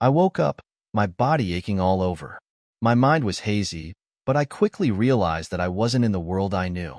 I woke up, my body aching all over. My mind was hazy, but I quickly realized that I wasn't in the world I knew.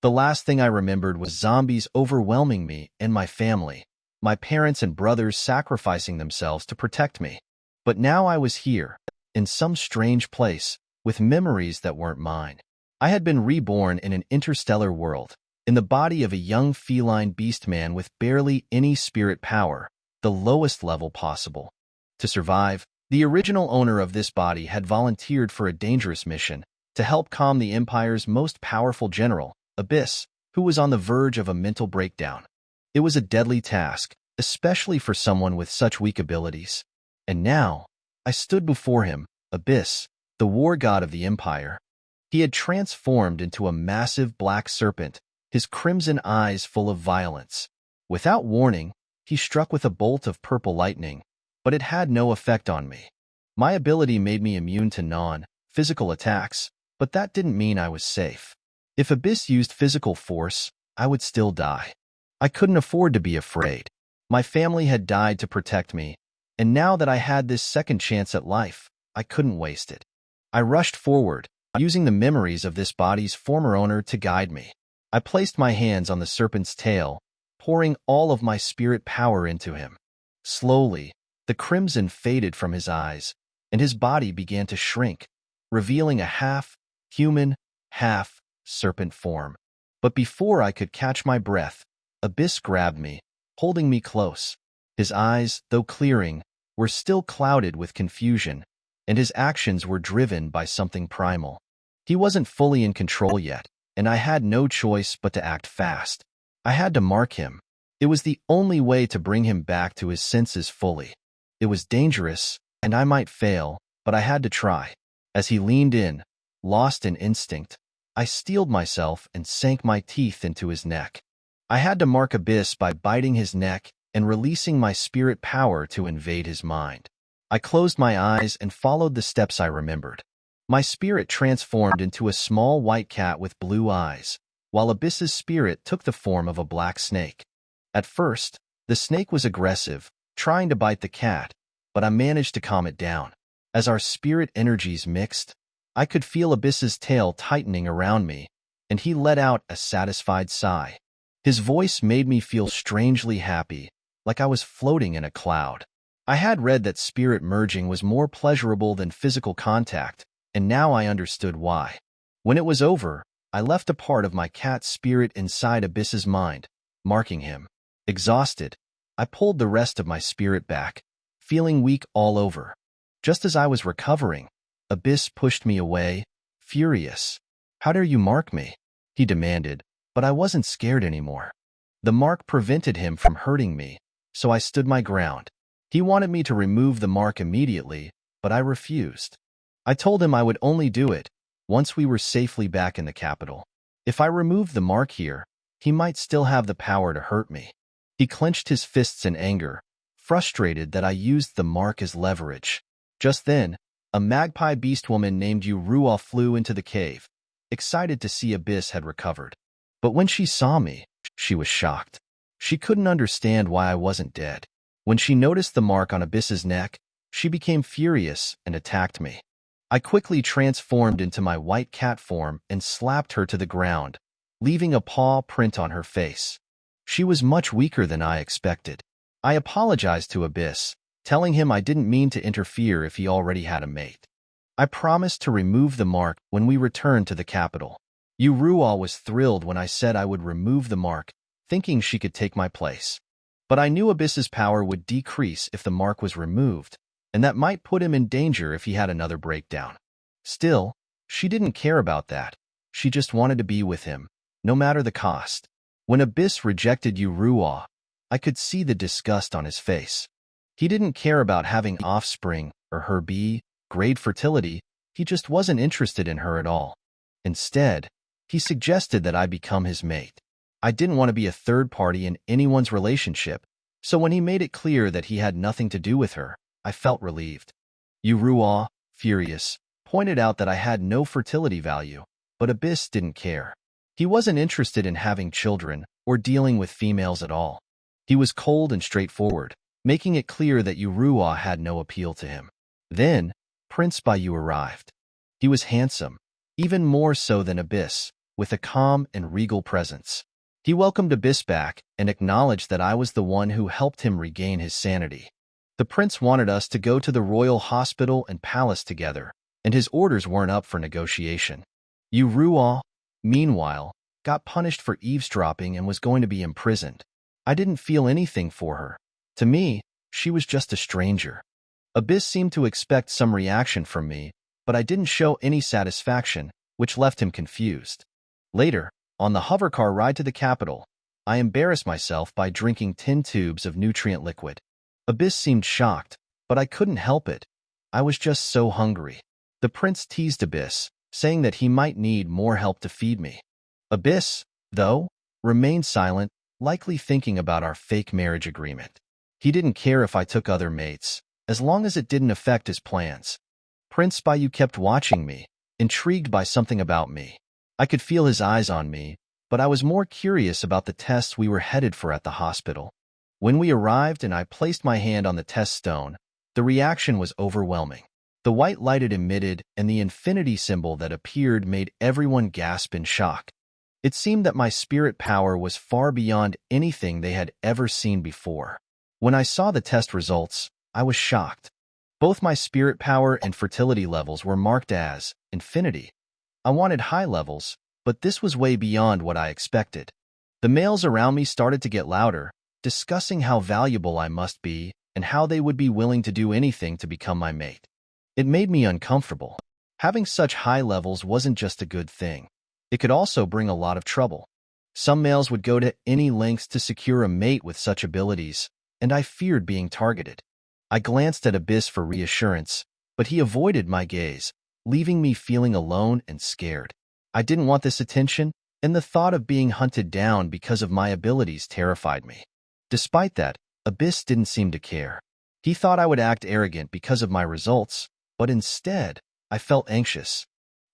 The last thing I remembered was zombies overwhelming me and my family, my parents and brothers sacrificing themselves to protect me. But now I was here, in some strange place, with memories that weren't mine. I had been reborn in an interstellar world, in the body of a young feline beastman with barely any spirit power, the lowest level possible. To survive, the original owner of this body had volunteered for a dangerous mission to help calm the Empire's most powerful general, Abyss, who was on the verge of a mental breakdown. It was a deadly task, especially for someone with such weak abilities. And now, I stood before him, Abyss, the war god of the Empire. He had transformed into a massive black serpent, his crimson eyes full of violence. Without warning, he struck with a bolt of purple lightning, but it had no effect on me. My ability made me immune to non-physical attacks, but that didn't mean I was safe. If Abyss used physical force, I would still die. I couldn't afford to be afraid. My family had died to protect me, and now that I had this second chance at life, I couldn't waste it. I rushed forward, using the memories of this body's former owner to guide me. I placed my hands on the serpent's tail, pouring all of my spirit power into him. Slowly, the crimson faded from his eyes, and his body began to shrink, revealing a half-human, half-serpent form. But before I could catch my breath, Abyss grabbed me, holding me close. His eyes, though clearing, were still clouded with confusion, and his actions were driven by something primal. He wasn't fully in control yet, and I had no choice but to act fast. I had to mark him. It was the only way to bring him back to his senses fully. It was dangerous, and I might fail, but I had to try. As he leaned in, lost in instinct, I steeled myself and sank my teeth into his neck. I had to mark Abyss by biting his neck and releasing my spirit power to invade his mind. I closed my eyes and followed the steps I remembered. My spirit transformed into a small white cat with blue eyes, while Abyss's spirit took the form of a black snake. At first, the snake was aggressive, trying to bite the cat, but I managed to calm it down. As our spirit energies mixed, I could feel Abyss's tail tightening around me, and he let out a satisfied sigh. His voice made me feel strangely happy, like I was floating in a cloud. I had read that spirit merging was more pleasurable than physical contact, and now I understood why. When it was over, I left a part of my cat spirit inside Abyss's mind, marking him. Exhausted, I pulled the rest of my spirit back, feeling weak all over. Just as I was recovering, Abyss pushed me away, furious. "How dare you mark me?" he demanded, but I wasn't scared anymore. The mark prevented him from hurting me, so I stood my ground. He wanted me to remove the mark immediately, but I refused. I told him I would only do it once we were safely back in the capital. If I removed the mark here, he might still have the power to hurt me. He clenched his fists in anger, frustrated that I used the mark as leverage. Just then, a magpie beast woman named Urua flew into the cave, excited to see Abyss had recovered. But when she saw me, she was shocked. She couldn't understand why I wasn't dead. When she noticed the mark on Abyss's neck, she became furious and attacked me. I quickly transformed into my white cat form and slapped her to the ground, leaving a paw print on her face. She was much weaker than I expected. I apologized to Abyss, telling him I didn't mean to interfere if he already had a mate. I promised to remove the mark when we returned to the capital. Urua was thrilled when I said I would remove the mark, thinking she could take my place. But I knew Abyss's power would decrease if the mark was removed, and that might put him in danger if he had another breakdown. Still, she didn't care about that. She just wanted to be with him, no matter the cost. When Abyss rejected Urua, I could see the disgust on his face. He didn't care about having offspring or her B-grade fertility. He just wasn't interested in her at all. Instead, he suggested that I become his mate. I didn't want to be a third party in anyone's relationship, so when he made it clear that he had nothing to do with her, I felt relieved. Urua, furious, pointed out that I had no fertility value, but Abyss didn't care. He wasn't interested in having children or dealing with females at all. He was cold and straightforward, making it clear that Yuruwa had no appeal to him. Then, Prince Bayu arrived. He was handsome, even more so than Abyss, with a calm and regal presence. He welcomed Abyss back and acknowledged that I was the one who helped him regain his sanity. The prince wanted us to go to the royal hospital and palace together, and his orders weren't up for negotiation. Yuruwa, meanwhile, got punished for eavesdropping and was going to be imprisoned. I didn't feel anything for her. To me, she was just a stranger. Abyss seemed to expect some reaction from me, but I didn't show any satisfaction, which left him confused. Later, on the hovercar ride to the capital, I embarrassed myself by drinking 10 tubes of nutrient liquid. Abyss seemed shocked, but I couldn't help it. I was just so hungry. The prince teased Abyss, saying that he might need more help to feed me. Abyss, though, remained silent, likely thinking about our fake marriage agreement. He didn't care if I took other mates, as long as it didn't affect his plans. Prince Bayu kept watching me, intrigued by something about me. I could feel his eyes on me, but I was more curious about the tests we were headed for at the hospital. When we arrived and I placed my hand on the test stone, the reaction was overwhelming. The white light it emitted and the infinity symbol that appeared made everyone gasp in shock. It seemed that my spirit power was far beyond anything they had ever seen before. When I saw the test results, I was shocked. Both my spirit power and fertility levels were marked as infinity. I wanted high levels, but this was way beyond what I expected. The males around me started to get louder, discussing how valuable I must be and how they would be willing to do anything to become my mate. It made me uncomfortable. Having such high levels wasn't just a good thing. It could also bring a lot of trouble. Some males would go to any lengths to secure a mate with such abilities, and I feared being targeted. I glanced at Abyss for reassurance, but he avoided my gaze, leaving me feeling alone and scared. I didn't want this attention, and the thought of being hunted down because of my abilities terrified me. Despite that, Abyss didn't seem to care. He thought I would act arrogant because of my results, but instead, I felt anxious.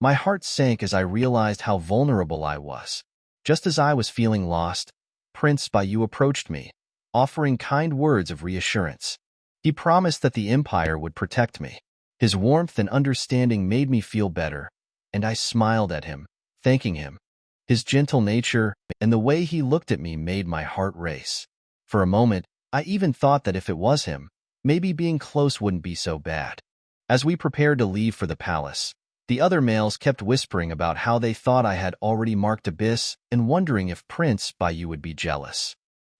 My heart sank as I realized how vulnerable I was. Just as I was feeling lost, Prince Bayu approached me, offering kind words of reassurance. He promised that the Empire would protect me. His warmth and understanding made me feel better, and I smiled at him, thanking him. His gentle nature and the way he looked at me made my heart race. For a moment, I even thought that if it was him, maybe being close wouldn't be so bad. As we prepared to leave for the palace, the other males kept whispering about how they thought I had already marked Abyss and wondering if Prince Bayu would be jealous.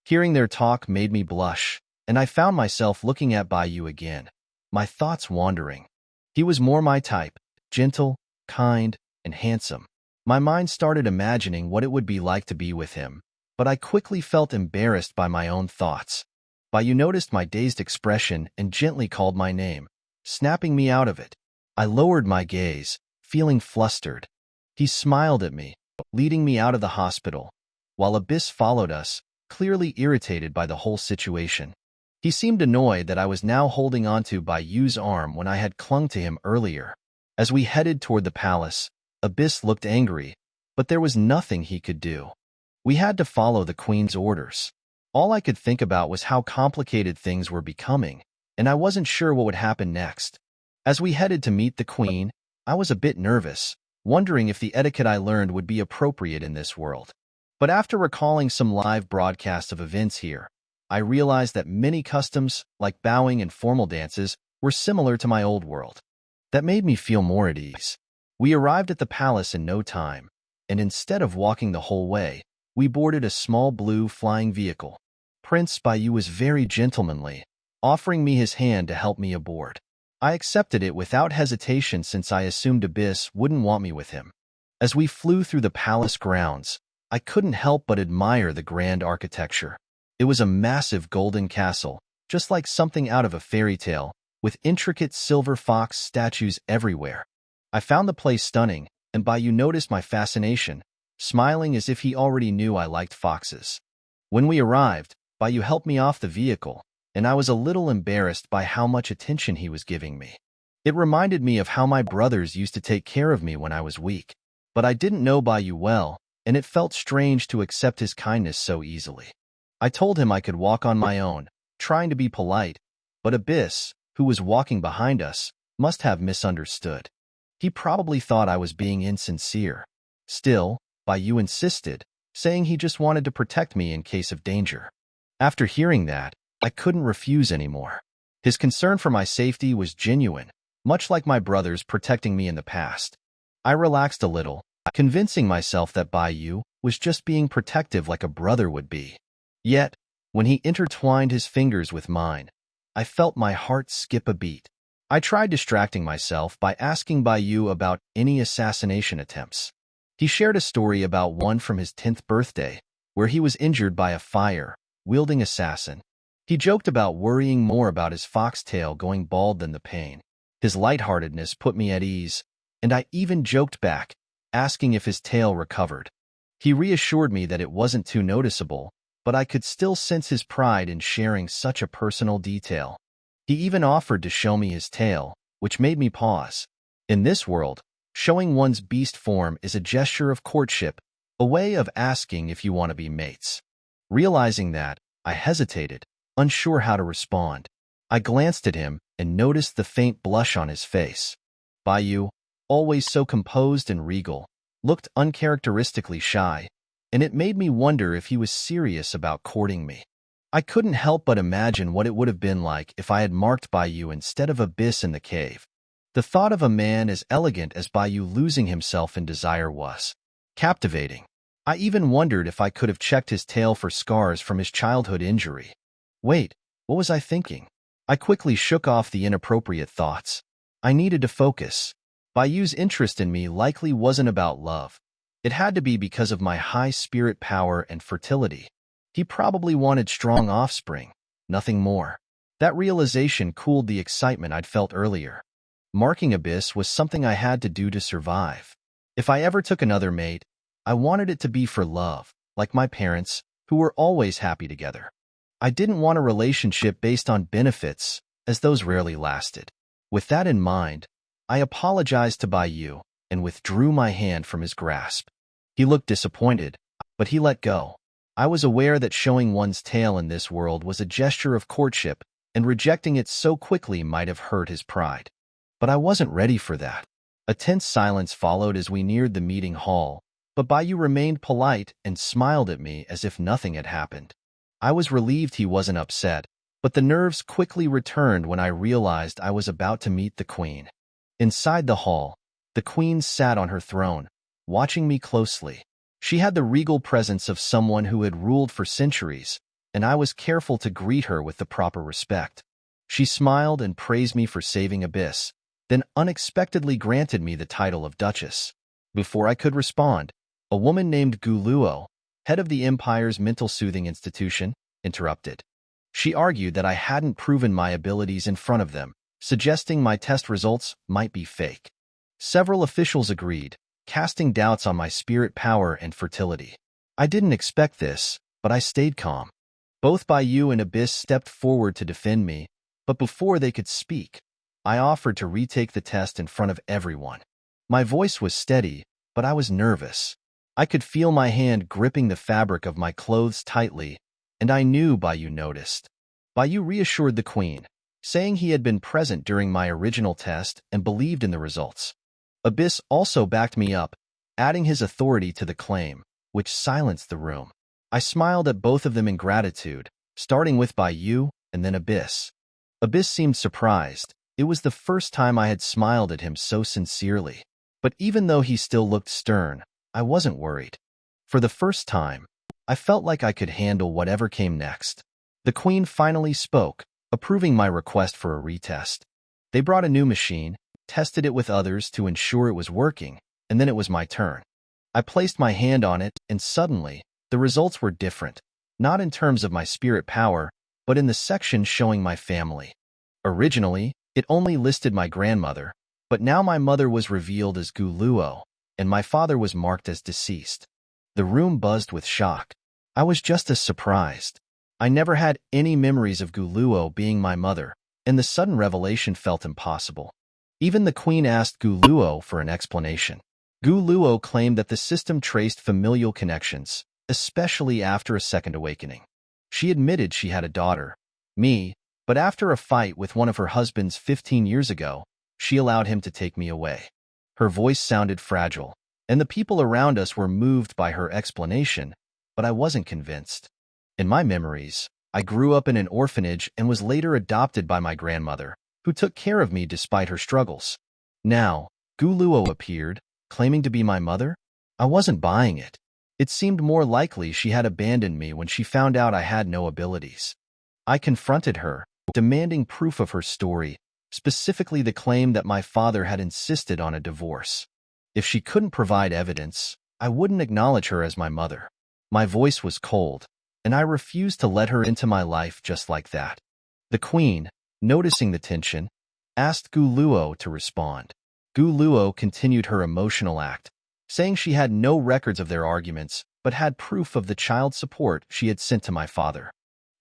Hearing their talk made me blush, and I found myself looking at Bayu again, my thoughts wandering. He was more my type, gentle, kind, and handsome. My mind started imagining what it would be like to be with him, but I quickly felt embarrassed by my own thoughts. Bayu noticed my dazed expression and gently called my name, snapping me out of it. I lowered my gaze, feeling flustered. He smiled at me, leading me out of the hospital, while Abyss followed us, clearly irritated by the whole situation. He seemed annoyed that I was now holding onto Bayu's arm when I had clung to him earlier. As we headed toward the palace, Abyss looked angry, but there was nothing he could do. We had to follow the queen's orders. All I could think about was how complicated things were becoming, and I wasn't sure what would happen next. As we headed to meet the queen, I was a bit nervous, wondering if the etiquette I learned would be appropriate in this world. But after recalling some live broadcasts of events here, I realized that many customs, like bowing and formal dances, were similar to my old world. That made me feel more at ease. We arrived at the palace in no time, and instead of walking the whole way, we boarded a small blue flying vehicle. Prince Bayu was very gentlemanly, offering me his hand to help me aboard. I accepted it without hesitation since I assumed Abyss wouldn't want me with him. As we flew through the palace grounds, I couldn't help but admire the grand architecture. It was a massive golden castle, just like something out of a fairy tale, with intricate silver fox statues everywhere. I found the place stunning, and Bayu noticed my fascination, smiling as if he already knew I liked foxes. When we arrived, Bayu helped me off the vehicle, and I was a little embarrassed by how much attention he was giving me. It reminded me of how my brothers used to take care of me when I was weak. But I didn't know Bayu well, and it felt strange to accept his kindness so easily. I told him I could walk on my own, trying to be polite, but Abyss, who was walking behind us, must have misunderstood. He probably thought I was being insincere. Still, Baiyu insisted, saying he just wanted to protect me in case of danger. After hearing that, I couldn't refuse anymore. His concern for my safety was genuine, much like my brothers protecting me in the past. I relaxed a little, convincing myself that Baiyu was just being protective like a brother would be. Yet, when he intertwined his fingers with mine, I felt my heart skip a beat. I tried distracting myself by asking Baiyu about any assassination attempts. He shared a story about one from his 10th birthday, where he was injured by a fire-wielding assassin. He joked about worrying more about his foxtail going bald than the pain. His lightheartedness put me at ease, and I even joked back, asking if his tail recovered. He reassured me that it wasn't too noticeable, but I could still sense his pride in sharing such a personal detail. He even offered to show me his tail, which made me pause. In this world, showing one's beast form is a gesture of courtship, a way of asking if you want to be mates. Realizing that, I hesitated, unsure how to respond. I glanced at him and noticed the faint blush on his face. Baiyu, always so composed and regal, looked uncharacteristically shy, and it made me wonder if he was serious about courting me. I couldn't help but imagine what it would have been like if I had marked Baiyu instead of Abyss in the cave. The thought of a man as elegant as Baiyu losing himself in desire was captivating. I even wondered if I could have checked his tail for scars from his childhood injury. Wait, what was I thinking? I quickly shook off the inappropriate thoughts. I needed to focus. Baiyu's interest in me likely wasn't about love. It had to be because of my high spirit power and fertility. He probably wanted strong offspring, nothing more. That realization cooled the excitement I'd felt earlier. Marking Abyss was something I had to do to survive. If I ever took another mate, I wanted it to be for love, like my parents, who were always happy together. I didn't want a relationship based on benefits, as those rarely lasted. With that in mind, I apologized to Baiyu and withdrew my hand from his grasp. He looked disappointed, but he let go. I was aware that showing one's tail in this world was a gesture of courtship, and rejecting it so quickly might have hurt his pride. But I wasn't ready for that. A tense silence followed as we neared the meeting hall, but Baiyu remained polite and smiled at me as if nothing had happened. I was relieved he wasn't upset, but the nerves quickly returned when I realized I was about to meet the queen. Inside the hall, the queen sat on her throne, watching me closely. She had the regal presence of someone who had ruled for centuries, and I was careful to greet her with the proper respect. She smiled and praised me for saving Abyss, then unexpectedly granted me the title of Duchess. Before I could respond, a woman named Guluo, head of the Empire's mental soothing institution, interrupted. She argued that I hadn't proven my abilities in front of them, suggesting my test results might be fake. Several officials agreed, casting doubts on my spirit power and fertility. I didn't expect this, but I stayed calm. Both Baiyu and Abyss stepped forward to defend me, but before they could speak, I offered to retake the test in front of everyone. My voice was steady, but I was nervous. I could feel my hand gripping the fabric of my clothes tightly, and I knew Baiyu noticed. Baiyu reassured the queen, saying he had been present during my original test and believed in the results. Abyss also backed me up, adding his authority to the claim, which silenced the room. I smiled at both of them in gratitude, starting with Baiyu and then Abyss. Abyss seemed surprised. It was the first time I had smiled at him so sincerely. But even though he still looked stern, I wasn't worried. For the first time, I felt like I could handle whatever came next. The queen finally spoke, approving my request for a retest. They brought a new machine, tested it with others to ensure it was working, and then it was my turn. I placed my hand on it, and suddenly, the results were different, not in terms of my spirit power, but in the section showing my family. Originally, it only listed my grandmother, but now my mother was revealed as Guluo, and my father was marked as deceased. The room buzzed with shock. I was just as surprised. I never had any memories of Guluo being my mother, and the sudden revelation felt impossible. Even the queen asked Guluo for an explanation. Guluo claimed that the system traced familial connections, especially after a second awakening. She admitted she had a daughter, Me, but after a fight with one of her husbands 15 years ago, she allowed him to take me away. Her voice sounded fragile, and the people around us were moved by her explanation, but I wasn't convinced. In my memories, I grew up in an orphanage and was later adopted by my grandmother, who took care of me despite her struggles. Now, Guluo appeared, claiming to be my mother? I wasn't buying it. It seemed more likely she had abandoned me when she found out I had no abilities. I confronted her, demanding proof of her story, specifically the claim that my father had insisted on a divorce. If she couldn't provide evidence, I wouldn't acknowledge her as my mother. My voice was cold, and I refused to let her into my life just like that. The queen, noticing the tension, asked Guluo to respond. Guluo continued her emotional act, saying she had no records of their arguments, but had proof of the child support she had sent to my father.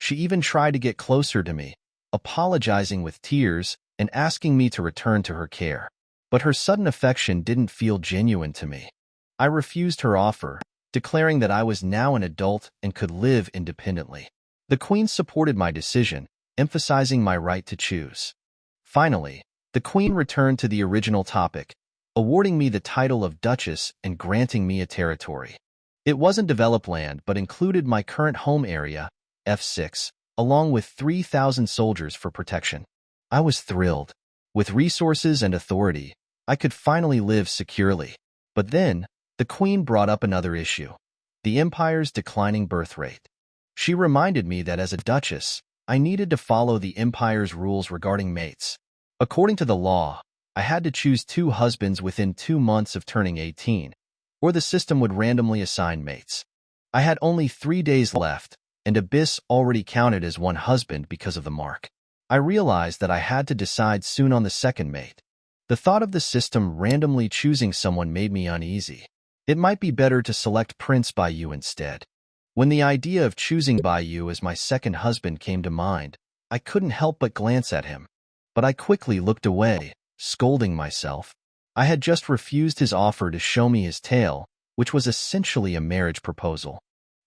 She even tried to get closer to me, apologizing with tears and asking me to return to her care. But her sudden affection didn't feel genuine to me. I refused her offer, declaring that I was now an adult and could live independently. The queen supported my decision, emphasizing my right to choose. Finally, the queen returned to the original topic, awarding me the title of Duchess and granting me a territory. It wasn't developed land but included my current home area, F6, along with 3,000 soldiers for protection. I was thrilled. With resources and authority, I could finally live securely. But then, the queen brought up another issue: the empire's declining birth rate. She reminded me that as a duchess, I needed to follow the empire's rules regarding mates. According to the law, I had to choose 2 husbands within 2 months of turning 18, or the system would randomly assign mates. I had only 3 days left, and Abyss already counted as 1 husband because of the mark. I realized that I had to decide soon on the second mate. The thought of the system randomly choosing someone made me uneasy. It might be better to select Prince Baiyu instead. When the idea of choosing Baiyu as my second husband came to mind, I couldn't help but glance at him. But I quickly looked away, scolding myself. I had just refused his offer to show me his tail, which was essentially a marriage proposal.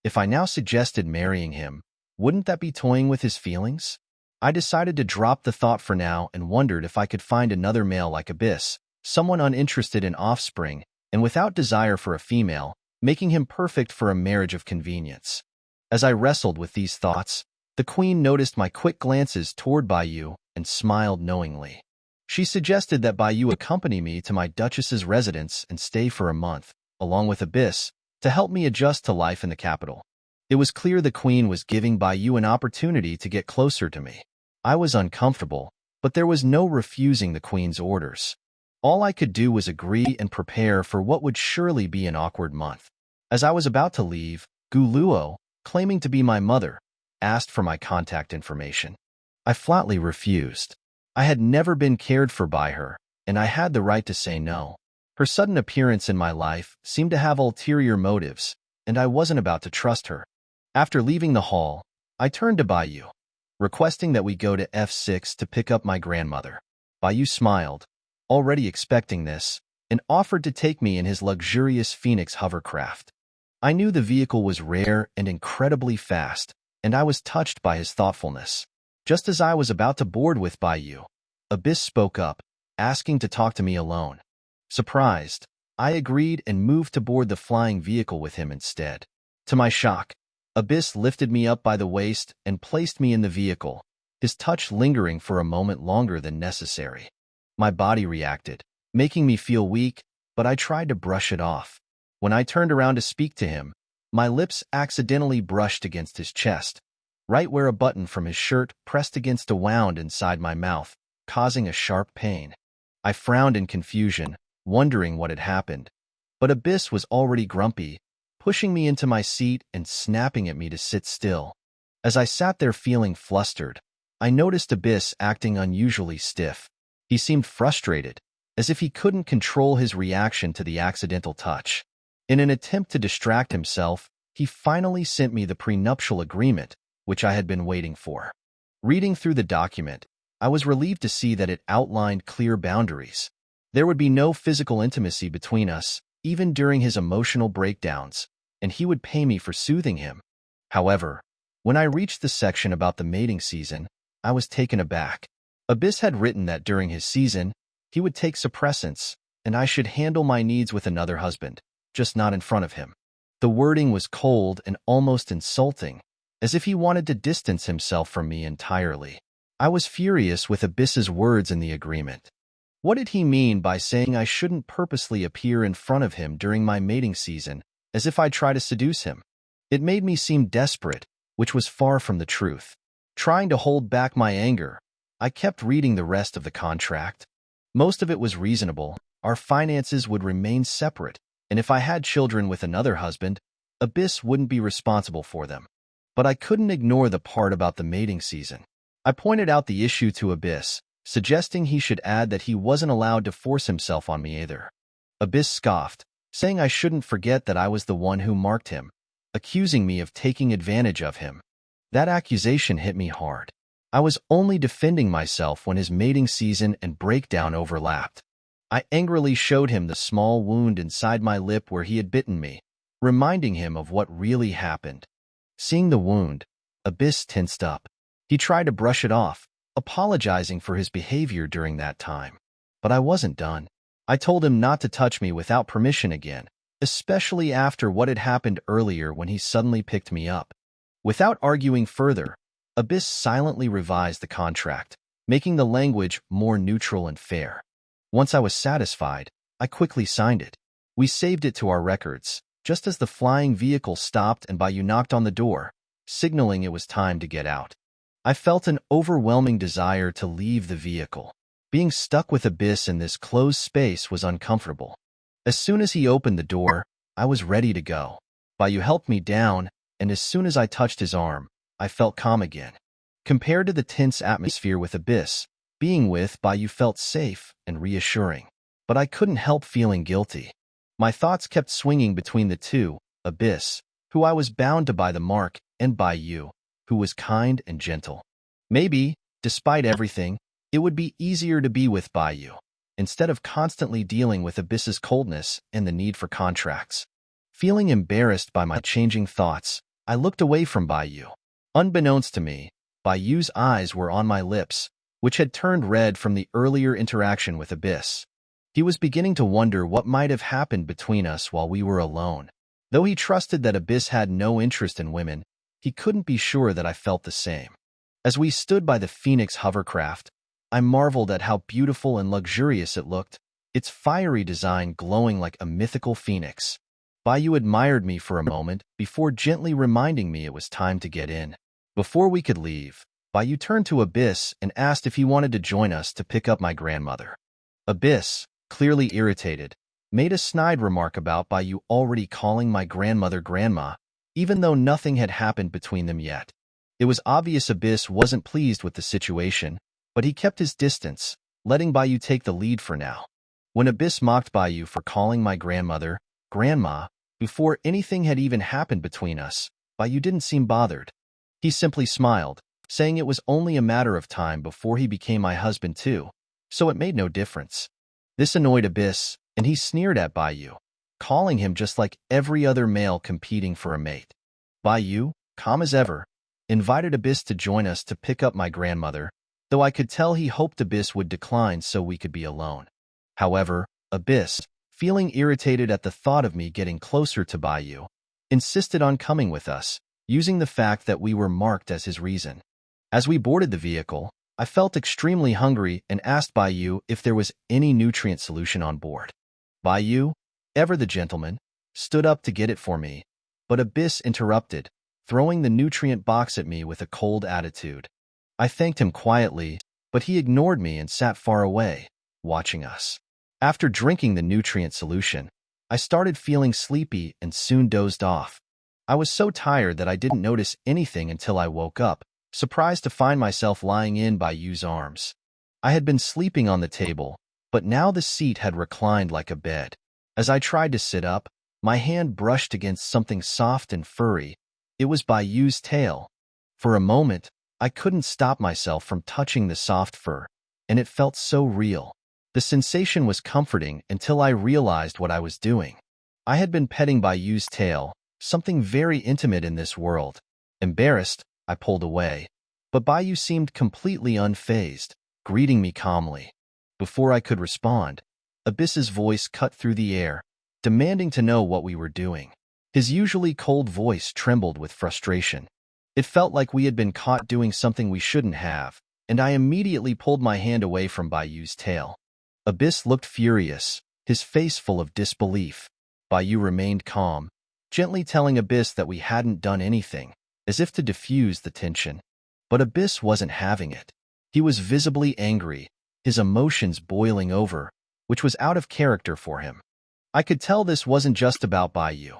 If I now suggested marrying him, wouldn't that be toying with his feelings? I decided to drop the thought for now and wondered if I could find another male like Abyss, someone uninterested in offspring and without desire for a female, making him perfect for a marriage of convenience. As I wrestled with these thoughts, the queen noticed my quick glances toward Baiyu and smiled knowingly. She suggested that Baiyu accompany me to my duchess's residence and stay for a month, along with Abyss, to help me adjust to life in the capital. It was clear the queen was giving Baiyu an opportunity to get closer to me. I was uncomfortable, but there was no refusing the queen's orders. All I could do was agree and prepare for what would surely be an awkward month. As I was about to leave, Guluo, claiming to be my mother, asked for my contact information. I flatly refused. I had never been cared for by her, and I had the right to say no. Her sudden appearance in my life seemed to have ulterior motives, and I wasn't about to trust her. After leaving the hall, I turned to Baiyu, requesting that we go to F6 to pick up my grandmother. Baiyu smiled, already expecting this, and offered to take me in his luxurious Phoenix hovercraft. I knew the vehicle was rare and incredibly fast, and I was touched by his thoughtfulness. Just as I was about to board with Baiyu, Abyss spoke up, asking to talk to me alone. Surprised, I agreed and moved to board the flying vehicle with him instead. To my shock, Abyss lifted me up by the waist and placed me in the vehicle, his touch lingering for a moment longer than necessary. My body reacted, making me feel weak, but I tried to brush it off. When I turned around to speak to him, my lips accidentally brushed against his chest, right where a button from his shirt pressed against a wound inside my mouth, causing a sharp pain. I frowned in confusion, wondering what had happened. But Abyss was already grumpy, pushing me into my seat and snapping at me to sit still. As I sat there feeling flustered, I noticed Abyss acting unusually stiff. He seemed frustrated, as if he couldn't control his reaction to the accidental touch. In an attempt to distract himself, he finally sent me the prenuptial agreement, which I had been waiting for. Reading through the document, I was relieved to see that it outlined clear boundaries. There would be no physical intimacy between us, even during his emotional breakdowns, and he would pay me for soothing him. However, when I reached the section about the mating season, I was taken aback. Abyss had written that during his season, he would take suppressants, and I should handle my needs with another husband, just not in front of him. The wording was cold and almost insulting, as if he wanted to distance himself from me entirely. I was furious with Abyss's words in the agreement. What did he mean by saying I shouldn't purposely appear in front of him during my mating season, as if I'd try to seduce him? It made me seem desperate, which was far from the truth. Trying to hold back my anger, I kept reading the rest of the contract. Most of it was reasonable. Our finances would remain separate, and if I had children with another husband, Abyss wouldn't be responsible for them. But I couldn't ignore the part about the mating season. I pointed out the issue to Abyss, suggesting he should add that he wasn't allowed to force himself on me either. Abyss scoffed, saying I shouldn't forget that I was the one who marked him, accusing me of taking advantage of him. That accusation hit me hard. I was only defending myself when his mating season and breakdown overlapped. I angrily showed him the small wound inside my lip where he had bitten me, reminding him of what really happened. Seeing the wound, Abyss tensed up. He tried to brush it off, apologizing for his behavior during that time. But I wasn't done. I told him not to touch me without permission again, especially after what had happened earlier when he suddenly picked me up. Without arguing further, Abyss silently revised the contract, making the language more neutral and fair. Once I was satisfied, I quickly signed it. We saved it to our records, just as the flying vehicle stopped and Bayou knocked on the door, signaling it was time to get out. I felt an overwhelming desire to leave the vehicle. Being stuck with Abyss in this closed space was uncomfortable. As soon as he opened the door, I was ready to go. Bayou helped me down, and as soon as I touched his arm, I felt calm again. Compared to the tense atmosphere with Abyss, being with Bayou felt safe and reassuring. But I couldn't help feeling guilty. My thoughts kept swinging between the two, Abyss, who I was bound to by the mark, and Bayou, who was kind and gentle. Maybe, despite everything, it would be easier to be with Bayou, instead of constantly dealing with Abyss's coldness and the need for contracts. Feeling embarrassed by my changing thoughts, I looked away from Bayou. Unbeknownst to me, Bayou's eyes were on my lips, which had turned red from the earlier interaction with Abyss. He was beginning to wonder what might have happened between us while we were alone. Though he trusted that Abyss had no interest in women, he couldn't be sure that I felt the same. As we stood by the Phoenix hovercraft, I marveled at how beautiful and luxurious it looked, its fiery design glowing like a mythical phoenix. Bayou admired me for a moment before gently reminding me it was time to get in. Before we could leave, Bayou turned to Abyss and asked if he wanted to join us to pick up my grandmother. Abyss, clearly irritated, made a snide remark about Bayou already calling my grandmother Grandma, even though nothing had happened between them yet. It was obvious Abyss wasn't pleased with the situation, but he kept his distance, letting Bayou take the lead for now. When Abyss mocked Bayou for calling my grandmother Grandma, before anything had even happened between us, Bayou didn't seem bothered. He simply smiled, saying it was only a matter of time before he became my husband too, so it made no difference. This annoyed Abyss, and he sneered at Bayou, calling him just like every other male competing for a mate. Bayou, calm as ever, invited Abyss to join us to pick up my grandmother, though I could tell he hoped Abyss would decline so we could be alone. However, Abyss, feeling irritated at the thought of me getting closer to Bayou, insisted on coming with us, using the fact that we were marked as his reason. As we boarded the vehicle, I felt extremely hungry and asked Bayou if there was any nutrient solution on board. Bayou, ever the gentleman, stood up to get it for me, but Abyss interrupted, throwing the nutrient box at me with a cold attitude. I thanked him quietly, but he ignored me and sat far away, watching us. After drinking the nutrient solution, I started feeling sleepy and soon dozed off. I was so tired that I didn't notice anything until I woke up, surprised to find myself lying in Bayou's arms. I had been sleeping on the table, but now the seat had reclined like a bed. As I tried to sit up, my hand brushed against something soft and furry. It was Bayou's tail. For a moment, I couldn't stop myself from touching the soft fur, and it felt so real. The sensation was comforting until I realized what I was doing. I had been petting Bayou's tail, something very intimate in this world. Embarrassed, I pulled away. But Bayu seemed completely unfazed, greeting me calmly. Before I could respond, Abyss's voice cut through the air, demanding to know what we were doing. His usually cold voice trembled with frustration. It felt like we had been caught doing something we shouldn't have, and I immediately pulled my hand away from Bayu's tail. Abyss looked furious, his face full of disbelief. Bayu remained calm, gently telling Abyss that we hadn't done anything, as if to diffuse the tension. But Abyss wasn't having it. He was visibly angry, his emotions boiling over, which was out of character for him. I could tell this wasn't just about Bayu.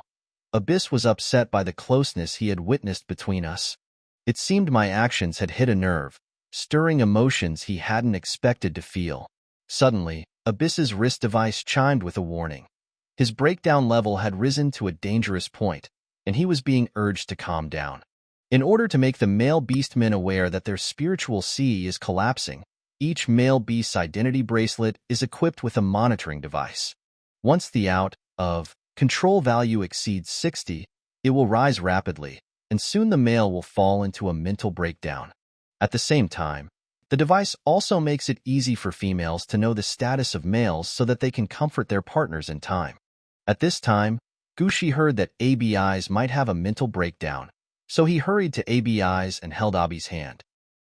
Abyss was upset by the closeness he had witnessed between us. It seemed my actions had hit a nerve, stirring emotions he hadn't expected to feel. Suddenly, Abyss's wrist device chimed with a warning. His breakdown level had risen to a dangerous point, and he was being urged to calm down. In order to make the male beastmen aware that their spiritual sea is collapsing, each male beast's identity bracelet is equipped with a monitoring device. Once the out-of-control value exceeds 60, it will rise rapidly, and soon the male will fall into a mental breakdown. At the same time, the device also makes it easy for females to know the status of males so that they can comfort their partners in time. At this time, Gushi heard that ABI's might have a mental breakdown, so he hurried to ABI's and held Abi's hand.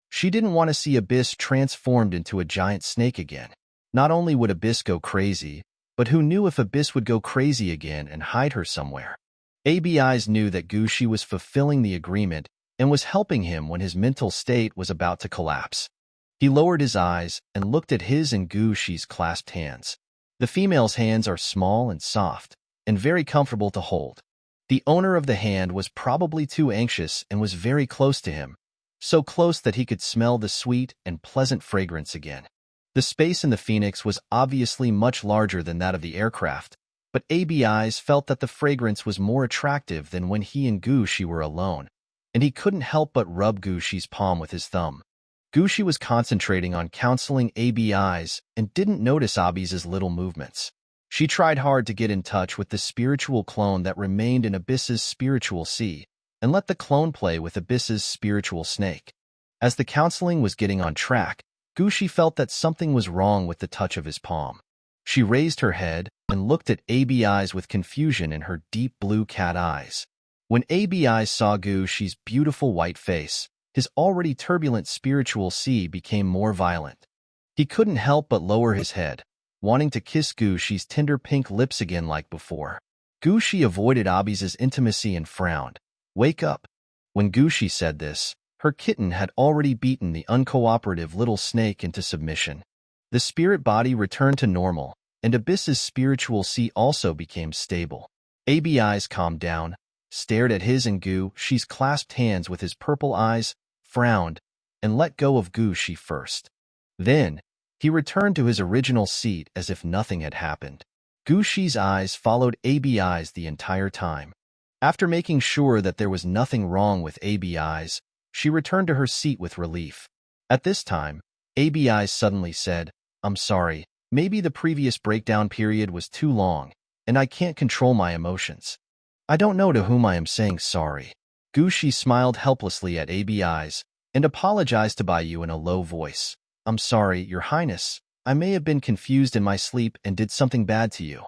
She didn't want to see Abyss transformed into a giant snake again. Not only would Abyss go crazy, but who knew if Abyss would go crazy again and hide her somewhere? ABI's knew that Gushi was fulfilling the agreement and was helping him when his mental state was about to collapse. He lowered his eyes and looked at his and Gushi's clasped hands. The female's hands are small and soft, and very comfortable to hold. The owner of the hand was probably too anxious and was very close to him, so close that he could smell the sweet and pleasant fragrance again. The space in the Phoenix was obviously much larger than that of the aircraft, but ABI's felt that the fragrance was more attractive than when he and Gushi were alone, and he couldn't help but rub Gushi's palm with his thumb. Gushi was concentrating on counseling ABI's and didn't notice Abi's little movements. She tried hard to get in touch with the spiritual clone that remained in Abyss's spiritual sea, and let the clone play with Abyss's spiritual snake. As the counseling was getting on track, Gushi felt that something was wrong with the touch of his palm. She raised her head and looked at ABI's with confusion in her deep blue cat eyes. When ABI saw Gushi's beautiful white face, his already turbulent spiritual sea became more violent. He couldn't help but lower his head, wanting to kiss Gushi's tender pink lips again like before. Gushi avoided Abi's intimacy and frowned. "Wake up." When Gushi said this, her kitten had already beaten the uncooperative little snake into submission. The spirit body returned to normal, and Abyss's spiritual sea also became stable. ABI's calmed down, stared at his and Gushi's clasped hands with his purple eyes, frowned, and let go of Gushi first. Then, he returned to his original seat as if nothing had happened. Gushi's eyes followed ABI's the entire time. After making sure that there was nothing wrong with ABI's, she returned to her seat with relief. At this time, ABI's suddenly said, "I'm sorry, maybe the previous breakdown period was too long, and I can't control my emotions. I don't know to whom I am saying sorry." Gushi smiled helplessly at ABI's and apologized to Bayu in a low voice. "I'm sorry, Your Highness. I may have been confused in my sleep and did something bad to you."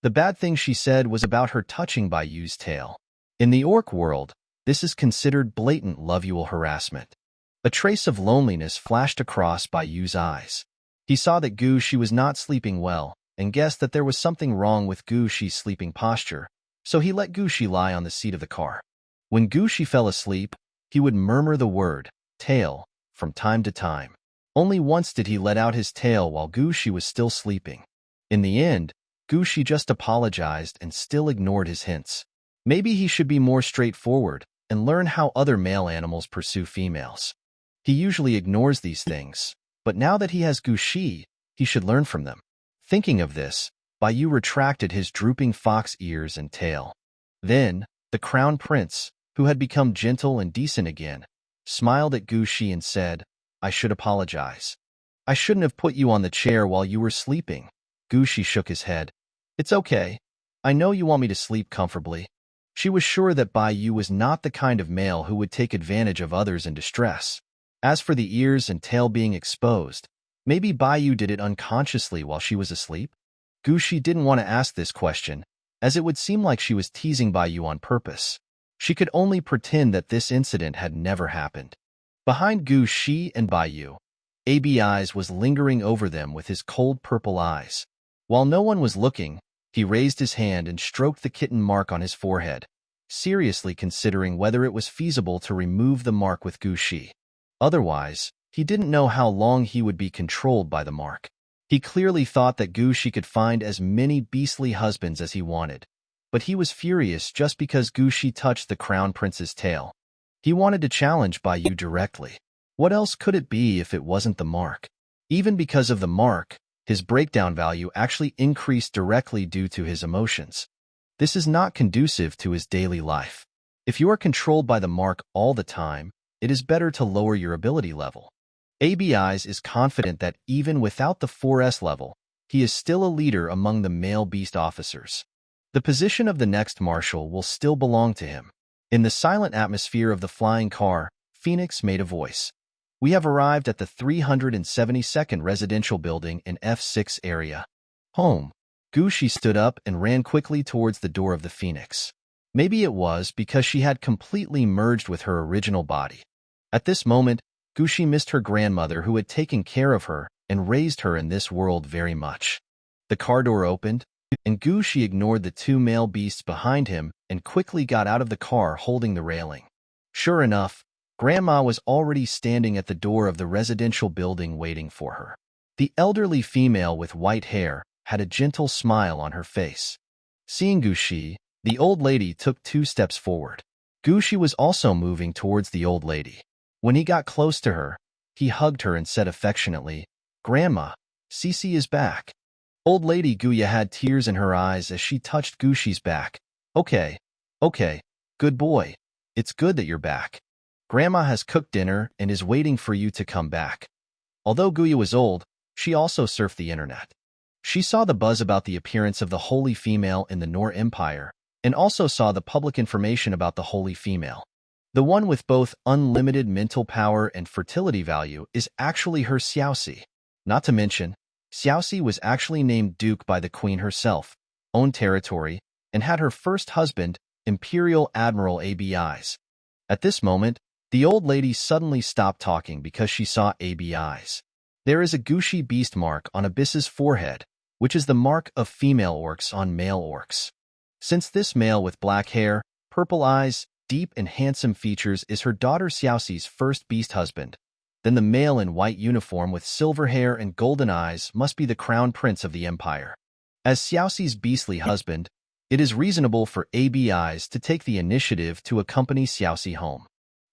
The bad thing she said was about her touching Bayu's tail. In the orc world, this is considered blatant lovual harassment. A trace of loneliness flashed across Bayu's eyes. He saw that Gushi was not sleeping well and guessed that there was something wrong with Gushi's sleeping posture, so he let Gushi lie on the seat of the car. When Gushi fell asleep, he would murmur the word, "tail," from time to time. Only once did he let out his tail while Gushi was still sleeping. In the end, Gushi just apologized and still ignored his hints. Maybe he should be more straightforward and learn how other male animals pursue females. He usually ignores these things, but now that he has Gushi, he should learn from them. Thinking of this, Bayu retracted his drooping fox ears and tail. Then, the crown prince, who had become gentle and decent again, smiled at Gushi and said, "I should apologize. I shouldn't have put you on the chair while you were sleeping." Gushi shook his head. "It's okay. I know you want me to sleep comfortably." She was sure that Bayu was not the kind of male who would take advantage of others in distress. As for the ears and tail being exposed, maybe Baiyu did it unconsciously while she was asleep? Gushi didn't want to ask this question, as it would seem like she was teasing Baiyu on purpose. She could only pretend that this incident had never happened. Behind Gushi and Baiyu, ABI's was lingering over them with his cold purple eyes. While no one was looking, he raised his hand and stroked the kitten mark on his forehead, seriously considering whether it was feasible to remove the mark with Gushi. Otherwise, he didn't know how long he would be controlled by the mark. He clearly thought that Gushi could find as many beastly husbands as he wanted, but he was furious just because Gushi touched the crown prince's tail. He wanted to challenge Baiyu directly. What else could it be if it wasn't the mark? Even because of the mark, his breakdown value actually increased directly due to his emotions. This is not conducive to his daily life. If you are controlled by the mark all the time, it is better to lower your ability level. ABI's is confident that even without the 4S level, he is still a leader among the male beast officers. The position of the next marshal will still belong to him. In the silent atmosphere of the flying car, Phoenix made a voice. We have arrived at the 372nd residential building in F6 area. Home. Gushi stood up and ran quickly towards the door of the Phoenix. Maybe it was because she had completely merged with her original body. At this moment, Gushi missed her grandmother who had taken care of her and raised her in this world very much. The car door opened, and Gushi ignored the two male beasts behind him and quickly got out of the car holding the railing. Sure enough, Grandma was already standing at the door of the residential building waiting for her. The elderly female with white hair had a gentle smile on her face. Seeing Gushi, the old lady took 2 steps forward. Gushi was also moving towards the old lady. When he got close to her, he hugged her and said affectionately, "Grandma, Cece is back." Old lady Guya had tears in her eyes as she touched Gushi's back. Okay, good boy. It's good that you're back. Grandma has cooked dinner and is waiting for you to come back. Although Guya was old, she also surfed the internet. She saw the buzz about the appearance of the holy female in the Nor Empire, and also saw the public information about the holy female. The one with both unlimited mental power and fertility value is actually her Xiaoxi. Not to mention, Xiaoxi was actually named Duke by the queen herself, owned territory, and had her first husband, Imperial Admiral ABI's. At this moment, the old lady suddenly stopped talking because she saw ABI's. There is a Gushi beast mark on Abyss's forehead, which is the mark of female orcs on male orcs. Since this male with black hair, purple eyes, deep and handsome features is her daughter Xiaoxi's first beast husband, then the male in white uniform with silver hair and golden eyes must be the crown prince of the empire. As Xiaoxi's beastly husband, it is reasonable for ABI's to take the initiative to accompany Xiaoxi home.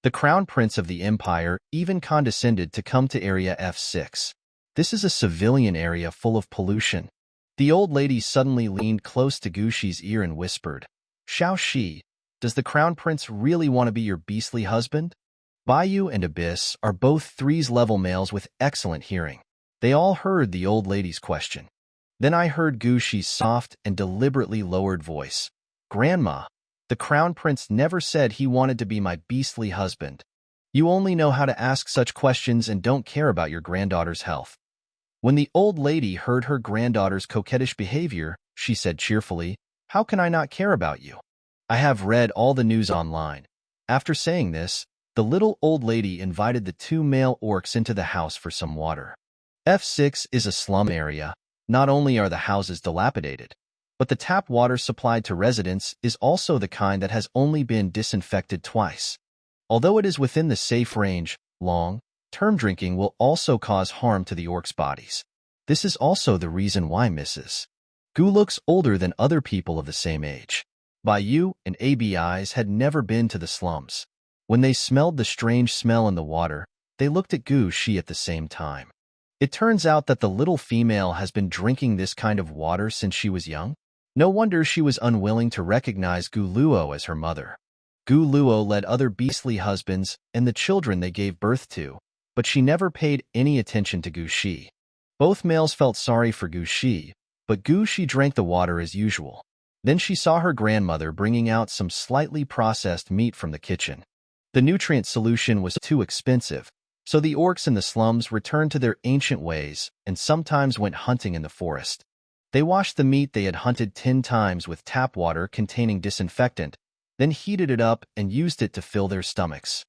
The crown prince of the empire even condescended to come to area F6. This is a civilian area full of pollution. The old lady suddenly leaned close to Gushi's ear and whispered, "Xiaoxi, does the crown prince really want to be your beastly husband?" Baiyu and Abyss are both 3's level males with excellent hearing. They all heard the old lady's question. Then I heard Gushi's soft and deliberately lowered voice. "Grandma, the crown prince never said he wanted to be my beastly husband. You only know how to ask such questions and don't care about your granddaughter's health." When the old lady heard her granddaughter's coquettish behavior, she said cheerfully, "How can I not care about you? I have read all the news online." After saying this, the little old lady invited the 2 male orcs into the house for some water. F6 is a slum area. Not only are the houses dilapidated, but the tap water supplied to residents is also the kind that has only been disinfected twice. Although it is within the safe range, long-term drinking will also cause harm to the orcs' bodies. This is also the reason why Mrs. Gu looks older than other people of the same age. Baiyu and ABI's had never been to the slums. When they smelled the strange smell in the water, they looked at Gushi at the same time. It turns out that the little female has been drinking this kind of water since she was young. No wonder she was unwilling to recognize Gu Luo as her mother. Gu Luo led other beastly husbands and the children they gave birth to, but she never paid any attention to Gushi. Both males felt sorry for Gushi, but Gushi drank the water as usual. Then she saw her grandmother bringing out some slightly processed meat from the kitchen. The nutrient solution was too expensive, So the orcs in the slums returned to their ancient ways and sometimes went hunting in the forest. They washed the meat they had hunted 10 times with tap water containing disinfectant, then heated it up and used it to fill their stomachs.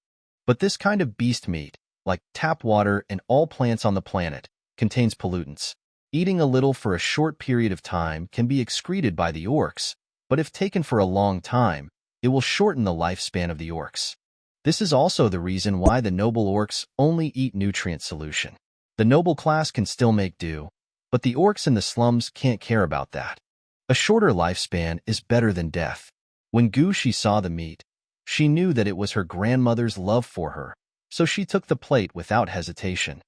But this kind of beast meat, like tap water and all plants on the planet, contains pollutants. Eating a little for a short period of time can be excreted by the orcs, but if taken for a long time, it will shorten the lifespan of the orcs. This is also the reason why the noble orcs only eat nutrient solution. The noble class can still make do, but the orcs in the slums can't care about that. A shorter lifespan is better than death. When Gushi saw the meat, she knew that it was her grandmother's love for her, so she took the plate without hesitation.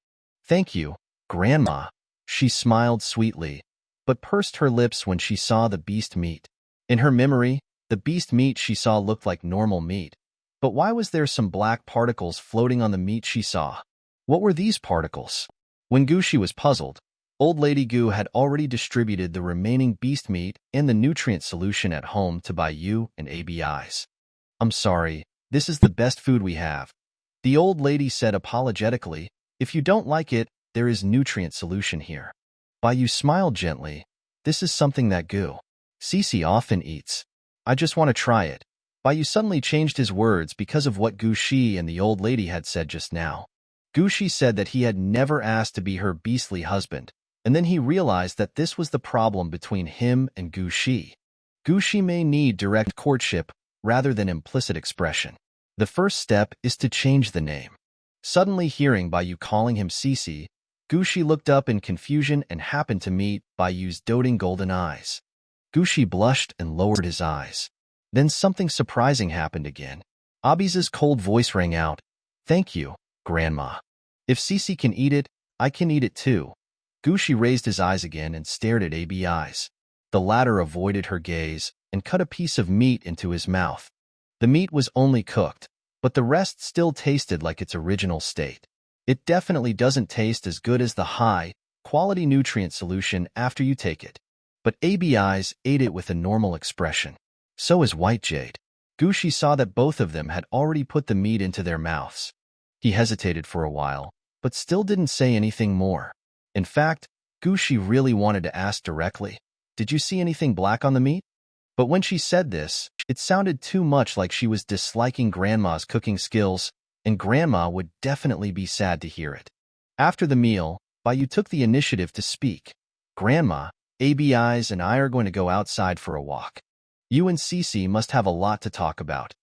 "Thank you, Grandma." She smiled sweetly, but pursed her lips when she saw the beast meat. In her memory, the beast meat she saw looked like normal meat. But why was there some black particles floating on the meat she saw? What were these particles? When Gushi was puzzled, Old Lady Gu had already distributed the remaining beast meat and the nutrient solution at home to Baiyu and ABIs. "I'm sorry, this is the best food we have," the old lady said apologetically. "If you don't like it, there is nutrient solution here." Baiyu smiled gently. "This is something that Cici often eats. I just want to try it." Baiyu suddenly changed his words because of what Gushi and the old lady had said just now. Gushi said that he had never asked to be her beastly husband, and then he realized that this was the problem between him and Gushi. Gushi may need direct courtship rather than implicit expression. The first step is to change the name. Suddenly hearing Baiyu calling him Cici, Gushi looked up in confusion and happened to meet Baiyu's doting golden eyes. Gushi blushed and lowered his eyes. Then something surprising happened again. Abi's cold voice rang out. "Thank you, Grandma. If Cici can eat it, I can eat it too." Gushi raised his eyes again and stared at ABI's. The latter avoided her gaze and cut a piece of meat into his mouth. The meat was only cooked, but the rest still tasted like its original state. It definitely doesn't taste as good as the high-quality nutrient solution after you take it. But ABI's ate it with a normal expression. So is White Jade. Gushi saw that both of them had already put the meat into their mouths. He hesitated for a while, but still didn't say anything more. In fact, Gushi really wanted to ask directly, "Did you see anything black on the meat?" But when she said this, it sounded too much like she was disliking Grandma's cooking skills, and Grandma would definitely be sad to hear it. After the meal, Baiyu took the initiative to speak. "Grandma, ABI's and I are going to go outside for a walk. You and Cici must have a lot to talk about."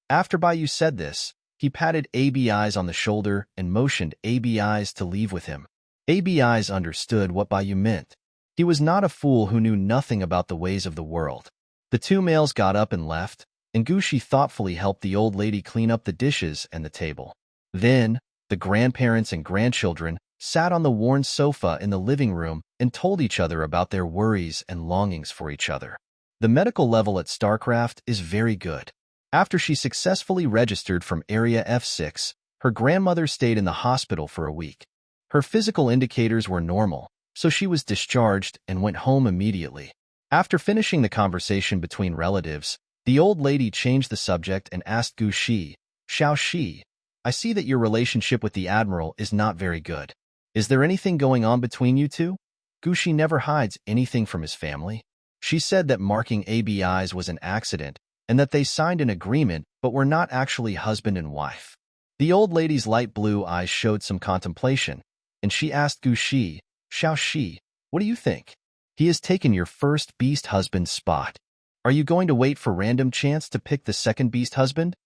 After Baiyu said this, he patted ABI's on the shoulder and motioned ABI's to leave with him. ABI's understood what Baiyu meant. He was not a fool who knew nothing about the ways of the world. The two males got up and left, and Gushi thoughtfully helped the old lady clean up the dishes and the table. Then, the grandparents and grandchildren sat on the worn sofa in the living room and told each other about their worries and longings for each other. The medical level at StarCraft is very good. After she successfully registered from Area F6, her grandmother stayed in the hospital for a week. Her physical indicators were normal, so she was discharged and went home immediately. After finishing the conversation between relatives, the old lady changed the subject and asked Gushi, "Xiaoxi, I see that your relationship with the Admiral is not very good. Is there anything going on between you two?" Gushi never hides anything from his family. She said that marking ABI's was an accident and that they signed an agreement but were not actually husband and wife. The old lady's light blue eyes showed some contemplation, and she asked Gushi, "Xiaoxi, what do you think? He has taken your first beast husband's spot. Are you going to wait for random chance to pick the second beast husband?"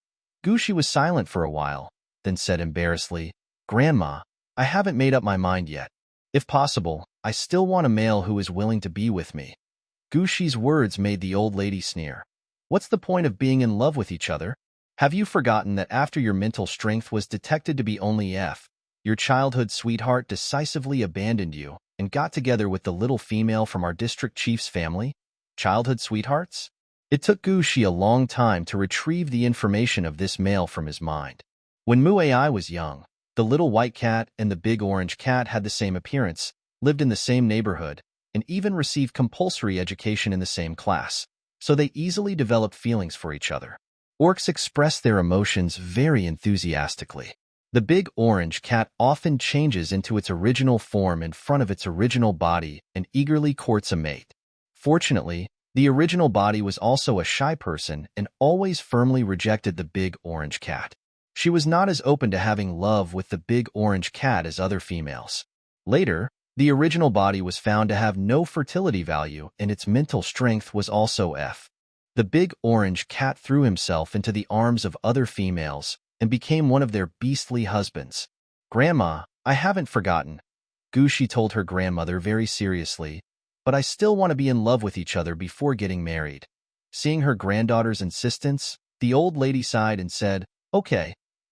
Gushi was silent for a while, then said embarrassedly, "Grandma, I haven't made up my mind yet. If possible, I still want a male who is willing to be with me." Gushi's words made the old lady sneer. "What's the point of being in love with each other? Have you forgotten that after your mental strength was detected to be only F, your childhood sweetheart decisively abandoned you and got together with the little female from our district chief's family? Childhood sweethearts?" It took Gushi a long time to retrieve the information of this male from his mind. When Muai was young, the little white cat and the big orange cat had the same appearance, lived in the same neighborhood, and even received compulsory education in the same class, so they easily developed feelings for each other. Orcs express their emotions very enthusiastically. The big orange cat often changes into its original form in front of its original body and eagerly courts a mate. Fortunately, the original body was also a shy person and always firmly rejected the big orange cat. She was not as open to having love with the big orange cat as other females. Later, the original body was found to have no fertility value and its mental strength was also F. The big orange cat threw himself into the arms of other females and became one of their beastly husbands. "Grandma, I haven't forgotten," Gushi told her grandmother very seriously, "but I still want to be in love with each other before getting married." Seeing her granddaughter's insistence, the old lady sighed and said,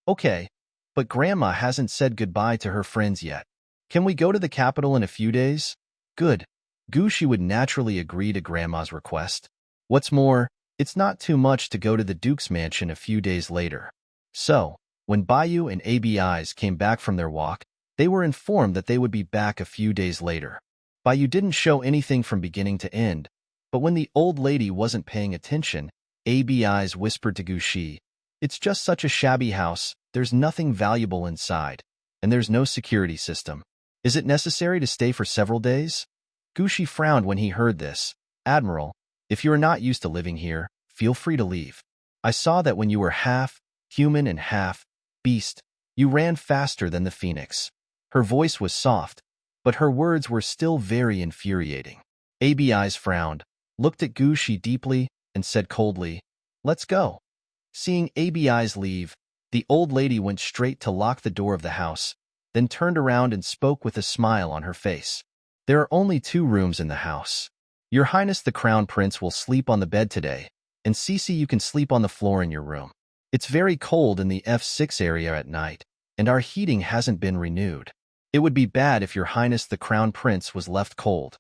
Okay, but Grandma hasn't said goodbye to her friends yet. Can we go to the capital in a few days?" "Good." Gushi would naturally agree to Grandma's request. What's more, it's not too much to go to the Duke's mansion a few days later. So, when Bayu and ABIs came back from their walk, they were informed that they would be back a few days later. Bayu didn't show anything from beginning to end, but when the old lady wasn't paying attention, ABIs whispered to Gushi, "It's just such a shabby house, there's nothing valuable inside, and there's no security system. Is it necessary to stay for several days?" Gushi frowned when he heard this. "Admiral, if you are not used to living here, feel free to leave. I saw that when you were half human and half beast, you ran faster than the phoenix." Her voice was soft, but her words were still very infuriating. ABIs frowned, looked at Gushi deeply, and said coldly, "Let's go." Seeing ABIs leave, the old lady went straight to lock the door of the house, then turned around and spoke with a smile on her face. "There are only 2 rooms in the house. Your Highness the Crown Prince will sleep on the bed today, and Cece, you can sleep on the floor in your room. It's very cold in the F6 area at night, and our heating hasn't been renewed. It would be bad if your Highness the Crown Prince was left cold."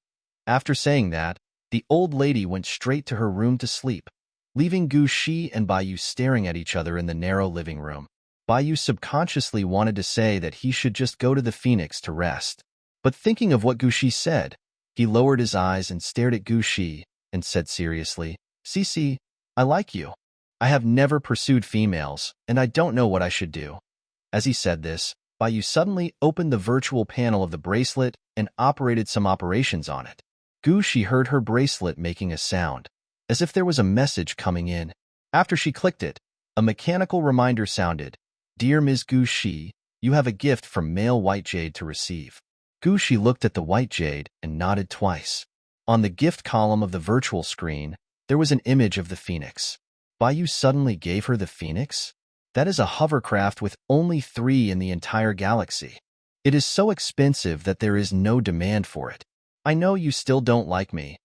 After saying that, the old lady went straight to her room to sleep, leaving Gushi and Bayu staring at each other in the narrow living room. Bayu subconsciously wanted to say that he should just go to the Phoenix to rest. But thinking of what Gushi said, he lowered his eyes and stared at Gushi and said seriously, "Cece, I like you. I have never pursued females, and I don't know what I should do." As he said this, Bayu suddenly opened the virtual panel of the bracelet and operated some operations on it. Gushi heard her bracelet making a sound, as if there was a message coming in. After she clicked it, a mechanical reminder sounded, "Dear Ms. Gushi, you have a gift from male white jade to receive." Gushi looked at the white jade and nodded twice. On the gift column of the virtual screen, there was an image of the Phoenix. Bayu suddenly gave her the Phoenix? That is a hovercraft with only 3 in the entire galaxy. It is so expensive that there is no demand for it. "I know you still don't like me."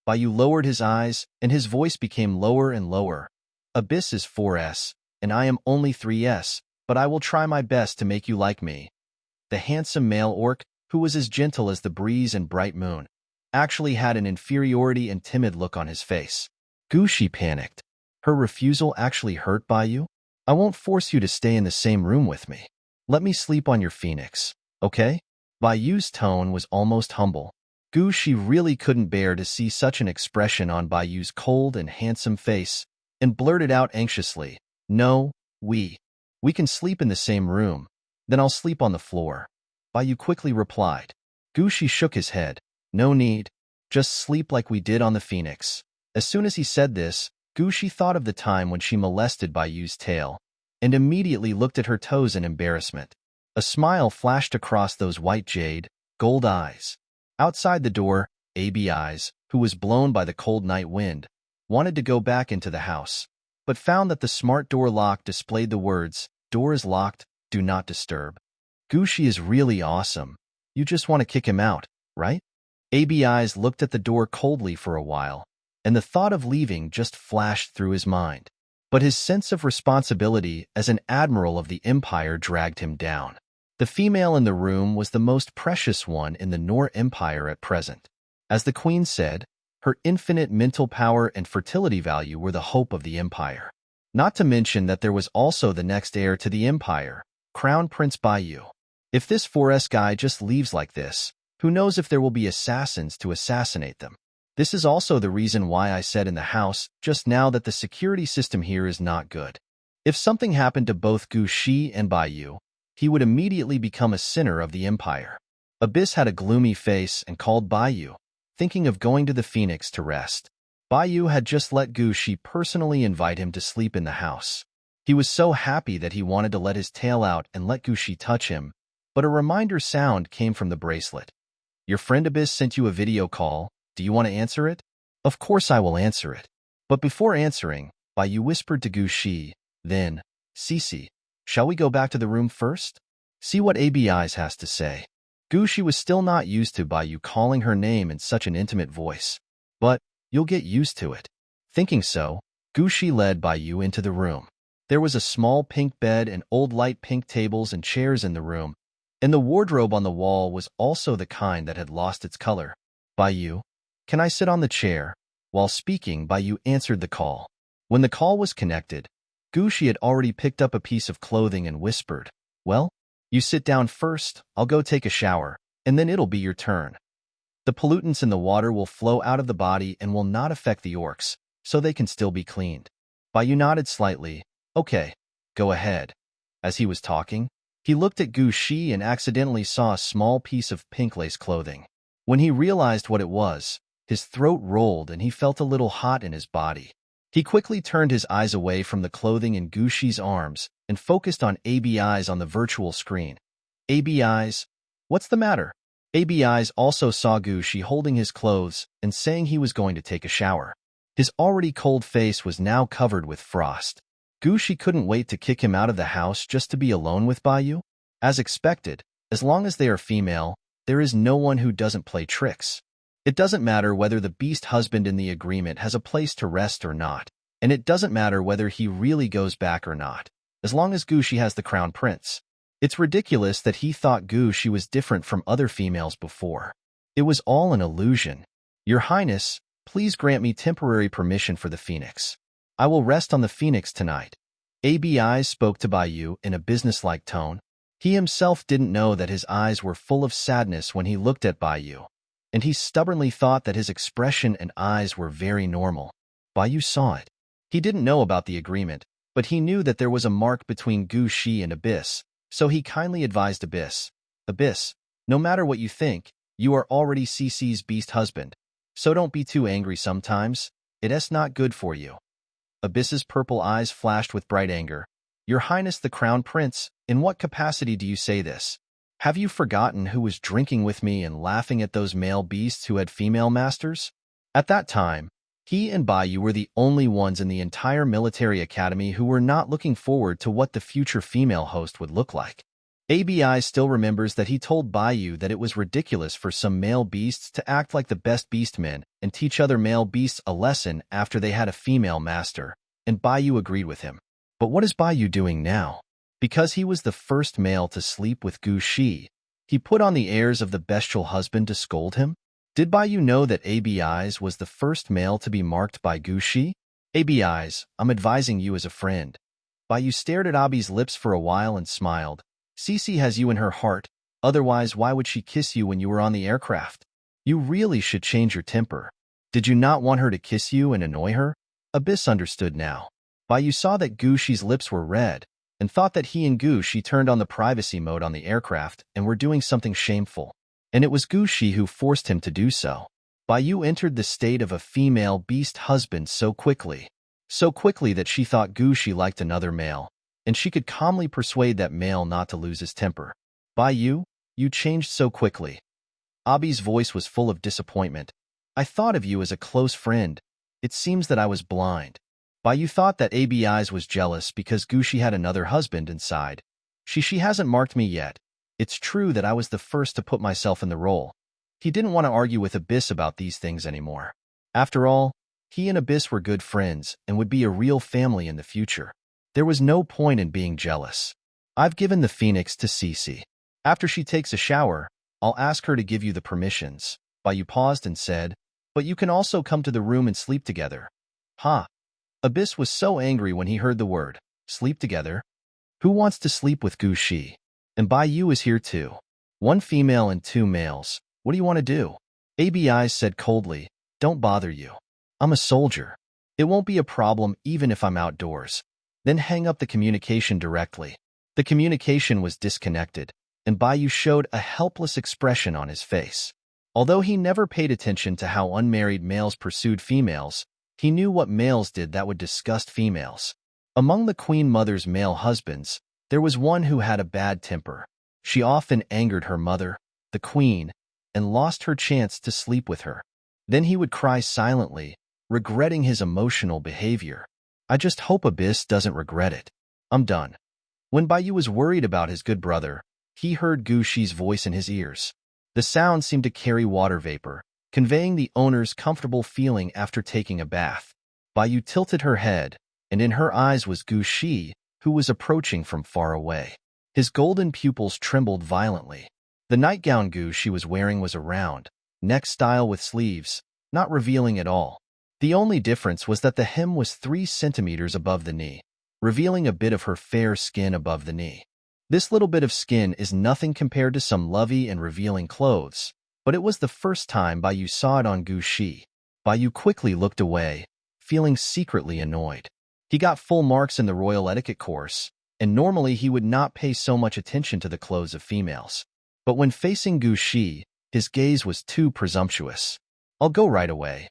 Bayu lowered his eyes, and his voice became lower and lower. "Abyss is 4S, and I am only 3S, but I will try my best to make you like me." The handsome male orc, who was as gentle as the breeze and bright moon, actually had an inferiority and timid look on his face. Gushi panicked. Her refusal actually hurt Bayu? "I won't force you to stay in the same room with me. Let me sleep on your Phoenix, okay?" Bayu's tone was almost humble. Gushi really couldn't bear to see such an expression on Bayu's cold and handsome face, and blurted out anxiously, "No, we can sleep in the same room. Then I'll sleep on the floor." Bayu quickly replied. Gushi shook his head. "No need. Just sleep like we did on the Phoenix." As soon as he said this, Gushi thought of the time when she molested Bayu's tail, and immediately looked at her toes in embarrassment. A smile flashed across those white jade, gold eyes. Outside the door, ABIs, who was blown by the cold night wind, wanted to go back into the house, but found that the smart door lock displayed the words, "Door is locked, do not disturb." Gushi is really awesome. You just want to kick him out, right? ABIs looked at the door coldly for a while, and the thought of leaving just flashed through his mind. But his sense of responsibility as an admiral of the Empire dragged him down. The female in the room was the most precious one in the Nor Empire at present. As the Queen said, her infinite mental power and fertility value were the hope of the Empire. Not to mention that there was also the next heir to the Empire, Crown Prince Bayu. If this 4S guy just leaves like this, who knows if there will be assassins to assassinate them. This is also the reason why I said in the house just now that the security system here is not good. If something happened to both Gushi and Bayu, he would immediately become a sinner of the empire. Abyss had a gloomy face and called Baiyu, thinking of going to the Phoenix to rest. Baiyu had just let Gu Shi personally invite him to sleep in the house. He was so happy that he wanted to let his tail out and let Gu Shi touch him, but a reminder sound came from the bracelet. Your friend Abyss sent you a video call. Do you want to answer it? Of course I will answer it. But before answering, Baiyu whispered to Gu Shi, then, Cici, shall we go back to the room first? See what ABI's has to say. Gu Shi was still not used to Baiyu calling her name in such an intimate voice. But, you'll get used to it. Thinking so, Gu Shi led Baiyu into the room. There was a small pink bed and old light pink tables and chairs in the room, and the wardrobe on the wall was also the kind that had lost its color. Baiyu, can I sit on the chair? While speaking, Baiyu answered the call. When the call was connected, Gu Shi had already picked up a piece of clothing and whispered, well, you sit down first, I'll go take a shower, and then it'll be your turn. The pollutants in the water will flow out of the body and will not affect the orcs, so they can still be cleaned. Baiyu nodded slightly. Okay, go ahead. As he was talking, he looked at Gu Shi and accidentally saw a small piece of pink lace clothing. When he realized what it was, his throat rolled and he felt a little hot in his body. He quickly turned his eyes away from the clothing in Gu Shi's arms and focused on ABI's on the virtual screen. ABI's? What's the matter? ABI's also saw Gu Shi holding his clothes and saying he was going to take a shower. His already cold face was now covered with frost. Gu Shi couldn't wait to kick him out of the house just to be alone with Baiyu. As expected, as long as they are female, there is no one who doesn't play tricks. It doesn't matter whether the beast husband in the agreement has a place to rest or not, and it doesn't matter whether he really goes back or not, as long as Gu Shi has the crown prince. It's ridiculous that he thought Gu Shi was different from other females before. It was all an illusion. Your Highness, please grant me temporary permission for the Phoenix. I will rest on the Phoenix tonight. ABI spoke to Baiyu in a businesslike tone. He himself didn't know that his eyes were full of sadness when he looked at Baiyu, and he stubbornly thought that his expression and eyes were very normal. Baiyu saw it. He didn't know about the agreement, but he knew that there was a mark between Gu Shi and Abyss, so he kindly advised Abyss, Abyss, no matter what you think, you are already Cici's beast husband, so don't be too angry sometimes. It's not good for you. Abyss's purple eyes flashed with bright anger. Your Highness the Crown Prince, in what capacity do you say this? Have you forgotten who was drinking with me and laughing at those male beasts who had female masters? At that time, he and Baiyu were the only ones in the entire military academy who were not looking forward to what the future female host would look like. ABI still remembers that he told Baiyu that it was ridiculous for some male beasts to act like the best beastmen and teach other male beasts a lesson after they had a female master, and Baiyu agreed with him. But what is Baiyu doing now? Because he was the first male to sleep with Gu Shi, he put on the airs of the bestial husband to scold him? Did Baiyu know that ABI's was the first male to be marked by Gu Shi? ABI's, I'm advising you as a friend. Baiyu stared at Abi's lips for a while and smiled. Cici has you in her heart, otherwise why would she kiss you when you were on the aircraft? You really should change your temper. Did you not want her to kiss you and annoy her? Abyss understood now. Baiyu saw that Gu Shi's lips were red, and thought that he and Gu Shi turned on the privacy mode on the aircraft and were doing something shameful. And it was Gu Shi who forced him to do so. Baiyu entered the state of a female beast husband so quickly that she thought Gu Shi liked another male, and she could calmly persuade that male not to lose his temper. Baiyu, you changed so quickly. Abi's voice was full of disappointment. I thought of you as a close friend. It seems that I was blind. Baiyu thought that ABI's was jealous because Gu Shi had another husband inside. She hasn't marked me yet. It's true that I was the first to put myself in the role. He didn't want to argue with Abyss about these things anymore. After all, he and Abyss were good friends and would be a real family in the future. There was no point in being jealous. I've given the Phoenix to Cici. After she takes a shower, I'll ask her to give you the permissions. Baiyu paused and said, but you can also come to the room and sleep together. Ha! Abyss was so angry when he heard the word, sleep together. Who wants to sleep with Gu Shi? And Baiyu is here too. One female and two males. What do you want to do? ABI said coldly, don't bother you. I'm a soldier. It won't be a problem even if I'm outdoors. Then hang up the communication directly. The communication was disconnected, and Bayu showed a helpless expression on his face. Although he never paid attention to how unmarried males pursued females, he knew what males did that would disgust females. Among the Queen Mother's male husbands, there was one who had a bad temper. She often angered her mother, the Queen, and lost her chance to sleep with her. Then he would cry silently, regretting his emotional behavior. I just hope Abyss doesn't regret it. I'm done. When Bayu was worried about his good brother, he heard Gu Shi's voice in his ears. The sound seemed to carry water vapor, conveying the owner's comfortable feeling after taking a bath. Bayu tilted her head, and in her eyes was Gu Shi, who was approaching from far away. His golden pupils trembled violently. The nightgown Gu Shi was wearing was a round, neck style with sleeves, not revealing at all. The only difference was that the hem was 3 centimeters above the knee, revealing a bit of her fair skin above the knee. This little bit of skin is nothing compared to some lovely and revealing clothes, but it was the first time Bayu saw it on Gu Shi. Bayu quickly looked away, feeling secretly annoyed. He got full marks in the royal etiquette course, and normally he would not pay so much attention to the clothes of females. But when facing Gu Shi, his gaze was too presumptuous. I'll go right away.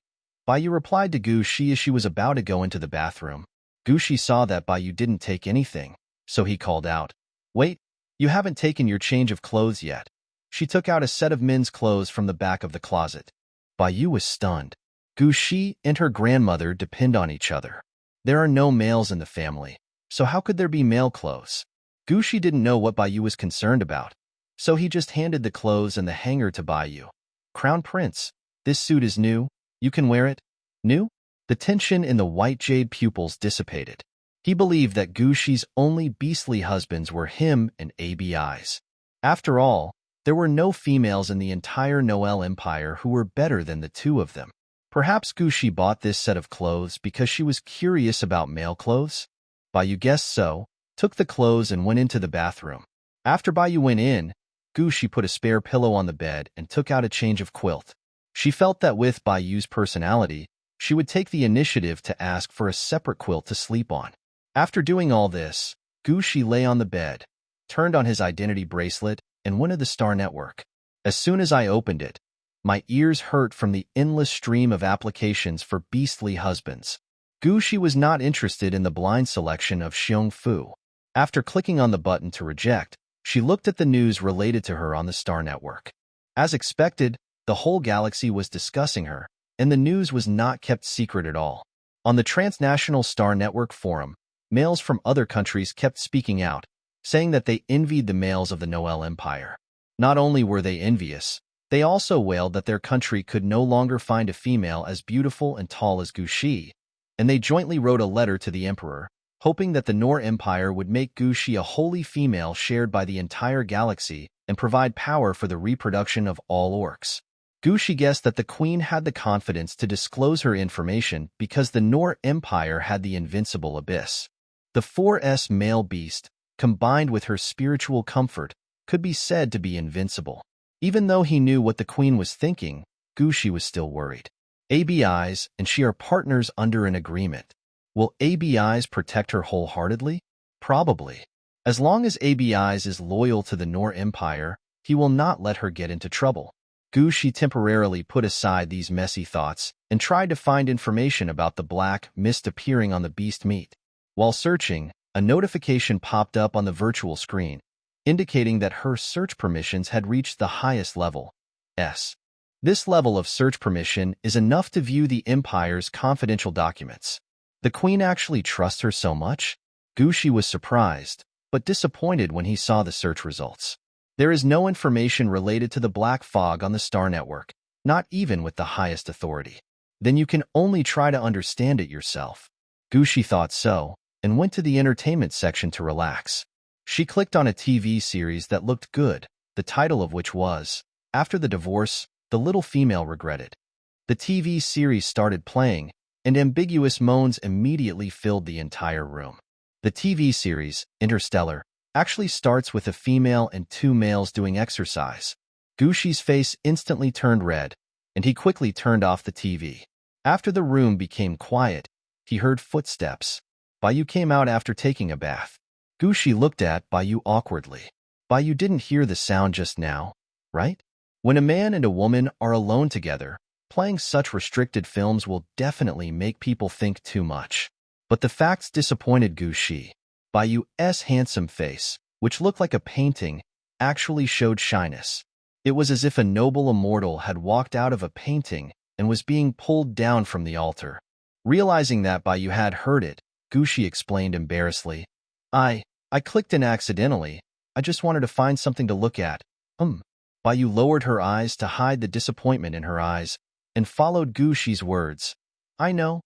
Bayu replied to Gu Shi as she was about to go into the bathroom. Gu Shi saw that Bayu didn't take anything, so he called out, "Wait, you haven't taken your change of clothes yet." She took out a set of men's clothes from the back of the closet. Bayu was stunned. Gu Shi and her grandmother depend on each other. There are no males in the family, so how could there be male clothes? Gu Shi didn't know what Bayu was concerned about, so he just handed the clothes and the hanger to Bayu. "Crown Prince, this suit is new. You can wear it." New? The tension in the white jade pupils dissipated. He believed that Gu Shi's only beastly husbands were him and ABI's. After all, there were no females in the entire Noel Empire who were better than the two of them. Perhaps Gu Shi bought this set of clothes because she was curious about male clothes? Bayu guessed so, took the clothes and went into the bathroom. After Bayu went in, Gu Shi put a spare pillow on the bed and took out a change of quilt. She felt that with Bayu's personality, she would take the initiative to ask for a separate quilt to sleep on. After doing all this, Gu Shi lay on the bed, turned on his identity bracelet, and went to the Star Network. As soon as I opened it, my ears hurt from the endless stream of applications for beastly husbands. Gu Shi was not interested in the blind selection of Xiong Fu. After clicking on the button to reject, she looked at the news related to her on the Star Network. As expected, the whole galaxy was discussing her, and the news was not kept secret at all. On the transnational Star Network forum, males from other countries kept speaking out, saying that they envied the males of the Noel Empire. Not only were they envious, they also wailed that their country could no longer find a female as beautiful and tall as Gu Shi, and they jointly wrote a letter to the emperor, hoping that the Nor Empire would make Gu Shi a holy female shared by the entire galaxy and provide power for the reproduction of all orcs. Gu Shi guessed that the queen had the confidence to disclose her information because the Nor Empire had the invincible abyss. The 4S male beast, combined with her spiritual comfort, could be said to be invincible. Even though he knew what the queen was thinking, Gu Shi was still worried. ABI's and she are partners under an agreement. Will ABI's protect her wholeheartedly? Probably. As long as ABI's is loyal to the Nor Empire, he will not let her get into trouble. Gu Shi temporarily put aside these messy thoughts and tried to find information about the black mist appearing on the beast meat. While searching, a notification popped up on the virtual screen, indicating that her search permissions had reached the highest level, S. This level of search permission is enough to view the Empire's confidential documents. The Queen actually trusts her so much? Gu Shi was surprised, but disappointed when he saw the search results. There is no information related to the Black Fog on the Star Network, not even with the highest authority. Then you can only try to understand it yourself. Gu Shi thought so, and went to the entertainment section to relax. She clicked on a TV series that looked good, the title of which was, After the Divorce, the Little Female Regretted. The TV series started playing, and ambiguous moans immediately filled the entire room. The TV series, Interstellar, actually starts with a female and 2 males doing exercise. Gu Shi's face instantly turned red, and he quickly turned off the TV. After the room became quiet, he heard footsteps. Bayu came out after taking a bath. Gushi looked at Bayu awkwardly. Bayu didn't hear the sound just now, right? When a man and a woman are alone together, playing such restricted films will definitely make people think too much. But the facts disappointed Gushi. Bayu's handsome face, which looked like a painting, actually showed shyness. It was as if a noble immortal had walked out of a painting and was being pulled down from the altar. Realizing that Bayu had heard it, Gushi explained embarrassedly, I clicked in accidentally. I just wanted to find something to look at. Bayu lowered her eyes to hide the disappointment in her eyes and followed Gushi's words. I know.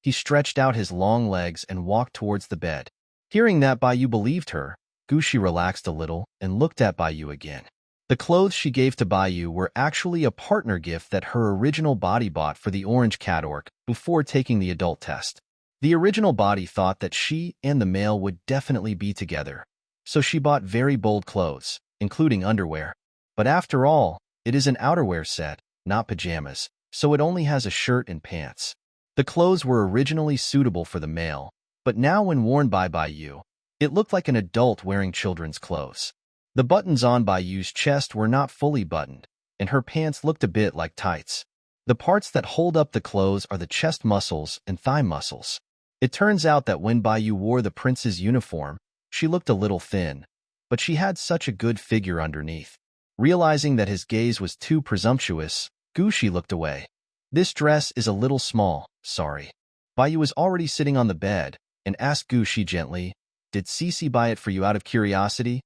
He stretched out his long legs and walked towards the bed. Hearing that Bayu believed her, Gushi relaxed a little and looked at Bayu again. The clothes she gave to Bayu were actually a partner gift that her original body bought for the orange cat orc before taking the adult test. The original body thought that she and the male would definitely be together, so she bought very bold clothes, including underwear. But after all, it is an outerwear set, not pajamas, so it only has a shirt and pants. The clothes were originally suitable for the male, but now when worn by Bayu, it looked like an adult wearing children's clothes. The buttons on Bayu's chest were not fully buttoned, and her pants looked a bit like tights. The parts that hold up the clothes are the chest muscles and thigh muscles. It turns out that when Bayu wore the prince's uniform, she looked a little thin, but she had such a good figure underneath. Realizing that his gaze was too presumptuous, Gushi looked away. This dress is a little small, sorry. Bayu was already sitting on the bed and asked Gushi gently, Did Cece buy it for you out of curiosity?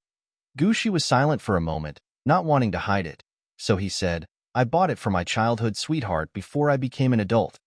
Gushi was silent for a moment, not wanting to hide it, so he said, I bought it for my childhood sweetheart before I became an adult.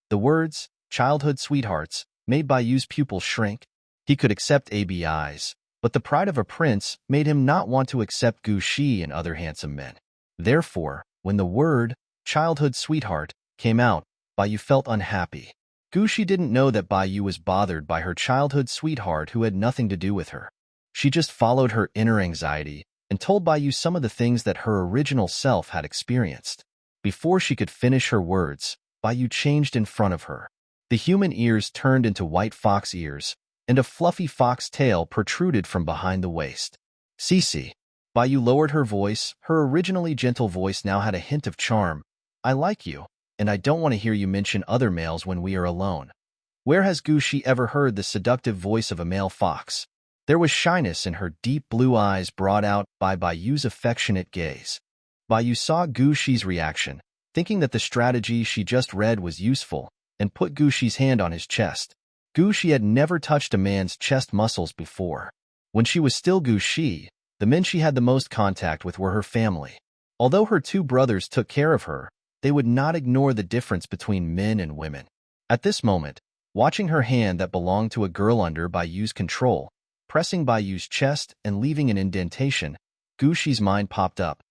The words, childhood sweethearts, made Bayu's pupils shrink. He could accept ABIs, but the pride of a prince made him not want to accept Gushi and other handsome men. Therefore, when the word, childhood sweetheart, came out, Bayu felt unhappy. Gushi didn't know that Bayu was bothered by her childhood sweetheart who had nothing to do with her. She just followed her inner anxiety and told Bayu some of the things that her original self had experienced. Before she could finish her words, Bayu changed in front of her. The human ears turned into white fox ears, and a fluffy fox tail protruded from behind the waist. Cece. Bayu lowered her voice. Her originally gentle voice now had a hint of charm. I like you, and I don't want to hear you mention other males when we are alone. Where has Gushi ever heard the seductive voice of a male fox? There was shyness in her deep blue eyes brought out by Bayu's affectionate gaze. Bayu saw Gushi's reaction, thinking that the strategy she just read was useful, and put Gushi's hand on his chest. Gushi had never touched a man's chest muscles before. When she was still Gushi, the men she had the most contact with were her family. Although her two brothers took care of her, they would not ignore the difference between men and women. At this moment, watching her hand that belonged to a girl under Bayu's control, pressing Bayu's chest and leaving an indentation, Gushi's mind popped up.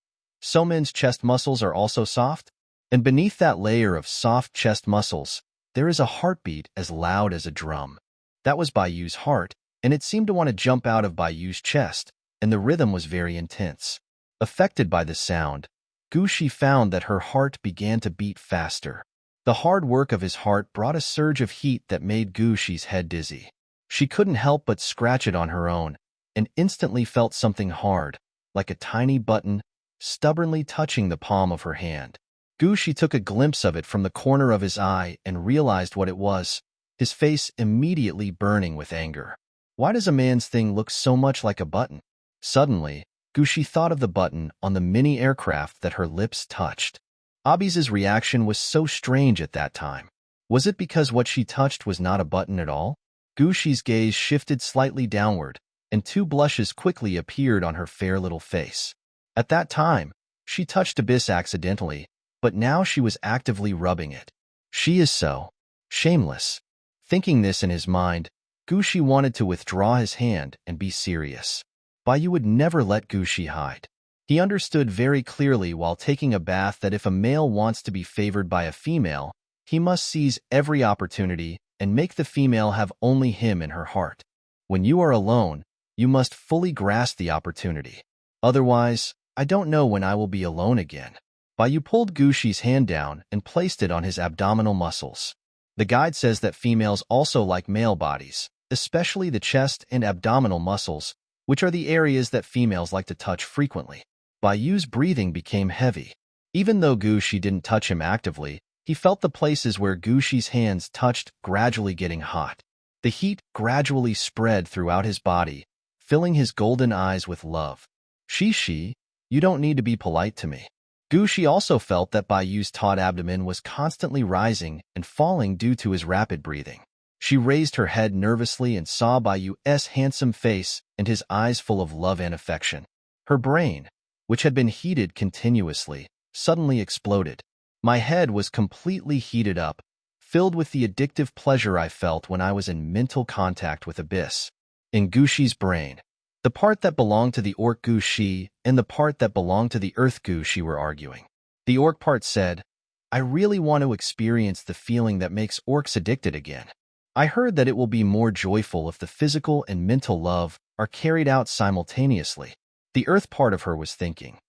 So men's chest muscles are also soft? And beneath that layer of soft chest muscles, there is a heartbeat as loud as a drum. That was Bayu's heart, and it seemed to want to jump out of Bayu's chest, and the rhythm was very intense. Affected by the sound, Gushi found that her heart began to beat faster. The hard work of his heart brought a surge of heat that made Gushi's head dizzy. She couldn't help but scratch it on her own, and instantly felt something hard, like a tiny button, stubbornly touching the palm of her hand. Gushi took a glimpse of it from the corner of his eye and realized what it was, his face immediately burning with anger. Why does a man's thing look so much like a button? Suddenly, Gushi thought of the button on the mini aircraft that her lips touched. Abi's reaction was so strange at that time. Was it because what she touched was not a button at all? Gushi's gaze shifted slightly downward, and two blushes quickly appeared on her fair little face. At that time, she touched Abyss accidentally, but now she was actively rubbing it. She is so shameless. Thinking this in his mind, Gushi wanted to withdraw his hand and be serious. Bayu would never let Gushi hide. He understood very clearly while taking a bath that if a male wants to be favored by a female, he must seize every opportunity and make the female have only him in her heart. When you are alone, you must fully grasp the opportunity. Otherwise, I don't know when I will be alone again. Bayu pulled Gushi's hand down and placed it on his abdominal muscles. The guide says that females also like male bodies, especially the chest and abdominal muscles, which are the areas that females like to touch frequently. Bayu's breathing became heavy. Even though Gushi didn't touch him actively, he felt the places where Gushi's hands touched gradually getting hot. The heat gradually spread throughout his body, filling his golden eyes with love. Shishi, you don't need to be polite to me. Gushi also felt that Bayu's taut abdomen was constantly rising and falling due to his rapid breathing. She raised her head nervously and saw Bayu's handsome face and his eyes full of love and affection. Her brain, which had been heated continuously, suddenly exploded. My head was completely heated up, filled with the addictive pleasure I felt when I was in mental contact with Abyss. In Gushi's brain, the part that belonged to the orc Gushi and the part that belonged to the earth Gushi were arguing. The orc part said, I really want to experience the feeling that makes orcs addicted again. I heard that it will be more joyful if the physical and mental love are carried out simultaneously. The earth part of her was thinking,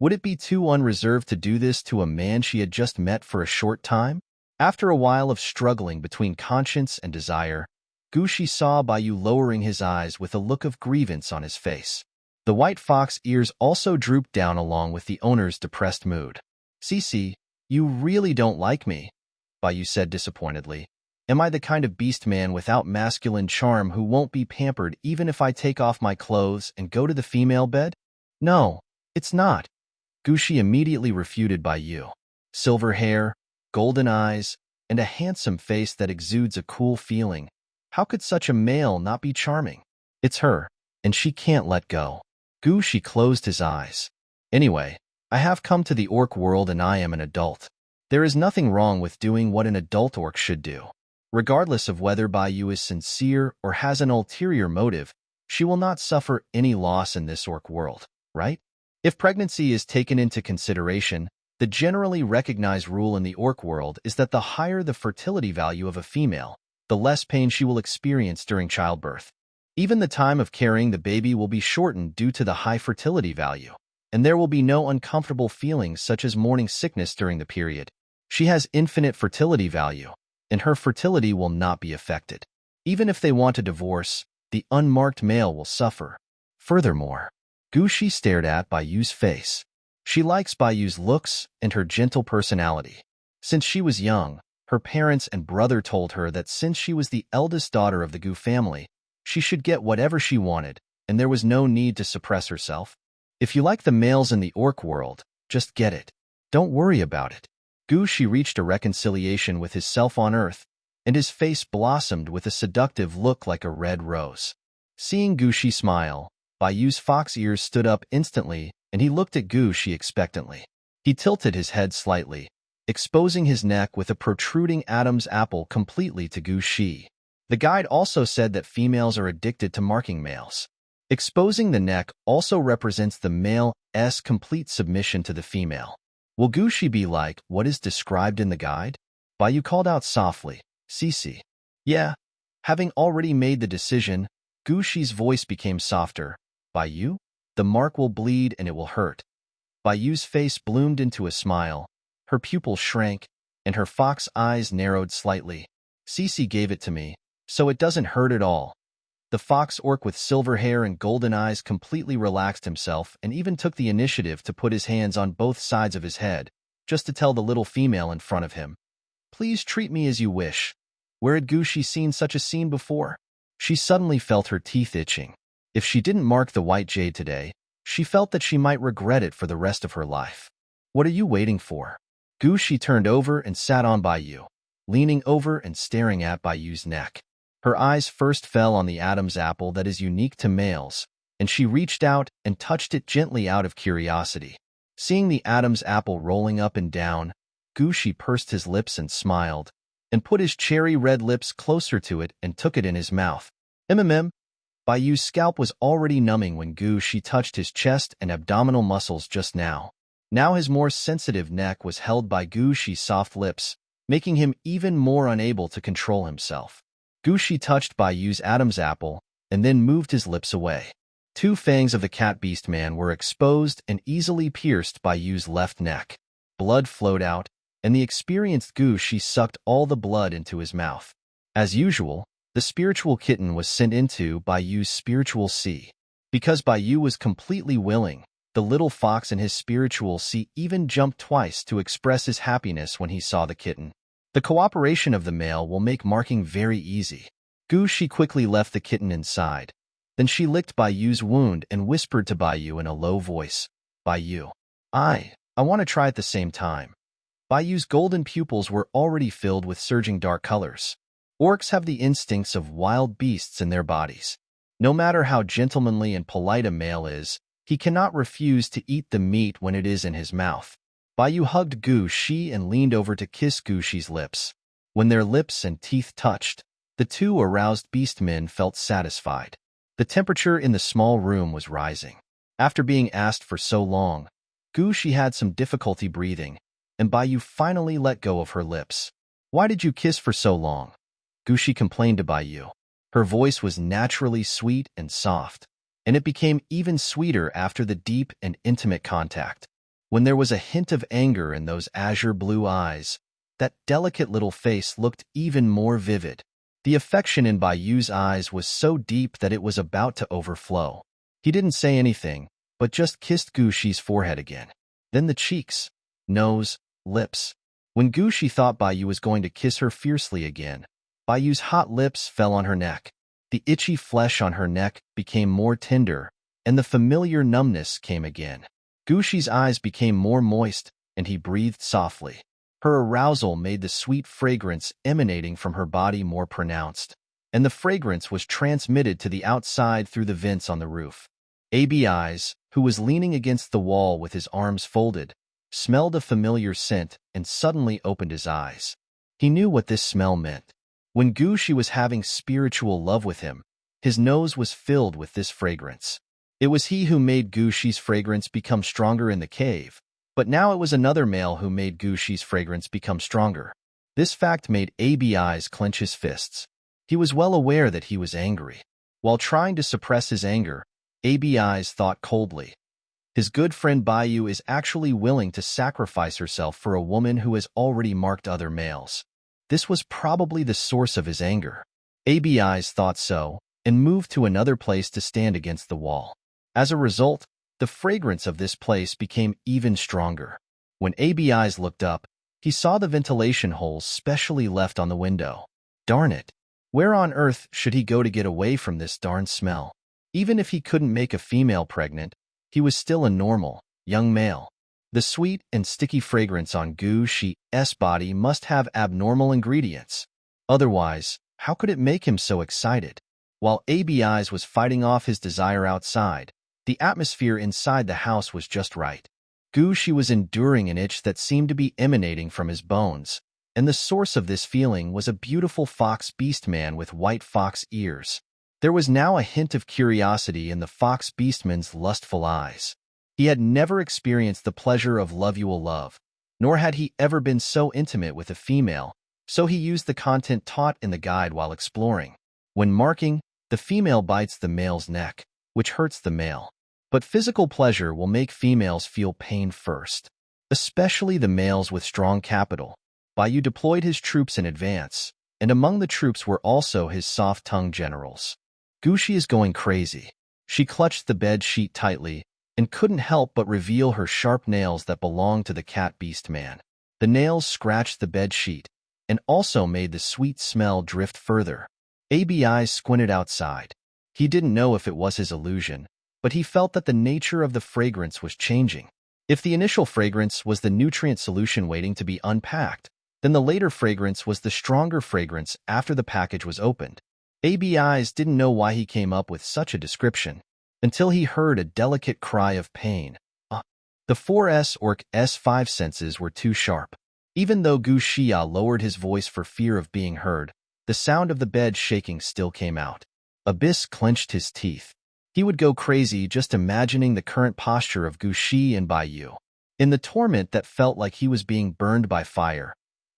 would it be too unreserved to do this to a man she had just met for a short time? After a while of struggling between conscience and desire, Gushi saw Bayu lowering his eyes with a look of grievance on his face. The white fox ears also drooped down along with the owner's depressed mood. Cici, you really don't like me, Bayu said disappointedly. Am I the kind of beast man without masculine charm who won't be pampered even if I take off my clothes and go to the female bed? No, it's not. Gushi immediately refuted Bayu. Silver hair, golden eyes, and a handsome face that exudes a cool feeling. How could such a male not be charming? It's her, and she can't let go. Gushi closed his eyes. Anyway, I have come to the orc world and I am an adult. There is nothing wrong with doing what an adult orc should do. Regardless of whether Bayu is sincere or has an ulterior motive, she will not suffer any loss in this orc world, right? If pregnancy is taken into consideration, the generally recognized rule in the orc world is that the higher the fertility value of a female, the less pain she will experience during childbirth. Even the time of carrying the baby will be shortened due to the high fertility value, and there will be no uncomfortable feelings such as morning sickness during the period. She has infinite fertility value, and her fertility will not be affected. Even if they want a divorce, the unmarked male will suffer. Furthermore, Gushi stared at Bayu's face. She likes Bayu's looks and her gentle personality. Since she was young, her parents and brother told her that since she was the eldest daughter of the Gu family, she should get whatever she wanted, and there was no need to suppress herself. If you like the males in the orc world, just get it. Don't worry about it. Gushi reached a reconciliation with his self on earth, and his face blossomed with a seductive look like a red rose. Seeing Gushi smile, Bayu's fox ears stood up instantly, and he looked at Gushi expectantly. He tilted his head slightly, exposing his neck with a protruding Adam's apple completely to Gushi. The guide also said that females are addicted to marking males. Exposing the neck also represents the male's complete submission to the female. Will Gushi be like what is described in the guide? Bayu called out softly, Cici. Yeah. Having already made the decision, Gushi's voice became softer. Bayu? The mark will bleed and it will hurt. Bayu's face bloomed into a smile. Her pupil shrank, and her fox eyes narrowed slightly. Cici gave it to me, so it doesn't hurt at all. The fox orc with silver hair and golden eyes completely relaxed himself and even took the initiative to put his hands on both sides of his head, just to tell the little female in front of him, Please treat me as you wish. Where had Gushi seen such a scene before? She suddenly felt her teeth itching. If she didn't mark the white jade today, she felt that she might regret it for the rest of her life. What are you waiting for? Gushi turned over and sat on Bayu, leaning over and staring at Bayu's neck. Her eyes first fell on the Adam's apple that is unique to males, and she reached out and touched it gently out of curiosity. Seeing the Adam's apple rolling up and down, Gushi pursed his lips and smiled, and put his cherry-red lips closer to it and took it in his mouth. Bayu's scalp was already numbing when Gushi touched his chest and abdominal muscles just now. Now his more sensitive neck was held by Gushi's soft lips, making him even more unable to control himself. Gushi touched Bayu's Adam's apple and then moved his lips away. Two fangs of the cat beast man were exposed and easily pierced Bayu's left neck. Blood flowed out, and the experienced Gushi sucked all the blood into his mouth. As usual, The spiritual kitten was sent into Bayu's spiritual sea. Because Bayu was completely willing, the little fox in his spiritual sea even jumped twice to express his happiness when he saw the kitten. The cooperation of the male will make marking very easy. She quickly left the kitten inside. Then she licked Bayu's wound and whispered to Bayu in a low voice, "Bayu, I want to try at the same time." Bayu's golden pupils were already filled with surging dark colors. Orcs have the instincts of wild beasts in their bodies. No matter how gentlemanly and polite a male is, he cannot refuse to eat the meat when it is in his mouth. Bayu hugged Shi and leaned over to kiss Shi's lips. When their lips and teeth touched, the two aroused beastmen felt satisfied. The temperature in the small room was rising. After being asked for so long, Shi had some difficulty breathing, and Bayu finally let go of her lips. "Why did you kiss for so long?" Shi complained to Bayu. Her voice was naturally sweet and soft, and it became even sweeter after the deep and intimate contact. When there was a hint of anger in those azure blue eyes, that delicate little face looked even more vivid. The affection in Bayu's eyes was so deep that it was about to overflow. He didn't say anything, but just kissed Shi's forehead again. Then the cheeks, nose, lips. When Shi thought Bayu was going to kiss her fiercely again, Bayu's hot lips fell on her neck. The itchy flesh on her neck became more tender, and the familiar numbness came again. Shi's eyes became more moist, and he breathed softly. Her arousal made the sweet fragrance emanating from her body more pronounced, and the fragrance was transmitted to the outside through the vents on the roof. Eyes, who was leaning against the wall with his arms folded, smelled a familiar scent and suddenly opened his eyes. He knew what this smell meant. When Shi was having spiritual love with him, his nose was filled with this fragrance. It was he who made Shi's fragrance become stronger in the cave, but now it was another male who made Shi's fragrance become stronger. This fact made Eyes clench his fists. He was well aware that he was angry. While trying to suppress his anger, Eyes thought coldly. His good friend Bayu is actually willing to sacrifice herself for a woman who has already marked other males. This was probably the source of his anger. Eyes thought so, and moved to another place to stand against the wall. As a result, the fragrance of this place became even stronger. When Eyes looked up, he saw the ventilation holes specially left on the window. Darn it! Where on earth should he go to get away from this darn smell? Even if he couldn't make a female pregnant, he was still a normal, young male. The sweet and sticky fragrance on Shi's body must have abnormal ingredients. Otherwise, how could it make him so excited? While Eyes was fighting off his desire outside, the atmosphere inside the house was just right. Shi was enduring an itch that seemed to be emanating from his bones, and the source of this feeling was a beautiful fox beastman with white fox ears. There was now a hint of curiosity in the fox beastman's lustful eyes. He had never experienced the pleasure of love, nor had he ever been so intimate with a female, so he used the content taught in the guide while exploring. When marking, the female bites the male's neck, which hurts the male. But physical pleasure will make females feel pain first, especially the males with strong capital. Bayu deployed his troops in advance, and among the troops were also his soft-tongued generals. Shi is going crazy. She clutched the bed sheet tightly, and couldn't help but reveal her sharp nails that belonged to the cat beast man. The nails scratched the bed sheet, and also made the sweet smell drift further. Eyes squinted outside. He didn't know if it was his illusion, but he felt that the nature of the fragrance was changing. If the initial fragrance was the nutrient solution waiting to be unpacked, then the later fragrance was the stronger fragrance after the package was opened. Eyes didn't know why he came up with such a description, until he heard a delicate cry of pain. The 4S orc S5 senses were too sharp. Even though Xia lowered his voice for fear of being heard, the sound of the bed shaking still came out. Abyss clenched his teeth. He would go crazy just imagining the current posture of Shi and Bayu. In the torment that felt like he was being burned by fire,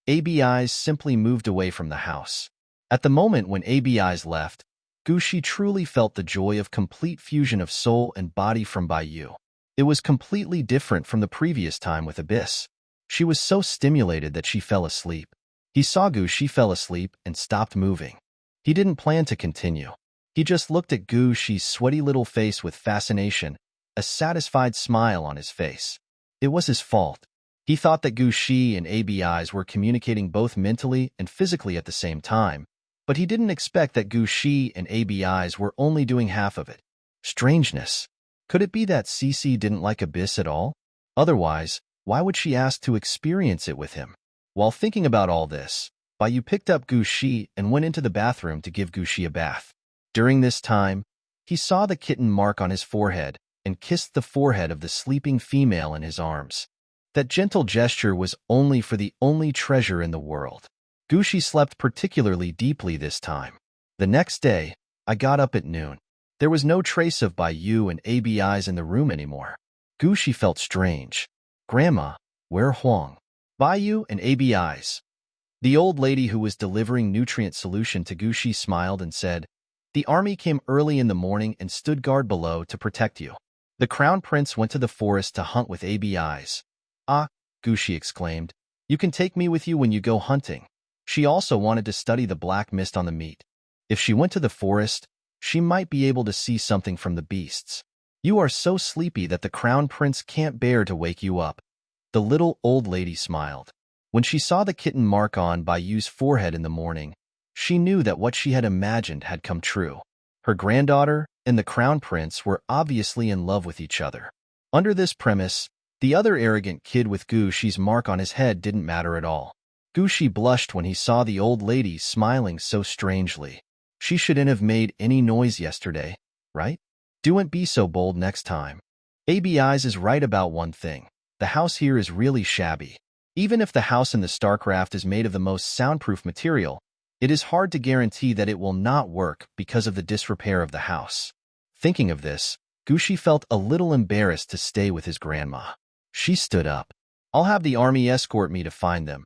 Eyes simply moved away from the house. At the moment when Eyes left, Shi truly felt the joy of complete fusion of soul and body from Bayu. It was completely different from the previous time with Abyss. She was so stimulated that she fell asleep. He saw Shi fell asleep and stopped moving. He didn't plan to continue. He just looked at Gu Shi's sweaty little face with fascination, a satisfied smile on his face. It was his fault. He thought that Gu Shi and ABIs were communicating both mentally and physically at the same time, but he didn't expect that Gu Shi and ABIs were only doing half of it. Strangeness. Could it be that Cece didn't like Abyss at all? Otherwise, why would she ask to experience it with him? While thinking about all this, Bai picked up Gu Shi and went into the bathroom to give Gu Shi a bath. During this time, he saw the kitten mark on his forehead and kissed the forehead of the sleeping female in his arms. That gentle gesture was only for the only treasure in the world. Gu Shi slept particularly deeply this time. The next day, I got up at noon. There was no trace of Bai Yu and ABIs in the room anymore. Gu Shi felt strange. Grandma, where Huang? Bai Yu and ABIs. The old lady who was delivering nutrient solution to Gu Shi smiled and said, "The army came early in the morning and stood guard below to protect you. The crown prince went to the forest to hunt with ABIs. Ah," Gu Shi exclaimed, "you can take me with you when you go hunting." She also wanted to study the black mist on the meat. If she went to the forest, she might be able to see something from the beasts. You are so sleepy that the crown prince can't bear to wake you up. The little old lady smiled. When she saw the kitten mark on Bai Yu's forehead in the morning, she knew that what she had imagined had come true. Her granddaughter and the crown prince were obviously in love with each other. Under this premise, the other arrogant kid with Gu Shi's mark on his head didn't matter at all. Gu Shi blushed when he saw the old lady smiling so strangely. She shouldn't have made any noise yesterday, right? Don't be so bold next time. ABIs is right about one thing. The house here is really shabby. Even if the house in the StarCraft is made of the most soundproof material, it is hard to guarantee that it will not work because of the disrepair of the house. Thinking of this, Gu Shi felt a little embarrassed to stay with his grandma. She stood up. "I'll have the army escort me to find them."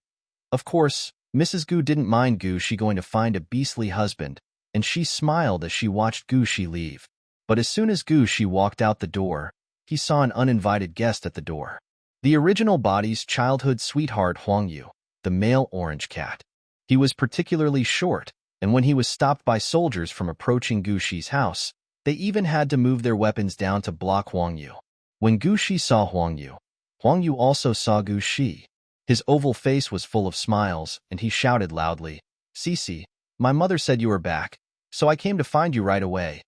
Of course, Mrs. Gu didn't mind Gu Shi going to find a beastly husband, and she smiled as she watched Gu Shi leave. But as soon as Gu Shi walked out the door, he saw an uninvited guest at the door. The original body's childhood sweetheart Huang Yu, the male orange cat. He was particularly short, and when he was stopped by soldiers from approaching Gu Shi's house, they even had to move their weapons down to block Huang Yu. When Gu Shi saw Huang Yu also saw Gu Shi. His oval face was full of smiles, and he shouted loudly, "Cece, my mother said you were back, so I came to find you right away."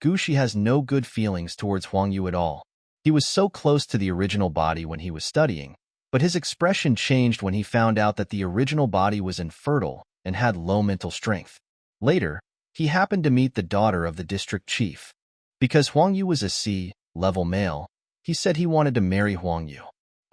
Gu Shi has no good feelings towards Huang Yu at all. He was so close to the original body when he was studying, but his expression changed when he found out that the original body was infertile and had low mental strength. Later, he happened to meet the daughter of the district chief. Because Huang Yu was a C-level male, he said he wanted to marry Huang Yu.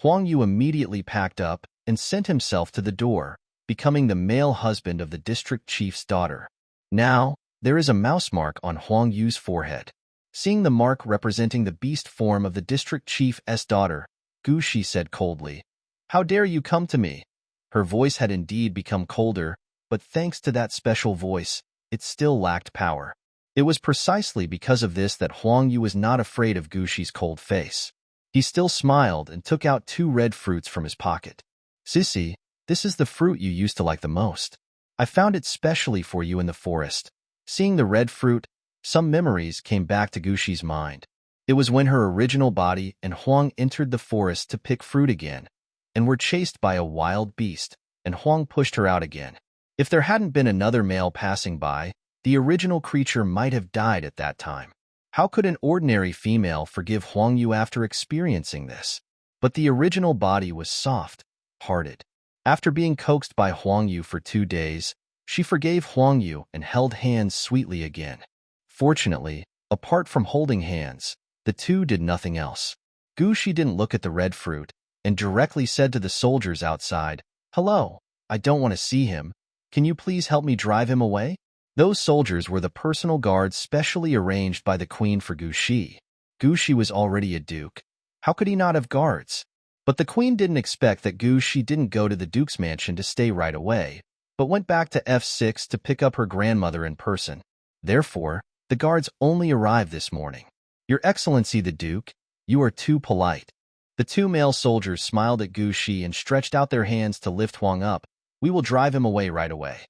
Huang Yu immediately packed up and sent himself to the door, becoming the male husband of the district chief's daughter. Now, there is a mouse mark on Huang Yu's forehead. Seeing the mark representing the beast form of the district chief's daughter, Gu Shi said coldly, "How dare you come to me?" Her voice had indeed become colder, but thanks to that special voice, it still lacked power. It was precisely because of this that Huang Yu was not afraid of Gu Shi's cold face. He still smiled and took out 2 red fruits from his pocket. "Sissy, this is the fruit you used to like the most. I found it specially for you in the forest." Seeing the red fruit, some memories came back to Gu Shi's mind. It was when her original body and Huang entered the forest to pick fruit again, and were chased by a wild beast, and Huang pushed her out again. If there hadn't been another male passing by, the original creature might have died at that time. How could an ordinary female forgive Huang Yu after experiencing this? But the original body was soft-hearted. After being coaxed by Huang Yu for 2 days, she forgave Huang Yu and held hands sweetly again. Fortunately, apart from holding hands, the two did nothing else. Gu Shi didn't look at the red fruit and directly said to the soldiers outside, "Hello, I don't want to see him. Can you please help me drive him away?" Those soldiers were the personal guards specially arranged by the queen for Gu Shi. Gu Shi was already a duke. How could he not have guards? But the queen didn't expect that Gu Shi didn't go to the duke's mansion to stay right away, but went back to F6 to pick up her grandmother in person. Therefore, the guards only arrived this morning. "Your Excellency the Duke, you are too polite." The 2 male soldiers smiled at Gu Shi and stretched out their hands to lift Huang up. "We will drive him away right away."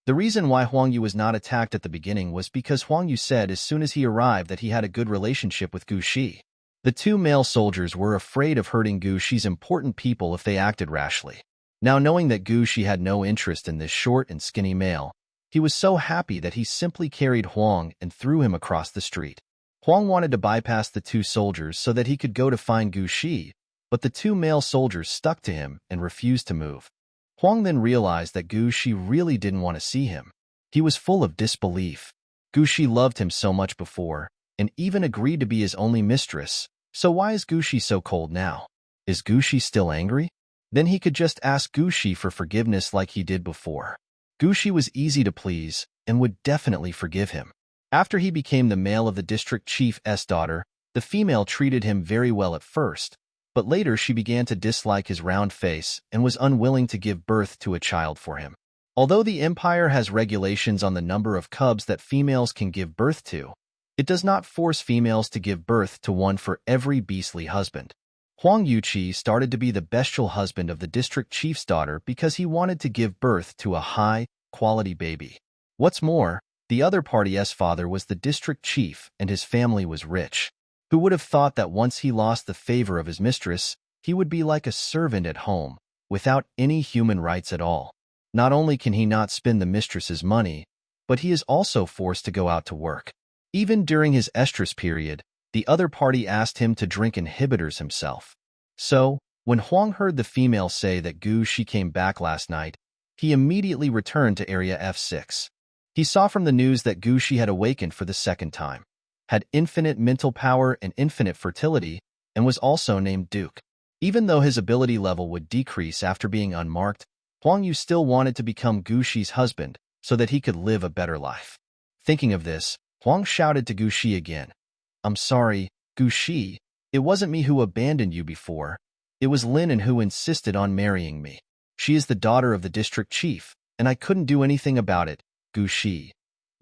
The reason why Huang Yu was not attacked at the beginning was because Huang Yu said as soon as he arrived that he had a good relationship with Gu Shi. The two male soldiers were afraid of hurting Gu Shi's important people if they acted rashly. Now knowing that Gu Shi had no interest in this short and skinny male, he was so happy that he simply carried Huang and threw him across the street. Huang wanted to bypass the two soldiers so that he could go to find Gu Shi, but the two male soldiers stuck to him and refused to move. Huang then realized that Gu Shi really didn't want to see him. He was full of disbelief. Gu Shi loved him so much before, and even agreed to be his only mistress, so why is Gu Shi so cold now? Is Gu Shi still angry? Then he could just ask Gu Shi for forgiveness like he did before. Gu Shi was easy to please and would definitely forgive him. After he became the male of the district chief's daughter, the female treated him very well at first, but later she began to dislike his round face and was unwilling to give birth to a child for him. Although the empire has regulations on the number of cubs that females can give birth to, it does not force females to give birth to one for every beastly husband. Huang Yuqi started to be the bestial husband of the district chief's daughter because he wanted to give birth to a high-quality baby. What's more, the other party's father was the district chief and his family was rich. Who would have thought that once he lost the favor of his mistress, he would be like a servant at home, without any human rights at all? Not only can he not spend the mistress's money, but he is also forced to go out to work. Even during his estrus period, the other party asked him to drink inhibitors himself. So, when Huang heard the female say that Gu Shi came back last night, he immediately returned to Area F6. He saw from the news that Gu Shi had awakened for the second time, had infinite mental power and infinite fertility, and was also named Duke. Even though his ability level would decrease after being unmarked, Huang Yu still wanted to become Gu Shi's husband so that he could live a better life. Thinking of this, Huang shouted to Gu Shi again, "I'm sorry, Gu Shi. It wasn't me who abandoned you before. It was Lin who insisted on marrying me. She is the daughter of the district chief, and I couldn't do anything about it, Gu Shi."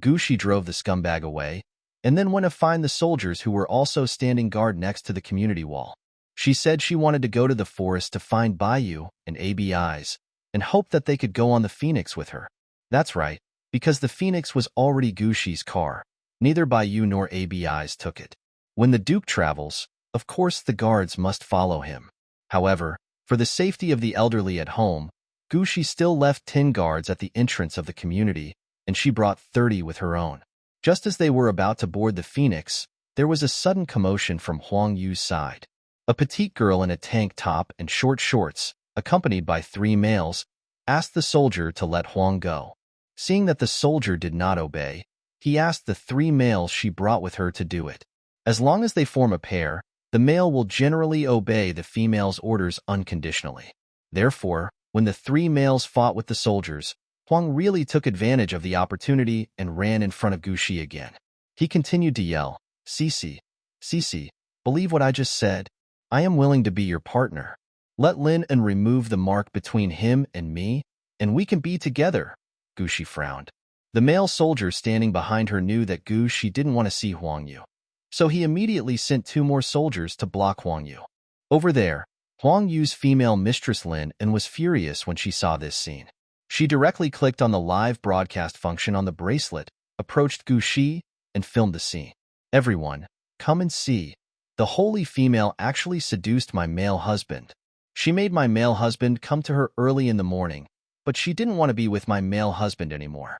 Gu Shi drove the scumbag away, and then went to find the soldiers who were also standing guard next to the community wall. She said she wanted to go to the forest to find Baiyu and ABIs, and hoped that they could go on the Phoenix with her. That's right, because the Phoenix was already Gu Shi's car. Neither Baiyu nor ABIs took it. When the Duke travels, of course the guards must follow him. However, for the safety of the elderly at home, Gu Shi still left 10 guards at the entrance of the community, and she brought 30 with her own. Just as they were about to board the Phoenix, there was a sudden commotion from Huang Yu's side. A petite girl in a tank top and short shorts, accompanied by 3 males, asked the soldier to let Huang go. Seeing that the soldier did not obey, he asked the 3 males she brought with her to do it. As long as they form a pair, the male will generally obey the female's orders unconditionally. Therefore, when the 3 males fought with the soldiers, Huang really took advantage of the opportunity and ran in front of Gu Shi again. He continued to yell, "Cici, Cici, believe what I just said. I am willing to be your partner. Let Lin and remove the mark between him and me, and we can be together." Gu Shi frowned. The male soldier standing behind her knew that Gu Shi didn't want to see Huang Yu, so he immediately sent 2 more soldiers to block Huang Yu. Over there, Huang Yu's female mistress Lin and was furious when she saw this scene. She directly clicked on the live broadcast function on the bracelet, approached Gu Shi, and filmed the scene. "Everyone, come and see. The holy female actually seduced my male husband. She made my male husband come to her early in the morning, but she didn't want to be with my male husband anymore."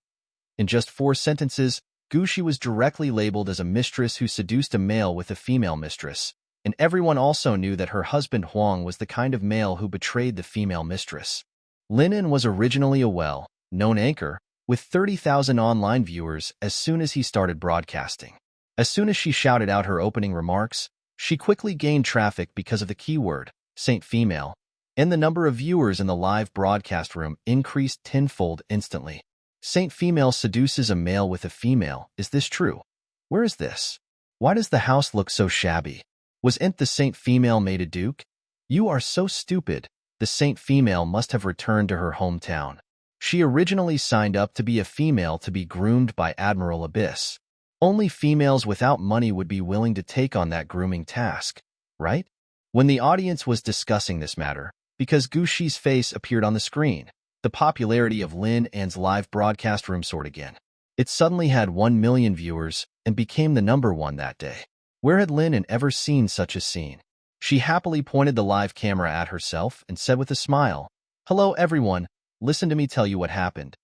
In just 4 sentences, Gu Shi was directly labeled as a mistress who seduced a male with a female mistress, and everyone also knew that her husband Huang was the kind of male who betrayed the female mistress. Lin was originally a well-known anchor, with 30,000 online viewers as soon as he started broadcasting. As soon as she shouted out her opening remarks, she quickly gained traffic because of the keyword, Saint Female, and the number of viewers in the live broadcast room increased tenfold instantly. Saint Female seduces a male with a female. Is this true? Where is this? Why does the house look so shabby? Wasn't the Saint Female made a duke? You are so stupid. The Saint Female must have returned to her hometown. She originally signed up to be a female to be groomed by Admiral Abyss. Only females without money would be willing to take on that grooming task, right? When the audience was discussing this matter, because Gu Shi's face appeared on the screen, The popularity of Lin An's live broadcast room soared again. It suddenly had 1 million viewers and became the #1 that day. Where had Lin An ever seen such a scene? She happily pointed the live camera at herself and said with a smile, "Hello everyone, listen to me tell you what happened."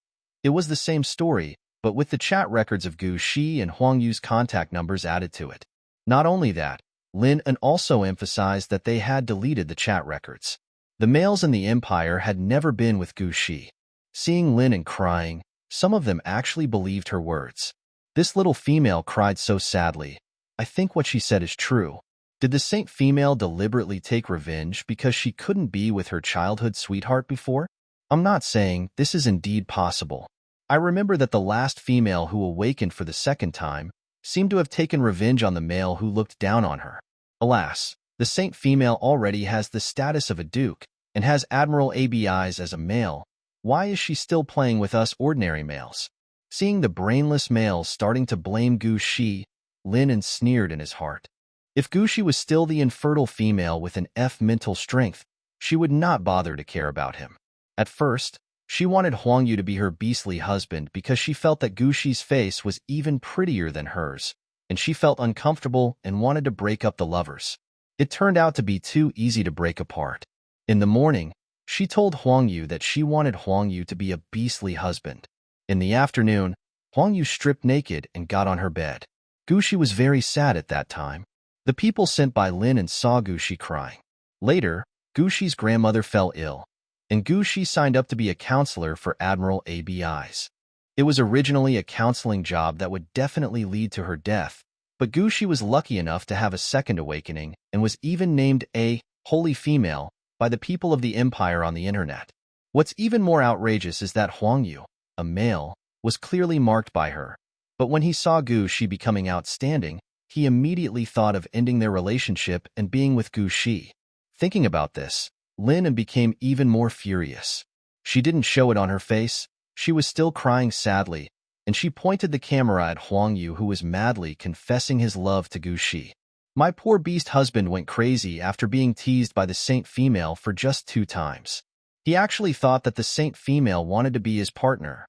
It was the same story, but with the chat records of Gu Shi and Huang Yu's contact numbers added to it. Not only that, Lin An also emphasized that they had deleted the chat records. The males in the empire had never been with Gu Shi. Seeing Lin An crying, some of them actually believed her words. This little female cried so sadly. I think what she said is true. Did the saint female deliberately take revenge because she couldn't be with her childhood sweetheart before? I'm not saying this is indeed possible. I remember that the last female who awakened for the second time seemed to have taken revenge on the male who looked down on her. Alas, the saint female already has the status of a duke and has Admiral ABIs as a male. Why is she still playing with us ordinary males? Seeing the brainless males starting to blame Gu Shi, Lin An sneered in his heart. If Gu Shi was still the infertile female with an F mental strength, she would not bother to care about him. At first, she wanted Huang Yu to be her beastly husband because she felt that Gu Shi's face was even prettier than hers, and she felt uncomfortable and wanted to break up the lovers. It turned out to be too easy to break apart. In the morning, she told Huang Yu that she wanted Huang Yu to be a beastly husband. In the afternoon, Huang Yu stripped naked and got on her bed. Gu Shi was very sad at that time. The people sent by Lin An saw Gu Shi crying. Later, Gu Shi's grandmother fell ill, and Gu Shi signed up to be a counselor for Admiral ABIs. It was originally a counseling job that would definitely lead to her death, but Gu Shi was lucky enough to have a second awakening and was even named a holy female by the people of the empire on the internet. What's even more outrageous is that Huang Yu, a male, was clearly marked by her, but when he saw Gu Shi becoming outstanding, he immediately thought of ending their relationship and being with Gu Shi. Thinking about this, Lin An became even more furious. She didn't show it on her face. She was still crying sadly, and she pointed the camera at Huang Yu, who was madly confessing his love to Gu Shi. My poor beast husband went crazy after being teased by the saint female for just 2 times. He actually thought that the saint female wanted to be his partner.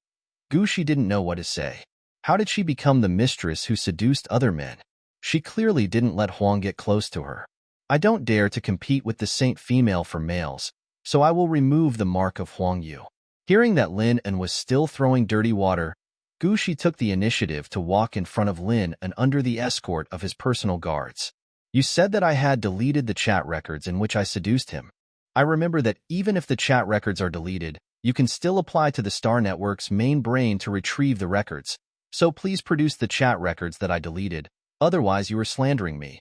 Gu Shi didn't know what to say. How did she become the mistress who seduced other men? She clearly didn't let Huang get close to her. I don't dare to compete with the saint female for males, so I will remove the mark of Huang Yu. Hearing that Lin An was still throwing dirty water, Gu Shi took the initiative to walk in front of Lin An under the escort of his personal guards. You said that I had deleted the chat records in which I seduced him. I remember that even if the chat records are deleted, you can still apply to the Star Network's main brain to retrieve the records, so please produce the chat records that I deleted, otherwise you are slandering me.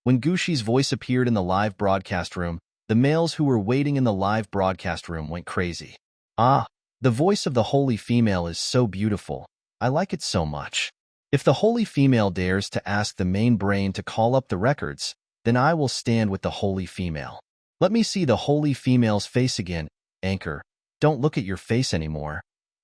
When Gu Shi's voice appeared in the live broadcast room, the males who were waiting in the live broadcast room went crazy. Ah, the voice of the holy female is so beautiful. I like it so much. If the holy female dares to ask the main brain to call up the records, then I will stand with the holy female. Let me see the holy female's face again. Anchor, don't look at your face anymore.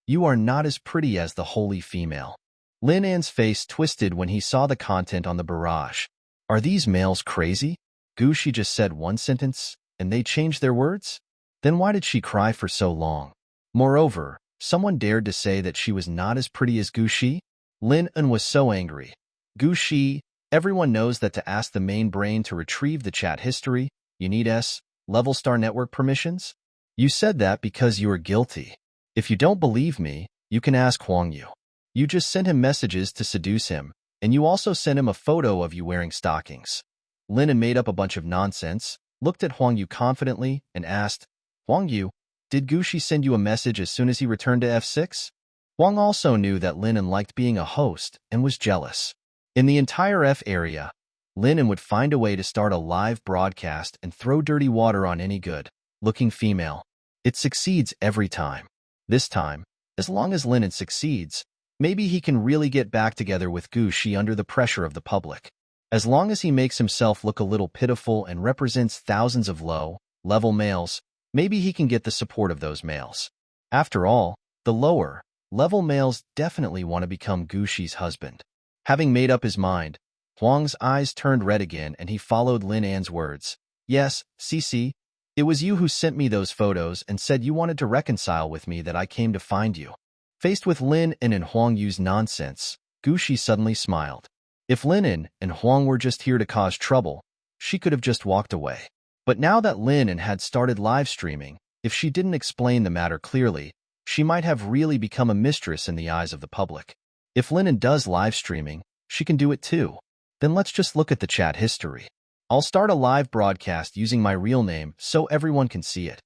You are not as pretty as the holy female. Lin An's face twisted when he saw the content on the barrage. Are these males crazy? Gu Shi just said one sentence, and they changed their words? Then why did she cry for so long? Moreover, someone dared to say that she was not as pretty as Gu Shi? Lin An was so angry. Gu Shi, everyone knows that to ask the main brain to retrieve the chat history, you need S-level Star Network permissions? You said that because you are guilty. If you don't believe me, you can ask Huang Yu. You just sent him messages to seduce him, and you also sent him a photo of you wearing stockings. Lin An made up a bunch of nonsense, looked at Huang Yu confidently, and asked, Huang Yu, did Gu Shi send you a message as soon as he returned to F6? Huang also knew that Lin An liked being a host and was jealous. In the entire F area, Lin An would find a way to start a live broadcast and throw dirty water on any good-looking female. It succeeds every time. This time, as long as Lin An succeeds, maybe he can really get back together with Gu Shi under the pressure of the public. As long as he makes himself look a little pitiful and represents thousands of low-level males, maybe he can get the support of those males. After all, the lower-level males definitely want to become Gu Shi's husband. Having made up his mind, Huang's eyes turned red again and he followed Lin An's words. Yes, CC, It was you who sent me those photos and said you wanted to reconcile with me that I came to find you. Faced with Lin and Huang Yu's nonsense, Gu Shi suddenly smiled. If Lin and Huang were just here to cause trouble, she could have just walked away. But now that Lin had started live streaming, if she didn't explain the matter clearly, she might have really become a mistress in the eyes of the public. If Lin does live streaming, she can do it too. Then let's just look at the chat history. I'll start a live broadcast using my real name so everyone can see it.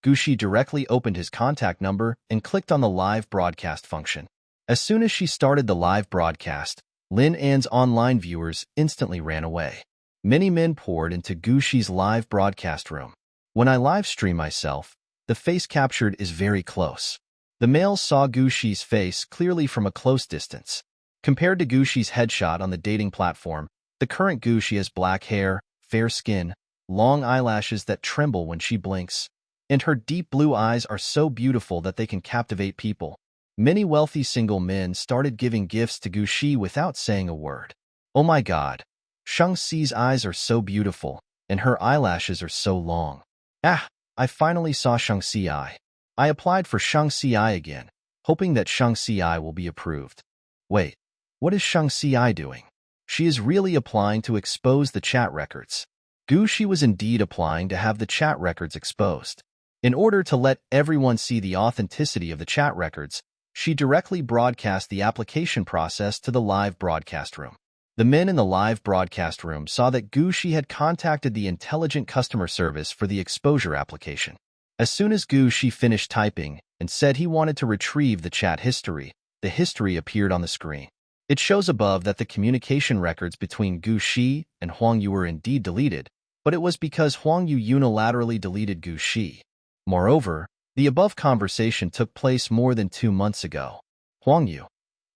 Gu Shi directly opened his contact number and clicked on the live broadcast function. As soon as she started the live broadcast, Lin An's online viewers instantly ran away. Many men poured into Gu Shi's live broadcast room. When I live stream myself, the face captured is very close. The males saw Gu Shi's face clearly from a close distance. Compared to Gu Shi's headshot on the dating platform, the current Gu Shi has black hair, fair skin, long eyelashes that tremble when she blinks, and her deep blue eyes are so beautiful that they can captivate people. Many wealthy single men started giving gifts to Gu Shi without saying a word. Oh my god, Shang-Xi's eyes are so beautiful, and her eyelashes are so long. Ah, I finally saw Shang-Xi eye. I applied for Shang-Xi eye again, hoping that Shang-Xi eye will be approved. Wait, what is Shang-Xi eye doing? She is really applying to expose the chat records. Gu Shi was indeed applying to have the chat records exposed. In order to let everyone see the authenticity of the chat records, she directly broadcast the application process to the live broadcast room. The men in the live broadcast room saw that Gu Shi had contacted the intelligent customer service for the exposure application. As soon as Gu Shi finished typing and said he wanted to retrieve the chat history, the history appeared on the screen. It shows above that the communication records between Gu Shi and Huang Yu were indeed deleted, but it was because Huang Yu unilaterally deleted Gu Shi. Moreover, the above conversation took place more than 2 months ago. Huang Yu,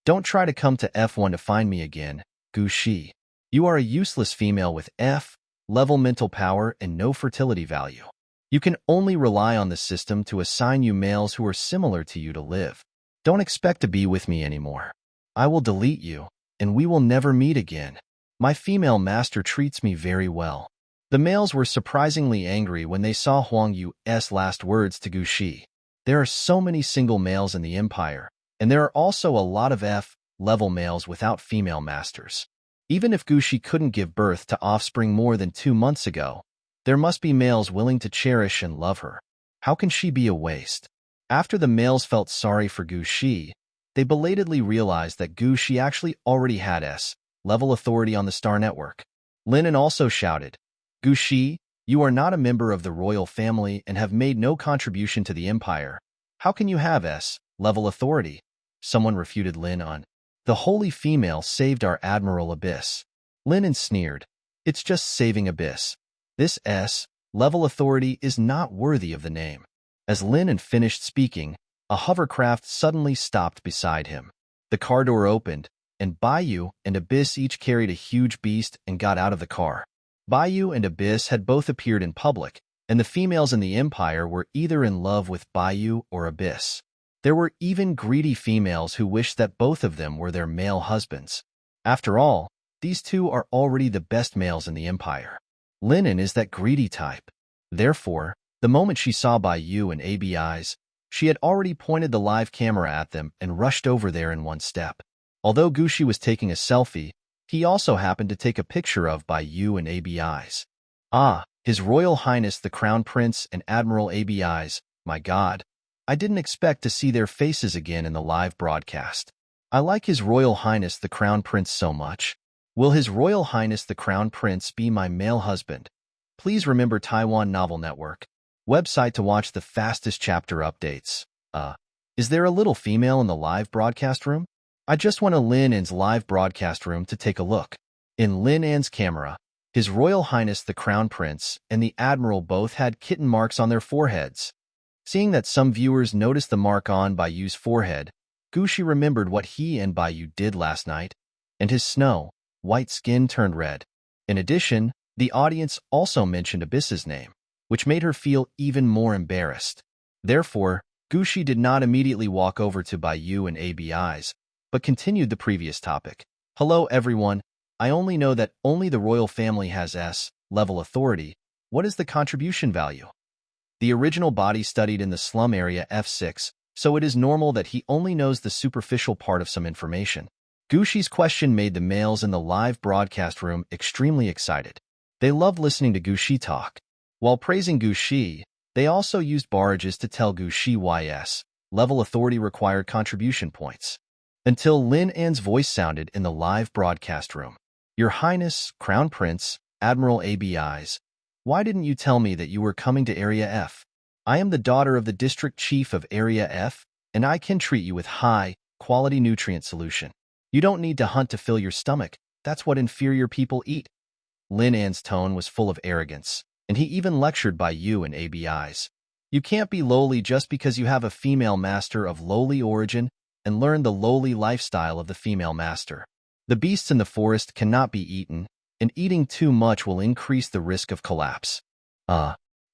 don't try to come to F1 to find me again, Gu Shi. You are a useless female with F-level mental power and no fertility value. You can only rely on the system to assign you males who are similar to you to live. Don't expect to be with me anymore. I will delete you, and we will never meet again. My female master treats me very well. The males were surprisingly angry when they saw Huang Yu's last words to Gu Shi. There are so many single males in the empire, and there are also a lot of F-level males without female masters. Even if Gu Shi couldn't give birth to offspring more than 2 months ago, there must be males willing to cherish and love her. How can she be a waste? After the males felt sorry for Gu Shi, they belatedly realized that Gu Shi actually already had S-level authority on the Star Network. Lin also shouted, Gu Shi, you are not a member of the royal family and have made no contribution to the empire. How can you have S-level authority? Someone refuted Lin on. The holy female saved our Admiral Abyss. Lin sneered. It's just saving Abyss. This S-level authority is not worthy of the name. As Lin finished speaking, a hovercraft suddenly stopped beside him. The car door opened, and Baiyu and Abyss each carried a huge beast and got out of the car. Baiyu and Abyss had both appeared in public, and the females in the empire were either in love with Baiyu or Abyss. There were even greedy females who wished that both of them were their male husbands. After all, these two are already the best males in the empire. Lin is that greedy type. Therefore, the moment she saw Baiyu and ABI's, she had already pointed the live camera at them and rushed over there in one step. Although Gu Shi was taking a selfie, he also happened to take a picture of Baiyu and ABI's. Ah, His Royal Highness the Crown Prince and Admiral ABI's, my god. I didn't expect to see their faces again in the live broadcast. I like His Royal Highness the Crown Prince so much. Will His Royal Highness the Crown Prince be my male husband? Please remember Taiwan Novel Network website to watch the fastest chapter updates. Is there a little female in the live broadcast room? I just went to Lin An's live broadcast room to take a look. In Lin An's camera, His Royal Highness the Crown Prince and the Admiral both had kitten marks on their foreheads. Seeing that some viewers noticed the mark on Baiyu's forehead, Gu Shi remembered what he and Baiyu did last night, and his snow-white skin turned red. In addition, the audience also mentioned Abyss's name, which made her feel even more embarrassed. Therefore, Gu Shi did not immediately walk over to Baiyu and ABI's, but continued the previous topic. Hello everyone, I only know that only the royal family has S-level authority. What is the contribution value? The original body studied in the slum area F6, so it is normal that he only knows the superficial part of some information. Gushi's question made the males in the live broadcast room extremely excited. They loved listening to Gushi talk. While praising Gushi, they also used barrages to tell Gushi YS. Level authority required contribution points. Until Lin An's voice sounded in the live broadcast room. Your Highness, Crown Prince, Admiral ABIs, why didn't you tell me that you were coming to Area F? I am the daughter of the District Chief of Area F, and I can treat you with high-quality nutrient solution. You don't need to hunt to fill your stomach. That's what inferior people eat. Lin An's tone was full of arrogance, and he even lectured by you and ABIs. You can't be lowly just because you have a female master of lowly origin and learn the lowly lifestyle of the female master. The beasts in the forest cannot be eaten, and eating too much will increase the risk of collapse.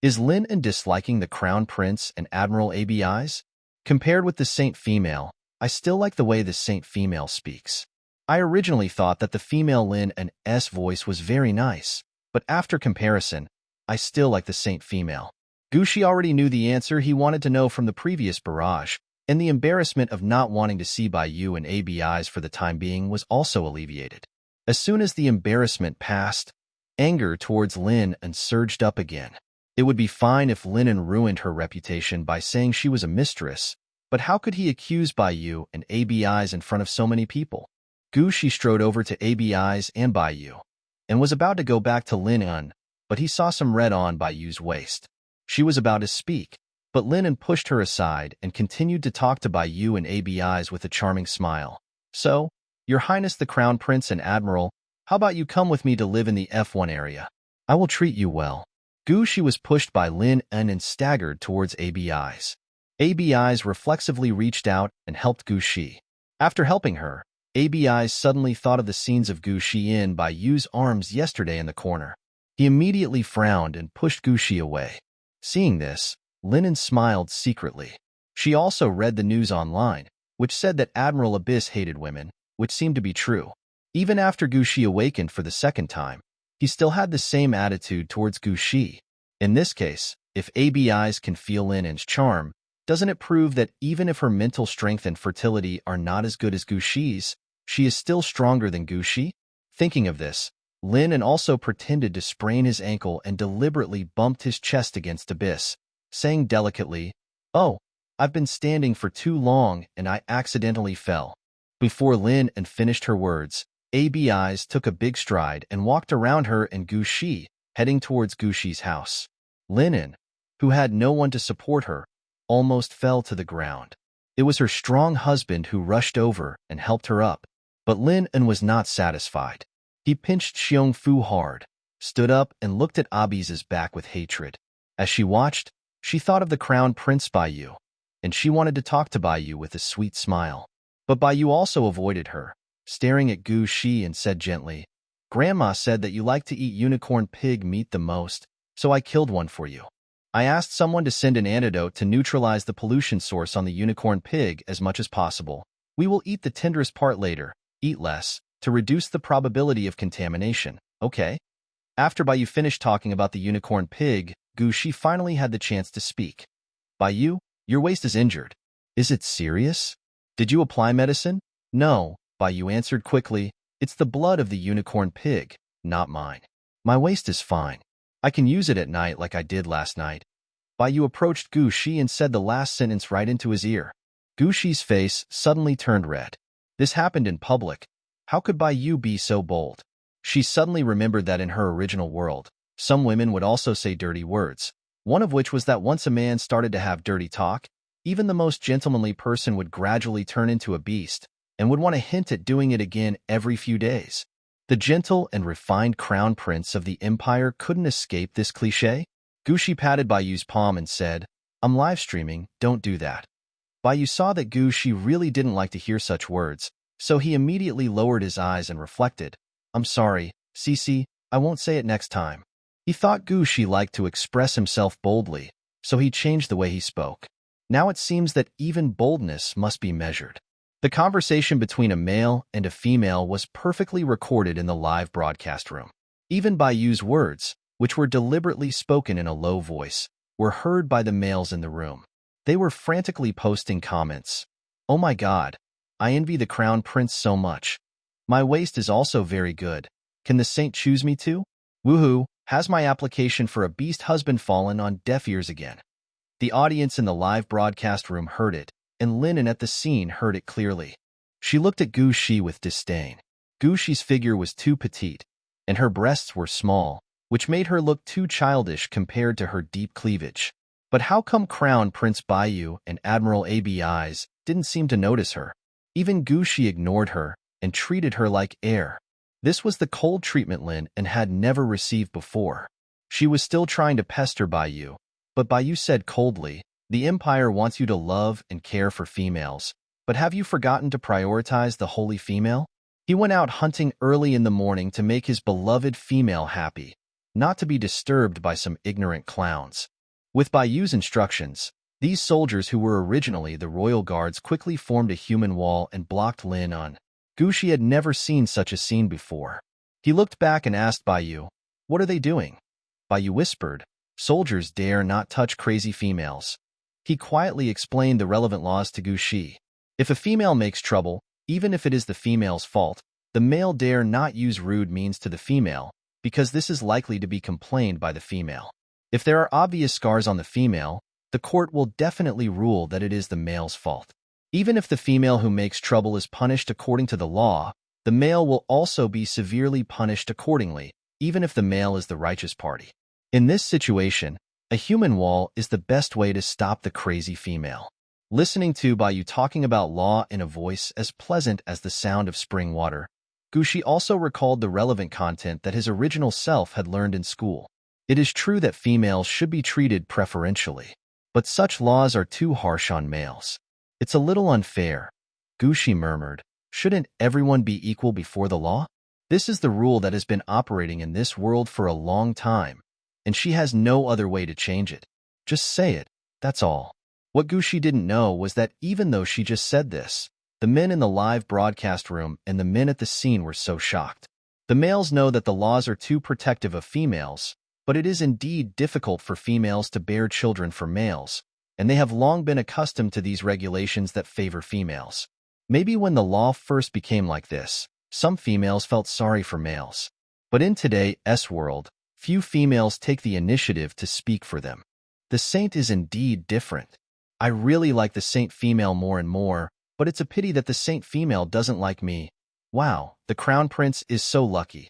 Is Lin An disliking the Crown Prince and Admiral ABIs? Compared with the Saint Female, I still like the way the Saint Female speaks. I originally thought that the female Lin An's voice was very nice, but after comparison, I still like the Saint Female. Gushi already knew the answer he wanted to know from the previous barrage, and the embarrassment of not wanting to see by you and ABIs for the time being was also alleviated. As soon as the embarrassment passed, anger towards Lin An surged up again. It would be fine if Lin An ruined her reputation by saying she was a mistress, but how could he accuse Baiyu and ABIs in front of so many people? Gushi strode over to ABIs and Baiyu, and was about to go back to Lin An, but he saw some red on Baiyu's waist. She was about to speak, but Lin An pushed her aside and continued to talk to Baiyu and ABIs with a charming smile. So, Your Highness the Crown Prince and Admiral, how about you come with me to live in the F1 area? I will treat you well. Gushi was pushed by Lin An and staggered towards ABIs. ABIs reflexively reached out and helped Gushi. After helping her, ABIs suddenly thought of the scenes of Gushi in Baiyu's arms yesterday in the corner. He immediately frowned and pushed Gushi away. Seeing this, Lin An smiled secretly. She also read the news online, which said that Admiral Abyss hated women, which seemed to be true. Even after Gushi awakened for the second time, he still had the same attitude towards Gushi. In this case, if ABIs can feel Lin An's charm, doesn't it prove that even if her mental strength and fertility are not as good as Gushi's, she is still stronger than Gushi? Thinking of this, Lin An also pretended to sprain his ankle and deliberately bumped his chest against Abyss, saying delicately, "Oh, I've been standing for too long and I accidentally fell." Before Lin An finished her words, ABIs took a big stride and walked around her and Gushi, heading towards Gushi's house. Lin An, who had no one to support her, almost fell to the ground. It was her strong husband who rushed over and helped her up, but Lin An was not satisfied. He pinched Xiong Fu hard, stood up and looked at Abiz's back with hatred. As she watched, she thought of the Crown Prince Baiyu, and she wanted to talk to Baiyu with a sweet smile. But Baiyu also avoided her, staring at Gushi and said gently, "Grandma said that you like to eat unicorn pig meat the most, so I killed one for you. I asked someone to send an antidote to neutralize the pollution source on the unicorn pig as much as possible. We will eat the tenderest part later, eat less, to reduce the probability of contamination, okay?" After Baiyu finished talking about the unicorn pig, Gushi finally had the chance to speak. "Baiyu, your waist is injured. Is it serious? Did you apply medicine?" "No," Baiyu answered quickly. "It's the blood of the unicorn pig, not mine. My waist is fine. I can use it at night like I did last night." Baiyu approached Gushi and said the last sentence right into his ear. Gushi's face suddenly turned red. This happened in public. How could Baiyu be so bold? She suddenly remembered that in her original world, some women would also say dirty words, one of which was that once a man started to have dirty talk, even the most gentlemanly person would gradually turn into a beast and would want to hint at doing it again every few days. The gentle and refined crown prince of the empire couldn't escape this cliché. Gushi patted Baiyu's palm and said, "I'm live streaming, don't do that." Baiyu saw that Gushi really didn't like to hear such words, so he immediately lowered his eyes and reflected, "I'm sorry, Cici, I won't say it next time." He thought Gushi liked to express himself boldly, so he changed the way he spoke. Now it seems that even boldness must be measured. The conversation between a male and a female was perfectly recorded in the live broadcast room. Even Baiyu's words, which were deliberately spoken in a low voice, were heard by the males in the room. They were frantically posting comments. "Oh my god, I envy the crown prince so much. My waist is also very good. Can the saint choose me too? Woohoo, has my application for a beast husband fallen on deaf ears again?" The audience in the live broadcast room heard it, and Linen at the scene heard it clearly. She looked at Gu Shi with disdain. Gu Shi's figure was too petite, and her breasts were small, which made her look too childish compared to her deep cleavage. But how come Crown Prince Baiyu and Admiral Abi's didn't seem to notice her? Even Gu Shi ignored her and treated her like air. This was the cold treatment Lin and had never received before. She was still trying to pester Baiyu, but Baiyu said coldly, "The Empire wants you to love and care for females, but have you forgotten to prioritize the holy female?" He went out hunting early in the morning to make his beloved female happy, not to be disturbed by some ignorant clowns. With Baiyu's instructions, these soldiers who were originally the royal guards quickly formed a human wall and blocked Lin on. Gu Shi had never seen such a scene before. He looked back and asked Baiyu, "What are they doing?" Baiyu whispered, "Soldiers dare not touch crazy females." He quietly explained the relevant laws to Gu Shi. If a female makes trouble, even if it is the female's fault, the male dare not use rude means to the female, because this is likely to be complained by the female. If there are obvious scars on the female, the court will definitely rule that it is the male's fault. Even if the female who makes trouble is punished according to the law, the male will also be severely punished accordingly, even if the male is the righteous party. In this situation, a human wall is the best way to stop the crazy female. Listening to Baiyu talking about law in a voice as pleasant as the sound of spring water, Gu Shi also recalled the relevant content that his original self had learned in school. It is true that females should be treated preferentially, but such laws are too harsh on males. It's a little unfair, Gu Shi murmured. Shouldn't everyone be equal before the law? This is the rule that has been operating in this world for a long time, and she has no other way to change it. Just say it, that's all. What Gu Shi didn't know was that even though she just said this, the men in the live broadcast room and the men at the scene were so shocked. The males know that the laws are too protective of females, but it is indeed difficult for females to bear children for males, and they have long been accustomed to these regulations that favor females. Maybe when the law first became like this, some females felt sorry for males. But in today's world, few females take the initiative to speak for them. The saint is indeed different. I really like the saint female more and more, but it's a pity that the saint female doesn't like me. Wow, the crown prince is so lucky.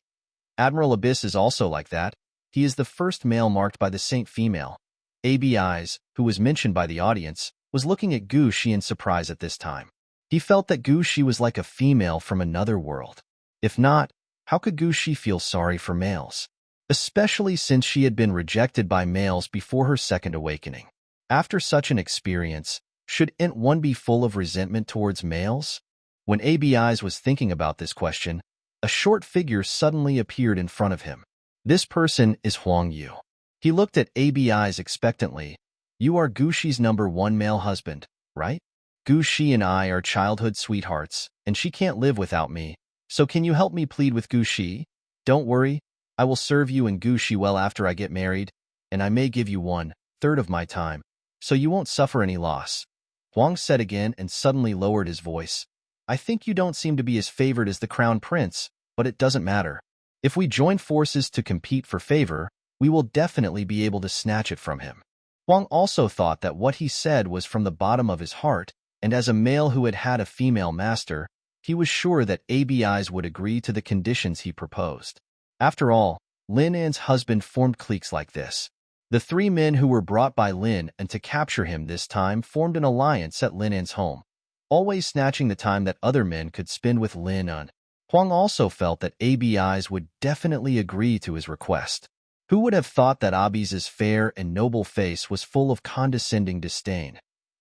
Admiral Abyss is also like that. He is the first male marked by the saint female. Abi's, who was mentioned by the audience, was looking at Gu Shi in surprise at this time. He felt that Gu Shi was like a female from another world. If not, how could Gu Shi feel sorry for males? Especially since she had been rejected by males before her second awakening. After such an experience, shouldn't one be full of resentment towards males? When Abi's was thinking about this question, a short figure suddenly appeared in front of him. This person is Huang Yu. He looked at Abi's expectantly. You are Gu Shi's #1 male husband, right? Gu Shi and I are childhood sweethearts, and she can't live without me. So can you help me plead with Gu Shi? Don't worry, I will serve you and Gu Shi well after I get married, and I may give you 1/3 of my time, so you won't suffer any loss. Huang said again and suddenly lowered his voice. I think you don't seem to be as favored as the crown prince, but it doesn't matter. If we join forces to compete for favor, we will definitely be able to snatch it from him. Huang also thought that what he said was from the bottom of his heart, and as a male who had had a female master, he was sure that Abi's would agree to the conditions he proposed. After all, Lin An's husband formed cliques like this. The 3 men who were brought by Lin and to capture him this time formed an alliance at Lin An's home, always snatching the time that other men could spend with Lin An. Huang also felt that Abi's would definitely agree to his request. Who would have thought that Abi's fair and noble face was full of condescending disdain?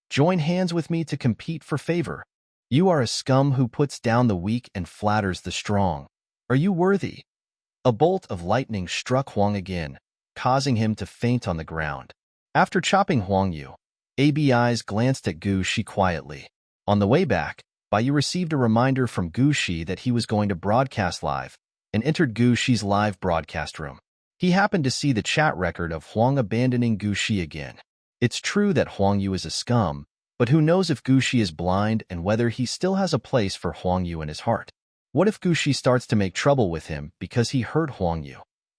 Join hands with me to compete for favor. You are a scum who puts down the weak and flatters the strong. Are you worthy? A bolt of lightning struck Huang again, causing him to faint on the ground. After chopping Huang Yu, Abi's glanced at Gu Shi quietly. On the way back, Baiyu received a reminder from Gu Shi that he was going to broadcast live, and entered Gu Shi's live broadcast room. He happened to see the chat record of Huang abandoning Gu Shi again. It's true that Huang Yu is a scum, but who knows if Gu Shi is blind and whether he still has a place for Huang Yu in his heart. What if Gu Shi starts to make trouble with him because he hurt Huang Yu,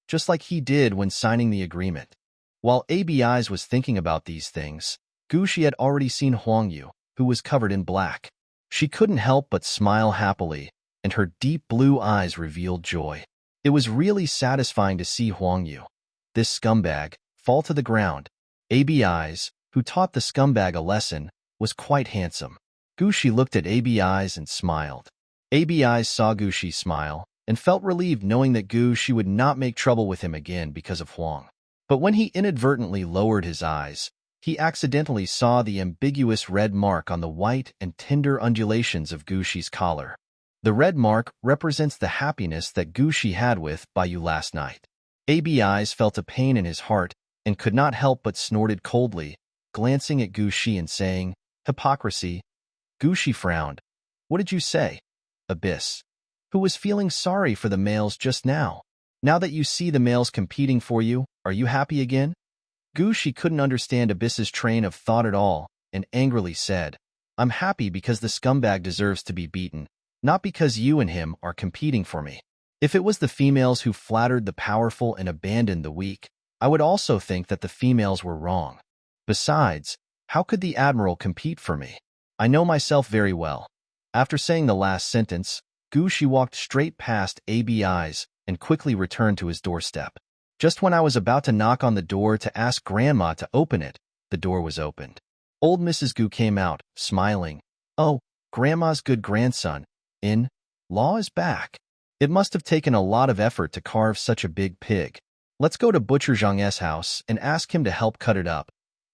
just like he did when signing the agreement? While ABI's was thinking about these things, Gu Shi had already seen Huang Yu, who was covered in black. She couldn't help but smile happily, and her deep blue eyes revealed joy. It was really satisfying to see Huang Yu, this scumbag, fall to the ground. ABI's, who taught the scumbag a lesson, was quite handsome. Gu Shi looked at ABI's and smiled. ABI's saw Gu Shi smile and felt relieved knowing that Gu Shi would not make trouble with him again because of Huang. But when he inadvertently lowered his eyes, he accidentally saw the ambiguous red mark on the white and tender undulations of Gu Shi's collar. The red mark represents the happiness that Gu Shi had with Baiyu last night. ABI's felt a pain in his heart and could not help but snorted coldly, glancing at Gu Shi and saying, "Hypocrisy." Gu Shi frowned. "What did you say?" Abyss, who was feeling sorry for the males just now. "Now that you see the males competing for you, are you happy again?" Gu Shi couldn't understand Abyss's train of thought at all and angrily said, "I'm happy because the scumbag deserves to be beaten, not because you and him are competing for me. If it was the females who flattered the powerful and abandoned the weak, I would also think that the females were wrong. Besides, how could the Admiral compete for me? I know myself very well." After saying the last sentence, Gu Shi walked straight past ABI's and quickly returned to his doorstep. Just when I was about to knock on the door to ask Grandma to open it, the door was opened. Old Mrs. Gu came out, smiling. "Oh, Grandma's good grandson, in-law is back. It must have taken a lot of effort to carve such a big pig. Let's go to Butcher Zhang's house and ask him to help cut it up.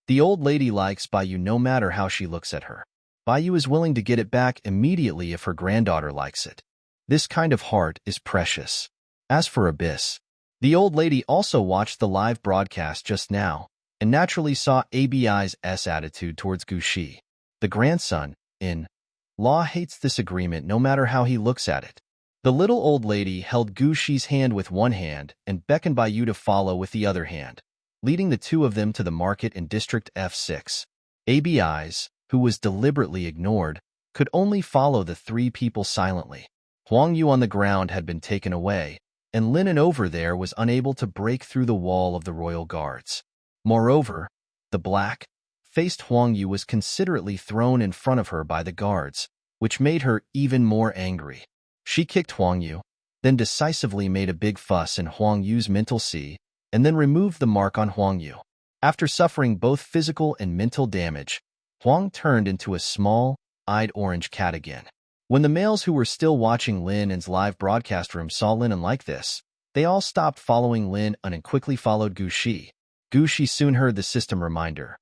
The old lady likes Baiyu no matter how she looks at her. Baiyu is willing to get it back immediately if her granddaughter likes it. This kind of heart is precious." As for Abyss, the old lady also watched the live broadcast just now and naturally saw ABI's attitude towards Gu Shi. The grandson, in-law, hates this agreement no matter how he looks at it. The little old lady held Gu Shi's hand with one hand and beckoned Baiyu to follow with the other hand, leading the two of them to the market in District F6. ABI's, who was deliberately ignored, could only follow the three people silently. Huang Yu on the ground had been taken away, and Linen over there was unable to break through the wall of the royal guards. Moreover, the black-faced Huang Yu was considerately thrown in front of her by the guards, which made her even more angry. She kicked Huang Yu, then decisively made a big fuss in Huang Yu's mental sea, and then removed the mark on Huang Yu. After suffering both physical and mental damage, Huang turned into a small-eyed orange cat again. When the males who were still watching Lin An's live broadcast room saw Lin An like this, they all stopped following Lin An and quickly followed Gu Shi. Gu Shi soon heard the system reminder.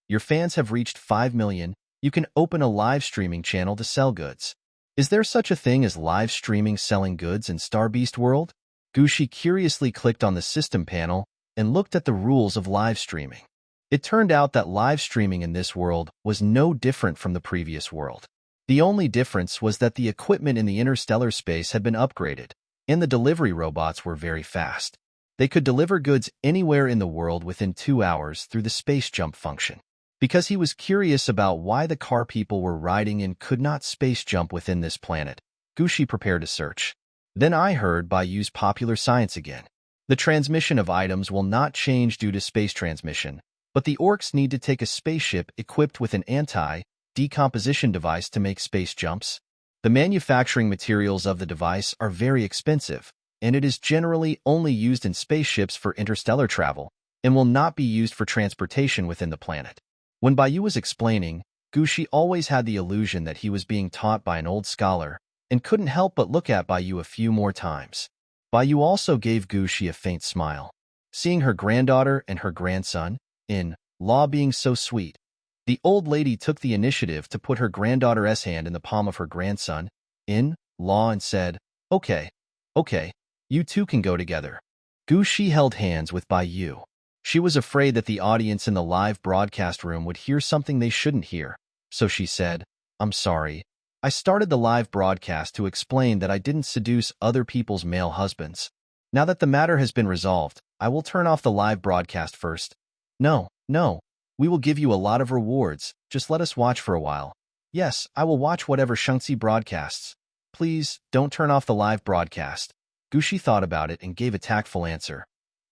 "Your fans have reached 5 million. You can open a live streaming channel to sell goods." Is there such a thing as live streaming selling goods in Starbeast World? Gu Shi curiously clicked on the system panel and looked at the rules of live streaming. It turned out that live streaming in this world was no different from the previous world. The only difference was that the equipment in the interstellar space had been upgraded, and the delivery robots were very fast. They could deliver goods anywhere in the world within 2 hours through the space jump function. Because he was curious about why the car people were riding in could not space jump within this planet, Gu Shi prepared to search. Then I heard Baiyu's popular science again. The transmission of items will not change due to space transmission, but the orcs need to take a spaceship equipped with an anti-decomposition device to make space jumps. The manufacturing materials of the device are very expensive, and it is generally only used in spaceships for interstellar travel, and will not be used for transportation within the planet. When Baiyu was explaining, Gu Shi always had the illusion that he was being taught by an old scholar, and couldn't help but look at Baiyu a few more times. Baiyu also gave Gu Shi a faint smile. Seeing her granddaughter and her grandson-in-law being so sweet, the old lady took the initiative to put her granddaughter's hand in the palm of her grandson-in-law and said, Okay, you two can go together." Gu Shi held hands with Baiyu. She was afraid that the audience in the live broadcast room would hear something they shouldn't hear, so she said, "I'm sorry. I started the live broadcast to explain that I didn't seduce other people's male husbands. Now that the matter has been resolved, I will turn off the live broadcast first. No, no. We will give you a lot of rewards. Just let us watch for a while. Yes, I will watch whatever Shangxi broadcasts. Please, don't turn off the live broadcast. Gushi thought about it and gave a tactful answer.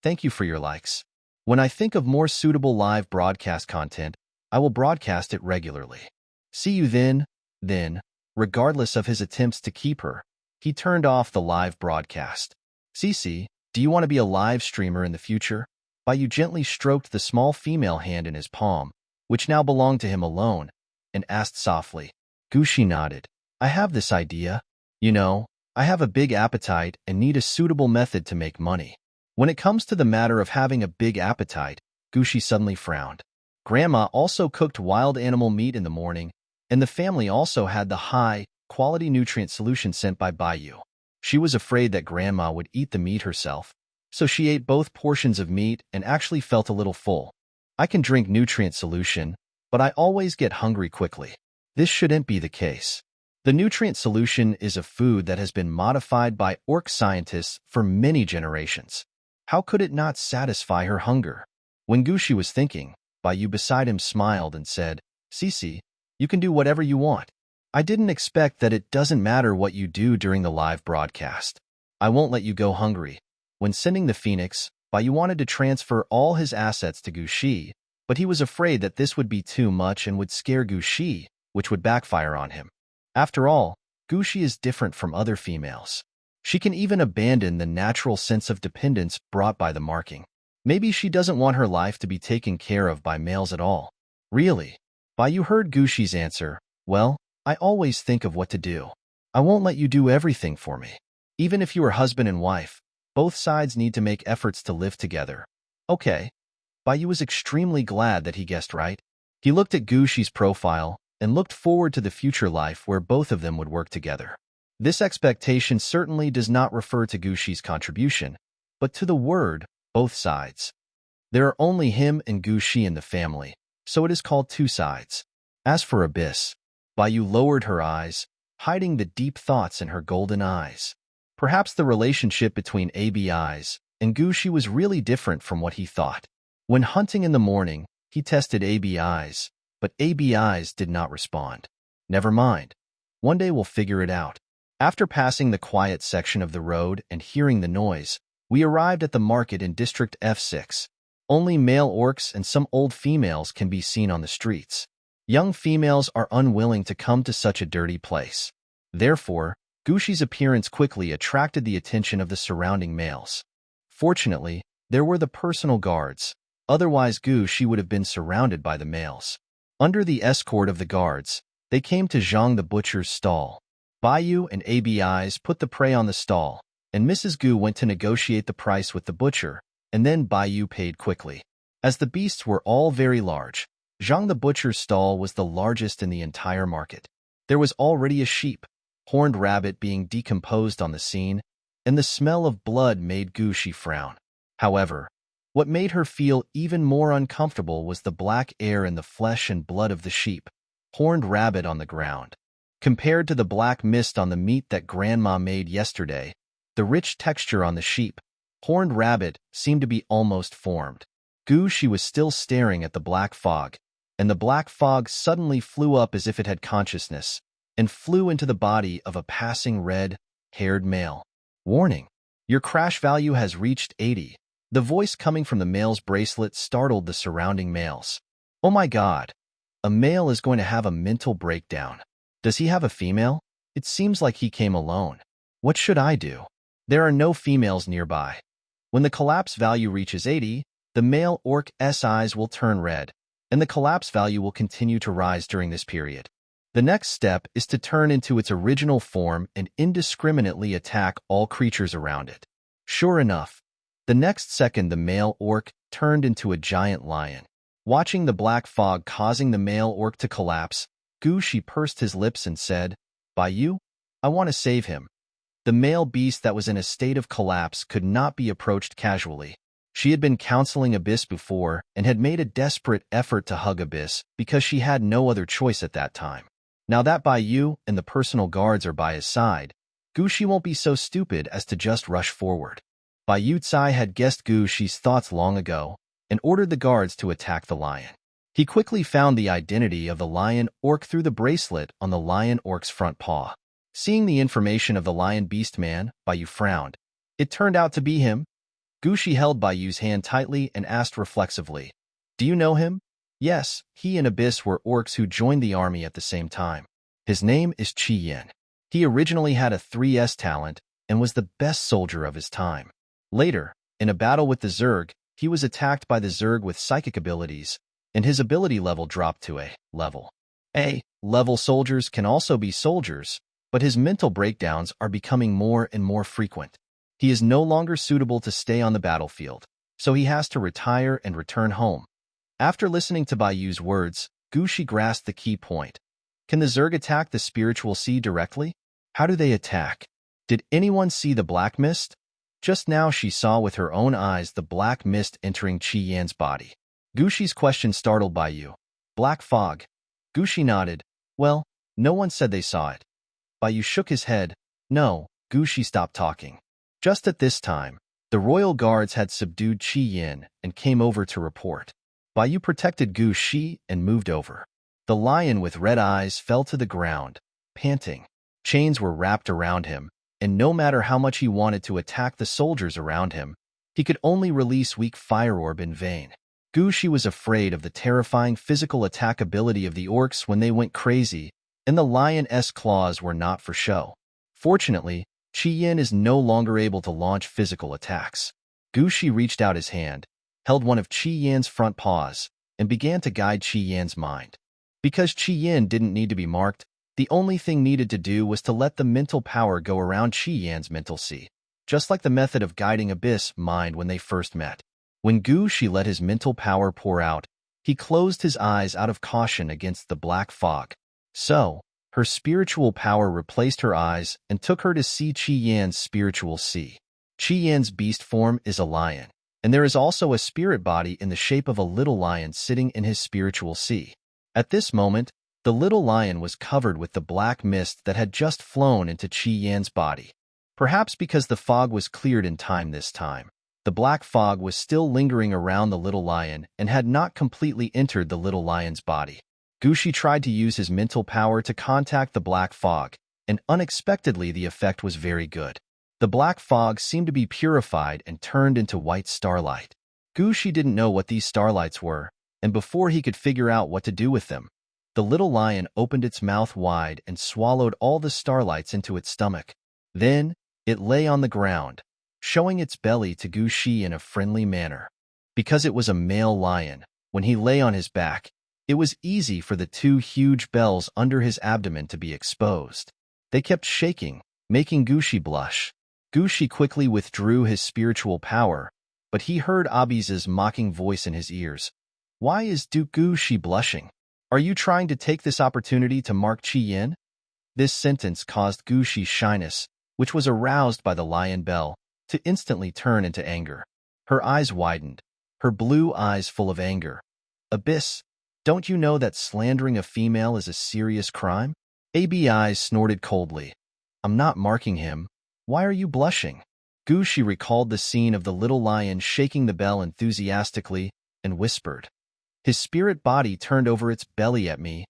Thank you for your likes. When I think of more suitable live broadcast content, I will broadcast it regularly. See you then. Then, regardless of his attempts to keep her, he turned off the live broadcast. Cece, do you want to be a live streamer in the future? Baiyu gently stroked the small female hand in his palm, which now belonged to him alone, and asked softly. Gushi nodded. I have this idea. You know, I have a big appetite and need a suitable method to make money. When it comes to the matter of having a big appetite, Gushi suddenly frowned. Grandma also cooked wild animal meat in the morning, and the family also had the high-quality nutrient solution sent by Baiyu. She was afraid that Grandma would eat the meat herself, so she ate both portions of meat and actually felt a little full. I can drink nutrient solution, but I always get hungry quickly. This shouldn't be the case. The nutrient solution is a food that has been modified by orc scientists for many generations. How could it not satisfy her hunger? When Gushi was thinking, Baiyu beside him smiled and said, Cece, you can do whatever you want. I didn't expect that it doesn't matter what you do during the live broadcast. I won't let you go hungry. When sending the Phoenix, Baiyu wanted to transfer all his assets to Gushi, but he was afraid that this would be too much and would scare Gushi, which would backfire on him. After all, Gushi is different from other females. She can even abandon the natural sense of dependence brought by the marking. Maybe she doesn't want her life to be taken care of by males at all. Really? Baiyu heard Gushi's answer. Well, I always think of what to do. I won't let you do everything for me. Even if you are husband and wife, both sides need to make efforts to live together. Okay. Baiyu was extremely glad that he guessed right. He looked at Gushi's profile and looked forward to the future life where both of them would work together. This expectation certainly does not refer to Gushi's contribution, but to the word, both sides. There are only him and Gushi in the family, so it is called two sides. As for Abyss, Baiyu lowered her eyes, hiding the deep thoughts in her golden eyes. Perhaps the relationship between ABIs and Gushi was really different from what he thought. When hunting in the morning, he tested ABIs, but ABIs did not respond. Never mind. One day we'll figure it out. After passing the quiet section of the road and hearing the noise, we arrived at the market in District F6. Only male orcs and some old females can be seen on the streets. Young females are unwilling to come to such a dirty place. Therefore, Gushi's appearance quickly attracted the attention of the surrounding males. Fortunately, there were the personal guards. Otherwise, Gushi would have been surrounded by the males. Under the escort of the guards, they came to Zhang the butcher's stall. Baiyu and ABIs put the prey on the stall, and Mrs. Gu went to negotiate the price with the butcher, and then Baiyu paid quickly. As the beasts were all very large, Zhang the butcher's stall was the largest in the entire market. There was already a sheep, horned rabbit being decomposed on the scene, and the smell of blood made Gushi frown. However, what made her feel even more uncomfortable was the black air in the flesh and blood of the sheep, horned rabbit on the ground. Compared to the black mist on the meat that Grandma made yesterday, the rich texture on the sheep, horned rabbit seemed to be almost formed. Gushi was still staring at the black fog, and the black fog suddenly flew up as if it had consciousness, and flew into the body of a passing red-haired male. Warning! Your crash value has reached 80. The voice coming from the male's bracelet startled the surrounding males. Oh my god! A male is going to have a mental breakdown. Does he have a female? It seems like he came alone. What should I do? There are no females nearby. When the collapse value reaches 80, the male orc's eyes will turn red, and the collapse value will continue to rise during this period. The next step is to turn into its original form and indiscriminately attack all creatures around it. Sure enough, the next second the male orc turned into a giant lion. Watching the black fog causing the male orc to collapse, Gushi pursed his lips and said, Baiyu, I want to save him. The male beast that was in a state of collapse could not be approached casually. She had been counseling Abyss before and had made a desperate effort to hug Abyss because she had no other choice at that time. Now that Baiyu and the personal guards are by his side, Gushi won't be so stupid as to just rush forward. Bai Yu Tsai had guessed Gu Shi's thoughts long ago and ordered the guards to attack the lion. He quickly found the identity of the lion orc through the bracelet on the lion orc's front paw. Seeing the information of the lion beast man, Bai Yu frowned. It turned out to be him. Gu Shi held Bai Yu's hand tightly and asked reflexively, "Do you know him?" Yes, he and Abyss were orcs who joined the army at the same time. His name is Chi Yin. He originally had a 3S talent and was the best soldier of his time. Later, in a battle with the Zerg, he was attacked by the Zerg with psychic abilities, and his ability level dropped to a level. A-level soldiers can also be soldiers, but his mental breakdowns are becoming more and more frequent. He is no longer suitable to stay on the battlefield, so he has to retire and return home. After listening to Bai Yu's words, Gu Shi grasped the key point. Can the Zerg attack the spiritual sea directly? How do they attack? Did anyone see the black mist? Just now she saw with her own eyes the black mist entering Chi Yan's body. Gu Shi's question startled Bai Yu. Black fog. Gu Shi nodded. Well, no one said they saw it. Bai Yu shook his head. No, Gu Shi stopped talking. Just at this time, the royal guards had subdued Chi Yin and came over to report. Bai Yu protected Gu Shi and moved over. The lion with red eyes fell to the ground, panting. Chains were wrapped around him, and no matter how much he wanted to attack the soldiers around him, he could only release weak fire orb in vain. Gu Shi was afraid of the terrifying physical attack ability of the orcs when they went crazy, and the lion's claws were not for show. Fortunately, Chi Yin is no longer able to launch physical attacks. Gu Shi reached out his hand, held one of Chi Yan's front paws, and began to guide Chi Yan's mind. Because Chi Yan didn't need to be marked, the only thing needed to do was to let the mental power go around Chi Yan's mental sea, just like the method of guiding Abyss mind when they first met. When Gu Shi let his mental power pour out, he closed his eyes out of caution against the black fog. So, her spiritual power replaced her eyes and took her to see Chi Yan's spiritual sea. Chi Yan's beast form is a lion, and there is also a spirit body in the shape of a little lion sitting in his spiritual sea. At this moment, the little lion was covered with the black mist that had just flown into Chi Yan's body. Perhaps because the fog was cleared in time this time, the black fog was still lingering around the little lion and had not completely entered the little lion's body. Gu Shi tried to use his mental power to contact the black fog, and unexpectedly the effect was very good. The black fog seemed to be purified and turned into white starlight. Gu Shi didn't know what these starlights were, and before he could figure out what to do with them, the little lion opened its mouth wide and swallowed all the starlights into its stomach. Then, it lay on the ground, showing its belly to Gu Shi in a friendly manner. Because it was a male lion, when he lay on his back, it was easy for the two huge bells under his abdomen to be exposed. They kept shaking, making Gu Shi blush. Gu Shi quickly withdrew his spiritual power, but he heard Abiz's mocking voice in his ears. Why is Gu Shi blushing? Are you trying to take this opportunity to mark Chi Yin? This sentence caused Gu Shi's shyness, which was aroused by the lion bell, to instantly turn into anger. Her eyes widened, her blue eyes full of anger. Abyss, don't you know that slandering a female is a serious crime? Abi snorted coldly. I'm not marking him. Why are you blushing? Gu Shi recalled the scene of the little lion shaking the bell enthusiastically and whispered. His spirit body turned over its belly at me.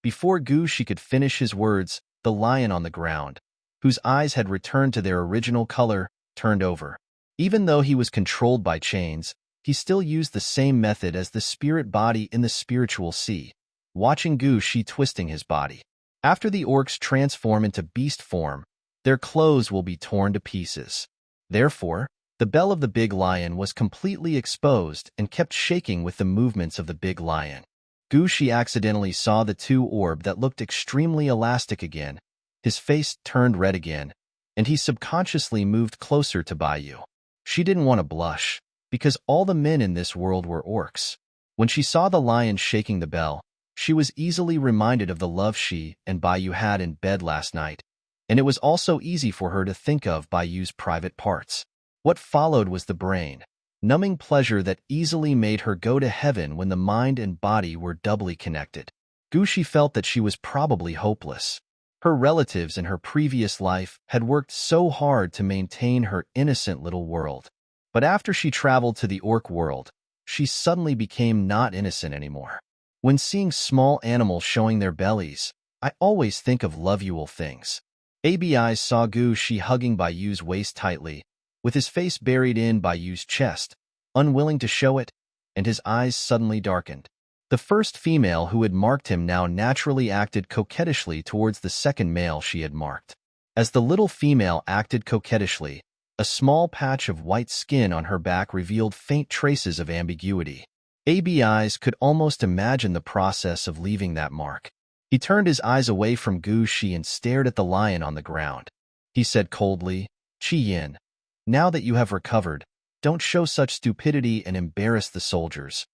Before Gu Shi could finish his words, the lion on the ground, whose eyes had returned to their original color, turned over. Even though he was controlled by chains, he still used the same method as the spirit body in the spiritual sea, watching Gu Shi twisting his body. After the orcs transform into beast form, their clothes will be torn to pieces. Therefore, the bell of the big lion was completely exposed and kept shaking with the movements of the big lion. Gu Shi accidentally saw the two orb that looked extremely elastic again. His face turned red again, and he subconsciously moved closer to Bai Yu. She didn't want to blush, because all the men in this world were orcs. When she saw the lion shaking the bell, she was easily reminded of the love she and Bai Yu had in bed last night, and it was also easy for her to think of Bai Yu's private parts. What followed was the brain, numbing pleasure that easily made her go to heaven when the mind and body were doubly connected. Gu Shi felt that she was probably hopeless. Her relatives in her previous life had worked so hard to maintain her innocent little world. But after she traveled to the orc world, she suddenly became not innocent anymore. When seeing small animals showing their bellies, I always think of love-ul things. ABIs saw Gushi hugging Bayu's waist tightly, with his face buried in Bayu's chest, unwilling to show it, and his eyes suddenly darkened. The first female who had marked him now naturally acted coquettishly towards the second male she had marked. As the little female acted coquettishly, a small patch of white skin on her back revealed faint traces of ambiguity. ABIs could almost imagine the process of leaving that mark. He turned his eyes away from Gushi and stared at the lion on the ground. He said coldly, "Chi Yin, now that you have recovered, don't show such stupidity and embarrass the soldiers."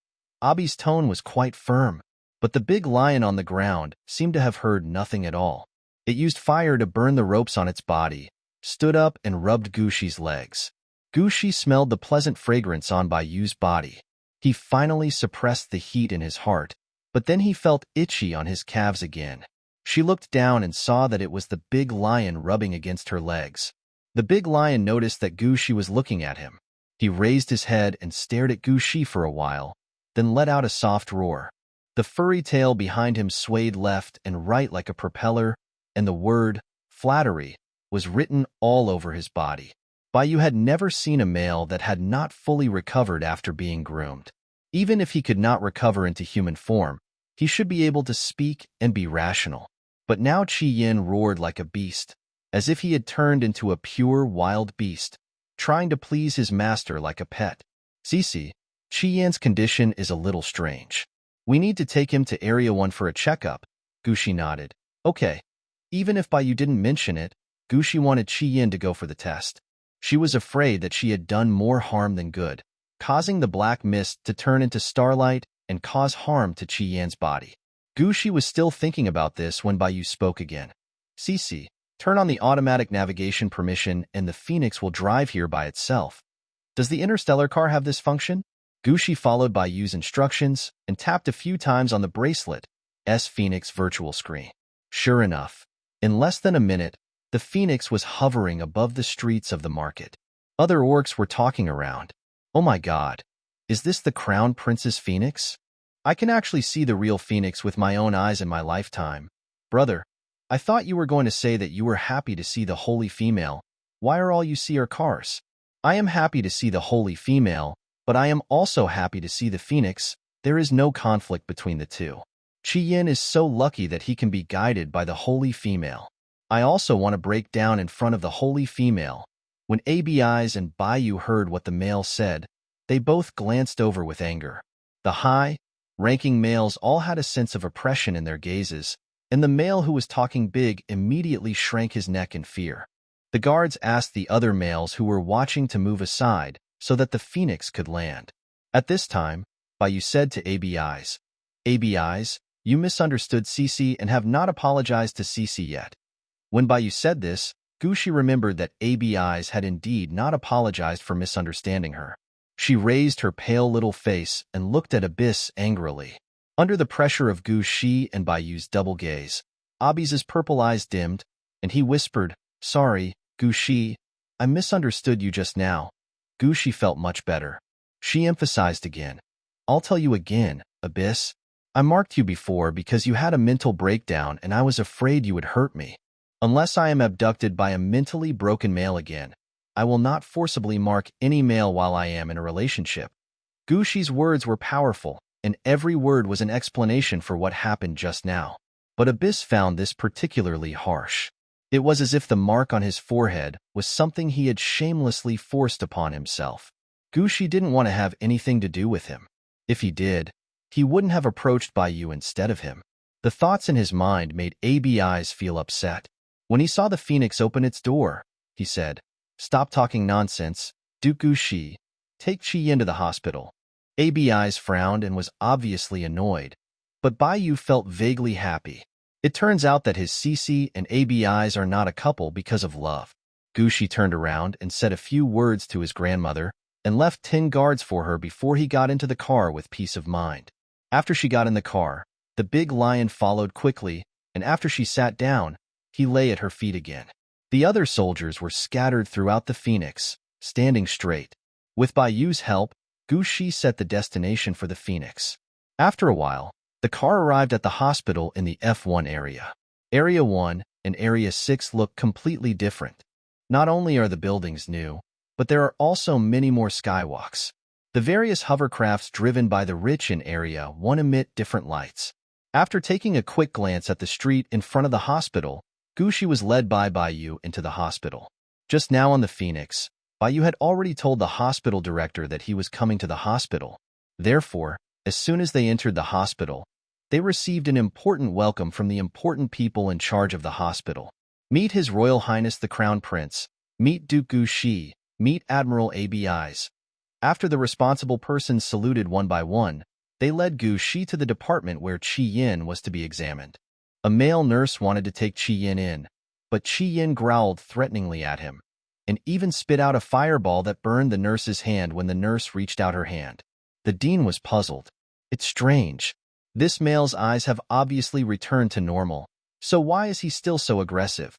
Abi's tone was quite firm, but the big lion on the ground seemed to have heard nothing at all. It used fire to burn the ropes on its body, stood up and rubbed Gushi's legs. Gushi smelled the pleasant fragrance on Bayu's body. He finally suppressed the heat in his heart, but then he felt itchy on his calves again. She looked down and saw that it was the big lion rubbing against her legs. The big lion noticed that Gushi was looking at him. He raised his head and stared at Gushi for a while, then let out a soft roar. The furry tail behind him swayed left and right like a propeller, and the word, flattery, was written all over his body. Bayu had never seen a male that had not fully recovered after being groomed. Even if he could not recover into human form, he should be able to speak and be rational. But now Chi Yin roared like a beast, as if he had turned into a pure wild beast, trying to please his master like a pet. "Cici, Chi Yin's condition is a little strange. We need to take him to Area 1 for a checkup." Gushi nodded. "Okay." Even if Bayu didn't mention it, Gushi wanted Chi Yin to go for the test. She was afraid that she had done more harm than good, causing the black mist to turn into starlight and cause harm to Chi Yin's body. Gushi was still thinking about this when Bayu spoke again. "Cici, turn on the automatic navigation permission and the Phoenix will drive here by itself. Does the interstellar car have this function?" Gushi followed Bayu's instructions and tapped a few times on the bracelet's Phoenix virtual screen. Sure enough, in less than a minute, the Phoenix was hovering above the streets of the market. Other orcs were talking around. "Oh my god, is this the Crown Prince's Phoenix? I can actually see the real Phoenix with my own eyes in my lifetime. Brother, I thought you were going to say that you were happy to see the holy female. Why are all you see are cars?" "I am happy to see the holy female, but I am also happy to see the Phoenix. There is no conflict between the two. Chi Yin is so lucky that he can be guided by the holy female. I also want to break down in front of the holy female." When ABIs and Bayu heard what the male said, they both glanced over with anger. The high-ranking males all had a sense of oppression in their gazes, and the male who was talking big immediately shrank his neck in fear. The guards asked the other males who were watching to move aside so that the Phoenix could land. At this time, Bayu said to ABIs, "ABIs, you misunderstood Cici and have not apologized to Cici yet." When Bayu said this, Gushi remembered that ABIs had indeed not apologized for misunderstanding her. She raised her pale little face and looked at Abyss angrily. Under the pressure of Gushi and Bayu's double gaze, Abis's purple eyes dimmed, and he whispered, "Sorry, Gushi, I misunderstood you just now." Gushi felt much better. She emphasized again, "I'll tell you again, Abyss. I marked you before because you had a mental breakdown and I was afraid you would hurt me. Unless I am abducted by a mentally broken male again, I will not forcibly mark any male while I am in a relationship." Gushi's words were powerful, and every word was an explanation for what happened just now. But Abyss found this particularly harsh. It was as if the mark on his forehead was something he had shamelessly forced upon himself. Gushi didn't want to have anything to do with him. If he did, he wouldn't have approached Bayu instead of him. The thoughts in his mind made ABIs feel upset. When he saw the Phoenix open its door, he said, "Stop talking nonsense, Duke Gushi. Take Chi Yin to the hospital." ABIs frowned and was obviously annoyed, but Bayu felt vaguely happy. It turns out that his Cici and ABIs are not a couple because of love. Gushi turned around and said a few words to his grandmother and left 10 guards for her before he got into the car with peace of mind. After she got in the car, the big lion followed quickly, and after she sat down, he lay at her feet again. The other soldiers were scattered throughout the Phoenix, standing straight. With Bayu's help, Gu Shi set the destination for the Phoenix. After a while, the car arrived at the hospital in the F1 area. Area 1 and Area 6 look completely different. Not only are the buildings new, but there are also many more skywalks. The various hovercrafts driven by the rich in Area 1 emit different lights. After taking a quick glance at the street in front of the hospital, Gu Shi was led by Bayu into the hospital. Just now on the Phoenix, Bayu had already told the hospital director that he was coming to the hospital. Therefore, as soon as they entered the hospital, they received an important welcome from the important people in charge of the hospital. Meet His Royal Highness the Crown Prince, meet Duke Gu Shi, meet Admiral Abis. After the responsible persons saluted one by one, they led Gu Shi to the department where Qi Yin was to be examined. A male nurse wanted to take Qi Yin in, but Qi Yin growled threateningly at him, and even spit out a fireball that burned the nurse's hand when the nurse reached out her hand. The dean was puzzled. It's strange. This male's eyes have obviously returned to normal, so why is he still so aggressive?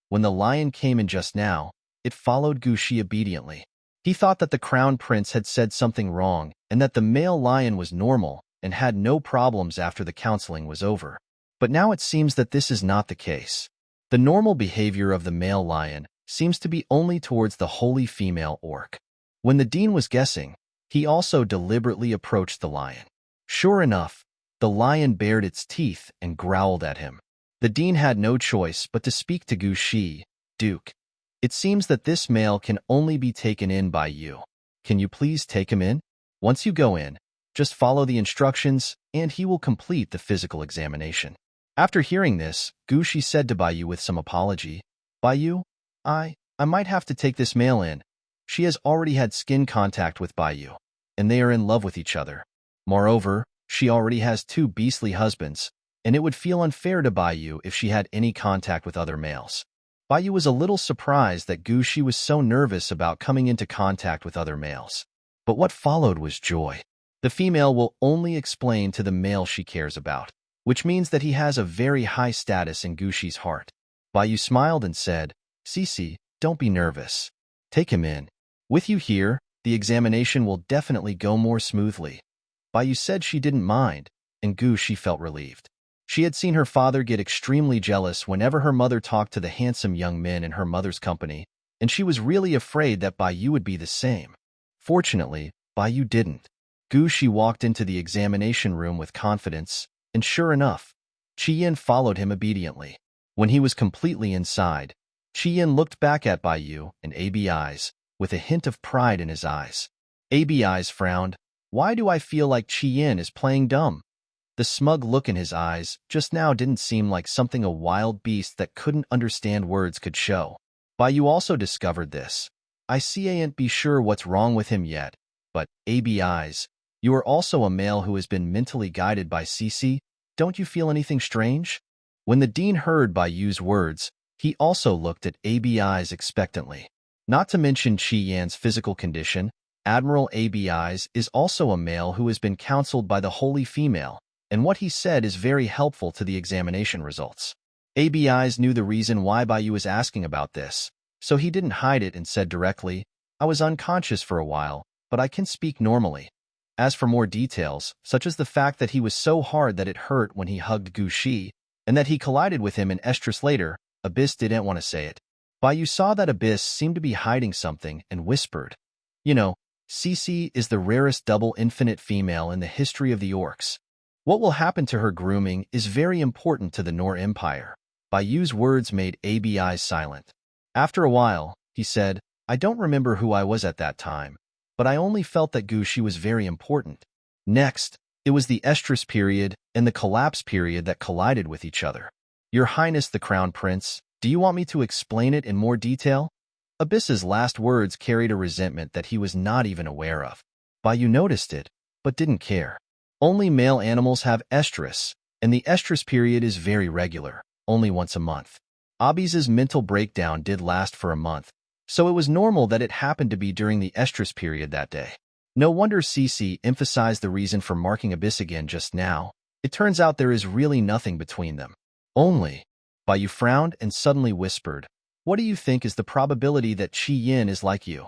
When the lion came in just now, it followed Gu Shi obediently. He thought that the crown prince had said something wrong and that the male lion was normal and had no problems after the counseling was over. But now it seems that this is not the case. The normal behavior of the male lion seems to be only towards the holy female orc. When the dean was guessing, he also deliberately approached the lion. Sure enough, the lion bared its teeth and growled at him. The dean had no choice but to speak to Gu Shi. Duke, it seems that this male can only be taken in by you. Can you please take him in? Once you go in, just follow the instructions and he will complete the physical examination. After hearing this, Gu Shi said to Bayu with some apology, Bayu, I might have to take this male in. She has already had skin contact with Bayu, and they are in love with each other. Moreover, she already has 2 beastly husbands, and it would feel unfair to Bayu if she had any contact with other males. Bayu was a little surprised that Gu Shi was so nervous about coming into contact with other males. But what followed was joy. The female will only explain to the male she cares about, which means that he has a very high status in Gu Shi's heart. Bayu smiled and said, Cici, don't be nervous. Take him in. With you here, the examination will definitely go more smoothly. Bayu said she didn't mind, and Gu Shi felt relieved. She had seen her father get extremely jealous whenever her mother talked to the handsome young men in her mother's company, and she was really afraid that Bayu would be the same. Fortunately, Bayu didn't. Gu Shi walked into the examination room with confidence, and sure enough, Qi Yin followed him obediently. When he was completely inside, Qi Yin looked back at Bayu and Abis with a hint of pride in his eyes. Abis frowned. Why do I feel like Qi Yin is playing dumb? The smug look in his eyes just now didn't seem like something a wild beast that couldn't understand words could show. Bayu also discovered this. I ain't be sure what's wrong with him yet, but, Abis, you are also a male who has been mentally guided by Cici. Don't you feel anything strange? When the dean heard Bayu's words, he also looked at Abis expectantly. Not to mention Qi Yan's physical condition, Admiral Abis is also a male who has been counseled by the holy female, and what he said is very helpful to the examination results. Abis knew the reason why Bayu was asking about this, so he didn't hide it and said directly, I was unconscious for a while, but I can speak normally. As for more details, such as the fact that he was so hard that it hurt when he hugged Gu Shi, and that he collided with him in Estrus later, Abyss didn't want to say it. Bayu saw that Abyss seemed to be hiding something and whispered, You know, Cici is the rarest double infinite female in the history of the orcs. What will happen to her grooming is very important to the Nor Empire. Bayu's words made Abi silent. After a while, he said, I don't remember who I was at that time, but I only felt that Gu Shi was very important. Next, it was the Estrus period and the collapse period that collided with each other. Your Highness the Crown Prince, do you want me to explain it in more detail? Abyss's last words carried a resentment that he was not even aware of. Bayu noticed it, but didn't care. Only male animals have estrus, and the estrus period is very regular, only once a month. Abis's mental breakdown did last for a month, so it was normal that it happened to be during the estrus period that day. No wonder Cici emphasized the reason for marking Abyss again just now. It turns out there is really nothing between them. Only. Bai Yu frowned and suddenly whispered, "What do you think is the probability that Qi Yin is like you?"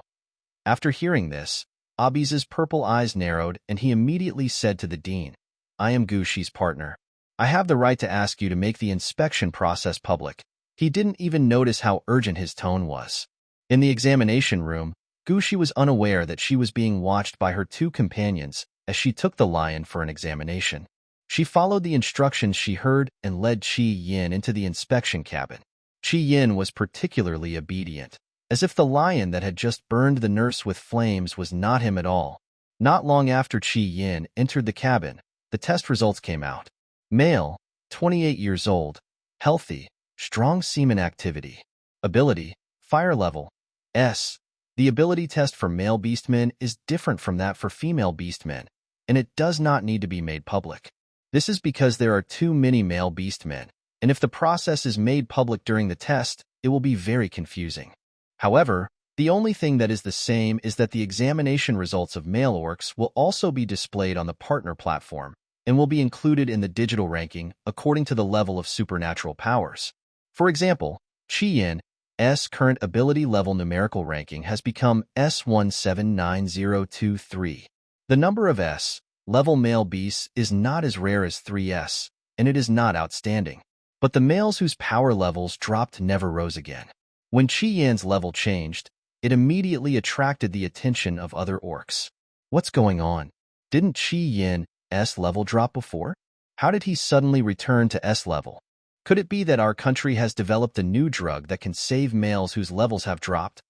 After hearing this, Abi's purple eyes narrowed and he immediately said to the dean, "I am Gu Shi's partner. I have the right to ask you to make the inspection process public." He didn't even notice how urgent his tone was. In the examination room, Gu Shi was unaware that she was being watched by her two companions as she took the lion for an examination. She followed the instructions she heard and led Qi Yin into the inspection cabin. Qi Yin was particularly obedient, as if the lion that had just burned the nurse with flames was not him at all. Not long after Qi Yin entered the cabin, the test results came out. Male, 28 years old, healthy, strong semen activity. Ability, fire level, S. The ability test for male beastmen is different from that for female beastmen, and it does not need to be made public. This is because there are too many male beastmen, and if the process is made public during the test, it will be very confusing. However, the only thing that is the same is that the examination results of male orcs will also be displayed on the partner platform and will be included in the digital ranking according to the level of supernatural powers. For example, Qi Yin's current ability level numerical ranking has become S179023. The number of S-level male beasts is not as rare as 3S, and it is not outstanding. But the males whose power levels dropped never rose again. When Qi Yin's level changed, it immediately attracted the attention of other orcs. What's going on? Didn't Qi Yin's level drop before? How did he suddenly return to S level? Could it be that our country has developed a new drug that can save males whose levels have dropped?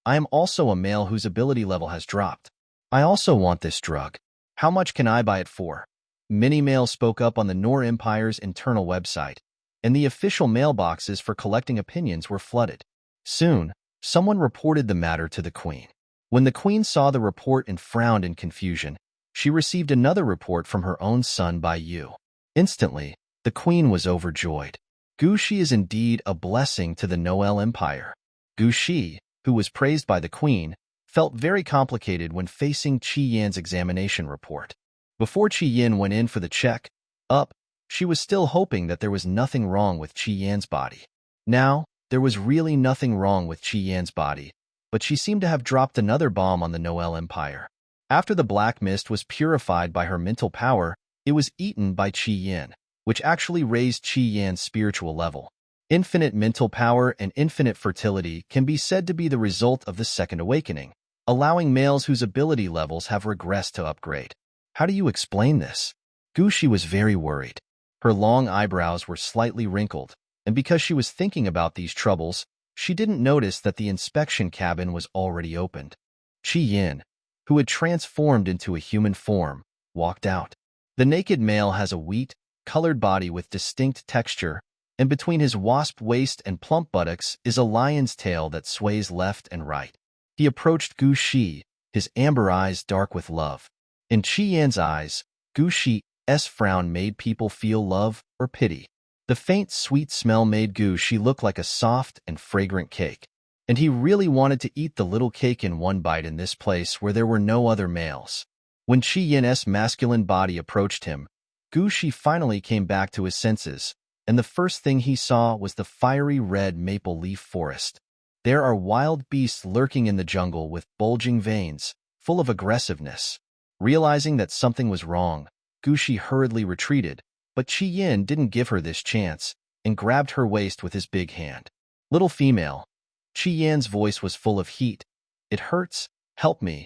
I am also a male whose ability level has dropped. I also want this drug. How much can I buy it for? Many males spoke up on the Nor Empire's internal website, and the official mailboxes for collecting opinions were flooded. Soon, someone reported the matter to the queen. When the queen saw the report and frowned in confusion, she received another report from her own son Bai Yu. Instantly, the queen was overjoyed. Gu Shi is indeed a blessing to the Noel Empire. Gu Shi, who was praised by the queen, felt very complicated when facing Qi Yin's examination report. Before Qi Yin went in for the check-up, she was still hoping that there was nothing wrong with Qi Yin's body. Now, there was really nothing wrong with Qi Yin's body, but she seemed to have dropped another bomb on the Noel Empire. After the black mist was purified by her mental power, it was eaten by Qi Yin, which actually raised Qi Yin's spiritual level. Infinite mental power and infinite fertility can be said to be the result of the second awakening, allowing males whose ability levels have regressed to upgrade. How do you explain this? Gu Shi was very worried. Her long eyebrows were slightly wrinkled, and because she was thinking about these troubles, she didn't notice that the inspection cabin was already opened. Qi Yin, who had transformed into a human form, walked out. The naked male has a wheat-colored body with distinct texture, and between his wasp waist and plump buttocks is a lion's tail that sways left and right. He approached Gu Shi, his amber eyes dark with love. In Qi Yin's eyes, Gu Shi's frown made people feel love or pity. The faint, sweet smell made Gu Shi look like a soft and fragrant cake, and he really wanted to eat the little cake in one bite in this place where there were no other males. When Qi Yin's masculine body approached him, Gu Shi finally came back to his senses, and the first thing he saw was the fiery red maple leaf forest. There are wild beasts lurking in the jungle with bulging veins, full of aggressiveness. Realizing that something was wrong, Gu Shi hurriedly retreated, but Qi Yin didn't give her this chance and grabbed her waist with his big hand. "Little female." Qi Yin's voice was full of heat. "It hurts, help me."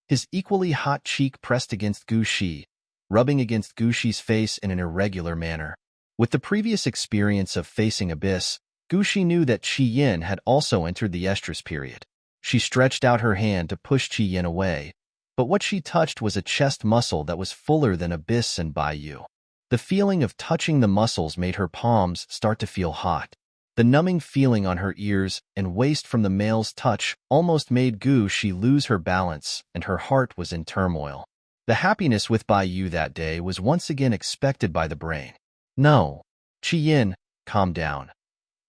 His equally hot cheek pressed against Gu Shi, rubbing against Gu Shi's face in an irregular manner. With the previous experience of facing Abyss, Gu Shi knew that Qi Yin had also entered the estrus period. She stretched out her hand to push Qi Yin away, but what she touched was a chest muscle that was fuller than Abyss and Bai Yu. The feeling of touching the muscles made her palms start to feel hot. The numbing feeling on her ears and waist from the male's touch almost made Gu Shi lose her balance, and her heart was in turmoil. The happiness with Bai Yu that day was once again expected by the brain. "No. Qi Yin, calm down."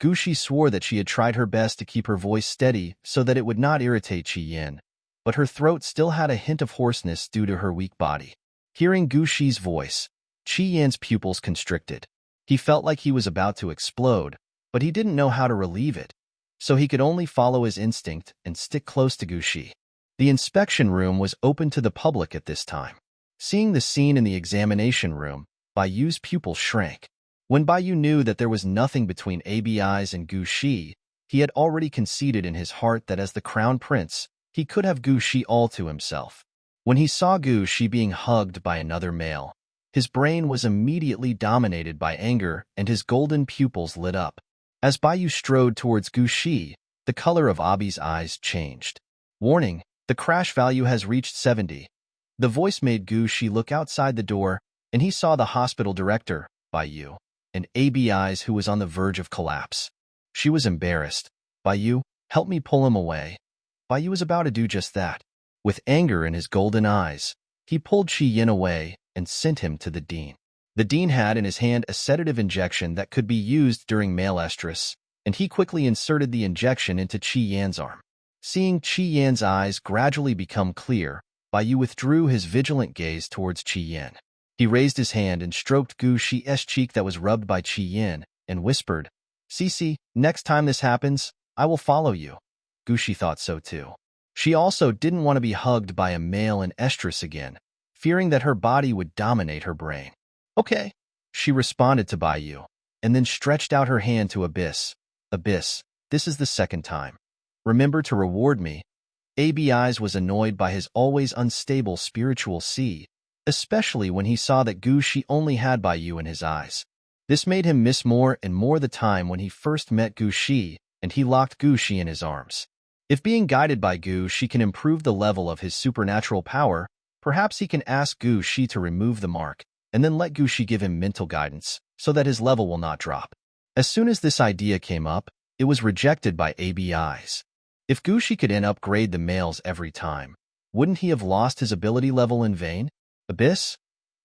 Gu Shi swore that she had tried her best to keep her voice steady so that it would not irritate Qi Yin, but her throat still had a hint of hoarseness due to her weak body. Hearing Gu Shi's voice, Qi Yin's pupils constricted. He felt like he was about to explode, but he didn't know how to relieve it, so he could only follow his instinct and stick close to Gushi. The inspection room was open to the public at this time. Seeing the scene in the examination room, Bayu's pupils shrank. When Bayu knew that there was nothing between ABIs and Gushi, he had already conceded in his heart that as the crown prince, he could have Gushi all to himself. When he saw Gushi being hugged by another male, his brain was immediately dominated by anger and his golden pupils lit up. As Bayu strode towards Gushi, the color of Abi's eyes changed. Warning, the crash value has reached 70. The voice made Gushi look outside the door, and he saw the hospital director, Bayu, and ABIs who was on the verge of collapse. She was embarrassed. Bayu, help me pull him away. Bayu was about to do just that. With anger in his golden eyes, he pulled Chi Yin away and sent him to the dean. The dean had in his hand a sedative injection that could be used during male estrus, and he quickly inserted the injection into Chi Yan's arm. Seeing Chi Yan's eyes gradually become clear, Bayu withdrew his vigilant gaze towards Chi Yan. He raised his hand and stroked Gu Shi's cheek that was rubbed by Chi Yan, and whispered, "Cici, next time this happens, I will follow you." Gu Shi thought so too. She also didn't want to be hugged by a male in estrus again, fearing that her body would dominate her brain. "Okay," she responded to Bayu, and then stretched out her hand to Abyss. "Abyss, this is the second time. Remember to reward me." ABIs was annoyed by his always unstable spiritual sea, especially when he saw that Gu Shi only had Bayu in his eyes. This made him miss more and more the time when he first met Gu Shi, and he locked Gu Shi in his arms. If being guided by Gu Shi can improve the level of his supernatural power, perhaps he can ask Gu Shi to remove the mark, and then let Gu Shi give him mental guidance, so that his level will not drop. As soon as this idea came up, it was rejected by ABIs. If Gu Shi could upgrade the males every time, wouldn't he have lost his ability level in vain? Abyss?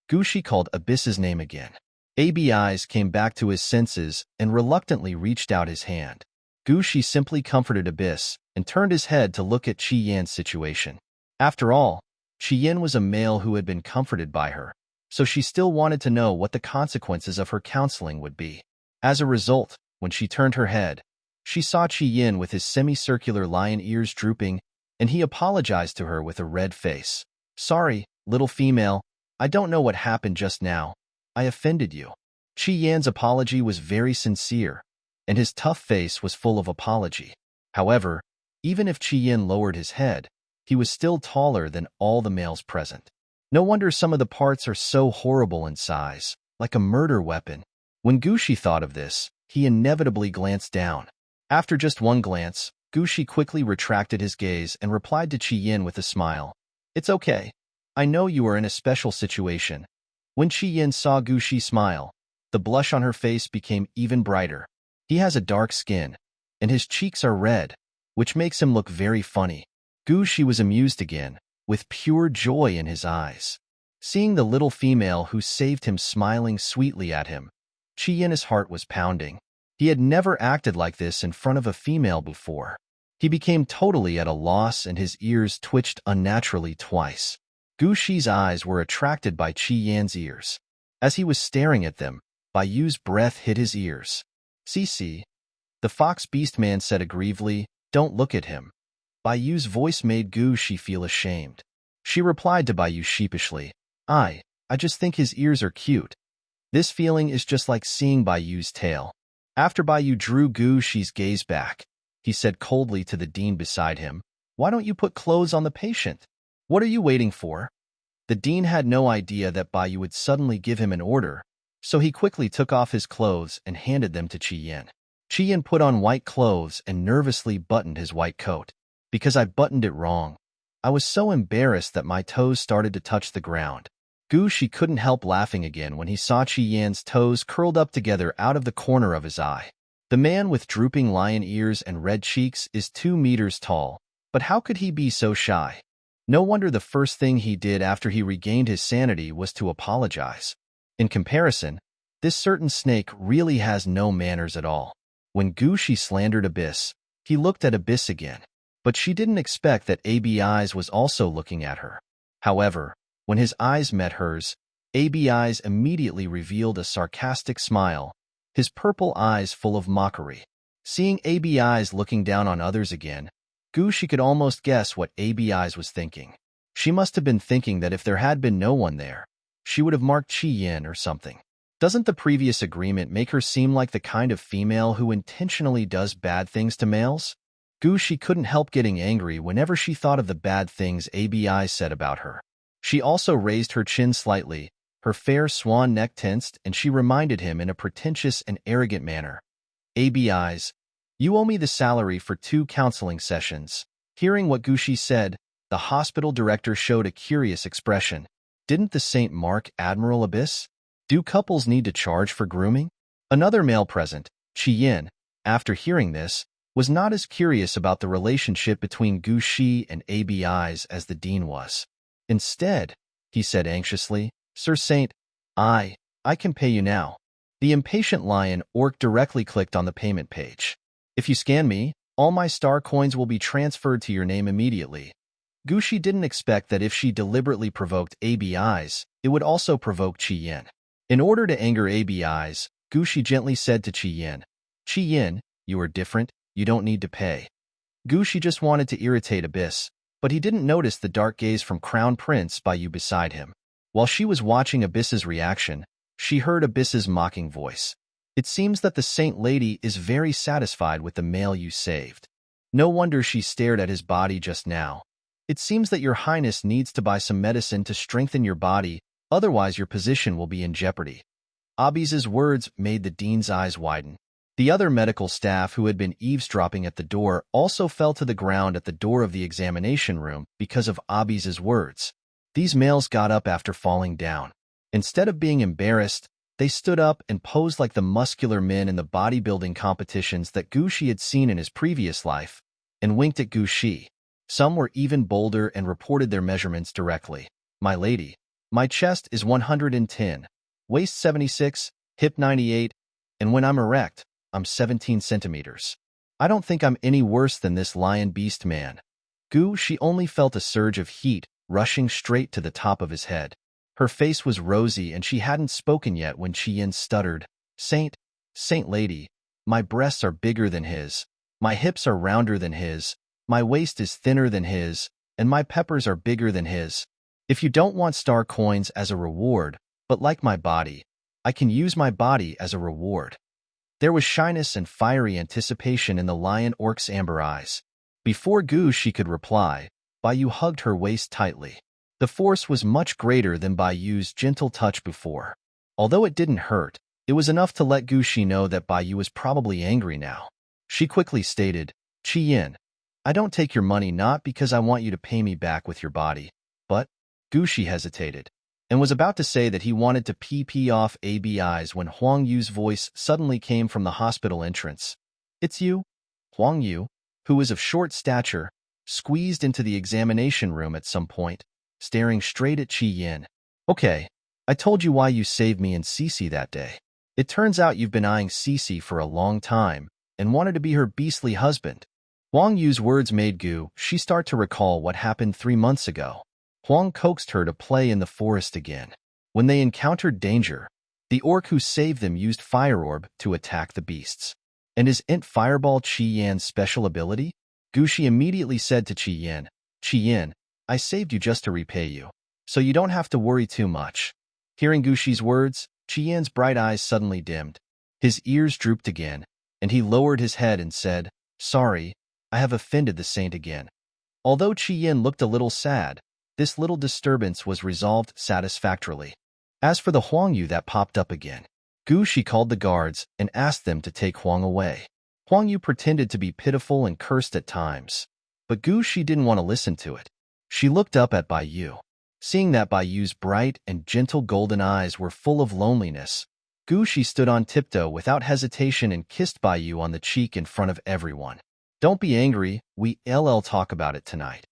Gu Shi called Abyss's name again. ABIs came back to his senses and reluctantly reached out his hand. Gu Shi simply comforted Abyss and turned his head to look at Chi Yan's situation. After all, Chi Yan was a male who had been comforted by her, so she still wanted to know what the consequences of her counseling would be. As a result, when she turned her head, she saw Chi Yan with his semicircular lion ears drooping, and he apologized to her with a red face. "Sorry, little female, I don't know what happened just now. I offended you." Chi Yan's apology was very sincere, and his tough face was full of apology. However, even if Chi Yan lowered his head, he was still taller than all the males present. No wonder some of the parts are so horrible in size, like a murder weapon. When Gu Shi thought of this, he inevitably glanced down. After just one glance, Gu Shi quickly retracted his gaze and replied to Chi Yan with a smile. "It's okay. I know you are in a special situation." When Chi Yan saw Gu Shi smile, the blush on her face became even brighter. He has a dark skin, and his cheeks are red, which makes him look very funny. Gu Shi was amused again, with pure joy in his eyes. Seeing the little female who saved him smiling sweetly at him, Chi Yan's heart was pounding. He had never acted like this in front of a female before. He became totally at a loss and his ears twitched unnaturally twice. Gu Shi's eyes were attracted by Chi Yan's ears. As he was staring at them, Bayu's breath hit his ears. "Cici," the fox beast man said aggrievedly, "don't look at him." Bayu's voice made Gu Shi feel ashamed. She replied to Bayu sheepishly, I just think his ears are cute." This feeling is just like seeing Bayu's tail. After Bayu drew Gu Shi's gaze back, he said coldly to the dean beside him, "Why don't you put clothes on the patient? What are you waiting for?" The dean had no idea that Bayu would suddenly give him an order, so he quickly took off his clothes and handed them to Chi Yan. Chi Yan put on white clothes and nervously buttoned his white coat. "Because I buttoned it wrong. I was so embarrassed that my toes started to touch the ground." Gu Shi couldn't help laughing again when he saw Chi Yan's toes curled up together out of the corner of his eye. The man with drooping lion ears and red cheeks is 2 meters tall, but how could he be so shy? No wonder the first thing he did after he regained his sanity was to apologize. In comparison, this certain snake really has no manners at all. When Gu Shi slandered Abyss, he looked at Abyss again, but she didn't expect that ABI's was also looking at her. However, when his eyes met hers, ABI's immediately revealed a sarcastic smile, his purple eyes full of mockery. Seeing ABI's looking down on others again, she could almost guess what ABI's was thinking. She must have been thinking that if there had been no one there, she would have marked Chi Yin or something. Doesn't the previous agreement make her seem like the kind of female who intentionally does bad things to males? She couldn't help getting angry whenever she thought of the bad things ABI said about her. She also raised her chin slightly, her fair swan neck tensed, and she reminded him in a pretentious and arrogant manner. ABI's, you owe me the salary for 2 counseling sessions. Hearing what Gushi said, the hospital director showed a curious expression. Didn't the Saint mark Admiral Abyss? Do couples need to charge for grooming? Another male present, Chi Yin, after hearing this, was not as curious about the relationship between Gushi and ABI's as the dean was. Instead, he said anxiously, Sir Saint, I can pay you now. The impatient lion orc directly clicked on the payment page. If you scan me, all my star coins will be transferred to your name immediately. Gushi didn't expect that if she deliberately provoked ABI's, it would also provoke Chi Yin. In order to anger ABI's, Gushi gently said to Chi Yin, you are different, you don't need to pay. Gushi just wanted to irritate Abyss, but he didn't notice the dark gaze from Crown Prince Baiyu beside him. While she was watching Abyss's reaction, she heard Abyss's mocking voice. It seems that the Saint Lady is very satisfied with the male you saved. No wonder she stared at his body just now. It seems that your highness needs to buy some medicine to strengthen your body, otherwise your position will be in jeopardy. Abiz's words made the dean's eyes widen. The other medical staff who had been eavesdropping at the door also fell to the ground at the door of the examination room because of Abiz's words. These males got up after falling down. Instead of being embarrassed, they stood up and posed like the muscular men in the bodybuilding competitions that Gushi had seen in his previous life, and winked at Gushi. Some were even bolder and reported their measurements directly. My lady, my chest is 110, waist 76, hip 98, and when I'm erect, I'm 17 centimeters. I don't think I'm any worse than this lion beast man. She only felt a surge of heat rushing straight to the top of his head. Her face was rosy and she hadn't spoken yet when Chi Yin stuttered, Saint Lady, my breasts are bigger than his, my hips are rounder than his, my waist is thinner than his, and my peppers are bigger than his. If you don't want star coins as a reward, but like my body, I can use my body as a reward. There was shyness and fiery anticipation in the lion orc's amber eyes. Before she could reply, Baiyu hugged her waist tightly. The force was much greater than Baiyu's gentle touch before. Although it didn't hurt, it was enough to let Gushi know that Baiyu was probably angry now. She quickly stated, Chi Yin, I don't take your money not because I want you to pay me back with your body, but Gushi hesitated, and was about to say that he wanted to pee off ABI's when Huang Yu's voice suddenly came from the hospital entrance. It's you? Huang Yu, who was of short stature, squeezed into the examination room at some point, staring straight at Chi Yin. Okay, I told you why you saved me and Cece that day. It turns out you've been eyeing Cece for a long time and wanted to be her beastly husband. Huang Yu's words made she start to recall what happened 3 months ago. Huang coaxed her to play in the forest again. When they encountered danger, the orc who saved them used Fire Orb to attack the beasts. And is Int Fireball Chi Yan's special ability? Gushi immediately said to Chi Yin, I saved you just to repay you, so you don't have to worry too much. Hearing Gushi's words, Chi Yin's bright eyes suddenly dimmed. His ears drooped again, and he lowered his head and said, Sorry, I have offended the saint again. Although Chi Yin looked a little sad, this little disturbance was resolved satisfactorily. As for the Huang Yu that popped up again, Gushi called the guards and asked them to take Huang away. Huang Yu pretended to be pitiful and cursed at times, but Gushi didn't want to listen to it. She looked up at Baiyu. Seeing that Baiyu's bright and gentle golden eyes were full of loneliness, Gushi stood on tiptoe without hesitation and kissed Baiyu on the cheek in front of everyone. Don't be angry, we'll talk about it tonight.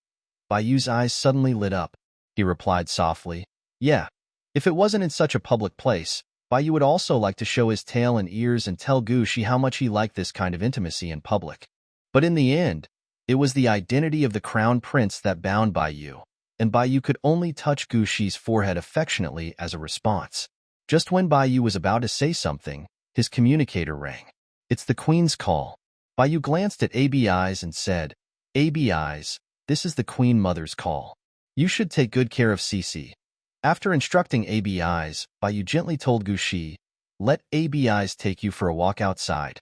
Baiyu's eyes suddenly lit up. He replied softly, Yeah, if it wasn't in such a public place, Baiyu would also like to show his tail and ears and tell Gushi how much he liked this kind of intimacy in public. But in the end, it was the identity of the crown prince that bound Baiyu, and Baiyu could only touch Gushi's forehead affectionately as a response. Just when Baiyu was about to say something, his communicator rang. "It's the Queen's call." Bayu glanced at ABI's and said, "ABI's, this is the Queen Mother's call. You should take good care of Cece." After instructing ABI's, Bayu gently told Gushi, "Let ABI's take you for a walk outside."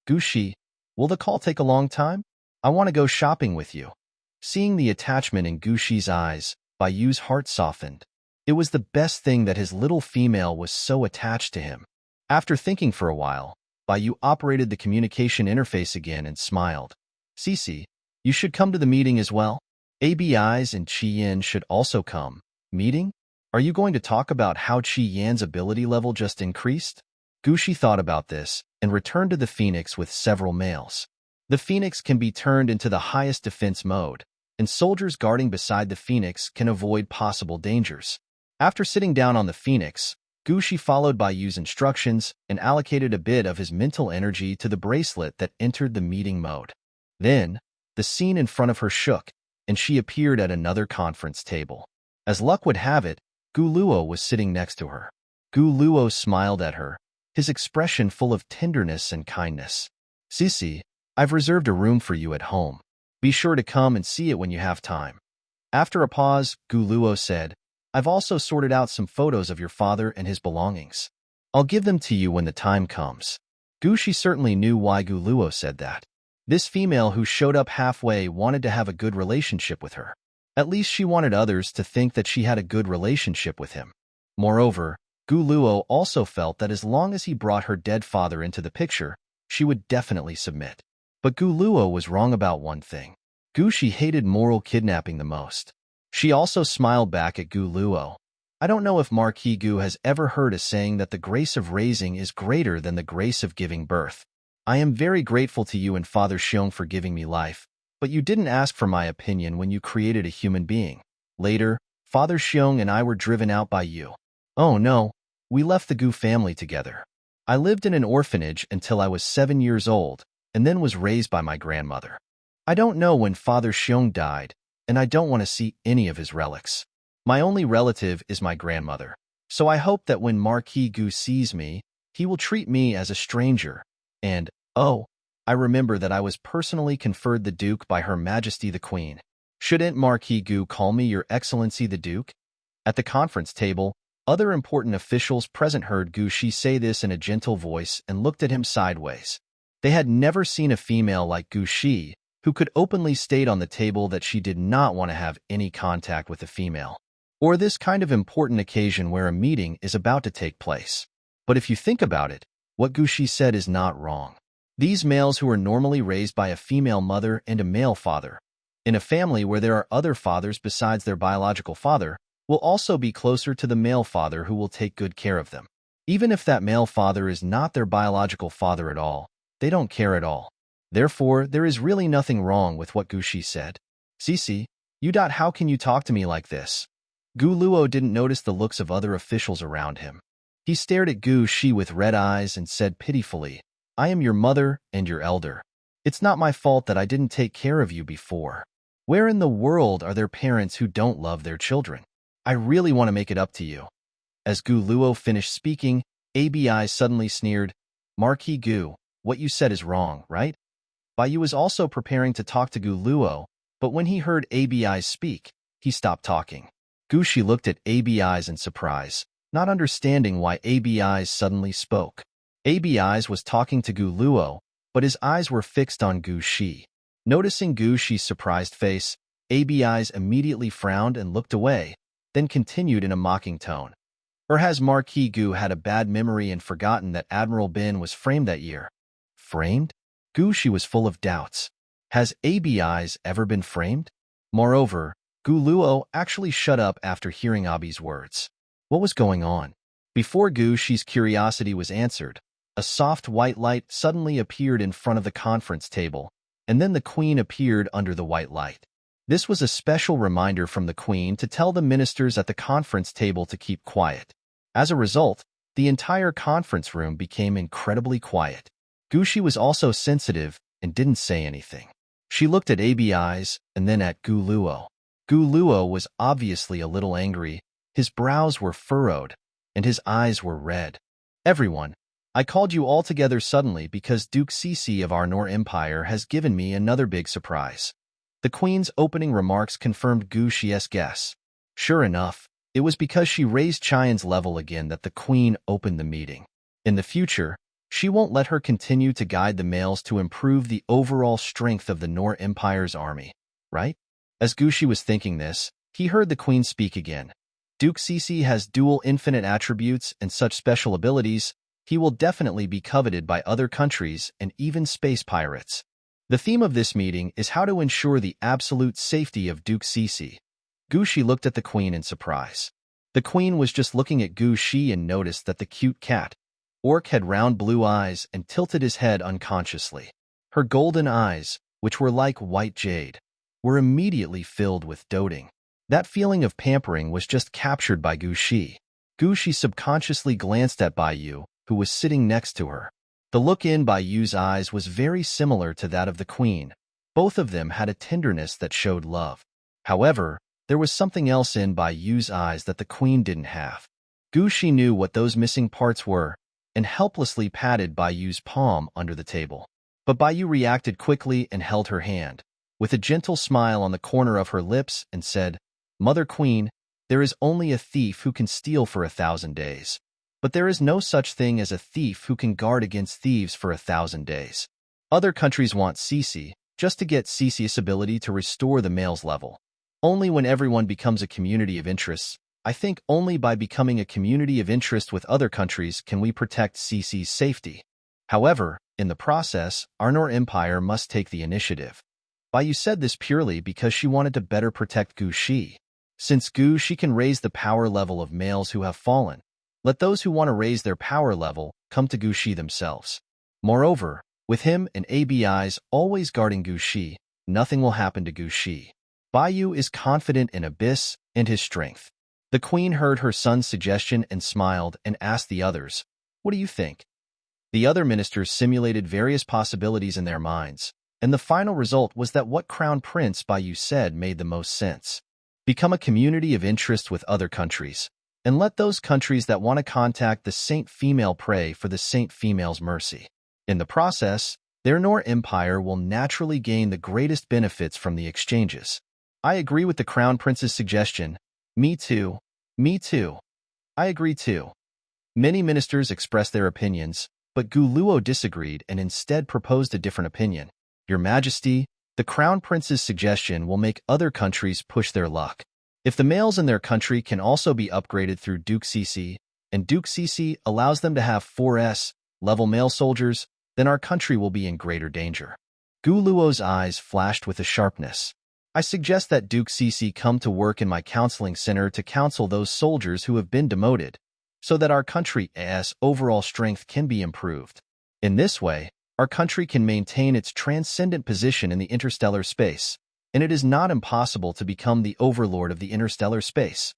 "Gushi, will the call take a long time? I want to go shopping with you." Seeing the attachment in Gushi's eyes, Bayu's heart softened. It was the best thing that his little female was so attached to him. After thinking for a while, Bayu operated the communication interface again and smiled. "Cece, you should come to the meeting as well. ABI's and Chi Yin should also come." "Meeting? Are you going to talk about how Chi Yan's ability level just increased?" Gushi thought about this and returned to the Phoenix with several mails. The Phoenix can be turned into the highest defense mode, and soldiers guarding beside the Phoenix can avoid possible dangers. After sitting down on the Phoenix, Gushi followed Bayu's instructions and allocated a bit of his mental energy to the bracelet that entered the meeting mode. Then, the scene in front of her shook, and she appeared at another conference table. As luck would have it, Gu Luo was sitting next to her. Gu Luo smiled at her, his expression full of tenderness and kindness. "Cece, I've reserved a room for you at home. Be sure to come and see it when you have time." After a pause, Gu Luo said, "I've also sorted out some photos of your father and his belongings. I'll give them to you when the time comes." Gushi certainly knew why Gu Luo said that. This female who showed up halfway wanted to have a good relationship with her. At least she wanted others to think that she had a good relationship with him. Moreover, Gu Luo also felt that as long as he brought her dead father into the picture, she would definitely submit. But Gu Luo was wrong about one thing. Gushi hated moral kidnapping the most. She also smiled back at Gu Luo. "I don't know if Marquis Gu has ever heard a saying that the grace of raising is greater than the grace of giving birth. I am very grateful to you and Father Xiong for giving me life, but you didn't ask for my opinion when you created a human being. Later, Father Xiong and I were driven out by you. Oh no, we left the Gu family together. I lived in an orphanage until I was 7 years old, and then was raised by my grandmother. I don't know when Father Xiong died, and I don't want to see any of his relics. My only relative is my grandmother, so I hope that when Marquis Gu sees me, he will treat me as a stranger. And, oh, I remember that I was personally conferred the Duke by Her Majesty the Queen. Shouldn't Marquis Gu call me Your Excellency the Duke?" At the conference table, other important officials present heard Gu Shi say this in a gentle voice and looked at him sideways. They had never seen a female like Gu Shi, who could openly state on the table that she did not want to have any contact with a female, or this kind of important occasion where a meeting is about to take place. But if you think about it, what Gu Shi said is not wrong. These males who are normally raised by a female mother and a male father, in a family where there are other fathers besides their biological father, will also be closer to the male father who will take good care of them. Even if that male father is not their biological father at all, they don't care at all. Therefore, there is really nothing wrong with what Gu Shi said. "Cece, how can you talk to me like this?" Gu Luo didn't notice the looks of other officials around him. He stared at Gu Shi with red eyes and said pitifully, "I am your mother and your elder. It's not my fault that I didn't take care of you before. Where in the world are there parents who don't love their children? I really want to make it up to you." As Gu Luo finished speaking, ABI suddenly sneered, "Marquis Gu, what you said is wrong, right?" Bayu was also preparing to talk to Gu Luo, but when he heard ABI speak, he stopped talking. Gu Shi looked at ABI's in surprise, not understanding why ABI's suddenly spoke. ABI's was talking to Gu Luo, but his eyes were fixed on Gu Shi. Noticing Gu Shi's surprised face, ABI's immediately frowned and looked away, then continued in a mocking tone. Or has Marquis Gu had a bad memory and forgotten that Admiral Bin was framed that year? Framed? Gu Shi was full of doubts. Has ABI's ever been framed? Moreover, Gu Luo actually shut up after hearing Abi's words. What was going on? Before Gu Shi's curiosity was answered, a soft white light suddenly appeared in front of the conference table, and then the Queen appeared under the white light. This was a special reminder from the Queen to tell the ministers at the conference table to keep quiet. As a result, the entire conference room became incredibly quiet. Gu Shi was also sensitive and didn't say anything. She looked at ABI's and then at Gu Luo. Gu Luo was obviously a little angry, his brows were furrowed, and his eyes were red. Everyone, I called you all together suddenly because Duke Cece of our Nor Empire has given me another big surprise. The Queen's opening remarks confirmed Gu Xie's guess. Sure enough, it was because she raised Qian's level again that the Queen opened the meeting. In the future, she won't let her continue to guide the males to improve the overall strength of the Nor Empire's army, right? As Gushi was thinking this, he heard the Queen speak again. Duke Cece has dual infinite attributes and such special abilities, he will definitely be coveted by other countries and even space pirates. The theme of this meeting is how to ensure the absolute safety of Duke Cece. Gushi looked at the Queen in surprise. The Queen was just looking at Gushi and noticed that the cute cat, Orc, had round blue eyes and tilted his head unconsciously. Her golden eyes, which were like white jade, were immediately filled with doting. That feeling of pampering was just captured by Gushi. Gushi subconsciously glanced at Baiyu, who was sitting next to her. The look in Baiyu's eyes was very similar to that of the Queen. Both of them had a tenderness that showed love. However, there was something else in Baiyu's eyes that the Queen didn't have. Gushi knew what those missing parts were, and helplessly patted Baiyu's palm under the table. But Baiyu reacted quickly and held her hand, with a gentle smile on the corner of her lips, and said, "Mother Queen, there is only a thief who can steal for 1,000 days. But there is no such thing as a thief who can guard against thieves for 1,000 days. Other countries want Cece, just to get Cece's ability to restore the male's level. Only when everyone becomes a community of interests, I think only by becoming a community of interest with other countries can we protect Cece's safety. However, in the process, our Nor Empire must take the initiative." Baiyu said this purely because she wanted to better protect Gu Shi. Since Gu Shi can raise the power level of males who have fallen, let those who want to raise their power level come to Gu Shi themselves. Moreover, with him and ABIs always guarding Gu Shi, nothing will happen to Gu Shi. Baiyu is confident in Abyss and his strength. The Queen heard her son's suggestion and smiled and asked the others, "What do you think?" The other ministers simulated various possibilities in their minds, and the final result was that what Crown Prince Baiyu said made the most sense. Become a community of interest with other countries, and let those countries that want to contact the Saint Female pray for the Saint Female's mercy. In the process, their Nor Empire will naturally gain the greatest benefits from the exchanges. I agree with the Crown Prince's suggestion. Me too. Me too. I agree too. Many ministers expressed their opinions, but Gu Luo disagreed and instead proposed a different opinion. Your Majesty, the Crown Prince's suggestion will make other countries push their luck. If the males in their country can also be upgraded through Duke Cece, and Duke Cece allows them to have 4S level male soldiers, then our country will be in greater danger. Gu Luo's eyes flashed with a sharpness. I suggest that Duke Cece come to work in my counseling center to counsel those soldiers who have been demoted, so that our country's overall strength can be improved. In this way, our country can maintain its transcendent position in the interstellar space, and it is not impossible to become the overlord of the interstellar space.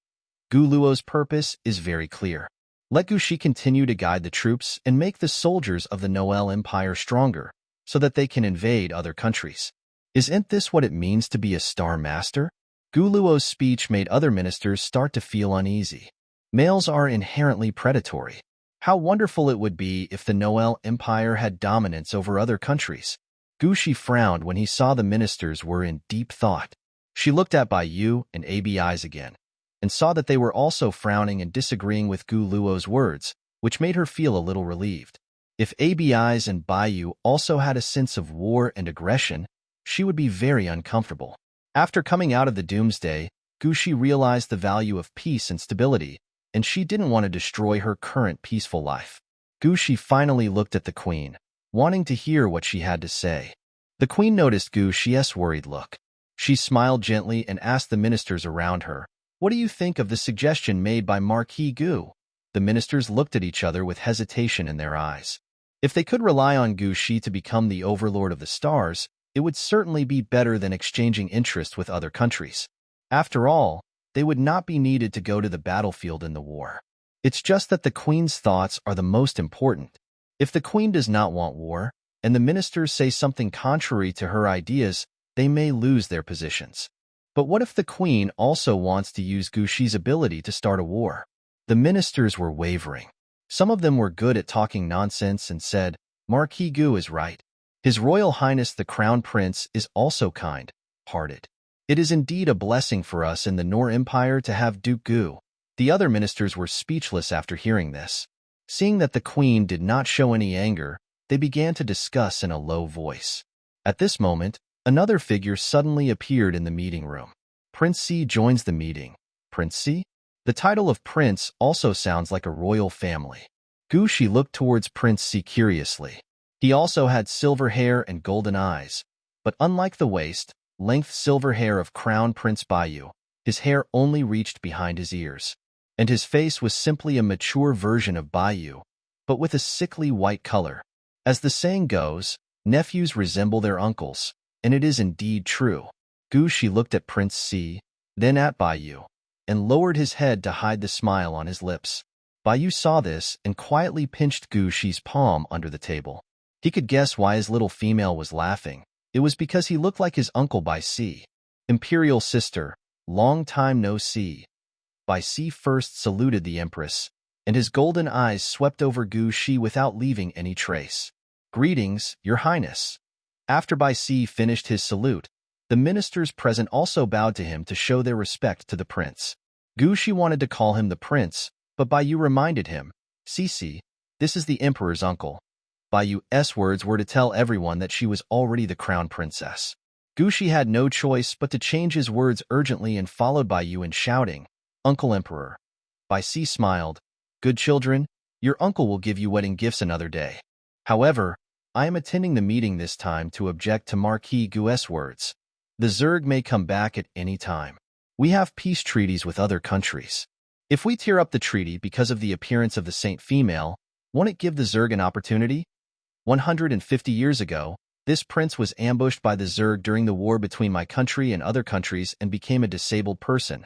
Gu Luo's purpose is very clear. Let Gu Shi continue to guide the troops and make the soldiers of the Noel Empire stronger, so that they can invade other countries. Isn't this what it means to be a Star Master? Gu Luo's speech made other ministers start to feel uneasy. Males are inherently predatory. How wonderful it would be if the Noel Empire had dominance over other countries. Gu Shi frowned when he saw the ministers were in deep thought. She looked at Baiyu and ABIs again, and saw that they were also frowning and disagreeing with Gu Luo's words, which made her feel a little relieved. If ABIs and Baiyu also had a sense of war and aggression, she would be very uncomfortable. After coming out of the doomsday, Gu Shi realized the value of peace and stability, and she didn't want to destroy her current peaceful life. Gu Shi finally looked at the Queen, wanting to hear what she had to say. The Queen noticed Gu Shi's worried look. She smiled gently and asked the ministers around her, "What do you think of the suggestion made by Marquis Gu?" The ministers looked at each other with hesitation in their eyes. If they could rely on Gu Shi to become the overlord of the stars, it would certainly be better than exchanging interest with other countries. After all, they would not be needed to go to the battlefield in the war. It's just that the Queen's thoughts are the most important. If the Queen does not want war, and the ministers say something contrary to her ideas, they may lose their positions. But what if the Queen also wants to use Gu Shi's ability to start a war? The ministers were wavering. Some of them were good at talking nonsense and said, Marquis Gu is right. His Royal Highness the Crown Prince is also kind-hearted. It is indeed a blessing for us in the Nor Empire to have Duke Gu. The other ministers were speechless after hearing this. Seeing that the queen did not show any anger, they began to discuss in a low voice. At this moment, another figure suddenly appeared in the meeting room. Prince C joins the meeting. Prince C? The title of prince also sounds like a royal family. Gu Shi looked towards Prince C curiously. He also had silver hair and golden eyes, but unlike the waist-length silver hair of Crown Prince Baiyu, his hair only reached behind his ears, and his face was simply a mature version of Baiyu, but with a sickly white color. As the saying goes, nephews resemble their uncles, and it is indeed true. Gu Shi looked at Prince C, then at Baiyu, and lowered his head to hide the smile on his lips. Baiyu saw this and quietly pinched Gu Shi's palm under the table. He could guess why his little female was laughing. It was because he looked like his uncle Bai Si. Imperial sister, long time no see. Bai Si first saluted the Empress, and his golden eyes swept over Gu Shi without leaving any trace. Greetings, Your Highness. After Bai Si finished his salute, the ministers present also bowed to him to show their respect to the prince. Gu Shi wanted to call him the prince, but Baiyu reminded him, Cici, this is the emperor's uncle. Baiyu's words were to tell everyone that she was already the crown princess. Gu Shi had no choice but to change his words urgently and followed Baiyu in shouting, Uncle Emperor. Bai Si smiled, Good children, your uncle will give you wedding gifts another day. However, I am attending the meeting this time to object to Marquis Gu's words. The Zerg may come back at any time. We have peace treaties with other countries. If we tear up the treaty because of the appearance of the saint female, won't it give the Zerg an opportunity? 150 years ago, this prince was ambushed by the Zerg during the war between my country and other countries and became a disabled person.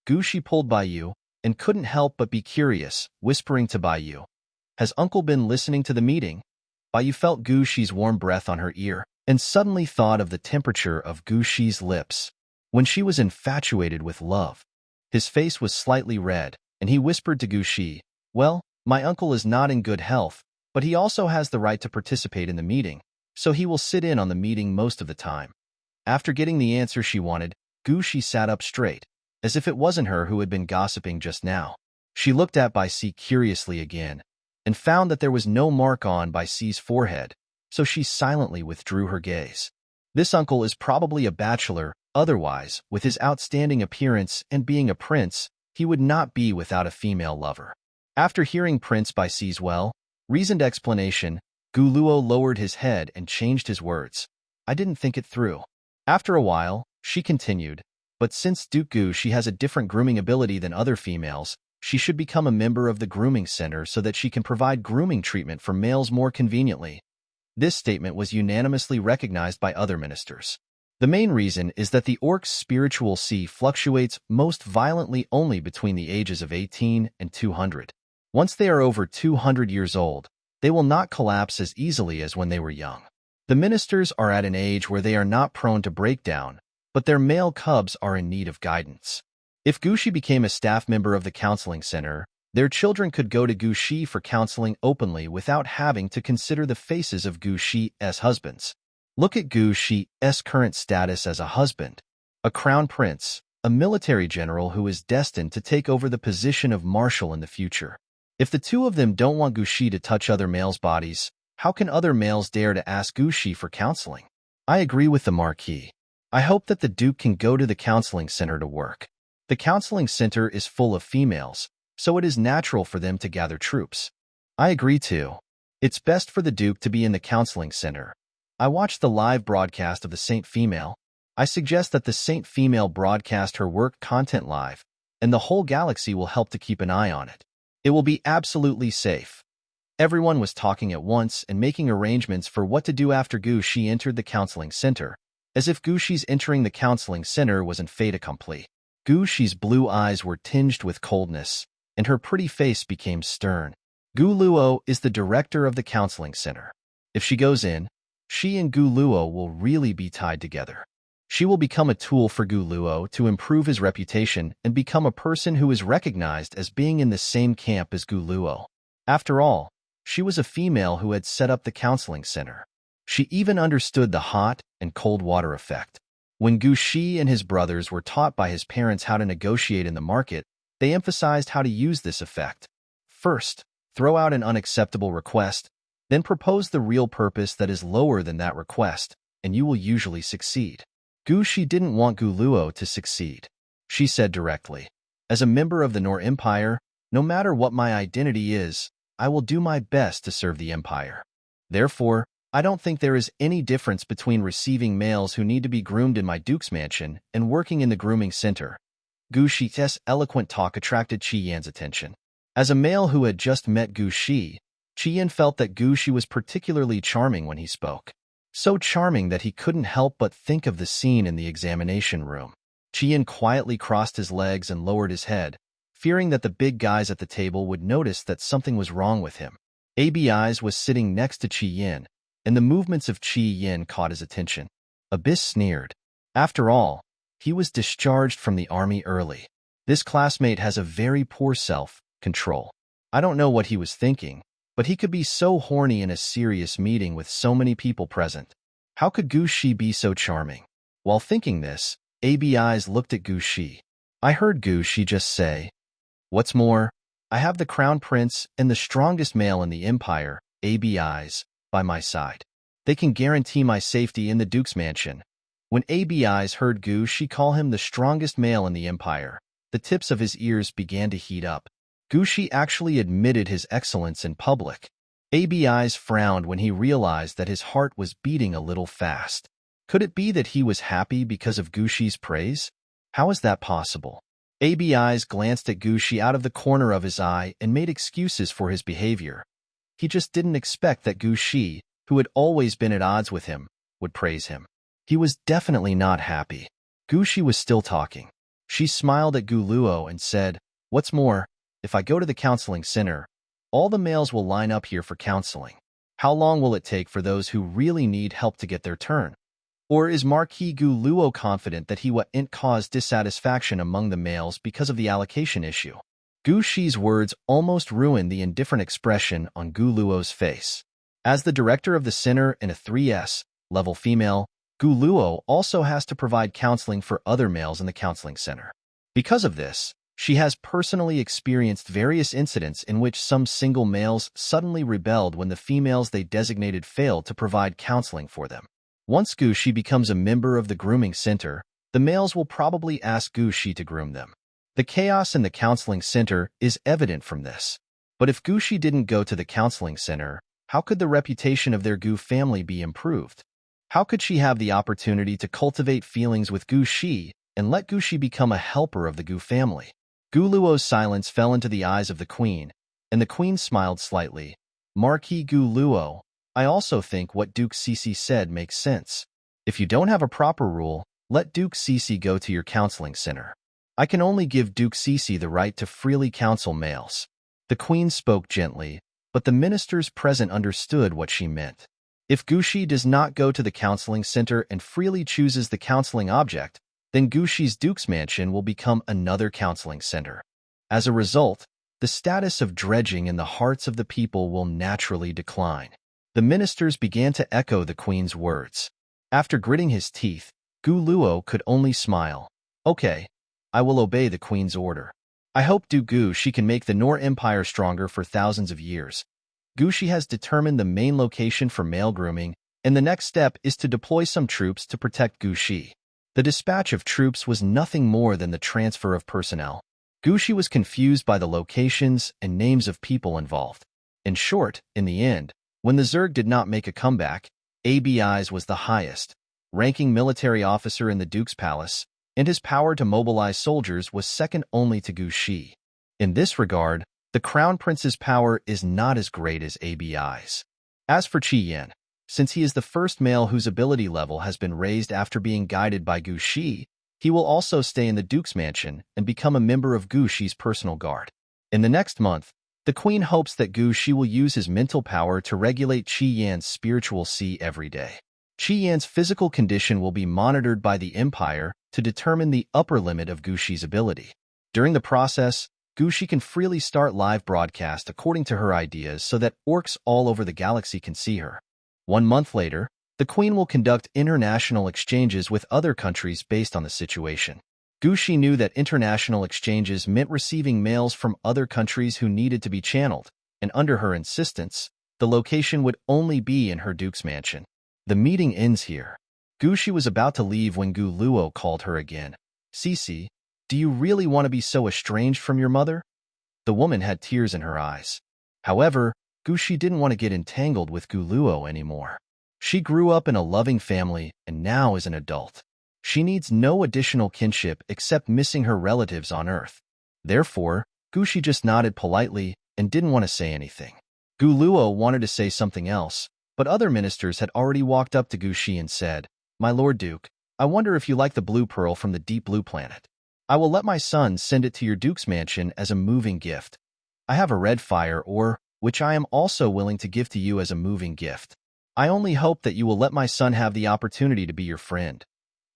Gu Shi pulled Baiyu and couldn't help but be curious, whispering to Baiyu, Has uncle been listening to the meeting? Baiyu felt Gu Shi's warm breath on her ear and suddenly thought of the temperature of Gu Shi's lips when she was infatuated with love. His face was slightly red, and he whispered to Gu Shi, Well, my uncle is not in good health, but he also has the right to participate in the meeting, so he will sit in on the meeting most of the time. After getting the answer she wanted, Gu Shi sat up straight, as if it wasn't her who had been gossiping just now. She looked at Bai Si curiously again, and found that there was no mark on Bai Si's forehead, so she silently withdrew her gaze. This uncle is probably a bachelor, otherwise, with his outstanding appearance and being a prince, he would not be without a female lover. After hearing Prince Bai Si's well-reasoned explanation, Gu Luo lowered his head and changed his words. I didn't think it through. After a while, she continued, But since Duke Gu Shi has a different grooming ability than other females, she should become a member of the grooming center so that she can provide grooming treatment for males more conveniently. This statement was unanimously recognized by other ministers. The main reason is that the orc's spiritual C fluctuates most violently only between the ages of 18 and 200. Once they are over 200 years old, they will not collapse as easily as when they were young. The ministers are at an age where they are not prone to breakdown, but their male cubs are in need of guidance. If Gu Shi became a staff member of the counseling center, their children could go to Gu Shi for counseling openly without having to consider the faces of Gu Shi's husbands. Look at Gu Shi's current status as a husband, a crown prince, a military general who is destined to take over the position of marshal in the future. If the two of them don't want Gu Shi to touch other males' bodies, how can other males dare to ask Gu Shi for counseling? I agree with the Marquis. I hope that the Duke can go to the counseling center to work. The counseling center is full of females, so it is natural for them to gather troops. I agree too. It's best for the Duke to be in the counseling center. I watched the live broadcast of the Saint Female. I suggest that the Saint Female broadcast her work content live, and the whole galaxy will help to keep an eye on it. It will be absolutely safe. Everyone was talking at once and making arrangements for what to do after Gu Shi entered the counseling center, as if Gu Shi's entering the counseling center was an fait accompli. Gu Shi's blue eyes were tinged with coldness, and her pretty face became stern. Gu Luo is the director of the counseling center. If she goes in, she and Gu Luo will really be tied together. She will become a tool for Gu Luo to improve his reputation and become a person who is recognized as being in the same camp as Gu Luo. After all, she was a female who had set up the counseling center. She even understood the hot and cold water effect. When Gu Shi and his brothers were taught by his parents how to negotiate in the market, they emphasized how to use this effect. First, throw out an unacceptable request, then propose the real purpose that is lower than that request, and you will usually succeed. Gu Shi didn't want Gu Luo to succeed. She said directly, "As a member of the Nor Empire, no matter what my identity is, I will do my best to serve the empire. Therefore, I don't think there is any difference between receiving males who need to be groomed in my duke's mansion and working in the grooming center." Gu Shi's eloquent talk attracted Qi Yan's attention. As a male who had just met Gu Shi, Qi Yan felt that Gu Shi was particularly charming when he spoke. So charming that he couldn't help but think of the scene in the examination room. Qi Yan quietly crossed his legs and lowered his head, fearing that the big guys at the table would notice that something was wrong with him. Abi's was sitting next to Qi Yan, and the movements of Qi Yan caught his attention. Abyss sneered. After all, he was discharged from the army early. This classmate has a very poor self-control. I don't know what he was thinking, but he could be so horny in a serious meeting with so many people present. How could Gu Shi be so charming? While thinking this, Abi's looked at Gu Shi. I heard Gu Shi just say, "What's more, I have the crown prince and the strongest male in the empire, Abi's, by my side. They can guarantee my safety in the duke's mansion." When Abi's heard Gu Shi call him the strongest male in the empire, the tips of his ears began to heat up. Gu Shi actually admitted his excellence in public. Abi's frowned when he realized that his heart was beating a little fast. Could it be that he was happy because of Gu Shi's praise? How is that possible? Abi's glanced at Gu Shi out of the corner of his eye and made excuses for his behavior. He just didn't expect that Gu Shi, who had always been at odds with him, would praise him. He was definitely not happy. Gu Shi was still talking. She smiled at Gu Luo and said, "What's more, if I go to the counseling center, all the males will line up here for counseling. How long will it take for those who really need help to get their turn? Or is Marquis Gu Luo confident that he won't cause dissatisfaction among the males because of the allocation issue?" Gu Shi's words almost ruined the indifferent expression on Gu Luo's face. As the director of the center and a 3S level female, Gu Luo also has to provide counseling for other males in the counseling center. Because of this, she has personally experienced various incidents in which some single males suddenly rebelled when the females they designated failed to provide counseling for them. Once Gu Shi becomes a member of the grooming center, the males will probably ask Gu Shi to groom them. The chaos in the counseling center is evident from this. But if Gu Shi didn't go to the counseling center, how could the reputation of their Gu family be improved? How could she have the opportunity to cultivate feelings with Gu Shi and let Gu Shi become a helper of the Gu family? Gu Luo's silence fell into the eyes of the queen, and the queen smiled slightly. "Marquis Gu Luo, I also think what Duke Cece said makes sense. If you don't have a proper rule, let Duke Cece go to your counseling center. I can only give Duke Cece the right to freely counsel males." The queen spoke gently, but the ministers present understood what she meant. If Gu Shi does not go to the counseling center and freely chooses the counseling object, then Gu Shi's Duke's mansion will become another counseling center. As a result, the status of dredging in the hearts of the people will naturally decline. The ministers began to echo the queen's words. After gritting his teeth, Gu Luo could only smile. "Okay, I will obey the queen's order. I hope Gu Shi can make the Nor Empire stronger for thousands of years." Gu Shi has determined the main location for male grooming, and the next step is to deploy some troops to protect Gu Shi. The dispatch of troops was nothing more than the transfer of personnel. Gu Shi was confused by the locations and names of people involved. In short, in the end, when the Zerg did not make a comeback, Abi's was the highest ranking military officer in the Duke's palace, and his power to mobilize soldiers was second only to Gu Shi. In this regard, the Crown Prince's power is not as great as Abi's. As for Qi Yan, since he is the first male whose ability level has been raised after being guided by Gu Shi, he will also stay in the Duke's mansion and become a member of Gu Shi's personal guard. In the next month, the Queen hopes that Gu Shi will use his mental power to regulate Qi Yan's spiritual C every day. Qi Yan's physical condition will be monitored by the Empire to determine the upper limit of Gu Shi's ability. During the process, Gushi can freely start live broadcast according to her ideas so that orcs all over the galaxy can see her. 1 month later, the Queen will conduct international exchanges with other countries based on the situation. Gushi knew that international exchanges meant receiving mails from other countries who needed to be channeled, and under her insistence, the location would only be in her Duke's mansion. The meeting ends here. Gushi was about to leave when Gu Luo called her again. "Cece, do you really want to be so estranged from your mother?" The woman had tears in her eyes. However, Gushi didn't want to get entangled with Gu Luo anymore. She grew up in a loving family and now is an adult. She needs no additional kinship except missing her relatives on Earth. Therefore, Gushi just nodded politely and didn't want to say anything. Gu Luo wanted to say something else, but other ministers had already walked up to Gushi and said, "My Lord Duke, I wonder if you like the blue pearl from the deep blue planet. I will let my son send it to your Duke's mansion as a moving gift. I have a red fire ore, which I am also willing to give to you as a moving gift. I only hope that you will let my son have the opportunity to be your friend."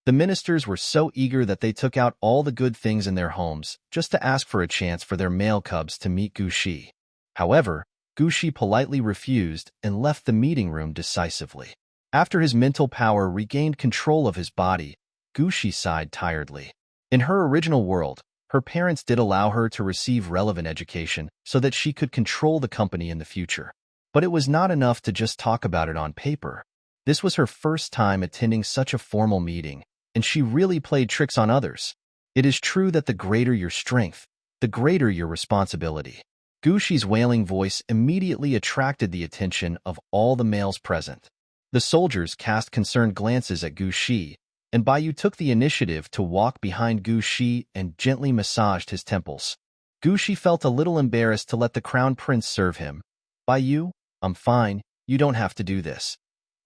The ministers were so eager that they took out all the good things in their homes just to ask for a chance for their male cubs to meet Gushi. However, Gushi politely refused and left the meeting room decisively. After his mental power regained control of his body, Gushi sighed tiredly. In her original world, her parents did allow her to receive relevant education so that she could control the company in the future. But it was not enough to just talk about it on paper. This was her first time attending such a formal meeting, and she really played tricks on others. It is true that the greater your strength, the greater your responsibility. Gushi's wailing voice immediately attracted the attention of all the males present. The soldiers cast concerned glances at Gushi, and Baiyu took the initiative to walk behind Gushi and gently massaged his temples. Gushi felt a little embarrassed to let the crown prince serve him. "Baiyu, I'm fine, you don't have to do this."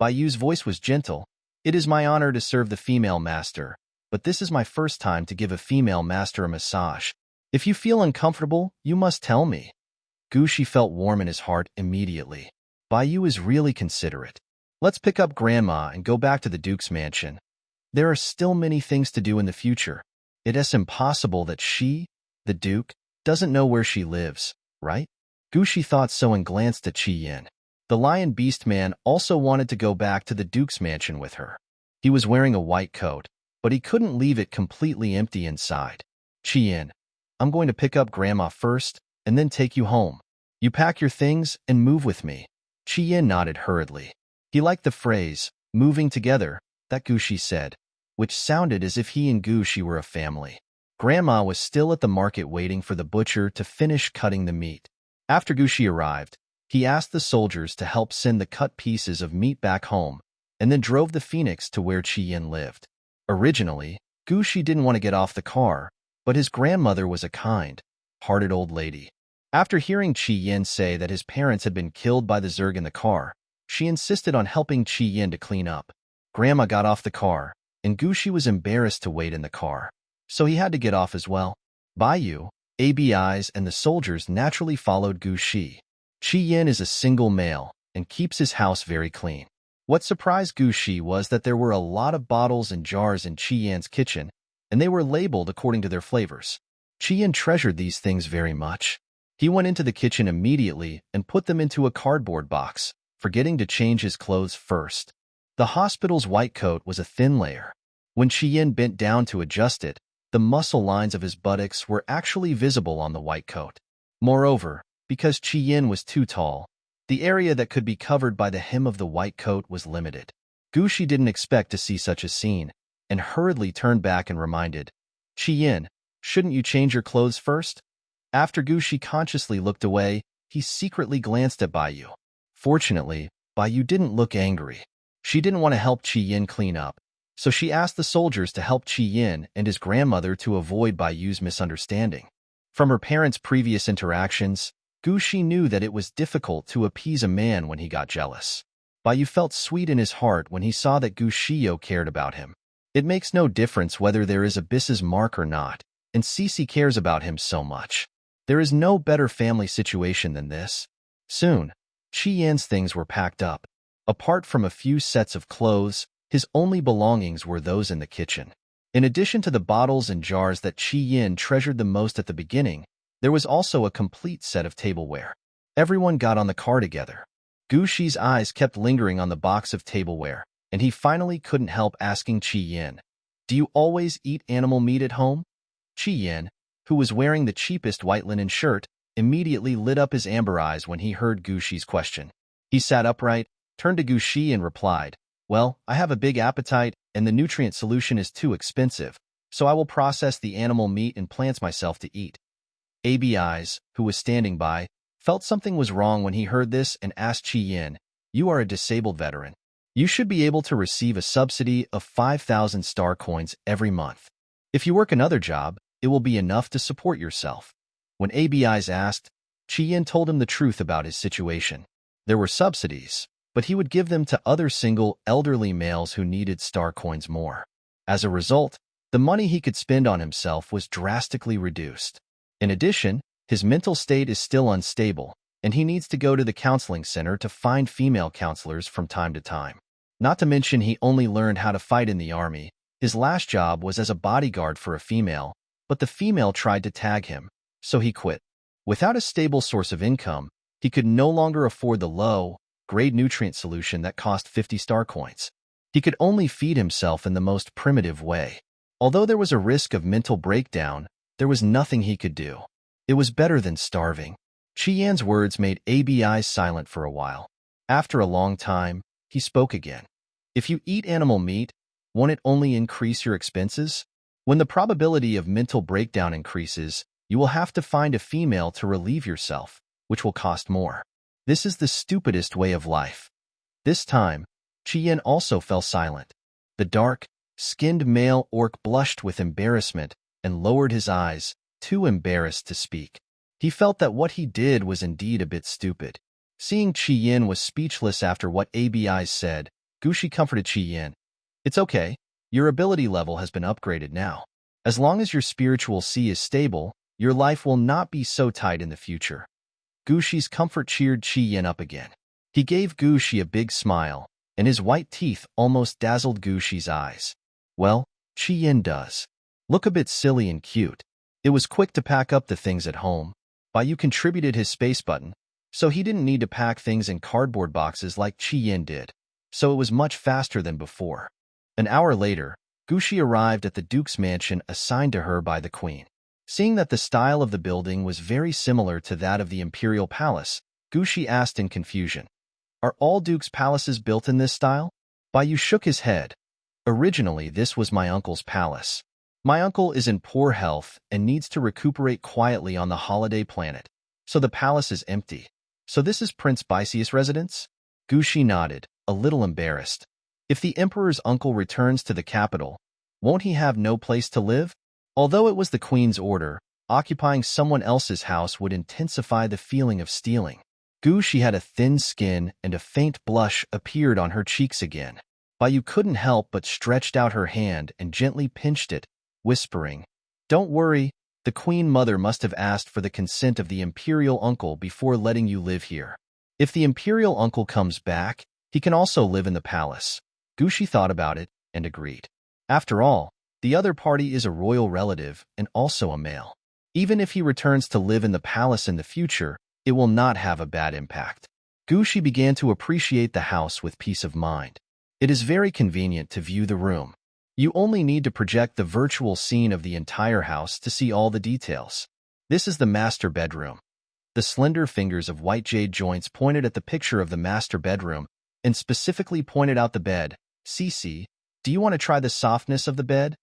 Baiyu's voice was gentle. "It is my honor to serve the female master, but this is my first time to give a female master a massage. If you feel uncomfortable, you must tell me." Gushi felt warm in his heart immediately. Baiyu is really considerate. "Let's pick up Grandma and go back to the Duke's mansion. There are still many things to do in the future. It is impossible that she, the Duke, doesn't know where she lives, right?" Gushi thought so and glanced at Qi Yin. The lion beast man also wanted to go back to the Duke's mansion with her. He was wearing a white coat, but he couldn't leave it completely empty inside. "Qi Yin, I'm going to pick up Grandma first and then take you home. You pack your things and move with me." Qi Yin nodded hurriedly. He liked the phrase, "moving together," that Gushi said, which sounded as if he and Gushi were a family. Grandma was still at the market waiting for the butcher to finish cutting the meat. After Gushi arrived, he asked the soldiers to help send the cut pieces of meat back home, and then drove the phoenix to where Qi Yin lived. Originally, Gushi didn't want to get off the car, but his grandmother was a kind, hearted old lady. After hearing Qi Yin say that his parents had been killed by the Zerg in the car, she insisted on helping Qi Yin to clean up. Grandma got off the car, and Gushi was embarrassed to wait in the car, so he had to get off as well. Baiyu, ABIs, and the soldiers naturally followed Gushi. Qi Yin is a single male and keeps his house very clean. What surprised Gushi was that there were a lot of bottles and jars in Qi Yin's kitchen, and they were labeled according to their flavors. Qi Yin treasured these things very much. He went into the kitchen immediately and put them into a cardboard box, forgetting to change his clothes first. The hospital's white coat was a thin layer. When Qi Yin bent down to adjust it, the muscle lines of his buttocks were actually visible on the white coat. Moreover, because Qi Yin was too tall, the area that could be covered by the hem of the white coat was limited. Gushi didn't expect to see such a scene, and hurriedly turned back and reminded, "Qi Yin, shouldn't you change your clothes first?" After Gushi consciously looked away, he secretly glanced at Baiyu. Fortunately, Baiyu didn't look angry. She didn't want to help Qi Yin clean up, so she asked the soldiers to help Qi Yin and his grandmother to avoid Baiyu's misunderstanding. From her parents' previous interactions, Gushi knew that it was difficult to appease a man when he got jealous. Baiyu felt sweet in his heart when he saw that Gushio cared about him. It makes no difference whether there is Abyss's mark or not, and Cece cares about him so much. There is no better family situation than this. Soon, Qi Yin's things were packed up. Apart from a few sets of clothes, his only belongings were those in the kitchen. In addition to the bottles and jars that Qi Yin treasured the most at the beginning, There was also a complete set of tableware. Everyone got on the car together. Gu Shi's eyes kept lingering on the box of tableware, and he finally couldn't help asking Qi Yin, "Do you always eat animal meat at home?" Qi Yin, who was wearing the cheapest white linen shirt, immediately lit up his amber eyes when he heard Gu Shi's question. He sat upright, turned to Gu Shi and replied, "Well, I have a big appetite, and the nutrient solution is too expensive, so I will process the animal meat and plants myself to eat." Abi's, who was standing by, felt something was wrong when he heard this and asked Qi Yin, "You are a disabled veteran. You should be able to receive a subsidy of 5,000 star coins every month. If you work another job, it will be enough to support yourself." When Abi's asked, Qi Yin told him the truth about his situation. There were subsidies, but he would give them to other single, elderly males who needed star coins more. As a result, the money he could spend on himself was drastically reduced. In addition, his mental state is still unstable, and he needs to go to the counseling center to find female counselors from time to time. Not to mention he only learned how to fight in the army. His last job was as a bodyguard for a female, but the female tried to tag him, so he quit. Without a stable source of income, he could no longer afford the low-grade nutrient solution that cost 50 star coins. He could only feed himself in the most primitive way. Although there was a risk of mental breakdown, there was nothing he could do. It was better than starving. Qi Yan's words made Abi silent for a while. After a long time, he spoke again. "If you eat animal meat, won't it only increase your expenses? When the probability of mental breakdown increases, you will have to find a female to relieve yourself, which will cost more. This is the stupidest way of life." This time, Qi Yin also fell silent. The dark-skinned male orc blushed with embarrassment and lowered his eyes, too embarrassed to speak. He felt that what he did was indeed a bit stupid. Seeing Qi Yin was speechless after what Abi said, Gu Shi comforted Qi Yin. "It's okay. Your ability level has been upgraded now. As long as your spiritual sea is stable, your life will not be so tight in the future." Gu Shi's comfort cheered Qi Yin up again. He gave Gu Shi a big smile, and his white teeth almost dazzled Gu Shi's eyes. "Well, Qi Yin does look a bit silly and cute. It was quick to pack up the things at home. Bai contributed his space button, so he didn't need to pack things in cardboard boxes like Qi Yin did, so it was much faster than before." An hour later, Gu Shi arrived at the Duke's mansion assigned to her by the Queen. Seeing that the style of the building was very similar to that of the Imperial Palace, Gu Shi asked in confusion, "Are all Duke's palaces built in this style?" Bai shook his head. "Originally, this was my uncle's palace. My uncle is in poor health and needs to recuperate quietly on the holiday planet, so the palace is empty. So this is Prince Baisius' residence?" Gu Shi nodded, a little embarrassed. "If the emperor's uncle returns to the capital, won't he have no place to live?" Although it was the queen's order, occupying someone else's house would intensify the feeling of stealing. Gu Shi had a thin skin and a faint blush appeared on her cheeks again. Bai couldn't help but stretched out her hand and gently pinched it, whispering, "Don't worry, the queen mother must have asked for the consent of the imperial uncle before letting you live here. If the imperial uncle comes back, he can also live in the palace." Gu Shi thought about it and agreed. After all, the other party is a royal relative and also a male. Even if he returns to live in the palace in the future, it will not have a bad impact. Gu Shi began to appreciate the house with peace of mind. It is very convenient to view the room. You only need to project the virtual scene of the entire house to see all the details. This is the master bedroom. The slender fingers of white jade joints pointed at the picture of the master bedroom and specifically pointed out the bed. "Cici, do you want to try the softness of the bed?"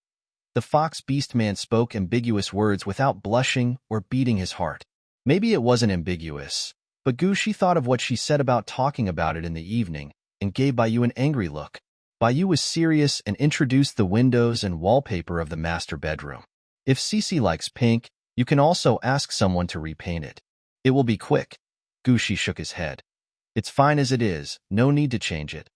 The fox beast man spoke ambiguous words without blushing or beating his heart. Maybe it wasn't ambiguous, but Gu Shi thought of what she said about talking about it in the evening and gave Bai an angry look. Bai was serious and introduced the windows and wallpaper of the master bedroom. "If Cici likes pink, you can also ask someone to repaint it. It will be quick." Gu Shi shook his head. "It's fine as it is, no need to change it."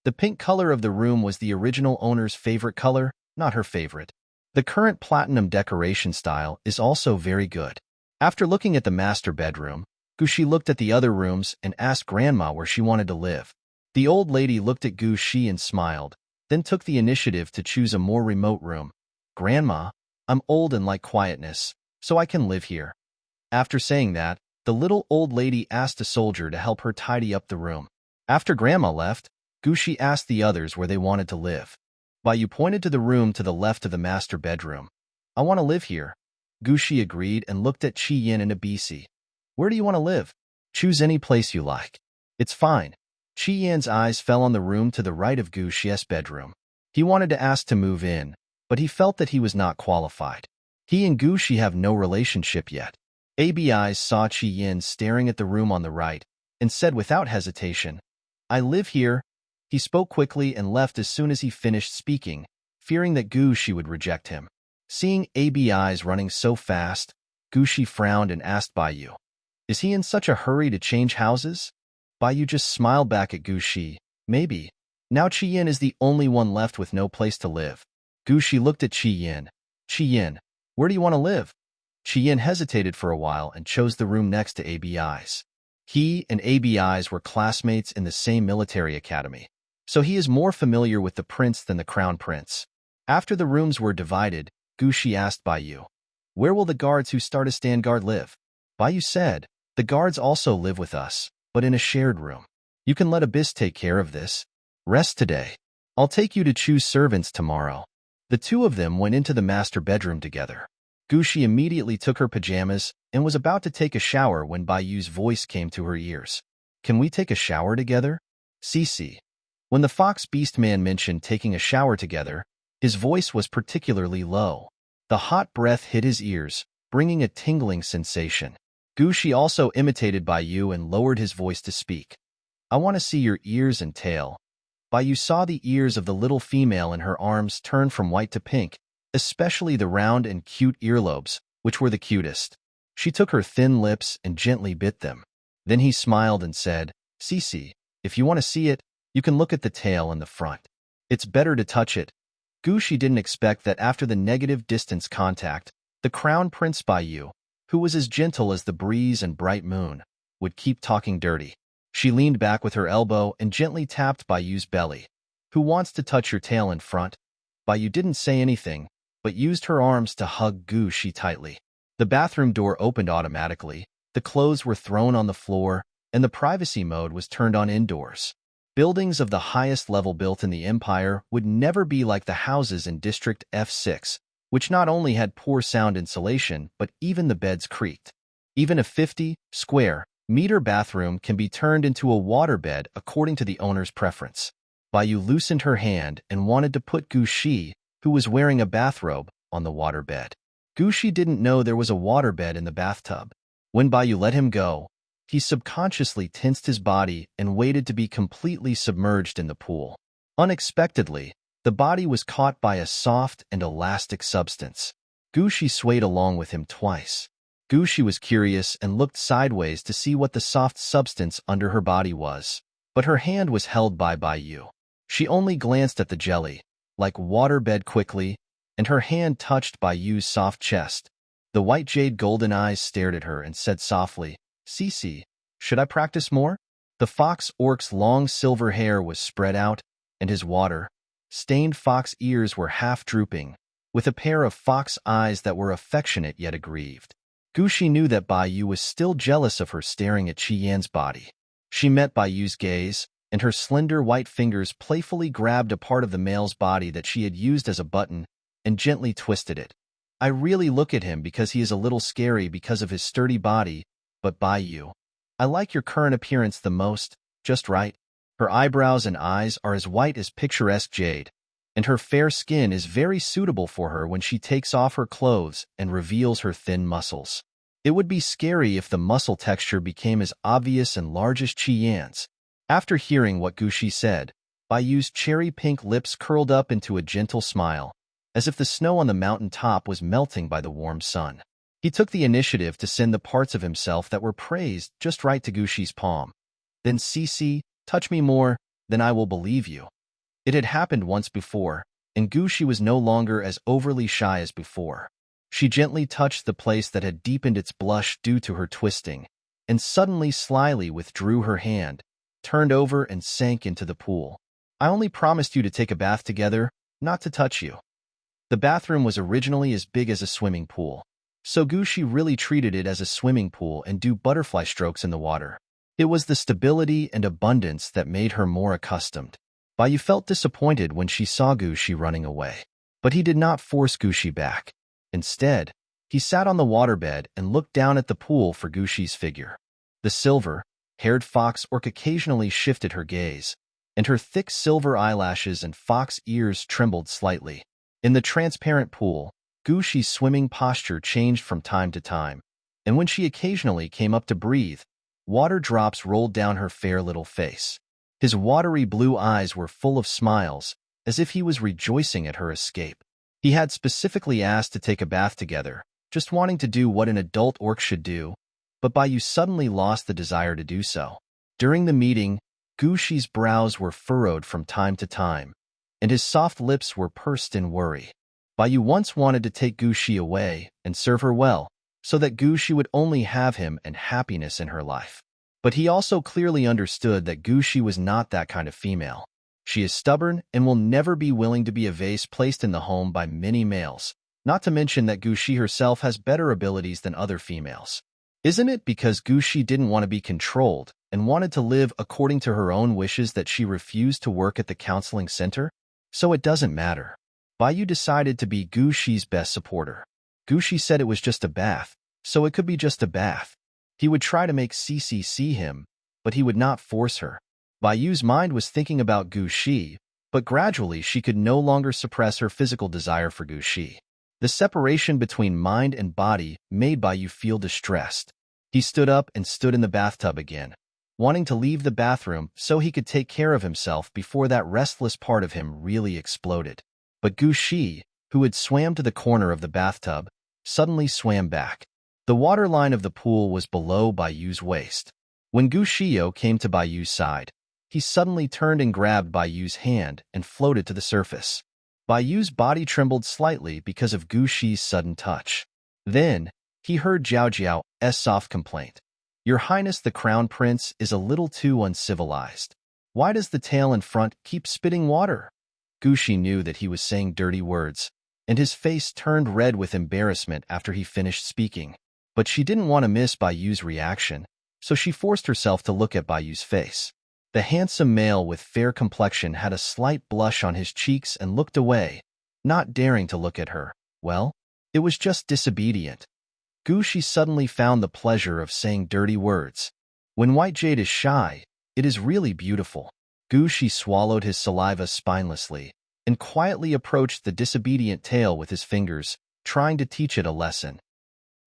The pink color of the room was the original owner's favorite color, not her favorite. The current platinum decoration style is also very good. After looking at the master bedroom, Gu Shi looked at the other rooms and asked Grandma where she wanted to live. The old lady looked at Gu Shi and smiled, then took the initiative to choose a more remote room. "Grandma, I'm old and like quietness, so I can live here." After saying that, the little old lady asked a soldier to help her tidy up the room. After Grandma left, Gushi asked the others where they wanted to live. Bayu pointed to the room to the left of the master bedroom. I want to live here. Gushi agreed and looked at Chi Yin and Abisi. Where do you want to live? Choose any place you like. It's fine. Chi Yin's eyes fell on the room to the right of Gushi's bedroom. He wanted to ask to move in, but he felt that he was not qualified. He and Gushi have no relationship yet. Abi eyes saw Chi Yin staring at the room on the right and said without hesitation, I live here. He spoke quickly and left as soon as he finished speaking, fearing that Gushi would reject him. Seeing Abi eyes running so fast, Gushi frowned and asked Bayu, is he in such a hurry to change houses? Bayu just smiled back at Gushi, maybe. Now Chi Yin is the only one left with no place to live. Gushi looked at Chi Yin. Chi Yin, where do you want to live? Chi Yin hesitated for a while and chose the room next to Abi eyes. He and Abi eyes were classmates in the same military academy, so he is more familiar with the prince than the crown prince. After the rooms were divided, Gushi asked Bayu, where will the guards who start a stand guard live? Bayu said, the guards also live with us, but in a shared room. You can let Abyss take care of this. Rest today. I'll take you to choose servants tomorrow. The two of them went into the master bedroom together. Gushi immediately took her pajamas and was about to take a shower when Bayu's voice came to her ears. Can we take a shower together? Cici. When the fox beast man mentioned taking a shower together, his voice was particularly low. The hot breath hit his ears, bringing a tingling sensation. Gushi also imitated Bayu and lowered his voice to speak. I want to see your ears and tail. Bayu saw the ears of the little female in her arms turn from white to pink, especially the round and cute earlobes, which were the cutest. She took her thin lips and gently bit them. Then he smiled and said, Cici, if you want to see it, you can look at the tail and the front. It's better to touch it. Gushi didn't expect that after the negative distance contact, the crown prince Bayu, who was as gentle as the breeze and bright moon, would keep talking dirty. She leaned back with her elbow and gently tapped Bayu's belly. Who wants to touch your tail in front? Bayu didn't say anything, but used her arms to hug Gushi tightly. The bathroom door opened automatically, the clothes were thrown on the floor, and the privacy mode was turned on indoors. Buildings of the highest level built in the empire would never be like the houses in District F6, which not only had poor sound insulation, but even the beds creaked. Even a 50-square-meter bathroom can be turned into a waterbed according to the owner's preference. Bayu loosened her hand and wanted to put Gushi, who was wearing a bathrobe, on the waterbed. Gushi didn't know there was a waterbed in the bathtub. When Bayu let him go, he subconsciously tensed his body and waited to be completely submerged in the pool. Unexpectedly, the body was caught by a soft and elastic substance. Gushi swayed along with him twice. Gushi was curious and looked sideways to see what the soft substance under her body was, but her hand was held by Bayu. She only glanced at the jelly, like waterbed quickly, and her hand touched Bayu's soft chest. The white jade golden eyes stared at her and said softly, Cici, should I practice more? The fox orc's long silver hair was spread out, and his water-stained fox ears were half drooping, with a pair of fox eyes that were affectionate yet aggrieved. Gushi knew that Bayu was still jealous of her staring at Chi Yan's body. She met Bayu's gaze, and her slender white fingers playfully grabbed a part of the male's body that she had used as a button and gently twisted it. I really look at him because he is a little scary because of his sturdy body, but Bayu, I like your current appearance the most, just right. Her eyebrows and eyes are as white as picturesque jade, and her fair skin is very suitable for her when she takes off her clothes and reveals her thin muscles. It would be scary if the muscle texture became as obvious and large as Chi Yan's. After hearing what Gushi said, Bayu's cherry-pink lips curled up into a gentle smile, as if the snow on the mountain top was melting by the warm sun. He took the initiative to send the parts of himself that were praised just right to Gushi's palm. Then Cici, touch me more, then I will believe you. It had happened once before, and Gushi was no longer as overly shy as before. She gently touched the place that had deepened its blush due to her twisting, and suddenly slyly withdrew her hand, turned over and sank into the pool. I only promised you to take a bath together, not to touch you. The bathroom was originally as big as a swimming pool. So Gushi really treated it as a swimming pool and do butterfly strokes in the water. It was the stability and abundance that made her more accustomed. Bayu felt disappointed when she saw Gushi running away. But he did not force Gushi back. Instead, he sat on the waterbed and looked down at the pool for Gushi's figure. The silver-haired fox orc occasionally shifted her gaze, and her thick silver eyelashes and fox ears trembled slightly. In the transparent pool, Gushi's swimming posture changed from time to time, and when she occasionally came up to breathe, water drops rolled down her fair little face. His watery blue eyes were full of smiles, as if he was rejoicing at her escape. He had specifically asked to take a bath together, just wanting to do what an adult orc should do, but Bayu suddenly lost the desire to do so. During the meeting, Gushi's brows were furrowed from time to time, and his soft lips were pursed in worry. Bayu once wanted to take Gushi away and serve her well, so that Gushi would only have him and happiness in her life. But he also clearly understood that Gushi was not that kind of female. She is stubborn and will never be willing to be a vase placed in the home by many males, not to mention that Gushi herself has better abilities than other females. Isn't it because Gushi didn't want to be controlled and wanted to live according to her own wishes that she refused to work at the counseling center? So it doesn't matter. Bayu decided to be Gushi's best supporter. Gushi said it was just a bath, so it could be just a bath. He would try to make Cece see him, but he would not force her. Bayu's mind was thinking about Gushi, but gradually she could no longer suppress her physical desire for Gushi. The separation between mind and body made Bayu feel distressed. He stood up and stood in the bathtub again, wanting to leave the bathroom so he could take care of himself before that restless part of him really exploded. But Gushi, who had swam to the corner of the bathtub, suddenly swam back. The waterline of the pool was below Bayu's waist. When Gushio came to Bayu's side, he suddenly turned and grabbed Bayu's hand and floated to the surface. Bayu's body trembled slightly because of Gushi's sudden touch. Then, he heard Jiao Jiao's soft complaint. "Your Highness the Crown Prince is a little too uncivilized. Why does the tail in front keep spitting water?" Gushi knew that he was saying dirty words, and his face turned red with embarrassment after he finished speaking. But she didn't want to miss Bayu's reaction, so she forced herself to look at Bayu's face. The handsome male with fair complexion had a slight blush on his cheeks and looked away, not daring to look at her. Well, it was just disobedient. Gushi suddenly found the pleasure of saying dirty words. When white jade is shy, it is really beautiful. Gushi swallowed his saliva spinelessly and quietly approached the disobedient tail with his fingers, trying to teach it a lesson.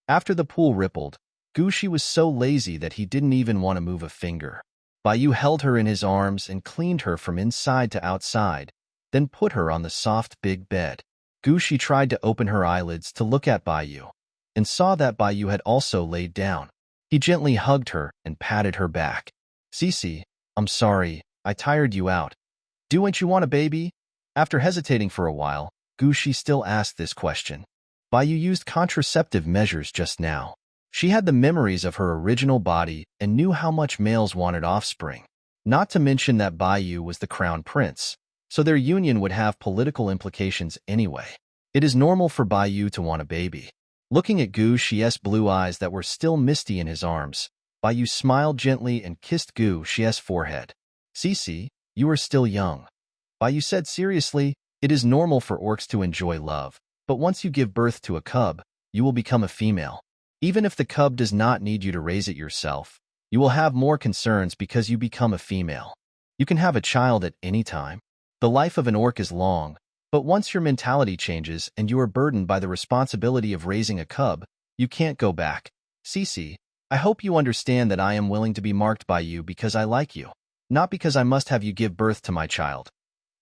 After the pool rippled, Gushi was so lazy that he didn't even want to move a finger. Bayu held her in his arms and cleaned her from inside to outside, then put her on the soft big bed. Gushi tried to open her eyelids to look at Bayu, and saw that Bayu had also laid down. He gently hugged her and patted her back. "Cece, I'm sorry, I tired you out. Don't you want a baby?" After hesitating for a while, Gushi still asked this question. Bayu used contraceptive measures just now. She had the memories of her original body and knew how much males wanted offspring. Not to mention that Bayu was the crown prince, so their union would have political implications anyway. It is normal for Bayu to want a baby. Looking at Gushi's blue eyes that were still misty in his arms, Bayu smiled gently and kissed Gushi's forehead. "Cece, you are still young." Bayu said seriously, "It is normal for orcs to enjoy love, but once you give birth to a cub, you will become a female. Even if the cub does not need you to raise it yourself, you will have more concerns because you become a female. You can have a child at any time. The life of an orc is long, but once your mentality changes and you are burdened by the responsibility of raising a cub, you can't go back. Cece, I hope you understand that I am willing to be marked by you because I like you, not because I must have you give birth to my child."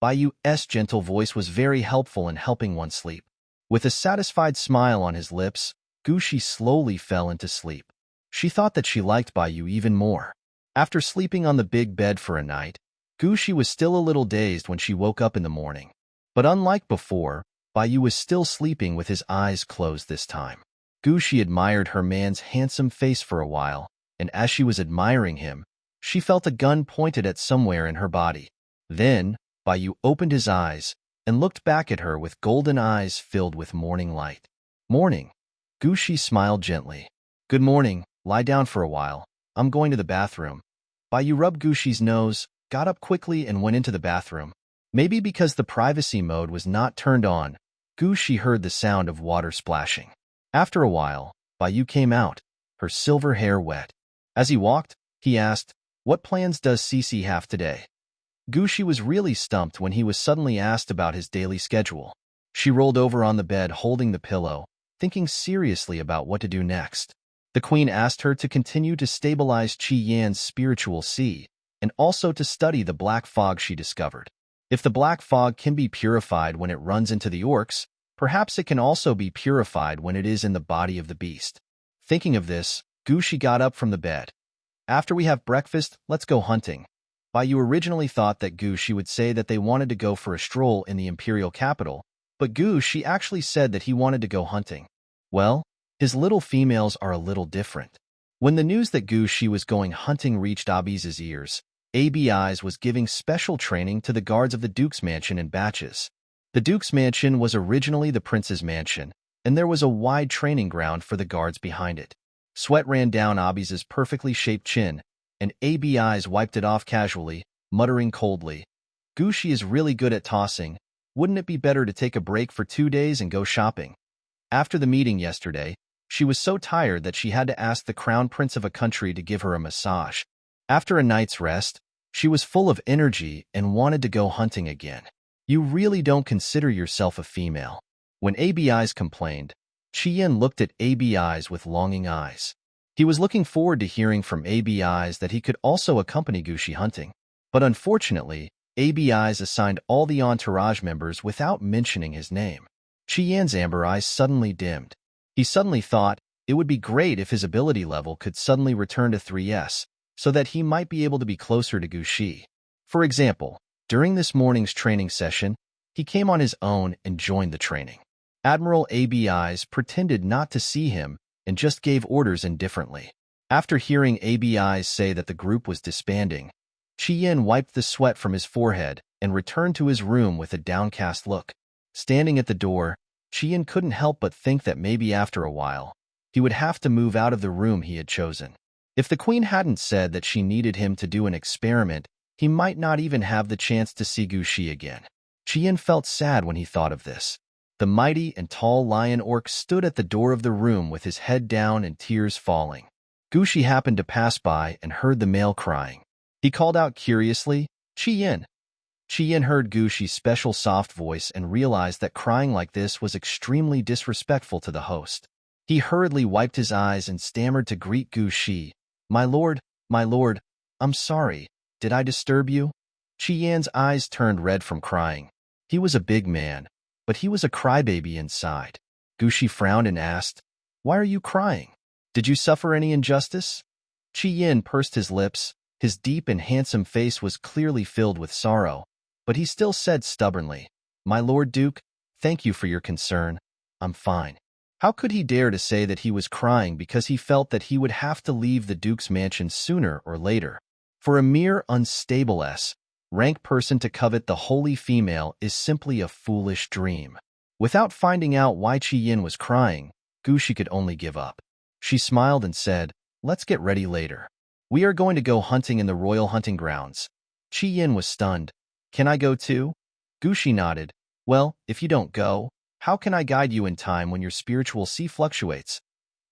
Bayu's gentle voice was very helpful in helping one sleep. With a satisfied smile on his lips, Gushi slowly fell into sleep. She thought that she liked Bayu even more. After sleeping on the big bed for a night, Gushi was still a little dazed when she woke up in the morning. But unlike before, Bayu was still sleeping with his eyes closed this time. Gushi admired her man's handsome face for a while, and as she was admiring him, she felt a gun pointed at somewhere in her body. Then, Bayu opened his eyes and looked back at her with golden eyes filled with morning light. "Morning." Gushi smiled gently. Good morning, lie down for a while. I'm going to the bathroom. Bai rubbed Gushi's nose, got up quickly and went into the bathroom. Maybe because the privacy mode was not turned on, Gushi heard the sound of water splashing. After a while, Bai came out, her silver hair wet. As he walked, he asked, "What plans does Cece have today?" Gushi was really stumped when he was suddenly asked about his daily schedule. She rolled over on the bed holding the pillow, thinking seriously about what to do next. The queen asked her to continue to stabilize Qi Yan's spiritual sea, and also to study the black fog she discovered. If the black fog can be purified when it runs into the orcs, perhaps it can also be purified when it is in the body of the beast. Thinking of this, Gushi got up from the bed. After we have breakfast, let's go hunting. Bai originally thought that Gushi would say that they wanted to go for a stroll in the imperial capital, but Gushi actually said that he wanted to go hunting. Well, his little females are a little different. When the news that Gushi was going hunting reached Abi's ears, Abi's was giving special training to the guards of the Duke's mansion in batches. The Duke's mansion was originally the prince's mansion, and there was a wide training ground for the guards behind it. Sweat ran down Abi's perfectly shaped chin, and Abi's wiped it off casually, muttering coldly, "Gushi is really good at tossing. Wouldn't it be better to take a break for 2 days and go shopping?" After the meeting yesterday, she was so tired that she had to ask the crown prince of a country to give her a massage. After a night's rest, she was full of energy and wanted to go hunting again. You really don't consider yourself a female. When Abi's complained, Qian looked at Abi's with longing eyes. He was looking forward to hearing from Abi's that he could also accompany Gushi hunting. But unfortunately, Abi's assigned all the entourage members without mentioning his name. Qian's amber eyes suddenly dimmed. He suddenly thought it would be great if his ability level could suddenly return to 3S, so that he might be able to be closer to Gushi. For example, during this morning's training session, he came on his own and joined the training. Admiral Abi's pretended not to see him and just gave orders indifferently. After hearing Abi's say that the group was disbanding, Qian wiped the sweat from his forehead and returned to his room with a downcast look. Standing at the door, Qian couldn't help but think that maybe after a while, he would have to move out of the room he had chosen. If the queen hadn't said that she needed him to do an experiment, he might not even have the chance to see Gushi again. Qian felt sad when he thought of this. The mighty and tall lion orc stood at the door of the room with his head down and tears falling. Gushi happened to pass by and heard the male crying. He called out curiously, "Qian." Qian heard Gushi's special soft voice and realized that crying like this was extremely disrespectful to the host. He hurriedly wiped his eyes and stammered to greet Gushi. My lord, I'm sorry. Did I disturb you?" Qian's eyes turned red from crying. He was a big man, but he was a crybaby inside. Gushi frowned and asked, "Why are you crying? Did you suffer any injustice?" Qian pursed his lips. His deep and handsome face was clearly filled with sorrow, but he still said stubbornly, "My Lord Duke, thank you for your concern. I'm fine." How could he dare to say that he was crying because he felt that he would have to leave the Duke's mansion sooner or later? For a mere unstable S-rank person to covet the holy female is simply a foolish dream. Without finding out why Qian was crying, Gushi could only give up. She smiled and said, "Let's get ready later. We are going to go hunting in the royal hunting grounds." Qian was stunned. "Can I go too?" Gushi nodded. "Well, if you don't go, how can I guide you in time when your spiritual sea fluctuates?"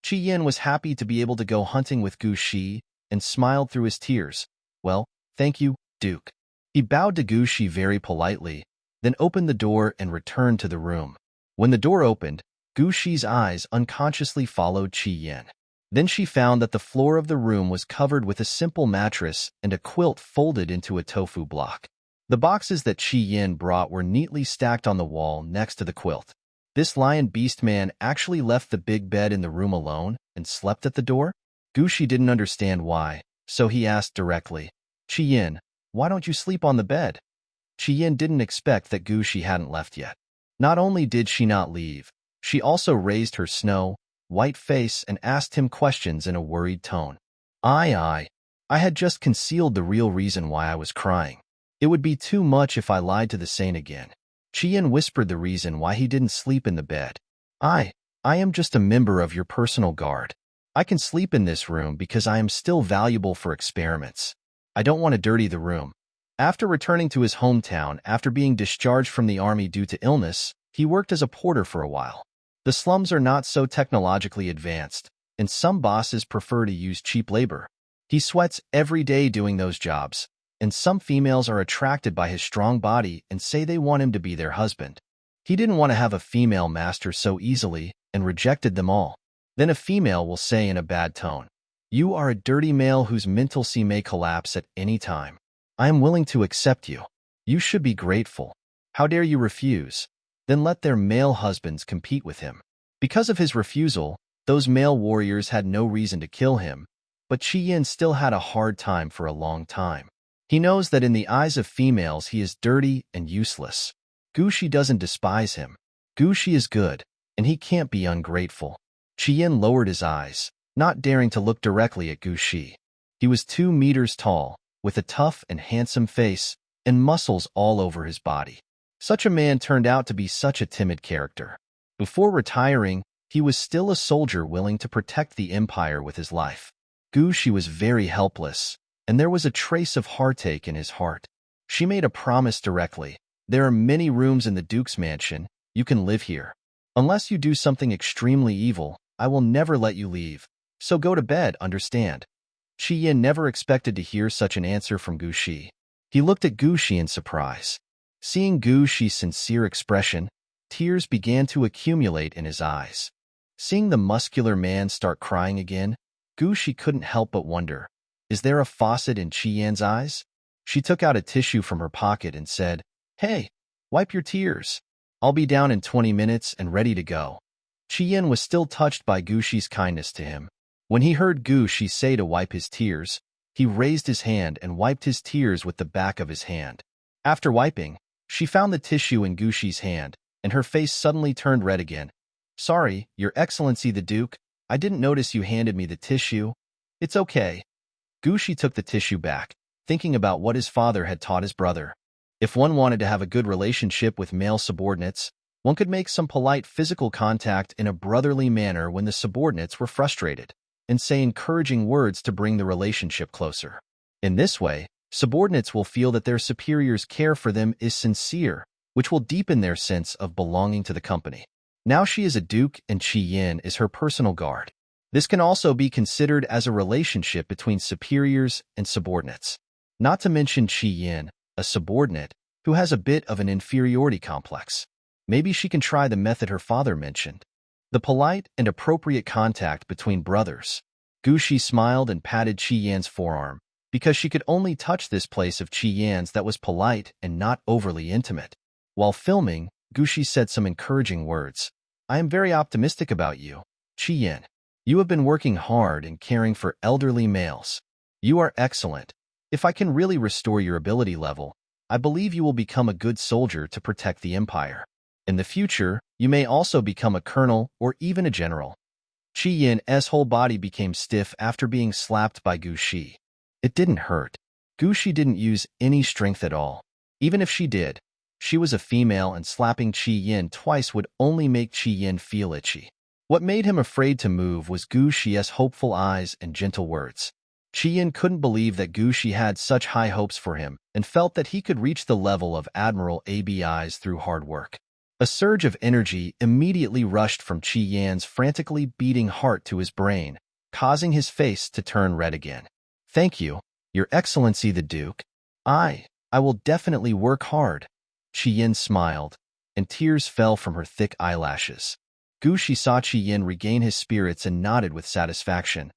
Qian was happy to be able to go hunting with Gushi and smiled through his tears. "Well, thank you, Duke." He bowed to Gushi very politely, then opened the door and returned to the room. When the door opened, Gushi's eyes unconsciously followed Qian. Then she found that the floor of the room was covered with a simple mattress and a quilt folded into a tofu block. The boxes that Qian brought were neatly stacked on the wall next to the quilt. This lion beast man actually left the big bed in the room alone and slept at the door? Gushi didn't understand why, so he asked directly, "Qian, why don't you sleep on the bed?" Qian didn't expect that Gushi hadn't left yet. Not only did she not leave, she also raised her snow-white face and asked him questions in a worried tone. I had just concealed the real reason why I was crying. It would be too much if I lied to the saint again." Qian whispered the reason why he didn't sleep in the bed. I am just a member of your personal guard. I can sleep in this room because I am still valuable for experiments. I don't want to dirty the room. After returning to his hometown after being discharged from the army due to illness, he worked as a porter for a while. The slums are not so technologically advanced, and some bosses prefer to use cheap labor. He sweats every day doing those jobs, and some females are attracted by his strong body and say they want him to be their husband. He didn't want to have a female master so easily and rejected them all. Then a female will say in a bad tone, "You are a dirty male whose mentalcy may collapse at any time. I am willing to accept you. You should be grateful. How dare you refuse?" Then let their male husbands compete with him. Because of his refusal, those male warriors had no reason to kill him, but Chi-Yin still had a hard time for a long time. He knows that in the eyes of females he is dirty and useless. Gushi doesn't despise him. Gushi is good, and he can't be ungrateful. Chi-Yin lowered his eyes, not daring to look directly at Gushi. He was 2 meters tall, with a tough and handsome face, and muscles all over his body. Such a man turned out to be such a timid character. Before retiring, he was still a soldier willing to protect the empire with his life. Gushi was very helpless, and there was a trace of heartache in his heart. She made a promise directly. "There are many rooms in the Duke's mansion. You can live here. Unless you do something extremely evil, I will never let you leave. So go to bed, understand?" Chi-Yin never expected to hear such an answer from Gushi. He looked at Gushi in surprise. Seeing Gushi's sincere expression, tears began to accumulate in his eyes. Seeing the muscular man start crying again, Gushi couldn't help but wonder, is there a faucet in Chi-Yin's eyes? She took out a tissue from her pocket and said, "Hey, wipe your tears. I'll be down in 20 minutes and ready to go." Chi-Yin was still touched by Gushi's kindness to him. When he heard Gushi say to wipe his tears, he raised his hand and wiped his tears with the back of his hand. After wiping, she found the tissue in Gushi's hand, and her face suddenly turned red again. "Sorry, Your Excellency the Duke, I didn't notice you handed me the tissue." "It's okay." Gushi took the tissue back, thinking about what his father had taught his brother. If one wanted to have a good relationship with male subordinates, one could make some polite physical contact in a brotherly manner when the subordinates were frustrated, and say encouraging words to bring the relationship closer. In this way, subordinates will feel that their superior's care for them is sincere, which will deepen their sense of belonging to the company. Now she is a duke and Chi-Yin is her personal guard. This can also be considered as a relationship between superiors and subordinates. Not to mention Chi-Yin, a subordinate, who has a bit of an inferiority complex. Maybe she can try the method her father mentioned. The polite and appropriate contact between brothers. Gushi smiled and patted Chi-Yin's forearm, because she could only touch this place of Chi-Yin's that was polite and not overly intimate. While filming, Gushi said some encouraging words. "I am very optimistic about you, Chi-Yin. You have been working hard and caring for elderly males. You are excellent. If I can really restore your ability level, I believe you will become a good soldier to protect the empire. In the future, you may also become a colonel or even a general." Chi-Yin's whole body became stiff after being slapped by Gushi. It didn't hurt. Gushi didn't use any strength at all. Even if she did, she was a female and slapping Chi-Yin twice would only make Chi-Yin feel itchy. What made him afraid to move was Gushi's hopeful eyes and gentle words. Chi-Yin couldn't believe that Gushi had such high hopes for him and felt that he could reach the level of Admiral Abi's through hard work. A surge of energy immediately rushed from Chi-Yin's frantically beating heart to his brain, causing his face to turn red again. "Thank you, Your Excellency the Duke. I will definitely work hard." Chi-Yin smiled, and tears fell from her thick eyelashes. Gushi saw Chi-Yin regain his spirits and nodded with satisfaction.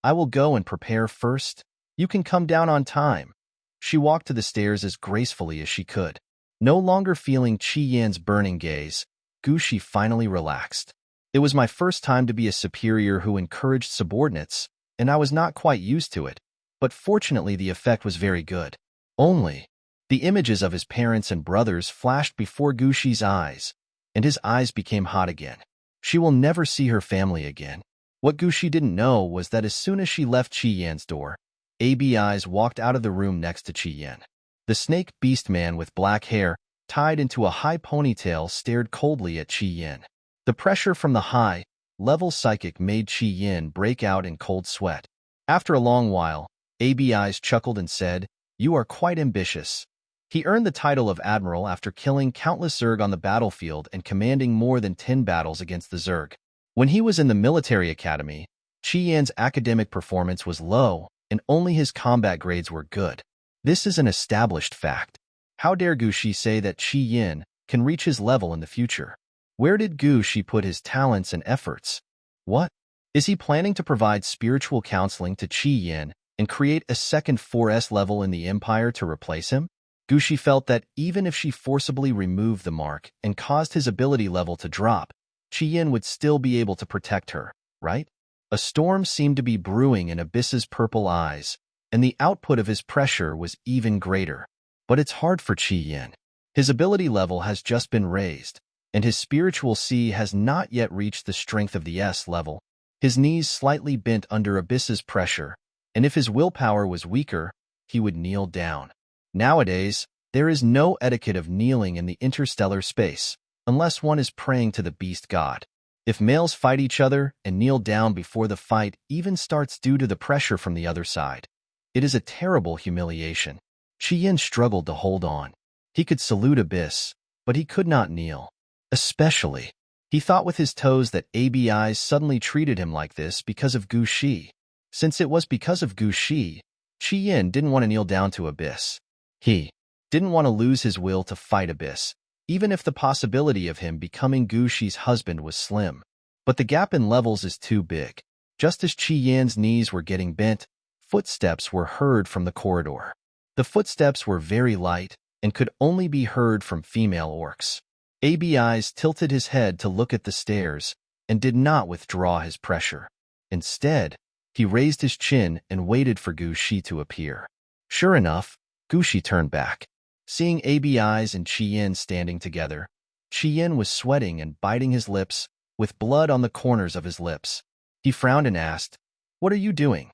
"I will go and prepare first. You can come down on time." She walked to the stairs as gracefully as she could. No longer feeling Chi-Yin's burning gaze, Gushi finally relaxed. "It was my first time to be a superior who encouraged subordinates, and I was not quite used to it, but fortunately the effect was very good. Only, the images of his parents and brothers flashed before Gushi's eyes, and his eyes became hot again. She will never see her family again. What Gushi didn't know was that as soon as she left Chi-Yin's door, Abi's walked out of the room next to Chi-Yin. The snake beast man with black hair, tied into a high ponytail, stared coldly at Chi-Yin. The pressure from the high-level psychic made Qi Yin break out in cold sweat. After a long while, ABI's chuckled and said, "You are quite ambitious." He earned the title of Admiral after killing countless Zerg on the battlefield and commanding more than 10 battles against the Zerg. When he was in the military academy, Qi Yin's academic performance was low, and only his combat grades were good. This is an established fact. How dare Gu Shi say that Qi Yin can reach his level in the future? Where did Gu Shi put his talents and efforts? What? Is he planning to provide spiritual counseling to Qi Yin and create a second 4S level in the Empire to replace him? Gu Shi felt that even if she forcibly removed the mark and caused his ability level to drop, Qi Yin would still be able to protect her, right? A storm seemed to be brewing in Abyss's purple eyes, and the output of his pressure was even greater. But it's hard for Qi Yin. His ability level has just been raised, and his spiritual C has not yet reached the strength of the S level. His knees slightly bent under Abyss's pressure, and if his willpower was weaker, he would kneel down. Nowadays, there is no etiquette of kneeling in the interstellar space, unless one is praying to the beast god. If males fight each other and kneel down before the fight even starts due to the pressure from the other side, it is a terrible humiliation. Qi Yin struggled to hold on. He could salute Abyss, but he could not kneel. Especially, he thought with his toes that ABIs suddenly treated him like this because of Gu Shi. Since it was because of Gu Shi, Qi Yin didn't want to kneel down to Abyss. He didn't want to lose his will to fight Abyss, even if the possibility of him becoming Gu Shi's husband was slim. But the gap in levels is too big. Just as Qi Yin's knees were getting bent, footsteps were heard from the corridor. The footsteps were very light and could only be heard from female orcs. ABIs tilted his head to look at the stairs and did not withdraw his pressure. Instead, he raised his chin and waited for Gu Shi to appear. Sure enough, Gu Shi turned back. Seeing ABIs and Qi Yin standing together, Qi Yin was sweating and biting his lips, with blood on the corners of his lips. He frowned and asked, "What are you doing?"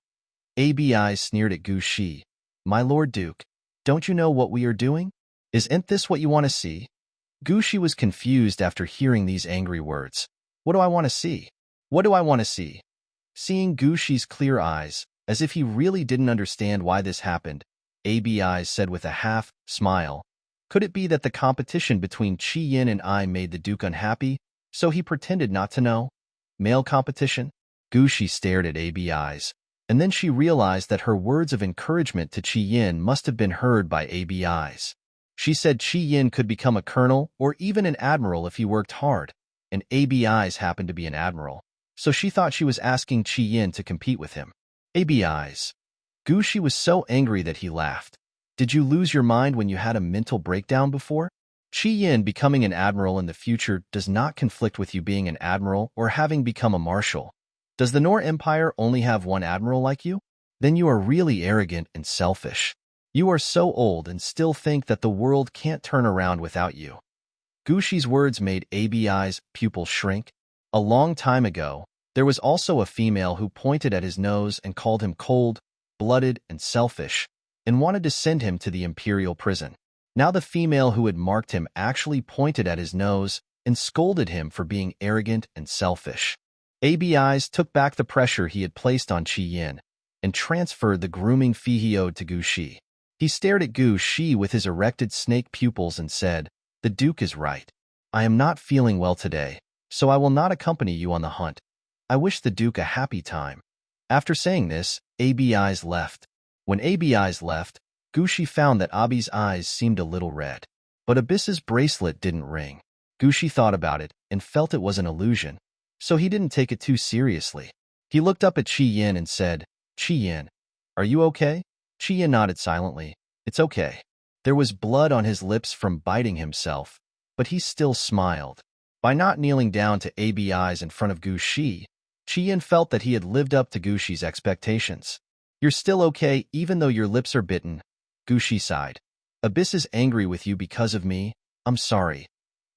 ABIs sneered at Gu Shi. "My Lord Duke, don't you know what we are doing? Isn't this what you want to see?" Gu Shi was confused after hearing these angry words. "What do I want to see? What do I want to see?" Seeing Gu Shi's clear eyes, as if he really didn't understand why this happened, ABIs said with a half-smile, "Could it be that the competition between Qi Yin and I made the Duke unhappy, so he pretended not to know? Male competition?" Gu Shi stared at ABIs, and then she realized that her words of encouragement to Qi Yin must have been heard by ABIs. She said Qi Yin could become a colonel or even an admiral if he worked hard, and ABIs happened to be an admiral, so she thought she was asking Qi Yin to compete with him. ABIs. Gu Shi was so angry that he laughed. "Did you lose your mind when you had a mental breakdown before? Qi Yin becoming an admiral in the future does not conflict with you being an admiral or having become a marshal. Does the Nor Empire only have one admiral like you? Then you are really arrogant and selfish. You are so old and still think that the world can't turn around without you." Gu Shi's words made ABI's pupils shrink. A long time ago, there was also a female who pointed at his nose and called him cold-blooded and selfish, and wanted to send him to the imperial prison. Now the female who had marked him actually pointed at his nose and scolded him for being arrogant and selfish. ABIs took back the pressure he had placed on Qi Yin and transferred the grooming fee he owed to Gu Shi. He stared at Gu Shi with his erected snake pupils and said, "The Duke is right. I am not feeling well today, so I will not accompany you on the hunt. I wish the Duke a happy time." After saying this, ABIs left. When ABIs left, Gu Shi found that Abi's eyes seemed a little red. But Abyss's bracelet didn't ring. Gu Shi thought about it and felt it was an illusion, so he didn't take it too seriously. He looked up at Qi Yin and said, "Qi Yin, are you okay?" Qi Yin nodded silently. "It's okay." There was blood on his lips from biting himself, but he still smiled. By not kneeling down to ABIs in front of Gu Shi, Qi Yin felt that he had lived up to Gu Shi's expectations. "You're still okay even though your lips are bitten," Gu Shi sighed. "Abyss is angry with you because of me. I'm sorry."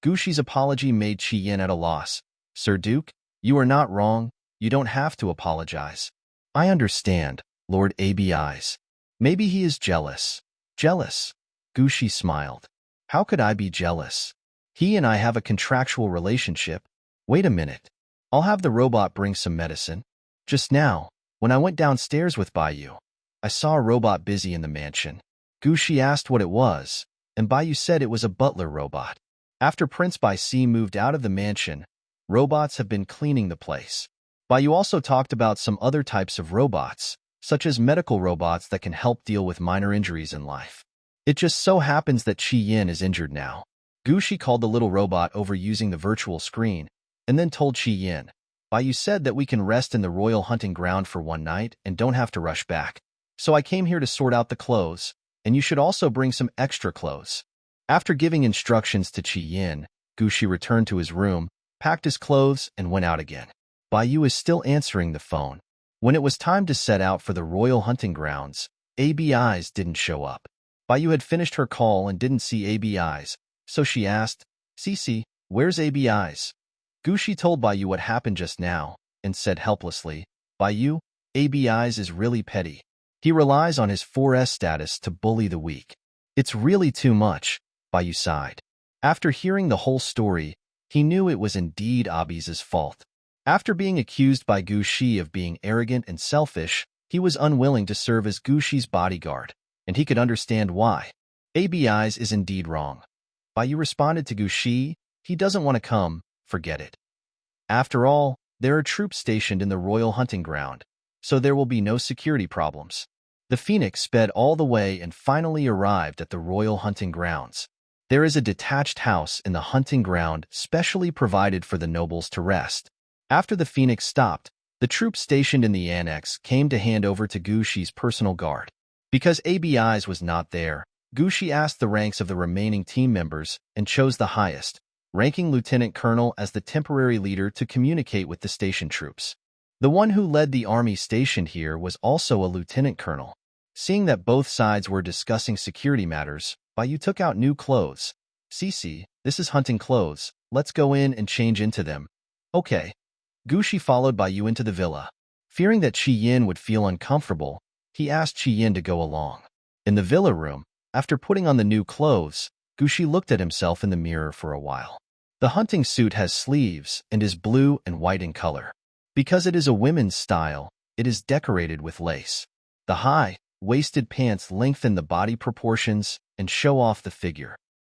Gu Shi's apology made Qi Yin at a loss. "Sir Duke, you are not wrong. You don't have to apologize." "I understand, Lord ABIs. Maybe he is jealous." "Jealous?" Gu Shi smiled. "How could I be jealous? He and I have a contractual relationship. Wait a minute. I'll have the robot bring some medicine. Just now, when I went downstairs with Bayu, I saw a robot busy in the mansion. Gushi asked what it was, and Bayu said it was a butler robot. After Prince Baisi moved out of the mansion, robots have been cleaning the place. Bayu also talked about some other types of robots, such as medical robots that can help deal with minor injuries in life. It just so happens that Chi Yin is injured now. Gushi called the little robot over using the virtual screen, and then told Chi Yin, Bayu said that we can rest in the royal hunting ground for one night and don't have to rush back. So I came here to sort out the clothes, and you should also bring some extra clothes. After giving instructions to Chi Yin, Gushi returned to his room, packed his clothes, and went out again. Bayu is still answering the phone. When it was time to set out for the royal hunting grounds, ABIs didn't show up. Bayu had finished her call and didn't see ABIs, so she asked, Cici, where's ABIs? Gushi told Bayu what happened just now, and said helplessly, Bayu, ABIs is really petty. He relies on his 4S status to bully the weak. It's really too much, Bayu sighed. After hearing the whole story, he knew it was indeed Abi's fault. After being accused by Gushi of being arrogant and selfish, he was unwilling to serve as Gushi's bodyguard, and he could understand why. ABIs is indeed wrong. Bayu responded to Gushi, he doesn't want to come, forget it. After all, there are troops stationed in the royal hunting ground, so there will be no security problems. The Phoenix sped all the way and finally arrived at the royal hunting grounds. There is a detached house in the hunting ground specially provided for the nobles to rest. After the Phoenix stopped, the troops stationed in the annex came to hand over to Gushi's personal guard. Because ABIs was not there, Gushi asked the ranks of the remaining team members and chose the highest, ranking Lieutenant Colonel as the temporary leader to communicate with the station troops. The one who led the army stationed here was also a lieutenant colonel. Seeing that both sides were discussing security matters, Bayu took out new clothes. Cici, this is hunting clothes. Let's go in and change into them. Okay. Gushi followed Bayu into the villa. Fearing that Chi Yin would feel uncomfortable, he asked Chi Yin to go along. In the villa room, after putting on the new clothes, Gushi looked at himself in the mirror for a while. The hunting suit has sleeves and is blue and white in color. Because it is a women's style, it is decorated with lace. The high-waisted pants lengthen the body proportions and show off the figure.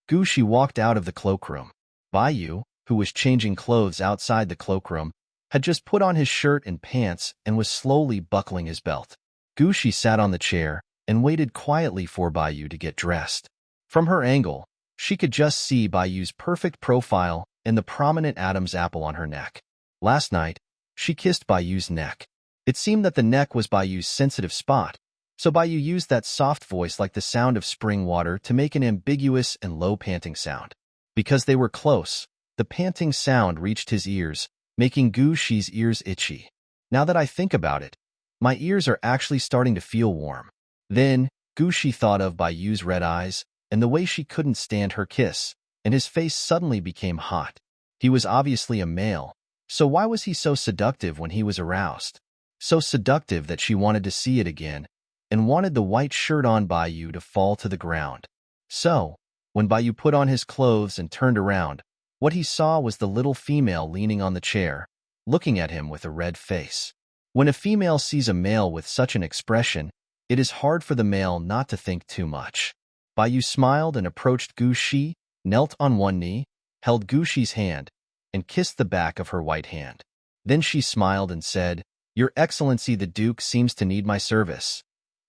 Gushi walked out of the cloakroom. Bayu, who was changing clothes outside the cloakroom, had just put on his shirt and pants and was slowly buckling his belt. Gushi sat on the chair and waited quietly for Bayu to get dressed. From her angle, she could just see Bayu's perfect profile and the prominent Adam's apple on her neck. Last night, she kissed Bayu's neck. It seemed that the neck was Bayu's sensitive spot, so Bayu used that soft voice like the sound of spring water to make an ambiguous and low panting sound. Because they were close, the panting sound reached his ears, making Gushi's ears itchy. Now that I think about it, my ears are actually starting to feel warm. Then, Gushi thought of Bayu's red eyes and the way she couldn't stand her kiss, and his face suddenly became hot. He was obviously a male, so why was he so seductive when he was aroused? So seductive that she wanted to see it again, and wanted the white shirt on Bayu to fall to the ground. So, when Bayu put on his clothes and turned around, what he saw was the little female leaning on the chair, looking at him with a red face. When a female sees a male with such an expression, it is hard for the male not to think too much. Bayu smiled and approached Gushi, knelt on one knee, held Gushi's hand, and kissed the back of her white hand. Then she smiled and said, Your Excellency the Duke seems to need my service.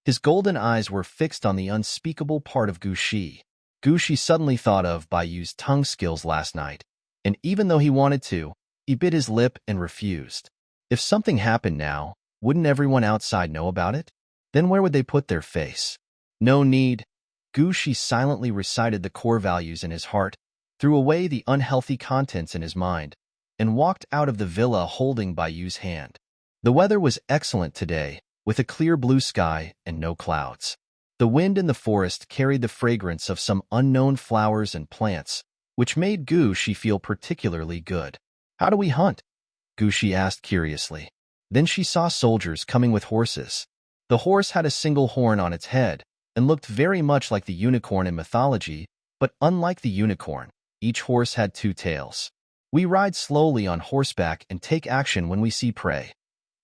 His golden eyes were fixed on the unspeakable part of Gushi. Gushi suddenly thought of Bayu's tongue skills last night, and even though he wanted to, he bit his lip and refused. If something happened now, wouldn't everyone outside know about it? Then where would they put their face? No need. Gushi silently recited the core values in his heart, threw away the unhealthy contents in his mind, and walked out of the villa holding Bayu's hand. The weather was excellent today, with a clear blue sky and no clouds. The wind in the forest carried the fragrance of some unknown flowers and plants, which made Gushi feel particularly good. How do we hunt? Gushi asked curiously. Then she saw soldiers coming with horses. The horse had a single horn on its head, and looked very much like the unicorn in mythology, but unlike the unicorn, each horse had two tails. We ride slowly on horseback and take action when we see prey.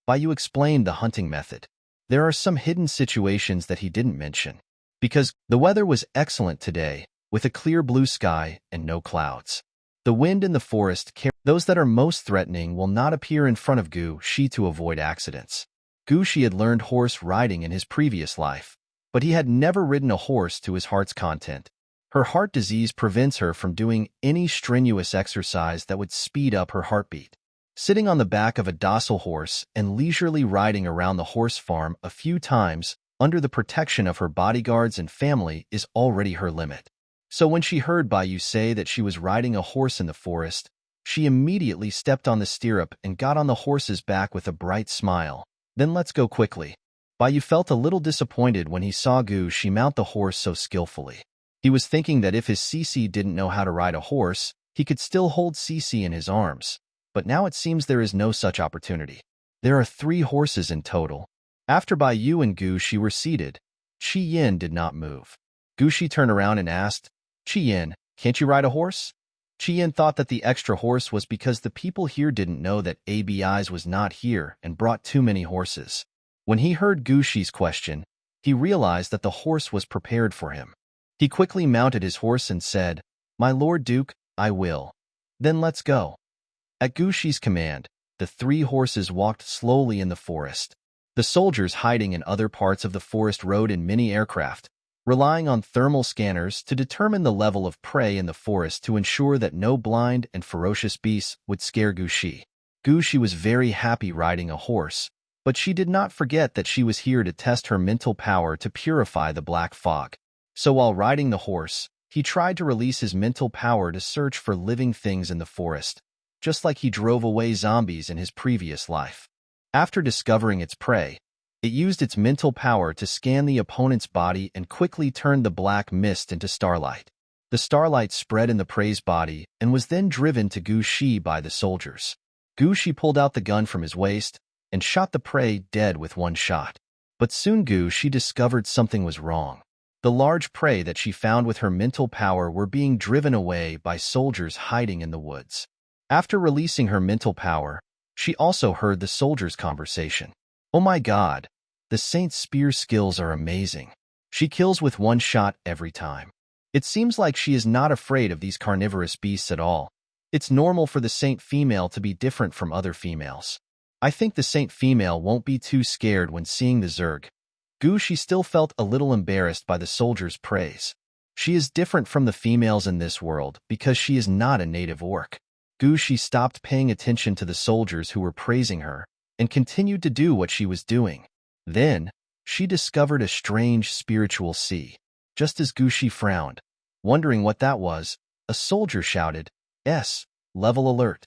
Bai Yu explained the hunting method. There are some hidden situations that he didn't mention. Because the weather was excellent today, with a clear blue sky and no clouds. The wind in the forest those that are most threatening will not appear in front of Gu Shi to avoid accidents. Gu Shi had learned horse riding in his previous life, but he had never ridden a horse to his heart's content. Her heart disease prevents her from doing any strenuous exercise that would speed up her heartbeat. Sitting on the back of a docile horse and leisurely riding around the horse farm a few times under the protection of her bodyguards and family is already her limit. So when she heard Bai Yu say that she was riding a horse in the forest, she immediately stepped on the stirrup and got on the horse's back with a bright smile. Then let's go quickly. Bai Yu felt a little disappointed when he saw Gu Shi mount the horse so skillfully. He was thinking that if his CC didn't know how to ride a horse, he could still hold CC in his arms. But now it seems there is no such opportunity. There are 3 horses in total. After Bai Yu and Gu Shi were seated, Qi Yin did not move. Gu Shi turned around and asked, "Qi Yin, can't you ride a horse?" Qi Yin thought that the extra horse was because the people here didn't know that ABI's was not here and brought too many horses. When he heard Gu Shi's question, he realized that the horse was prepared for him. He quickly mounted his horse and said, "My Lord Duke, I will." "Then let's go." At Gu Shi's command, the 3 horses walked slowly in the forest. The soldiers hiding in other parts of the forest rode in mini aircraft, relying on thermal scanners to determine the level of prey in the forest to ensure that no blind and ferocious beasts would scare Gu Shi. Gu Shi was very happy riding a horse, but she did not forget that she was here to test her mental power to purify the black fog. So while riding the horse, he tried to release his mental power to search for living things in the forest, just like he drove away zombies in his previous life. After discovering its prey, it used its mental power to scan the opponent's body and quickly turned the black mist into starlight. The starlight spread in the prey's body and was then driven to Gu Shi by the soldiers. Gu Shi pulled out the gun from his waist and shot the prey dead with 1 shot. But soon Gu Shi discovered something was wrong. The large prey that she found with her mental power were being driven away by soldiers hiding in the woods. After releasing her mental power, she also heard the soldiers' conversation. "Oh my God, the Saint's spear skills are amazing. She kills with 1 shot every time. It seems like she is not afraid of these carnivorous beasts at all. It's normal for the Saint female to be different from other females. I think the Saint female won't be too scared when seeing the Zerg." Gu Shi still felt a little embarrassed by the soldiers' praise. She is different from the females in this world because she is not a native orc. Gu Shi stopped paying attention to the soldiers who were praising her and continued to do what she was doing. Then, she discovered a strange spiritual sea. Just as Gu Shi frowned, wondering what that was, a soldier shouted, "S, level alert.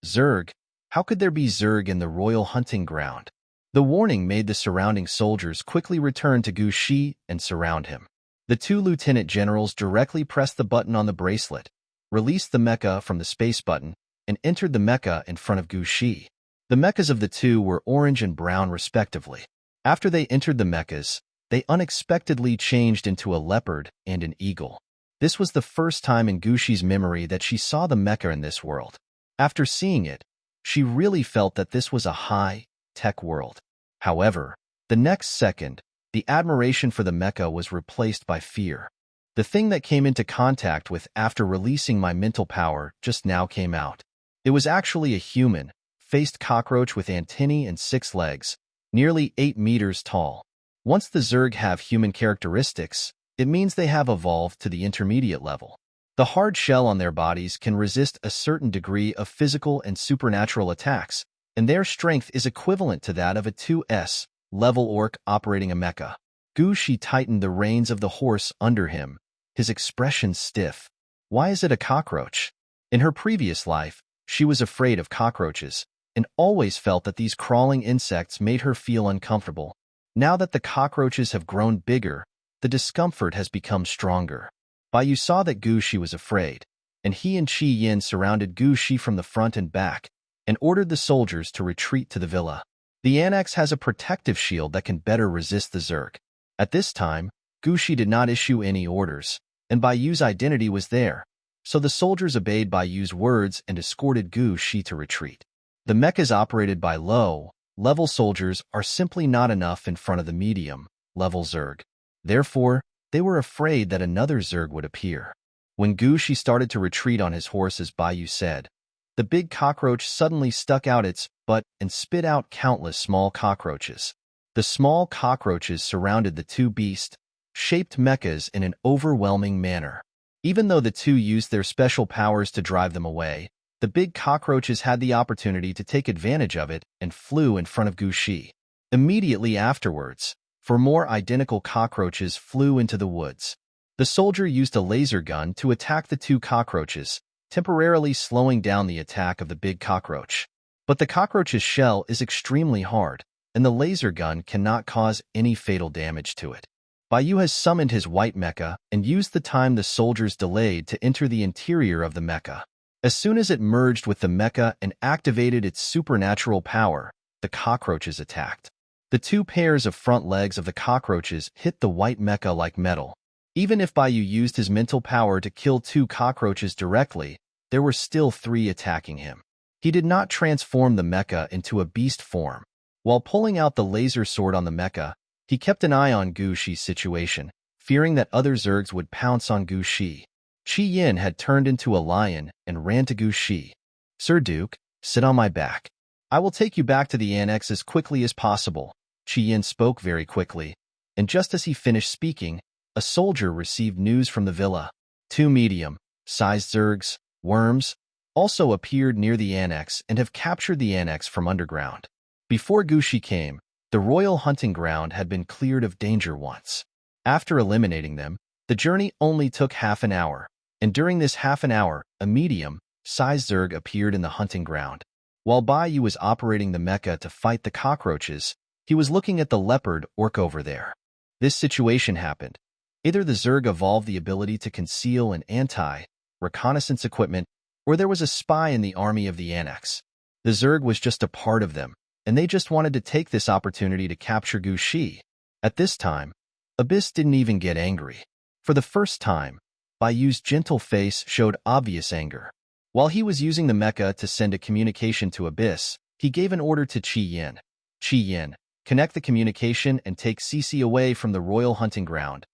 Zerg, how could there be Zerg in the royal hunting ground?" The warning made the surrounding soldiers quickly return to Gu Shi and surround him. The 2 lieutenant generals directly pressed the button on the bracelet, released the mecha from the space button, and entered the mecha in front of Gu Shi. The mechas of the 2 were orange and brown respectively. After they entered the mechas, they unexpectedly changed into a leopard and an eagle. This was the first time in Gu Shi's memory that she saw the mecha in this world. After seeing it, she really felt that this was a high-tech world. However, the next second, the admiration for the mecha was replaced by fear. The thing that came into contact with after releasing my mental power just now came out. It was actually a human-faced cockroach with antennae and 6 legs, nearly 8 meters tall. Once the Zerg have human characteristics, it means they have evolved to the intermediate level. The hard shell on their bodies can resist a certain degree of physical and supernatural attacks, and their strength is equivalent to that of a 2S level orc operating a mecha. Gu Shi tightened the reins of the horse under him, his expression stiff. Why is it a cockroach? In her previous life, she was afraid of cockroaches and always felt that these crawling insects made her feel uncomfortable. Now that the cockroaches have grown bigger, the discomfort has become stronger. Bai Yu saw that Gu Shi was afraid, and he and Qi Yin surrounded Gu Shi from the front and back, and ordered the soldiers to retreat to the villa. The annex has a protective shield that can better resist the Zerg. At this time, Gu Shi did not issue any orders, and Bai Yu's identity was there, so the soldiers obeyed Bai Yu's words and escorted Gu Shi to retreat. The mechas operated by low-level soldiers are simply not enough in front of the medium-level Zerg. Therefore, they were afraid that another Zerg would appear. When Gu Shi started to retreat on his horse as Bai Yu said, the big cockroach suddenly stuck out its butt and spit out countless small cockroaches. The small cockroaches surrounded the two beast-shaped mechas in an overwhelming manner. Even though the two used their special powers to drive them away, the big cockroaches had the opportunity to take advantage of it and flew in front of Gu Shi. Immediately afterwards, four more identical cockroaches flew into the woods. The soldier used a laser gun to attack the two cockroaches, temporarily slowing down the attack of the big cockroach. But the cockroach's shell is extremely hard, and the laser gun cannot cause any fatal damage to it. Bai Yu has summoned his white mecha and used the time the soldiers delayed to enter the interior of the mecha. As soon as it merged with the mecha and activated its supernatural power, the cockroaches attacked. The two pairs of front legs of the cockroaches hit the white mecha like metal. Even if Bai Yu used his mental power to kill two cockroaches directly, there were still three attacking him. He did not transform the mecha into a beast form. While pulling out the laser sword on the mecha, he kept an eye on Gu Shi's situation, fearing that other Zergs would pounce on Gu Shi. Qi Yin had turned into a lion and ran to Gu Shi. "Sir Duke, sit on my back. I will take you back to the annex as quickly as possible." Qi Yin spoke very quickly, and just as he finished speaking, a soldier received news from the villa. Two medium-sized Zergs, worms, also appeared near the annex and have captured the annex from underground. Before Gu Shi came, the royal hunting ground had been cleared of danger once. After eliminating them, the journey only took half an hour, and during this half an hour, a medium-sized Zerg appeared in the hunting ground. While Bai Yu was operating the mecha to fight the cockroaches, he was looking at the leopard orc over there. This situation happened. Either the Zerg evolved the ability to conceal an anti-reconnaissance equipment, or there was a spy in the army of the annex. The Zerg was just a part of them, and they just wanted to take this opportunity to capture Gu Shi. At this time, Abyss didn't even get angry. For the first time, Bai Yu's gentle face showed obvious anger. While he was using the mecha to send a communication to Abyss, he gave an order to Qi Yin. "Qi Yin, connect the communication and take CC away from the royal hunting ground."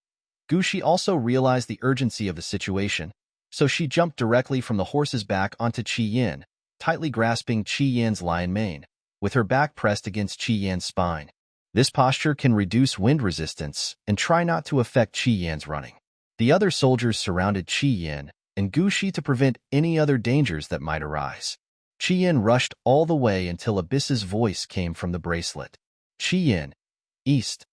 Gu Shi also realized the urgency of the situation, so she jumped directly from the horse's back onto Qi Yin, tightly grasping Qi Yin's lion mane, with her back pressed against Qi Yin's spine. This posture can reduce wind resistance and try not to affect Qi Yin's running. The other soldiers surrounded Qi Yin and Gu Shi to prevent any other dangers that might arise. Qi Yin rushed all the way until Abyss's voice came from the bracelet. "Qi Yin, east.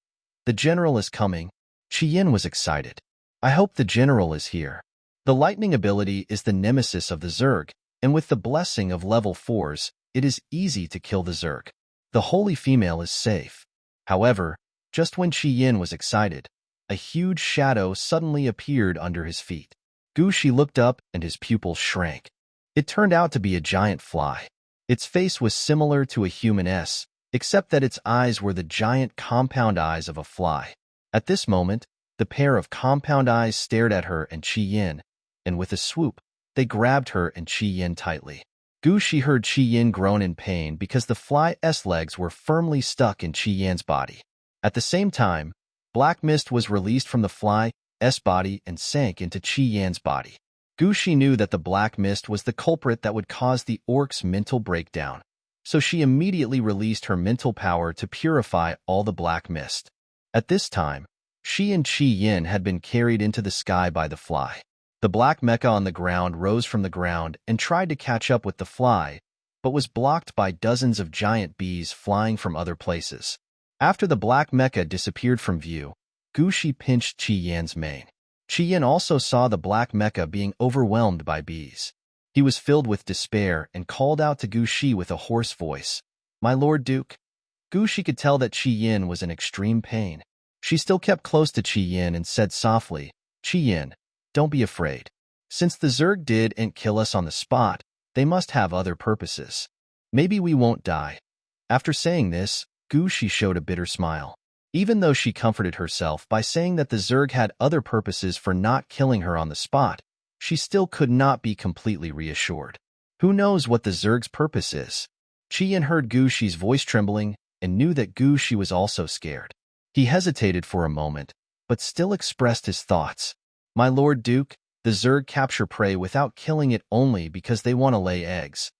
The general is coming." Qi Yin was excited. "I hope the general is here." The lightning ability is the nemesis of the Zerg, and with the blessing of level 4s, it is easy to kill the Zerg. The holy female is safe. However, just when Qi Yin was excited, a huge shadow suddenly appeared under his feet. Gu Shi looked up and his pupils shrank. It turned out to be a giant fly. Its face was similar to a human's, except that its eyes were the giant compound eyes of a fly. At this moment, the pair of compound eyes stared at her and Qi Yin, and with a swoop, they grabbed her and Qi Yin tightly. Gu Shi heard Qi Yin groan in pain because the fly's legs were firmly stuck in Qi Yin's body. At the same time, black mist was released from the fly's body and sank into Qi Yin's body. Gu Shi knew that the black mist was the culprit that would cause the orc's mental breakdown, so she immediately released her mental power to purify all the black mist. At this time, she and Qi Yin had been carried into the sky by the fly. The black mecha on the ground rose from the ground and tried to catch up with the fly, but was blocked by dozens of giant bees flying from other places. After the black mecha disappeared from view, Gu Shi pinched Qi Yin's mane. Qi Yin also saw the black mecha being overwhelmed by bees. He was filled with despair and called out to Gu Shi with a hoarse voice, "My Lord Duke." Gu Shi could tell that Qi Yin was in extreme pain. She still kept close to Qi Yin and said softly, "Qi Yin, don't be afraid. Since the Zerg didn't kill us on the spot, they must have other purposes. Maybe we won't die." After saying this, Gu Shi showed a bitter smile. Even though she comforted herself by saying that the Zerg had other purposes for not killing her on the spot, she still could not be completely reassured. Who knows what the Zerg's purpose is? Qian heard Gu Shi's voice trembling and knew that Gu Shi was also scared. He hesitated for a moment, but still expressed his thoughts. My Lord Duke, the Zerg capture prey without killing it only because they want to lay eggs.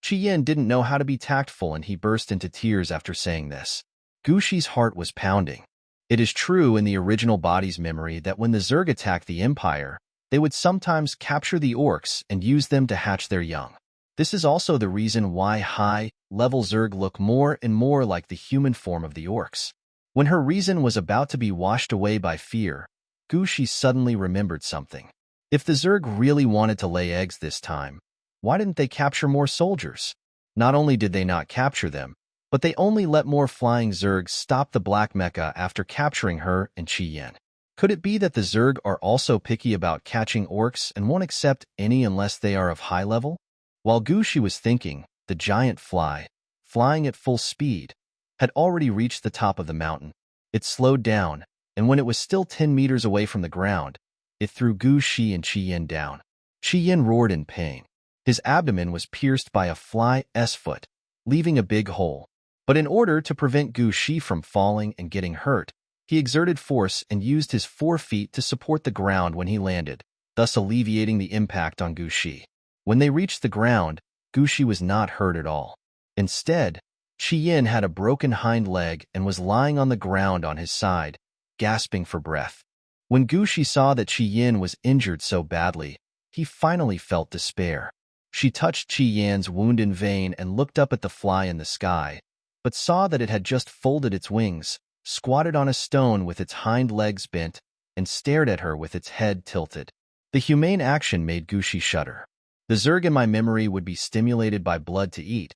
Qian didn't know how to be tactful and he burst into tears after saying this. Gu Shi's heart was pounding. It is true in the original body's memory that when the Zerg attacked the Empire, they would sometimes capture the orcs and use them to hatch their young. This is also the reason why high-level Zerg look more and more like the human form of the orcs. When her reason was about to be washed away by fear, Gu Shi suddenly remembered something. If the Zerg really wanted to lay eggs this time, why didn't they capture more soldiers? Not only did they not capture them, but they only let more flying Zergs stop the Black Mecha after capturing her and Qian. Could it be that the Zerg are also picky about catching orcs and won't accept any unless they are of high level? While Gu Shi was thinking, the giant fly, flying at full speed, had already reached the top of the mountain. It slowed down, and when it was still 10 meters away from the ground, it threw Gu Shi and Qian down. Qian roared in pain. His abdomen was pierced by a fly's foot, leaving a big hole. But in order to prevent Gu Shi from falling and getting hurt, he exerted force and used his 4 feet to support the ground when he landed, thus alleviating the impact on Gu Shi. When they reached the ground, Gu Shi was not hurt at all. Instead, Qian had a broken hind leg and was lying on the ground on his side, gasping for breath. When Gu Shi saw that Qian was injured so badly, he finally felt despair. She touched Qian's wound in vain and looked up at the fly in the sky, but saw that it had just folded its wings, squatted on a stone with its hind legs bent, and stared at her with its head tilted. The humane action made Gu Shi shudder. The Zerg in my memory would be stimulated by blood to eat,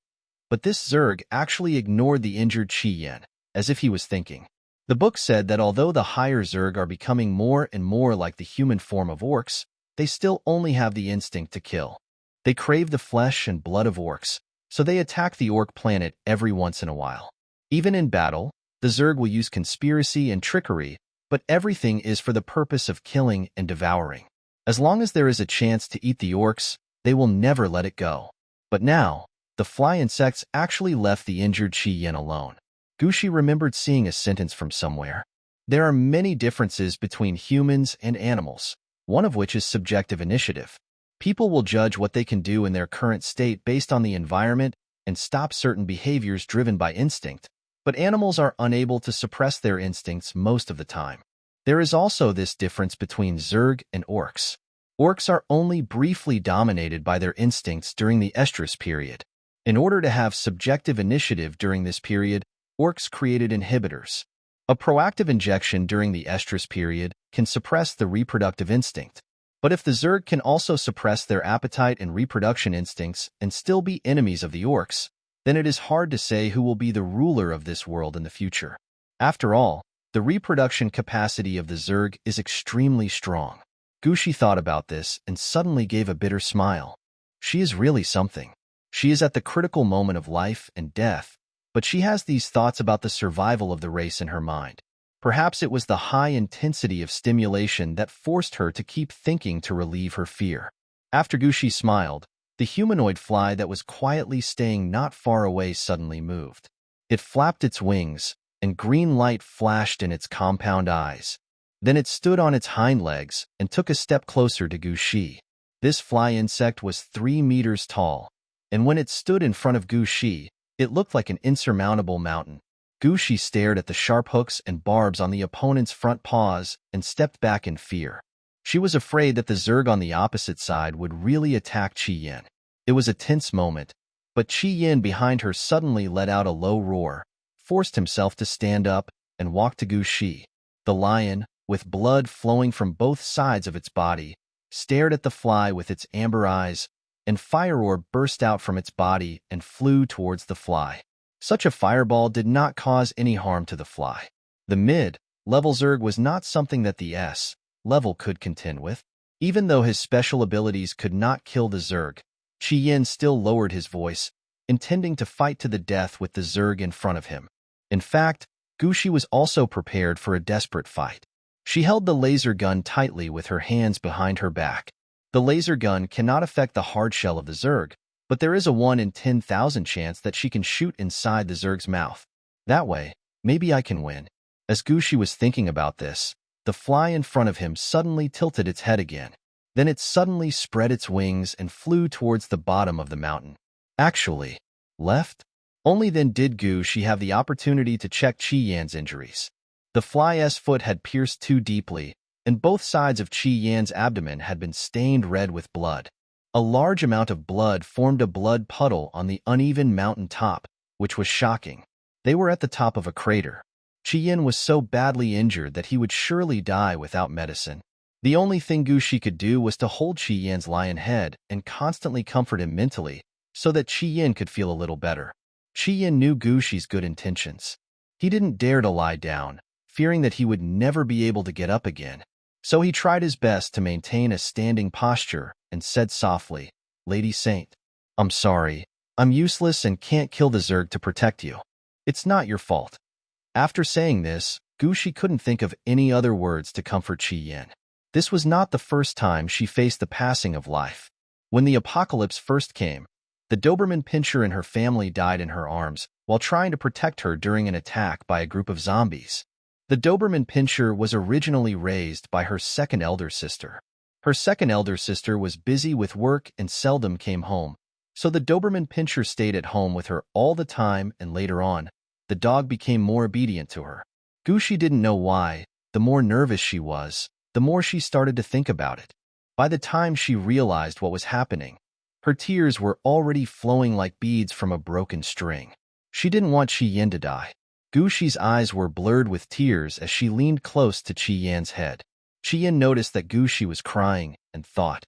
but this Zerg actually ignored the injured Qian, as if he was thinking. The book said that although the higher Zerg are becoming more and more like the human form of orcs, they still only have the instinct to kill. They crave the flesh and blood of orcs, so they attack the orc planet every once in a while. Even in battle, the Zerg will use conspiracy and trickery, but everything is for the purpose of killing and devouring. As long as there is a chance to eat the orcs, they will never let it go. But now, the fly insects actually left the injured Qian alone. Gu Shi remembered seeing a sentence from somewhere. There are many differences between humans and animals, one of which is subjective initiative. People will judge what they can do in their current state based on the environment and stop certain behaviors driven by instinct, but animals are unable to suppress their instincts most of the time. There is also this difference between Zerg and orcs. Orcs are only briefly dominated by their instincts during the estrus period. In order to have subjective initiative during this period, orcs created inhibitors. A proactive injection during the estrus period can suppress the reproductive instinct. But if the Zerg can also suppress their appetite and reproduction instincts and still be enemies of the orcs, then it is hard to say who will be the ruler of this world in the future. After all, the reproduction capacity of the Zerg is extremely strong. Gu Shi thought about this and suddenly gave a bitter smile. She is really something. She is at the critical moment of life and death, but she has these thoughts about the survival of the race in her mind. Perhaps it was the high intensity of stimulation that forced her to keep thinking to relieve her fear. After Gu Shi smiled, the humanoid fly that was quietly staying not far away suddenly moved. It flapped its wings, and green light flashed in its compound eyes. Then it stood on its hind legs and took a step closer to Gu Shi. This fly insect was 3 meters tall, and when it stood in front of Gu Shi, it looked like an insurmountable mountain. Gu Shi stared at the sharp hooks and barbs on the opponent's front paws and stepped back in fear. She was afraid that the Zerg on the opposite side would really attack Qian. It was a tense moment, but Qian behind her suddenly let out a low roar, forced himself to stand up, and walked to Gu Shi. The lion, with blood flowing from both sides of its body, stared at the fly with its amber eyes, and fire orb burst out from its body and flew towards the fly. Such a fireball did not cause any harm to the fly. The mid-level Zerg was not something that the S-level could contend with. Even though his special abilities could not kill the Zerg, Qian still lowered his voice, intending to fight to the death with the Zerg in front of him. In fact, Gu Shi was also prepared for a desperate fight. She held the laser gun tightly with her hands behind her back. The laser gun cannot affect the hard shell of the Zerg, but there is a 1 in 10,000 chance that she can shoot inside the Zerg's mouth. That way, maybe I can win. As Gushi was thinking about this, the fly in front of him suddenly tilted its head again. Then it suddenly spread its wings and flew towards the bottom of the mountain. Actually, left? Only then did Gushi have the opportunity to check Qi Yan's injuries. The fly's foot had pierced too deeply, and both sides of Qi Yan's abdomen had been stained red with blood. A large amount of blood formed a blood puddle on the uneven mountain top, which was shocking. They were at the top of a crater. Qi Yan was so badly injured that he would surely die without medicine. The only thing Gushi could do was to hold Qi Yan's lion head and constantly comfort him mentally so that Qi Yan could feel a little better. Qi Yan knew Gushi's good intentions. He didn't dare to lie down, fearing that he would never be able to get up again. So he tried his best to maintain a standing posture and said softly, "Lady Saint, I'm sorry. I'm useless and can't kill the Zerg to protect you. It's not your fault." After saying this, Gushi couldn't think of any other words to comfort Qi Yan. This was not the first time she faced the passing of life. When the apocalypse first came, the Doberman Pinscher and her family died in her arms while trying to protect her during an attack by a group of zombies. The Doberman Pinscher was originally raised by her second elder sister. Her second elder sister was busy with work and seldom came home, so the Doberman Pinscher stayed at home with her all the time, and later on, the dog became more obedient to her. Gushi didn't know why. The more nervous she was, the more she started to think about it. By the time she realized what was happening, her tears were already flowing like beads from a broken string. She didn't want Qi Yan to die. Gushi's eyes were blurred with tears as she leaned close to Qi Yan's head. Qi Yan noticed that Gushi was crying and thought,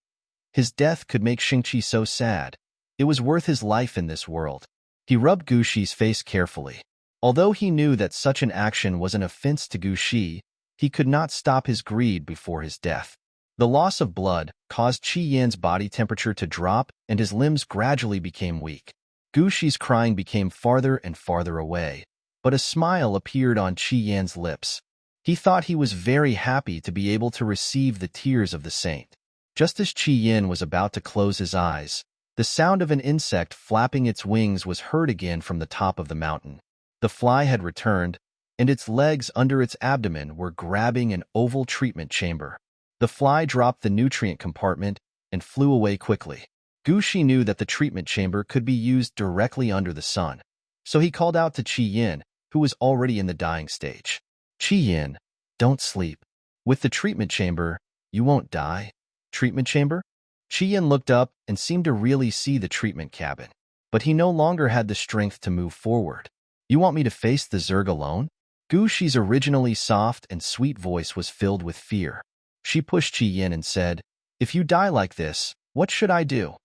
his death could make Xingqi so sad. It was worth his life in this world. He rubbed Gushi's face carefully. Although he knew that such an action was an offense to Gushi, he could not stop his greed before his death. The loss of blood caused Qi Yan's body temperature to drop and his limbs gradually became weak. Gushi's crying became farther and farther away, but a smile appeared on Qi Yan's lips. He thought he was very happy to be able to receive the tears of the saint. Just as Qi Yan was about to close his eyes, the sound of an insect flapping its wings was heard again from the top of the mountain. The fly had returned, and its legs under its abdomen were grabbing an oval treatment chamber. The fly dropped the nutrient compartment and flew away quickly. Gushi knew that the treatment chamber could be used directly under the sun, so he called out to Qi Yan, who was already in the dying stage. "Qi Yan, don't sleep. With the treatment chamber, you won't die." "Treatment chamber?" Qi Yan looked up and seemed to really see the treatment cabin, but he no longer had the strength to move forward. "You want me to face the Zerg alone?" Gushi's originally soft and sweet voice was filled with fear. She pushed Qi Yan and said, "If you die like this, what should I do?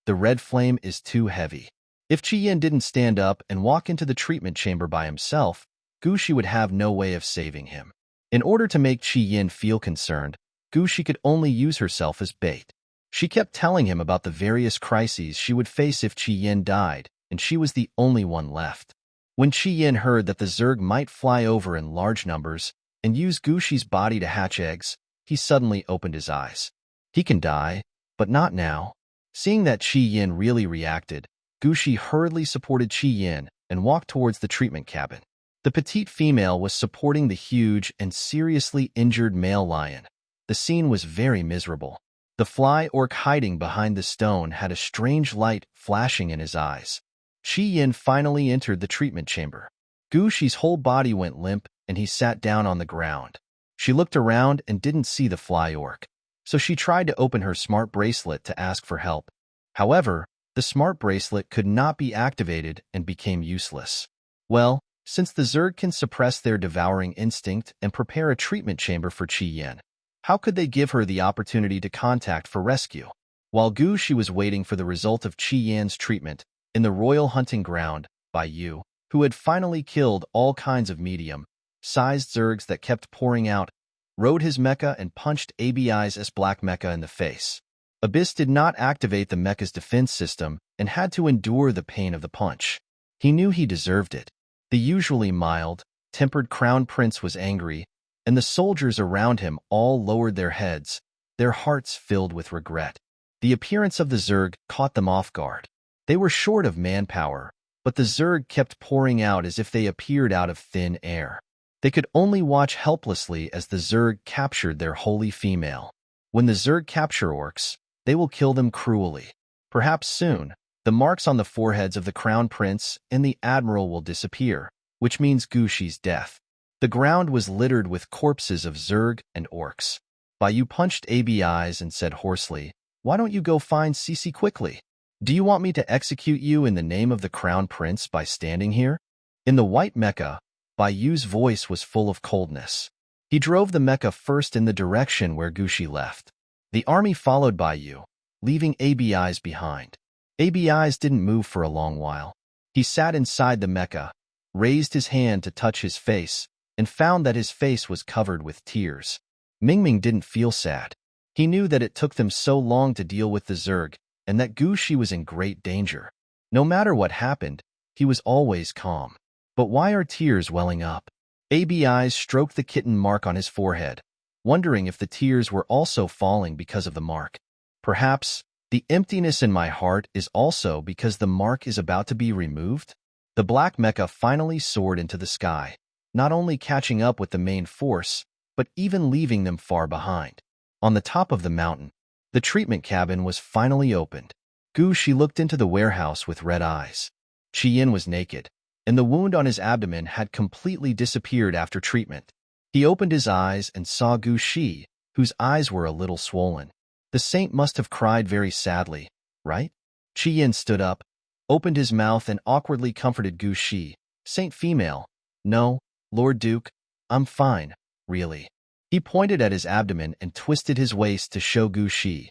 The red flame is too heavy." If Qi Yan didn't stand up and walk into the treatment chamber by himself, Gushi would have no way of saving him. In order to make Qi Yan feel concerned, Gushi could only use herself as bait. She kept telling him about the various crises she would face if Qi Yan died, and she was the only one left. When Qi Yan heard that the Zerg might fly over in large numbers and use Gushi's body to hatch eggs, he suddenly opened his eyes. He can die, but not now. Seeing that Qi Yan really reacted, Gushi hurriedly supported Qi Yan and walked towards the treatment cabin. The petite female was supporting the huge and seriously injured male lion. The scene was very miserable. The fly orc hiding behind the stone had a strange light flashing in his eyes. Qi Yan finally entered the treatment chamber. Gushi's whole body went limp and he sat down on the ground. She looked around and didn't see the fly orc, so she tried to open her smart bracelet to ask for help. However, the smart bracelet could not be activated and became useless. Well, since the Zerg can suppress their devouring instinct and prepare a treatment chamber for Qi Yan, how could they give her the opportunity to contact for rescue? While Gushi was waiting for the result of Qi Yan's treatment, in the royal hunting ground, Bai Yu, who had finally killed all kinds of medium-sized Zergs that kept pouring out, rode his mecha and punched Abi's black mecha in the face. Abyss did not activate the mecha's defense system and had to endure the pain of the punch. He knew he deserved it. The usually mild, tempered crown prince was angry, and the soldiers around him all lowered their heads, their hearts filled with regret. The appearance of the Zerg caught them off guard. They were short of manpower, but the Zerg kept pouring out as if they appeared out of thin air. They could only watch helplessly as the Zerg captured their holy female. When the Zerg capture orcs, they will kill them cruelly. Perhaps soon, the marks on the foreheads of the Crown Prince and the Admiral will disappear, which means Gushi's death. The ground was littered with corpses of Zerg and orcs. Bayu punched AB's and said hoarsely, "Why don't you go find Cece quickly? Do you want me to execute you in the name of the Crown Prince by standing here?" In the white mecha, Bayu's voice was full of coldness. He drove the mecha first in the direction where Gushi left. The army followed Bayu, leaving AB's behind. AB's didn't move for a long while. He sat inside the mecha, raised his hand to touch his face, and found that his face was covered with tears. Mingming didn't feel sad. He knew that it took them so long to deal with the Zerg, and that Gushi was in great danger. No matter what happened, he was always calm. But why are tears welling up? AB's stroked the kitten mark on his forehead, wondering if the tears were also falling because of the mark. Perhaps the emptiness in my heart is also because the mark is about to be removed? The black mecha finally soared into the sky, not only catching up with the main force, but even leaving them far behind. On the top of the mountain, the treatment cabin was finally opened. Gushi looked into the warehouse with red eyes. Qiyin was naked, and the wound on his abdomen had completely disappeared after treatment. He opened his eyes and saw Gushi, whose eyes were a little swollen. The saint must have cried very sadly, right? Qiyin stood up, opened his mouth and awkwardly comforted Gushi. "Saint female. No, Lord Duke, I'm fine, really." He pointed at his abdomen and twisted his waist to show Gushi.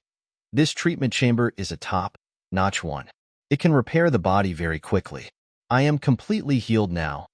"This treatment chamber is a top-notch one. It can repair the body very quickly. I am completely healed now."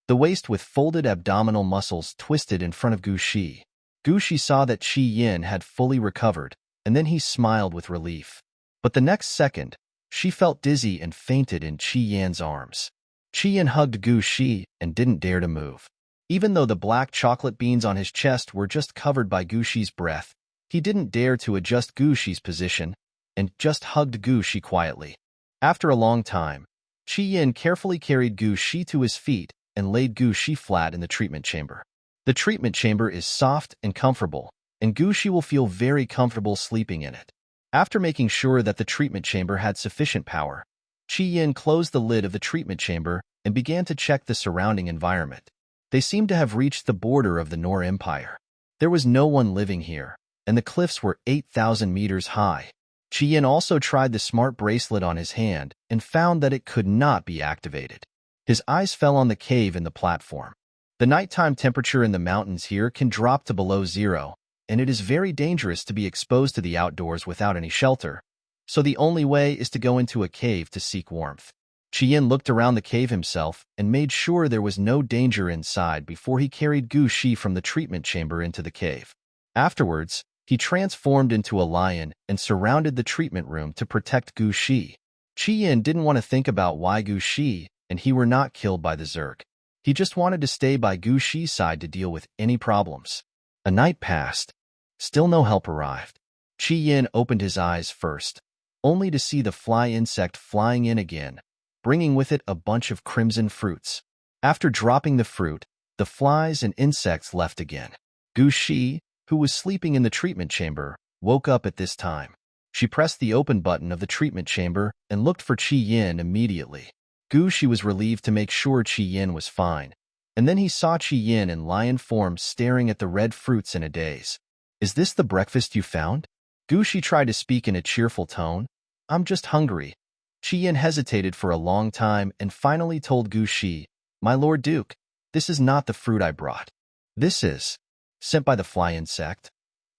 The waist with folded abdominal muscles twisted in front of Gushi. Gushi saw that Qiyin had fully recovered, and then he smiled with relief. But the next second, she felt dizzy and fainted in Qiyin's arms. Qiyin hugged Gushi and didn't dare to move. Even though the black chocolate beans on his chest were just covered by Gushi's breath, he didn't dare to adjust Gushi's position and just hugged Gushi quietly. After a long time, Qiyin carefully carried Gushi to his feet and laid Gushi flat in the treatment chamber. The treatment chamber is soft and comfortable, and Gushi will feel very comfortable sleeping in it. After making sure that the treatment chamber had sufficient power, Qiyin closed the lid of the treatment chamber and began to check the surrounding environment. They seemed to have reached the border of the Nor Empire. There was no one living here, and the cliffs were 8,000 meters high. Qiyin also tried the smart bracelet on his hand and found that it could not be activated. His eyes fell on the cave in the platform. The nighttime temperature in the mountains here can drop to below zero, and it is very dangerous to be exposed to the outdoors without any shelter. So the only way is to go into a cave to seek warmth. Qiyin looked around the cave himself and made sure there was no danger inside before he carried Gushi from the treatment chamber into the cave. Afterwards, he transformed into a lion and surrounded the treatment room to protect Gushi. Qiyin didn't want to think about why Gushi and he were not killed by the Zerg. He just wanted to stay by Gushi's side to deal with any problems. A night passed. Still no help arrived. Qiyin opened his eyes first, only to see the fly insect flying in again, bringing with it a bunch of crimson fruits. After dropping the fruit, the flies and insects left again. Gushi, who was sleeping in the treatment chamber, woke up at this time. She pressed the open button of the treatment chamber and looked for Qiyin immediately. Gushi was relieved to make sure Qiyin was fine, and then he saw Qiyin in lion form staring at the red fruits in a daze. "Is this the breakfast you found?" Gushi tried to speak in a cheerful tone. "I'm just hungry." Qiyin hesitated for a long time and finally told Gushi, "My Lord Duke, this is not the fruit I brought. This is sent by the fly insect."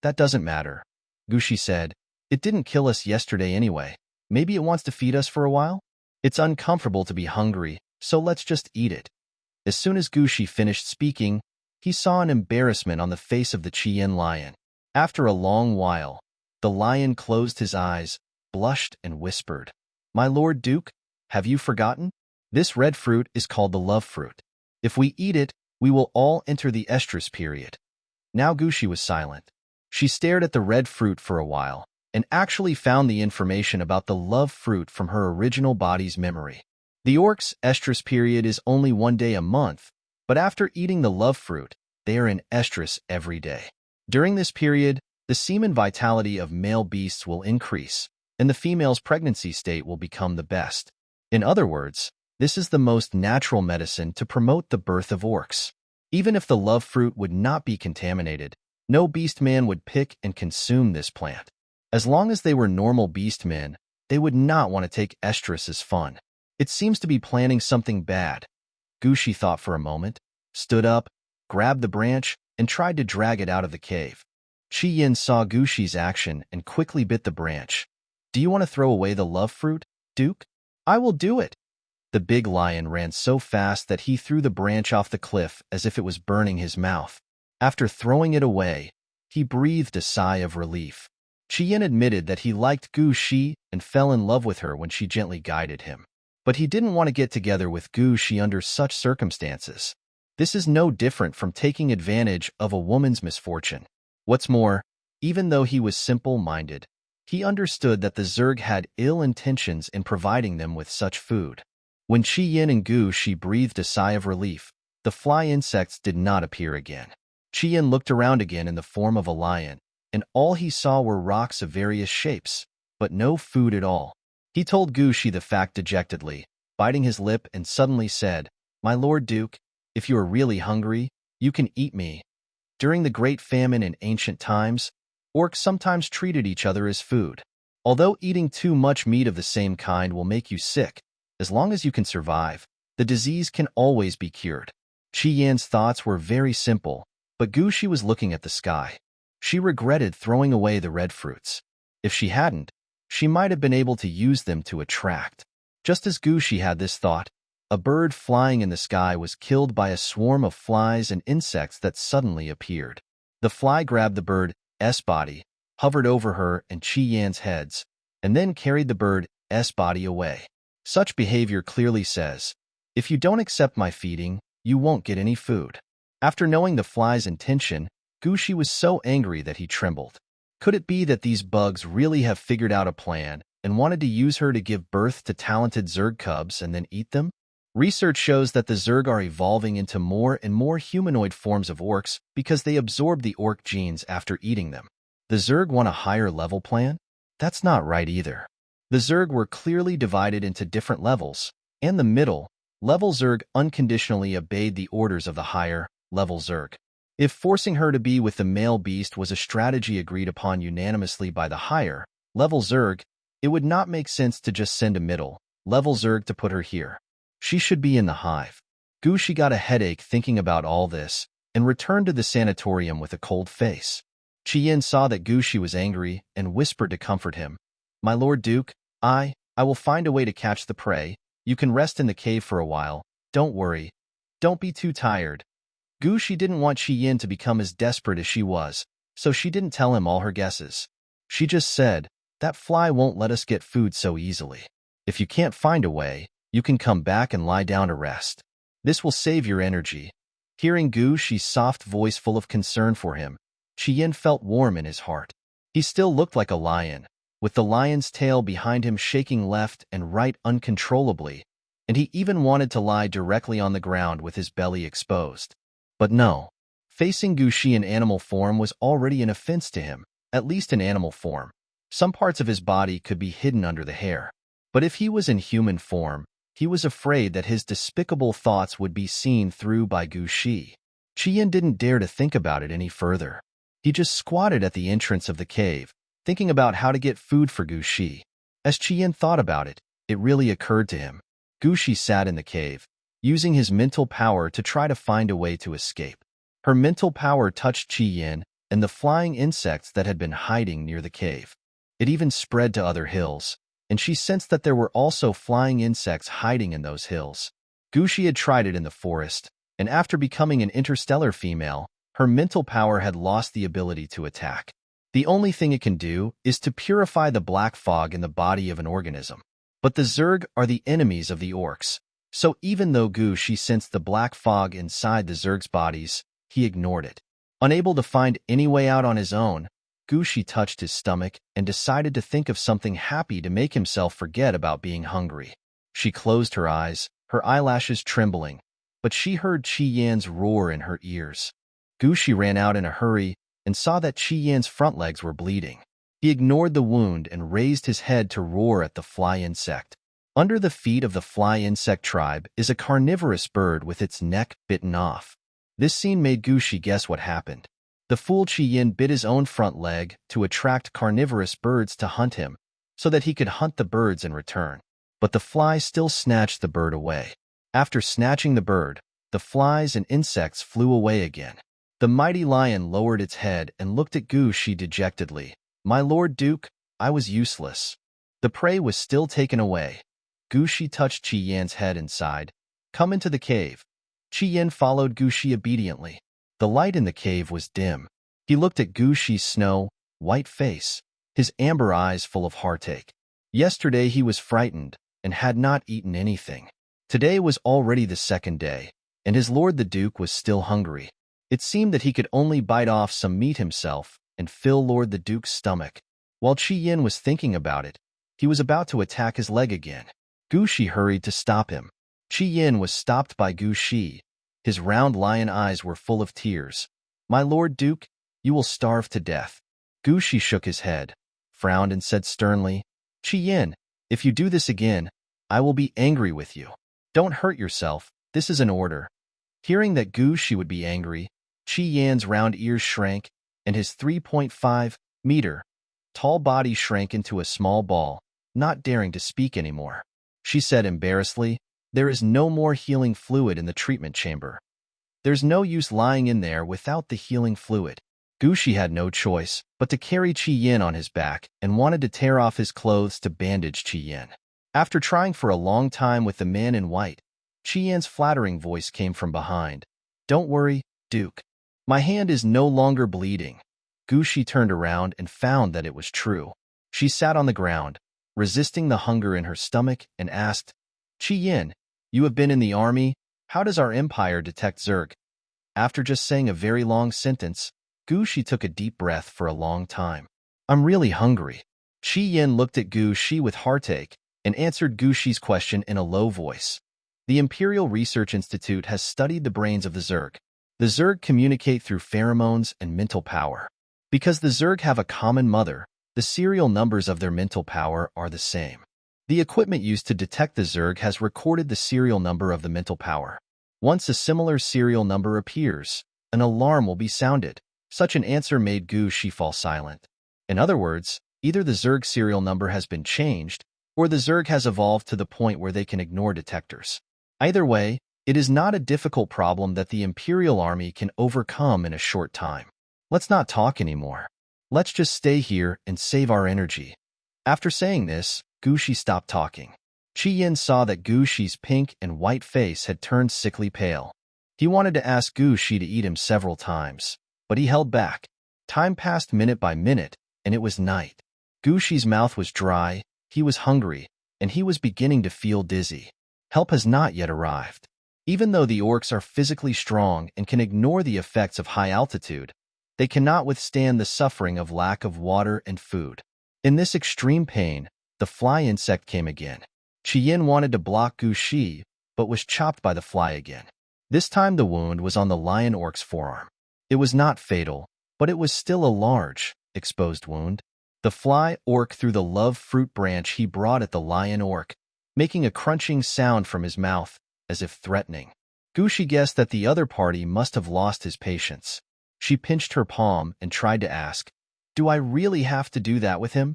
"That doesn't matter," Gushi said. "It didn't kill us yesterday anyway. Maybe it wants to feed us for a while? It's uncomfortable to be hungry, so let's just eat it." As soon as Gushi finished speaking, he saw an embarrassment on the face of the Qiyin lion. After a long while, the lion closed his eyes, blushed, and whispered, "My Lord Duke, have you forgotten? This red fruit is called the love fruit. If we eat it, we will all enter the estrus period." Now Gushi was silent. She stared at the red fruit for a while, and actually found the information about the love fruit from her original body's memory. The orc's estrus period is only 1 day a month, but after eating the love fruit, they are in estrus every day. During this period, the semen vitality of male beasts will increase, and the female's pregnancy state will become the best. In other words, this is the most natural medicine to promote the birth of orcs. Even if the love fruit would not be contaminated, no beast man would pick and consume this plant. As long as they were normal beast men, they would not want to take estrus as fun. It seems to be planning something bad. Gushi thought for a moment, stood up, grabbed the branch, and tried to drag it out of the cave. Chi Yin saw Gushi's action and quickly bit the branch. "Do you want to throw away the love fruit, Duke?" "I will do it." The big lion ran so fast that he threw the branch off the cliff as if it was burning his mouth. After throwing it away, he breathed a sigh of relief. Chi Yin admitted that he liked Gu Shi and fell in love with her when she gently guided him. But he didn't want to get together with Gu Shi under such circumstances. This is no different from taking advantage of a woman's misfortune. What's more, even though he was simple-minded, he understood that the Zerg had ill intentions in providing them with such food. When Chi Yin and Gu Shi breathed a sigh of relief, the fly insects did not appear again. Chi Yin looked around again in the form of a lion, and all he saw were rocks of various shapes, but no food at all. He told Gu Shi the fact dejectedly, biting his lip, and suddenly said, "My Lord Duke, if you are really hungry, you can eat me." During the Great Famine in ancient times, orcs sometimes treated each other as food. Although eating too much meat of the same kind will make you sick, as long as you can survive, the disease can always be cured. Chi Yan's thoughts were very simple, but Gu Shi was looking at the sky. She regretted throwing away the red fruits. If she hadn't, she might have been able to use them to attract. Just as Gu Shi had this thought, a bird flying in the sky was killed by a swarm of flies and insects that suddenly appeared. The fly grabbed the bird's body, hovered over her and Chi Yan's heads, and then carried the bird's body away. Such behavior clearly says, "If you don't accept my feeding, you won't get any food." After knowing the fly's intention, Gu Shi was so angry that he trembled. Could it be that these bugs really have figured out a plan and wanted to use her to give birth to talented Zerg cubs and then eat them? Research shows that the Zerg are evolving into more and more humanoid forms of orcs because they absorb the orc genes after eating them. The Zerg want a higher level plan? That's not right either. The Zerg were clearly divided into different levels, and the middle level Zerg unconditionally obeyed the orders of the higher level Zerg. If forcing her to be with the male beast was a strategy agreed upon unanimously by the higher level Zerg, it would not make sense to just send a middle level Zerg to put her here. She should be in the hive. Gu Shi got a headache thinking about all this and returned to the sanatorium with a cold face. Chi Yin saw that Gu Shi was angry and whispered to comfort him, "My Lord Duke, I will find a way to catch the prey. You can rest in the cave for a while. Don't worry. Don't be too tired." Gu Shi didn't want Chi Yin to become as desperate as she was, so she didn't tell him all her guesses. She just said, "That fly won't let us get food so easily. If you can't find a way, you can come back and lie down to rest. This will save your energy." Hearing Gu Shi's soft voice full of concern for him, Chi Yin felt warm in his heart. He still looked like a lion, with the lion's tail behind him shaking left and right uncontrollably, and he even wanted to lie directly on the ground with his belly exposed. But no, facing Gu Shi in animal form was already an offense to him, at least in animal form. Some parts of his body could be hidden under the hair. But if he was in human form, he was afraid that his despicable thoughts would be seen through by Gu Shi. Chi Yin didn't dare to think about it any further. He just squatted at the entrance of the cave, thinking about how to get food for Gu Shi. As Chi Yin thought about it, it really occurred to him. Gu Shi sat in the cave, using his mental power to try to find a way to escape. Her mental power touched Chi Yin and the flying insects that had been hiding near the cave. It even spread to other hills, and she sensed that there were also flying insects hiding in those hills. Gu Shi had tried it in the forest, and after becoming an interstellar female, her mental power had lost the ability to attack. The only thing it can do is to purify the black fog in the body of an organism. But the Zerg are the enemies of the orcs, so even though Gu Shi sensed the black fog inside the Zerg's bodies, he ignored it. Unable to find any way out on his own, Gushi touched his stomach and decided to think of something happy to make himself forget about being hungry. She closed her eyes, her eyelashes trembling, but she heard Qi Yan's roar in her ears. Gushi ran out in a hurry and saw that Qi Yan's front legs were bleeding. He ignored the wound and raised his head to roar at the fly insect. Under the feet of the fly insect tribe is a carnivorous bird with its neck bitten off. This scene made Gushi guess what happened. The fool Qi Yan bit his own front leg to attract carnivorous birds to hunt him, so that he could hunt the birds in return. But the fly still snatched the bird away. After snatching the bird, the flies and insects flew away again. The mighty lion lowered its head and looked at Gushi dejectedly. "My lord Duke, I was useless." The prey was still taken away. Gushi touched Qi Yan's head and sighed. "Come into the cave." Qi Yan followed Gushi obediently. The light in the cave was dim. He looked at Gushi's snow-white face, his amber eyes full of heartache. Yesterday he was frightened and had not eaten anything. Today was already the second day, and his lord the Duke was still hungry. It seemed that he could only bite off some meat himself and fill Lord the Duke's stomach. While Qi Yan was thinking about it, he was about to attack his leg again. Gushi hurried to stop him. Qi Yan was stopped by Gushi. His round lion eyes were full of tears. "My lord Duke, you will starve to death." Gushi shook his head, frowned and said sternly, "Qi Yan, if you do this again, I will be angry with you. Don't hurt yourself, this is an order." Hearing that Gushi would be angry, Qi Yan's round ears shrank, and his 3.5-meter tall body shrank into a small ball, not daring to speak anymore. She said embarrassedly, "There is no more healing fluid in the treatment chamber. There's no use lying in there without the healing fluid." Gushi had no choice but to carry Qi Yan on his back and wanted to tear off his clothes to bandage Qi Yan. After trying for a long time with the man in white, Qi Yan's flattering voice came from behind. "Don't worry, Duke. My hand is no longer bleeding." Gushi turned around and found that it was true. She sat on the ground, resisting the hunger in her stomach, and asked, "Qi Yan, you have been in the army. How does our empire detect Zerg?" After just saying a very long sentence, Gushi took a deep breath for a long time. "I'm really hungry." Qi Yan looked at Gushi with heartache and answered Gushi's question in a low voice. The Imperial Research Institute has studied the brains of the Zerg. The Zerg communicate through pheromones and mental power. Because the Zerg have a common mother, the serial numbers of their mental power are the same. The equipment used to detect the Zerg has recorded the serial number of the mental power. Once a similar serial number appears, an alarm will be sounded. Such an answer made Gushi fall silent. In other words, either the Zerg serial number has been changed, or the Zerg has evolved to the point where they can ignore detectors. Either way, it is not a difficult problem that the Imperial Army can overcome in a short time. Let's not talk anymore. Let's just stay here and save our energy. After saying this, Gushi stopped talking. Qi Yan saw that Gushi's pink and white face had turned sickly pale. He wanted to ask Gushi to eat him several times, but he held back. Time passed minute by minute, and it was night. Gushi's mouth was dry, he was hungry, and he was beginning to feel dizzy. Help has not yet arrived. Even though the orcs are physically strong and can ignore the effects of high altitude, they cannot withstand the suffering of lack of water and food. In this extreme pain, the fly insect came again. Qi Yan wanted to block Gushi, but was chopped by the fly again. This time the wound was on the lion orc's forearm. It was not fatal, but it was still a large, exposed wound. The fly orc threw the love fruit branch he brought at the lion orc, making a crunching sound from his mouth, as if threatening. Gushi guessed that the other party must have lost his patience. She pinched her palm and tried to ask, "Do I really have to do that with him?"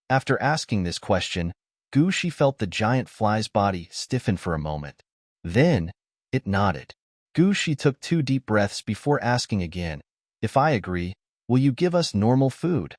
After asking this question, Gushi felt the giant fly's body stiffen for a moment. Then, it nodded. Gushi took 2 deep breaths before asking again, "If I agree, will you give us normal food?"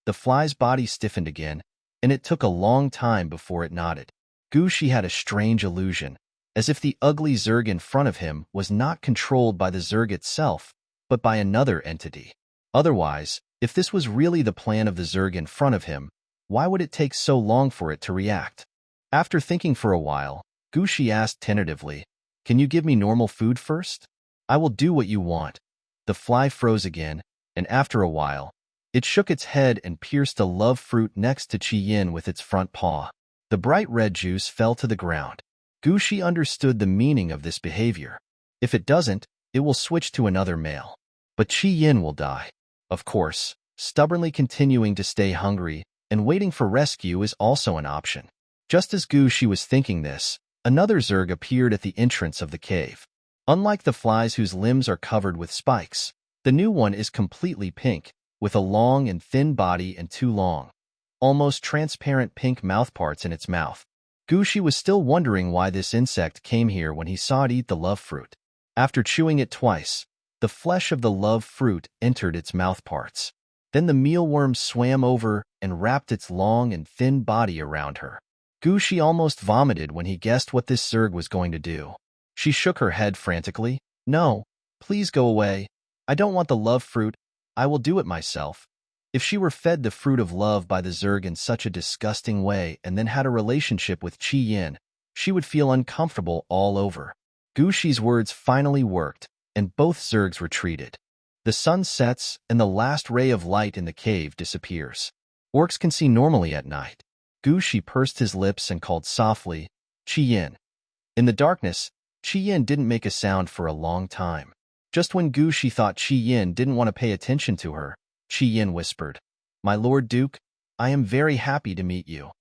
The fly's body stiffened again, and it took a long time before it nodded. Gushi had a strange illusion, as if the ugly Zerg in front of him was not controlled by the Zerg itself, but by another entity. Otherwise, if this was really the plan of the Zerg in front of him, why would it take so long for it to react? After thinking for a while, Gushi asked tentatively, "Can you give me normal food first? I will do what you want." The fly froze again, and after a while, It shook its head and pierced a love fruit next to Qi Yin with its front paw. The bright red juice fell to the ground. Gushi understood the meaning of this behavior. If it doesn't, it will switch to another male. But Qi Yin will die. Of course, stubbornly continuing to stay hungry and waiting for rescue is also an option. Just as Gushi was thinking this, another Zerg appeared at the entrance of the cave. Unlike the flies whose limbs are covered with spikes, the new one is completely pink, with a long and thin body and two long, almost transparent pink mouthparts in its mouth. Gushi was still wondering why this insect came here when he saw it eat the love fruit. After chewing it twice, the flesh of the love fruit entered its mouthparts. Then the mealworm swam over and wrapped its long and thin body around her. Gushi almost vomited when he guessed what this Zerg was going to do. She shook her head frantically. No, please go away. I don't want the love fruit. I will do it myself. If she were fed the fruit of love by the Zerg in such a disgusting way and then had a relationship with Qi Yin, she would feel uncomfortable all over. Gushi's words finally worked, and both Zergs retreated. The sun sets, and the last ray of light in the cave disappears. Orcs can see normally at night. Gushi pursed his lips and called softly, Qi Yin. In the darkness, Qi Yin didn't make a sound for a long time. Just when Gushi thought Qi Yin didn't want to pay attention to her, Qi Yin whispered, My Lord Duke, I am very happy to meet you.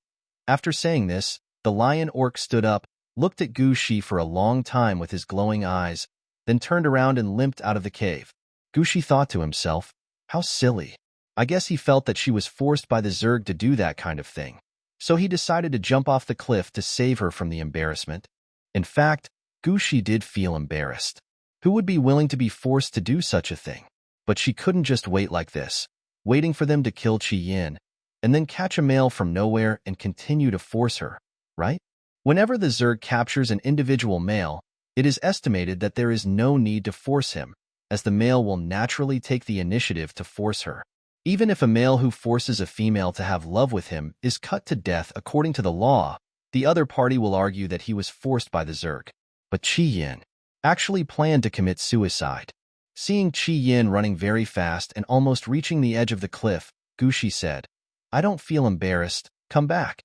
After saying this, the lion orc stood up, looked at Gushi for a long time with his glowing eyes, then turned around and limped out of the cave. Gushi thought to himself, how silly. I guess he felt that she was forced by the Zerg to do that kind of thing. So he decided to jump off the cliff to save her from the embarrassment. In fact, Gushi did feel embarrassed. Who would be willing to be forced to do such a thing? But she couldn't just wait like this, waiting for them to kill Qi Yin, and then catch a male from nowhere and continue to force her, right? Whenever the Zerg captures an individual male, it is estimated that there is no need to force him, as the male will naturally take the initiative to force her. Even if a male who forces a female to have love with him is cut to death according to the law, the other party will argue that he was forced by the Zerg. But Qi Yin actually planned to commit suicide. Seeing Qi Yin running very fast and almost reaching the edge of the cliff, Gushi said, I don't feel embarrassed. Come back.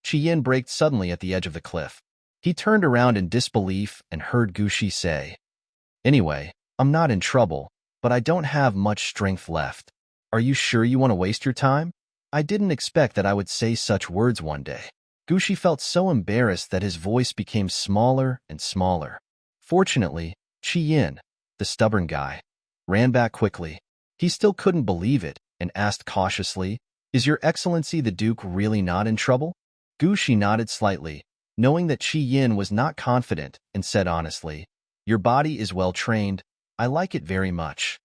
Qi Yin braked suddenly at the edge of the cliff. He turned around in disbelief and heard Gushi say, Anyway, I'm not in trouble, but I don't have much strength left. Are you sure you want to waste your time? I didn't expect that I would say such words one day. Gushi felt so embarrassed that his voice became smaller and smaller. Fortunately, Qi Yin, the stubborn guy, ran back quickly. He still couldn't believe it and asked cautiously, Is Your Excellency the Duke really not in trouble? Gushi nodded slightly, knowing that Qi Yin was not confident, and said honestly, Your body is well trained. I like it very much.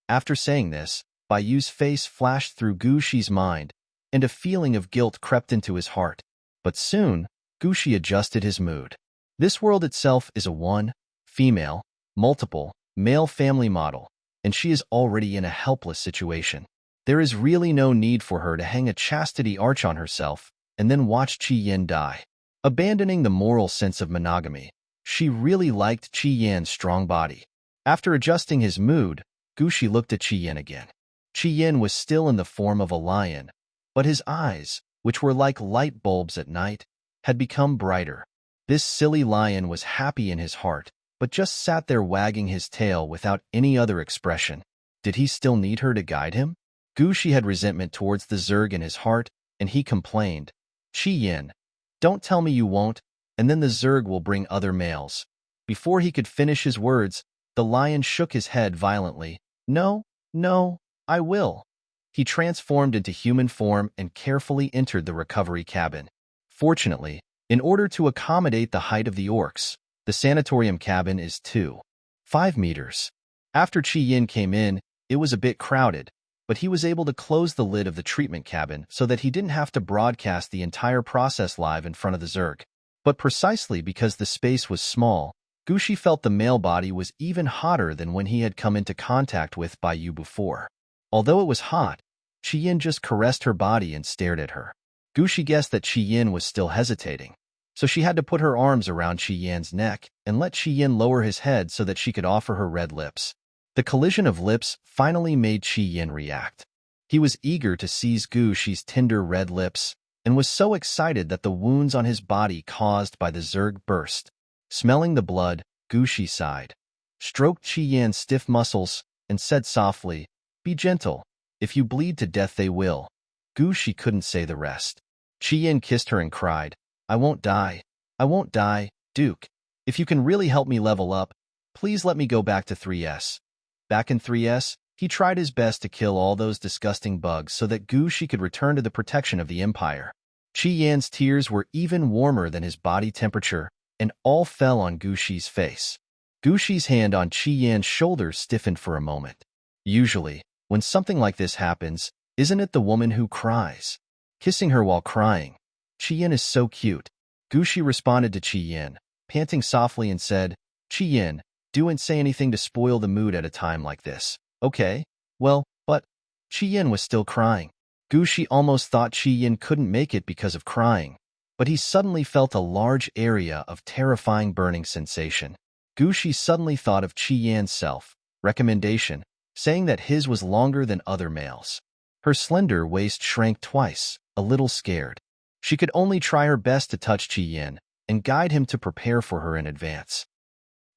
After saying this, Bayu's face flashed through Gushi's mind, and a feeling of guilt crept into his heart. But soon, Gushi adjusted his mood. This world itself is a one, female, multiple, male family model, and she is already in a helpless situation. There is really no need for her to hang a chastity arch on herself and then watch Qi Yin die. Abandoning the moral sense of monogamy, she really liked Qi Yin's strong body. After adjusting his mood, Gushi looked at Qi Yin again. Qi Yin was still in the form of a lion, but his eyes, which were like light bulbs at night, had become brighter. This silly lion was happy in his heart, but just sat there wagging his tail without any other expression. Did he still need her to guide him? Gushi had resentment towards the Zerg in his heart, and he complained, Qi Yin, don't tell me you won't, and then the Zerg will bring other males. Before he could finish his words, the lion shook his head violently. No, no, I will. He transformed into human form and carefully entered the recovery cabin. Fortunately, in order to accommodate the height of the orcs, the sanatorium cabin is 2.5 meters. After Qi Yin came in, it was a bit crowded, but he was able to close the lid of the treatment cabin so that he didn't have to broadcast the entire process live in front of the Zerg. But precisely because the space was small, Gushi felt the male body was even hotter than when he had come into contact with Bayu before. Although it was hot, Qi Yin just caressed her body and stared at her. Gushi guessed that Qi Yin was still hesitating, so she had to put her arms around Qi Yin's neck and let Qi Yin lower his head so that she could offer her red lips. The collision of lips finally made Qi Yin react. He was eager to seize Gu Shi's tender red lips and was so excited that the wounds on his body caused by the Zerg burst. Smelling the blood, Gu Shi sighed, stroked Qi Yan's stiff muscles, and said softly, "Be gentle. If you bleed to death they will." Gu Shi couldn't say the rest. Qi Yan kissed her and cried, "I won't die. I won't die, Duke. If you can really help me level up, please let me go back to 3S. Back in 3S, he tried his best to kill all those disgusting bugs so that Gu Shi could return to the protection of the Empire. Qi Yan's tears were even warmer than his body temperature, and all fell on Gu Shi's face. Gu Shi's hand on Qi Yan's shoulder stiffened for a moment. Usually, when something like this happens, isn't it the woman who cries? Kissing her while crying. Qi Yan is so cute. Gu Shi responded to Qi Yan, panting softly and said, "Qi Yan, don't say anything to spoil the mood at a time like this, okay? Well, but..." Qi Yan was still crying. Gu Shi almost thought Qi Yan couldn't make it because of crying, but he suddenly felt a large area of terrifying burning sensation. Gu Shi suddenly thought of Qi Yan's self-recommendation, saying that his was longer than other males. Her slender waist shrank twice, a little scared. She could only try her best to touch Qi Yan and guide him to prepare for her in advance.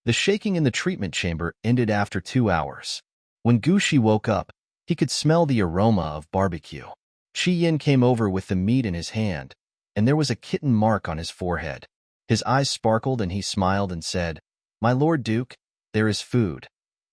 The shaking in the treatment chamber ended after 2 hours. When Gu Shi woke up, he could smell the aroma of barbecue. Qi Yan came over with the meat in his hand, and there was a kitten mark on his forehead. His eyes sparkled and he smiled and said, "My Lord Duke, there is food."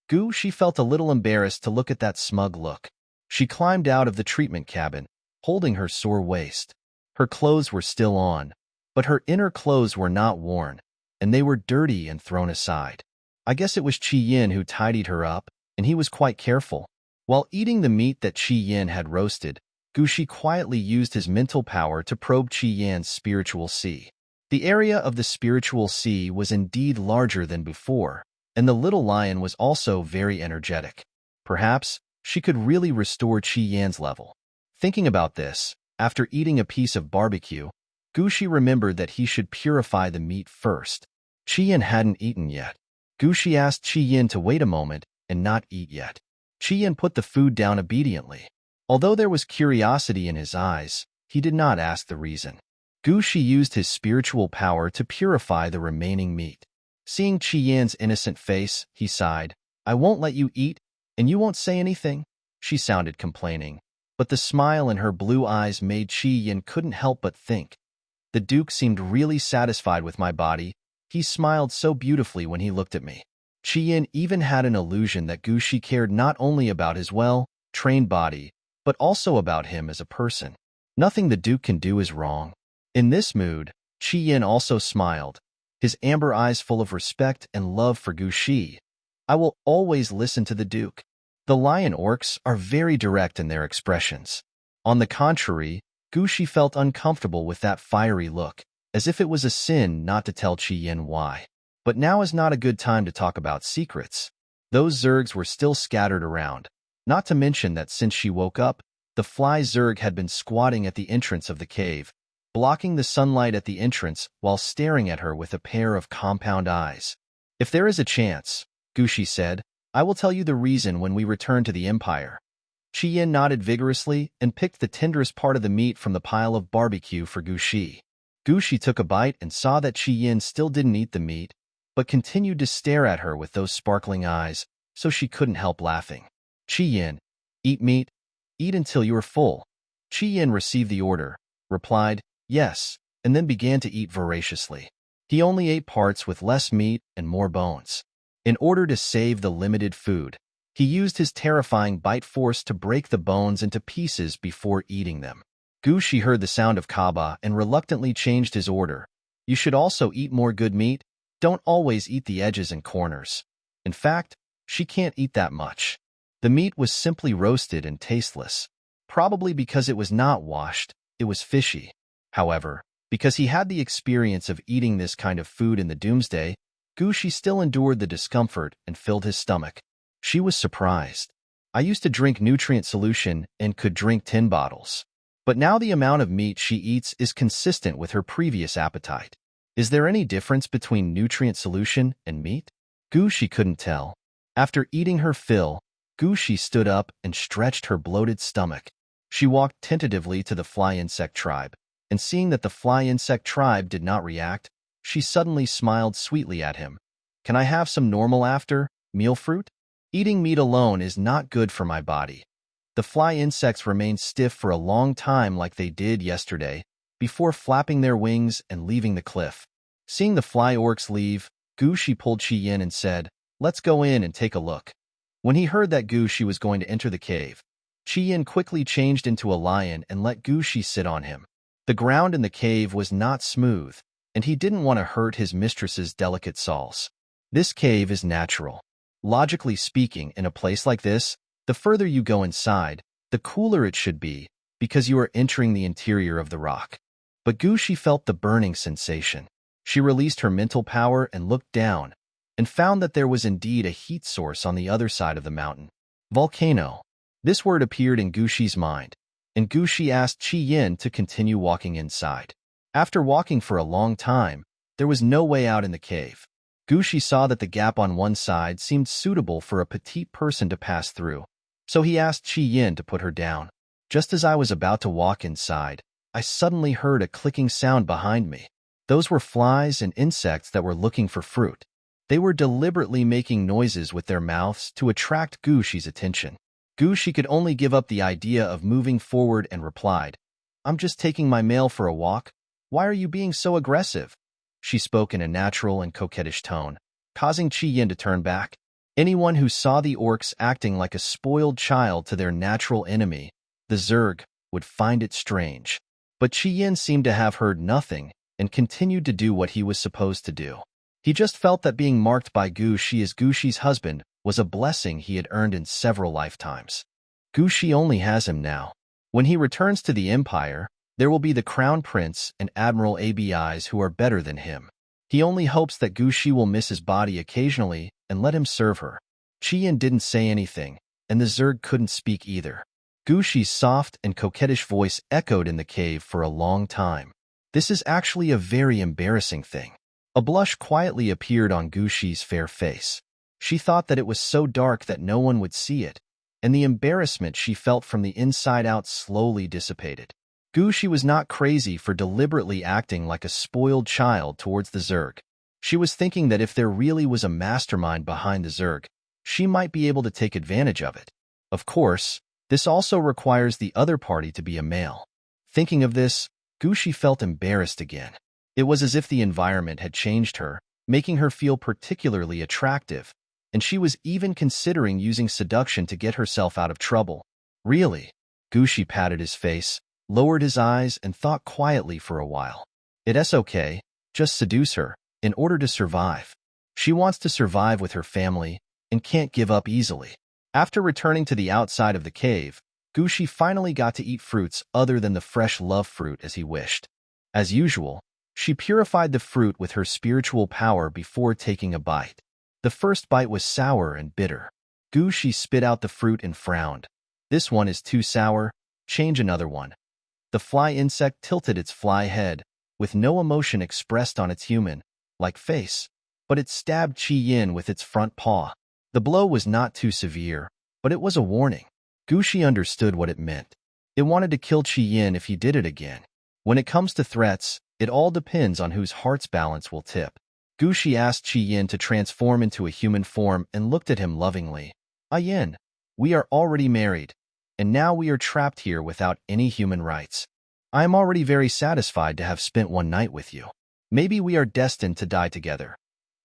Gu Shi felt a little embarrassed to look at that smug look. She climbed out of the treatment cabin, holding her sore waist. Her clothes were still on, but her inner clothes were not worn, and they were dirty and thrown aside. I guess it was Qi Yan who tidied her up, and he was quite careful. While eating the meat that Qi Yan had roasted, Gu Shi quietly used his mental power to probe Qi Yan's spiritual sea. The area of the spiritual sea was indeed larger than before, and the little lion was also very energetic. Perhaps she could really restore Qi Yan's level. Thinking about this, after eating a piece of barbecue, Gu Shi remembered that he should purify the meat first. Qi Yan hadn't eaten yet. Gu Shi asked Qi Yan to wait a moment and not eat yet. Qi Yan put the food down obediently. Although there was curiosity in his eyes, he did not ask the reason. Gu Shi used his spiritual power to purify the remaining meat. Seeing Qi Yan's innocent face, he sighed, "I won't let you eat, and you won't say anything?" She sounded complaining, but the smile in her blue eyes made Qi Yan couldn't help but think. The Duke seemed really satisfied with my body. He smiled so beautifully when he looked at me. Qi Yan even had an illusion that Gu Shi cared not only about his well-trained body, but also about him as a person. Nothing the Duke can do is wrong. In this mood, Qi Yan also smiled, his amber eyes full of respect and love for Gu Shi. "I will always listen to the Duke." The lion orcs are very direct in their expressions. On the contrary, Gu Shi felt uncomfortable with that fiery look, as if it was a sin not to tell Qi Yan why. But now is not a good time to talk about secrets. Those Zergs were still scattered around, not to mention that since she woke up, the fly Zerg had been squatting at the entrance of the cave, blocking the sunlight at the entrance while staring at her with a pair of compound eyes. "If there is a chance," Gu Shi said, "I will tell you the reason when we return to the Empire." Qi Yan nodded vigorously and picked the tenderest part of the meat from the pile of barbecue for Gu Shi. Gu Shi took a bite and saw that Qi Yan still didn't eat the meat, but continued to stare at her with those sparkling eyes, so she couldn't help laughing. "Qi Yan, eat meat. Eat until you are full." Qi Yan received the order, replied, "Yes," and then began to eat voraciously. He only ate parts with less meat and more bones. In order to save the limited food, he used his terrifying bite force to break the bones into pieces before eating them. Gu Shi heard the sound of kaba and reluctantly changed his order. "You should also eat more good meat. Don't always eat the edges and corners." In fact, she can't eat that much. The meat was simply roasted and tasteless. Probably because it was not washed, it was fishy. However, because he had the experience of eating this kind of food in the Doomsday, Gu Shi still endured the discomfort and filled his stomach. She was surprised. "I used to drink nutrient solution and could drink 10 bottles. But now the amount of meat she eats is consistent with her previous appetite. Is there any difference between nutrient solution and meat?" Gu Shi couldn't tell. After eating her fill, Gu Shi stood up and stretched her bloated stomach. She walked tentatively to the fly insect tribe, and seeing that the fly insect tribe did not react, she suddenly smiled sweetly at him. Can I have some normal after-meal fruit? Eating meat alone is not good for my body. The fly insects remained stiff for a long time like they did yesterday, before flapping their wings and leaving the cliff. Seeing the fly orcs leave, Gu Shi pulled Qi Yin and said, "Let's go in and take a look." When he heard that Gu Shi was going to enter the cave, Qi Yin quickly changed into a lion and let Gu Shi sit on him. The ground in the cave was not smooth, and he didn't want to hurt his mistress's delicate soles. This cave is natural. Logically speaking, in a place like this, the further you go inside, the cooler it should be, because you are entering the interior of the rock. But Gu Shi felt the burning sensation. She released her mental power and looked down, and found that there was indeed a heat source on the other side of the mountain. Volcano. This word appeared in Gu Shi's mind, and Gu Shi asked Qi Yin to continue walking inside. After walking for a long time, there was no way out in the cave. Gu Shi saw that the gap on one side seemed suitable for a petite person to pass through, so he asked Qi Yin to put her down. Just as I was about to walk inside, I suddenly heard a clicking sound behind me. Those were flies and insects that were looking for fruit. They were deliberately making noises with their mouths to attract Gu Shi's attention. Gu Shi could only give up the idea of moving forward and replied, "I'm just taking my mail for a walk. Why are you being so aggressive?" She spoke in a natural and coquettish tone, causing Qi Yin to turn back. Anyone who saw the orcs acting like a spoiled child to their natural enemy, the Zerg, would find it strange. But Qi Yin seemed to have heard nothing and continued to do what he was supposed to do. He just felt that being marked by Gu Shi as Gu Shi's husband was a blessing he had earned in several lifetimes. Gu Shi only has him now. When he returns to the Empire, there will be the Crown Prince and Admiral Abis who are better than him. He only hopes that Gu Shi will miss his body occasionally and let him serve her. Qi Yin didn't say anything, and the Zerg couldn't speak either. Gu Shi's soft and coquettish voice echoed in the cave for a long time. This is actually a very embarrassing thing. A blush quietly appeared on Gu Shi's fair face. She thought that it was so dark that no one would see it, and the embarrassment she felt from the inside out slowly dissipated. Gu Shi was not crazy for deliberately acting like a spoiled child towards the Zerg. She was thinking that if there really was a mastermind behind the Zerg, she might be able to take advantage of it. Of course, this also requires the other party to be a male. Thinking of this, Gu Shi felt embarrassed again. It was as if the environment had changed her, making her feel particularly attractive, and she was even considering using seduction to get herself out of trouble. Really? Gu Shi patted his face, lowered his eyes, and thought quietly for a while. It's okay, just seduce her, in order to survive. She wants to survive with her family, and can't give up easily. After returning to the outside of the cave, Gu Shi finally got to eat fruits other than the fresh love fruit as he wished. As usual, she purified the fruit with her spiritual power before taking a bite. The first bite was sour and bitter. Gu Shi spit out the fruit and frowned. "This one is too sour, change another one." The fly insect tilted its fly head, with no emotion expressed on its human-like face, but it stabbed Qi Yin with its front paw. The blow was not too severe, but it was a warning. Gu Shi understood what it meant. It wanted to kill Qi Yin if he did it again. When it comes to threats, it all depends on whose heart's balance will tip. Gu Shi asked Qi Yin to transform into a human form and looked at him lovingly. "Ah Yin, we are already married, and now we are trapped here without any human rights. I am already very satisfied to have spent one night with you. Maybe we are destined to die together."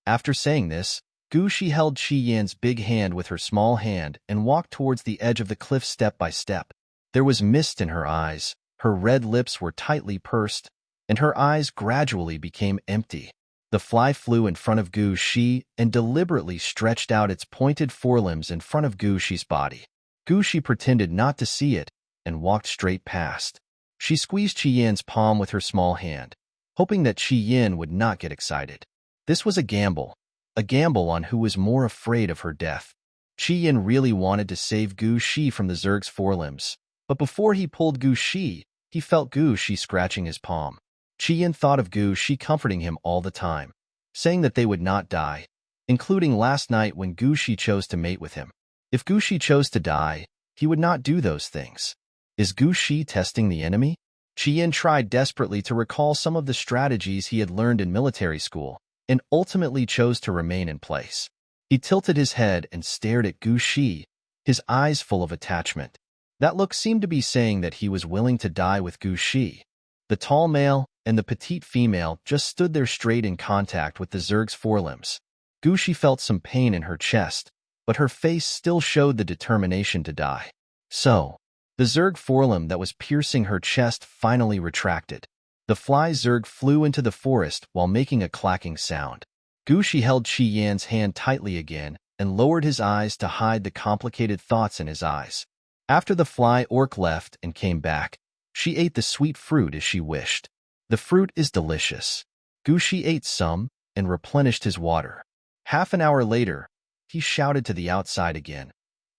After saying this, Gu Shi held Qi Yin's big hand with her small hand and walked towards the edge of the cliff step by step. There was mist in her eyes, her red lips were tightly pursed, and her eyes gradually became empty. The fly flew in front of Gu Shi and deliberately stretched out its pointed forelimbs in front of Gu Shi's body. Gu Shi pretended not to see it and walked straight past. She squeezed Qi Yin's palm with her small hand, hoping that Qi Yin would not get excited. This was a gamble on who was more afraid of her death. Qi Yin really wanted to save Gu Shi from the Zerg's forelimbs, but before he pulled Gu Shi, he felt Gu Shi scratching his palm. Qi Yin thought of Gu Shi comforting him all the time, saying that they would not die, including last night when Gu Shi chose to mate with him. If Gu Shi chose to die, he would not do those things. Is Gu Shi testing the enemy? Qian tried desperately to recall some of the strategies he had learned in military school, and ultimately chose to remain in place. He tilted his head and stared at Gu Shi, his eyes full of attachment. That look seemed to be saying that he was willing to die with Gu Shi. The tall male and the petite female just stood there straight in contact with the Zerg's forelimbs. Gu Shi felt some pain in her chest, but her face still showed the determination to die. So, the Zerg forelimb that was piercing her chest finally retracted. The fly Zerg flew into the forest while making a clacking sound. Gu Shi held Qi Yan's hand tightly again and lowered his eyes to hide the complicated thoughts in his eyes. After the fly orc left and came back, she ate the sweet fruit as she wished. The fruit is delicious. Gu Shi ate some and replenished his water. Half an hour later, he shouted to the outside again.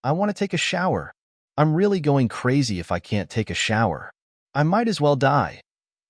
I want to take a shower. I'm really going crazy if I can't take a shower. I might as well die.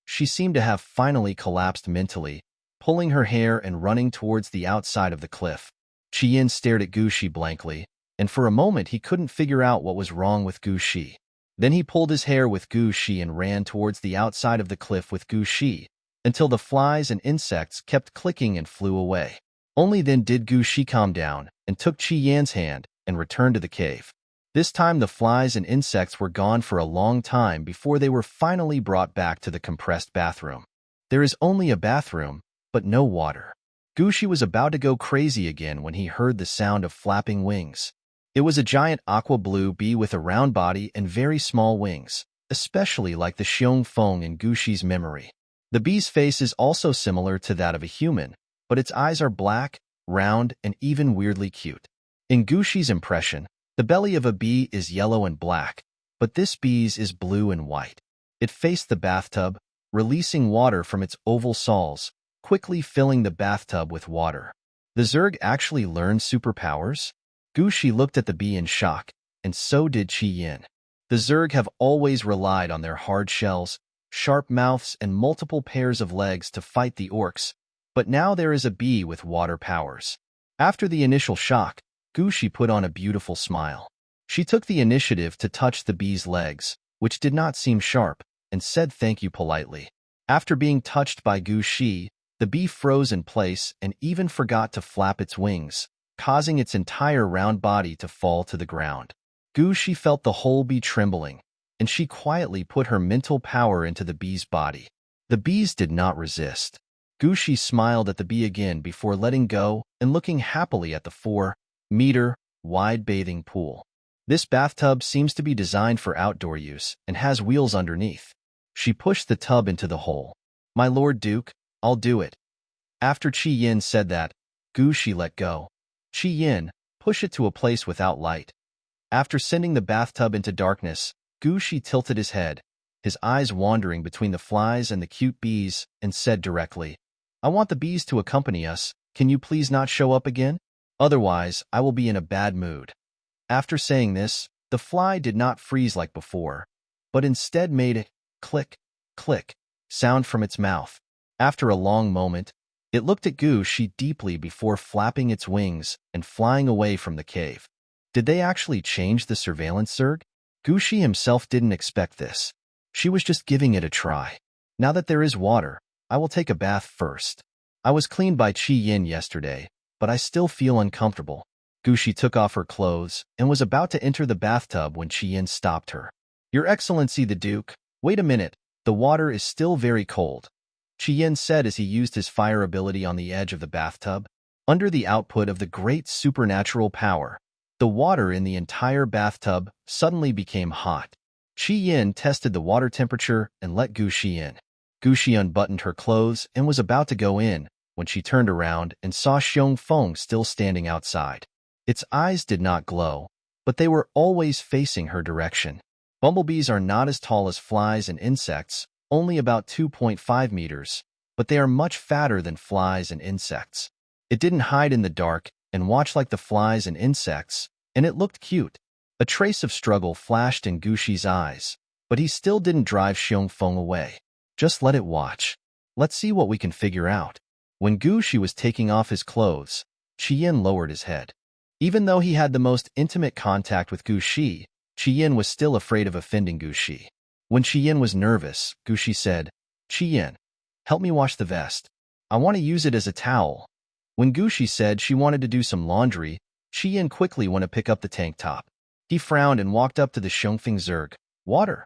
She seemed to have finally collapsed mentally, pulling her hair and running towards the outside of the cliff. Qian stared at Gu Shi blankly, and for a moment he couldn't figure out what was wrong with Gu Shi. Then he pulled his hair with Gu Shi and ran towards the outside of the cliff with Gu Shi, until the flies and insects kept clicking and flew away. Only then did Gu Shi calm down and took Qi Yan's hand and returned to the cave. This time the flies and insects were gone for a long time before they were finally brought back to the compressed bathroom. There is only a bathroom, but no water. Gu Shi was about to go crazy again when he heard the sound of flapping wings. It was a giant aqua blue bee with a round body and very small wings, especially like the Xiong Feng in Gu Shi's memory. The bee's face is also similar to that of a human, but its eyes are black, round, and even weirdly cute. In Gu Shi's impression, the belly of a bee is yellow and black, but this bee's is blue and white. It faced the bathtub, releasing water from its oval soles, quickly filling the bathtub with water. The Zerg actually learned superpowers? Gu Shi looked at the bee in shock, and so did Qi Yan. The Zerg have always relied on their hard shells, sharp mouths, and multiple pairs of legs to fight the orcs, but now there is a bee with water powers. After the initial shock, Gu Shi put on a beautiful smile. She took the initiative to touch the bee's legs, which did not seem sharp, and said thank you politely. After being touched by Gu Shi, the bee froze in place and even forgot to flap its wings, causing its entire round body to fall to the ground. Gu Shi felt the whole bee trembling, and she quietly put her mental power into the bee's body. The bees did not resist. Gu Shi smiled at the bee again before letting go and looking happily at the 4-meter wide bathing pool. This bathtub seems to be designed for outdoor use and has wheels underneath. She pushed the tub into the hole. My Lord Duke, I'll do it. After Qi Yan said that, Gu Shi let go. Qi Yan, push it to a place without light. After sending the bathtub into darkness, Gu Shi tilted his head, his eyes wandering between the flies and the cute bees, and said directly, I want the bees to accompany us. Can you please not show up again? Otherwise, I will be in a bad mood. After saying this, the fly did not freeze like before, but instead made a click, click sound from its mouth. After a long moment, it looked at Gu Shi deeply before flapping its wings and flying away from the cave. Did they actually change the surveillance Zerg? Gu Shi himself didn't expect this. She was just giving it a try. Now that there is water, I will take a bath first. I was cleaned by Qi Yan yesterday, but I still feel uncomfortable. Gu Shi took off her clothes and was about to enter the bathtub when Qi Yan stopped her. Your Excellency the Duke, wait a minute, the water is still very cold. Qi Yan said as he used his fire ability on the edge of the bathtub. Under the output of the great supernatural power, the water in the entire bathtub suddenly became hot. Qi Yan tested the water temperature and let Gu Shi in. Gu Shi unbuttoned her clothes and was about to go in when she turned around and saw Xiong Feng still standing outside. Its eyes did not glow, but they were always facing her direction. Bumblebees are not as tall as flies and insects, only about 2.5 meters, but they are much fatter than flies and insects. It didn't hide in the dark and watch like the flies and insects, and it looked cute. A trace of struggle flashed in Gu Shi's eyes, but he still didn't drive Xiong Feng away. Just let it watch. Let's see what we can figure out. When Gu Shi was taking off his clothes, Qi Yan lowered his head. Even though he had the most intimate contact with Gu Shi, Qiyin was still afraid of offending Gu Shi. When Qiyin was nervous, Gu Shi said, "Qiyin, help me wash the vest. I want to use it as a towel." When Gu Shi said she wanted to do some laundry, Qiyin quickly went to pick up the tank top. He frowned and walked up to the Xiongfeng Zerg. "Water."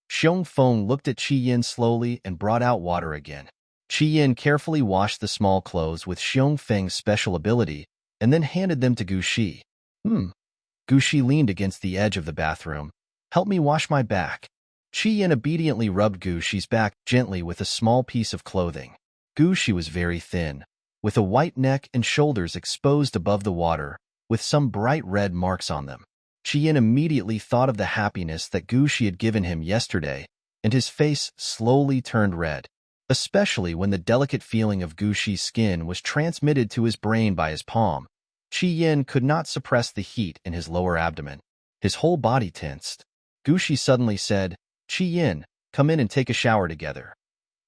Xiongfeng looked at Qiyin slowly and brought out water again. Qiyin carefully washed the small clothes with Xiongfeng's special ability and then handed them to Gu Shi. Gu Shi leaned against the edge of the bathroom. "Help me wash my back." Qiyin obediently rubbed Gu Shi's back gently with a small piece of clothing. Gu Shi was very thin, with a white neck and shoulders exposed above the water, with some bright red marks on them. Qiyin immediately thought of the happiness that Gu Shi had given him yesterday, and his face slowly turned red, especially when the delicate feeling of Gu Shi's skin was transmitted to his brain by his palm. Qiyin could not suppress the heat in his lower abdomen. His whole body tensed. Gu Shi suddenly said, "Qiyin, come in and take a shower together."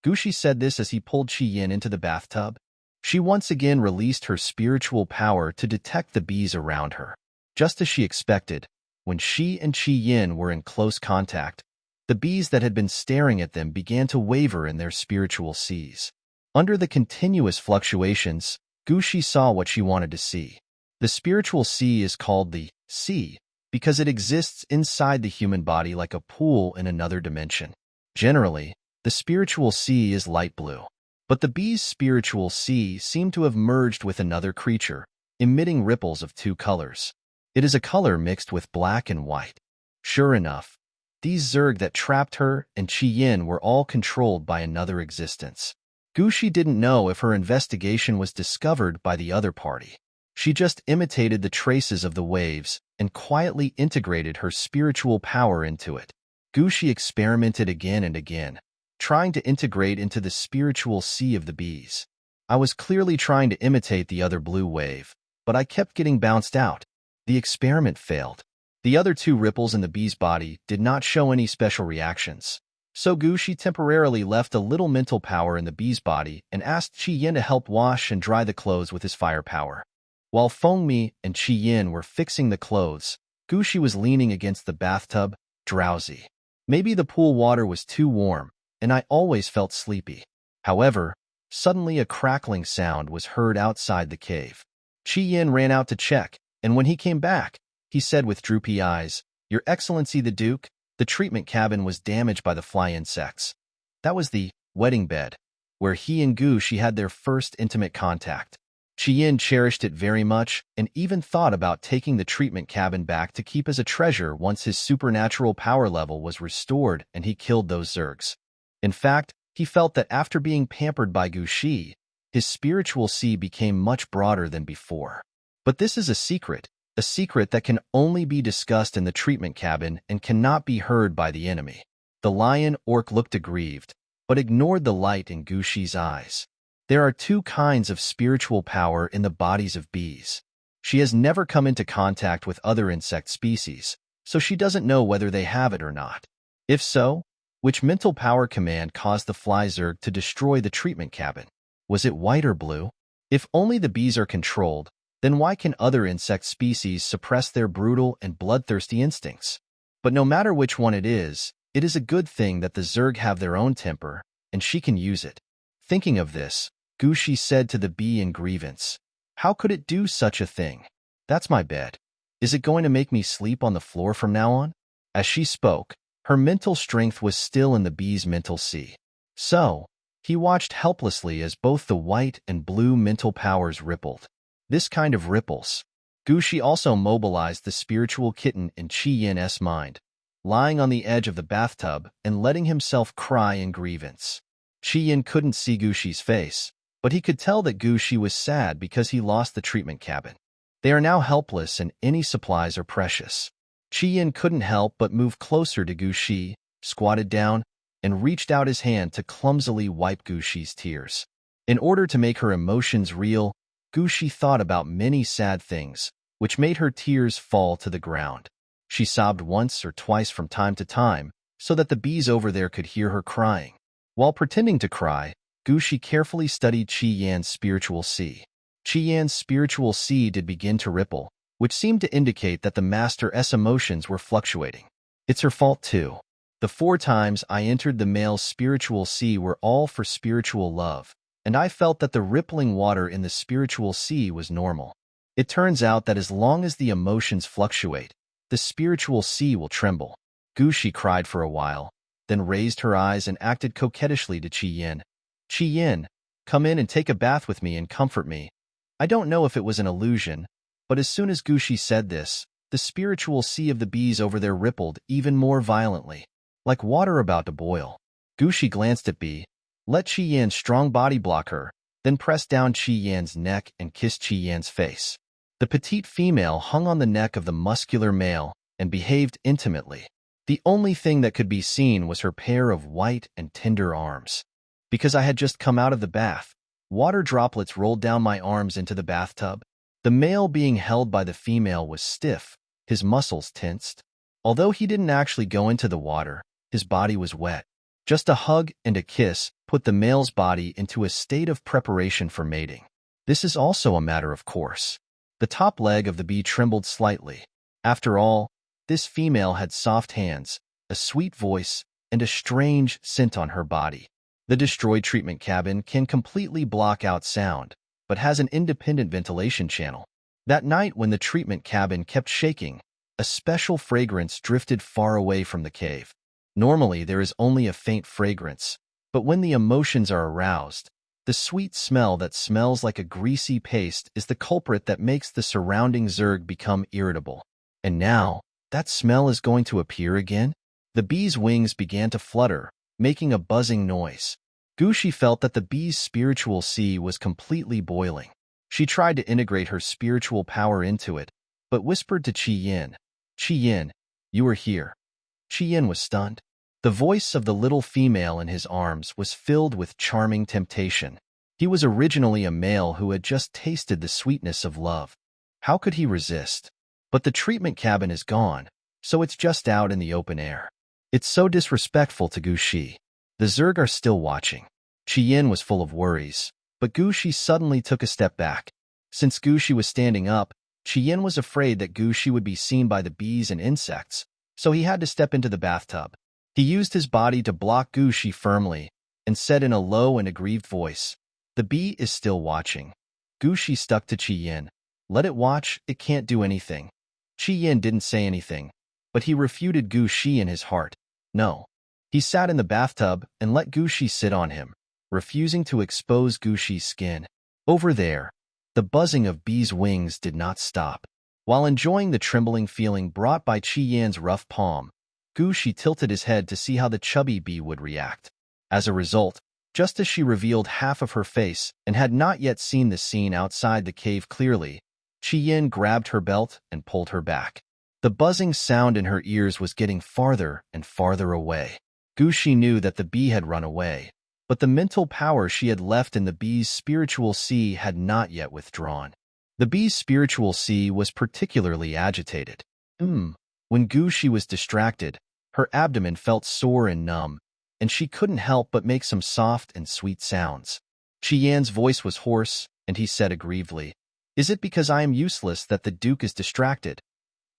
Gu Shi said this as he pulled Qiyin into the bathtub. She once again released her spiritual power to detect the bees around her. Just as she expected, when she and Qiyin were in close contact, the bees that had been staring at them began to waver in their spiritual seas. Under the continuous fluctuations, Gu Shi saw what she wanted to see. The spiritual sea is called the sea because it exists inside the human body like a pool in another dimension. Generally, the spiritual sea is light blue, but the bee's spiritual sea seemed to have merged with another creature, emitting ripples of two colors. It is a color mixed with black and white. Sure enough, these Zerg that trapped her and Qiyin were all controlled by another existence. Gu Shi didn't know if her investigation was discovered by the other party. She just imitated the traces of the waves and quietly integrated her spiritual power into it. Gu Shi experimented again and again, trying to integrate into the spiritual sea of the bees. "I was clearly trying to imitate the other blue wave, but I kept getting bounced out. The experiment failed." The other two ripples in the bee's body did not show any special reactions. So Gu Shi temporarily left a little mental power in the bee's body and asked Qiyin to help wash and dry the clothes with his fire power. While Fengmi and Qiyin were fixing the clothes, Gu Shi was leaning against the bathtub, drowsy. Maybe the pool water was too warm, and I always felt sleepy. However, suddenly a crackling sound was heard outside the cave. Qiyin ran out to check, and when he came back, he said with droopy eyes, "Your Excellency the Duke, the treatment cabin was damaged by the fly insects." That was the wedding bed, where he and Gu Shi had their first intimate contact. Qiyin cherished it very much and even thought about taking the treatment cabin back to keep as a treasure once his supernatural power level was restored and he killed those Zergs. In fact, he felt that after being pampered by Gu Shi, his spiritual sea became much broader than before. But this is a secret that can only be discussed in the treatment cabin and cannot be heard by the enemy. The lion orc looked aggrieved, but ignored the light in Gu Shi's eyes. There are two kinds of spiritual power in the bodies of bees. She has never come into contact with other insect species, so she doesn't know whether they have it or not. If so, which mental power command caused the fly Zerg to destroy the treatment cabin? Was it white or blue? If only the bees are controlled, then why can other insect species suppress their brutal and bloodthirsty instincts? But no matter which one it is a good thing that the Zerg have their own temper, and she can use it. Thinking of this, Gu Shi said to the bee in grievance, "How could it do such a thing? That's my bed. Is it going to make me sleep on the floor from now on?" As she spoke, her mental strength was still in the bee's mental sea. So, he watched helplessly as both the white and blue mental powers rippled. This kind of ripples. Gu Shi also mobilized the spiritual kitten in Qiyin's mind, lying on the edge of the bathtub and letting himself cry in grievance. Qiyin couldn't see Gu Shi's face, but he could tell that Gu Shi was sad because he lost the treatment cabin. They are now helpless and any supplies are precious. Qiyin couldn't help but move closer to Gu Shi, squatted down, and reached out his hand to clumsily wipe Gu Shi's tears. In order to make her emotions real, Gu Shi thought about many sad things, which made her tears fall to the ground. She sobbed once or twice from time to time, so that the bees over there could hear her crying. While pretending to cry, Gu Shi carefully studied Qi Yan's spiritual sea. Qi Yan's spiritual sea did begin to ripple, which seemed to indicate that the Master's emotions were fluctuating. It's her fault too. The 4 times I entered the male's spiritual sea were all for spiritual love, and I felt that the rippling water in the spiritual sea was normal. It turns out that as long as the emotions fluctuate, the spiritual sea will tremble. Gushi cried for a while, then raised her eyes and acted coquettishly to Chi-Yin. Chi-Yin, come in and take a bath with me and comfort me. I don't know if it was an illusion, but as soon as Gushi said this, the spiritual sea of the bees over there rippled even more violently, like water about to boil. Gushi glanced at Bee, let Chi-Yin's strong body block her, then pressed down Chi-Yin's neck and kissed Chi-Yin's face. The petite female hung on the neck of the muscular male and behaved intimately. The only thing that could be seen was her pair of white and tender arms. Because I had just come out of the bath, water droplets rolled down my arms into the bathtub. The male being held by the female was stiff, his muscles tensed. Although he didn't actually go into the water, his body was wet. Just a hug and a kiss put the male's body into a state of preparation for mating. This is also a matter of course. The top leg of the bee trembled slightly. After all, this female had soft hands, a sweet voice, and a strange scent on her body. The destroyed treatment cabin can completely block out sound, but has an independent ventilation channel. That night when the treatment cabin kept shaking, a special fragrance drifted far away from the cave. Normally, there is only a faint fragrance, but when the emotions are aroused, the sweet smell that smells like a greasy paste is the culprit that makes the surrounding zerg become irritable. And now, that smell is going to appear again? The bee's wings began to flutter, making a buzzing noise. Gushi felt that the bee's spiritual sea was completely boiling. She tried to integrate her spiritual power into it, but whispered to Chi-Yin, Chi-Yin, you are here. Chi-Yin was stunned. The voice of the little female in his arms was filled with charming temptation. He was originally a male who had just tasted the sweetness of love. How could he resist? But the treatment cabin is gone, so it's just out in the open air. It's so disrespectful to Gushi. The Zerg are still watching. Chi-Yin was full of worries, but Gushi suddenly took a step back. Since Gushi was standing up, Chi-Yin was afraid that Gushi would be seen by the bees and insects, so he had to step into the bathtub. He used his body to block Gushi firmly and said in a low and aggrieved voice, the bee is still watching. Gushi stuck to Chi-Yin. Let it watch, it can't do anything. Chi-Yin didn't say anything, but he refuted Gushi in his heart. No. He sat in the bathtub and let Gushi sit on him, refusing to expose Gushi's skin. Over there, the buzzing of bees' wings did not stop. While enjoying the trembling feeling brought by Chi-Yin's rough palm, Gushi tilted his head to see how the chubby bee would react. As a result, just as she revealed half of her face and had not yet seen the scene outside the cave clearly, Chi-Yin grabbed her belt and pulled her back. The buzzing sound in her ears was getting farther and farther away. Gushi knew that the bee had run away, but the mental power she had left in the bee's spiritual sea had not yet withdrawn. The bee's spiritual sea was particularly agitated. When Gushi was distracted, her abdomen felt sore and numb, and she couldn't help but make some soft and sweet sounds. Chi-Yin's voice was hoarse, and he said aggrievedly, is it because I am useless that the Duke is distracted?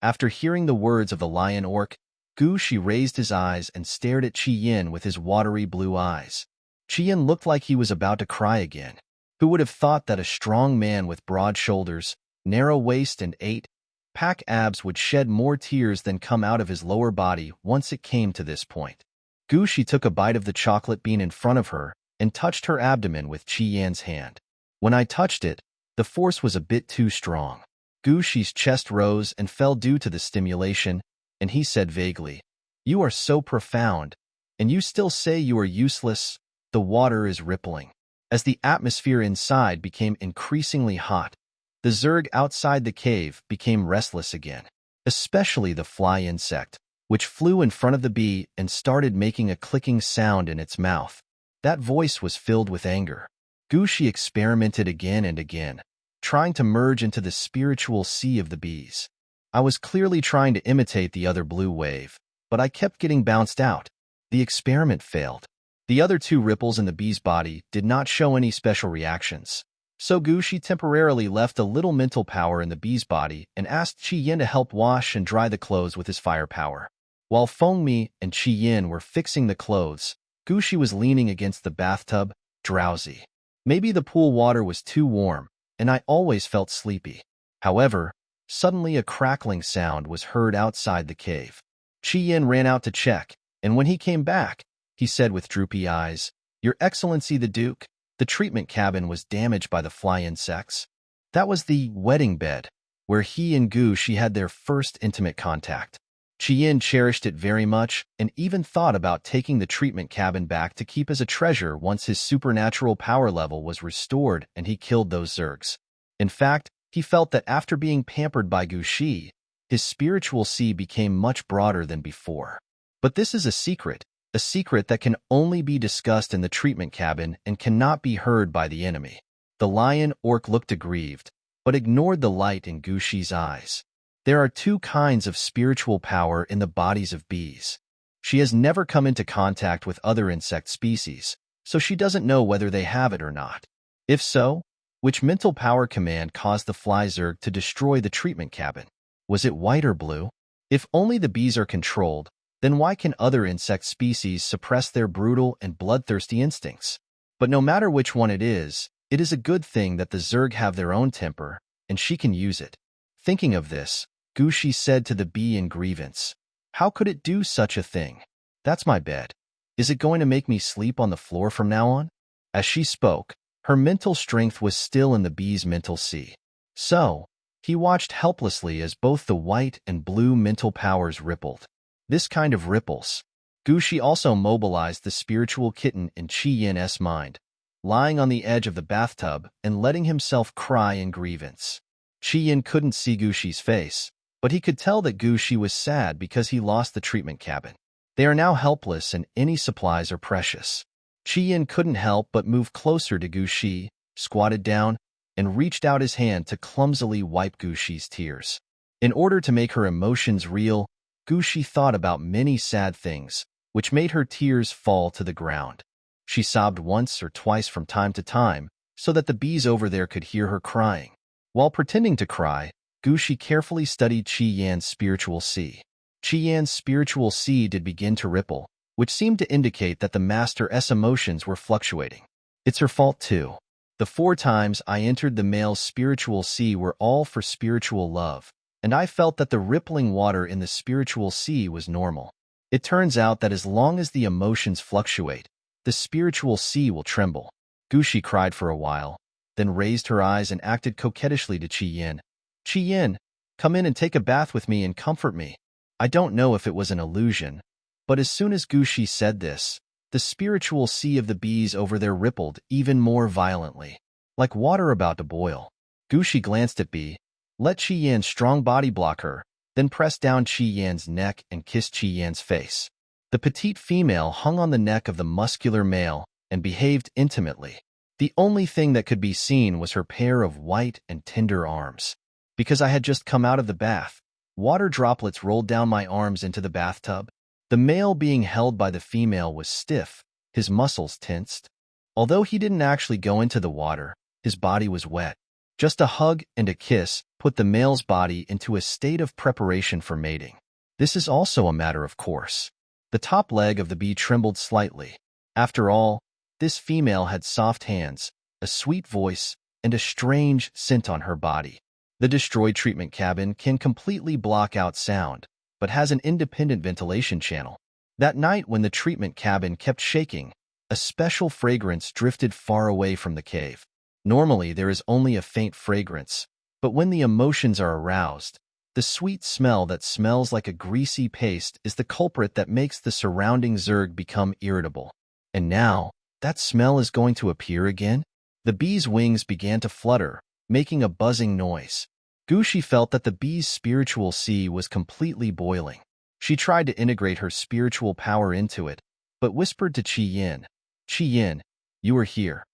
After hearing the words of the lion orc, Gushi raised his eyes and stared at Chi-Yin with his watery blue eyes. Chi-Yin looked like he was about to cry again. Who would have thought that a strong man with broad shoulders, narrow waist and 8-pack abs would shed more tears than come out of his lower body once it came to this point? Gushi took a bite of the chocolate bean in front of her and touched her abdomen with Chi-Yin's hand. When I touched it, the force was a bit too strong. Gushi's chest rose and fell due to the stimulation, and he said vaguely, you are so profound, and you still say you are useless. The water is rippling. As the atmosphere inside became increasingly hot, the Zerg outside the cave became restless again, especially the fly insect, which flew in front of the bee and started making a clicking sound in its mouth. That voice was filled with anger. Gushi experimented again and again, trying to merge into the spiritual sea of the bees. I was clearly trying to imitate the other blue wave, but I kept getting bounced out. The experiment failed. The other 2 ripples in the bee's body did not show any special reactions, So Gushi temporarily left a little mental power in the bee's body and asked Qi Yin to help wash and dry the clothes with his fire power. While Feng Mi and Qi Yin were fixing the clothes, Gushi was leaning against the bathtub, drowsy. Maybe the pool water was too warm, and I always felt sleepy. However, suddenly a crackling sound was heard outside the cave. Qi Yin ran out to check, and when he came back, he said with droopy eyes, "Your Excellency the Duke, the treatment cabin was damaged by the fly insects." That was the wedding bed, where he and Gushi had their first intimate contact. Qi Yin cherished it very much and even thought about taking the treatment cabin back to keep as a treasure once his supernatural power level was restored and he killed those Zergs. In fact, he felt that after being pampered by Gushi, his spiritual sea became much broader than before. But this is a secret that can only be discussed in the treatment cabin and cannot be heard by the enemy. The lion orc looked aggrieved, but ignored the light in Gushi's eyes. There are two kinds of spiritual power in the bodies of bees. She has never come into contact with other insect species, so she doesn't know whether they have it or not. If so, which mental power command caused the fly Zerg to destroy the treatment cabin? Was it white or blue? If only the bees are controlled, then why can other insect species suppress their brutal and bloodthirsty instincts? But no matter which one it is a good thing that the Zerg have their own temper, and she can use it. Thinking of this, Gushi said to the bee in grievance, "How could it do such a thing? That's my bed. Is it going to make me sleep on the floor from now on?" As she spoke, her mental strength was still in the bee's mental sea. So, he watched helplessly as both the white and blue mental powers rippled. This kind of ripples. Gushi also mobilized the spiritual kitten in Qi Yin's mind, lying on the edge of the bathtub and letting himself cry in grievance. Qi Yin couldn't see Gushi's face, but he could tell that Gushi was sad because he lost the treatment cabin. They are now helpless and any supplies are precious. Qi Yin couldn't help but move closer to Gushi, squatted down, and reached out his hand to clumsily wipe Gushi's tears. In order to make her emotions real, Gushi thought about many sad things, which made her tears fall to the ground. She sobbed once or twice from time to time, so that the bees over there could hear her crying. While pretending to cry, Gushi carefully studied Qi Yan's spiritual sea. Qi Yan's spiritual sea did begin to ripple, which seemed to indicate that the Master's emotions were fluctuating. It's her fault too. The 4 times I entered the male's spiritual sea were all for spiritual love, and I felt that the rippling water in the spiritual sea was normal. It turns out that as long as the emotions fluctuate, the spiritual sea will tremble. Gushi cried for a while, then raised her eyes and acted coquettishly to Qi Yin. "Qi Yin, come in and take a bath with me and comfort me." I don't know if it was an illusion, but as soon as Gushi said this, the spiritual sea of the bees over there rippled even more violently, like water about to boil. Gushi glanced at Bee, let Qi Yan's strong body block her, then pressed down Qi Yan's neck and kissed Qi Yan's face. The petite female hung on the neck of the muscular male and behaved intimately. The only thing that could be seen was her pair of white and tender arms. Because I had just come out of the bath, water droplets rolled down my arms into the bathtub. The male being held by the female was stiff, his muscles tensed. Although he didn't actually go into the water, his body was wet. Just a hug and a kiss put the male's body into a state of preparation for mating. This is also a matter of course. The top leg of the bee trembled slightly. After all, this female had soft hands, a sweet voice, and a strange scent on her body. The destroyed treatment cabin can completely block out sound, but has an independent ventilation channel. That night when the treatment cabin kept shaking, a special fragrance drifted far away from the cave. Normally there is only a faint fragrance, but when the emotions are aroused, the sweet smell that smells like a greasy paste is the culprit that makes the surrounding Zerg become irritable. And now, that smell is going to appear again? The bee's wings began to flutter, making a buzzing noise. Gushi felt that the bee's spiritual sea was completely boiling. She tried to integrate her spiritual power into it, but whispered to Qi Yin, "Qi Yin, you are here."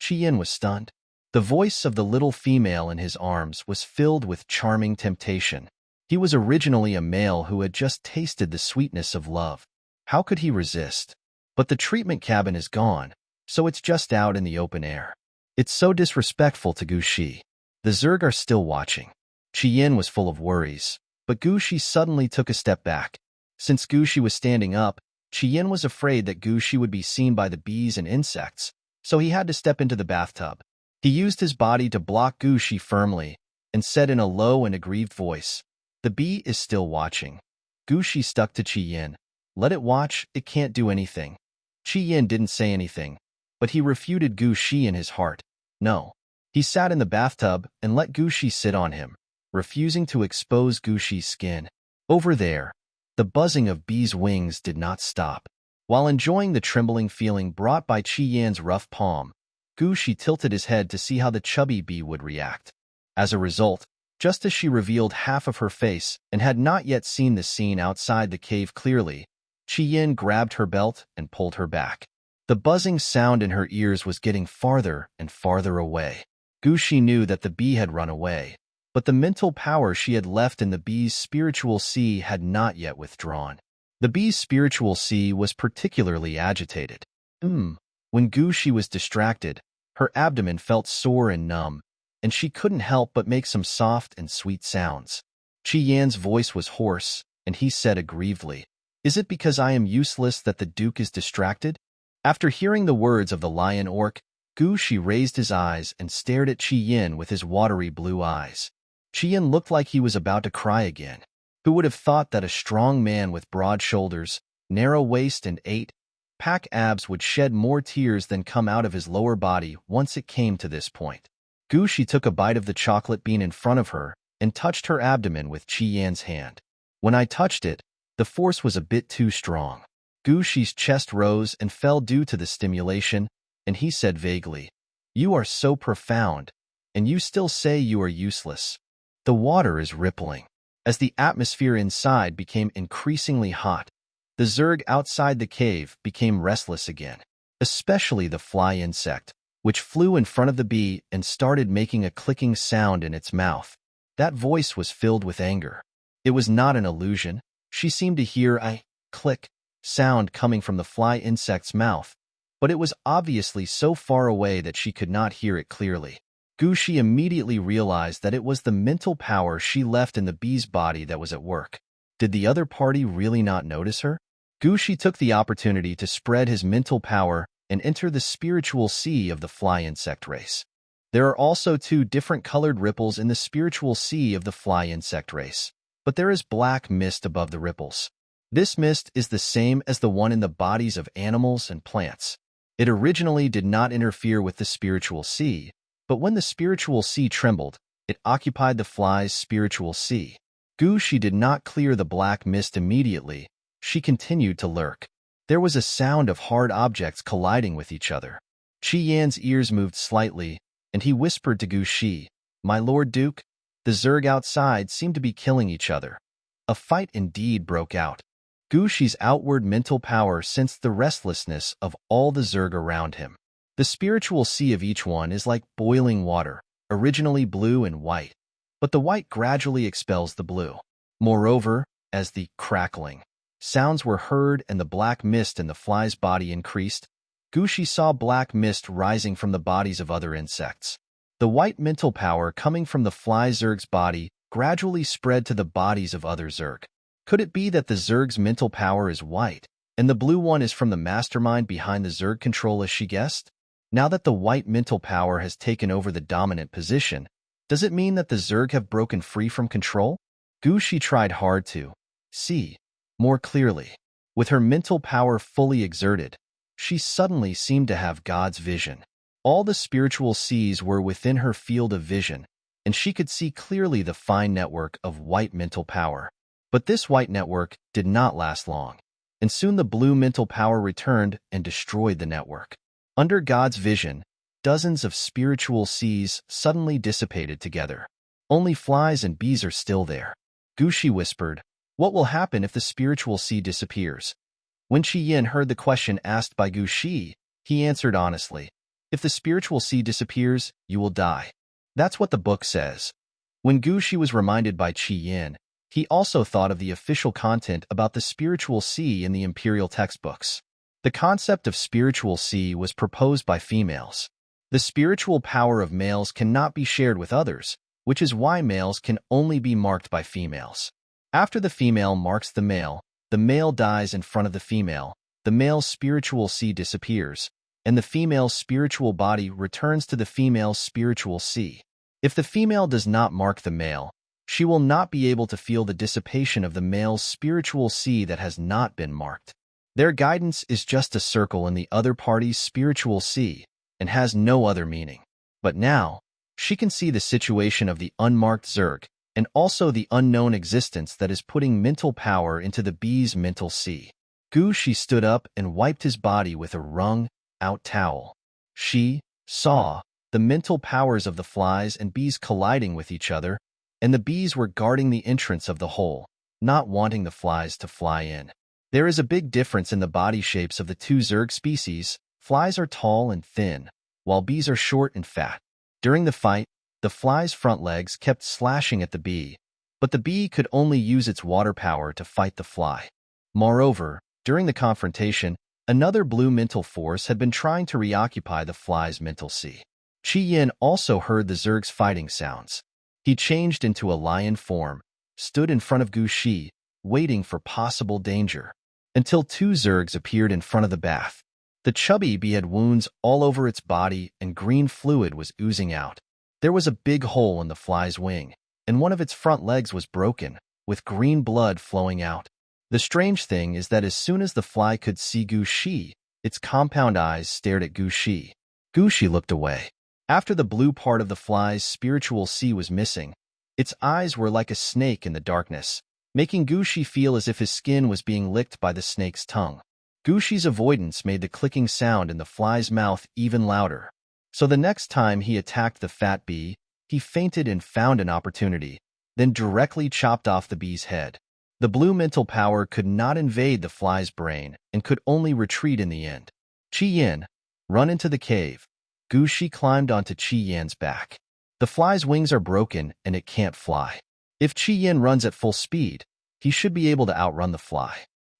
Qi Yin was stunned. The voice of the little female in his arms was filled with charming temptation. He was originally a male who had just tasted the sweetness of love. How could he resist? But the treatment cabin is gone, so it's just out in the open air. It's so disrespectful to Gu Shi. The Zerg are still watching. Qi Yin was full of worries, but Gu Shi suddenly took a step back. Since Gu Shi was standing up, Qi Yin was afraid that Gu Shi would be seen by the bees and insects, so he had to step into the bathtub. He used his body to block Gu Shi firmly and said in a low and aggrieved voice, "The bee is still watching." Gu Shi stuck to Qi Yin. "Let it watch, it can't do anything." Qi Yin didn't say anything, but he refuted Gu Shi in his heart. No. He sat in the bathtub and let Gu Shi sit on him, refusing to expose Gu Shi's skin. Over there, the buzzing of bees' wings did not stop. While enjoying the trembling feeling brought by Qi Yan's rough palm, Gu Shi tilted his head to see how the chubby bee would react. As a result, just as she revealed half of her face and had not yet seen the scene outside the cave clearly, Qi Yin grabbed her belt and pulled her back. The buzzing sound in her ears was getting farther and farther away. Gu Shi knew that the bee had run away, but the mental power she had left in the bee's spiritual sea had not yet withdrawn. The bee's spiritual sea was particularly agitated. When Gu Shi was distracted, her abdomen felt sore and numb, and she couldn't help but make some soft and sweet sounds. Qi Yan's voice was hoarse, and he said aggrievedly, "Is it because I am useless that the Duke is distracted?" After hearing the words of the lion orc, Gu Shi raised his eyes and stared at Qi Yin with his watery blue eyes. Qi Yin looked like he was about to cry again. Who would have thought that a strong man with broad shoulders, narrow waist and eight-pack abs would shed more tears than come out of his lower body once it came to this point? Gu Shi took a bite of the chocolate bean in front of her and touched her abdomen with Qi Yan's hand. When I touched it, the force was a bit too strong. Gu Shi's chest rose and fell due to the stimulation, and he said vaguely, "You are so profound, and you still say you are useless." The water is rippling. As the atmosphere inside became increasingly hot, the Zerg outside the cave became restless again, especially the fly insect, which flew in front of the bee and started making a clicking sound in its mouth. That voice was filled with anger. It was not an illusion. She seemed to hear a click sound coming from the fly insect's mouth, but it was obviously so far away that she could not hear it clearly. Gu Shi immediately realized that it was the mental power she left in the bee's body that was at work. Did the other party really not notice her? Gu Shi took the opportunity to spread his mental power and enter the spiritual sea of the fly insect race. There are also two different colored ripples in the spiritual sea of the fly insect race, but there is black mist above the ripples. This mist is the same as the one in the bodies of animals and plants. It originally did not interfere with the spiritual sea, but when the spiritual sea trembled, it occupied the fly's spiritual sea. Gu Shi did not clear the black mist immediately. She continued to lurk. There was a sound of hard objects colliding with each other. Qi Yan's ears moved slightly, and he whispered to Gu Shi, "My Lord Duke, the Zerg outside seem to be killing each other." A fight indeed broke out. Gu Shi's outward mental power sensed the restlessness of all the Zerg around him. The spiritual sea of each one is like boiling water, originally blue and white, but the white gradually expels the blue. Moreover, as the crackling sounds were heard and the black mist in the fly's body increased, Gu Shi saw black mist rising from the bodies of other insects. The white mental power coming from the fly Zerg's body gradually spread to the bodies of other Zerg. Could it be that the Zerg's mental power is white, and the blue one is from the mastermind behind the Zerg control as she guessed? Now that the white mental power has taken over the dominant position, does it mean that the Zerg have broken free from control? Gu Shi tried hard to see more clearly. With her mental power fully exerted, she suddenly seemed to have God's vision. All the spiritual seas were within her field of vision, and she could see clearly the fine network of white mental power. But this white network did not last long, and soon the blue mental power returned and destroyed the network. Under God's vision, dozens of spiritual seas suddenly dissipated together. Only flies and bees are still there. Gu Shi whispered, "What will happen if the spiritual sea disappears?" When Qi Yin heard the question asked by Gu Shi, he answered honestly, "If the spiritual sea disappears, you will die. That's what the book says." When Gu Shi was reminded by Qi Yin, he also thought of the official content about the spiritual sea in the imperial textbooks. The concept of spiritual sea was proposed by females. The spiritual power of males cannot be shared with others, which is why males can only be marked by females. After the female marks the male dies in front of the male's spiritual sea disappears, and the female's spiritual body returns to the female's spiritual sea. If the female does not mark the male, she will not be able to feel the dissipation of the male's spiritual sea that has not been marked. Their guidance is just a circle in the other party's spiritual sea and has no other meaning. But now, she can see the situation of the unmarked Zerg and also the unknown existence that is putting mental power into the bee's mental sea. She stood up and wiped his body with a wrung-out towel. She saw the mental powers of the flies and bees colliding with each other, and the bees were guarding the entrance of the hole, not wanting the flies to fly in. There is a big difference in the body shapes of the two Zerg species. Flies are tall and thin, while bees are short and fat. During the fight, the fly's front legs kept slashing at the bee, but the bee could only use its water power to fight the fly. Moreover, during the confrontation, another blue mental force had been trying to reoccupy the fly's mental sea. Qi Yin also heard the Zerg's fighting sounds. He changed into a lion form, stood in front of Gu Shi, waiting for possible danger, until two Zergs appeared in front of the bath. The chubby bee had wounds all over its body and green fluid was oozing out. There was a big hole in the fly's wing, and one of its front legs was broken, with green blood flowing out. The strange thing is that as soon as the fly could see Gu Shi, its compound eyes stared at Gu Shi. Gu Shi looked away. After the blue part of the fly's spiritual sea was missing, its eyes were like a snake in the darkness, making Gu Shi feel as if his skin was being licked by the snake's tongue. Gu Shi's avoidance made the clicking sound in the fly's mouth even louder. So the next time he attacked the fat bee, he feinted and found an opportunity, then directly chopped off the bee's head. The blue mental power could not invade the fly's brain and could only retreat in the end. Qi Yin, run into the cave. Gu Shi climbed onto Qi Yin's back. The fly's wings are broken and it can't fly. If Qi Yin runs at full speed, he should be able to outrun the fly.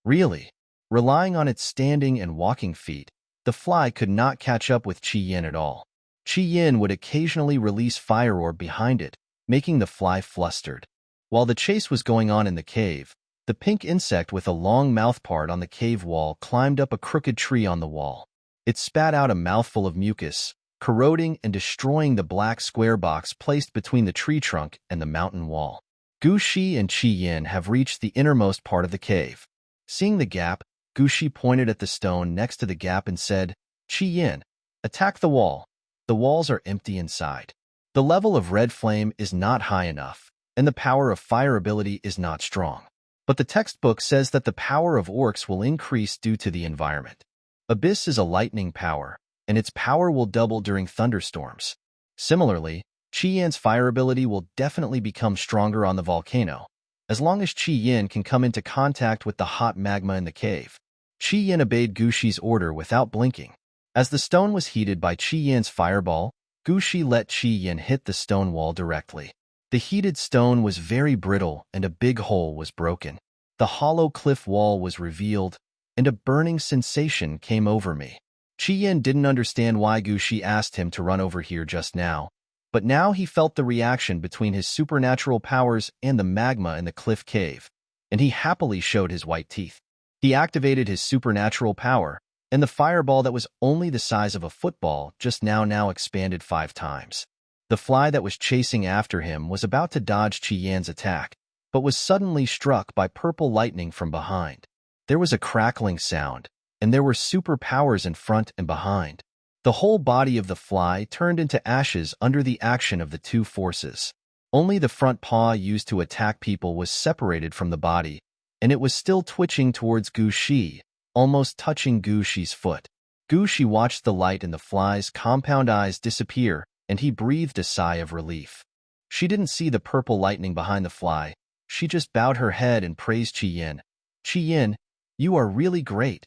Really, relying on its standing and walking feet, the fly could not catch up with Qi Yin at all. Qi Yin would occasionally release fire orb behind it, making the fly flustered. While the chase was going on in the cave, the pink insect with a long mouthpart on the cave wall climbed up a crooked tree on the wall. It spat out a mouthful of mucus, corroding and destroying the black square box placed between the tree trunk and the mountain wall. Gu Shi and Qi Yin have reached the innermost part of the cave. Seeing the gap, Gu Shi pointed at the stone next to the gap and said, "Qi Yin, attack the wall. The walls are empty inside. The level of red flame is not high enough, and the power of fire ability is not strong. But the textbook says that the power of orcs will increase due to the environment. Abyss is a lightning power, and its power will double during thunderstorms. Similarly, Qi Yin's fire ability will definitely become stronger on the volcano, as long as Qi Yin can come into contact with the hot magma in the cave." Qi Yin obeyed Gu Shi's order without blinking. As the stone was heated by Qi Yin's fireball, Gu Shi let Qi Yin hit the stone wall directly. The heated stone was very brittle and a big hole was broken. The hollow cliff wall was revealed, and a burning sensation came over me. Qi Yin didn't understand why Gu Shi asked him to run over here just now, but now he felt the reaction between his supernatural powers and the magma in the cliff cave, and he happily showed his white teeth. He activated his supernatural power, and the fireball that was only the size of a football just now expanded 5 times. The fly that was chasing after him was about to dodge Qi Yin's attack, but was suddenly struck by purple lightning from behind. There was a crackling sound, and there were superpowers in front and behind. The whole body of the fly turned into ashes under the action of the two forces. Only the front paw used to attack people was separated from the body, and it was still twitching towards Gu Shi, almost touching Gu Shi's foot. Gu Shi watched the light in the fly's compound eyes disappear, and he breathed a sigh of relief. She didn't see the purple lightning behind the fly. She just bowed her head and praised Qi Yin. "Qi Yin, you are really great."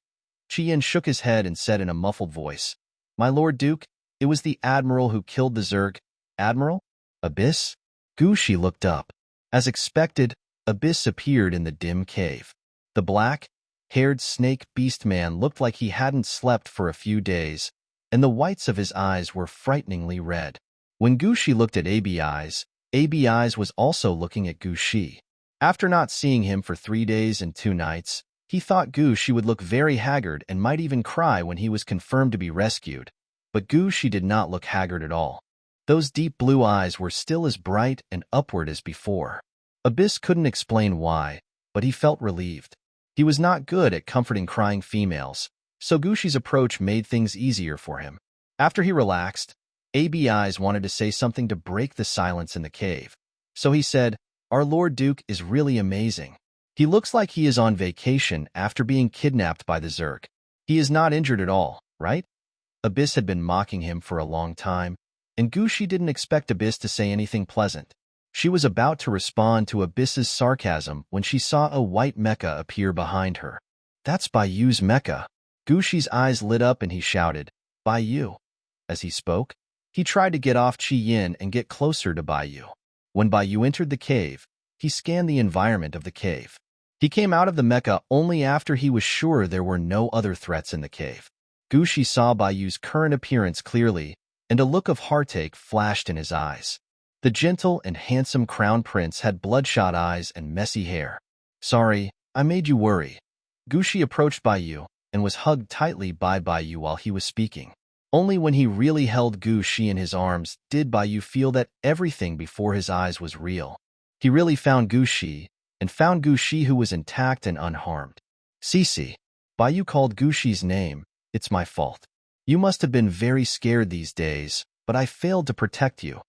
Qi Yin shook his head and said in a muffled voice, "My Lord Duke, it was the Admiral who killed the Zerg." "Admiral? Abyss?" Gu Shi looked up. As expected, Abyss appeared in the dim cave. The black-haired snake beast man looked like he hadn't slept for a few days, and the whites of his eyes were frighteningly red. When Gushi looked at Abi Eyes was also looking at Gushi. After not seeing him for 3 days and 2 nights, he thought Gushi would look very haggard and might even cry when he was confirmed to be rescued. But Gushi did not look haggard at all. Those deep blue eyes were still as bright and upward as before. Abyss couldn't explain why, but he felt relieved. He was not good at comforting crying females, so Gushi's approach made things easier for him. After he relaxed, Abi Eyes wanted to say something to break the silence in the cave. So he said, "Our Lord Duke is really amazing. He looks like he is on vacation after being kidnapped by the Zerg. He is not injured at all, right?" Abyss had been mocking him for a long time, and Gushi didn't expect Abyss to say anything pleasant. She was about to respond to Abyss's sarcasm when she saw a white mecha appear behind her. "That's Bayu's mecha." Gushi's eyes lit up and he shouted, "Bayu." As he spoke, he tried to get off Chi Yin and get closer to Bayu. When Bayu entered the cave, he scanned the environment of the cave. He came out of the mecha only after he was sure there were no other threats in the cave. Gushi saw Bayu's current appearance clearly, and a look of heartache flashed in his eyes. The gentle and handsome crown prince had bloodshot eyes and messy hair. "Sorry, I made you worry." Gushi approached Bayu and was hugged tightly by Bayu while he was speaking. Only when he really held Gushi in his arms did Bayu feel that everything before his eyes was real. He really found Gushi, and found Gushi who was intact and unharmed. "Cece." Bayu called Gushi's name. "It's my fault. You must have been very scared these days, but I failed to protect you."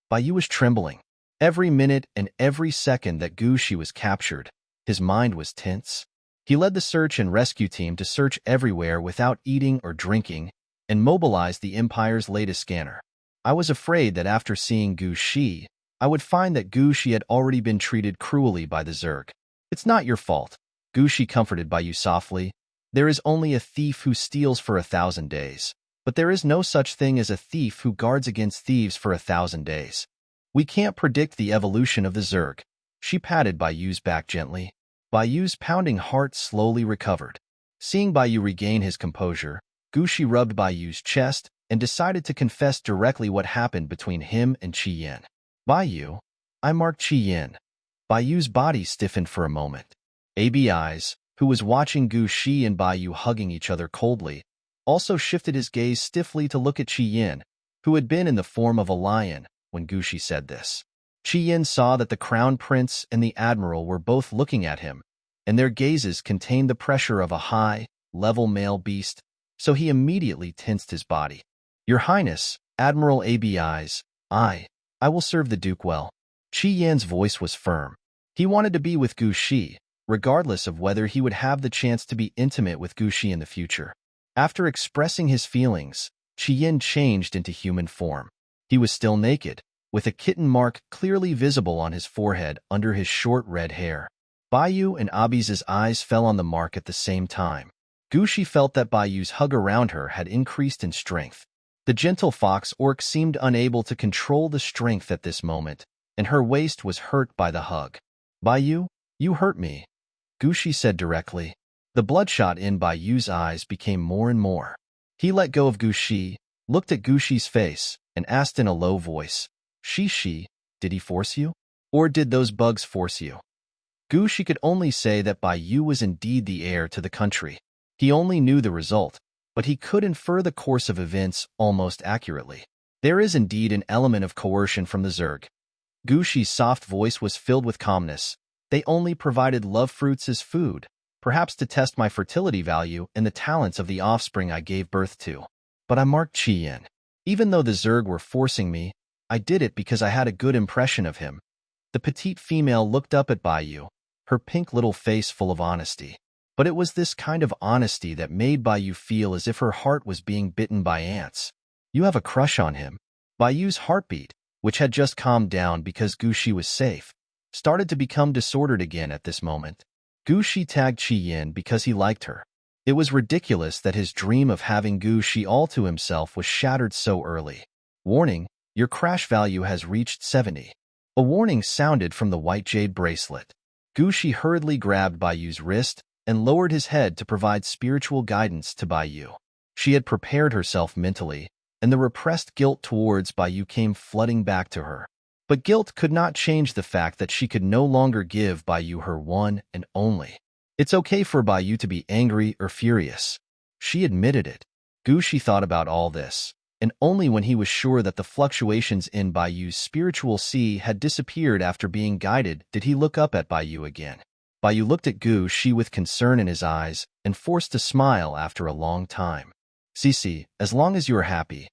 Bayu was trembling. Every minute and every second that Gushi was captured, his mind was tense. He led the search and rescue team to search everywhere without eating or drinking, and mobilized the Empire's latest scanner. I was afraid that after seeing Gushi, I would find that Gushi had already been treated cruelly by the Zerg. "It's not your fault," Gushi comforted Bayu softly. "There is only a thief who steals for 1,000 days. But there is no such thing as a thief who guards against thieves for 1,000 days. We can't predict the evolution of the Zerg." She patted Bayu's back gently. Bayu's pounding heart slowly recovered. Seeing Bayu regain his composure, Gushi rubbed Bayu's chest and decided to confess directly what happened between him and Chi Yin. "Bayu, I marked Chi Yin." Bayu's body stiffened for a moment. Abi Eyes, who was watching Gushi and Bayu hugging each other coldly, also shifted his gaze stiffly to look at Chi Yin, who had been in the form of a lion when Gushi said this. Chi Yin saw that the Crown Prince and the Admiral were both looking at him, and their gazes contained the pressure of a high-level male beast, so he immediately tensed his body. "Your Highness, Admiral Abi Eyes, I will serve the Duke well." Chi Yin's voice was firm. He wanted to be with Gushi, regardless of whether he would have the chance to be intimate with Gushi in the future. After expressing his feelings, Chi Yin changed into human form. He was still naked, with a kitten mark clearly visible on his forehead under his short red hair. Bayu and Abi's eyes fell on the mark at the same time. Gushi felt that Bayu's hug around her had increased in strength. The gentle fox orc seemed unable to control the strength at this moment, and her waist was hurt by the hug. "Bayu, you hurt me," Gushi said directly. The bloodshot in Bayu's eyes became more and more. He let go of Gushi, looked at Gushi's face, and asked in a low voice, Shishi, did he force you? Or did those bugs force you?" Gushi could only say that Bayu was indeed the heir to the country. He only knew the result, but he could infer the course of events almost accurately. "There is indeed an element of coercion from the Zerg." Gushi's soft voice was filled with calmness. "They only provided love fruits as food, perhaps to test my fertility value and the talents of the offspring I gave birth to. But I marked Chi Yin. Even though the Zerg were forcing me, I did it because I had a good impression of him." The petite female looked up at Bayu, her pink little face full of honesty. But it was this kind of honesty that made Bayu feel as if her heart was being bitten by ants. "You have a crush on him." Bayu's heartbeat, which had just calmed down because Gushi was safe, started to become disordered again at this moment. Gushi tagged Chi Yin because he liked her. It was ridiculous that his dream of having Gushi all to himself was shattered so early. "Warning, your crash value has reached 70. A warning sounded from the white jade bracelet. Gushi hurriedly grabbed Bayu's wrist and lowered his head to provide spiritual guidance to Bayu. She had prepared herself mentally, and the repressed guilt towards Bai came flooding back to her. But guilt could not change the fact that she could no longer give Bai her one and only. It's okay for Bai to be angry or furious. She admitted it. Gushi thought about all this, and only when he was sure that the fluctuations in Bai's spiritual sea had disappeared after being guided did he look up at Bai again. Bai looked at Gushi with concern in his eyes and forced a smile after a long time. Cici, as long as you are happy.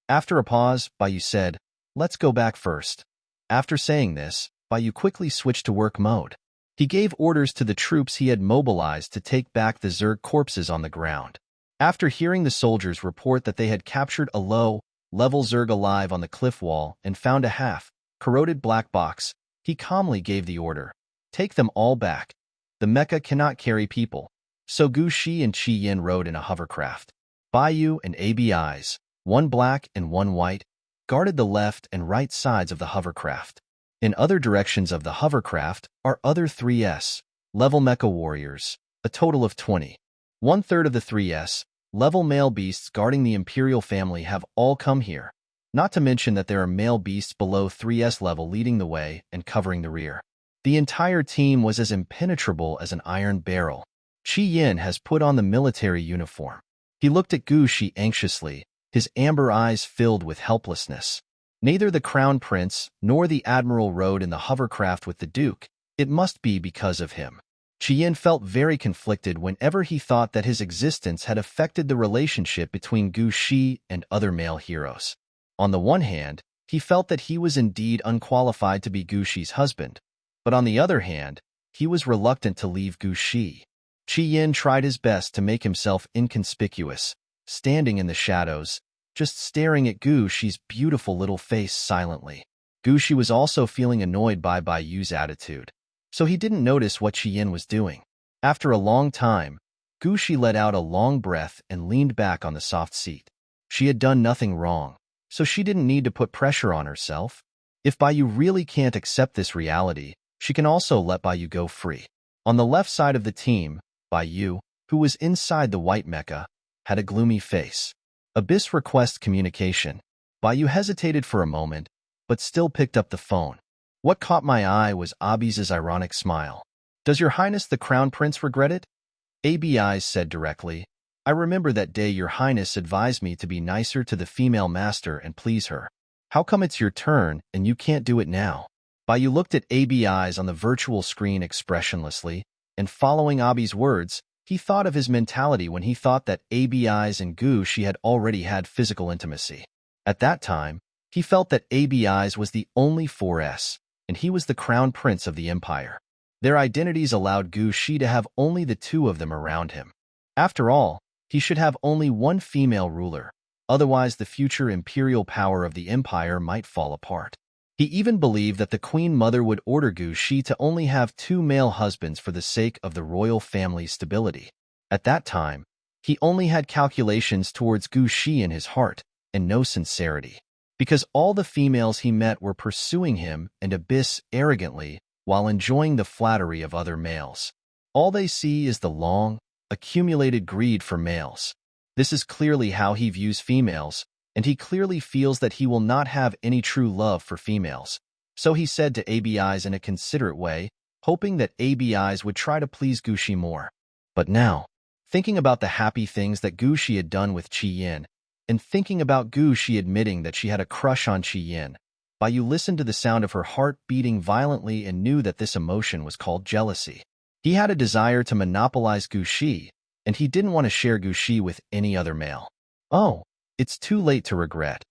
After a pause, Bai said, let's go back first. After saying this, Bai quickly switched to work mode. He gave orders to the troops he had mobilized to take back the Zerg corpses on the ground. After hearing the soldiers report that they had captured a low-level Zerg alive on the cliff wall and found a half-corroded black box, he calmly gave the order. Take them all back. The mecha cannot carry people. So Gu Shi and Qi Yin rode in a hovercraft. Bai and ABIs, one black and one white, guarded the left and right sides of the hovercraft. In other directions of the hovercraft are other 3S level mecha warriors, a total of 20. One-third of the 3S level male beasts guarding the Imperial family have all come here. Not to mention that there are male beasts below 3S level leading the way and covering the rear. The entire team was as impenetrable as an iron barrel. Qi Yin has put on the military uniform. He looked at Gu Shi anxiously, his amber eyes filled with helplessness. Neither the Crown Prince nor the Admiral rode in the hovercraft with the Duke. It must be because of him. Qi Yin felt very conflicted whenever he thought that his existence had affected the relationship between Gu Shi and other male heroes. On the one hand, he felt that he was indeed unqualified to be Gu Shi's husband, but on the other hand, he was reluctant to leave Gu Shi. Qi Yin tried his best to make himself inconspicuous, standing in the shadows, just staring at Gu Shi's beautiful little face silently. Gu Shi was also feeling annoyed by Bai's attitude, so he didn't notice what Qi Yin was doing. After a long time, Gu Shi let out a long breath and leaned back on the soft seat. She had done nothing wrong, so she didn't need to put pressure on herself. If Bai really can't accept this reality, she can also let Bai go free. On the left side of the team, Bai, who was inside the white mecha, had a gloomy face. Abyss request communication. Bai hesitated for a moment, but still picked up the phone. What caught my eye was Abi's ironic smile. Does Your Highness the Crown Prince regret it? ABI said directly, I remember that day Your Highness advised me to be nicer to the female master and please her. How come it's your turn and you can't do it now? Bai looked at ABI's on the virtual screen expressionlessly, and following Abi's words, he thought of his mentality when he thought that ABI's and Gu Shi had already had physical intimacy. At that time, he felt that ABI's was the only 4S, and he was the crown prince of the empire. Their identities allowed Gu Shi to have only the two of them around him. After all, he should have only one female ruler, otherwise the future imperial power of the empire might fall apart. He even believed that the Queen Mother would order Gu Shi to only have 2 male husbands for the sake of the royal family's stability. At that time, he only had calculations towards Gu Shi in his heart, and no sincerity. Because all the females he met were pursuing him and Abyss arrogantly while enjoying the flattery of other males. All they see is the long, accumulated greed for males. This is clearly how he views females, and he clearly feels that he will not have any true love for females. So he said to ABI's in a considerate way, hoping that ABI's would try to please Gu Shi more. But now, thinking about the happy things that Gu Shi had done with Qi Yin, and thinking about Gu Shi admitting that she had a crush on Qi Yin, Bai listened to the sound of her heart beating violently and knew that this emotion was called jealousy. He had a desire to monopolize Gu Shi, and he didn't want to share Gu Shi with any other male. Oh, it's too late to regret.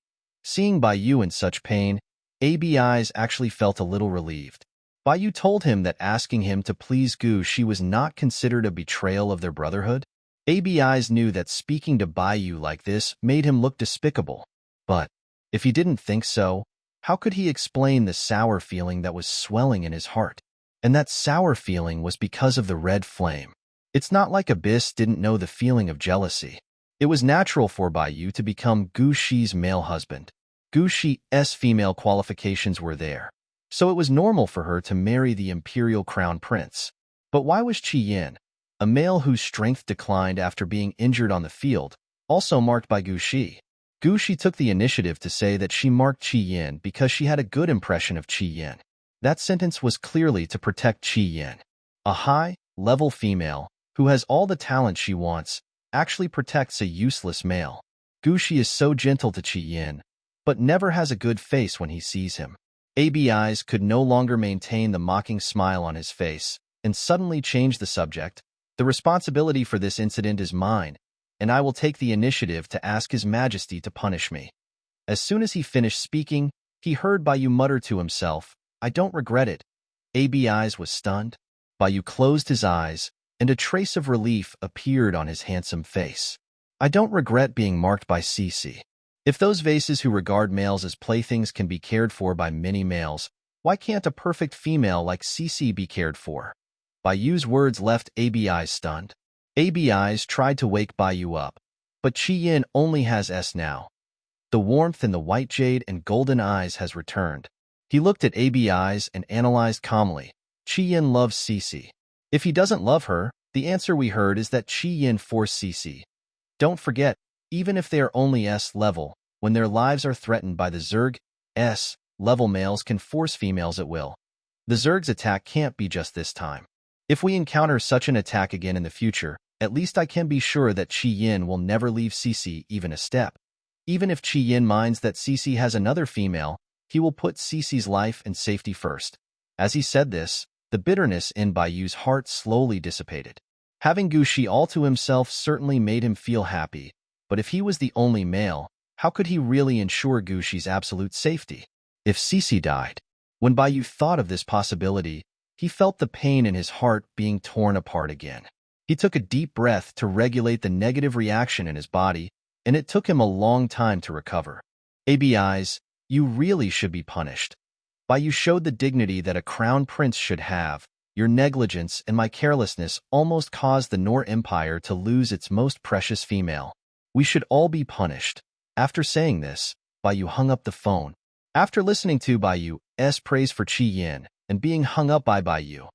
Seeing Bai in such pain, ABI's actually felt a little relieved. Bai told him that asking him to please Gu Shi was not considered a betrayal of their brotherhood. ABI's knew that speaking to Bai like this made him look despicable. But, if he didn't think so, how could he explain the sour feeling that was swelling in his heart? And that sour feeling was because of the red flame. It's not like Abyss didn't know the feeling of jealousy. It was natural for Bai to become Gu Shi's male husband. Gu Shi's female qualifications were there, so it was normal for her to marry the imperial crown prince. But why was Qi Yin, a male whose strength declined after being injured on the field, also marked by Gu Shi. Gu Shi took the initiative to say that she marked Qi Yin because she had a good impression of Qi Yin. That sentence was clearly to protect Qi Yin. A high-level female, who has all the talent she wants, actually protects a useless male. Gu Shi is so gentle to Qi Yin, but never has a good face when he sees him. AB's could no longer maintain the mocking smile on his face, and suddenly changed the subject. The responsibility for this incident is mine, and I will take the initiative to ask His Majesty to punish me. As soon as he finished speaking, he heard Baiyu mutter to himself, I don't regret it. AB's was stunned. Baiyu closed his eyes, and a trace of relief appeared on his handsome face. I don't regret being marked by Cici. If those vases who regard males as playthings can be cared for by many males, why can't a perfect female like Cici be cared for? Baiyu's words left ABI stunned. ABI's tried to wake Baiyu up, but Qi Yin only has S now. The warmth in the white jade and golden eyes has returned. He looked at ABI's and analyzed calmly. Qi Yin loves Cici. If he doesn't love her, the answer we heard is that Qi Yin forced Cici. Don't forget, even if they are only S level, when their lives are threatened by the Zerg, S level males can force females at will. The Zerg's attack can't be just this time. If we encounter such an attack again in the future, at least I can be sure that Qi Yin will never leave Cici even a step. Even if Qi Yin minds that Cici has another female, he will put Cici's life and safety first. As he said this, the bitterness in Baiyu's heart slowly dissipated. Having Gu Shi all to himself certainly made him feel happy, but if he was the only male, how could he really ensure Gu Shi's absolute safety? If Cici died? When Baiyu thought of this possibility, he felt the pain in his heart being torn apart again. He took a deep breath to regulate the negative reaction in his body, and it took him a long time to recover. ABI's, you really should be punished. Baiyu showed the dignity that a crown prince should have. Your negligence and my carelessness almost caused the Nor Empire to lose its most precious female. We should all be punished. After saying this, Baiyu hung up the phone. After listening to Baiyu's praise for Qi Yin and being hung up by Baiyu,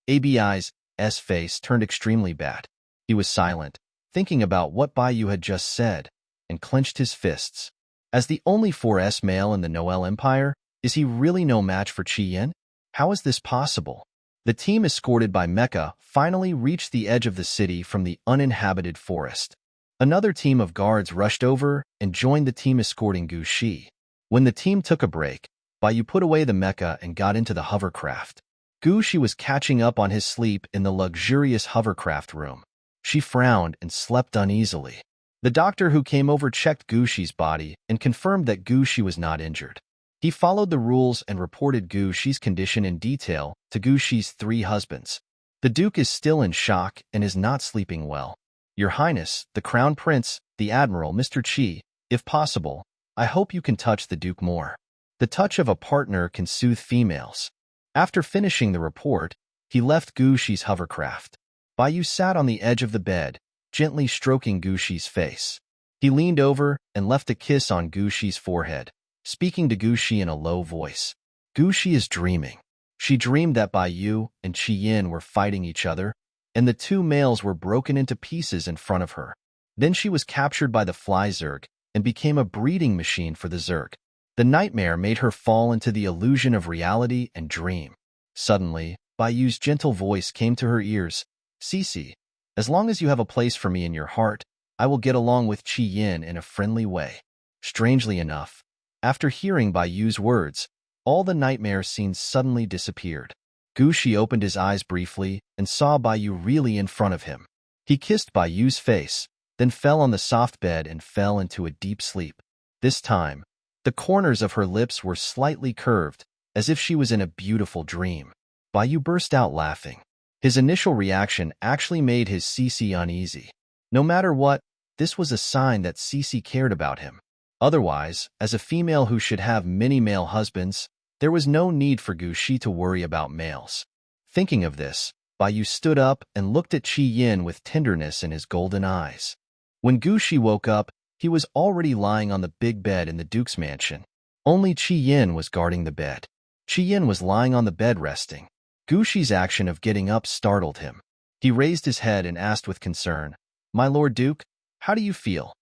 ABI's face turned extremely bad. He was silent, thinking about what Baiyu had just said, and clenched his fists. As the only 4S male in the Noel Empire, is he really no match for Qi Yin? How is this possible? The team escorted by Mecha finally reached the edge of the city from the uninhabited forest. Another team of guards rushed over and joined the team escorting Gu Shi. When the team took a break, Baiyu put away the mecha and got into the hovercraft. Gu Shi was catching up on his sleep in the luxurious hovercraft room. She frowned and slept uneasily. The doctor who came over checked Gu Shi's body and confirmed that Gu Shi was not injured. He followed the rules and reported Gu Shi's condition in detail to Gu Shi's 3 husbands. The Duke is still in shock and is not sleeping well. Your Highness, the Crown Prince, the Admiral, Mr. Qi, if possible, I hope you can touch the Duke more. The touch of a partner can soothe females. After finishing the report, he left Gu Shi's hovercraft. Baiyu sat on the edge of the bed, gently stroking Gu Shi's face. He leaned over and left a kiss on Gu Shi's forehead, speaking to Gu Shi in a low voice. Gu Shi is dreaming. She dreamed that Baiyu and Qi Yin were fighting each other, and the 2 males were broken into pieces in front of her. Then she was captured by the Fly Zerg and became a breeding machine for the Zerg. The nightmare made her fall into the illusion of reality and dream. Suddenly, Baiyu's gentle voice came to her ears. Cici, as long as you have a place for me in your heart, I will get along with Qi Yin in a friendly way. Strangely enough, after hearing Baiyu's words, all the nightmare scenes suddenly disappeared. Gu Shi opened his eyes briefly and saw Baiyu really in front of him. He kissed Baiyu's face, then fell on the soft bed and fell into a deep sleep. This time, the corners of her lips were slightly curved, as if she was in a beautiful dream. Baiyu burst out laughing. His initial reaction actually made his Cici uneasy. No matter what, this was a sign that Cici cared about him. Otherwise, as a female who should have many male husbands, there was no need for Gu Shi to worry about males. Thinking of this, Baiyu stood up and looked at Qi Yin with tenderness in his golden eyes. When Gu Shi woke up, he was already lying on the big bed in the Duke's mansion. Only Qi Yin was guarding the bed. Qi Yin was lying on the bed resting. Gu Shi's action of getting up startled him. He raised his head and asked with concern, My Lord Duke, how do you feel?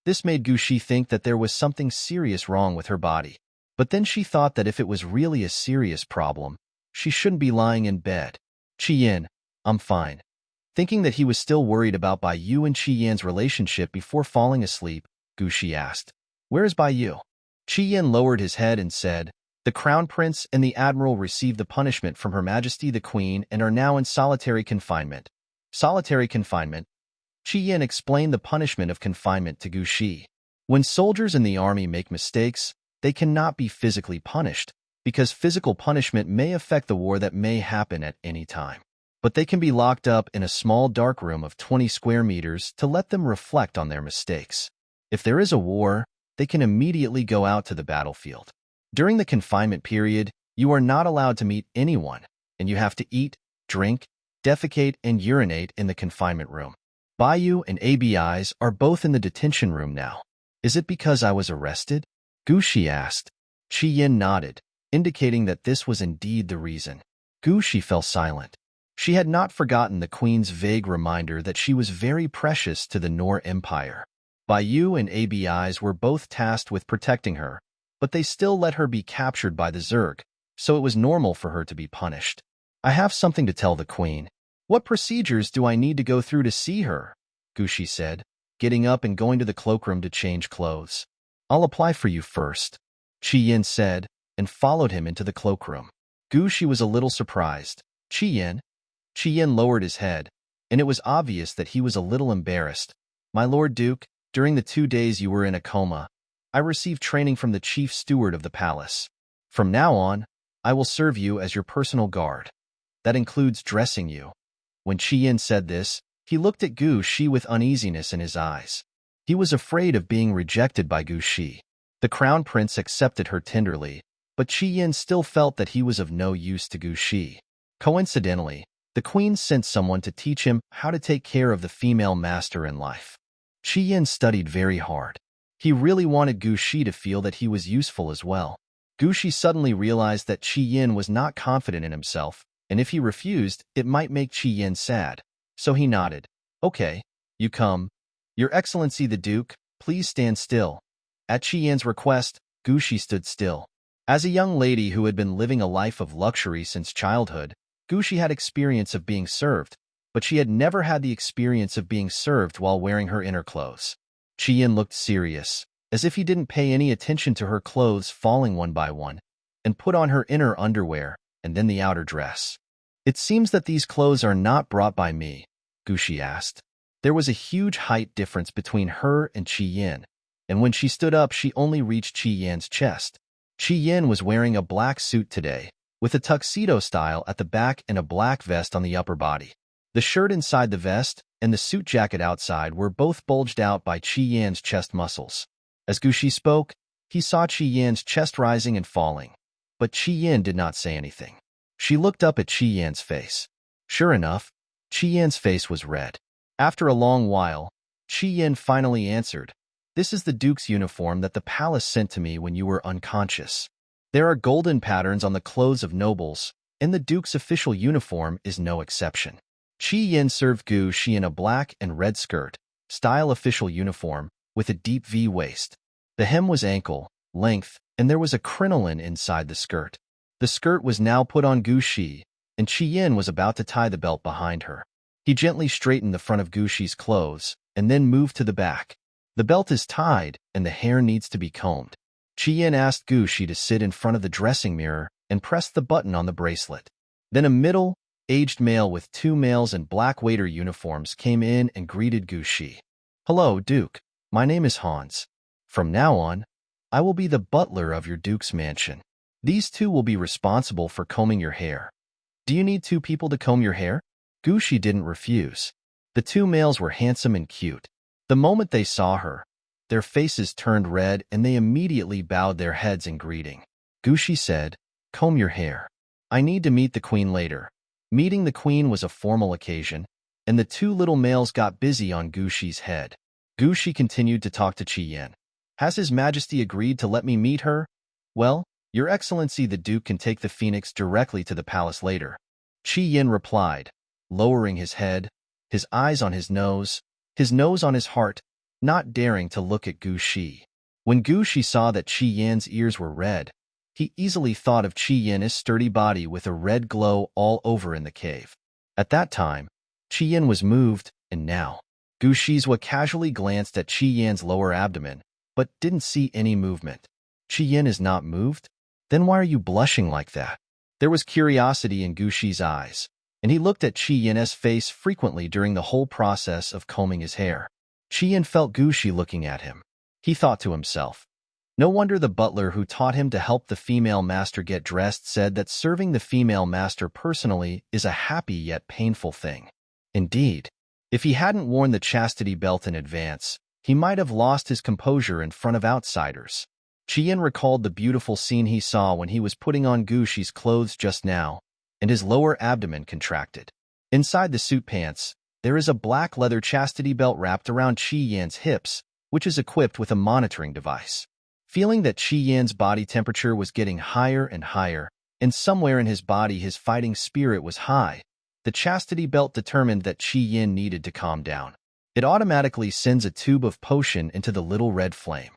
This made Gu Shi think that there was something serious wrong with her body. But then she thought that if it was really a serious problem, she shouldn't be lying in bed. Qi Yin, I'm fine. Thinking that he was still worried about Bai Yu and Qi Yin's relationship before falling asleep, Gu Shi asked, "Where is Bai Yu?" Qi Yin lowered his head and said, "The Crown Prince and the Admiral received the punishment from Her Majesty the Queen and are now in solitary confinement." Solitary confinement? Qi Yin explained the punishment of confinement to Gu Shi. When soldiers in the army make mistakes, they cannot be physically punished, because physical punishment may affect the war that may happen at any time. But they can be locked up in a small dark room of 20 square meters to let them reflect on their mistakes. If there is a war, they can immediately go out to the battlefield. During the confinement period, you are not allowed to meet anyone, and you have to eat, drink, defecate, and urinate in the confinement room. Bai Yu and ABIs are both in the detention room now. Is it because I was arrested? Gu Shi asked. Qi Yin nodded, indicating that this was indeed the reason. Gu Shi fell silent. She had not forgotten the Queen's vague reminder that she was very precious to the Nor Empire. Bai Yu and ABIs were both tasked with protecting her, but they still let her be captured by the Zerg, so it was normal for her to be punished. I have something to tell the Queen. What procedures do I need to go through to see her? Gu Shi said, getting up and going to the cloakroom to change clothes. I'll apply for you first, Qi Yin said, and followed him into the cloakroom. Gu Shi was a little surprised. Qi Yin? Qi Yin lowered his head, and it was obvious that he was a little embarrassed. My Lord Duke, during the 2 days you were in a coma, I received training from the chief steward of the palace. From now on, I will serve you as your personal guard. That includes dressing you. When Qi Yin said this, he looked at Gu Shi with uneasiness in his eyes. He was afraid of being rejected by Gu Shi. The Crown Prince accepted her tenderly, but Qi Yin still felt that he was of no use to Gu Shi. Coincidentally, the Queen sent someone to teach him how to take care of the female master in life. Qi Yin studied very hard. He really wanted Gu Shi to feel that he was useful as well. Gu Shi suddenly realized that Qi Yin was not confident in himself, and if he refused, it might make Qi Yin sad. So he nodded. Okay, you come. Your Excellency the Duke, please stand still. At Qi Yin's request, Gu Shi stood still. As a young lady who had been living a life of luxury since childhood, Gu Shi had experience of being served, but she had never had the experience of being served while wearing her inner clothes. Qi Yin looked serious, as if he didn't pay any attention to her clothes falling one by one, and put on her inner underwear, and then the outer dress. It seems that these clothes are not brought by me, Gu Shi asked. There was a huge height difference between her and Qi Yin, and when she stood up she only reached Qi Yin's chest. Qi Yin was wearing a black suit today, with a tuxedo style at the back and a black vest on the upper body. The shirt inside the vest and the suit jacket outside were both bulged out by Qi Yin's chest muscles. As Gu Shi spoke, he saw Qi Yin's chest rising and falling, but Qi Yin did not say anything. She looked up at Qi Yin's face. Sure enough, Qi Yin's face was red. After a long while, Qi Yin finally answered, "This is the Duke's uniform that the palace sent to me when you were unconscious. There are golden patterns on the clothes of nobles, and the Duke's official uniform is no exception." Qi Yin served Gu Shi in a black and red skirt, style official uniform, with a deep V waist. The hem was ankle length, and there was a crinoline inside the skirt. The skirt was now put on Gu Shi, and Qi Yin was about to tie the belt behind her. He gently straightened the front of Gu Shi's clothes, and then moved to the back. The belt is tied, and the hair needs to be combed. Qi Yin asked Gu Shi to sit in front of the dressing mirror and pressed the button on the bracelet. Then a middle-aged male with 2 males in black waiter uniforms came in and greeted Gu Shi. "Hello, Duke. My name is Hans. From now on, I will be the butler of your Duke's mansion. These 2 will be responsible for combing your hair. Do you need 2 people to comb your hair?" Gu Shi didn't refuse. The 2 males were handsome and cute. The moment they saw her, their faces turned red and they immediately bowed their heads in greeting. Gu Shi said, "Comb your hair. I need to meet the Queen later." Meeting the Queen was a formal occasion, and the 2 little males got busy on Gu Shi's head. Gu Shi continued to talk to Qi Yin. "Has His Majesty agreed to let me meet her? Well, Your Excellency the Duke can take the phoenix directly to the palace later." Qi Yin replied, lowering his head, his eyes on his nose on his heart, not daring to look at Gu Shi. When Gu Shi saw that Qi Yan's ears were red, he easily thought of Qi Yan's sturdy body with a red glow all over in the cave. At that time, Qi Yan was moved, and now, Gu Shizwa casually glanced at Qi Yan's lower abdomen, but didn't see any movement. Qi Yan is not moved? Then why are you blushing like that? There was curiosity in Gu Shi's eyes, and he looked at Qi Yan's face frequently during the whole process of combing his hair. Qi Yan felt Gu Shi looking at him. He thought to himself, no wonder the butler who taught him to help the female master get dressed said that serving the female master personally is a happy yet painful thing. Indeed, if he hadn't worn the chastity belt in advance, he might have lost his composure in front of outsiders. Qi Yan recalled the beautiful scene he saw when he was putting on Gu Shi's clothes just now, and his lower abdomen contracted. Inside the suit pants, there is a black leather chastity belt wrapped around Qi Yan's hips, which is equipped with a monitoring device. Feeling that Qi Yan's body temperature was getting higher and higher, and somewhere in his body his fighting spirit was high, the chastity belt determined that Qi Yan needed to calm down. It automatically sends a tube of potion into the little red flame.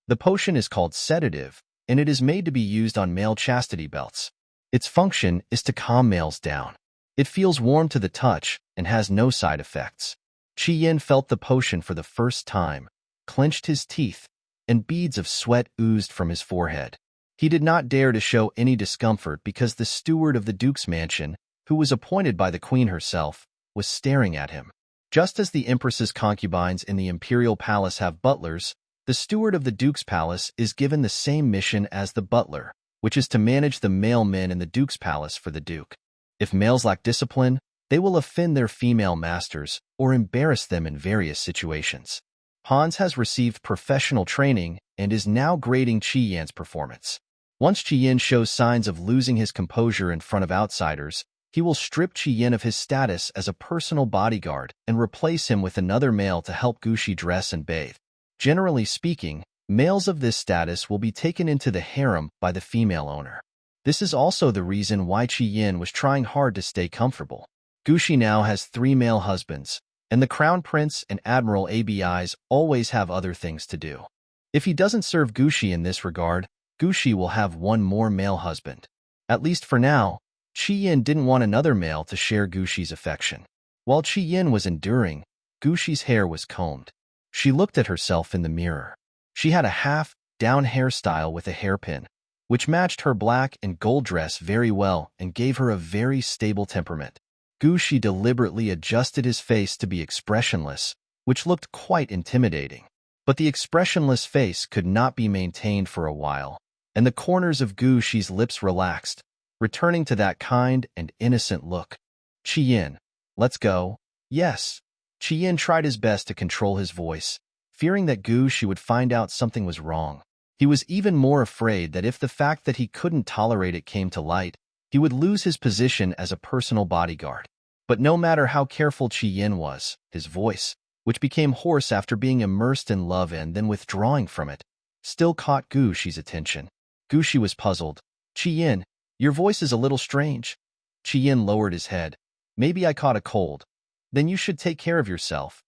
The potion is called sedative, and it is made to be used on male chastity belts. Its function is to calm males down. It feels warm to the touch and has no side effects. Qi Yan felt the potion for the first time, clenched his teeth, and beads of sweat oozed from his forehead. He did not dare to show any discomfort because the steward of the Duke's mansion, who was appointed by the Queen herself, was staring at him. Just as the Empress's concubines in the imperial palace have butlers, the steward of the Duke's palace is given the same mission as the butler, which is to manage the male men in the Duke's palace for the Duke. If males lack discipline, they will offend their female masters or embarrass them in various situations. Hans has received professional training and is now grading Qi Yan's performance. Once Qi Yan shows signs of losing his composure in front of outsiders, he will strip Qi Yan of his status as a personal bodyguard and replace him with another male to help Gu Shi dress and bathe. Generally speaking, males of this status will be taken into the harem by the female owner. This is also the reason why Qi Yan was trying hard to stay comfortable. Gu Shi now has 3 male husbands, and the Crown Prince and Admiral Abis always have other things to do. If he doesn't serve Gu Shi in this regard, Gu Shi will have 1 more male husband. At least for now, Qi Yan didn't want another male to share Gu Shi's affection. While Qi Yan was enduring, Gu Shi's hair was combed. She looked at herself in the mirror. She had a half-down hairstyle with a hairpin, which matched her black and gold dress very well and gave her a very stable temperament. Gu Shi deliberately adjusted his face to be expressionless, which looked quite intimidating. But the expressionless face could not be maintained for a while, and the corners of Gu Shi's lips relaxed, returning to that kind and innocent look. Qi Yan, let's go. Yes. Qi Yan tried his best to control his voice, fearing that Gu Shi would find out something was wrong. He was even more afraid that if the fact that he couldn't tolerate it came to light, he would lose his position as a personal bodyguard. But no matter how careful Qi Yan was, his voice, which became hoarse after being immersed in love and then withdrawing from it, still caught Gu Shi's attention. Gu Shi was puzzled. Qi Yan, your voice is a little strange. Qi Yan lowered his head. Maybe I caught a cold. Then you should take care of yourself.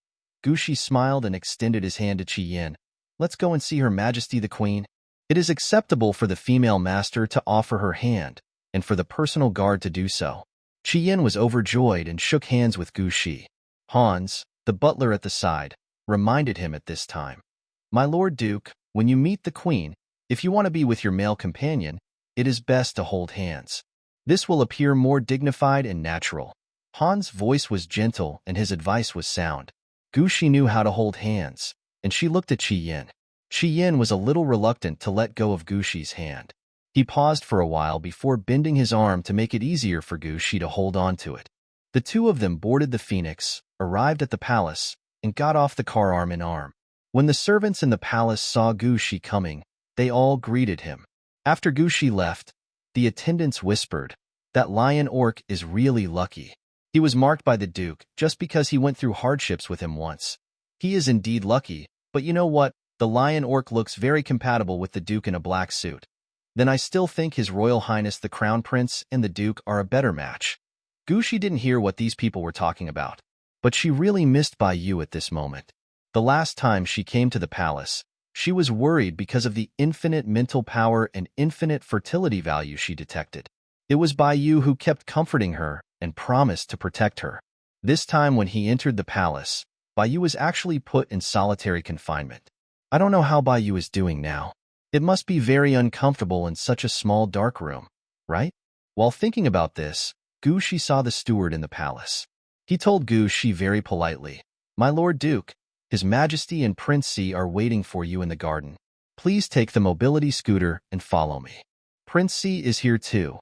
Gu Shi smiled and extended his hand to Qi Yan. Let's go and see Her Majesty the Queen. It is acceptable for the female master to offer her hand, and for the personal guard to do so. Qi Yan was overjoyed and shook hands with Gu Shi. Hans, the butler at the side, reminded him at this time. My Lord Duke, when you meet the Queen, if you want to be with your male companion, it is best to hold hands. This will appear more dignified and natural. Hans' voice was gentle and his advice was sound. Gu Shi knew how to hold hands, and she looked at Qi Yan. Qi Yan was a little reluctant to let go of Gu Shi's hand. He paused for a while before bending his arm to make it easier for Gu Shi to hold on to it. The two of them boarded the Phoenix, arrived at the palace, and got off the car arm in arm. When the servants in the palace saw Gu Shi coming, they all greeted him. After Gu Shi left, the attendants whispered, "That lion orc is really lucky. He was marked by the Duke just because he went through hardships with him once. He is indeed lucky, but you know what? The lion orc looks very compatible with the Duke in a black suit. Then I still think His Royal Highness the Crown Prince and the Duke are a better match." Gu Shi didn't hear what these people were talking about, but she really missed Bai Yu at this moment. The last time she came to the palace, she was worried because of the infinite mental power and infinite fertility value she detected. It was Bai Yu who kept comforting her and promised to protect her. This time when he entered the palace, Bai Yu was actually put in solitary confinement. I don't know how Bai Yu is doing now. It must be very uncomfortable in such a small dark room, right? While thinking about this, Gu Shi saw the steward in the palace. He told Gu Shi very politely, "My Lord Duke, His Majesty and Prince Si are waiting for you in the garden. Please take the mobility scooter and follow me." Prince Si is here too.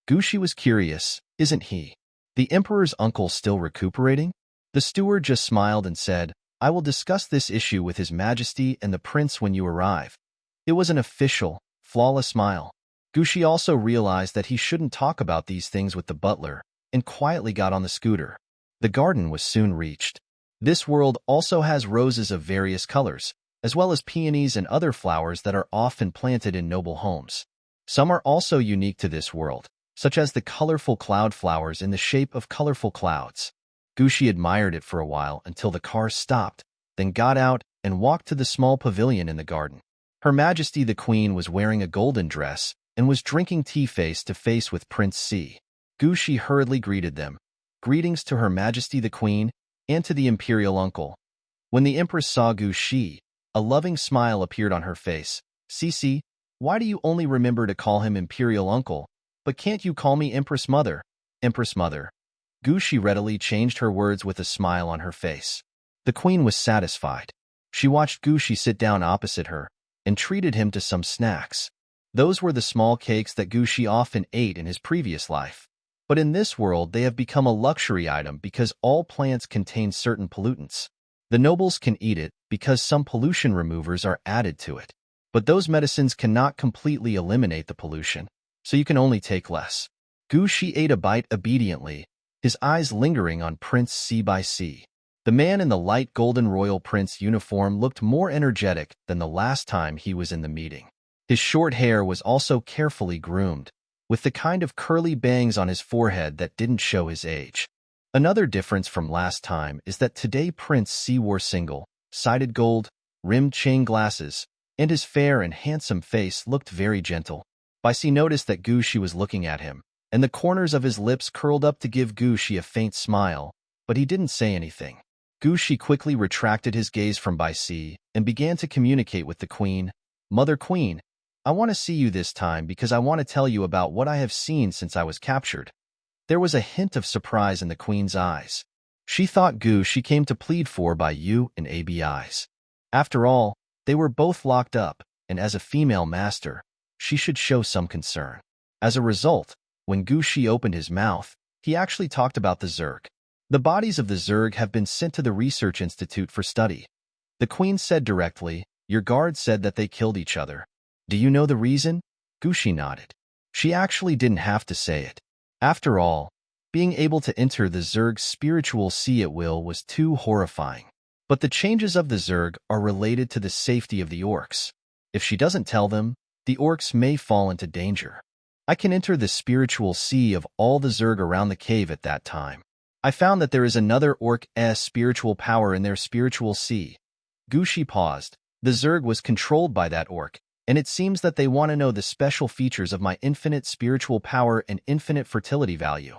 Gu Shi was curious, isn't he? The Emperor's uncle still recuperating? The steward just smiled and said, "I will discuss this issue with His Majesty and the Prince when you arrive." It was an official, flawless smile. Gu Shi also realized that he shouldn't talk about these things with the butler, and quietly got on the scooter. The garden was soon reached. This world also has roses of various colors, as well as peonies and other flowers that are often planted in noble homes. Some are also unique to this world, such as the colorful cloud flowers in the shape of colorful clouds. Gu Shi admired it for a while until the car stopped, then got out and walked to the small pavilion in the garden. Her Majesty the Queen was wearing a golden dress and was drinking tea face to face with Prince Si. Gu Shi hurriedly greeted them. Greetings to Her Majesty the Queen and to the imperial uncle. When the Empress saw Gu Shi, a loving smile appeared on her face. "Sisi, why do you only remember to call him imperial uncle, but can't you call me Empress Mother?" "Empress Mother." Gu Shi readily changed her words with a smile on her face. The queen was satisfied. She watched Gu Shi sit down opposite her and treated him to some snacks. Those were the small cakes that Gu Shi often ate in his previous life. But in this world, they have become a luxury item because all plants contain certain pollutants. The nobles can eat it because some pollution removers are added to it. But those medicines cannot completely eliminate the pollution, so you can only take less. Gu Shi ate a bite obediently, his eyes lingering on Prince Si by Si. The man in the light golden royal prince uniform looked more energetic than the last time he was in the meeting. His short hair was also carefully groomed, with the kind of curly bangs on his forehead that didn't show his age. Another difference from last time is that today Prince Si wore single-sided gold-rimmed chain glasses, and his fair and handsome face looked very gentle. Bai Si noticed that Gu Shi was looking at him, and the corners of his lips curled up to give Gu Shi a faint smile, but he didn't say anything. Gu Shi quickly retracted his gaze from Bai Si and began to communicate with the queen. "Mother Queen, I want to see you this time because I want to tell you about what I have seen since I was captured." There was a hint of surprise in the queen's eyes. She thought Gu Shi came to plead for Bai Yu and ABI's. After all, they were both locked up, and as a female master, she should show some concern. As a result, when Gu Shi opened his mouth, he actually talked about the Zerg. "The bodies of the Zerg have been sent to the Research Institute for study." The queen said directly, "Your guard said that they killed each other. Do you know the reason?" Gu Shi nodded. She actually didn't have to say it. After all, being able to enter the Zerg's spiritual sea at will was too horrifying. But the changes of the Zerg are related to the safety of the orcs. If she doesn't tell them, the orcs may fall into danger. I can enter the spiritual sea of all the Zerg around the cave at that time. I found that there is another orc's spiritual power in their spiritual sea. Gu Shi paused. The Zerg was controlled by that orc, and it seems that they want to know the special features of my infinite spiritual power and infinite fertility value.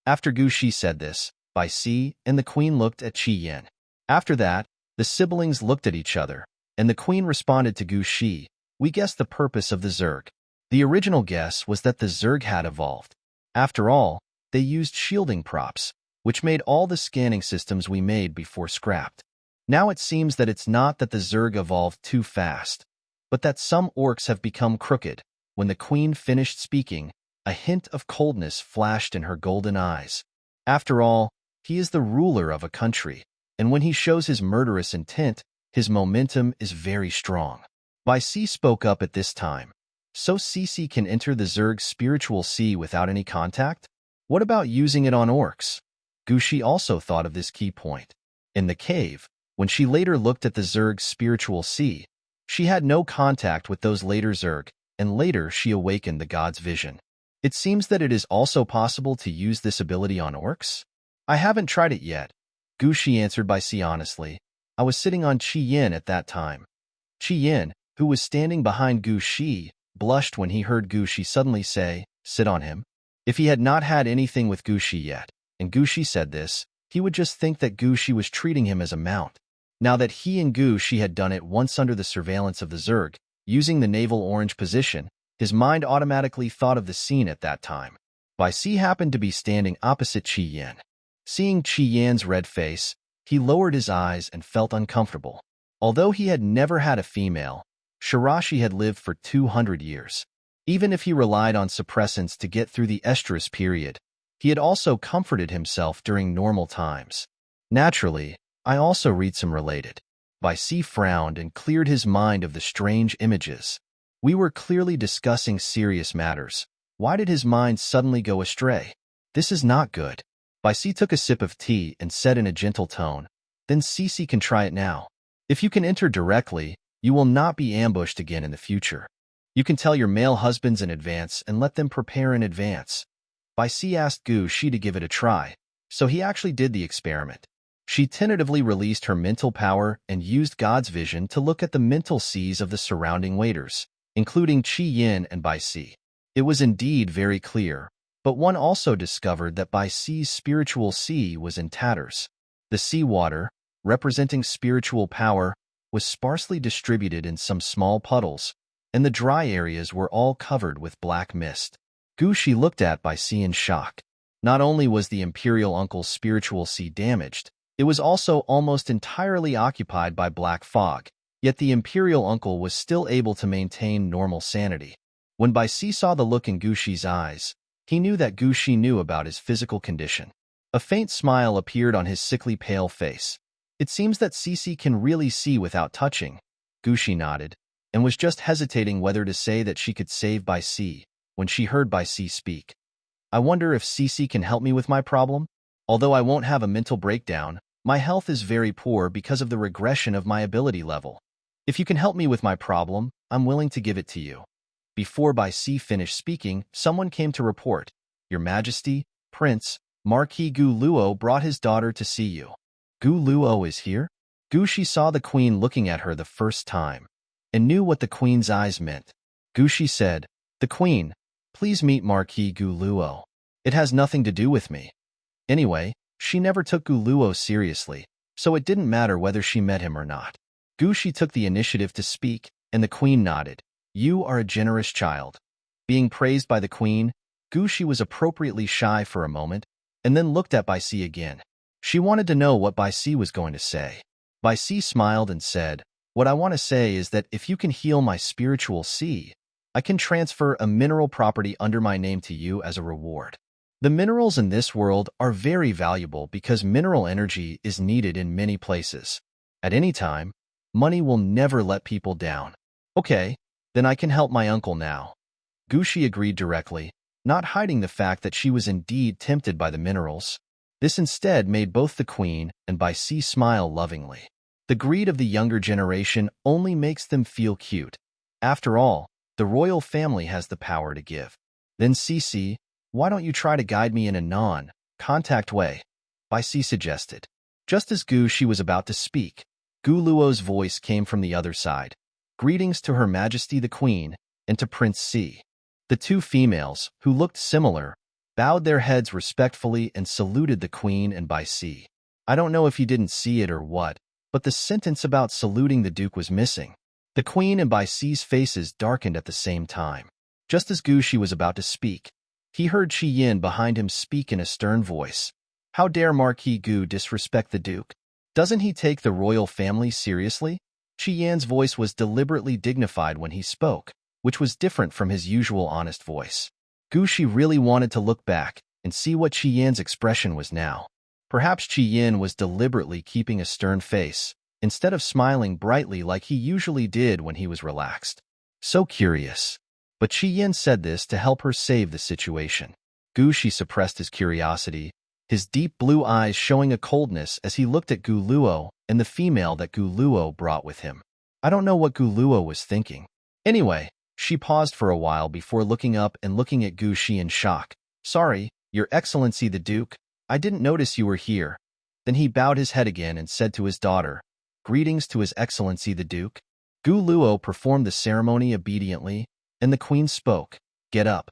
After Gu Shi said this, Bai Si and the queen looked at Qi Yan. After that, the siblings looked at each other, and the queen responded to Gu Shi, "We guessed the purpose of the Zerg. The original guess was that the Zerg had evolved. After all, they used shielding props, which made all the scanning systems we made before scrapped. Now it seems that it's not that the Zerg evolved too fast, but that some orcs have become crooked." When the queen finished speaking, a hint of coldness flashed in her golden eyes. After all, he is the ruler of a country, and when he shows his murderous intent, his momentum is very strong. Bai Si spoke up at this time. "So Sisi can enter the Zerg's spiritual sea without any contact? What about using it on orcs?" Gu Shi also thought of this key point. In the cave, when she later looked at the Zerg's spiritual sea, she had no contact with those later Zerg, and later she awakened the god's vision. It seems that it is also possible to use this ability on orcs? "I haven't tried it yet," Gu Shi answered Bai Si honestly. I was sitting on Qi Yin at that time. Qi Yin, who was standing behind Gu Shi, blushed when he heard Gu Shi suddenly say, "Sit on him." If he had not had anything with Gu Shi yet, and Gu Shi said this, he would just think that Gu Shi was treating him as a mount. Now that he and Gu Shi had done it once under the surveillance of the Zerg, using the navel orange position, his mind automatically thought of the scene at that time. Bai Si happened to be standing opposite Qi Yin. Seeing Qi Yan's red face, he lowered his eyes and felt uncomfortable. Although he had never had a female, Shirashi had lived for 200 years. Even if he relied on suppressants to get through the estrus period, he had also comforted himself during normal times. Naturally, I also read some related. Bai Si frowned and cleared his mind of the strange images. We were clearly discussing serious matters. Why did his mind suddenly go astray? This is not good. Bai Si took a sip of tea and said in a gentle tone, "Then Cece can try it now. If you can enter directly, you will not be ambushed again in the future. You can tell your male husbands in advance and let them prepare in advance." Bai Si asked Gu Shi to give it a try, so he actually did the experiment. She tentatively released her mental power and used God's vision to look at the mental seas of the surrounding waiters, including Qi Yin and Bai Si. It was indeed very clear, but one also discovered that Bai Si's spiritual sea was in tatters. The seawater, representing spiritual power, was sparsely distributed in some small puddles, and the dry areas were all covered with black mist. Gu Shi looked at Bai Si in shock. Not only was the imperial uncle's spiritual sea damaged, it was also almost entirely occupied by black fog, yet the imperial uncle was still able to maintain normal sanity. When Bai Si saw the look in Gu Shi's eyes, he knew that Gu Shi knew about his physical condition. A faint smile appeared on his sickly pale face. "It seems that Cece can really see without touching." Gu Shi nodded, and was just hesitating whether to say that she could save Bai Si, when she heard Bai Si speak. "I wonder if Cece can help me with my problem? Although I won't have a mental breakdown, my health is very poor because of the regression of my ability level. If you can help me with my problem, I'm willing to give it to you." Before Bai Si finished speaking, someone came to report, "Your Majesty, Prince, Marquis Gu Luo brought his daughter to see you." "Gu Luo is here?" Gu Shi saw the queen looking at her the first time, and knew what the queen's eyes meant. Gu Shi said, "The queen, please meet Marquis Gu Luo. It has nothing to do with me." Anyway, she never took Gu Luo seriously, so it didn't matter whether she met him or not. Gu Shi took the initiative to speak, and the queen nodded. "You are a generous child." Being praised by the queen, Gu Shi was appropriately shy for a moment, and then looked at Bai Si again. She wanted to know what Bai Si was going to say. Bai Si smiled and said, "What I want to say is that if you can heal my spiritual sea, I can transfer a mineral property under my name to you as a reward. The minerals in this world are very valuable because mineral energy is needed in many places. At any time, money will never let people down." "Okay, then I can help my uncle now." Gu Shi agreed directly, not hiding the fact that she was indeed tempted by the minerals. This instead made both the queen and Bai Si smile lovingly. The greed of the younger generation only makes them feel cute. After all, the royal family has the power to give. "Then Cece, why don't you try to guide me in a non-contact way?" Bai Si suggested. Just as Gu Shi was about to speak, Gu Luo's voice came from the other side. "Greetings to Her Majesty the Queen and to Prince Si." The two females, who looked similar, bowed their heads respectfully and saluted the queen and Bai Si. I don't know if he didn't see it or what, but the sentence about saluting the duke was missing. The queen and Bai Si's faces darkened at the same time. Just as Gu Shi was about to speak, he heard Qi Yin behind him speak in a stern voice. "How dare Marquis Gu disrespect the duke? Doesn't he take the royal family seriously?" Qi Yan's voice was deliberately dignified when he spoke, which was different from his usual honest voice. Gu Shi really wanted to look back and see what Qi Yan's expression was now. Perhaps Qi Yin was deliberately keeping a stern face, instead of smiling brightly like he usually did when he was relaxed. So curious. But Qi Yin said this to help her save the situation. Gu Shi suppressed his curiosity, his deep blue eyes showing a coldness as he looked at Gu Luo and the female that Gu Luo brought with him. I don't know what Gu Luo was thinking. Anyway, she paused for a while before looking up and looking at Gu Shi in shock. "Sorry, Your Excellency the Duke, I didn't notice you were here." Then he bowed his head again and said to his daughter, "Greetings to His Excellency the Duke." Gu Luo performed the ceremony obediently, and the queen spoke. "Get up."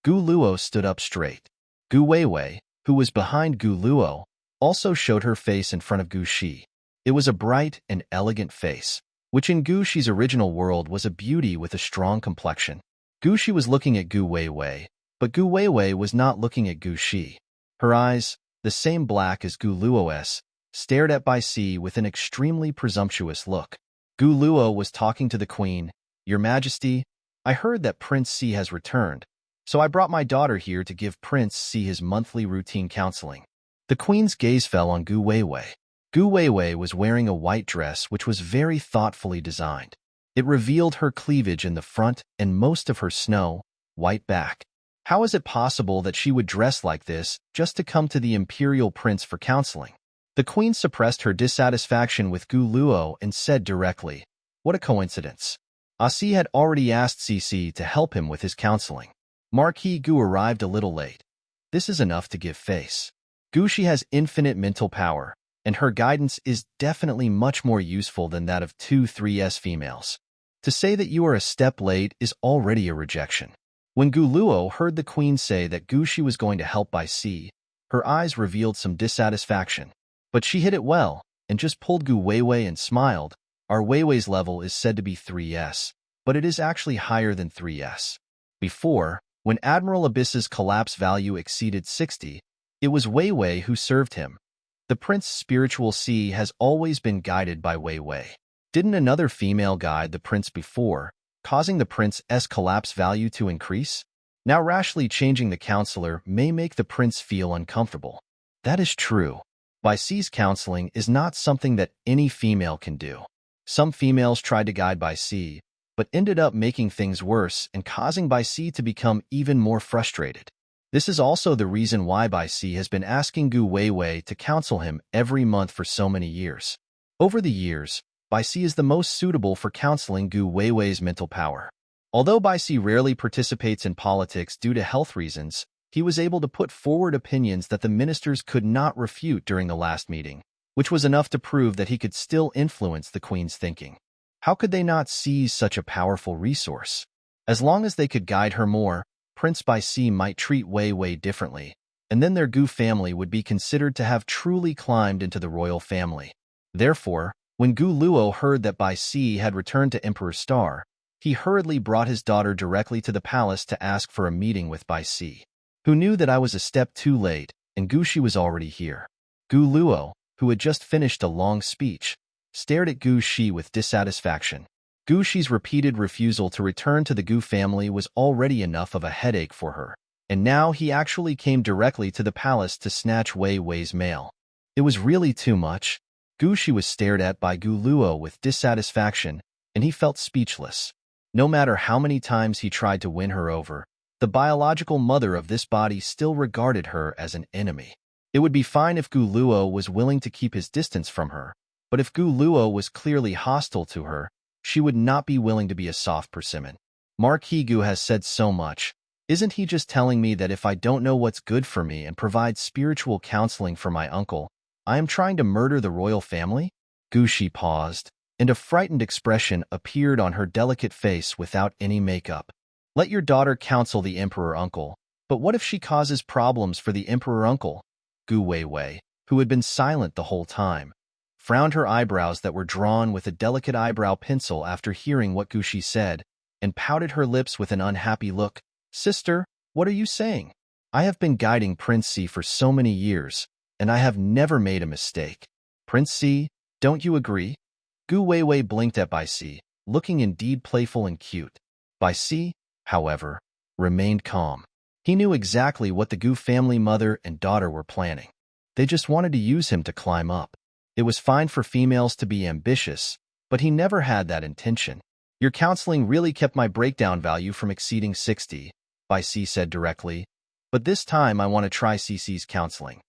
Gu Luo stood up straight. Gu Weiwei, who was behind Gu Luo, also showed her face in front of Gu Shi. It was a bright and elegant face, which in Gu Shi's original world was a beauty with a strong complexion. Gu Shi was looking at Gu Weiwei, but Gu Weiwei was not looking at Gu Shi. Her eyes, the same black as Gu Luo's, stared at Bai Si with an extremely presumptuous look. Gu Luo was talking to the queen. "Your Majesty, I heard that Prince Si has returned, so I brought my daughter here to give Prince Si his monthly routine counseling." The queen's gaze fell on Gu Weiwei. Gu Weiwei was wearing a white dress which was very thoughtfully designed. It revealed her cleavage in the front and most of her snow-white back. How is it possible that she would dress like this just to come to the imperial prince for counseling? The queen suppressed her dissatisfaction with Gu Luo and said directly, "What a coincidence." Asi had already asked Cici to help him with his counseling. Marquis Gu arrived a little late. This is enough to give face. Gu Shi has infinite mental power, and her guidance is definitely much more useful than that of 2-3s females. To say that you are a step late is already a rejection. When Gu Luo heard the queen say that Gu Shi was going to help Bai Si, her eyes revealed some dissatisfaction. But she hid it well, and just pulled Gu Weiwei and smiled. Our Weiwei's level is said to be 3s, but it is actually higher than 3s. Before, when Admiral Abyss's collapse value exceeded 60, it was Weiwei who served him. The Prince's spiritual C has always been guided by Weiwei. Didn't another female guide the Prince before, causing the Prince's collapse value to increase? Now rashly changing the counselor may make the Prince feel uncomfortable. That is true. Bai Si's counseling is not something that any female can do. Some females tried to guide Bai Si, but ended up making things worse and causing Bai Si to become even more frustrated. This is also the reason why Bai Si has been asking Gu Weiwei to counsel him every month for so many years. Over the years, Bai Si is the most suitable for counseling Gu Weiwei's mental power. Although Bai Si rarely participates in politics due to health reasons, he was able to put forward opinions that the ministers could not refute during the last meeting, which was enough to prove that he could still influence the queen's thinking. How could they not seize such a powerful resource? As long as they could guide her more, Prince Bai Si might treat Weiwei differently, and then their Gu family would be considered to have truly climbed into the royal family. Therefore, when Gu Luo heard that Bai Si had returned to Emperor Star, he hurriedly brought his daughter directly to the palace to ask for a meeting with Bai Si, who knew that I was a step too late and Gu Shi was already here. Gu Luo, who had just finished a long speech, stared at Gu Shi with dissatisfaction. Gu Shi's repeated refusal to return to the Gu family was already enough of a headache for her, and now he actually came directly to the palace to snatch Weiwei's mail. It was really too much. Gu Shi was stared at by Gu Luo with dissatisfaction, and he felt speechless. No matter how many times he tried to win her over, the biological mother of this body still regarded her as an enemy. It would be fine if Gu Luo was willing to keep his distance from her, but if Gu Luo was clearly hostile to her, she would not be willing to be a soft persimmon. Marquis Gu has said so much. Isn't he just telling me that if I don't know what's good for me and provide spiritual counseling for my uncle, I am trying to murder the royal family? Gu Shi paused, and a frightened expression appeared on her delicate face without any makeup. Let your daughter counsel the emperor uncle, but what if she causes problems for the emperor uncle? Gu Weiwei, who had been silent the whole time, frowned her eyebrows that were drawn with a delicate eyebrow pencil after hearing what Gu Shi said, and pouted her lips with an unhappy look. Sister, what are you saying? I have been guiding Prince Si for so many years, and I have never made a mistake. Prince Si, don't you agree? Gu Weiwei blinked at Bai Si, looking indeed playful and cute. Bai Si, however, remained calm. He knew exactly what the Gu family mother and daughter were planning. They just wanted to use him to climb up. It was fine for females to be ambitious, but he never had that intention. Your counseling really kept my breakdown value from exceeding 60, Bai Si said directly, but this time I want to try Cici's counseling.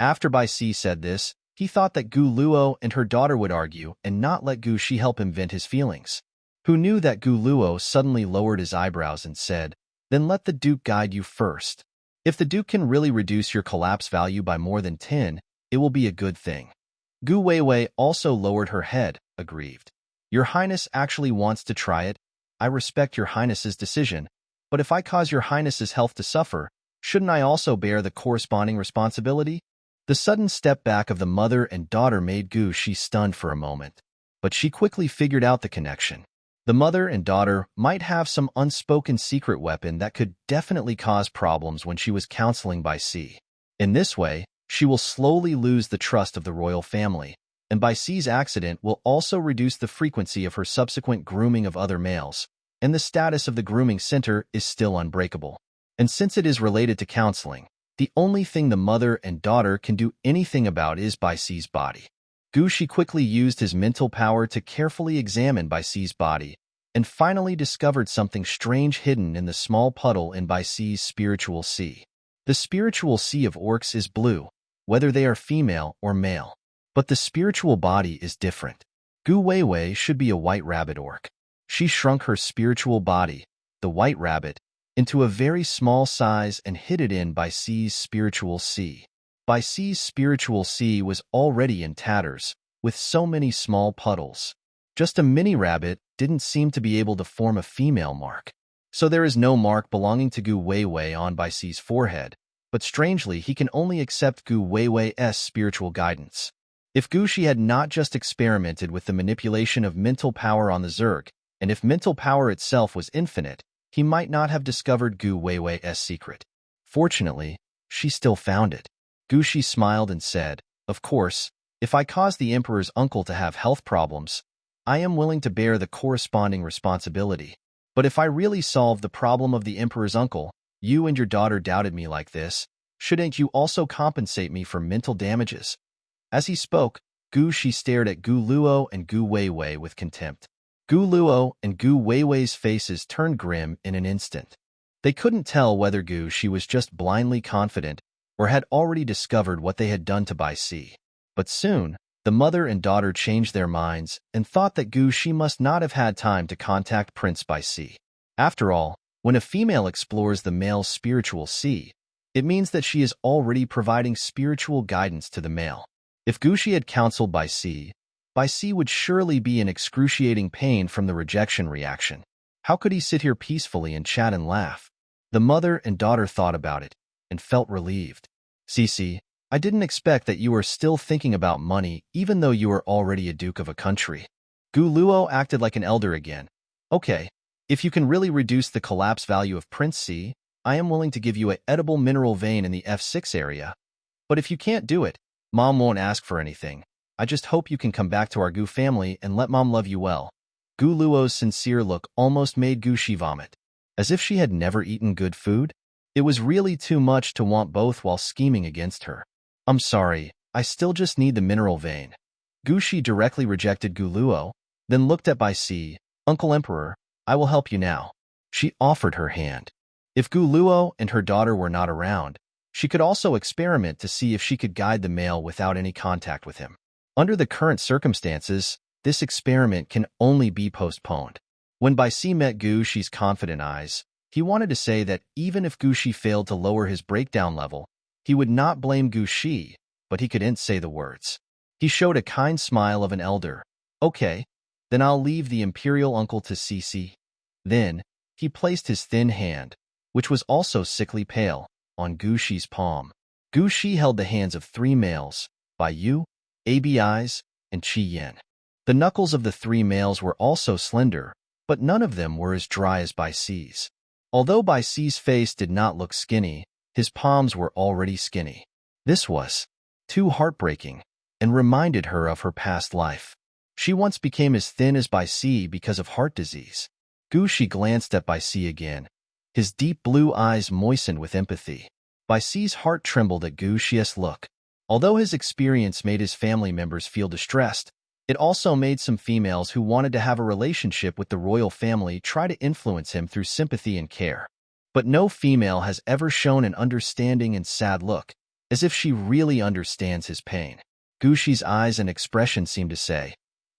After Bai Si said this, he thought that Gu Luo and her daughter would argue and not let Gu Shi help him vent his feelings. Who knew that Gu Luo suddenly lowered his eyebrows and said, "Then let the Duke guide you first. If the Duke can really reduce your collapse value by more than 10, it will be a good thing." Gu Weiwei also lowered her head, aggrieved. Your Highness actually wants to try it? I respect your Highness's decision, but if I cause your Highness's health to suffer, shouldn't I also bear the corresponding responsibility? The sudden step back of the mother and daughter made Gu Shi stunned for a moment, but she quickly figured out the connection. The mother and daughter might have some unspoken secret weapon that could definitely cause problems when she was counseling Bai Si. In this way, she will slowly lose the trust of the royal family, and Bai Si's accident will also reduce the frequency of her subsequent grooming of other males, and the status of the grooming center is still unbreakable. And since it is related to counseling, the only thing the mother and daughter can do anything about is Bai Si's body. Gu Shi quickly used his mental power to carefully examine Bai Si's body, and finally discovered something strange hidden in the small puddle in Bai Si's spiritual sea. The spiritual sea of orcs is blue, whether they are female or male. But the spiritual body is different. Gu Weiwei should be a white rabbit orc. She shrunk her spiritual body, the white rabbit, into a very small size and hid it in Bai Si's spiritual sea. Bai Si's spiritual sea was already in tatters, with so many small puddles. Just a mini rabbit didn't seem to be able to form a female mark. So there is no mark belonging to Gu Weiwei on Bai Si's forehead, but strangely he can only accept Gu Weiwei's spiritual guidance. If Gu Shi had not just experimented with the manipulation of mental power on the Zerg, and if mental power itself was infinite, he might not have discovered Gu Weiwei's secret. Fortunately, she still found it. Gu Shi smiled and said, "Of course, if I cause the Emperor's uncle to have health problems, I am willing to bear the corresponding responsibility. But if I really solve the problem of the Emperor's uncle, you and your daughter doubted me like this, shouldn't you also compensate me for mental damages?" As he spoke, Gu Shi stared at Gu Luo and Gu Weiwei with contempt. Gu Luo and Gu Weiwei's faces turned grim in an instant. They couldn't tell whether Gu Shi was just blindly confident or had already discovered what they had done to Bai Si. But soon, the mother and daughter changed their minds and thought that Gu Shi must not have had time to contact Prince Bai Si. After all, when a female explores the male's spiritual sea, it means that she is already providing spiritual guidance to the male. If Gu Shi had counseled Bai Si would surely be in excruciating pain from the rejection reaction. How could he sit here peacefully and chat and laugh? The mother and daughter thought about it and felt relieved. "Cici, I didn't expect that you were still thinking about money even though you are already a duke of a country." Gu Luo acted like an elder again. "Okay, if you can really reduce the collapse value of Prince C, I am willing to give you an edible mineral vein in the F6 area. But if you can't do it, Mom won't ask for anything. I just hope you can come back to our Gu family and let Mom love you well." Gu Luo's sincere look almost made Gu Shi vomit. As if she had never eaten good food? It was really too much to want both while scheming against her. "I'm sorry, I still just need the mineral vein." Gu Shi directly rejected Gu Luo, then looked at Bai Si. "Uncle Emperor, I will help you now." She offered her hand. If Gu Luo and her daughter were not around, she could also experiment to see if she could guide the male without any contact with him. Under the current circumstances, this experiment can only be postponed. When Bai Si met Gu Shi's confident eyes, he wanted to say that even if Gu Shi failed to lower his breakdown level, he would not blame Gu Shi, but he couldn't say the words. He showed a kind smile of an elder. "Okay, then I'll leave the imperial uncle to Cici." Then, he placed his thin hand, which was also sickly pale, on Gu Shi's palm. Gu Shi held the hands of three males, Bai Yu, Abis, and Qi Yan. The knuckles of the three males were also slender, but none of them were as dry as Bai Si's. Although Bai Si's face did not look skinny, his palms were already skinny. This was too heartbreaking and reminded her of her past life. She once became as thin as Bai Si because of heart disease. Gu Shi glanced at Bai Si again. His deep blue eyes moistened with empathy. Bai Si's heart trembled at Gu Shi's look. Although his experience made his family members feel distressed, it also made some females who wanted to have a relationship with the royal family try to influence him through sympathy and care. But no female has ever shown an understanding and sad look, as if she really understands his pain. Gu Shi's eyes and expression seemed to say,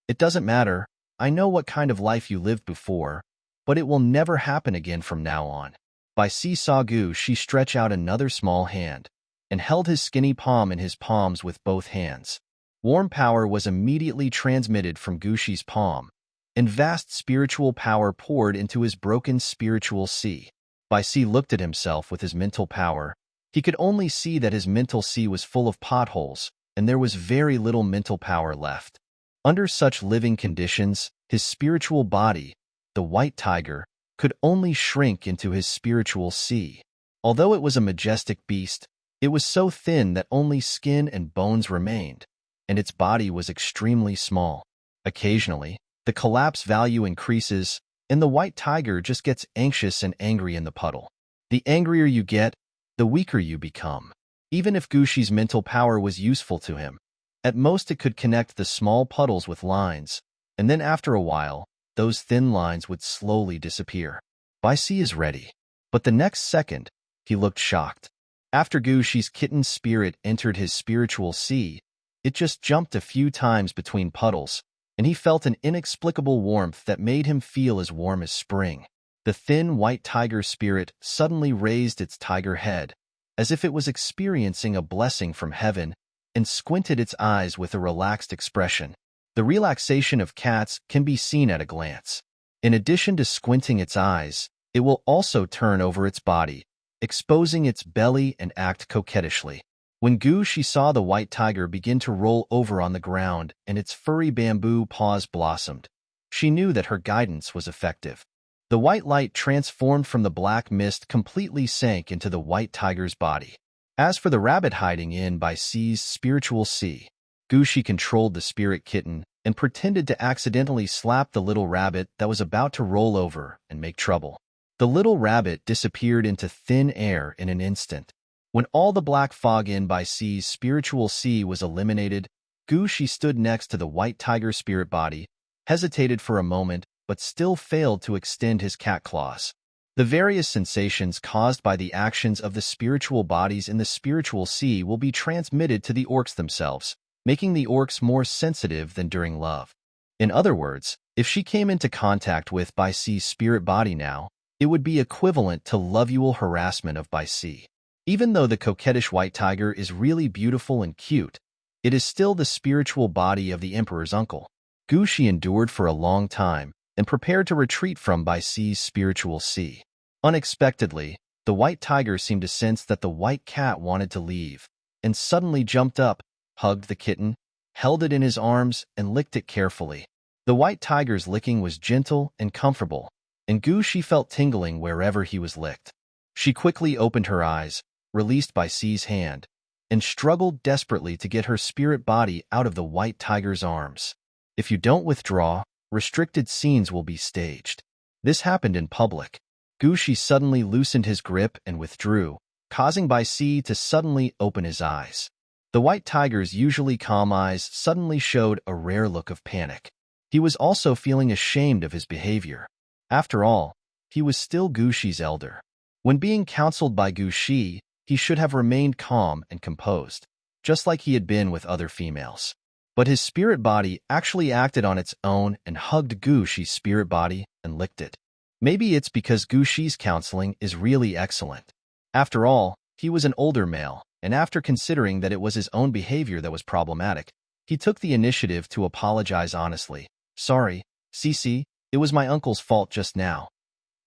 "It doesn't matter, I know what kind of life you lived before, but it will never happen again from now on." Bai Si saw Gu Shi stretch out another small hand, and held his skinny palm in his palms with both hands. Warm power was immediately transmitted from Gushi's palm, and vast spiritual power poured into his broken spiritual sea. Bai Si looked at himself with his mental power. He could only see that his mental sea was full of potholes, and there was very little mental power left. Under such living conditions, his spiritual body, the white tiger, could only shrink into his spiritual sea. Although it was a majestic beast, it was so thin that only skin and bones remained, and its body was extremely small. Occasionally, the collapse value increases, and the white tiger just gets anxious and angry in the puddle. The angrier you get, the weaker you become. Even if Gushi's mental power was useful to him, at most it could connect the small puddles with lines, and then after a while, those thin lines would slowly disappear. Bai Si is ready. But the next second, he looked shocked. After Gushi's kitten spirit entered his spiritual sea, it just jumped a few times between puddles, and he felt an inexplicable warmth that made him feel as warm as spring. The thin white tiger spirit suddenly raised its tiger head, as if it was experiencing a blessing from heaven, and squinted its eyes with a relaxed expression. The relaxation of cats can be seen at a glance. In addition to squinting its eyes, it will also turn over its body, exposing its belly and act coquettishly. When Gushi saw the white tiger begin to roll over on the ground and its furry bamboo paws blossomed, she knew that her guidance was effective. The white light transformed from the black mist completely sank into the white tiger's body. As for the rabbit hiding in Bai Si's spiritual sea, Gushi controlled the spirit kitten and pretended to accidentally slap the little rabbit that was about to roll over and make trouble. The little rabbit disappeared into thin air in an instant. When all the black fog in Bai Si's spiritual sea was eliminated, Gushi stood next to the white tiger spirit body, hesitated for a moment, but still failed to extend his cat claws. The various sensations caused by the actions of the spiritual bodies in the spiritual sea will be transmitted to the orcs themselves, making the orcs more sensitive than during love. In other words, if she came into contact with Bai Si's spirit body now, it would be equivalent to lovual harassment of Bai Si. Even though the coquettish white tiger is really beautiful and cute, it is still the spiritual body of the emperor's uncle. Gushi endured for a long time and prepared to retreat from Bai Si's spiritual sea. Unexpectedly, the white tiger seemed to sense that the white cat wanted to leave, and suddenly jumped up, hugged the kitten, held it in his arms, and licked it carefully. The white tiger's licking was gentle and comfortable, and Gushi felt tingling wherever he was licked. She quickly opened her eyes, released Bai Si's hand, and struggled desperately to get her spirit body out of the white tiger's arms. If you don't withdraw, restricted scenes will be staged. This happened in public. Gushi suddenly loosened his grip and withdrew, causing Bai Si to suddenly open his eyes. The white tiger's usually calm eyes suddenly showed a rare look of panic. He was also feeling ashamed of his behavior. After all, he was still Gushi's elder. When being counseled by Gushi, he should have remained calm and composed, just like he had been with other females. But his spirit body actually acted on its own and hugged Gushi's spirit body and licked it. Maybe it's because Gushi's counseling is really excellent. After all, he was an older male, and after considering that it was his own behavior that was problematic, he took the initiative to apologize honestly. Sorry, Cici, it was my uncle's fault just now.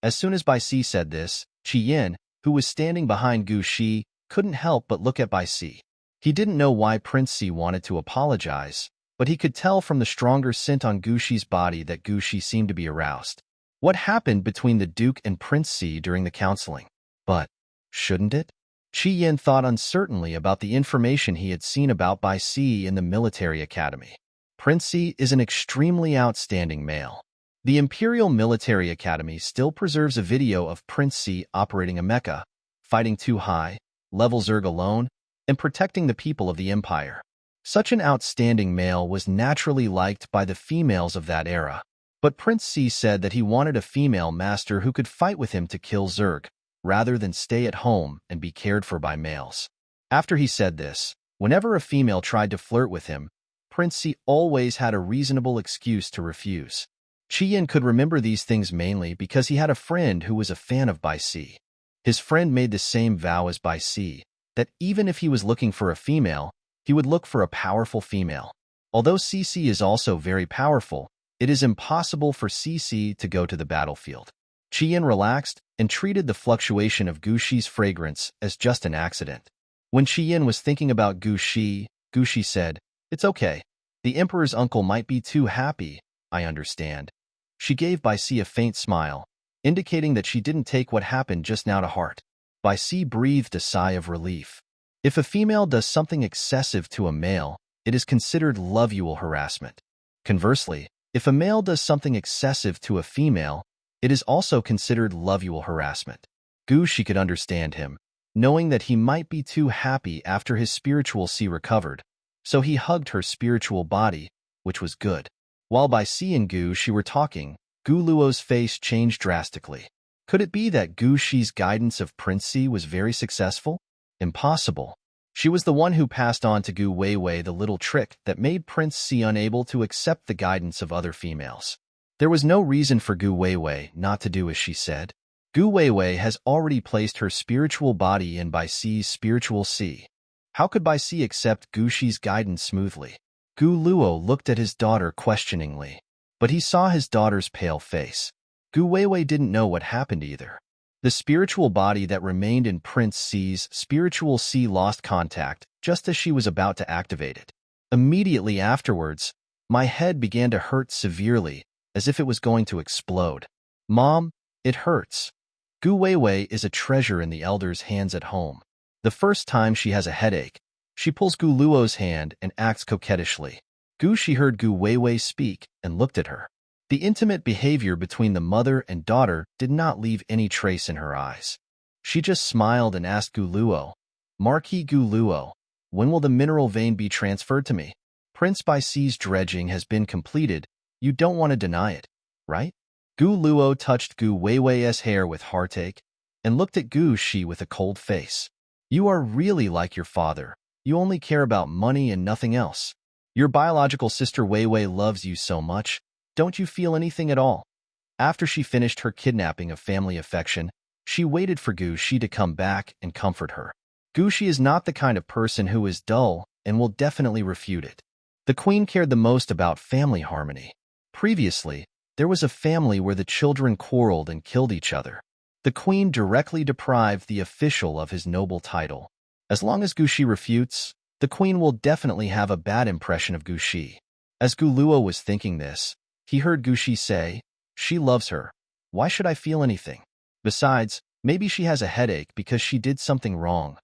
As soon as Bai Si said this, Chi Yin, who was standing behind Gushi, couldn't help but look at Bai Si. He didn't know why Prince Si wanted to apologize, but he could tell from the stronger scent on Gushi's body that Gushi seemed to be aroused. What happened between the Duke and Prince Si during the counseling? But shouldn't it? Chi Yin thought uncertainly about the information he had seen about Bai Si in the military academy. Prince Si is an extremely outstanding male. The Imperial Military Academy still preserves a video of Prince Si operating a mecha, fighting two high-level Zerg alone, and protecting the people of the Empire. Such an outstanding male was naturally liked by the females of that era. But Prince Si said that he wanted a female master who could fight with him to kill Zerg, rather than stay at home and be cared for by males. After he said this, whenever a female tried to flirt with him, Prince Si always had a reasonable excuse to refuse. Chi Yin could remember these things mainly because he had a friend who was a fan of Bai Si. His friend made the same vow as Bai Si, that even if he was looking for a female, he would look for a powerful female. Although Cece is also very powerful, it is impossible for Cece to go to the battlefield. Qian relaxed and treated the fluctuation of Gu Shi's fragrance as just an accident. When Qian was thinking about Gu Shi said, "It's okay. The Emperor's uncle might be too happy, I understand." She gave Bai Si a faint smile, indicating that she didn't take what happened just now to heart. Bai Si breathed a sigh of relief. If a female does something excessive to a male, it is considered lovual harassment. Conversely, if a male does something excessive to a female, it is also considered lovual harassment. Gu Shi could understand him, knowing that he might be too happy after his spiritual Si recovered, so he hugged her spiritual body, which was good. While Bai Si and Gu Shi were talking, Gu Luo's face changed drastically. Could it be that Gu Shi's guidance of Prince Si was very successful? Impossible. She was the one who passed on to Gu Weiwei the little trick that made Prince Si unable to accept the guidance of other females. There was no reason for Gu Weiwei not to do as she said. Gu Weiwei has already placed her spiritual body in Bai Si's spiritual Si. How could Bai Si accept Gu Shi's guidance smoothly? Gu Luo looked at his daughter questioningly, but he saw his daughter's pale face. Gu Weiwei didn't know what happened either. The spiritual body that remained in Prince Si's spiritual Si lost contact just as she was about to activate it. Immediately afterwards, my head began to hurt severely, as if it was going to explode. "Mom, it hurts." Gu Weiwei is a treasure in the elders' hands at home. The first time she has a headache, she pulls Gu Luo's hand and acts coquettishly. Gu Shi heard Gu Weiwei speak and looked at her. The intimate behavior between the mother and daughter did not leave any trace in her eyes. She just smiled and asked Gu Luo, "Marquis Gu Luo, when will the mineral vein be transferred to me? Prince Bai Si's dredging has been completed. You don't want to deny it, right?" Gu Luo touched Gu Weiwei's hair with heartache and looked at Gu Shi with a cold face. "You are really like your father. You only care about money and nothing else. Your biological sister Weiwei loves you so much. Don't you feel anything at all?" After she finished her kidnapping of family affection, she waited for Gu Shi to come back and comfort her. Gu Shi is not the kind of person who is dull and will definitely refute it. The queen cared the most about family harmony. Previously, there was a family where the children quarreled and killed each other. The queen directly deprived the official of his noble title. As long as Gu Shi refutes, the queen will definitely have a bad impression of Gu Shi. As Gu Luo was thinking this, he heard Gu Shi say, "She loves her. Why should I feel anything? Besides, maybe she has a headache because she did something wrong."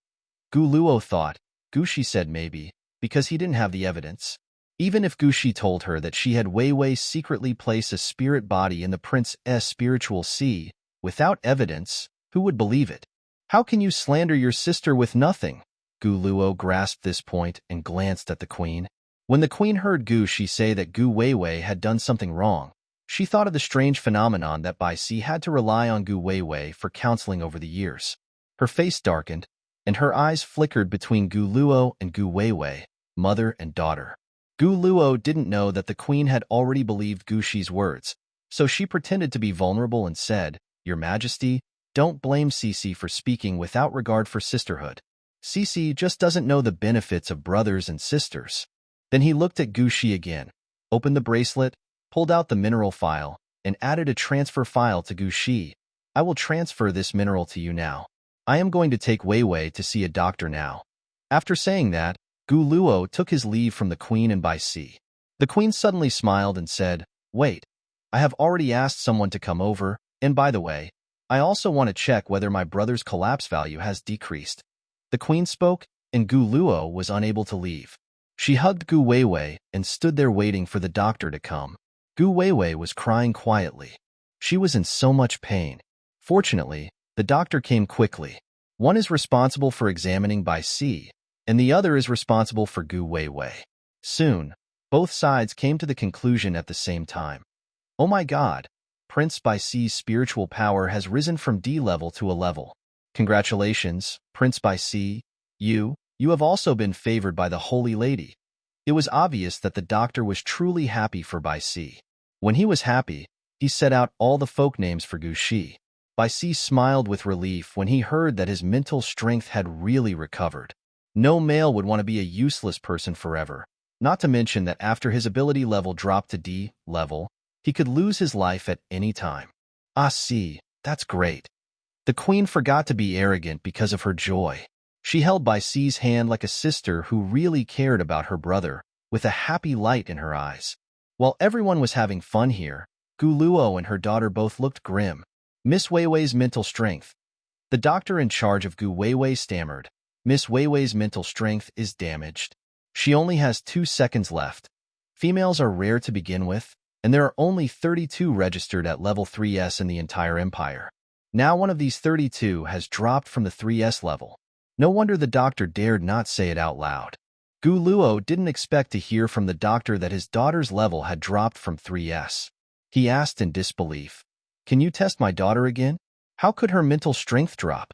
Gu Luo thought. Gu Shi said maybe, because he didn't have the evidence. Even if Gu Shi told her that she had Weiwei secretly place a spirit body in the prince's spiritual Si, without evidence, who would believe it? "How can you slander your sister with nothing?" Gu Luo grasped this point and glanced at the queen. When the queen heard Gu Shi say that Gu Weiwei had done something wrong, she thought of the strange phenomenon that Bai Si had to rely on Gu Weiwei for counseling over the years. Her face darkened, and her eyes flickered between Gu Luo and Gu Weiwei, mother and daughter. Gu Luo didn't know that the queen had already believed Gu Shi's words, so she pretended to be vulnerable and said, "Your Majesty, don't blame Cece for speaking without regard for sisterhood. Cece just doesn't know the benefits of brothers and sisters." Then he looked at Gu Shi again, opened the bracelet, pulled out the mineral file, and added a transfer file to Gu Shi. "I will transfer this mineral to you now. I am going to take Weiwei to see a doctor now." After saying that, Gu Luo took his leave from the queen and Bai Si. The queen suddenly smiled and said, "Wait, I have already asked someone to come over, and by the way, I also want to check whether my brother's collapse value has decreased." The queen spoke, and Gu Luo was unable to leave. She hugged Gu Weiwei and stood there waiting for the doctor to come. Gu Weiwei was crying quietly. She was in so much pain. Fortunately, the doctor came quickly. One is responsible for examining Bai Si, and the other is responsible for Gu Weiwei. Soon, both sides came to the conclusion at the same time. "Oh my God, Prince Bai Si's spiritual power has risen from D level to a level. Congratulations, Prince Bai Si. You have also been favored by the Holy Lady." It was obvious that the doctor was truly happy for Bai Si. When he was happy, he set out all the folk names for Gu Shi. Bai Si smiled with relief when he heard that his mental strength had really recovered. No male would want to be a useless person forever. Not to mention that after his ability level dropped to D level, he could lose his life at any time. Ah, see, that's great. The queen forgot to be arrogant because of her joy. She held Bai Si's hand like a sister who really cared about her brother, with a happy light in her eyes. While everyone was having fun here, Gu Luo and her daughter both looked grim. Miss Weiwei's mental strength. The doctor in charge of Gu Weiwei stammered. Miss Weiwei's mental strength is damaged. She only has 2 seconds left. Females are rare to begin with, and there are only 32 registered at level 3S in the entire empire. Now one of these 32 has dropped from the 3S level. No wonder the doctor dared not say it out loud. Gu Luo didn't expect to hear from the doctor that his daughter's level had dropped from 3S. He asked in disbelief, "Can you test my daughter again? How could her mental strength drop?"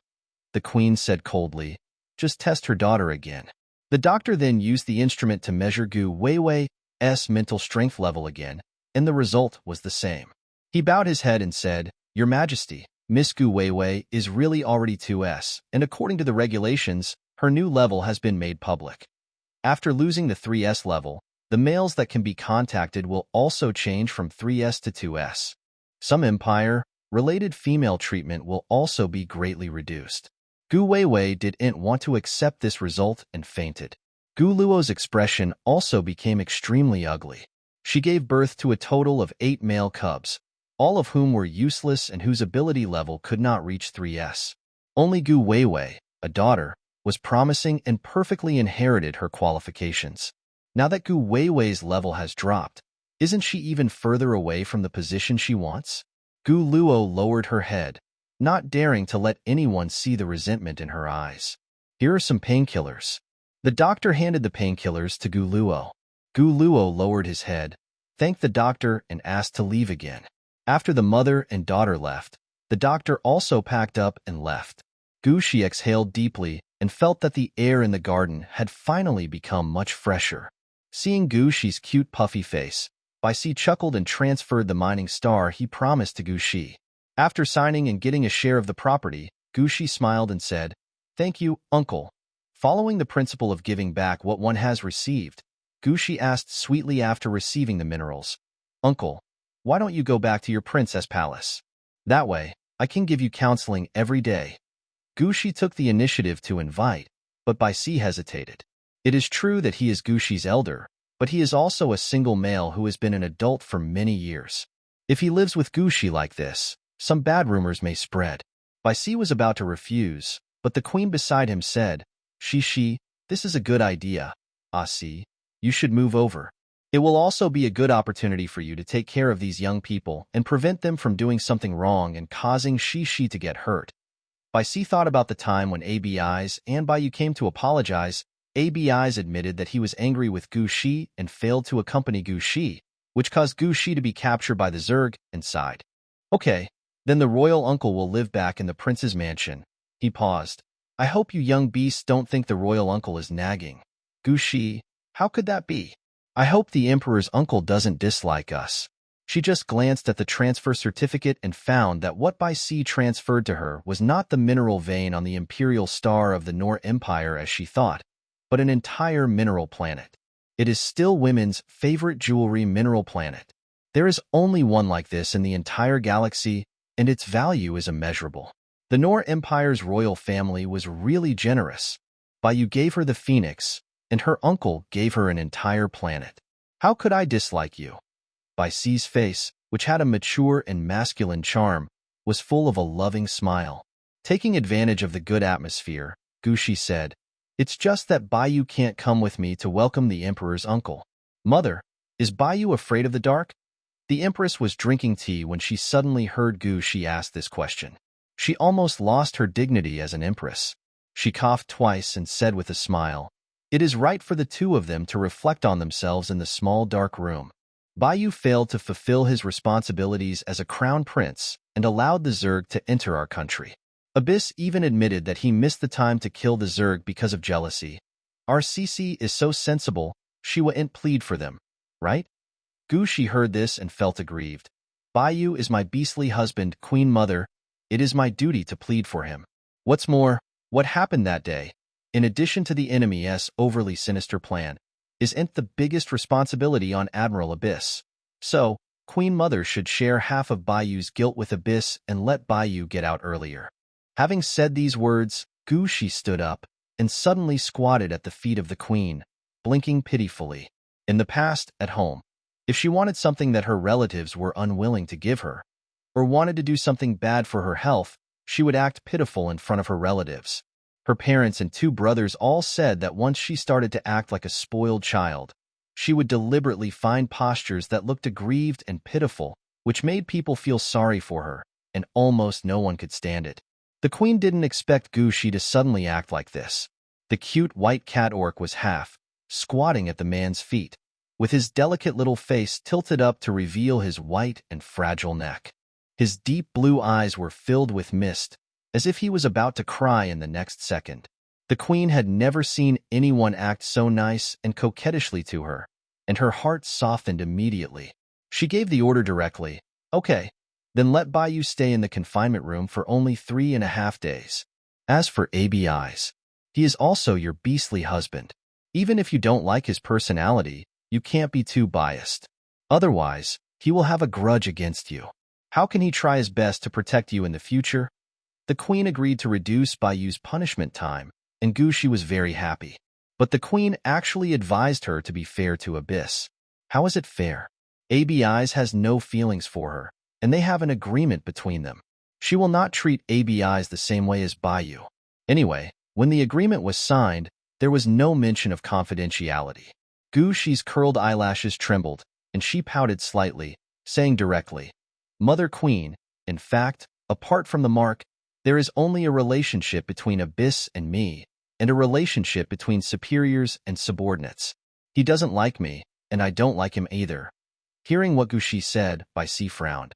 The queen said coldly, "Just test her daughter again." The doctor then used the instrument to measure Gu Weiwei's mental strength level again, and the result was the same. He bowed his head and said, "Your Majesty, Miss Gu Weiwei is really already 2S, and according to the regulations, her new level has been made public. After losing the 3S level, the males that can be contacted will also change from 3S to 2S. Some empire-related female treatment will also be greatly reduced." Gu Weiwei didn't want to accept this result and fainted. Gu Luo's expression also became extremely ugly. She gave birth to a total of 8 male cubs, all of whom were useless and whose ability level could not reach 3S. Only Gu Weiwei, a daughter, was promising and perfectly inherited her qualifications. Now that Gu Weiwei's level has dropped, isn't she even further away from the position she wants? Gu Luo lowered her head, not daring to let anyone see the resentment in her eyes. "Here are some painkillers." The doctor handed the painkillers to Gu Luo. Gu Luo lowered his head, thanked the doctor, and asked to leave again. After the mother and daughter left, the doctor also packed up and left. Gu Shi exhaled deeply and felt that the air in the garden had finally become much fresher. Seeing Gu Shi's cute puffy face, Bai Si chuckled and transferred the mining star he promised to Gu Shi. After signing and getting a share of the property, Gu Shi smiled and said, "Thank you, uncle." Following the principle of giving back what one has received, Gu Shi asked sweetly after receiving the minerals, "Uncle, why don't you go back to your princess palace? That way, I can give you counseling every day." Gu Shi took the initiative to invite, but Bai Si hesitated. It is true that he is Gu Shi's elder, but he is also a single male who has been an adult for many years. If he lives with Gu Shi like this, some bad rumors may spread. Bai Si was about to refuse, but the queen beside him said, Shi, this is a good idea. Ah Si, you should move over. It will also be a good opportunity for you to take care of these young people and prevent them from doing something wrong and causing Shi to get hurt." Bai Si thought about the time when ABI's and Baiyu came to apologize. ABI's admitted that he was angry with Gu Shi and failed to accompany Gu Shi, which caused Gu Shi to be captured by the Zerg and sighed. "Okay, then the royal uncle will live back in the prince's mansion." He paused. "I hope you young beasts don't think the royal uncle is nagging." "Gu Shi, how could that be? I hope the emperor's uncle doesn't dislike us." She just glanced at the transfer certificate and found that what Bai Si transferred to her was not the mineral vein on the imperial star of the Nor Empire as she thought, but an entire mineral planet. It is still women's favorite jewelry mineral planet. There is only one like this in the entire galaxy, and its value is immeasurable. The Nor Empire's royal family was really generous. Baiyu gave her the phoenix, and her uncle gave her an entire planet. How could I dislike you? Bai Si's face, which had a mature and masculine charm, was full of a loving smile. Taking advantage of the good atmosphere, Gu Shi said, "It's just that Baiyu can't come with me to welcome the emperor's uncle." "Mother, is Baiyu afraid of the dark?" The empress was drinking tea when she suddenly heard Gu Shi ask this question. She almost lost her dignity as an empress. She coughed twice and said with a smile, "It is right for the two of them to reflect on themselves in the small dark room." Baiyu failed to fulfill his responsibilities as a crown prince and allowed the Zerg to enter our country. Abyss even admitted that he missed the time to kill the Zerg because of jealousy. Our Cici is so sensible, she wouldn't plead for them, right? Gu Shi heard this and felt aggrieved. "Baiyu is my beastly husband, Queen Mother. It is my duty to plead for him." What's more, what happened that day? In addition to the enemy's overly sinister plan, isn't the biggest responsibility on Admiral Abyss. So, Queen Mother should share half of Bayu's guilt with Abyss and let Bayu get out earlier. Having said these words, Gushi stood up and suddenly squatted at the feet of the queen, blinking pitifully. In the past, at home, if she wanted something that her relatives were unwilling to give her, or wanted to do something bad for her health, she would act pitiful in front of her relatives. Her parents and two brothers all said that once she started to act like a spoiled child, she would deliberately find postures that looked aggrieved and pitiful, which made people feel sorry for her, and almost no one could stand it. The queen didn't expect Gushi to suddenly act like this. The cute white cat orc was squatting at the man's feet, with his delicate little face tilted up to reveal his white and fragile neck. His deep blue eyes were filled with mist, as if he was about to cry in the next second. The queen had never seen anyone act so nice and coquettishly to her, and her heart softened immediately. She gave the order directly. Okay, then let Bayu stay in the confinement room for only 3.5 days. As for ABIs, he is also your beastly husband. Even if you don't like his personality, you can't be too biased. Otherwise, he will have a grudge against you. How can he try his best to protect you in the future? The queen agreed to reduce Bayu's punishment time, and Gushi was very happy. But the queen actually advised her to be fair to Abyss. How is it fair? ABIs has no feelings for her, and they have an agreement between them. She will not treat ABIs the same way as Bayu. Anyway, when the agreement was signed, there was no mention of confidentiality. Gushi's curled eyelashes trembled, and she pouted slightly, saying directly, Mother Queen, in fact, apart from the mark, there is only a relationship between Abyss and me, and a relationship between superiors and subordinates. He doesn't like me, and I don't like him either. Hearing what Gushi said, Baisi frowned.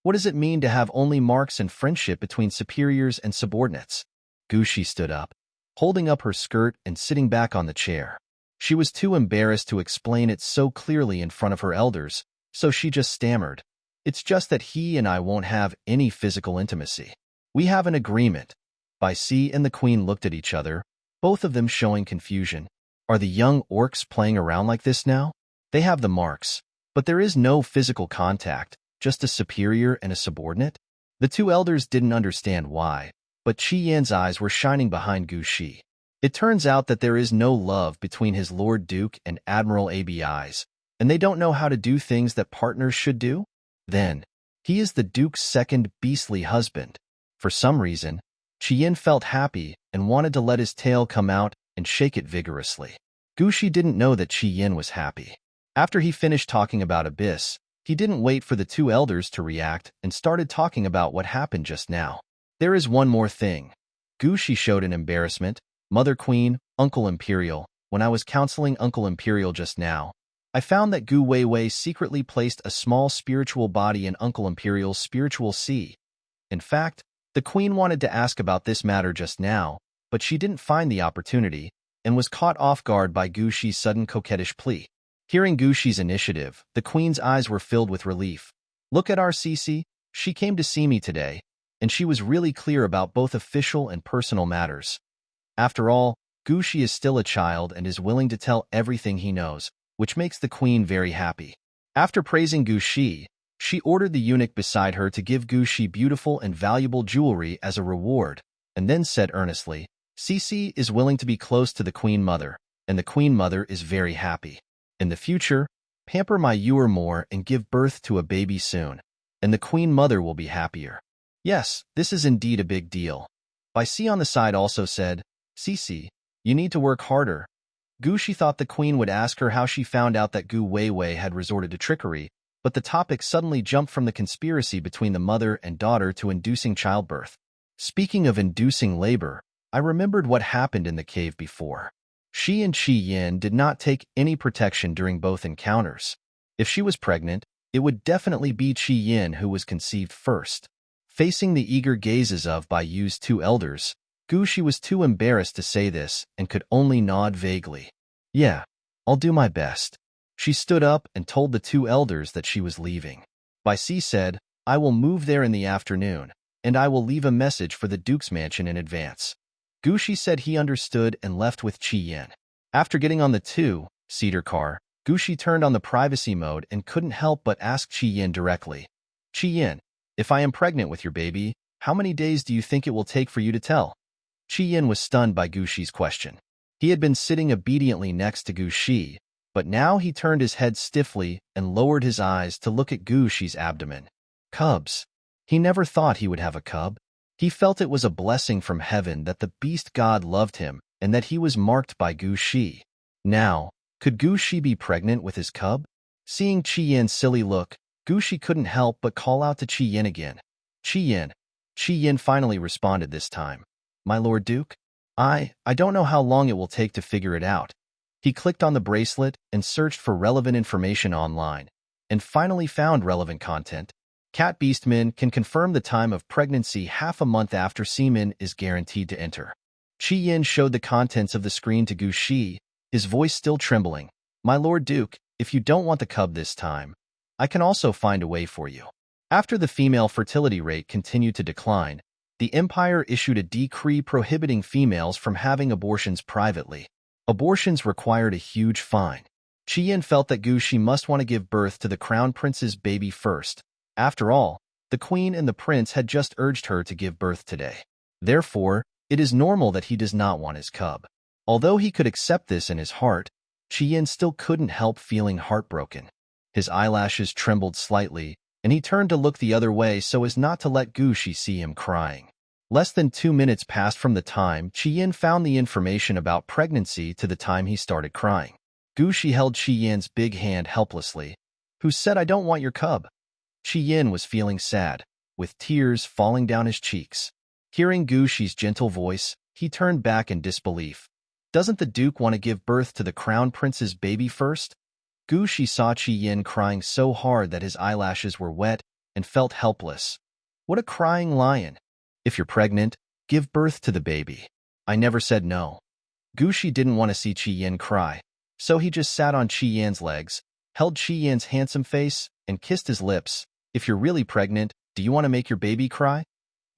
What does it mean to have only marks and friendship between superiors and subordinates? Gushi stood up, holding up her skirt and sitting back on the chair. She was too embarrassed to explain it so clearly in front of her elders, so she just stammered. It's just that he and I won't have any physical intimacy. We have an agreement. Baisi and the queen looked at each other, both of them showing confusion. Are the young orcs playing around like this now? They have the marks, but there is no physical contact, just a superior and a subordinate? The two elders didn't understand why, but Qi Yan's eyes were shining behind Gushi. It turns out that there is no love between his Lord Duke and Admiral ABIs, and they don't know how to do things that partners should do? Then, he is the Duke's second beastly husband. For some reason, Qi Yan felt happy and wanted to let his tail come out and shake it vigorously. Gushi didn't know that Qi Yan was happy. After he finished talking about Abyss, he didn't wait for the two elders to react and started talking about what happened just now. There is one more thing. Gushi showed an embarrassment. Mother Queen, Uncle Imperial, when I was counseling Uncle Imperial just now, I found that Gu Weiwei secretly placed a small spiritual body in Uncle Imperial's spiritual sea. In fact, the queen wanted to ask about this matter just now, but she didn't find the opportunity and was caught off guard by Gushi's sudden coquettish plea. Hearing Gushi's initiative, the queen's eyes were filled with relief. Look at our Cece, she came to see me today, and she was really clear about both official and personal matters. After all, Gushi is still a child and is willing to tell everything he knows, which makes the queen very happy. After praising Gushi, she ordered the eunuch beside her to give Gushi beautiful and valuable jewelry as a reward, and then said earnestly, Cece is willing to be close to the Queen Mother, and the Queen Mother is very happy. In the future, pamper my ewer more and give birth to a baby soon, and the Queen Mother will be happier. Yes, this is indeed a big deal. Baisi on the side also said, Cece, you need to work harder. Gushi thought the queen would ask her how she found out that Gu Weiwei had resorted to trickery, but the topic suddenly jumped from the conspiracy between the mother and daughter to inducing childbirth. Speaking of inducing labor, I remembered what happened in the cave before. She and Qi Yan did not take any protection during both encounters. If she was pregnant, it would definitely be Qi Yan who was conceived first. Facing the eager gazes of Bayu's two elders, Gushi was too embarrassed to say this and could only nod vaguely. Yeah, I'll do my best. She stood up and told the two elders that she was leaving. Baisi said, I will move there in the afternoon, and I will leave a message for the Duke's mansion in advance. Gushi said he understood and left with Qi Yan. After getting on the Cedar car. Gushi turned on the privacy mode and couldn't help but ask Chi-Yin directly. Chi-Yin, if I am pregnant with your baby, how many days do you think it will take for you to tell? Chi-Yin was stunned by Gushi's question. He had been sitting obediently next to Gushi, but now he turned his head stiffly and lowered his eyes to look at Gushi's abdomen. Cubs. He never thought he would have a cub. He felt it was a blessing from heaven that the beast god loved him and that he was marked by Gushi. Now, could Gushi be pregnant with his cub? Seeing Chi-Yin's silly look, Gushi couldn't help but call out to Chi-Yin again. Chi-Yin. Chi-Yin finally responded this time. My Lord Duke? I don't know how long it will take to figure it out. He clicked on the bracelet and searched for relevant information online, and finally found relevant content. Cat Beastman can confirm the time of pregnancy half a month after semen is guaranteed to enter. Chi-Yin showed the contents of the screen to Gushi, his voice still trembling. My Lord Duke, if you don't want the cub this time, I can also find a way for you. After the female fertility rate continued to decline, the Empire issued a decree prohibiting females from having abortions privately. Abortions required a huge fine. Chi-Yin felt that Gushi must want to give birth to the Crown Prince's baby first. After all, the Queen and the Prince had just urged her to give birth today. Therefore, it is normal that he does not want his cub. Although he could accept this in his heart, Chi-Yin still couldn't help feeling heartbroken. His eyelashes trembled slightly, and he turned to look the other way so as not to let Gushi see him crying. Less than 2 minutes passed from the time Chi-Yin found the information about pregnancy to the time he started crying. Gushi held Chi-Yin's big hand helplessly. Who said I don't want your cub? Chi-Yin was feeling sad, with tears falling down his cheeks. Hearing Gushi's gentle voice, he turned back in disbelief. Doesn't the Duke want to give birth to the Crown Prince's baby first? Gushi saw Chi-Yin crying so hard that his eyelashes were wet and felt helpless. What a crying lion. If you're pregnant, give birth to the baby. I never said no. Gushi didn't want to see Chi-Yin cry, so he just sat on Chi-Yin's legs, held Chi-Yin's handsome face, and kissed his lips. If you're really pregnant, do you want to make your baby cry?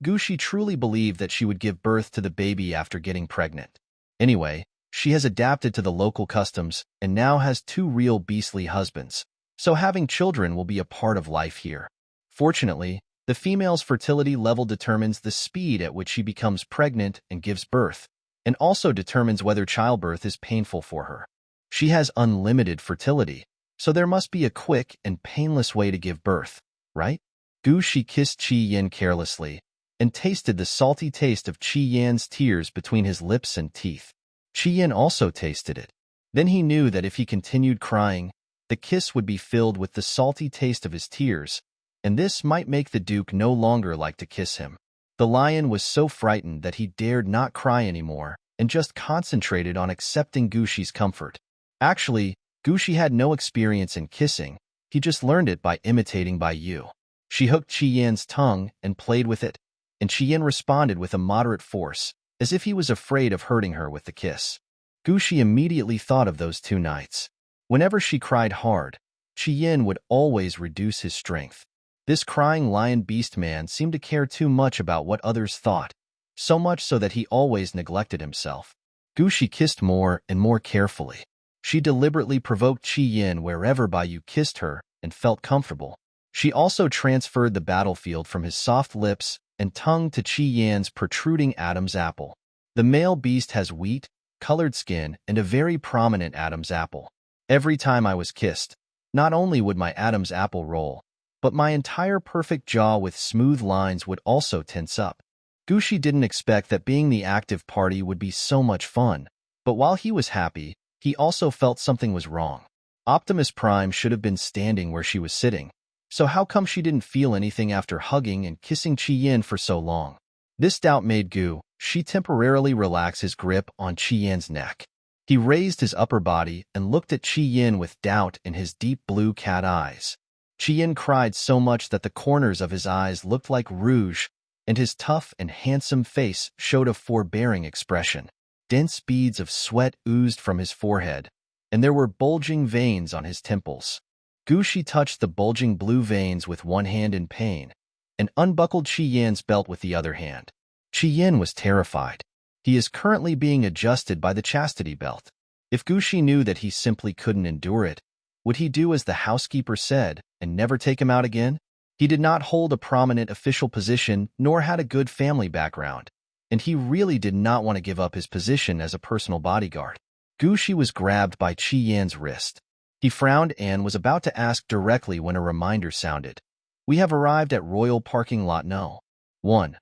Gushi truly believed that she would give birth to the baby after getting pregnant. Anyway, she has adapted to the local customs and now has 2 real beastly husbands, so having children will be a part of life here. Fortunately, the female's fertility level determines the speed at which she becomes pregnant and gives birth, and also determines whether childbirth is painful for her. She has unlimited fertility, so there must be a quick and painless way to give birth, right? Gushi kissed Chi-Yin carelessly and tasted the salty taste of Chi-Yin's tears between his lips and teeth. Chi-Yin also tasted it. Then he knew that if he continued crying, the kiss would be filled with the salty taste of his tears, and this might make the Duke no longer like to kiss him. The lion was so frightened that he dared not cry anymore and just concentrated on accepting Gushi's comfort. Actually, Gushi had no experience in kissing, he just learned it by imitating Yu. She hooked Chi-Yin's tongue and played with it, and Chi-Yin responded with a moderate force, as if he was afraid of hurting her with the kiss. Gushi immediately thought of those 2 nights. Whenever she cried hard, Chi-Yin would always reduce his strength. This crying lion beast man seemed to care too much about what others thought, so much so that he always neglected himself. Gushi kissed more and more carefully. She deliberately provoked Chi-Yin wherever Yu kissed her and felt comfortable. She also transferred the battlefield from his soft lips and tongue to Chi-Yin's protruding Adam's apple. The male beast has wheat, colored skin, and a very prominent Adam's apple. Every time I was kissed, not only would my Adam's apple roll, but my entire perfect jaw with smooth lines would also tense up. Gushi didn't expect that being the active party would be so much fun, but while he was happy, he also felt something was wrong. Optimus Prime should have been standing where she was sitting, so how come she didn't feel anything after hugging and kissing Chi-Yin for so long? This doubt made Gushi temporarily relax his grip on Chi-Yin's neck. He raised his upper body and looked at Chi-Yin with doubt in his deep blue cat eyes. Chi-Yin cried so much that the corners of his eyes looked like rouge, and his tough and handsome face showed a forbearing expression. Dense beads of sweat oozed from his forehead, and there were bulging veins on his temples. Gushi touched the bulging blue veins with one hand in pain, and unbuckled Chi-Yin's belt with the other hand. Chi-Yin was terrified. He is currently being adjusted by the chastity belt. If Gushi knew that he simply couldn't endure it, would he do as the housekeeper said and never take him out again? He did not hold a prominent official position nor had a good family background, and he really did not want to give up his position as a personal bodyguard. Gushi was grabbed by Chi Yan's wrist. He frowned and was about to ask directly when a reminder sounded. We have arrived at Royal Parking Lot No. 1.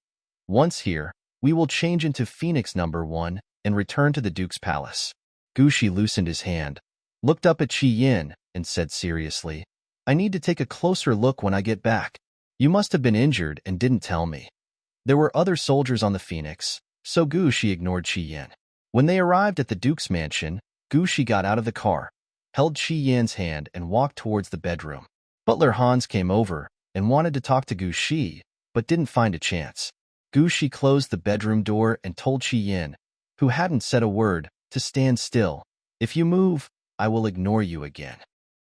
Once here, we will change into Phoenix number 1 and return to the Duke's palace. Gushi loosened his hand, looked up at Chi Yan, and said seriously, I need to take a closer look when I get back. You must have been injured and didn't tell me. There were other soldiers on the Phoenix, so Gushi ignored Chi Yan. When they arrived at the Duke's mansion, Gushi got out of the car, held Chi Yan's hand, and walked towards the bedroom. Butler Hans came over and wanted to talk to Gushi, but didn't find a chance. Gushi closed the bedroom door and told Chi Yan, who hadn't said a word, to stand still. If you move, I will ignore you again.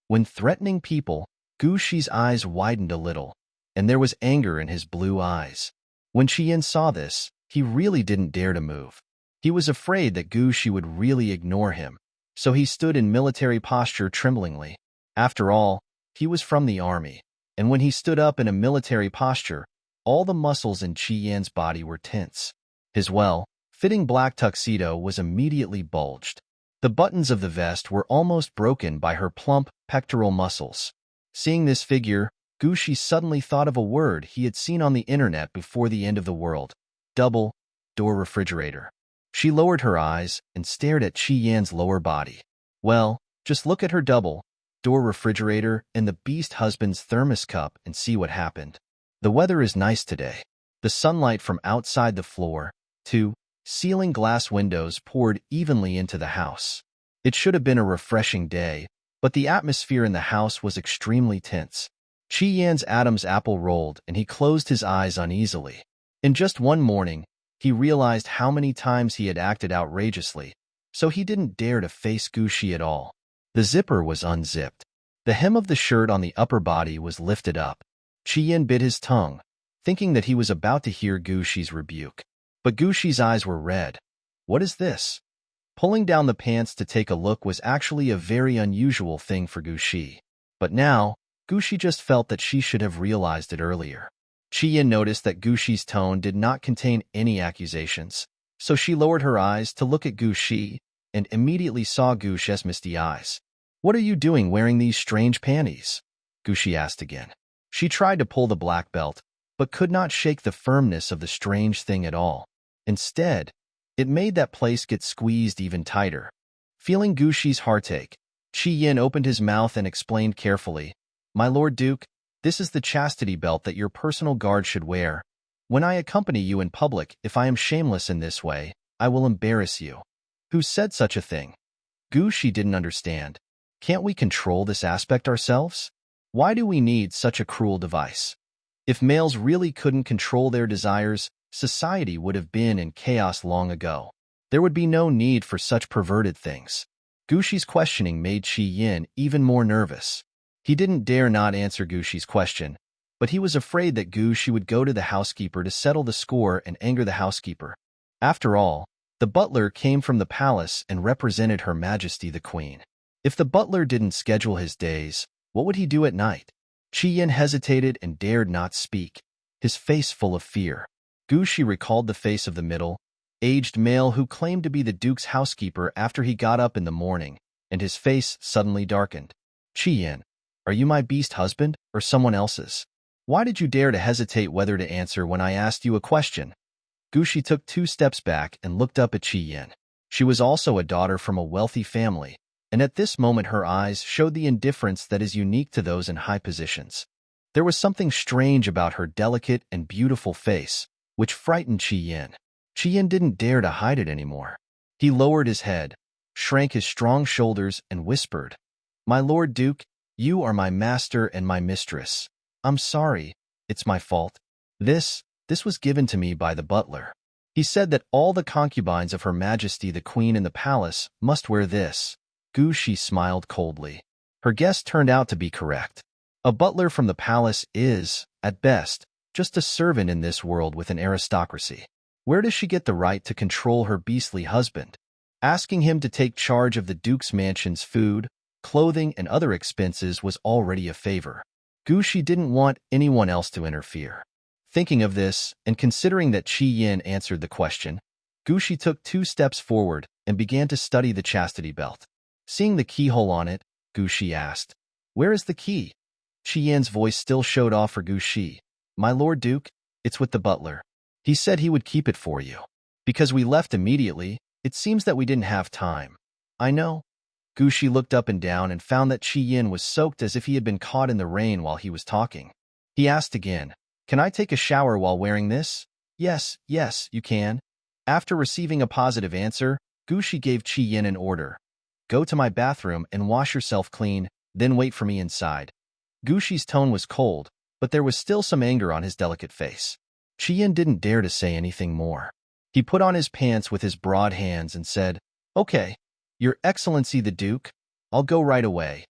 When threatening people, Gushi's eyes widened a little, and there was anger in his blue eyes. When Chi Yan saw this, he really didn't dare to move. He was afraid that Gushi would really ignore him, so he stood in military posture tremblingly. After all, he was from the army, and when he stood up in a military posture, all the muscles in Chi Yan's body were tense. His well-fitting black tuxedo was immediately bulged. The buttons of the vest were almost broken by her plump, pectoral muscles. Seeing this figure, Gushi suddenly thought of a word he had seen on the internet before the end of the world. Double-door refrigerator. She lowered her eyes and stared at Chi Yan's lower body. Well, just look at her double-door refrigerator and the beast husband's thermos cup and see what happened. The weather is nice today. The sunlight from outside the floor, to ceiling glass windows poured evenly into the house. It should have been a refreshing day, but the atmosphere in the house was extremely tense. Chi Yan's Adam's apple rolled and he closed his eyes uneasily. In just one morning, he realized how many times he had acted outrageously, so he didn't dare to face Gushi at all. The zipper was unzipped. The hem of the shirt on the upper body was lifted up. Chi Yan bit his tongue, thinking that he was about to hear Gushi's rebuke. But Gushi's eyes were red. What is this? Pulling down the pants to take a look was actually a very unusual thing for Gushi. But now, Gushi just felt that she should have realized it earlier. Chi Yan noticed that Gushi's tone did not contain any accusations, so she lowered her eyes to look at Gushi and immediately saw Gushi's misty eyes. What are you doing wearing these strange panties? Gushi asked again. She tried to pull the black belt, but could not shake the firmness of the strange thing at all. Instead, it made that place get squeezed even tighter. Feeling Gushi's heartache, Chi Yan opened his mouth and explained carefully, My Lord Duke, this is the chastity belt that your personal guard should wear. When I accompany you in public, if I am shameless in this way, I will embarrass you. Who said such a thing? Gushi didn't understand. Can't we control this aspect ourselves? Why do we need such a cruel device? If males really couldn't control their desires, society would have been in chaos long ago. There would be no need for such perverted things. Gushi's questioning made Chi Yan even more nervous. He didn't dare not answer Gushi's question, but he was afraid that Gushi would go to the housekeeper to settle the score and anger the housekeeper. After all, the butler came from the palace and represented Her Majesty the Queen. If the butler didn't schedule his days, what would he do at night? Chi Yan hesitated and dared not speak, his face full of fear. Gushi recalled the face of the middle-aged male who claimed to be the Duke's housekeeper after he got up in the morning, and his face suddenly darkened. Chi Yan, are you my beast husband or someone else's? Why did you dare to hesitate whether to answer when I asked you a question? Gushi took 2 steps back and looked up at Chi Yan. She was also a daughter from a wealthy family, and at this moment her eyes showed the indifference that is unique to those in high positions. There was something strange about her delicate and beautiful face, which frightened Chi Yan. Chi Yan didn't dare to hide it anymore. He lowered his head, shrank his strong shoulders, and whispered, My Lord Duke, you are my master and my mistress. I'm sorry, it's my fault. This was given to me by the butler. He said that all the concubines of Her Majesty the Queen in the palace must wear this. Gushi smiled coldly. Her guess turned out to be correct. A butler from the palace is, at best, just a servant in this world with an aristocracy. Where does she get the right to control her beastly husband? Asking him to take charge of the Duke's mansion's food, clothing, and other expenses was already a favor. Gushi didn't want anyone else to interfere. Thinking of this, and considering that Qi Yin answered the question, Gushi took 2 steps forward and began to study the chastity belt. Seeing the keyhole on it, Gushi asked, "Where is the key?" Qi Yin's voice still showed off for Gushi. "My Lord Duke, it's with the butler. He said he would keep it for you. Because we left immediately, it seems that we didn't have time." "I know." Gushi looked up and down and found that Qi Yin was soaked as if he had been caught in the rain while he was talking. He asked again, "Can I take a shower while wearing this?" Yes, you can." After receiving a positive answer, Gushi gave Qi Yin an order. "Go to my bathroom and wash yourself clean, then wait for me inside." Gushi's tone was cold, but there was still some anger on his delicate face. Qi Yin didn't dare to say anything more. He put on his pants with his broad hands and said, "Okay, Your Excellency the Duke, I'll go right away."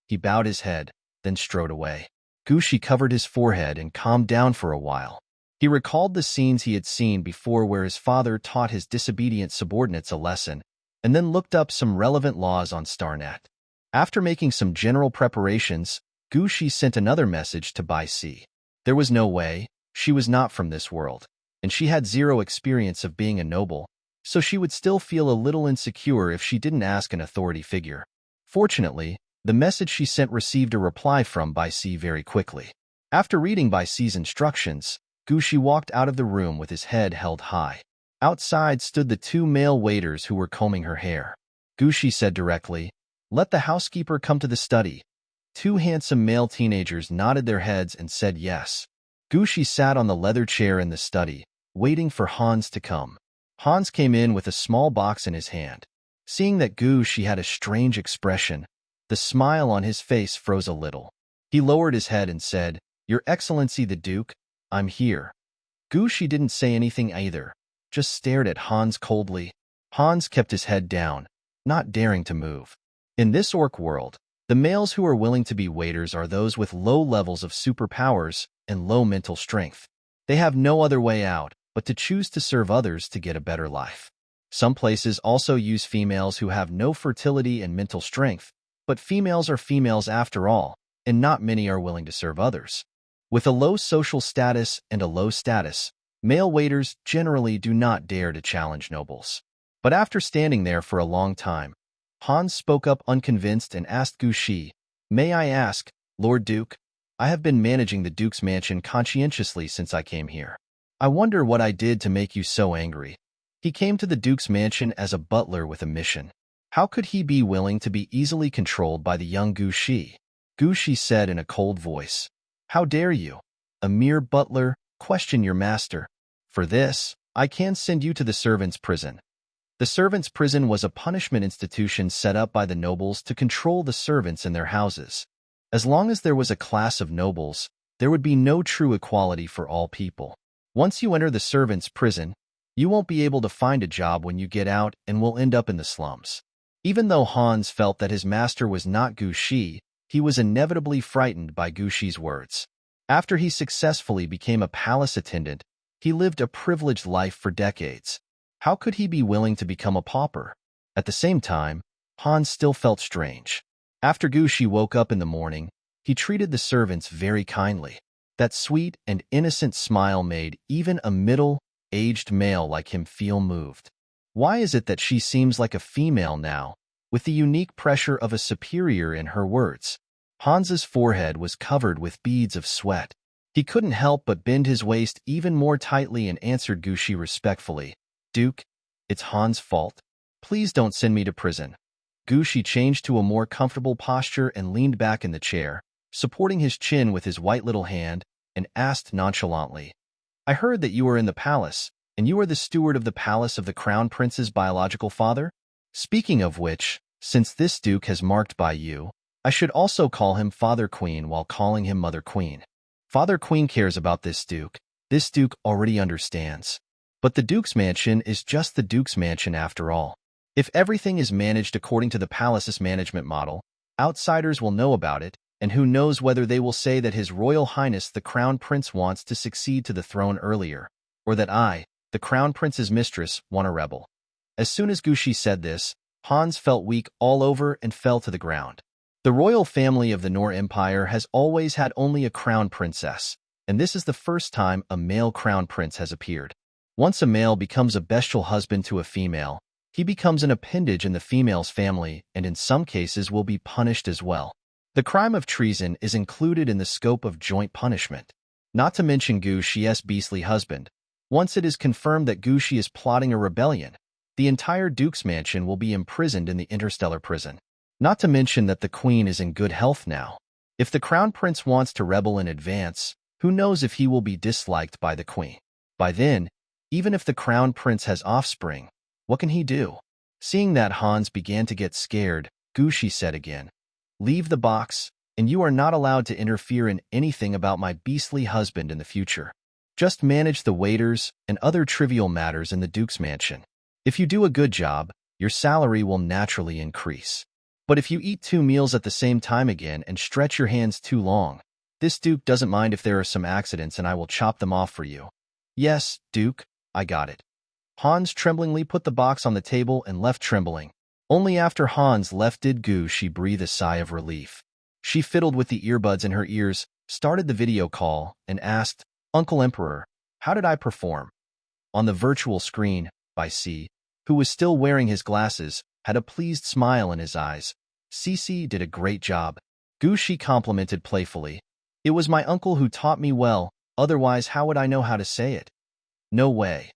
He bowed his head, then strode away. Gushi covered his forehead and calmed down for a while. He recalled the scenes he had seen before where his father taught his disobedient subordinates a lesson, and then looked up some relevant laws on StarNet. After making some general preparations, Gushi sent another message to Bai Si. There was no way, she was not from this world, and she had 0 experience of being a noble, so she would still feel a little insecure if she didn't ask an authority figure. Fortunately, the message she sent received a reply from Bai Si very quickly. After reading Bai Si's instructions, Gushi walked out of the room with his head held high. Outside stood the 2 male waiters who were combing her hair. Gushi said directly, "Let the housekeeper come to the study." 2 handsome male teenagers nodded their heads and said yes. Gushi sat on the leather chair in the study, waiting for Hans to come. Hans came in with a small box in his hand. Seeing that Gushi had a strange expression, the smile on his face froze a little. He lowered his head and said, "Your Excellency the Duke, I'm here." Gushi didn't say anything either, just stared at Hans coldly. Hans kept his head down, not daring to move. In this orc world, the males who are willing to be waiters are those with low levels of superpowers and low mental strength. They have no other way out but to choose to serve others to get a better life. Some places also use females who have no fertility and mental strength, but females are females after all, and not many are willing to serve others. With a low social status and a low status, male waiters generally do not dare to challenge nobles. But after standing there for a long time, Hans spoke up unconvinced and asked Gushi, "May I ask, Lord Duke? I have been managing the Duke's mansion conscientiously since I came here. I wonder what I did to make you so angry." He came to the Duke's mansion as a butler with a mission. How could he be willing to be easily controlled by the young Gushi? Gushi said in a cold voice, "How dare you, a mere butler, question your master? For this, I can send you to the servants' prison." The servants' prison was a punishment institution set up by the nobles to control the servants in their houses. As long as there was a class of nobles, there would be no true equality for all people. Once you enter the servants' prison, you won't be able to find a job when you get out and will end up in the slums. Even though Hans felt that his master was not Gushi, he was inevitably frightened by Gushi's words. After he successfully became a palace attendant, he lived a privileged life for decades. How could he be willing to become a pauper? At the same time, Hans still felt strange. After Gushi woke up in the morning, he treated the servants very kindly. That sweet and innocent smile made even a middle-aged male like him feel moved. Why is it that she seems like a female now, with the unique pressure of a superior in her words? Hans's forehead was covered with beads of sweat. He couldn't help but bend his waist even more tightly and answered Gushi respectfully, "Duke, it's Hans' fault. Please don't send me to prison." Gushi changed to a more comfortable posture and leaned back in the chair, supporting his chin with his white little hand, and asked nonchalantly, "I heard that you are in the palace, and you are the steward of the palace of the Crown Prince's biological father? Speaking of which, since this Duke has marked by you, I should also call him Father Queen while calling him Mother Queen. Father Queen cares about this Duke. This Duke already understands. But the Duke's mansion is just the Duke's mansion after all. If everything is managed according to the palace's management model, outsiders will know about it, and who knows whether they will say that His Royal Highness the Crown Prince wants to succeed to the throne earlier, or that I, the Crown Prince's mistress, want a rebel." As soon as Gushi said this, Hans felt weak all over and fell to the ground. The royal family of the Nor Empire has always had only a crown princess, and this is the first time a male crown prince has appeared. Once a male becomes a bestial husband to a female, he becomes an appendage in the female's family and in some cases will be punished as well. The crime of treason is included in the scope of joint punishment. Not to mention Gu Shi's beastly husband. Once it is confirmed that Gu Shi is plotting a rebellion, the entire Duke's mansion will be imprisoned in the interstellar prison. Not to mention that the queen is in good health now. If the crown prince wants to rebel in advance, who knows if he will be disliked by the queen. By then, even if the crown prince has offspring, what can he do? Seeing that Hans began to get scared, Gu Shi said again, "Leave the box, and you are not allowed to interfere in anything about my beastly husband in the future. Just manage the waiters and other trivial matters in the Duke's mansion. If you do a good job, your salary will naturally increase. But if you eat 2 meals at the same time again and stretch your hands too long, this Duke doesn't mind if there are some accidents and I will chop them off for you." "Yes, Duke, I got it." Hans tremblingly put the box on the table and left trembling. Only after Hans left did Gu Shi breathe a sigh of relief. She fiddled with the earbuds in her ears, started the video call, and asked, "Uncle Emperor, how did I perform?" On the virtual screen, Bai Si, who was still wearing his glasses, had a pleased smile in his eyes. "Cici did a great job," Gu Shi complimented playfully. "It was my uncle who taught me well, otherwise how would I know how to say it?" "No way."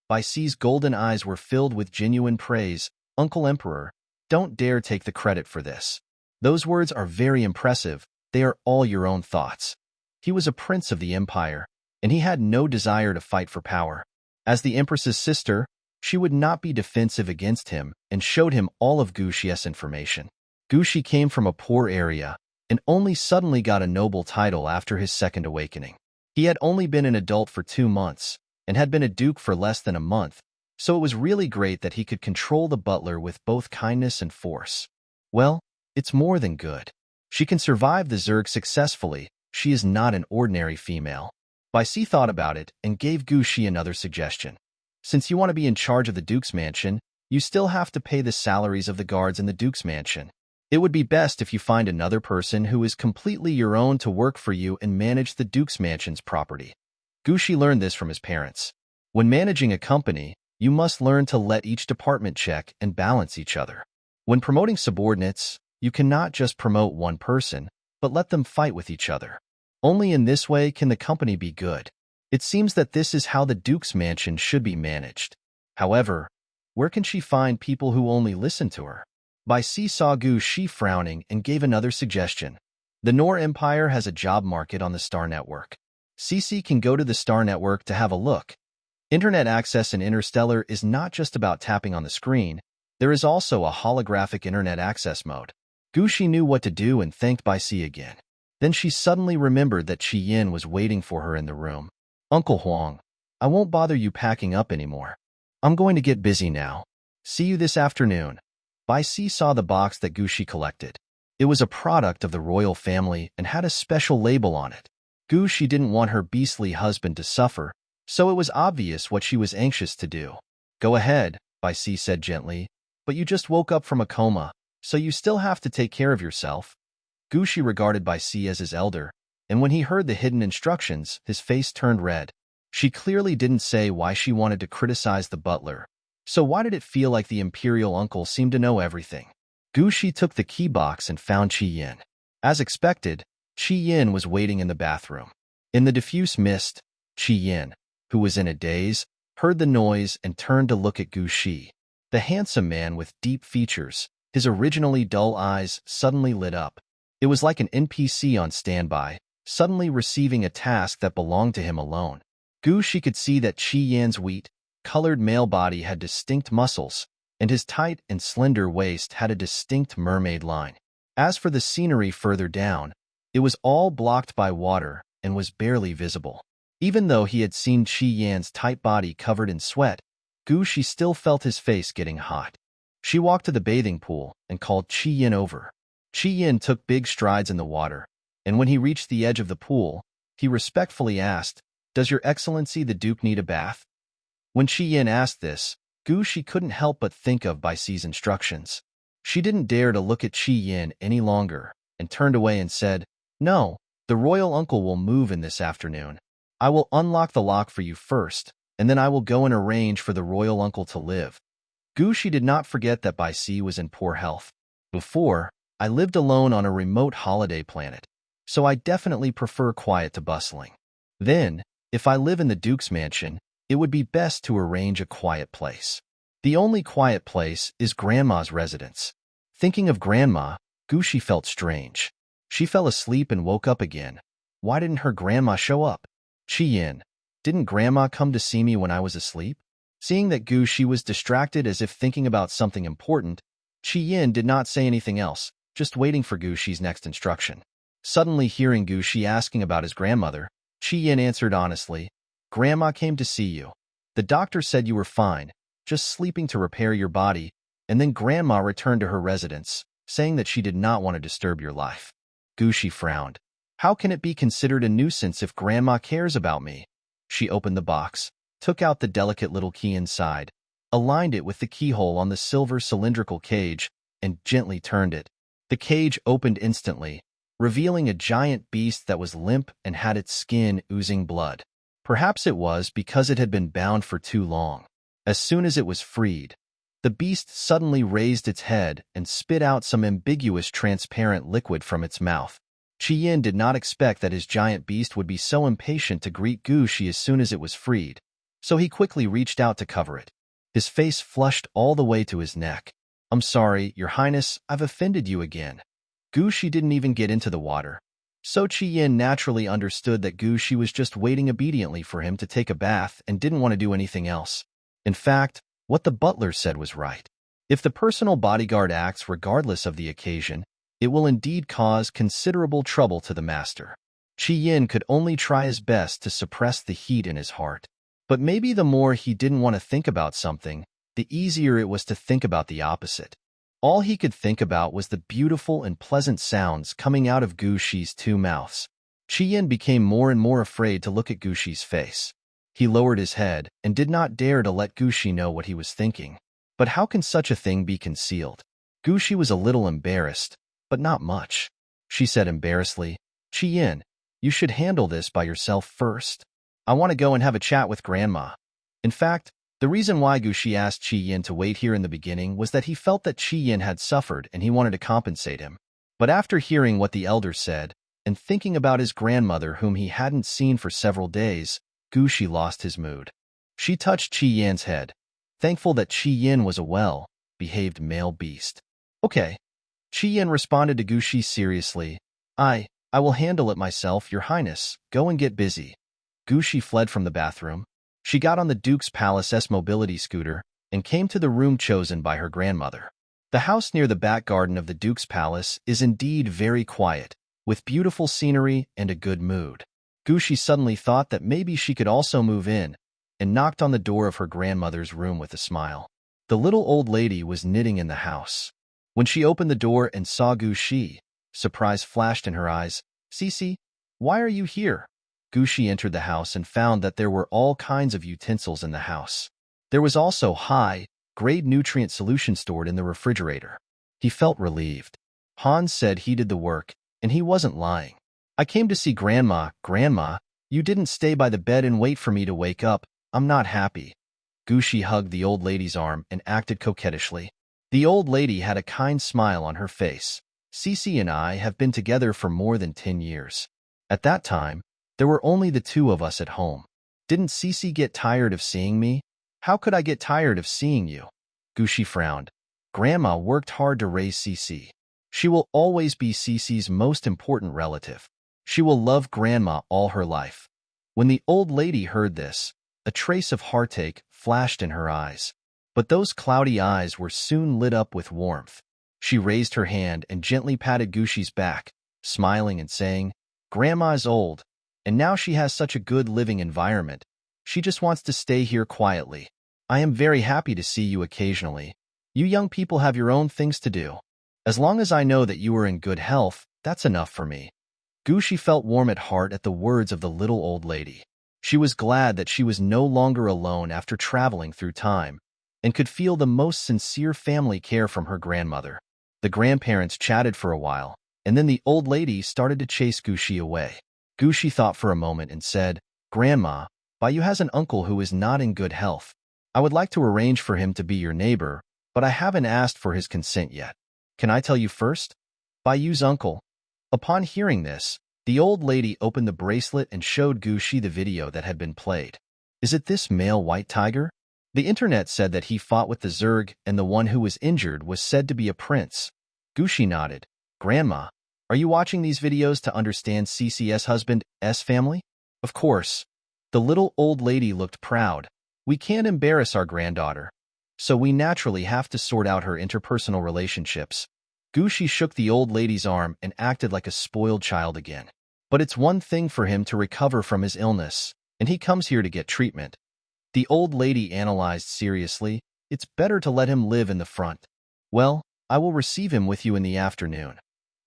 Bai Si's golden eyes were filled with genuine praise. "Uncle Emperor, don't dare take the credit for this. Those words are very impressive, they are all your own thoughts." He was a prince of the empire, and he had no desire to fight for power. As the empress's sister, she would not be defensive against him and showed him all of Gu Shi's information. Gu Shi came from a poor area and only suddenly got a noble title after his second awakening. He had only been an adult for 2 months and had been a duke for less than a month, so it was really great that he could control the butler with both kindness and force. Well, it's more than good. She can survive the Zerg successfully. She is not an ordinary female. Bai Si thought about it and gave Gu Shi another suggestion. "Since you want to be in charge of the Duke's mansion, you still have to pay the salaries of the guards in the Duke's mansion. It would be best if you find another person who is completely your own to work for you and manage the Duke's mansion's property." Gu Shi learned this from his parents. When managing a company, you must learn to let each department check and balance each other. When promoting subordinates, you cannot just promote one person, but let them fight with each other. Only in this way can the company be good. It seems that this is how the Duke's mansion should be managed. However, where can she find people who only listen to her? Bai Si saw Gu Shi frowning and gave another suggestion. The Nor Empire has a job market on the Star Network. Cici can go to the Star Network to have a look. Internet access in Interstellar is not just about tapping on the screen. There is also a holographic internet access mode. Gu Shi knew what to do and thanked Bai Si again. Then she suddenly remembered that Chi Yin was waiting for her in the room. "Uncle Huang, I won't bother you packing up anymore. I'm going to get busy now. See you this afternoon." Bai Si saw the box that Gu Shi collected. It was a product of the royal family and had a special label on it. Gu Shi didn't want her beastly husband to suffer, so it was obvious what she was anxious to do. "Go ahead," Bai Si said gently, "but you just woke up from a coma, so you still have to take care of yourself." Gu Shi regarded Bai Si as his elder, and when he heard the hidden instructions, his face turned red. She clearly didn't say why she wanted to criticize the butler, so why did it feel like the imperial uncle seemed to know everything? Gu Shi took the key box and found Chi Yin. As expected, Chi Yin was waiting in the bathroom. In the diffuse mist, Chi Yin, who was in a daze, heard the noise and turned to look at Gu Shi. The handsome man with deep features, his originally dull eyes suddenly lit up. It was like an NPC on standby, suddenly receiving a task that belonged to him alone. Gu Shi could see that Chi Yan's wheat-colored male body had distinct muscles, and his tight and slender waist had a distinct mermaid line. As for the scenery further down, it was all blocked by water and was barely visible. Even though he had seen Chi Yan's tight body covered in sweat, Gu Shi still felt his face getting hot. She walked to the bathing pool and called Chi Yin over. Chi Yin took big strides in the water, and when he reached the edge of the pool, he respectfully asked, "Does Your Excellency the Duke need a bath?" When Chi Yin asked this, Gushi couldn't help but think of Bai Si's instructions. She didn't dare to look at Qi Yin any longer and turned away and said, "No, the royal uncle will move in this afternoon. I will unlock the lock for you first, and then I will go and arrange for the royal uncle to live." Gushi did not forget that Bai Si was in poor health. "Before, I lived alone on a remote holiday planet, so I definitely prefer quiet to bustling. Then, if I live in the Duke's mansion, it would be best to arrange a quiet place. The only quiet place is Grandma's residence." Thinking of Grandma, Gushi felt strange. She fell asleep and woke up again. Why didn't her grandma show up? "Qi Yin, didn't Grandma come to see me when I was asleep?" Seeing that Gushi was distracted as if thinking about something important, Qi Yin did not say anything else, just waiting for Gushi's next instruction. Suddenly hearing Gushi asking about his grandmother, Qi Yin answered honestly, "Grandma came to see you. The doctor said you were fine, just sleeping to repair your body, and then Grandma returned to her residence, saying that she did not want to disturb your life." Gushi frowned. "How can it be considered a nuisance if Grandma cares about me?" She opened the box, took out the delicate little key inside, aligned it with the keyhole on the silver cylindrical cage, and gently turned it. The cage opened instantly, revealing a giant beast that was limp and had its skin oozing blood. Perhaps it was because it had been bound for too long. As soon as it was freed, the beast suddenly raised its head and spit out some ambiguous transparent liquid from its mouth. Qi Yin did not expect that his giant beast would be so impatient to greet Gushi as soon as it was freed, so he quickly reached out to cover it. His face flushed all the way to his neck. "I'm sorry, Your Highness, I've offended you again." Gushi didn't even get into the water. So Qi Yin naturally understood that Gushi was just waiting obediently for him to take a bath and didn't want to do anything else. In fact, what the butler said was right. If the personal bodyguard acts regardless of the occasion, it will indeed cause considerable trouble to the master. Qi Yin could only try his best to suppress the heat in his heart. But maybe the more he didn't want to think about something, the easier it was to think about the opposite. All he could think about was the beautiful and pleasant sounds coming out of Gushi's two mouths. Qi Yin became more and more afraid to look at Gushi's face. He lowered his head and did not dare to let Gushi know what he was thinking. But how can such a thing be concealed? Gushi was a little embarrassed, but not much. She said embarrassedly, "Qi Yin, you should handle this by yourself first. I want to go and have a chat with Grandma." In fact, the reason why Gushi asked Qi Yin to wait here in the beginning was that he felt that Qi Yin had suffered and he wanted to compensate him. But after hearing what the elder said, and thinking about his grandmother whom he hadn't seen for several days, Gushi lost his mood. She touched Qi Yin's head, thankful that Qi Yin was a well-behaved male beast. "Okay." Qi Yin responded to Gushi seriously, I will handle it myself, Your Highness. Go and get busy." Gushi fled from the bathroom. She got on the Duke's Palace's mobility scooter and came to the room chosen by her grandmother. The house near the back garden of the Duke's Palace is indeed very quiet, with beautiful scenery and a good mood. Gushi suddenly thought that maybe she could also move in, and knocked on the door of her grandmother's room with a smile. The little old lady was knitting in the house. When she opened the door and saw Gushi, surprise flashed in her eyes. "Sisi, why are you here?" Gushi entered the house and found that there were all kinds of utensils in the house. There was also high-grade nutrient solution stored in the refrigerator. He felt relieved. Hans said he did the work, and he wasn't lying. "I came to see Grandma." "Grandma, you didn't stay by the bed and wait for me to wake up. I'm not happy." Gushi hugged the old lady's arm and acted coquettishly. The old lady had a kind smile on her face. "Sisi and I have been together for more than 10 years. At that time, there were only the two of us at home. Didn't Sisi get tired of seeing me?" "How could I get tired of seeing you?" Gushi frowned. "Grandma worked hard to raise Sisi. She will always be Sisi's most important relative. She will love Grandma all her life." When the old lady heard this, a trace of heartache flashed in her eyes. But those cloudy eyes were soon lit up with warmth. She raised her hand and gently patted Gushi's back, smiling and saying, "Grandma is old, and now she has such a good living environment. She just wants to stay here quietly. I am very happy to see you occasionally. You young people have your own things to do. As long as I know that you are in good health, that's enough for me." Gushi felt warm at heart at the words of the little old lady. She was glad that she was no longer alone after traveling through time, and could feel the most sincere family care from her grandmother. The grandparents chatted for a while, and then the old lady started to chase Gushi away. Gushi thought for a moment and said, "Grandma, Bayu has an uncle who is not in good health. I would like to arrange for him to be your neighbor, but I haven't asked for his consent yet. Can I tell you first?" Bayu's uncle. Upon hearing this, the old lady opened the bracelet and showed Gushi the video that had been played. "Is it this male white tiger? The internet said that he fought with the Zerg, and the one who was injured was said to be a prince." Gushi nodded. "Grandma, are you watching these videos to understand CC's husband's family?" "Of course." The little old lady looked proud. "We can't embarrass our granddaughter, so we naturally have to sort out her interpersonal relationships." Gushi shook the old lady's arm and acted like a spoiled child again. "But it's one thing for him to recover from his illness, and he comes here to get treatment." The old lady analyzed seriously. "It's better to let him live in the front." "Well, I will receive him with you in the afternoon."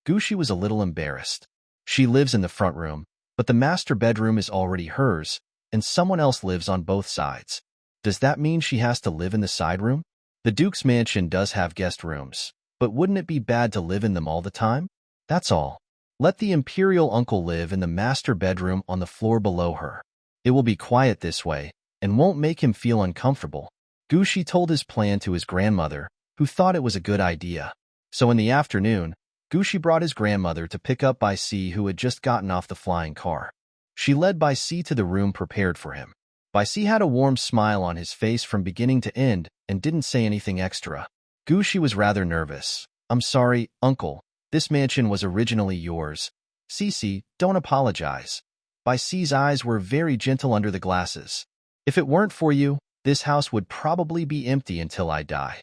Gushi was a little embarrassed. She lives in the front room, but the master bedroom is already hers, and someone else lives on both sides. Does that mean she has to live in the side room? The Duke's mansion does have guest rooms, but wouldn't it be bad to live in them all the time? That's all. Let the imperial uncle live in the master bedroom on the floor below her. It will be quiet this way, and won't make him feel uncomfortable. Gushi told his plan to his grandmother, who thought it was a good idea. So in the afternoon, Gushi brought his grandmother to pick up Bai Si, who had just gotten off the flying car. She led Bai Si to the room prepared for him. Bai Si had a warm smile on his face from beginning to end and didn't say anything extra. Gushi was rather nervous. "I'm sorry, uncle. This mansion was originally yours. Cici, don't apologize." Bai Si's eyes were very gentle under the glasses. "If it weren't for you, this house would probably be empty until I die."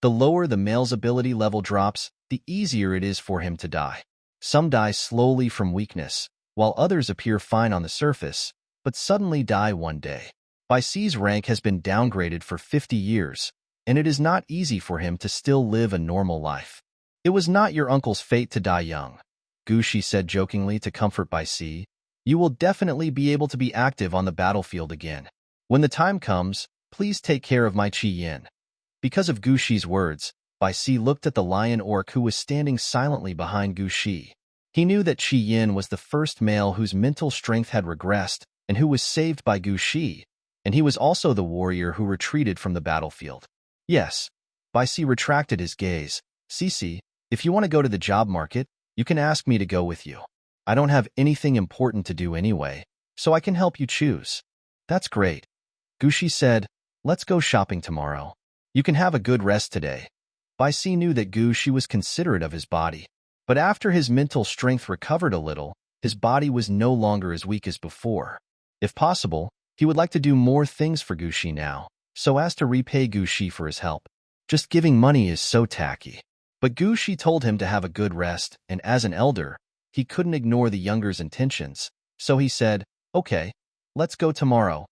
The lower the male's ability level drops, the easier it is for him to die. Some die slowly from weakness, while others appear fine on the surface, but suddenly die one day. Bai Si's rank has been downgraded for 50 years, and it is not easy for him to still live a normal life. "It was not your uncle's fate to die young," Gushi said jokingly to comfort Bai Si. "You will definitely be able to be active on the battlefield again. When the time comes, please take care of my Chi Yin." Because of Gushi's words, Bai Si looked at the lion orc who was standing silently behind Gushi. He knew that Chi Yin was the first male whose mental strength had regressed and who was saved by Gushi, and he was also the warrior who retreated from the battlefield. "Yes." Bai Si retracted his gaze. "Cici, if you want to go to the job market, you can ask me to go with you. I don't have anything important to do anyway, so I can help you choose." "That's great." Gushi said, "Let's go shopping tomorrow. You can have a good rest today." Bai Si knew that Gushi was considerate of his body, but after his mental strength recovered a little, his body was no longer as weak as before. If possible, he would like to do more things for Gushi now, so as to repay Gushi for his help. Just giving money is so tacky. But Gushi told him to have a good rest, and as an elder, he couldn't ignore the younger's intentions, so he said, "Okay, let's go tomorrow."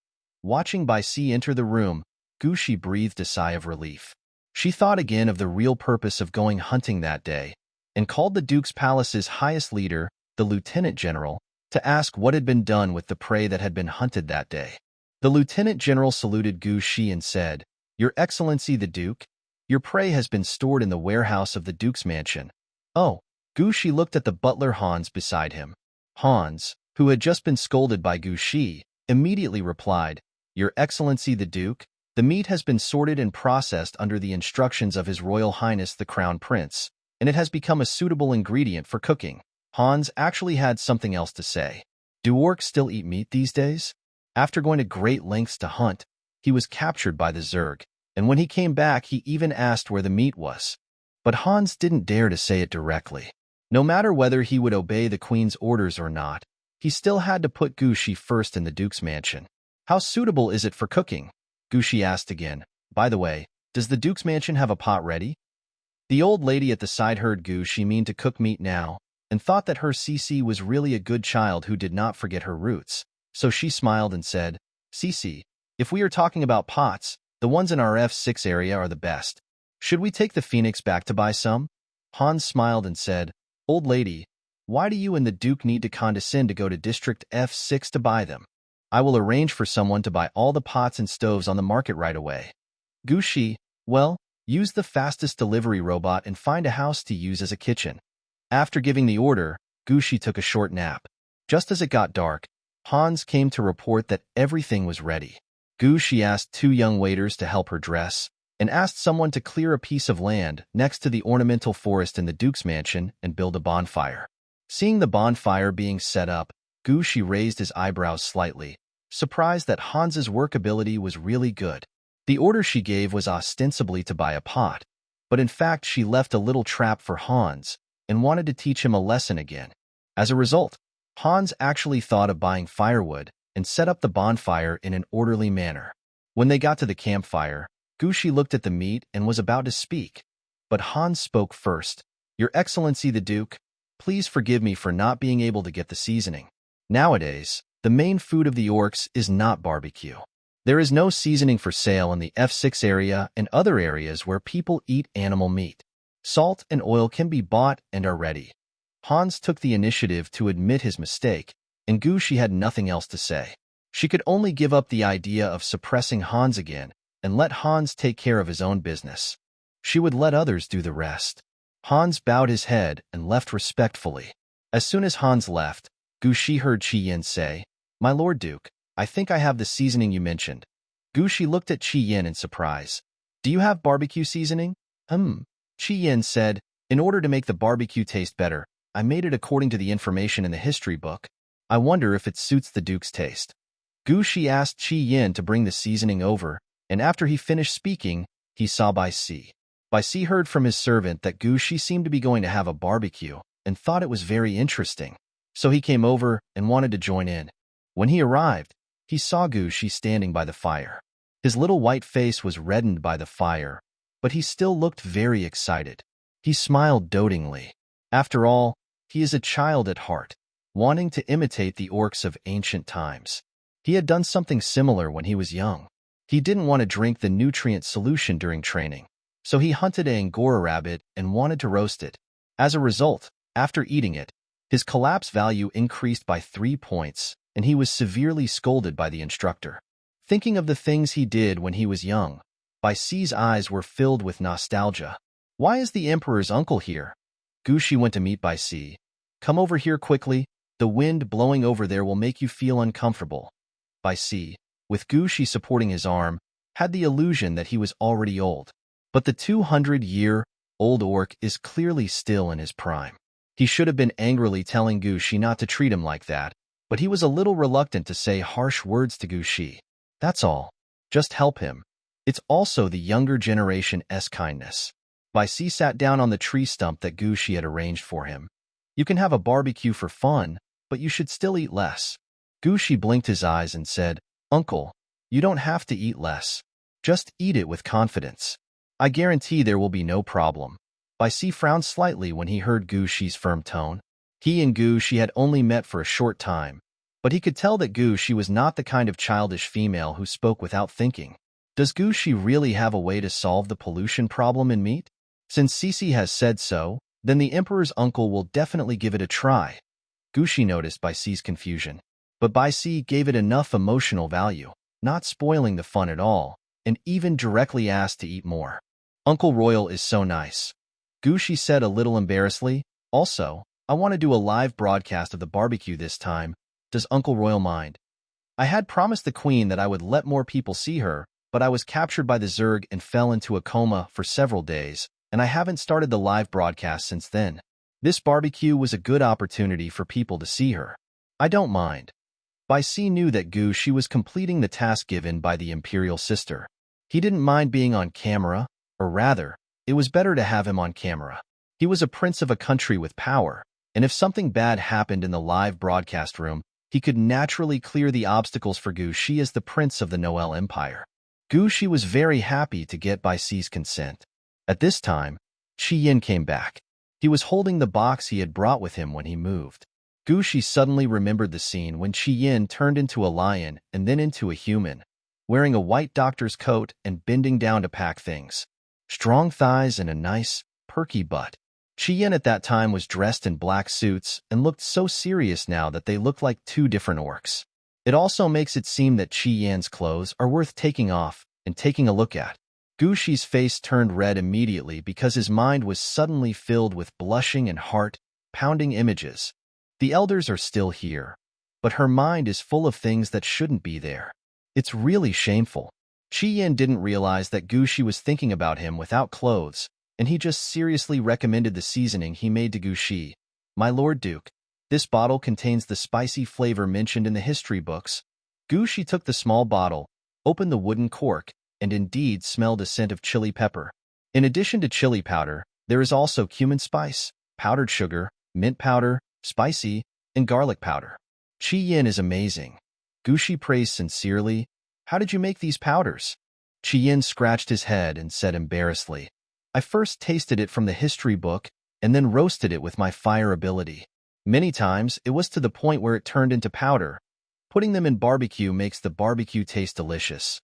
Watching Bai Si enter the room, Gushi breathed a sigh of relief. She thought again of the real purpose of going hunting that day, and called the Duke's palace's highest leader, the Lieutenant General, to ask what had been done with the prey that had been hunted that day. The Lieutenant General saluted Gushi and said, "Your Excellency the Duke, your prey has been stored in the warehouse of the Duke's mansion." "Oh." Gushi looked at the butler Hans beside him. Hans, who had just been scolded by Gushi, immediately replied, "Your Excellency the Duke, the meat has been sorted and processed under the instructions of His Royal Highness the Crown Prince, and it has become a suitable ingredient for cooking." Hans actually had something else to say. Do orcs still eat meat these days? After going to great lengths to hunt, he was captured by the Zerg, and when he came back he even asked where the meat was. But Hans didn't dare to say it directly. No matter whether he would obey the Queen's orders or not, he still had to put Gushi first in the Duke's mansion. "How suitable is it for cooking?" Gushi asked again. "By the way, does the Duke's mansion have a pot ready?" The old lady at the side heard Gushi mean to cook meat now, and thought that her Cici was really a good child who did not forget her roots, so she smiled and said, "Cici, if we are talking about pots, the ones in our F6 area are the best. Should we take the Phoenix back to buy some?" Hans smiled and said, "Old lady, why do you and the Duke need to condescend to go to District F6 to buy them? I will arrange for someone to buy all the pots and stoves on the market right away." Gu Shi, well, use the fastest delivery robot and find a house to use as a kitchen. After giving the order, Gu Shi took a short nap. Just as it got dark, Hans came to report that everything was ready. Gu Shi asked two young waiters to help her dress, and asked someone to clear a piece of land next to the ornamental forest in the Duke's mansion and build a bonfire. Seeing the bonfire being set up, Gu Shi raised his eyebrows slightly, surprised that Hans's work ability was really good. The order she gave was ostensibly to buy a pot, but in fact she left a little trap for Hans and wanted to teach him a lesson again. As a result, Hans actually thought of buying firewood and set up the bonfire in an orderly manner. When they got to the campfire, Gu Shi looked at the meat and was about to speak, but Hans spoke first. "Your Excellency the Duke, please forgive me for not being able to get the seasoning. Nowadays, the main food of the orcs is not barbecue. There is no seasoning for sale in the F6 area and other areas where people eat animal meat. Salt and oil can be bought and are ready." Hans took the initiative to admit his mistake, and Gu Shi had nothing else to say. She could only give up the idea of suppressing Hans again and let Hans take care of his own business. She would let others do the rest. Hans bowed his head and left respectfully. As soon as Hans left, Gu Shi heard Qi Yin say, "My Lord Duke, I think I have the seasoning you mentioned." Gu Shi looked at Qi Yin in surprise. "Do you have barbecue seasoning?" Qi Yin said, "In order to make the barbecue taste better, I made it according to the information in the history book. I wonder if it suits the Duke's taste." Gu Shi asked Qi Yin to bring the seasoning over, and after he finished speaking, he saw Bai Si. Bai Si heard from his servant that Gu Shi seemed to be going to have a barbecue and thought it was very interesting, so he came over and wanted to join in. When he arrived, he saw Gu Shi standing by the fire. His little white face was reddened by the fire, but he still looked very excited. He smiled dotingly. After all, he is a child at heart, wanting to imitate the orcs of ancient times. He had done something similar when he was young. He didn't want to drink the nutrient solution during training, so he hunted an Angora rabbit and wanted to roast it. As a result, after eating it, his collapse value increased by 3 points, and he was severely scolded by the instructor. Thinking of the things he did when he was young, Bai Si's eyes were filled with nostalgia. "Why is the Emperor's uncle here?" Gu Shi went to meet Bai Si. "Come over here quickly. The wind blowing over there will make you feel uncomfortable." Bai Si, with Gu Shi supporting his arm, had the illusion that he was already old. But the 200-year-old orc is clearly still in his prime. He should have been angrily telling Gu Shi not to treat him like that, but he was a little reluctant to say harsh words to Gu Shi. That's all. Just help him. It's also the younger generation's kindness. Bai Si sat down on the tree stump that Gu Shi had arranged for him. "You can have a barbecue for fun, but you should still eat less." Gu Shi blinked his eyes and said, "Uncle, you don't have to eat less. Just eat it with confidence. I guarantee there will be no problem." Bai Si frowned slightly when he heard Gu Shi's firm tone. He and Gu Shi had only met for a short time, but he could tell that Gu Shi was not the kind of childish female who spoke without thinking. Does Gu Shi really have a way to solve the pollution problem in meat? Since Sisi has said so, then the Emperor's uncle will definitely give it a try. Gu Shi noticed Bai Si's confusion, but Bai Si gave it enough emotional value, not spoiling the fun at all, and even directly asked to eat more. "Uncle Royal is so nice," Gu Shi said a little embarrassedly. "Also, I want to do a live broadcast of the barbecue this time. Does Uncle Royal mind? I had promised the Queen that I would let more people see her, but I was captured by the Zerg and fell into a coma for several days, and I haven't started the live broadcast since then. This barbecue was a good opportunity for people to see her. I don't mind." Bai Si knew that Gu Shi was completing the task given by the Imperial sister. He didn't mind being on camera, or rather, it was better to have him on camera. He was a prince of a country with power, and if something bad happened in the live broadcast room, he could naturally clear the obstacles for Gu Shi as the prince of the Noel Empire. Gu Shi was very happy to get Bai Si's consent. At this time, Qi Yin came back. He was holding the box he had brought with him when he moved. Gu Shi suddenly remembered the scene when Qi Yin turned into a lion and then into a human, wearing a white doctor's coat and bending down to pack things. Strong thighs and a nice, perky butt. Qi Yin at that time was dressed in black suits and looked so serious now that they looked like two different orcs. It also makes it seem that Qi Yin's clothes are worth taking off and taking a look at. Gushi's face turned red immediately because his mind was suddenly filled with blushing and heart-pounding images. The elders are still here, but her mind is full of things that shouldn't be there. It's really shameful. Chi-Yin didn't realize that Gushi was thinking about him without clothes, and he just seriously recommended the seasoning he made to Gushi. My Lord Duke, this bottle contains the spicy flavor mentioned in the history books. Gushi took the small bottle, opened the wooden cork, and indeed smelled a scent of chili pepper. In addition to chili powder, there is also cumin spice, powdered sugar, mint powder, spicy, and garlic powder. Chi-Yin is amazing. Gushi praised sincerely. How did you make these powders? Chi-Yin scratched his head and said embarrassedly, I first tasted it from the history book and then roasted it with my fire ability. Many times, it was to the point where it turned into powder. Putting them in barbecue makes the barbecue taste delicious.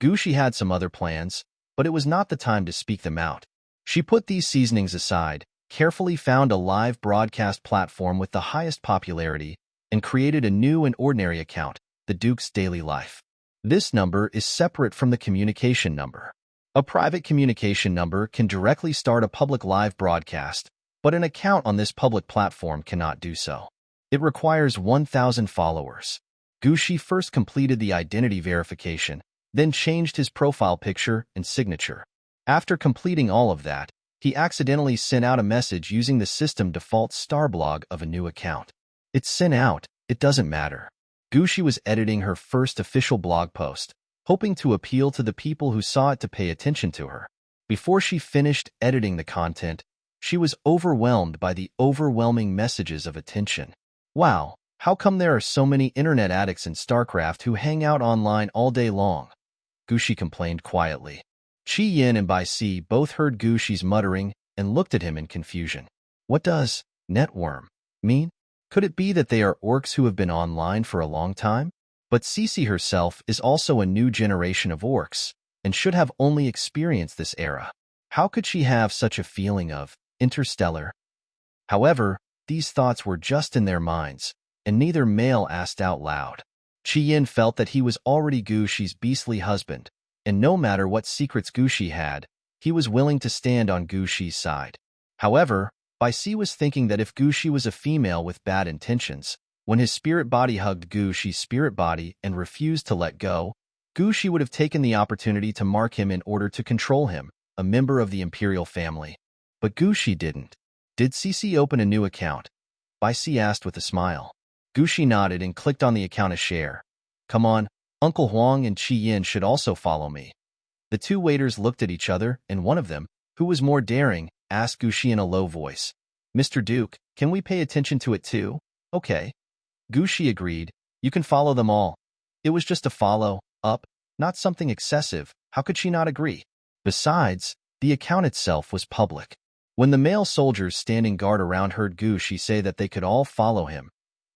Gushi had some other plans, but it was not the time to speak them out. She put these seasonings aside, carefully found a live broadcast platform with the highest popularity, and created a new and ordinary account, the Duke's Daily Life. This number is separate from the communication number. A private communication number can directly start a public live broadcast, but an account on this public platform cannot do so. It requires 1,000 followers. Gushi first completed the identity verification, then changed his profile picture and signature. After completing all of that, he accidentally sent out a message using the system default starblog of a new account. It's sent out, it doesn't matter. Gushi was editing her first official blog post, hoping to appeal to the people who saw it to pay attention to her. Before she finished editing the content, she was overwhelmed by the overwhelming messages of attention. Wow, how come there are so many internet addicts in StarCraft who hang out online all day long? Gushi complained quietly. Chi-Yin and Bai Si both heard Gushi's muttering and looked at him in confusion. What does networm mean? Could it be that they are orcs who have been online for a long time? But Cece herself is also a new generation of orcs, and should have only experienced this era. How could she have such a feeling of interstellar? However, these thoughts were just in their minds, and neither male asked out loud. Chi-Yin felt that he was already Gushi's beastly husband, and no matter what secrets Gushi had, he was willing to stand on Gushi's side. However, Bai Si was thinking that if Gushi was a female with bad intentions, when his spirit body hugged Gushi's spirit body and refused to let go, Gushi would have taken the opportunity to mark him in order to control him, a member of the imperial family. But Gushi didn't. Did Cece open a new account? Bai Si asked with a smile. Gushi nodded and clicked on the account to share. Come on, Uncle Huang and Chi-Yin should also follow me. The two waiters looked at each other, and one of them, who was more daring, asked Gushi in a low voice. Mr. Duke, can we pay attention to it too? Okay. Gushi agreed. You can follow them all. It was just a follow-up, not something excessive. How could she not agree? Besides, the account itself was public. When the male soldiers standing guard around heard Gushi say that they could all follow him,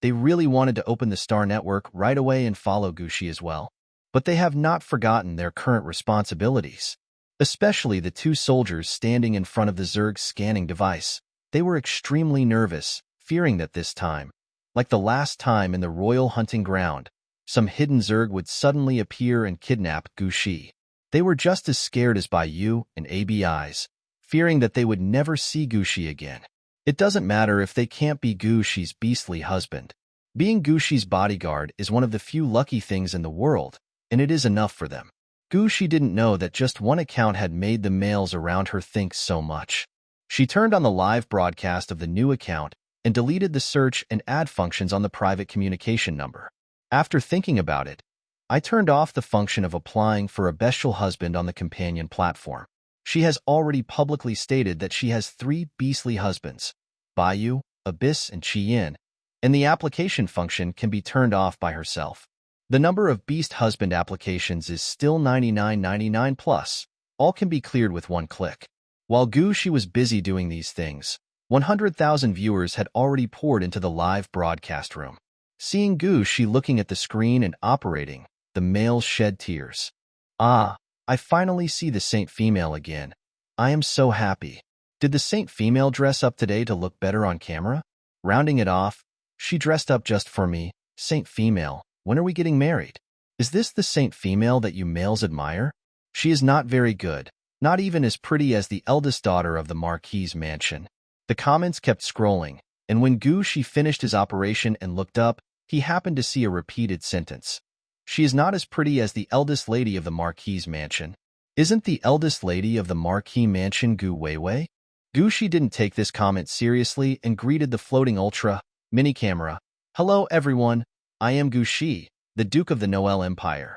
they really wanted to open the Star Network right away and follow Gushi as well. But they have not forgotten their current responsibilities. Especially the two soldiers standing in front of the Zerg scanning device. They were extremely nervous, fearing that this time, like the last time in the royal hunting ground, some hidden Zerg would suddenly appear and kidnap Gushi. They were just as scared as Bai Yu and ABIs, fearing that they would never see Gushi again. It doesn't matter if they can't be Gushi's beastly husband. Being Gushi's bodyguard is one of the few lucky things in the world, and it is enough for them. Gushi didn't know that just one account had made the males around her think so much. She turned on the live broadcast of the new account and deleted the search and add functions on the private communication number. After thinking about it, I turned off the function of applying for a bestial husband on the companion platform. She has already publicly stated that she has 3 beastly husbands, Bai Yu, Abyss, and Chi-Yin, and the application function can be turned off by herself. The number of beast husband applications is still 9999 plus. All can be cleared with one click. While Gushi was busy doing these things, 100,000 viewers had already poured into the live broadcast room. Seeing Gushi looking at the screen and operating, the males shed tears. Ah, I finally see the Saint Female again. I am so happy. Did the Saint Female dress up today to look better on camera? Rounding it off, she dressed up just for me. Saint Female, when are we getting married? Is this the Saint Female that you males admire? She is not very good, Not even as pretty as the eldest daughter of the Marquis's mansion. The comments kept scrolling, and when Gushi finished his operation and looked up, he happened to see a repeated sentence. She is not as pretty as the eldest lady of the Marquis's mansion. Isn't the eldest lady of the Marquis mansion Gu Weiwei? Gushi didn't take this comment seriously and greeted the floating ultra mini camera. Hello everyone, I am Gushi, the Duke of the Noel Empire.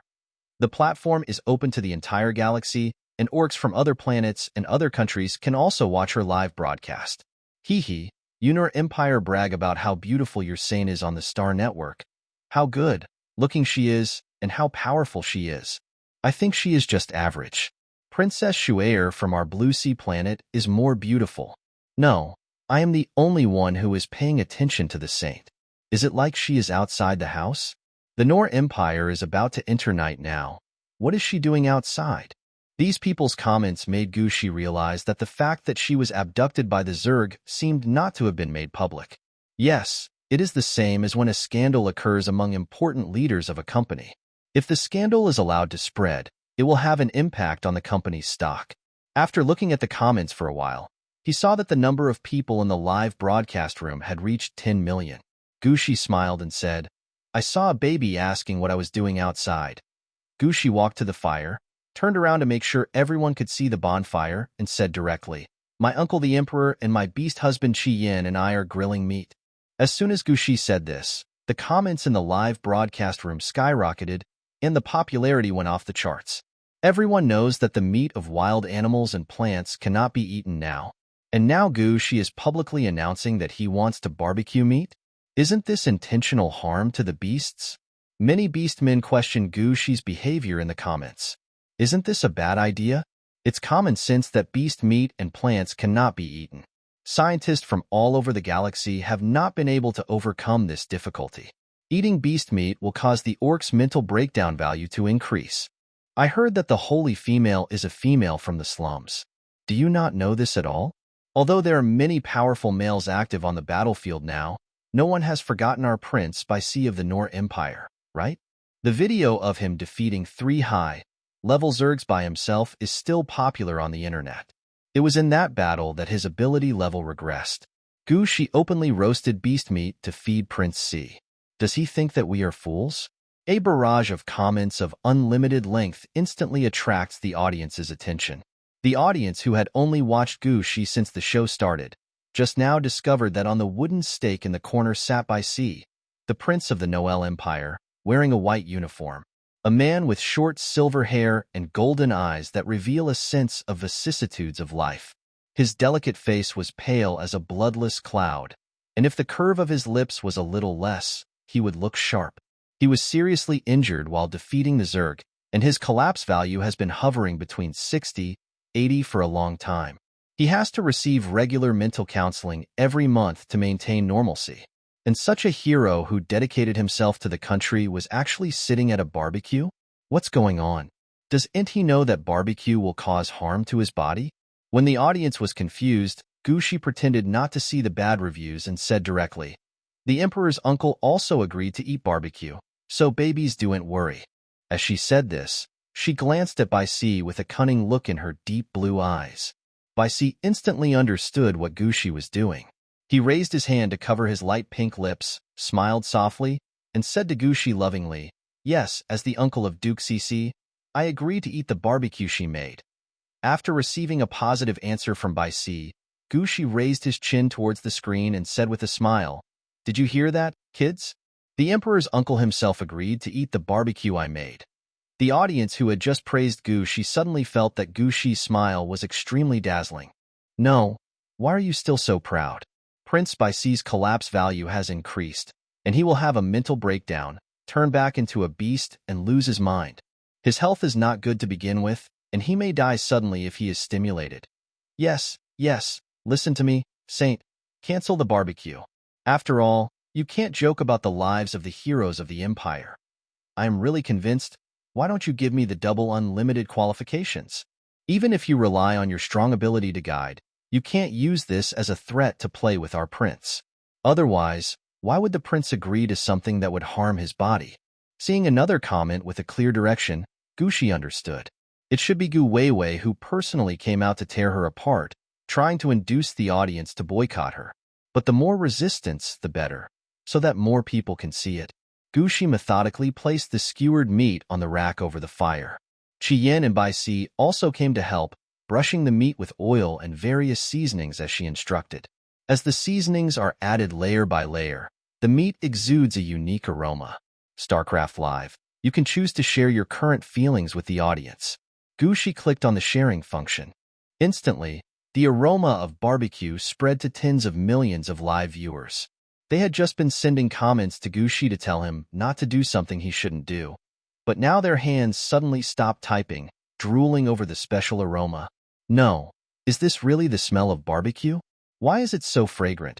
The platform is open to the entire galaxy, and orcs from other planets and other countries can also watch her live broadcast. Hee, Unor Empire brag about how beautiful your saint is on the Star Network. How good looking she is, and how powerful she is. I think she is just average. Princess Shuair from our Blue Sea planet is more beautiful. No, I am the only one who is paying attention to the saint. Is it like she is outside the house? The Nor Empire is about to enter night now. What is she doing outside? These people's comments made Gushi realize that the fact that she was abducted by the Zerg seemed not to have been made public. Yes, it is the same as when a scandal occurs among important leaders of a company. If the scandal is allowed to spread, it will have an impact on the company's stock. After looking at the comments for a while, he saw that the number of people in the live broadcast room had reached 10 million. Gushi smiled and said, I saw a baby asking what I was doing outside. Gushi walked to the fire, turned around to make sure everyone could see the bonfire, and said directly, My uncle the Emperor and my beast husband Chi Yin and I are grilling meat. As soon as Gushi said this, the comments in the live broadcast room skyrocketed, and the popularity went off the charts. Everyone knows that the meat of wild animals and plants cannot be eaten now. And now Gushi is publicly announcing that he wants to barbecue meat? Isn't this intentional harm to the beasts? Many beastmen question Gushi's behavior in the comments. Isn't this a bad idea? It's common sense that beast meat and plants cannot be eaten. Scientists from all over the galaxy have not been able to overcome this difficulty. Eating beast meat will cause the orc's mental breakdown value to increase. I heard that the holy female is a female from the slums. Do you not know this at all? Although there are many powerful males active on the battlefield now, no one has forgotten our prince by sea of the Nor Empire, right? The video of him defeating 3 high-level Zergs by himself is still popular on the internet. It was in that battle that his ability level regressed. Gushi openly roasted beast meat to feed Prince C. Does he think that we are fools? A barrage of comments of unlimited length instantly attracts the audience's attention. The audience, who had only watched Gushi since the show started, just now discovered that on the wooden stake in the corner sat by C, the prince of the Noel Empire, wearing a white uniform. A man with short silver hair and golden eyes that reveal a sense of vicissitudes of life. His delicate face was pale as a bloodless cloud, and if the curve of his lips was a little less, he would look sharp. He was seriously injured while defeating the Zerg, and his collapse value has been hovering between 60 and 80 for a long time. He has to receive regular mental counseling every month to maintain normalcy. And such a hero who dedicated himself to the country was actually sitting at a barbecue? What's going on? Doesn't he know that barbecue will cause harm to his body? When the audience was confused, Gushi pretended not to see the bad reviews and said directly, The Emperor's uncle also agreed to eat barbecue, so babies don't worry. As she said this, she glanced at Bai Si with a cunning look in her deep blue eyes. Bai Si instantly understood what Gushi was doing. He raised his hand to cover his light pink lips, smiled softly, and said to Gushi lovingly, Yes, as the uncle of Duke Cece, I agree to eat the barbecue she made. After receiving a positive answer from Bai Si, Gushi raised his chin towards the screen and said with a smile, Did you hear that, kids? The Emperor's uncle himself agreed to eat the barbecue I made. The audience, who had just praised Gushi, suddenly felt that Gushi's smile was extremely dazzling. No, why are you still so proud? Prince Bai Si's collapse value has increased, and he will have a mental breakdown, turn back into a beast, and lose his mind. His health is not good to begin with, and he may die suddenly if he is stimulated. Yes, listen to me, Saint. Cancel the barbecue. After all, you can't joke about the lives of the heroes of the Empire. I am really convinced. Why don't you give me the double unlimited qualifications? Even if you rely on your strong ability to guide, you can't use this as a threat to play with our prince. Otherwise, why would the prince agree to something that would harm his body? Seeing another comment with a clear direction, Gushi understood. It should be Gu Weiwei who personally came out to tear her apart, trying to induce the audience to boycott her. But the more resistance, the better, so that more people can see it. Gu Shi methodically placed the skewered meat on the rack over the fire. Qi Yan and Bai Si also came to help, brushing the meat with oil and various seasonings as she instructed. As the seasonings are added layer by layer, the meat exudes a unique aroma. StarCraft Live. You can choose to share your current feelings with the audience. Gu Shi clicked on the sharing function. Instantly, the aroma of barbecue spread to tens of millions of live viewers. They had just been sending comments to Gu Shi to tell him not to do something he shouldn't do. But now their hands suddenly stopped typing, drooling over the special aroma. No, is this really the smell of barbecue? Why is it so fragrant?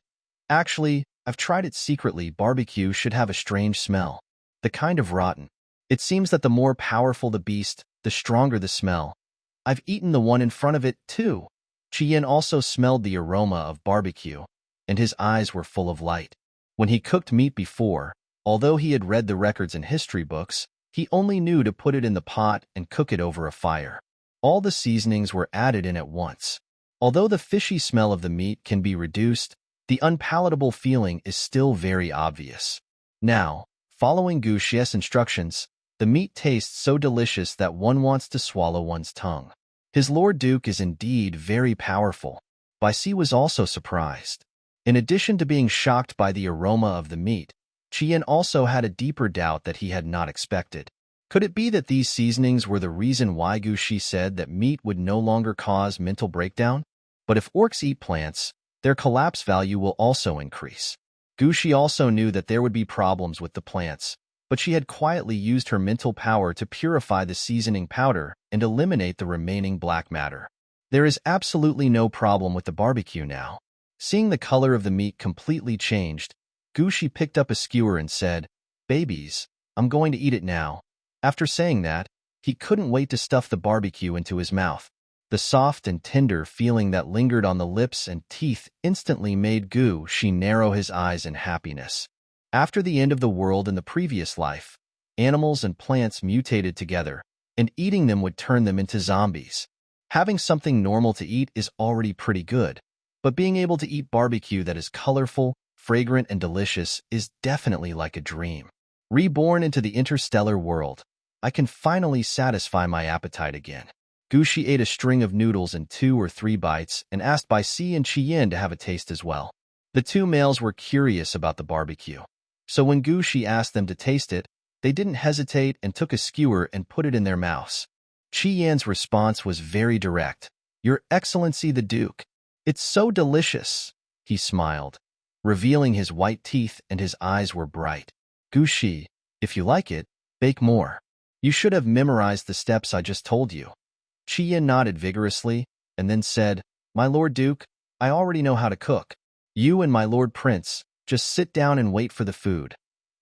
Actually, I've tried it secretly. Barbecue should have a strange smell. The kind of rotten. It seems that the more powerful the beast, the stronger the smell. I've eaten the one in front of it, too. Qi Yan also smelled the aroma of barbecue, and his eyes were full of light. When he cooked meat before, although he had read the records in history books, he only knew to put it in the pot and cook it over a fire. All the seasonings were added in at once. Although the fishy smell of the meat can be reduced, the unpalatable feeling is still very obvious. Now, following Gu Shi's instructions, the meat tastes so delicious that one wants to swallow one's tongue. His Lord Duke is indeed very powerful. Bai Si was also surprised. In addition to being shocked by the aroma of the meat, Qi Yan also had a deeper doubt that he had not expected. Could it be that these seasonings were the reason why Gu Shi said that meat would no longer cause mental breakdown? But if orcs eat plants, their collapse value will also increase. Gu Shi also knew that there would be problems with the plants, but she had quietly used her mental power to purify the seasoning powder and eliminate the remaining black matter. There is absolutely no problem with the barbecue now. Seeing the color of the meat completely changed, Gu Shi picked up a skewer and said, "Babies, I'm going to eat it now." After saying that, he couldn't wait to stuff the barbecue into his mouth. The soft and tender feeling that lingered on the lips and teeth instantly made Gu Shi narrow his eyes in happiness. After the end of the world in the previous life, animals and plants mutated together, and eating them would turn them into zombies. Having something normal to eat is already pretty good, but being able to eat barbecue that is colorful, fragrant, and delicious is definitely like a dream. Reborn into the interstellar world, I can finally satisfy my appetite again. Gu Shi ate a string of noodles in 2 or 3 bites and asked Bai Si and Qi Yan to have a taste as well. The two males were curious about the barbecue. So when Gu Shi asked them to taste it, they didn't hesitate and took a skewer and put it in their mouths. Qi Yan's response was very direct. "Your Excellency the Duke, it's so delicious," he smiled, revealing his white teeth, and his eyes were bright. "Gu Shi, if you like it, bake more. You should have memorized the steps I just told you." Qi Yan nodded vigorously and then said, "My Lord Duke, I already know how to cook. You and my Lord Prince, just sit down and wait for the food."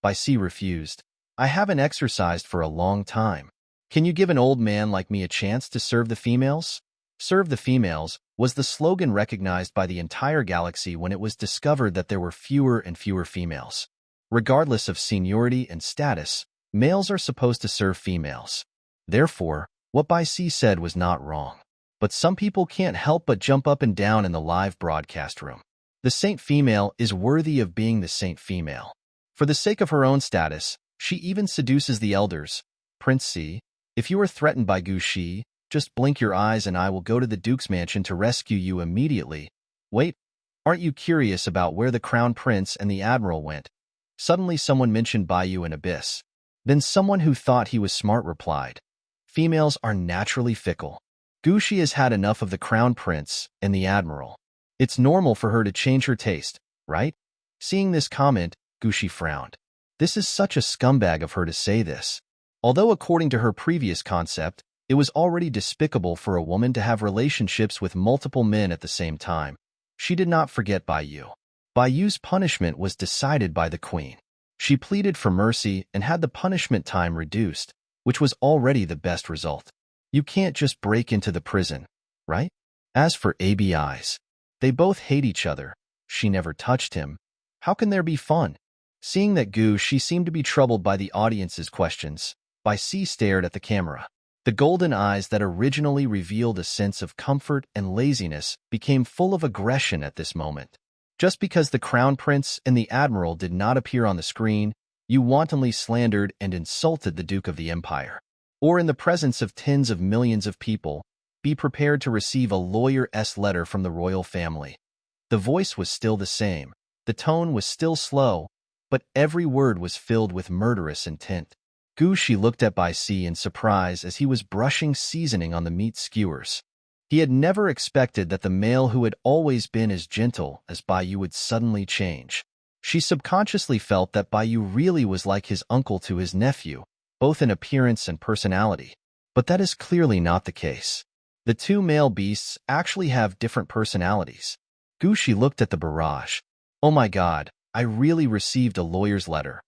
Bai Si refused. "I haven't exercised for a long time. Can you give an old man like me a chance to serve the females?" "Serve the females" was the slogan recognized by the entire galaxy when it was discovered that there were fewer and fewer females. Regardless of seniority and status, males are supposed to serve females. Therefore, what Bai Si said was not wrong. But some people can't help but jump up and down in the live broadcast room. The saint female is worthy of being the saint female. For the sake of her own status, she even seduces the elders. "Prince Si, if you are threatened by Gu Shi, just blink your eyes and I will go to the Duke's mansion to rescue you immediately." "Wait, aren't you curious about where the Crown Prince and the Admiral went?" Suddenly someone mentioned Bayou and Abyss. Then someone who thought he was smart replied, "Females are naturally fickle. Gu Shi has had enough of the Crown Prince and the Admiral. It's normal for her to change her taste, right?" Seeing this comment, Gu Shi frowned. This is such a scumbag of her to say this. Although according to her previous concept, it was already despicable for a woman to have relationships with multiple men at the same time, she did not forget Bayou. Bayou's punishment was decided by the queen. She pleaded for mercy and had the punishment time reduced, which was already the best result. You can't just break into the prison, right? As for ABIs, they both hate each other. She never touched him. How can there be fun? Seeing that Gu Shi seemed to be troubled by the audience's questions, Bai Si stared at the camera. The golden eyes that originally revealed a sense of comfort and laziness became full of aggression at this moment. Just because the crown prince and the admiral did not appear on the screen, you wantonly slandered and insulted the Duke of the Empire. Or in the presence of tens of millions of people, be prepared to receive a lawyer's letter from the royal family. The voice was still the same, the tone was still slow, but every word was filled with murderous intent. Gu Shi looked at Bai Si in surprise as he was brushing seasoning on the meat skewers. He had never expected that the male who had always been as gentle as Bai Yu would suddenly change. She subconsciously felt that Bai Yu really was like his uncle to his nephew, both in appearance and personality. But that is clearly not the case. The two male beasts actually have different personalities. Gu Shi looked at the barrage. Oh my God, I really received a lawyer's letter.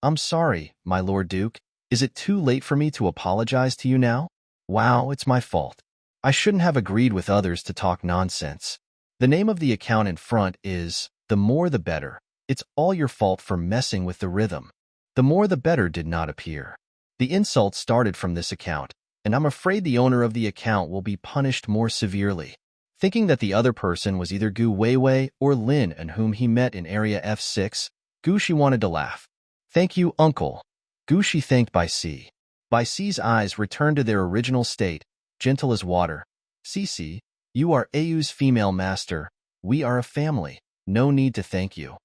I'm sorry, my Lord Duke. Is it too late for me to apologize to you now? Wow, it's my fault. I shouldn't have agreed with others to talk nonsense. The name of the account in front is The More the Better. It's all your fault for messing with the rhythm. The More the Better did not appear. The insult started from this account, and I'm afraid the owner of the account will be punished more severely. Thinking that the other person was either Gu Weiwei or Lin and whom he met in Area F6, Gu Shi wanted to laugh. Thank you, uncle. Gu Shi thanked Bai Si. Bai Si's eyes returned to their original state, gentle as water. Cici, you are Ayu's female master. We are a family. No need to thank you.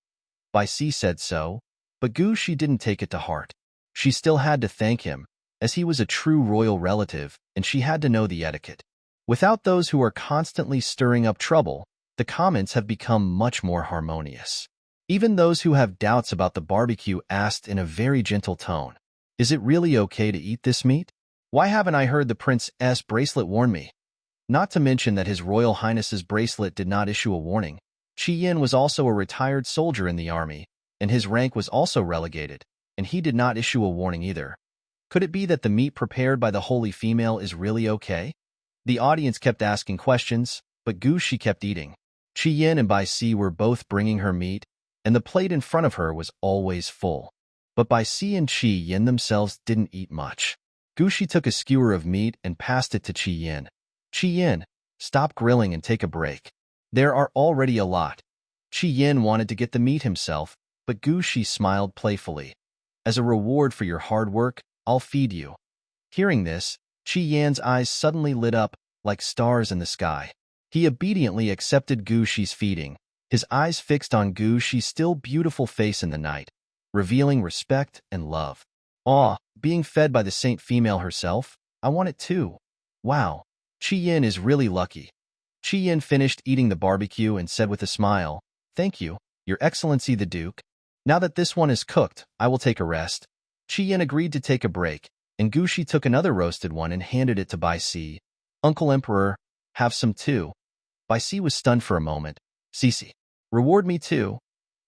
Bai Si said so, but Gu Shi didn't take it to heart. She still had to thank him, as he was a true royal relative, and she had to know the etiquette. Without those who are constantly stirring up trouble, the comments have become much more harmonious. Even those who have doubts about the barbecue asked in a very gentle tone, "Is it really okay to eat this meat? Why haven't I heard the prince's bracelet warn me?" Not to mention that His Royal Highness's bracelet did not issue a warning. Qi Yin was also a retired soldier in the army, and his rank was also relegated, and he did not issue a warning either. Could it be that the meat prepared by the holy female is really okay? The audience kept asking questions, but Gu Shi kept eating. Qi Yin and Bai Si were both bringing her meat, and the plate in front of her was always full. But Bai Si and Qi Yin themselves didn't eat much. Gu Shi took a skewer of meat and passed it to Qi Yin. Qi Yin, stop grilling and take a break. There are already a lot. Qi Yin wanted to get the meat himself, but Gu Shi smiled playfully. As a reward for your hard work, I'll feed you. Hearing this, Qi Yan's eyes suddenly lit up like stars in the sky. He obediently accepted Gu Shi's feeding, his eyes fixed on Gu Shi's still beautiful face in the night, revealing respect and love. Being fed by the saint female herself, I want it too. Wow, Qi Yin is really lucky. Qi Yin finished eating the barbecue and said with a smile, "Thank you, Your Excellency the Duke. Now that this one is cooked, I will take a rest." Qi Yin agreed to take a break, and Gu Shi took another roasted one and handed it to Bai Si. "Uncle Emperor, have some too." Bai Si was stunned for a moment. "Cici, reward me too."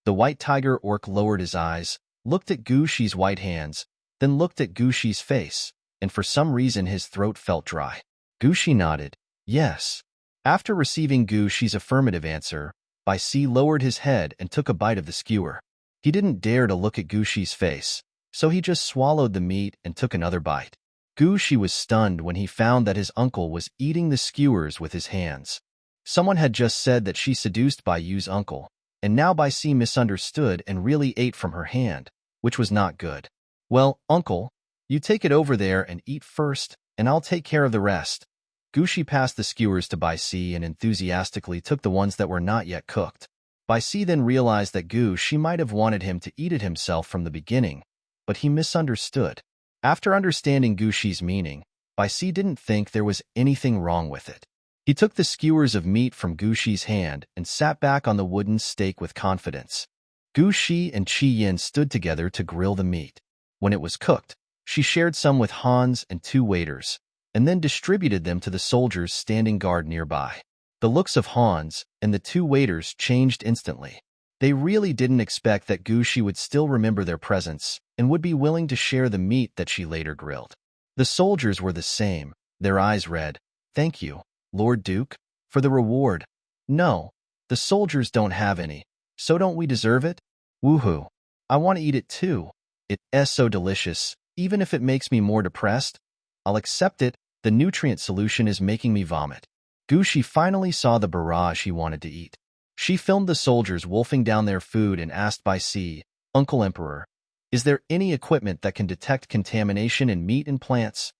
The white tiger orc lowered his eyes, looked at Gu Shi's white hands, then looked at Gu Shi's face, and for some reason his throat felt dry. Gu Shi nodded, yes. After receiving Gu Shi's affirmative answer, Bai Si lowered his head and took a bite of the skewer. He didn't dare to look at Gu Shi's face, so he just swallowed the meat and took another bite. Gu Shi was stunned when he found that his uncle was eating the skewers with his hands. Someone had just said that she seduced Bai Yu's uncle, and now Bai Si misunderstood and really ate from her hand, which was not good. "Well, uncle, you take it over there and eat first, and I'll take care of the rest." Gu Shi passed the skewers to Bai Si and enthusiastically took the ones that were not yet cooked. Bai Si then realized that Gu Shi might have wanted him to eat it himself from the beginning, but he misunderstood. After understanding Gu Shi's meaning, Bai Si didn't think there was anything wrong with it. He took the skewers of meat from Gu Shi's hand and sat back on the wooden stake with confidence. Gu Shi and Qi Yin stood together to grill the meat. When it was cooked, she shared some with Hans and two waiters, and then distributed them to the soldiers standing guard nearby. The looks of Hans and the two waiters changed instantly. They really didn't expect that Gu Shi would still remember their presence and would be willing to share the meat that she later grilled. The soldiers were the same. Their eyes read, "Thank you, Lord Duke, for the reward." "No, the soldiers don't have any, so don't we deserve it? Woohoo! I want to eat it too. It's so delicious, even if it makes me more depressed. I'll accept it," The nutrient solution is making me vomit. Gushi finally saw the barrage he wanted to eat. She filmed the soldiers wolfing down their food and asked by C, Uncle Emperor, is there any equipment that can detect contamination in meat and plants?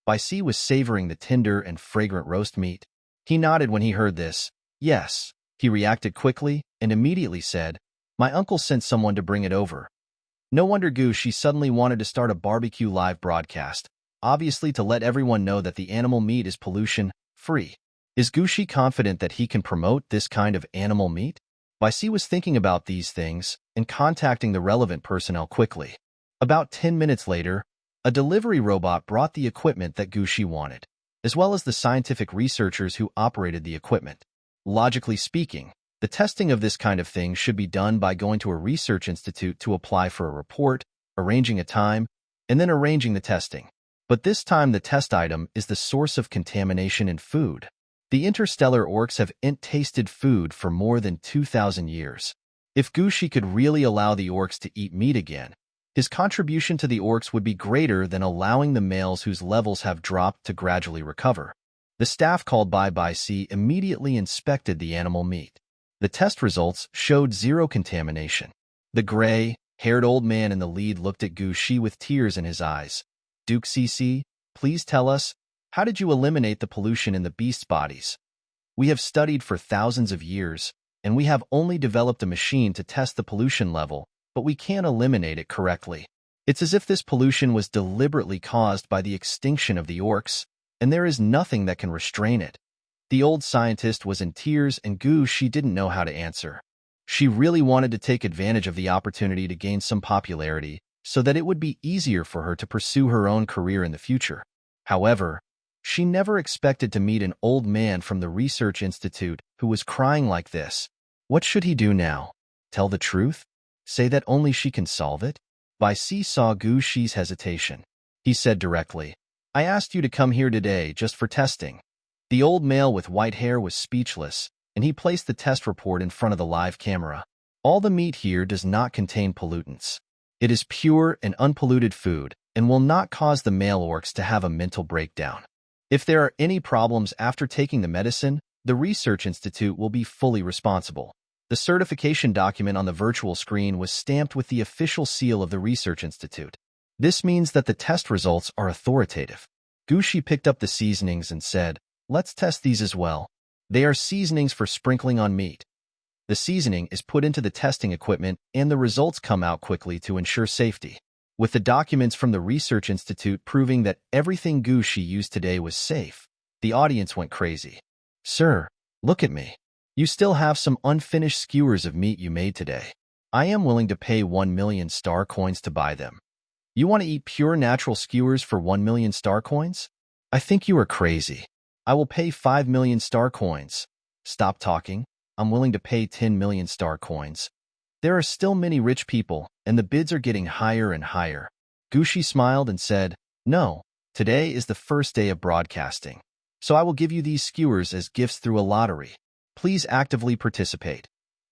Bai C was savoring the tender and fragrant roast meat. He nodded when he heard this. Yes, he reacted quickly and immediately said, my uncle sent someone to bring it over. No wonder Gushi suddenly wanted to start a barbecue live broadcast, obviously to let everyone know that the animal meat is pollution-free. Is Gushi confident that he can promote this kind of animal meat? Bai C was thinking about these things and contacting the relevant personnel quickly. About 10 minutes later, a delivery robot brought the equipment that Gushi wanted, as well as the scientific researchers who operated the equipment. Logically speaking, the testing of this kind of thing should be done by going to a research institute to apply for a report, arranging a time, and then arranging the testing. But this time the test item is the source of contamination in food. The interstellar orcs have tasted food for more than 2,000 years. If Gushi could really allow the orcs to eat meat again, his contribution to the orcs would be greater than allowing the males whose levels have dropped to gradually recover. The staff called by C immediately inspected the animal meat. The test results showed zero contamination. The gray-haired old man in the lead looked at Gushi with tears in his eyes. Duke CC, please tell us, how did you eliminate the pollution in the beasts' bodies? We have studied for thousands of years, and we have only developed a machine to test the pollution level, but we can't eliminate it correctly. It's as if this pollution was deliberately caused by the extinction of the orcs, and there is nothing that can restrain it. The old scientist was in tears, and Gushi didn't know how to answer. She really wanted to take advantage of the opportunity to gain some popularity so that it would be easier for her to pursue her own career in the future. However, she never expected to meet an old man from the research institute who was crying like this. What should he do now? Tell the truth? Say that only she can solve it? Bai C saw Gushi's hesitation. He said directly, I asked you to come here today just for testing. The old male with white hair was speechless, and he placed the test report in front of the live camera. All the meat here does not contain pollutants. It is pure and unpolluted food and will not cause the male orcs to have a mental breakdown. If there are any problems after taking the medicine, the research institute will be fully responsible. The certification document on the virtual screen was stamped with the official seal of the research institute. This means that the test results are authoritative. Gushi picked up the seasonings and said, let's test these as well. They are seasonings for sprinkling on meat. The seasoning is put into the testing equipment and the results come out quickly to ensure safety. With the documents from the research institute proving that everything Gushi used today was safe, the audience went crazy. Sir, look at me. You still have some unfinished skewers of meat you made today. I am willing to pay 1 million star coins to buy them. You want to eat pure natural skewers for 1 million star coins? I think you are crazy. I will pay 5 million star coins. Stop talking. I'm willing to pay 10 million star coins. There are still many rich people, and the bids are getting higher and higher. Gushi smiled and said, no, today is the first day of broadcasting, so I will give you these skewers as gifts through a lottery. Please actively participate.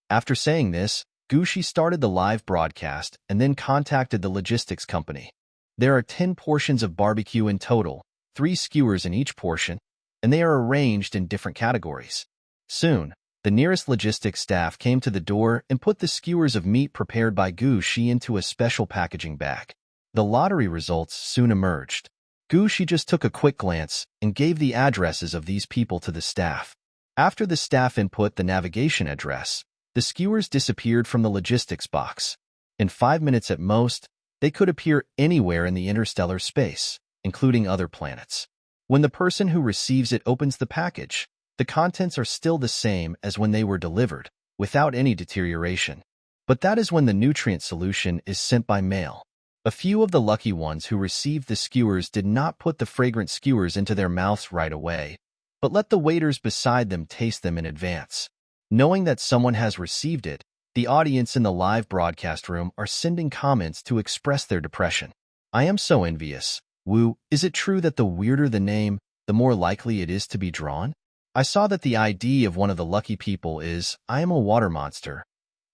After saying this, Gushi started the live broadcast and then contacted the logistics company. There are 10 portions of barbecue in total, 3 skewers in each portion, and they are arranged in different categories. Soon, the nearest logistics staff came to the door and put the skewers of meat prepared by Gushi into a special packaging bag. The lottery results soon emerged. Gushi just took a quick glance and gave the addresses of these people to the staff. After the staff input the navigation address, the skewers disappeared from the logistics box. In 5 minutes at most, they could appear anywhere in the interstellar space, including other planets. When the person who receives it opens the package, the contents are still the same as when they were delivered, without any deterioration. But that is when the nutrient solution is sent by mail. A few of the lucky ones who received the skewers did not put the fragrant skewers into their mouths right away, but let the waiters beside them taste them in advance. Knowing that someone has received it, the audience in the live broadcast room are sending comments to express their depression. I am so envious. Woo, is it true that the weirder the name, the more likely it is to be drawn? I saw that the ID of one of the lucky people is, I am a water monster.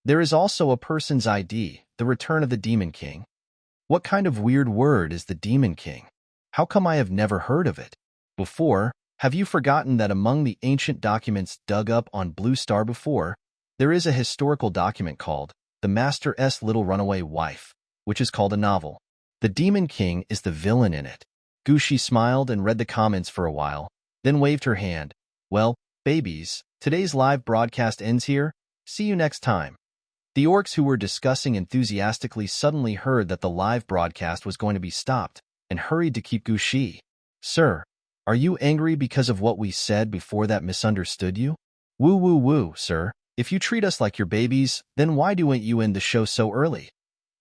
There is also a person's ID, the return of the Demon King. What kind of weird word is the Demon King? How come I have never heard of it? Before, have you forgotten that among the ancient documents dug up on Blue Star before, there is a historical document called The Master's Little Runaway Wife, which is called a novel. The Demon King is the villain in it. Gushi smiled and read the comments for a while, then waved her hand. Well, babies, today's live broadcast ends here. See you next time. The orcs who were discussing enthusiastically suddenly heard that the live broadcast was going to be stopped and hurried to keep Gushi. Sir, are you angry because of what we said before that misunderstood you? Woo woo woo, sir. If you treat us like your babies, then why didn't you end the show so early?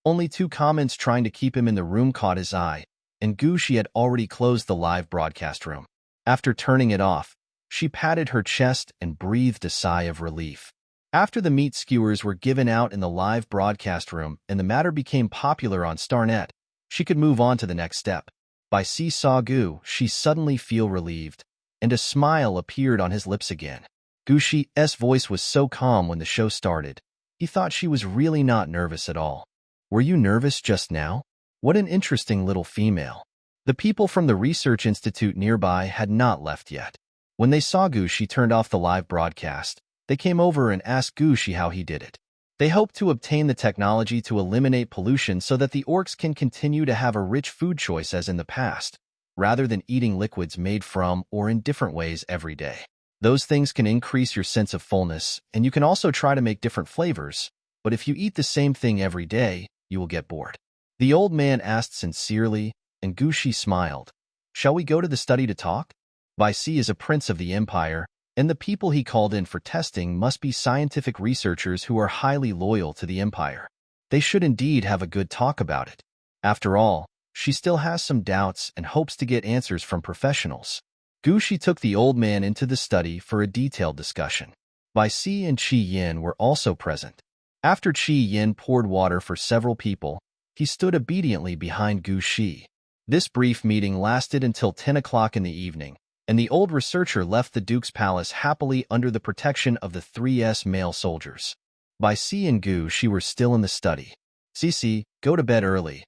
Only 2 comments trying to keep him in the room caught his eye, and Gushi had already closed the live broadcast room. After turning it off, she patted her chest and breathed a sigh of relief. After the meat skewers were given out in the live broadcast room and the matter became popular on Starnet, she could move on to the next step. By Saw Gu, she suddenly feel relieved, and a smile appeared on his lips again. Gushi's voice was so calm when the show started. He thought she was really not nervous at all. Were you nervous just now? What an interesting little female. The people from the research institute nearby had not left yet. When they saw Gushi turned off the live broadcast, they came over and asked Gushi how he did it. They hoped to obtain the technology to eliminate pollution so that the orcs can continue to have a rich food choice as in the past, rather than eating liquids made from or in different ways every day. Those things can increase your sense of fullness, and you can also try to make different flavors, but if you eat the same thing every day, you will get bored. The old man asked sincerely, and Gushi smiled. Shall we go to the study to talk? Bai Si is a prince of the empire, and the people he called in for testing must be scientific researchers who are highly loyal to the empire. They should indeed have a good talk about it. After all, she still has some doubts and hopes to get answers from professionals. Gushi took the old man into the study for a detailed discussion. Bai Si and Qi Yin were also present. After Qi Yin poured water for several people, he stood obediently behind Gushi. This brief meeting lasted until 10 o'clock in the evening, and the old researcher left the Duke's palace happily under the protection of the 3's male soldiers. Bai Si and Gushi were still in the study. Cici, go to bed early.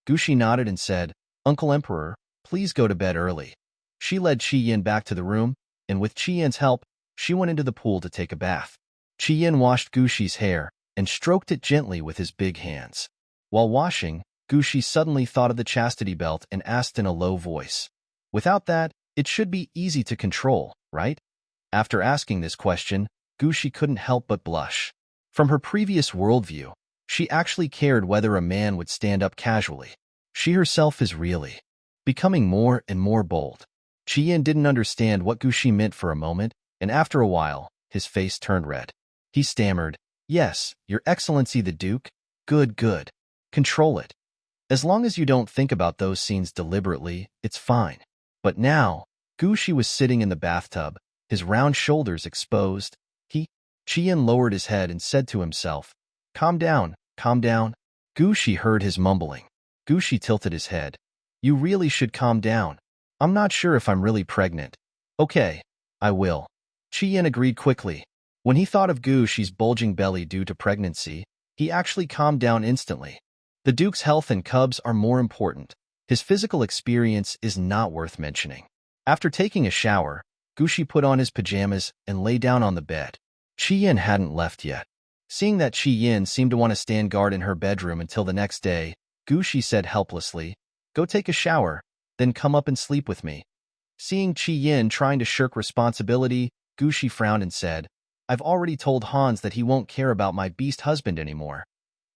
Gushi nodded and said, Uncle Emperor, please go to bed early. She led Qi Yin back to the room, and with Qi Yin's help, she went into the pool to take a bath. Qi Yin washed Gushi's hair and stroked it gently with his big hands. While washing, Gushi suddenly thought of the chastity belt and asked in a low voice, Without that, it should be easy to control, right? After asking this question, Gushi couldn't help but blush. From her previous worldview, she actually cared whether a man would stand up casually. She herself is really becoming more and more bold. Qi Yin didn't understand what Gushi meant for a moment, and after a while, his face turned red. He stammered, Yes, Your Excellency the Duke. Good, good. Control it. As long as you don't think about those scenes deliberately, it's fine. But now, Gushi was sitting in the bathtub, his round shoulders exposed. Qi Yin lowered his head and said to himself, Calm down, calm down. Gushi heard his mumbling. Gushi tilted his head. You really should calm down. I'm not sure if I'm really pregnant. Okay, I will. Qi Yin agreed quickly. When he thought of Gushi's bulging belly due to pregnancy, he actually calmed down instantly. The Duke's health and cubs are more important. His physical experience is not worth mentioning. After taking a shower, Gushi put on his pajamas and lay down on the bed. Qi Yin hadn't left yet. Seeing that Qi Yin seemed to want to stand guard in her bedroom until the next day, Gushi said helplessly, Go take a shower, then come up and sleep with me. Seeing Qi Yin trying to shirk responsibility, Gushi frowned and said, I've already told Hans that he won't care about my beast husband anymore.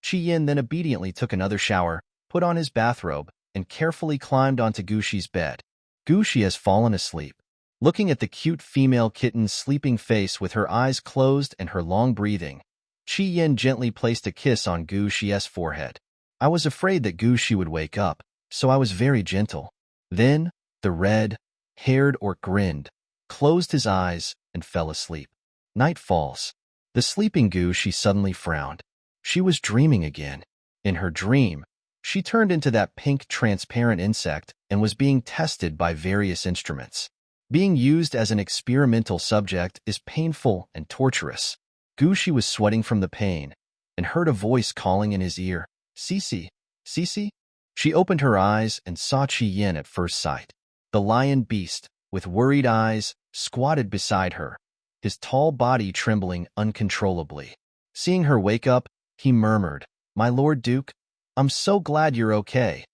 Qi Yin then obediently took another shower, put on his bathrobe, and carefully climbed onto Gushi's bed. Gushi has fallen asleep. Looking at the cute female kitten's sleeping face with her eyes closed and her long breathing, Qi Yin gently placed a kiss on Gushi's forehead. I was afraid that Gushi would wake up, so I was very gentle. Then, the red-haired orc grinned, closed his eyes, and fell asleep. Night falls. The sleeping Gushi suddenly frowned. She was dreaming again. In her dream, she turned into that pink transparent insect and was being tested by various instruments. Being used as an experimental subject is painful and torturous. Gushi was sweating from the pain and heard a voice calling in his ear, Cici, Cici? She opened her eyes and saw Qi Yin at first sight. The lion beast with worried eyes, squatted beside her, his tall body trembling uncontrollably. Seeing her wake up, he murmured, "My Lord Duke, I'm so glad you're okay."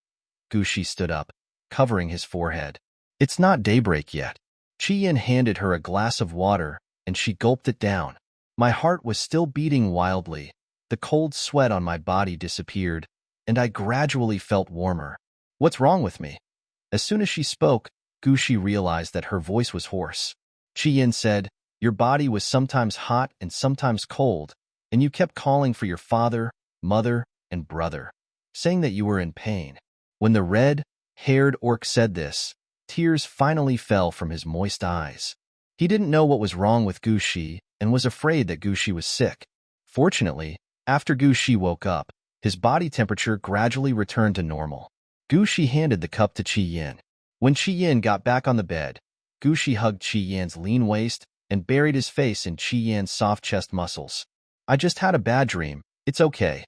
Gushi stood up, covering his forehead. "It's not daybreak yet." Chi-Yin handed her a glass of water, and she gulped it down. My heart was still beating wildly. The cold sweat on my body disappeared, and I gradually felt warmer. "What's wrong with me?" As soon as she spoke, Gushi realized that her voice was hoarse. Chi-Yin said, "Your body was sometimes hot and sometimes cold, and you kept calling for your father, mother, and brother, saying that you were in pain." When the red-haired orc said this, tears finally fell from his moist eyes. He didn't know what was wrong with Gushi and was afraid that Gushi was sick. Fortunately, after Gushi woke up, his body temperature gradually returned to normal. Gushi handed the cup to Chi-Yin. When Chi-Yin got back on the bed, Gushi hugged Chi-Yin's lean waist and buried his face in Chi-Yin's soft chest muscles. "I just had a bad dream. It's okay."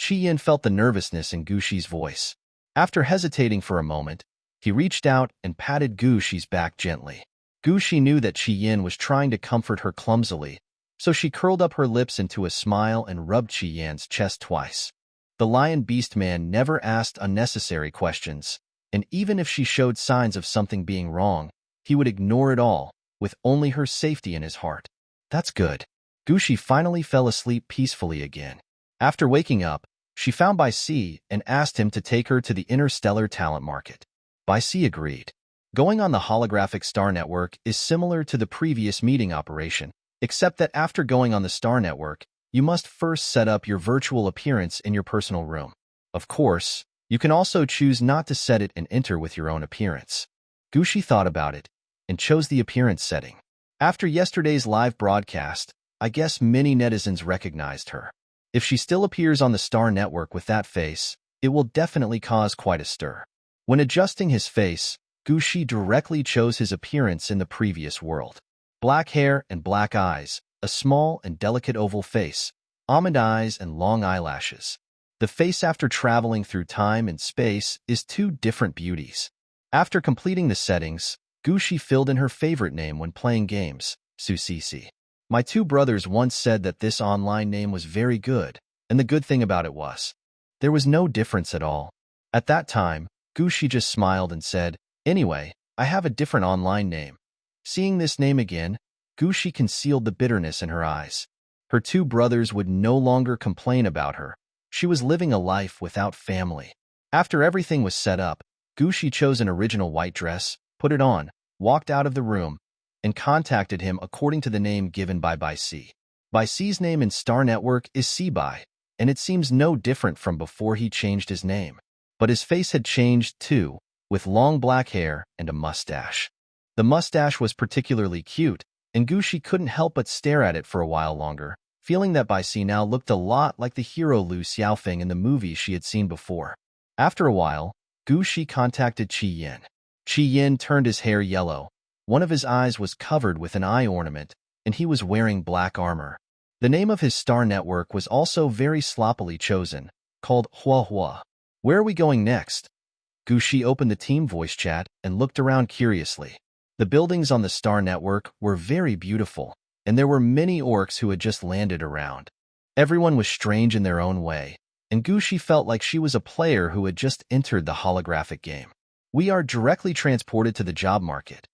Chi-Yin felt the nervousness in Gushi's voice. After hesitating for a moment, he reached out and patted Gushi's back gently. Gushi knew that Chi-Yin was trying to comfort her clumsily, so she curled up her lips into a smile and rubbed Chi-Yin's chest twice. The lion beast man never asked unnecessary questions, and even if she showed signs of something being wrong, he would ignore it all, with only her safety in his heart. "That's good." Gushi finally fell asleep peacefully again. After waking up, she found Bai Si and asked him to take her to the interstellar talent market. Bai Si agreed. Going on the holographic star network is similar to the previous meeting operation, except that after going on the star network, you must first set up your virtual appearance in your personal room. Of course, you can also choose not to set it and enter with your own appearance. Gushi thought about it and chose the appearance setting. After yesterday's live broadcast, I guess many netizens recognized her. If she still appears on the star network with that face, it will definitely cause quite a stir. When adjusting his face, Gushi directly chose his appearance in the previous world. Black hair and black eyes, a small and delicate oval face, almond eyes and long eyelashes. The face after traveling through time and space is two different beauties. After completing the settings, Gushi filled in her favorite name when playing games, Susisi. My two brothers once said that this online name was very good, and the good thing about it was, there was no difference at all. At that time, Gushi just smiled and said, "Anyway, I have a different online name." Seeing this name again, Gushi concealed the bitterness in her eyes. Her two brothers would no longer complain about her. She was living a life without family. After everything was set up, Gushi chose an original white dress, put it on, walked out of the room, and contacted him according to the name given by Bai Si. Bai Si's name in Star Network is Sibai, and it seems no different from before he changed his name. But his face had changed too, with long black hair and a mustache. The mustache was particularly cute, and Gushi couldn't help but stare at it for a while longer, feeling that Bai Si now looked a lot like the hero Lu Xiaofeng in the movie she had seen before. After a while, Gushi contacted Chi-Yin. Chi-Yin turned his hair yellow. One of his eyes was covered with an eye ornament, and he was wearing black armor. The name of his star network was also very sloppily chosen, called Hua Hua. "Where are we going next?" Gushi opened the team voice chat and looked around curiously. The buildings on the star network were very beautiful, and there were many orcs who had just landed around. Everyone was strange in their own way, and Gushi felt like she was a player who had just entered the holographic game. "We are directly transported to the job market."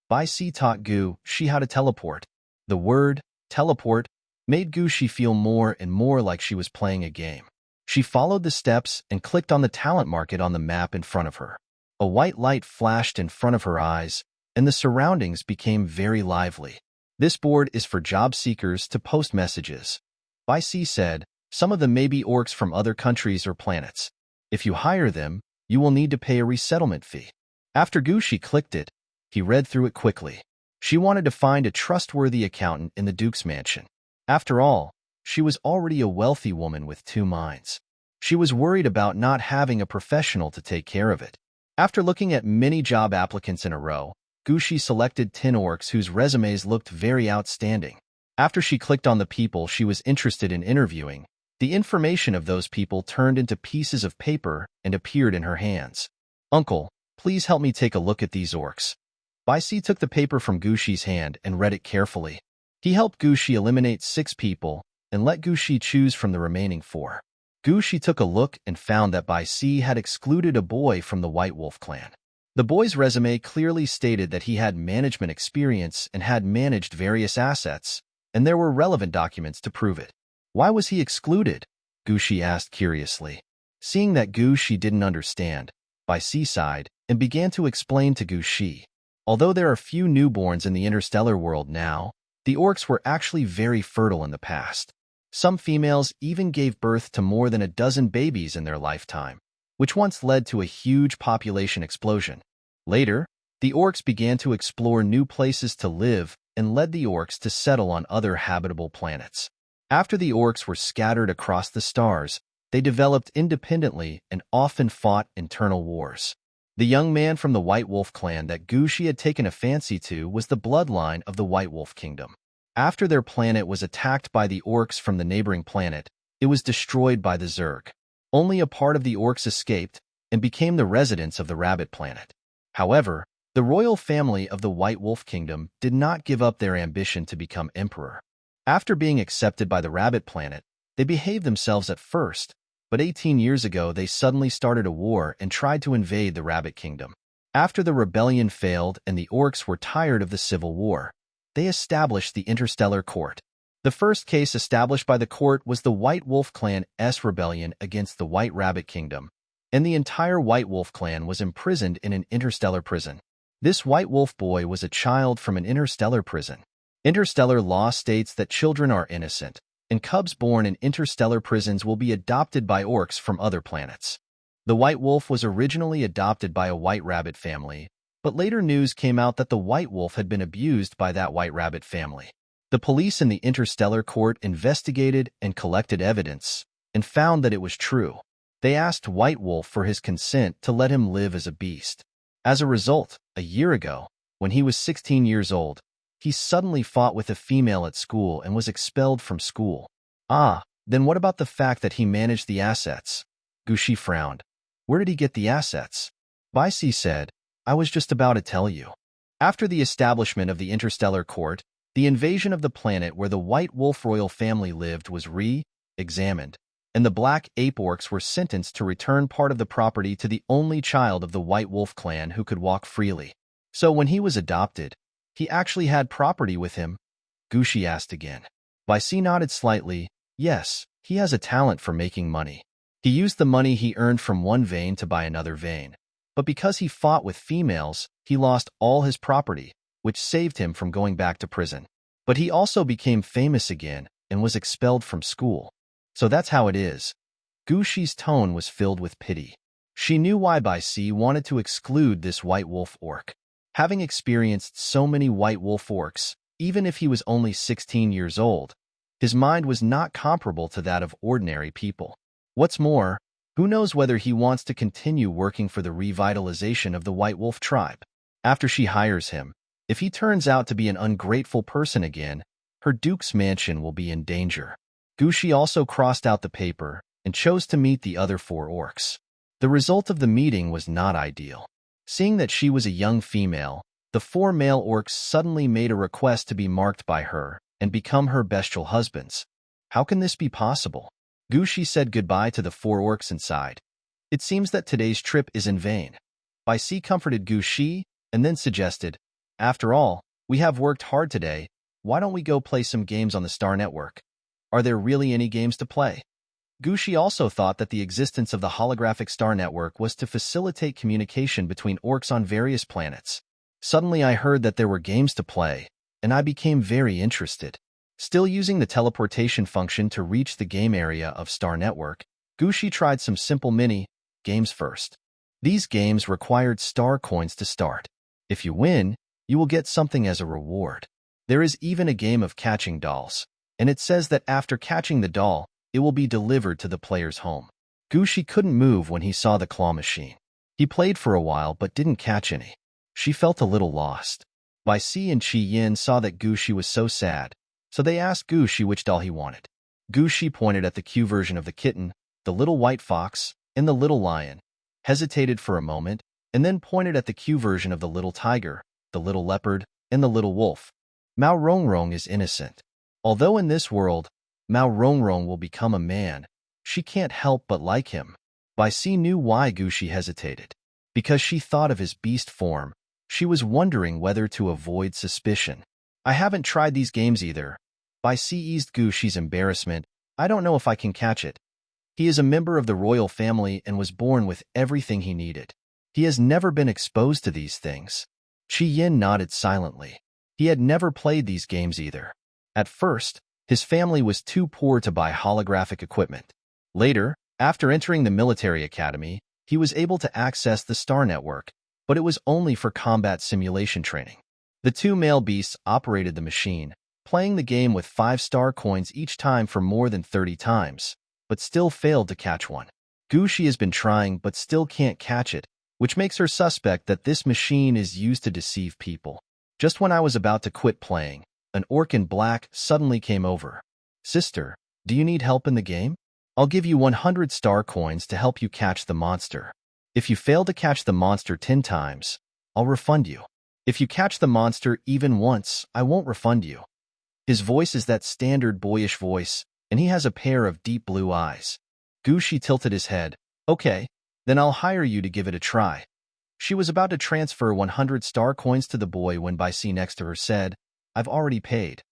Bai Si taught Gushi how to teleport. The word, teleport, made Gushi feel more and more like she was playing a game. She followed the steps and clicked on the talent market on the map in front of her. A white light flashed in front of her eyes, and the surroundings became very lively. "This board is for job seekers to post messages." Bai Si said, "Some of them may be orcs from other countries or planets. If you hire them, you will need to pay a resettlement fee." After Gushi clicked it, he read through it quickly. She wanted to find a trustworthy accountant in the Duke's mansion. After all, she was already a wealthy woman with two minds. She was worried about not having a professional to take care of it. After looking at many job applicants in a row, Gushi selected 10 orcs whose resumes looked very outstanding. After she clicked on the people she was interested in interviewing, the information of those people turned into pieces of paper and appeared in her hands. "Uncle, please help me take a look at these orcs." Bai Si took the paper from Gushi's hand and read it carefully. He helped Gushi eliminate 6 people and let Gushi choose from the remaining 4. Gushi took a look and found that Bai Si had excluded a boy from the White Wolf clan. The boy's resume clearly stated that he had management experience and had managed various assets, and there were relevant documents to prove it. Why was he excluded? Gushi asked curiously. Seeing that Gushi didn't understand, Bai Si sighed and began to explain to Gushi. Although there are few newborns in the interstellar world now, the orcs were actually very fertile in the past. Some females even gave birth to more than a dozen babies in their lifetime, which once led to a huge population explosion. Later, the orcs began to explore new places to live and led the orcs to settle on other habitable planets. After the orcs were scattered across the stars, they developed independently and often fought internal wars. The young man from the White Wolf clan that Gushi had taken a fancy to was the bloodline of the White Wolf Kingdom. After their planet was attacked by the orcs from the neighboring planet, it was destroyed by the Zerg. Only a part of the orcs escaped and became the residents of the Rabbit Planet. However, the royal family of the White Wolf Kingdom did not give up their ambition to become emperor. After being accepted by the Rabbit Planet, they behaved themselves at first, but 18 years ago they suddenly started a war and tried to invade the Rabbit Kingdom. After the rebellion failed and the orcs were tired of the civil war, they established the Interstellar Court. The first case established by the court was the White Wolf Clan's rebellion against the White Rabbit Kingdom, and the entire White Wolf clan was imprisoned in an interstellar prison. This White Wolf boy was a child from an interstellar prison. Interstellar law states that children are innocent, and cubs born in interstellar prisons will be adopted by orcs from other planets. The White Wolf was originally adopted by a White Rabbit family, but later news came out that the White Wolf had been abused by that White Rabbit family. The police in the Interstellar Court investigated and collected evidence, and found that it was true. They asked White Wolf for his consent to let him live as a beast. As a result, a year ago, when he was 16 years old, he suddenly fought with a female at school and was expelled from school. Then what about the fact that he managed the assets? Gushi frowned. Where did he get the assets? Bai Si said, I was just about to tell you. After the establishment of the Interstellar Court, the invasion of the planet where the White Wolf royal family lived was re-examined, and the Black Ape Orcs were sentenced to return part of the property to the only child of the White Wolf clan who could walk freely. So when he was adopted, he actually had property with him? Gushi asked again. Bai Si nodded slightly. Yes, he has a talent for making money. He used the money he earned from one vein to buy another vein. But because he fought with females, he lost all his property, which saved him from going back to prison. But he also became famous again and was expelled from school. So that's how it is. Gushi's tone was filled with pity. She knew why Bai Si wanted to exclude this White Wolf orc. Having experienced so many White Wolf orcs, even if he was only 16 years old, his mind was not comparable to that of ordinary people. What's more, who knows whether he wants to continue working for the revitalization of the White Wolf tribe. After she hires him, if he turns out to be an ungrateful person again, her Duke's mansion will be in danger. Gushi also crossed out the paper and chose to meet the other 4 orcs. The result of the meeting was not ideal. Seeing that she was a young female, the 4 male orcs suddenly made a request to be marked by her and become her bestial husbands. How can this be possible? Gushi said goodbye to the 4 orcs inside. It seems that today's trip is in vain. Bai Si comforted Gushi and then suggested, after all, we have worked hard today. Why don't we go play some games on the Star Network? Are there really any games to play? Gushi also thought that the existence of the holographic Star Network was to facilitate communication between orcs on various planets. Suddenly I heard that there were games to play, and I became very interested. Still using the teleportation function to reach the game area of Star Network, Gushi tried some simple mini-games first. These games required star coins to start. If you win, you will get something as a reward. There is even a game of catching dolls, and it says that after catching the doll, it will be delivered to the player's home. Gushi couldn't move when he saw the claw machine. He played for a while but didn't catch any. She felt a little lost. Bai Si and Chi Yin saw that Gushi was so sad, so they asked Gushi which doll he wanted. Gushi pointed at the Q version of the kitten, the little white fox, and the little lion, hesitated for a moment, and then pointed at the Q version of the little tiger, the little leopard, and the little wolf. Mao Rongrong is innocent. Although in this world, Mao Rongrong will become a man, she can't help but like him. Bai Si knew why Gushi hesitated. Because she thought of his beast form, she was wondering whether to avoid suspicion. I haven't tried these games either. Bai Si eased Gushi's embarrassment. I don't know if I can catch it. He is a member of the royal family and was born with everything he needed. He has never been exposed to these things. Qi Yin nodded silently. He had never played these games either. At first, his family was too poor to buy holographic equipment. Later, after entering the military academy, he was able to access the Star Network, but it was only for combat simulation training. The two male beasts operated the machine, playing the game with 5-star coins each time for more than 30 times, but still failed to catch one. Gushi has been trying but still can't catch it, which makes her suspect that this machine is used to deceive people. Just when I was about to quit playing, an orc in black suddenly came over. Sister, do you need help in the game? I'll give you 100 star coins to help you catch the monster. If you fail to catch the monster 10 times, I'll refund you. If you catch the monster even once, I won't refund you. His voice is that standard boyish voice, and he has a pair of deep blue eyes. Gushi tilted his head. Okay, then I'll hire you to give it a try. She was about to transfer 100 star coins to the boy when Bai Si next to her said, I've already paid.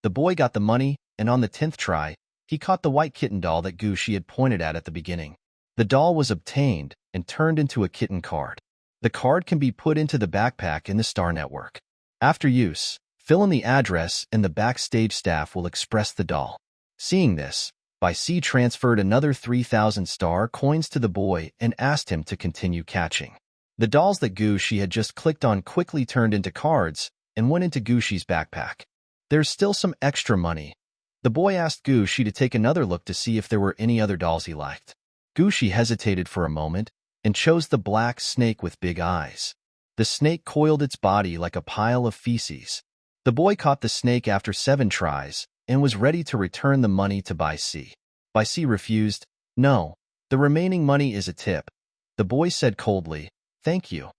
The boy got the money, and on the 10th try, he caught the white kitten doll that Gushi had pointed at the beginning. The doll was obtained and turned into a kitten card. The card can be put into the backpack in the Star Network. After use, fill in the address and the backstage staff will express the doll. Seeing this, Bai Si transferred another 3,000 star coins to the boy and asked him to continue catching. The dolls that Gushi had just clicked on quickly turned into cards and went into Gushi's backpack. There's still some extra money. The boy asked Gushi to take another look to see if there were any other dolls he liked. Gushi hesitated for a moment and chose the black snake with big eyes. The snake coiled its body like a pile of feces. The boy caught the snake after 7 tries and was ready to return the money to Bai Si. Bai Si refused. No, the remaining money is a tip. The boy said coldly, thank you.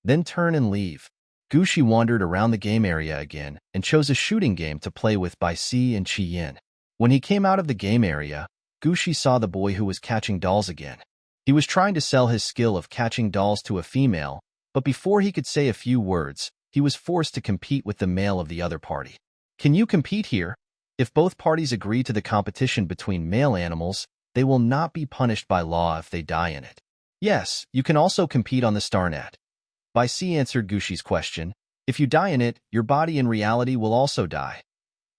Then turn and leave. Gushi wandered around the game area again and chose a shooting game to play with Bai Si and Qi Yin. When he came out of the game area, Gushi saw the boy who was catching dolls again. He was trying to sell his skill of catching dolls to a female, but before he could say a few words, he was forced to compete with the male of the other party. Can you compete here? If both parties agree to the competition between male animals, they will not be punished by law if they die in it. Yes, you can also compete on the StarNet. Bai Si answered Gushi's question. If you die in it, your body in reality will also die.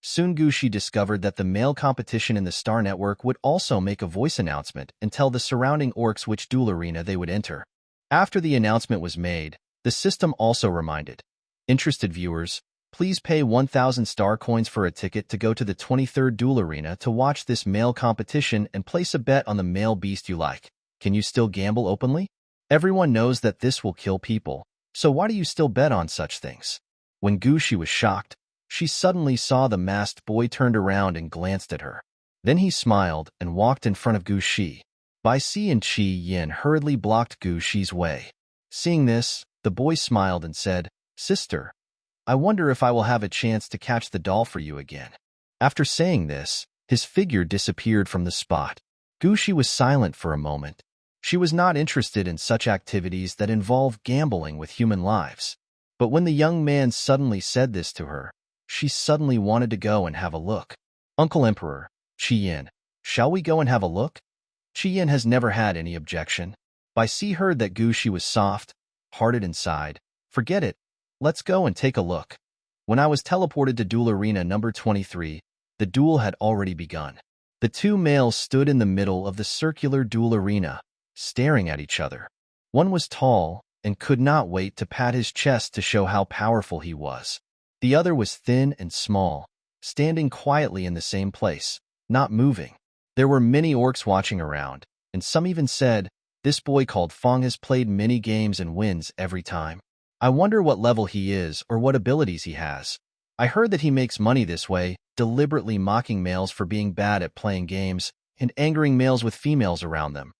Soon Gushi discovered that the male competition in the Star Network would also make a voice announcement and tell the surrounding orcs which duel arena they would enter. After the announcement was made, the system also reminded, interested viewers, please pay 1,000 star coins for a ticket to go to the 23rd duel arena to watch this male competition and place a bet on the male beast you like. Can you still gamble openly? Everyone knows that this will kill people, so why do you still bet on such things? When Gushi was shocked, she suddenly saw the masked boy turned around and glanced at her. Then he smiled and walked in front of Gushi. Bai Si and Qi Yin hurriedly blocked Gushi's way. Seeing this, the boy smiled and said, Sister, I wonder if I will have a chance to catch the doll for you again. After saying this, his figure disappeared from the spot. Gushi was silent for a moment. She was not interested in such activities that involve gambling with human lives. But when the young man suddenly said this to her, she suddenly wanted to go and have a look. Uncle Emperor, Qi Yin, shall we go and have a look? Qi Yin has never had any objection. Bai Si heard that Gushi was soft-hearted inside. Forget it. Let's go and take a look. When I was teleported to Duel Arena number 23, the duel had already begun. The two males stood in the middle of the circular duel arena, staring at each other. One was tall and could not wait to pat his chest to show how powerful he was. The other was thin and small, standing quietly in the same place, not moving. There were many orcs watching around, and some even said, this boy called Fong has played many games and wins every time. I wonder what level he is or what abilities he has. I heard that he makes money this way, deliberately mocking males for being bad at playing games and angering males with females around them.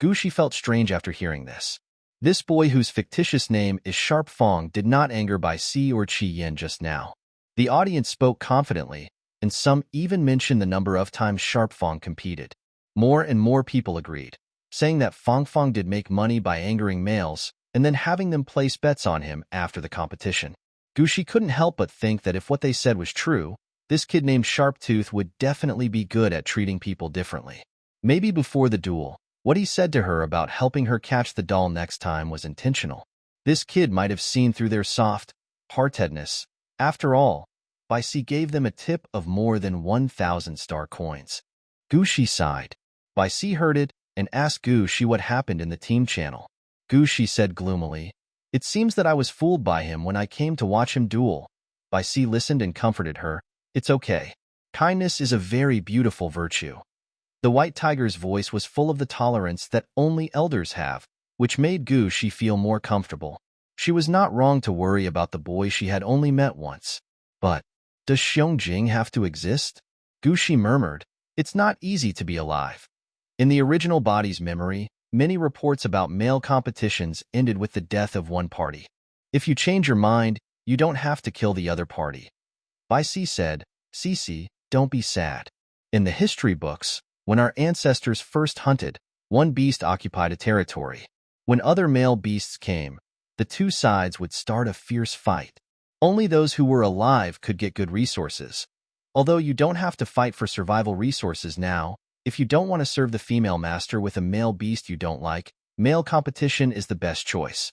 Gushi felt strange after hearing this. This boy whose fictitious name is Sharp Fong did not anger Bai Si or Qi Yin just now. The audience spoke confidently, and some even mentioned the number of times Sharp Fong competed. More and more people agreed, saying that Fong did make money by angering males and then having them place bets on him after the competition. Gushi couldn't help but think that if what they said was true, this kid named Sharptooth would definitely be good at treating people differently. Maybe before the duel, what he said to her about helping her catch the doll next time was intentional. This kid might have seen through their soft heartedness. After all, Bai Si gave them a tip of more than 1,000 star coins. Gushi sighed. Bai Si heard it and asked Gushi what happened in the team channel. Gushi said gloomily, "It seems that I was fooled by him when I came to watch him duel." Bai Si listened and comforted her. "It's okay. Kindness is a very beautiful virtue." The white tiger's voice was full of the tolerance that only elders have, which made Gushi feel more comfortable. She was not wrong to worry about the boy she had only met once. But, does Xiong have to exist? Gushi murmured, "It's not easy to be alive." In the original body's memory, many reports about male competitions ended with the death of one party. If you change your mind, you don't have to kill the other party. Bai Si said, "Cece, don't be sad. In the history books, when our ancestors first hunted, one beast occupied a territory. When other male beasts came, the two sides would start a fierce fight. Only those who were alive could get good resources. Although you don't have to fight for survival resources now, if you don't want to serve the female master with a male beast you don't like, male competition is the best choice."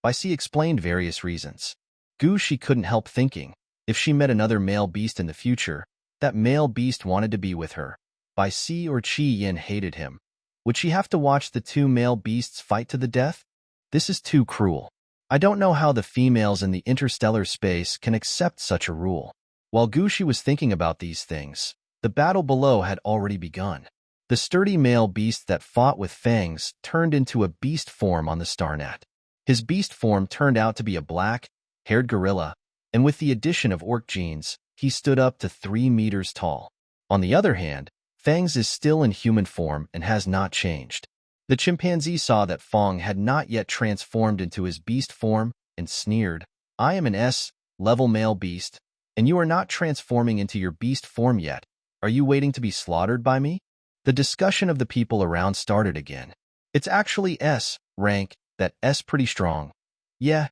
Bai Si explained various reasons. Gushi couldn't help thinking, if she met another male beast in the future, that male beast wanted to be with her. Bai Si or Qi Yin hated him. Would she have to watch the two male beasts fight to the death? This is too cruel. I don't know how the females in the interstellar space can accept such a rule. While Gushi was thinking about these things, the battle below had already begun. The sturdy male beast that fought with fangs turned into a beast form on the StarNet. His beast form turned out to be a black-haired gorilla, and with the addition of orc genes, he stood up to 3 meters tall. On the other hand, Fangs is still in human form and has not changed. The chimpanzee saw that Fong had not yet transformed into his beast form and sneered, "I am an S-level male beast, and you are not transforming into your beast form yet. Are you waiting to be slaughtered by me?" The discussion of the people around started again. "It's actually S rank, that S pretty strong." Yeah,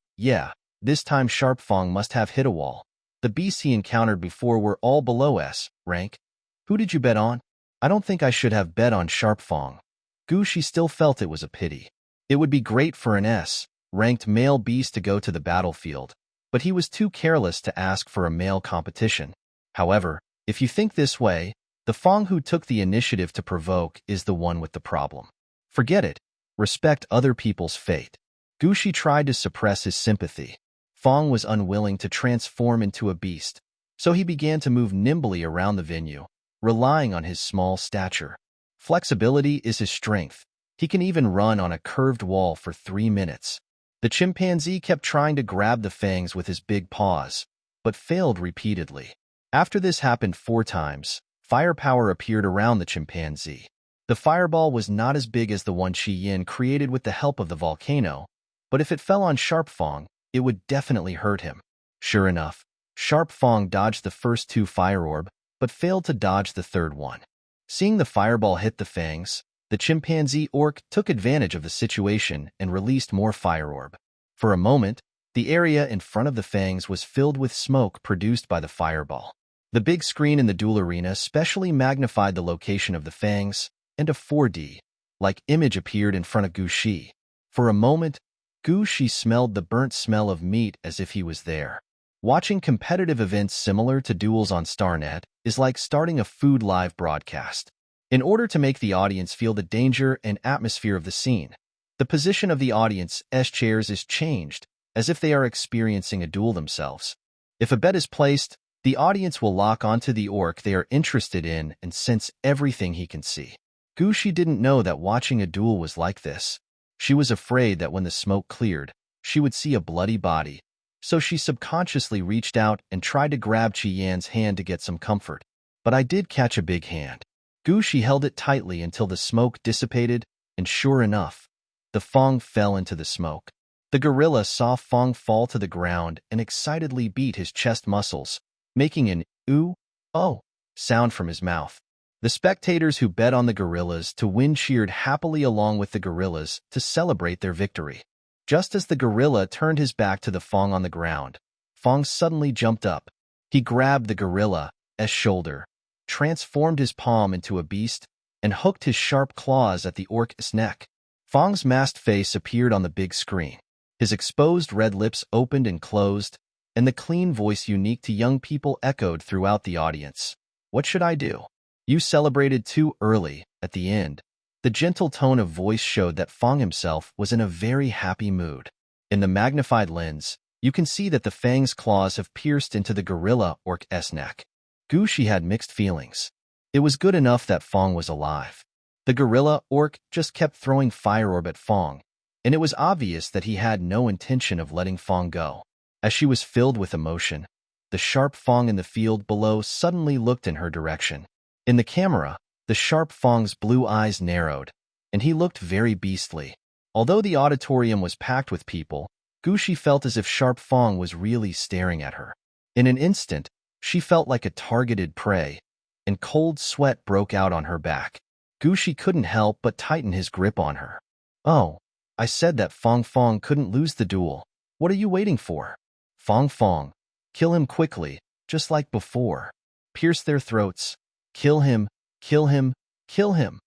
this time Sharp Fong must have hit a wall. The beasts he encountered before were all below S rank. Who did you bet on? I don't think I should have bet on Sharp Fong. Gushi still felt it was a pity. It would be great for an S-ranked male beast to go to the battlefield, but he was too careless to ask for a male competition. However, if you think this way, the Fong who took the initiative to provoke is the one with the problem. Forget it. Respect other people's fate. Gushi tried to suppress his sympathy. Fong was unwilling to transform into a beast, so he began to move nimbly around the venue, relying on his small stature. Flexibility is his strength. He can even run on a curved wall for 3 minutes. The chimpanzee kept trying to grab the fangs with his big paws, but failed repeatedly. After this happened 4 times, firepower appeared around the chimpanzee. The fireball was not as big as the one Qi Yin created with the help of the volcano, but if it fell on Sharp Fong, it would definitely hurt him. Sure enough, Sharp Fong dodged the first 2 fire orb, but failed to dodge the third one. Seeing the fireball hit the fangs, the chimpanzee orc took advantage of the situation and released more fire orb. For a moment, the area in front of the fangs was filled with smoke produced by the fireball. The big screen in the duel arena specially magnified the location of the fangs, and a 4D-like image appeared in front of Gushi. For a moment, Gushi smelled the burnt smell of meat as if he was there. Watching competitive events similar to duels on StarNet is like starting a food live broadcast. In order to make the audience feel the danger and atmosphere of the scene, the position of the audience's chairs is changed, as if they are experiencing a duel themselves. If a bet is placed, the audience will lock onto the orc they are interested in and sense everything he can see. Gushi didn't know that watching a duel was like this. She was afraid that when the smoke cleared, she would see a bloody body. So she subconsciously reached out and tried to grab Qi Yan's hand to get some comfort. But I did catch a big hand. Gushi held it tightly until the smoke dissipated, and sure enough, The Fong fell into the smoke. The gorilla saw Fong fall to the ground and excitedly beat his chest muscles, making an ooh, oh sound from his mouth. The spectators who bet on the gorillas to win cheered happily along with the gorillas to celebrate their victory. Just as the gorilla turned his back to the Fong on the ground, Fong suddenly jumped up. He grabbed the gorilla's shoulder, transformed his palm into a beast, and hooked his sharp claws at the orc's neck. Fong's masked face appeared on the big screen. His exposed red lips opened and closed, and the clean voice unique to young people echoed throughout the audience. "What should I do? You celebrated too early." At the end, the gentle tone of voice showed that Fong himself was in a very happy mood. In the magnified lens, you can see that the Fang's claws have pierced into the gorilla orc's neck. Gushi had mixed feelings. It was good enough that Fong was alive. The gorilla orc just kept throwing fire orb at Fong, and it was obvious that he had no intention of letting Fong go. As she was filled with emotion, the sharp Fong in the field below suddenly looked in her direction. In the camera, the sharp Fong's blue eyes narrowed, and he looked very beastly. Although the auditorium was packed with people, Gushi felt as if sharp Fong was really staring at her. In an instant, she felt like a targeted prey, and cold sweat broke out on her back. Gushi couldn't help but tighten his grip on her. "Oh, I said that Fong couldn't lose the duel. What are you waiting for? Fong, kill him quickly, just like before. Pierce their throats. Kill him, kill him, kill him."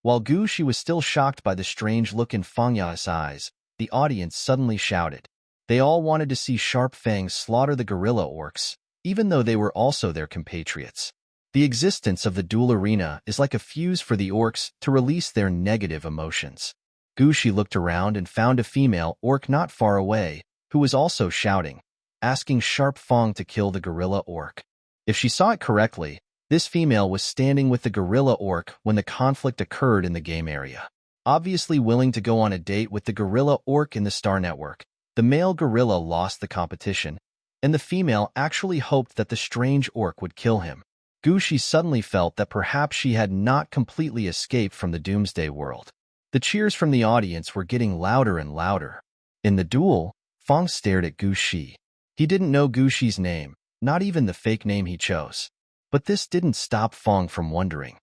While Gushi was still shocked by the strange look in Fangya's eyes, the audience suddenly shouted. They all wanted to see Sharp Fang slaughter the gorilla orcs, even though they were also their compatriots. The existence of the duel arena is like a fuse for the orcs to release their negative emotions. Gushi looked around and found a female orc not far away, who was also shouting, asking Sharp Fang to kill the gorilla orc. If she saw it correctly, this female was standing with the gorilla orc when the conflict occurred in the game area. Obviously willing to go on a date with the gorilla orc in the Star Network, the male gorilla lost the competition, and the female actually hoped that the strange orc would kill him. Gushi suddenly felt that perhaps she had not completely escaped from the Doomsday world. The cheers from the audience were getting louder and louder. In the duel, Fong stared at Gushi. He didn't know Gushi's name, not even the fake name he chose. But this didn't stop Fong from wondering,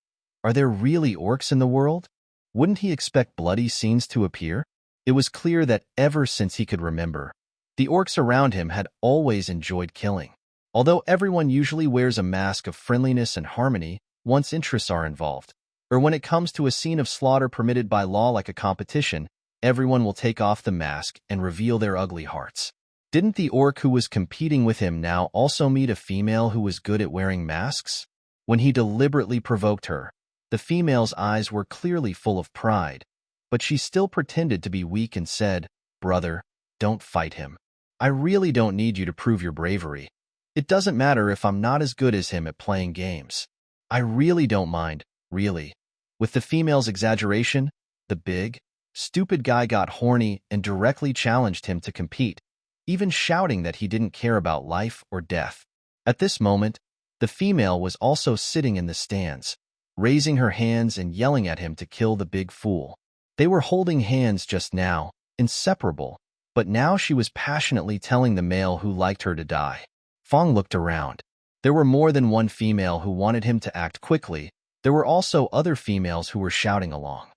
are there really orcs in the world? Wouldn't he expect bloody scenes to appear? It was clear that ever since he could remember, the orcs around him had always enjoyed killing. Although everyone usually wears a mask of friendliness and harmony once interests are involved, or when it comes to a scene of slaughter permitted by law like a competition, everyone will take off the mask and reveal their ugly hearts. Didn't the orc who was competing with him now also meet a female who was good at wearing masks? When he deliberately provoked her, the female's eyes were clearly full of pride, but she still pretended to be weak and said, "Brother, don't fight him. I really don't need you to prove your bravery. It doesn't matter if I'm not as good as him at playing games. I really don't mind, really." With the female's exaggeration, the big, stupid guy got horny and directly challenged him to compete, even shouting that he didn't care about life or death. At this moment, the female was also sitting in the stands, raising her hands and yelling at him to kill the big fool. They were holding hands just now, inseparable, but now she was passionately telling the male who liked her to die. Fong looked around. There were more than one female who wanted him to act quickly. There were also other females who were shouting along.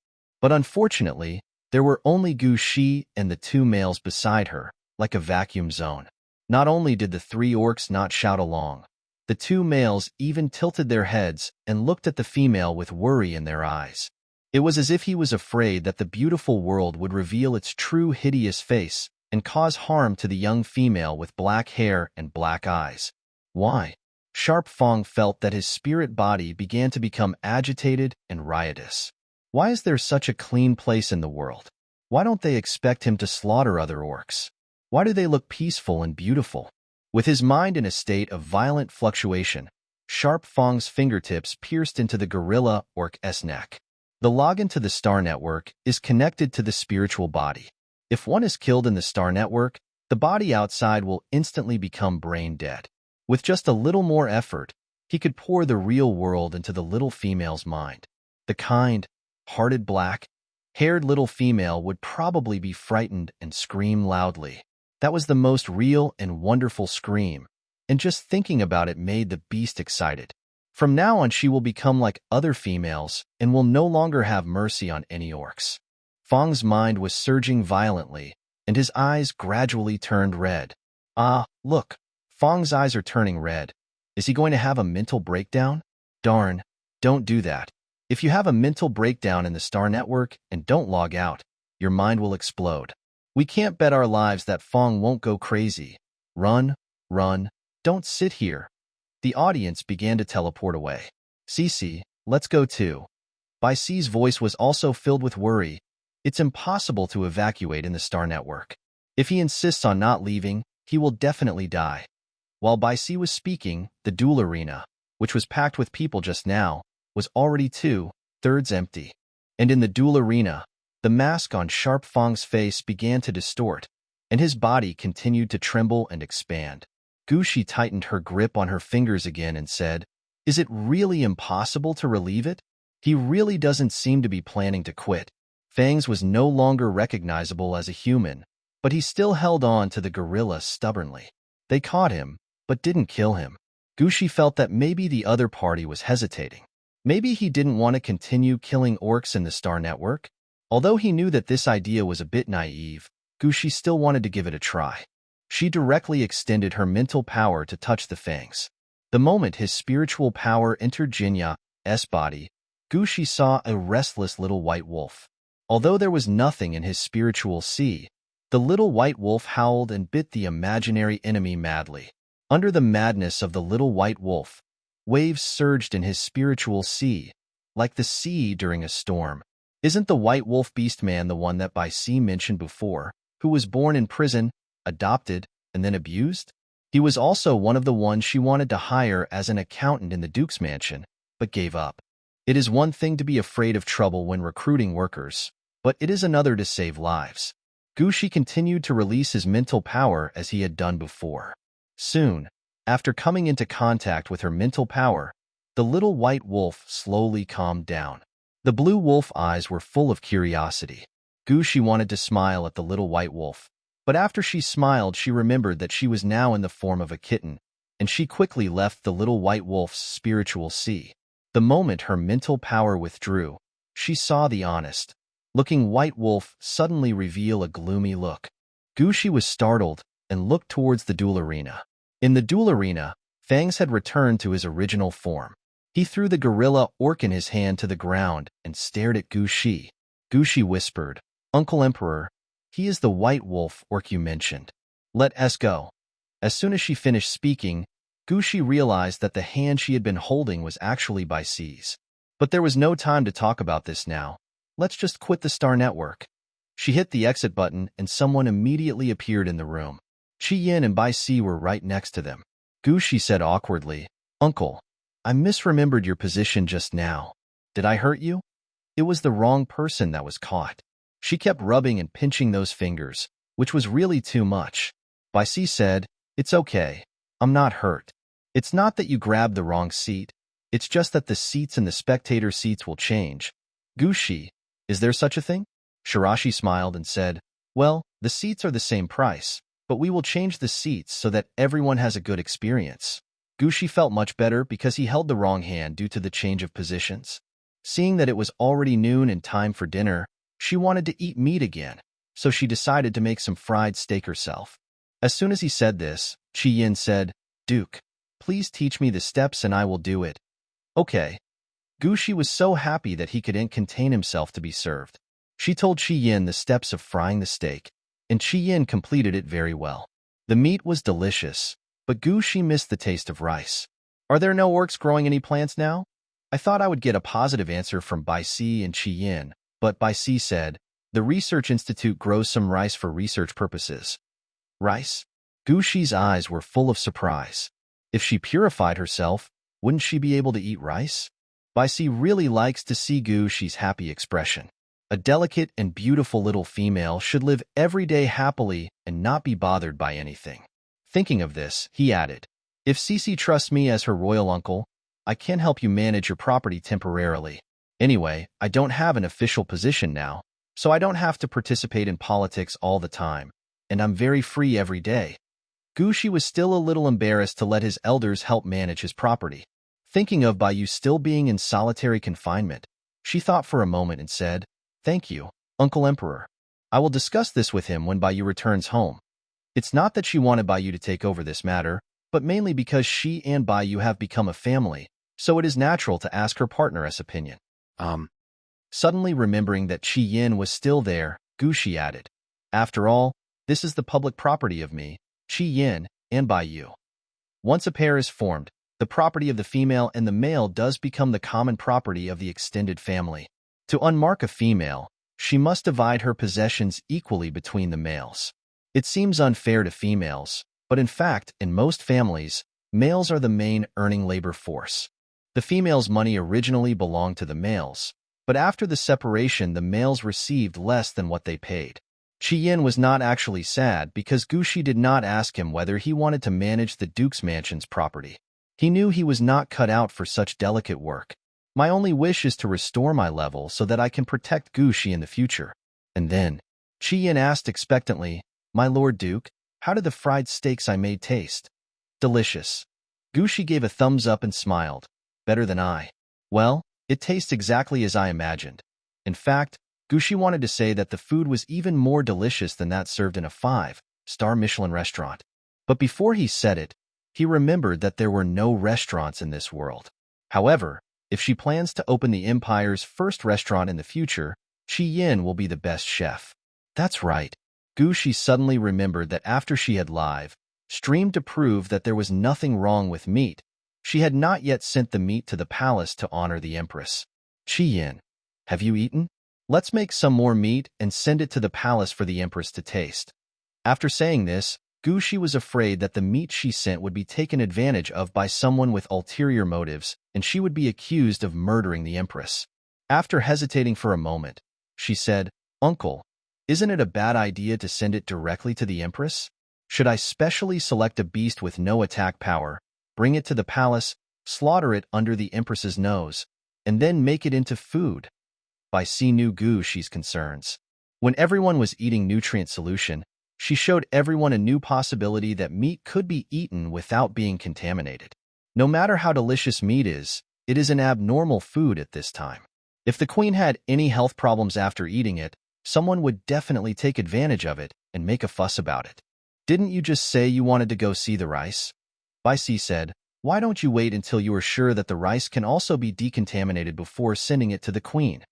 But unfortunately, there were only Gushi and the two males beside her, like a vacuum zone. Not only did the three orcs not shout along, the two males even tilted their heads and looked at the female with worry in their eyes. It was as if he was afraid that the beautiful world would reveal its true hideous face and cause harm to the young female with black hair and black eyes. Why? Sharp Fong felt that his spirit body began to become agitated and riotous. Why is there such a clean place in the world? Why don't they expect him to slaughter other orcs? Why do they look peaceful and beautiful? With his mind in a state of violent fluctuation, Sharp Fong's fingertips pierced into the gorilla orc's neck. The login to the Star Network is connected to the spiritual body. If one is killed in the Star Network, the body outside will instantly become brain dead. With just a little more effort, he could pour the real world into the little female's mind. The kind, hearted black, haired little female would probably be frightened and scream loudly. That was the most real and wonderful scream, and just thinking about it made the beast excited. From now on she will become like other females and will no longer have mercy on any orcs. Fang's mind was surging violently, and his eyes gradually turned red. Ah, look, Fang's eyes are turning red. Is he going to have a mental breakdown? Darn, don't do that. If you have a mental breakdown in the Star Network and don't log out, your mind will explode. We can't bet our lives that Fang won't go crazy. Run, run, don't sit here. The audience began to teleport away. Cece, let's go too. Bai Si's voice was also filled with worry. It's impossible to evacuate in the Star Network. If he insists on not leaving, he will definitely die. While Bai Si was speaking, the duel arena, which was packed with people just now, was already 2/3 empty. And in the duel arena, the mask on Sharp Fang's face began to distort, and his body continued to tremble and expand. Gushi tightened her grip on her fingers again and said, "Is it really impossible to relieve it? He really doesn't seem to be planning to quit." Fangs was no longer recognizable as a human, but he still held on to the gorilla stubbornly. They caught him, but didn't kill him. Gushi felt that maybe the other party was hesitating. Maybe he didn't want to continue killing orcs in the Star Network. Although he knew that this idea was a bit naive, Gushi still wanted to give it a try. She directly extended her mental power to touch the fangs. The moment his spiritual power entered Jinya's body, Gushi saw a restless little white wolf. Although there was nothing in his spiritual sea, the little white wolf howled and bit the imaginary enemy madly. Under the madness of the little white wolf, waves surged in his spiritual sea, like the sea during a storm. Isn't the white wolf beast man the one that Bai Si mentioned before, who was born in prison, adopted, and then abused? He was also one of the ones she wanted to hire as an accountant in the Duke's mansion, but gave up. It is one thing to be afraid of trouble when recruiting workers, but it is another to save lives. Gushi continued to release his mental power as he had done before. Soon, after coming into contact with her mental power, the little white wolf slowly calmed down. The blue wolf eyes were full of curiosity. Gushi wanted to smile at the little white wolf, but after she smiled she remembered that she was now in the form of a kitten, and she quickly left the little white wolf's spiritual sea. The moment her mental power withdrew, she saw the honest looking white wolf suddenly reveal a gloomy look. Gushi was startled and looked towards the duel arena. In the duel arena, Fangs had returned to his original form. He threw the gorilla orc in his hand to the ground and stared at Gushi. Gushi whispered, "Uncle Emperor, he is the white wolf orc you mentioned. Let us go." As soon as she finished speaking, Gushi realized that the hand she had been holding was actually Bai Si's. But there was no time to talk about this now. Let's just quit the Star Network. She hit the exit button and someone immediately appeared in the room. Chi Yin and Bai Si were right next to them. Gushi said awkwardly, "Uncle, I misremembered your position just now. Did I hurt you?" It was the wrong person that was caught. She kept rubbing and pinching those fingers, which was really too much. Bai Si said, "It's okay. I'm not hurt. It's not that you grabbed the wrong seat. It's just that the seats in the spectator seats will change." Gushi, is there such a thing? Shirashi smiled and said, "Well, the seats are the same price, but we will change the seats so that everyone has a good experience." Gushi felt much better because he held the wrong hand due to the change of positions. Seeing that it was already noon and time for dinner, she wanted to eat meat again, so she decided to make some fried steak herself. As soon as he said this, Chi Yin said, "Duke, please teach me the steps and I will do it." Okay. Gushi was so happy that he couldn't contain himself to be served. She told Chi Yin the steps of frying the steak, and Chi Yin completed it very well. The meat was delicious, but Gushi missed the taste of rice. "Are there no orcs growing any plants now?" I thought I would get a positive answer from Bai Si and Chi Yin, but Bai Si said, "The Research Institute grows some rice for research purposes." Rice? Gushi's eyes were full of surprise. If she purified herself, wouldn't she be able to eat rice? Bai Si really likes to see Gushi's happy expression. A delicate and beautiful little female should live every day happily and not be bothered by anything. Thinking of this, he added, "If Cece trusts me as her royal uncle, I can help you manage your property temporarily. Anyway, I don't have an official position now, so I don't have to participate in politics all the time, and I'm very free every day. Gushi was still a little embarrassed to let his elders help manage his property. Thinking of Baiyu still being in solitary confinement, she thought for a moment and said, "Thank you, Uncle Emperor. I will discuss this with him when Baiyu returns home." It's not that she wanted Baiyu to take over this matter, but mainly because she and Baiyu have become a family, so it is natural to ask her partner's opinion. Suddenly remembering that Chi Yin was still there, Gushi added, "After all, this is the public property of me, Chi Yin, and Baiyu. Once a pair is formed, the property of the female and the male does become the common property of the extended family. To unmark a female, she must divide her possessions equally between the males. It seems unfair to females, but in fact, in most families, males are the main earning labor force. The female's money originally belonged to the males, but after the separation the males received less than what they paid." Chi Yin was not actually sad because Gushi did not ask him whether he wanted to manage the Duke's mansion's property. He knew he was not cut out for such delicate work. "My only wish is to restore my level so that I can protect Gushi in the future." And then, Chi Yin asked expectantly, "My Lord Duke, how did the fried steaks I made taste?" "Delicious." Gushi gave a thumbs up and smiled. "Better than I." "Well, it tastes exactly as I imagined." In fact, Gushi wanted to say that the food was even more delicious than that served in a 5-star Michelin restaurant. But before he said it, he remembered that there were no restaurants in this world. However, if she plans to open the Empire's first restaurant in the future, Chi Yin will be the best chef. That's right. Gushi suddenly remembered that after she had live streamed to prove that there was nothing wrong with meat, she had not yet sent the meat to the palace to honor the Empress. "Chi Yin, have you eaten? Let's make some more meat and send it to the palace for the Empress to taste." After saying this, Gushi was afraid that the meat she sent would be taken advantage of by someone with ulterior motives, and she would be accused of murdering the Empress. After hesitating for a moment, she said, "Uncle, isn't it a bad idea to send it directly to the Empress? Should I specially select a beast with no attack power, bring it to the palace, slaughter it under the Empress's nose, and then make it into food?" By C knew Gushi's concerns. When everyone was eating nutrient solution, she showed everyone a new possibility that meat could be eaten without being contaminated. No matter how delicious meat is, it is an abnormal food at this time. If the queen had any health problems after eating it, someone would definitely take advantage of it and make a fuss about it. "Didn't you just say you wanted to go see the rice?" Bai Si said, "Why don't you wait until you are sure that the rice can also be decontaminated before sending it to the queen?"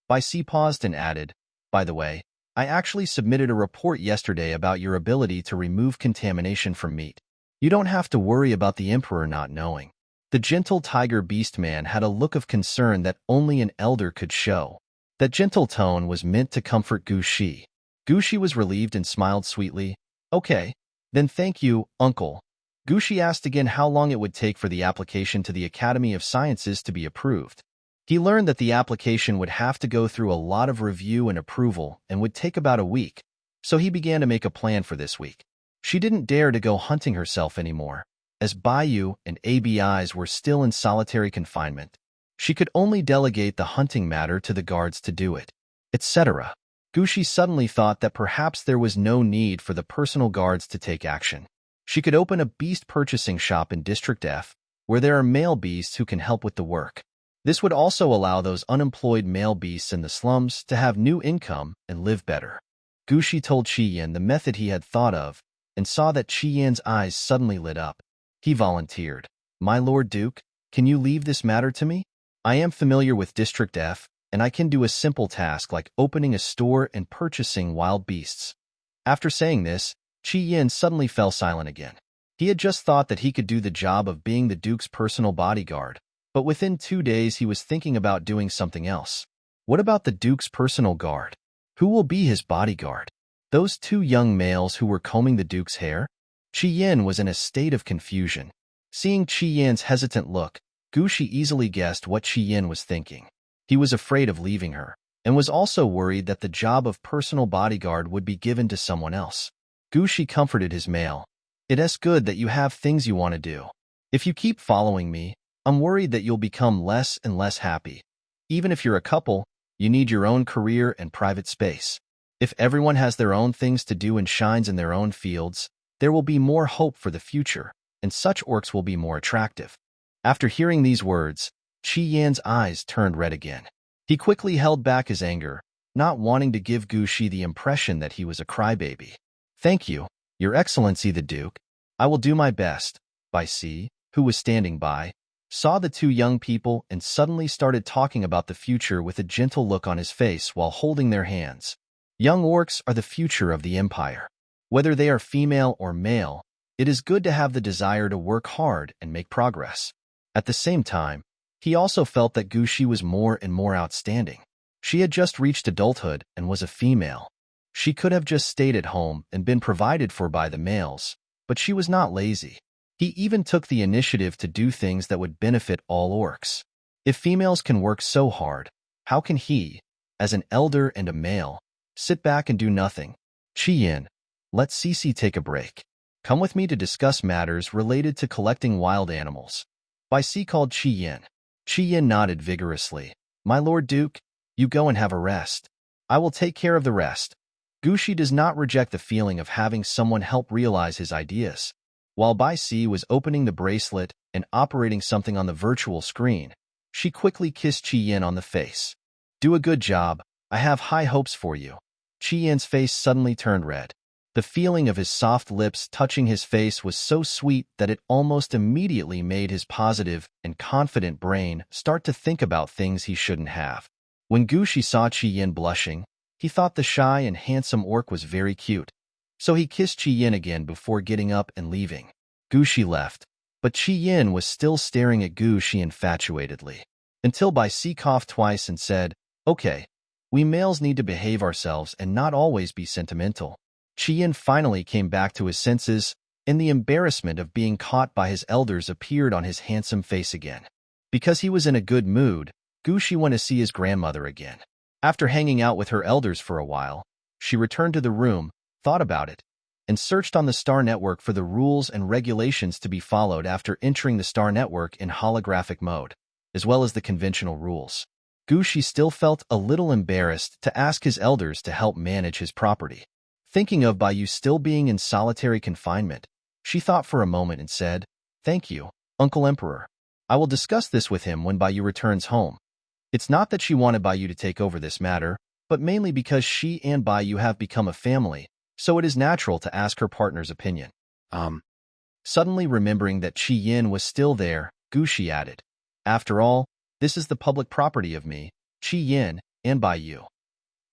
Bai Si paused and added, "By the way, I actually submitted a report yesterday about your ability to remove contamination from meat. You don't have to worry about the emperor not knowing." The gentle tiger beast man had a look of concern that only an elder could show. That gentle tone was meant to comfort Gushi. Gushi was relieved and smiled sweetly. "Okay, then thank you, uncle." Gushi asked again how long it would take for the application to the Academy of Sciences to be approved. He learned that the application would have to go through a lot of review and approval and would take about a week, so he began to make a plan for this week. She didn't dare to go hunting herself anymore, as Baiyu and ABIs were still in solitary confinement. She could only delegate the hunting matter to the guards to do it, etc. Gushi suddenly thought that perhaps there was no need for the personal guards to take action. She could open a beast purchasing shop in District F, where there are male beasts who can help with the work. This would also allow those unemployed male beasts in the slums to have new income and live better. Gushi told Chi Yin the method he had thought of, and saw that Chi Yin's eyes suddenly lit up. He volunteered, "My Lord Duke, can you leave this matter to me? I am familiar with District F, and I can do a simple task like opening a store and purchasing wild beasts." After saying this, Chi Yin suddenly fell silent again. He had just thought that he could do the job of being the Duke's personal bodyguard, but within 2 days he was thinking about doing something else. What about the Duke's personal guard? Who will be his bodyguard? Those 2 young males who were combing the Duke's hair? Chi Yin was in a state of confusion. Seeing Chi Yin's hesitant look, Gushi easily guessed what Chi Yin was thinking. He was afraid of leaving her, and was also worried that the job of personal bodyguard would be given to someone else. Gushi comforted his male. "It's good that you have things you want to do. If you keep following me, I'm worried that you'll become less and less happy. Even if you're a couple, You need your own career and private space. If everyone has their own things to do and shines in their own fields, there will be more hope for the future, and such orcs will be more attractive. After hearing these words, Qi Yan's eyes turned red again. He quickly held back his anger, not wanting to give Gu Shi the impression that he was a crybaby. Thank you, Your Excellency the Duke. I will do my best. Bai Si, who was standing by, saw the two young people and suddenly started talking about the future with a gentle look on his face while holding their hands. Young orcs are the future of the empire. Whether they are female or male, it is good to have the desire to work hard and make progress. At the same time, he also felt that Gu Shi was more and more outstanding. She had just reached adulthood and was a female. She could have just stayed at home and been provided for by the males, but she was not lazy. He even took the initiative to do things that would benefit all orcs. If females can work so hard, how can he, as an elder and a male, sit back and do nothing? Qi Yan, let Cece take a break. Come with me to discuss matters related to collecting wild animals. Bai Si called Qi Yan. Qi Yan nodded vigorously. My Lord Duke, you go and have a rest. I will take care of the rest. Gu Shi does not reject the feeling of having someone help realize his ideas. While Bai Si was opening the bracelet and operating something on the virtual screen, she quickly kissed Qi Yan on the face. Do a good job. I have high hopes for you. Qi Yan's face suddenly turned red. The feeling of his soft lips touching his face was so sweet that it almost immediately made his positive and confident brain start to think about things he shouldn't have. When Gu Shi saw Qi Yan blushing, he thought the shy and handsome orc was very cute. So he kissed Qi Yan again before getting up and leaving. Gu Shi left, but Qi Yan was still staring at Gu Shi infatuatedly. Until Bai Si coughed twice and said, Okay, we males need to behave ourselves and not always be sentimental. Qi Yan finally came back to his senses, and the embarrassment of being caught by his elders appeared on his handsome face again. Because he was in a good mood, Gu Shi went to see his grandmother again. After hanging out with her elders for a while, she returned to the room, thought about it, and searched on the Star Network for the rules and regulations to be followed after entering the Star Network in holographic mode, as well as the conventional rules. Gu Shi still felt a little embarrassed to ask his elders to help manage his property. Thinking of Bai Yu still being in solitary confinement, she thought for a moment and said, Thank you, Uncle Emperor. I will discuss this with him when Bai Yu returns home. It's not that she wanted Bai Yu to take over this matter, but mainly because she and Bai Yu have become a family, so it is natural to ask her partner's opinion. Suddenly remembering that Qi Yan was still there, Gu Shi added, After all, this is the public property of me, Qi Yan, and Bai Yu.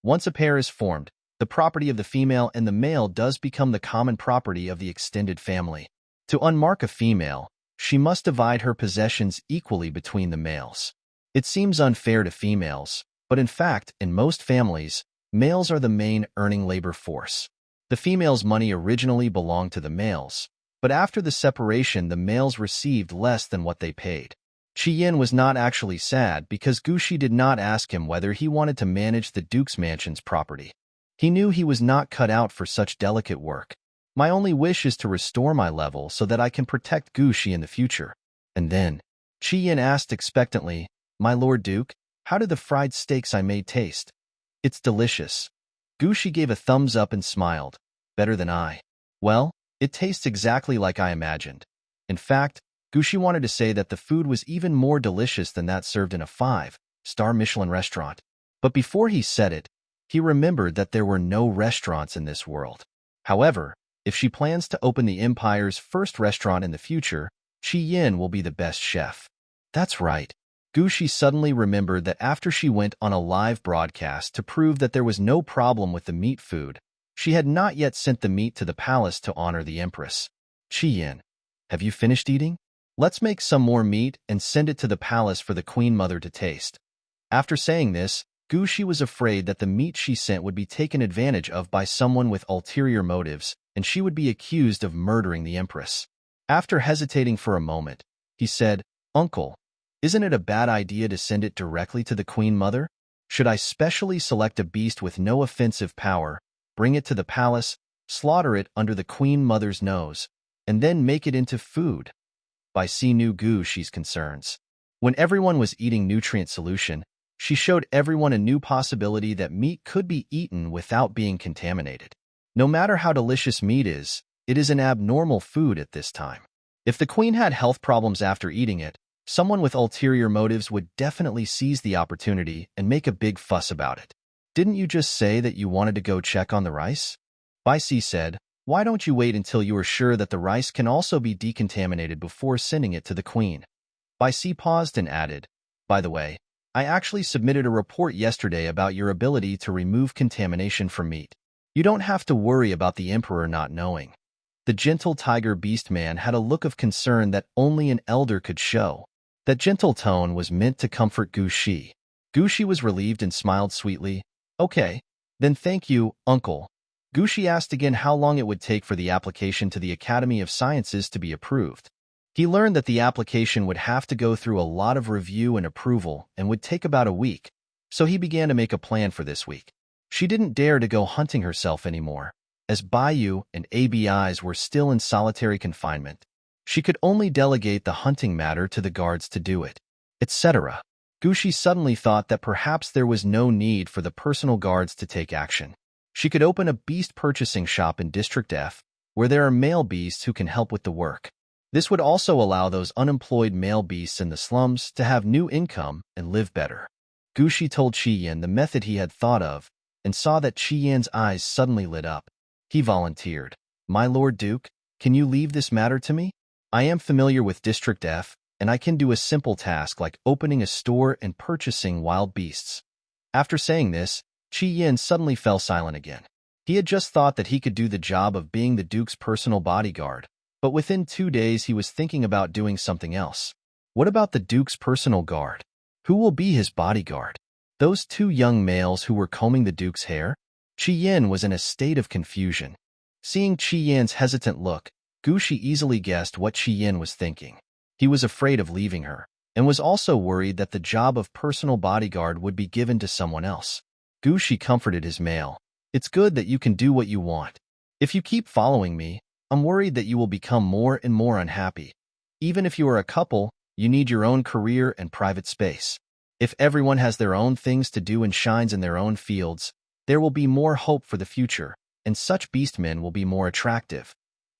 Once a pair is formed, the property of the female and the male does become the common property of the extended family. To unmark a female, she must divide her possessions equally between the males. It seems unfair to females, but in fact, in most families, males are the main earning labor force. The female's money originally belonged to the males, but after the separation the males received less than what they paid. Qi Yan was not actually sad because Gu Shi did not ask him whether he wanted to manage the Duke's mansion's property. He knew he was not cut out for such delicate work. My only wish is to restore my level so that I can protect Gu Shi in the future. And then, Qi Yan asked expectantly, My Lord Duke, how did the fried steaks I made taste? It's delicious. Gu Shi gave a thumbs up and smiled. Better than I. Well, it tastes exactly like I imagined. In fact, Gu Shi wanted to say that the food was even more delicious than that served in a 5-star Michelin restaurant. But before he said it, he remembered that there were no restaurants in this world. However, if she plans to open the Empire's first restaurant in the future, Qi Yan will be the best chef. That's right. Gu Shi suddenly remembered that after she went on a live broadcast to prove that there was no problem with the meat food, she had not yet sent the meat to the palace to honor the Empress. Qi Yan, have you finished eating? Let's make some more meat and send it to the palace for the Queen Mother to taste. After saying this, Gu Shi was afraid that the meat she sent would be taken advantage of by someone with ulterior motives, and she would be accused of murdering the Empress. After hesitating for a moment, he said, Uncle, isn't it a bad idea to send it directly to the Queen Mother? Should I specially select a beast with no offensive power, bring it to the palace, slaughter it under the Queen Mother's nose, and then make it into food? Bai Si knew Gu Shi's concerns. When everyone was eating nutrient solution, She showed everyone a new possibility that meat could be eaten without being contaminated. No matter how delicious meat is, it is an abnormal food at this time. If the queen had health problems after eating it, someone with ulterior motives would definitely seize the opportunity and make a big fuss about it. Didn't you just say that you wanted to go check on the rice? Baisi said, why don't you wait until you are sure that the rice can also be decontaminated before sending it to the queen? Baisi paused and added, by the way, I actually submitted a report yesterday about your ability to remove contamination from meat. You don't have to worry about the emperor not knowing. The gentle tiger beast man had a look of concern that only an elder could show. That gentle tone was meant to comfort Gu Shi. Gu Shi was relieved and smiled sweetly. Okay, then thank you, uncle. Gu Shi asked again how long it would take for the application to the Academy of Sciences to be approved. He learned that the application would have to go through a lot of review and approval and would take about a week, so he began to make a plan for this week. She didn't dare to go hunting herself anymore, as Baiyu and ABIs were still in solitary confinement. She could only delegate the hunting matter to the guards to do it, etc. Gushi suddenly thought that perhaps there was no need for the personal guards to take action. She could open a beast purchasing shop in District F, where there are male beasts who can help with the work. This would also allow those unemployed male beasts in the slums to have new income and live better. Gushi told Qiyan the method he had thought of and saw that Qiyan's eyes suddenly lit up. He volunteered. My Lord Duke, can you leave this matter to me? I am familiar with District F, and I can do a simple task like opening a store and purchasing wild beasts. After saying this, Qiyan suddenly fell silent again. He had just thought that he could do the job of being the Duke's personal bodyguard, but within 2 days he was thinking about doing something else. What about the Duke's personal guard? Who will be his bodyguard? Those 2 young males who were combing the Duke's hair? Qiyan was in a state of confusion. Seeing Qiyan's hesitant look, Gushi easily guessed what Qiyan was thinking. He was afraid of leaving her, and was also worried that the job of personal bodyguard would be given to someone else. Gushi comforted his male. It's good that you can do what you want. If you keep following me, I'm worried that you will become more and more unhappy. Even if you are a couple, you need your own career and private space. If everyone has their own things to do and shines in their own fields, there will be more hope for the future, and such beastmen will be more attractive.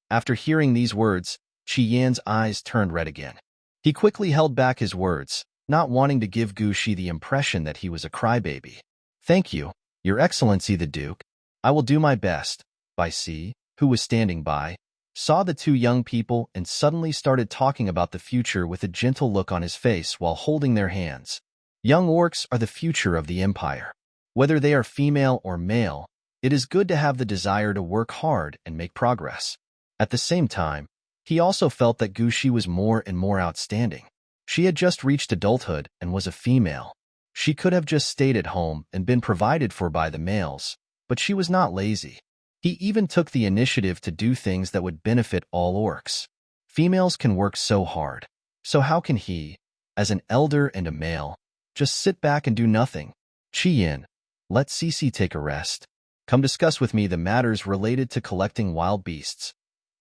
After hearing these words, Qiyan's eyes turned red again. He quickly held back his words, not wanting to give Gushi the impression that he was a crybaby. Thank you, Your Excellency the Duke. I will do my best. Baisi, who was standing by, saw the 2 young people and suddenly started talking about the future with a gentle look on his face while holding their hands. Young orcs are the future of the empire. Whether they are female or male, it is good to have the desire to work hard and make progress. At the same time, he also felt that Gushi was more and more outstanding. She had just reached adulthood and was a female. She could have just stayed at home and been provided for by the males, but she was not lazy. He even took the initiative to do things that would benefit all orcs. Females can work so hard. So how can he, as an elder and a male, just sit back and do nothing? Qiyan, let Cici take a rest. Come discuss with me the matters related to collecting wild beasts.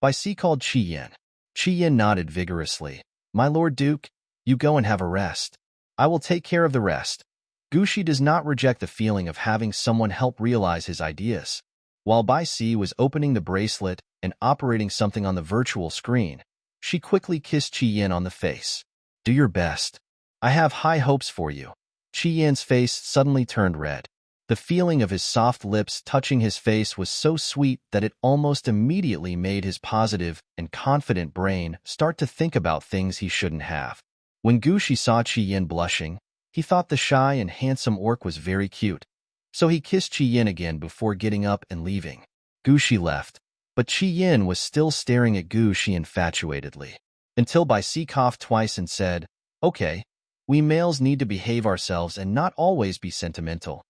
Baisi called Qiyan. Qiyan nodded vigorously. My Lord Duke, you go and have a rest. I will take care of the rest. Gushi does not reject the feeling of having someone help realize his ideas. While Baisi was opening the bracelet and operating something on the virtual screen, she quickly kissed Qiyan on the face. Do your best. I have high hopes for you. Qiyan's face suddenly turned red. The feeling of his soft lips touching his face was so sweet that it almost immediately made his positive and confident brain start to think about things he shouldn't have. When Gushi saw Qiyan blushing, he thought the shy and handsome orc was very cute. So he kissed Qiyan again before getting up and leaving. Gushi left, but Qiyan was still staring at Gushi infatuatedly. Until Baisi coughed twice and said, Okay, we males need to behave ourselves and not always be sentimental.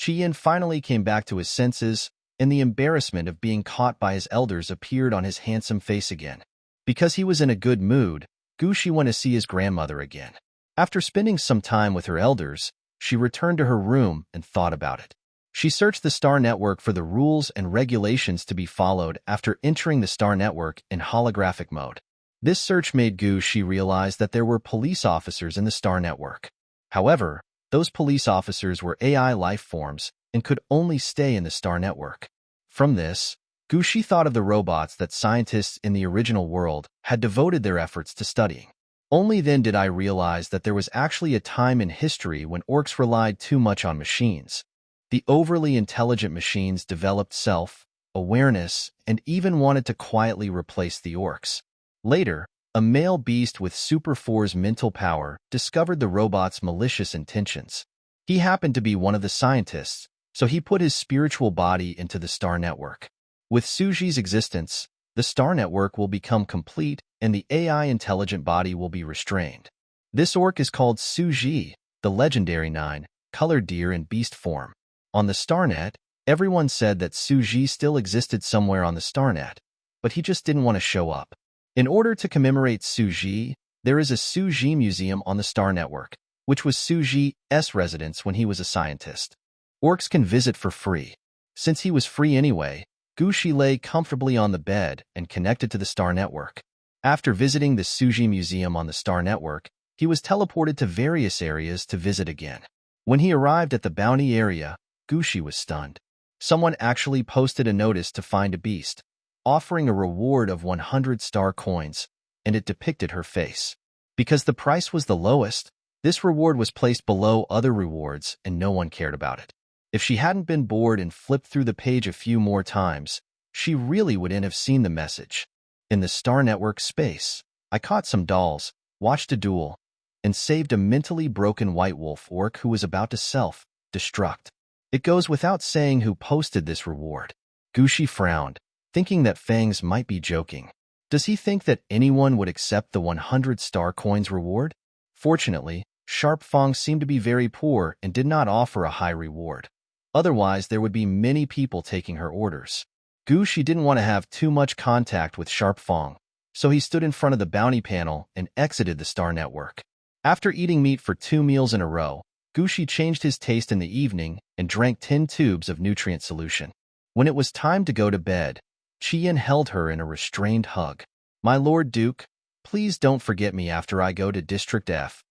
Qiyan finally came back to his senses, and the embarrassment of being caught by his elders appeared on his handsome face again. Because he was in a good mood, Gushi went to see his grandmother again. After spending some time with her elders, she returned to her room and thought about it. She searched the Star Network for the rules and regulations to be followed after entering the Star Network in holographic mode. This search made Gushi realize that there were police officers in the Star Network. However, Those police officers were AI life forms and could only stay in the star network. From this, Gushi thought of the robots that scientists in the original world had devoted their efforts to studying. Only then did I realize that there was actually a time in history when orcs relied too much on machines. The overly intelligent machines developed self-awareness and even wanted to quietly replace the orcs. Later, a male beast with Super 4's mental power discovered the robot's malicious intentions. He happened to be one of the scientists, so he put his spiritual body into the star network. With Suji's existence, the star network will become complete and the AI intelligent body will be restrained. This orc is called Suji, the legendary 9-colored deer in beast form. On the StarNet, everyone said that Suji still existed somewhere on the StarNet, but he just didn't want to show up. In order to commemorate Suji, there is a Suji Museum on the Star Network, which was Suji's residence when he was a scientist. Orcs can visit for free. Since he was free anyway, Gushi lay comfortably on the bed and connected to the Star Network. After visiting the Suji Museum on the Star Network, he was teleported to various areas to visit again. When he arrived at the bounty area, Gushi was stunned. Someone actually posted a notice to find a beast, offering a reward of 100 star coins, and it depicted her face. Because the price was the lowest, this reward was placed below other rewards and no one cared about it. If she hadn't been bored and flipped through the page a few more times, she really wouldn't have seen the message. In the Star Network space, I caught some dolls, watched a duel, and saved a mentally broken white wolf orc who was about to self-destruct. It goes without saying who posted this reward. Gushi frowned, thinking that Fangs might be joking. Does he think that anyone would accept the 100 star coins reward? Fortunately, Sharp Fang seemed to be very poor and did not offer a high reward. Otherwise, there would be many people taking her orders. Gushi didn't want to have too much contact with Sharp Fang, so he stood in front of the bounty panel and exited the Star Network. After eating meat for 2 meals in a row, Gushi changed his taste in the evening and drank 10 tubes of nutrient solution. When it was time to go to bed, Chien held her in a restrained hug. "My Lord Duke, please don't forget me after I go to District F."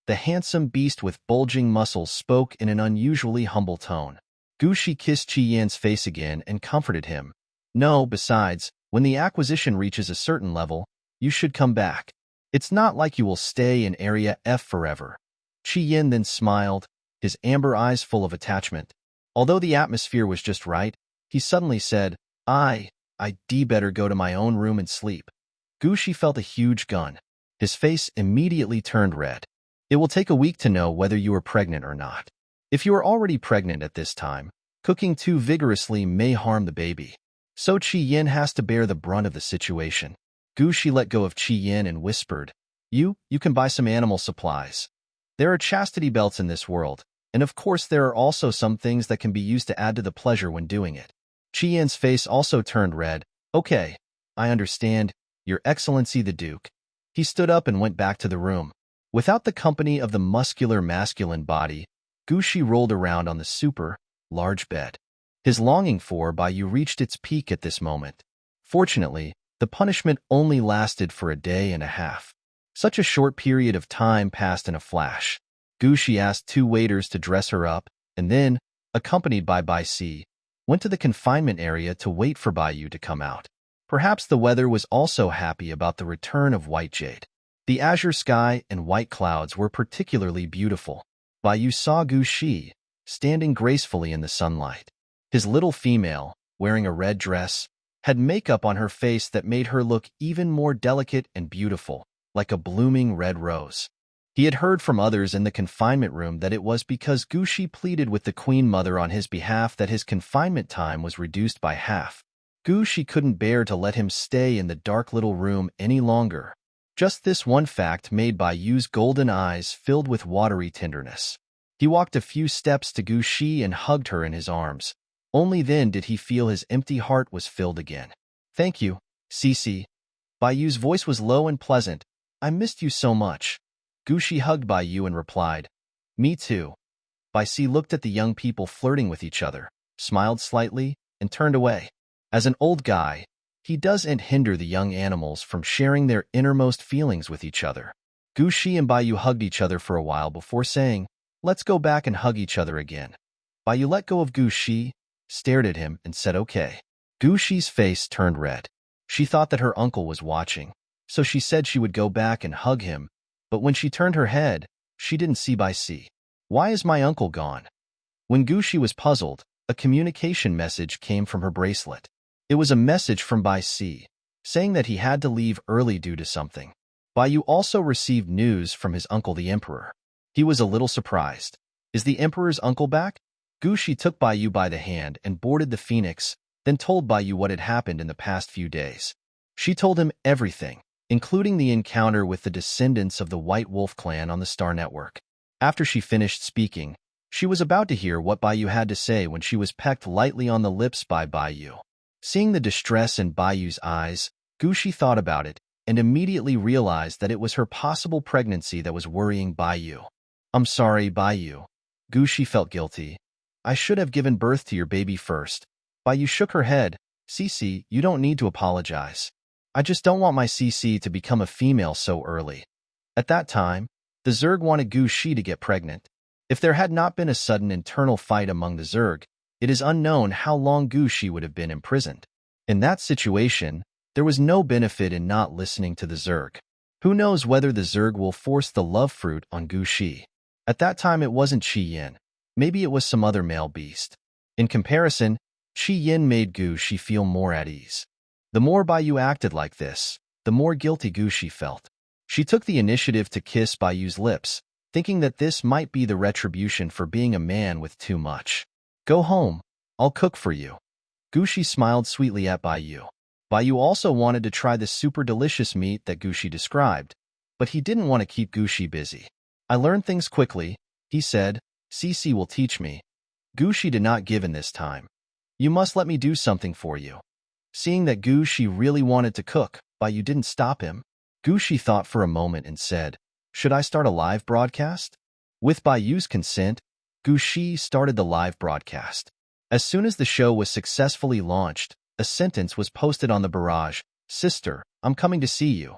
The handsome beast with bulging muscles spoke in an unusually humble tone. Gushi kissed Chien's face again and comforted him. "No, besides, when the acquisition reaches a certain level, you should come back. It's not like you will stay in Area F forever." Chien then smiled, his amber eyes full of attachment. Although the atmosphere was just right, he suddenly said, I'd better go to my own room and sleep." Gushi felt a huge gun. His face immediately turned red. "It will take a week to know whether you are pregnant or not. If you are already pregnant at this time, cooking too vigorously may harm the baby. So Chien has to bear the brunt of the situation." Gushi let go of Chien and whispered, You can buy some animal supplies. There are chastity belts in this world, and of course there are also some things that can be used to add to the pleasure when doing it." Chien's face also turned red. "Okay, I understand, Your Excellency the Duke." He stood up and went back to the room. Without the company of the muscular masculine body, Gushi rolled around on the super-large bed. His longing for Baiyu reached its peak at this moment. Fortunately, the punishment only lasted for a day and a half. Such a short period of time passed in a flash. Gushi asked 2 waiters to dress her up, and then, accompanied by Bai Si, went to the confinement area to wait for Baiyu to come out. Perhaps the weather was also happy about the return of White Jade. The azure sky and white clouds were particularly beautiful. Baiyu saw Gushi, standing gracefully in the sunlight. His little female, wearing a red dress, had makeup on her face that made her look even more delicate and beautiful, like a blooming red rose. He had heard from others in the confinement room that it was because Gushi pleaded with the Queen Mother on his behalf that his confinement time was reduced by half. Gushi couldn't bear to let him stay in the dark little room any longer. Just this one fact made Baiyu's golden eyes filled with watery tenderness. He walked a few steps to Gushi and hugged her in his arms. Only then did he feel his empty heart was filled again. "Thank you, Cece." Baiyu's voice was low and pleasant. "I missed you so much." Gushi hugged Baiyu and replied, "Me too." Bai Si looked at the young people flirting with each other, smiled slightly, and turned away. As an old guy, he doesn't hinder the young animals from sharing their innermost feelings with each other. Gushi and Baiyu hugged each other for a while before saying, Let's go back and hug each other again. Bayu let go of Gu Shi, stared at him, and said okay. Gu Shi's face turned red. She thought that her uncle was watching, so she said she would go back and hug him, but when she turned her head, she didn't see Bai Si. Why is my uncle gone? When Gu Shi was puzzled, a communication message came from her bracelet. It was a message from Bai Si, saying that he had to leave early due to something. Baiyu also received news from his uncle the emperor. He was a little surprised. Is the emperor's uncle back? Gu Shi took Baiyu by the hand and boarded the phoenix, then told Baiyu what had happened in the past few days. She told him everything, including the encounter with the descendants of the White Wolf clan on the Star Network. After she finished speaking, she was about to hear what Baiyu had to say when she was pecked lightly on the lips by Baiyu. Seeing the distress in Baiyu's eyes, Gu Shi thought about it and immediately realized that it was her possible pregnancy that was worrying Baiyu. I'm sorry, Baiyu. Gu Shi felt guilty. I should have given birth to your baby first. Baiyu shook her head. Cici, you don't need to apologize. I just don't want my Cici to become a female so early. At that time, the Zerg wanted Gu Shi to get pregnant. If there had not been a sudden internal fight among the Zerg, it is unknown how long Gu Shi would have been imprisoned. In that situation, there was no benefit in not listening to the Zerg. Who knows whether the Zerg will force the love fruit on Gu Shi? At that time it wasn't Chi Yin. Maybe it was some other male beast. In comparison, Chi Yin made Gu Shi feel more at ease. The more Baiyu acted like this, the more guilty Gu Shi felt. She took the initiative to kiss Baiyu's lips, thinking that this might be the retribution for being a man with too much. Go home. I'll cook for you. Gu Shi smiled sweetly at Baiyu. Baiyu also wanted to try the super delicious meat that Gu Shi described, but he didn't want to keep Gu Shi busy. I learn things quickly, he said. Cici will teach me. Gu Shi did not give in this time. You must let me do something for you. Seeing that Gu Shi really wanted to cook, Baiyu didn't stop him. Gu Shi thought for a moment and said, should I start a live broadcast? With Baiyu's consent, Gu Shi started the live broadcast. As soon as the show was successfully launched, a sentence was posted on the barrage, Sister, I'm coming to see you.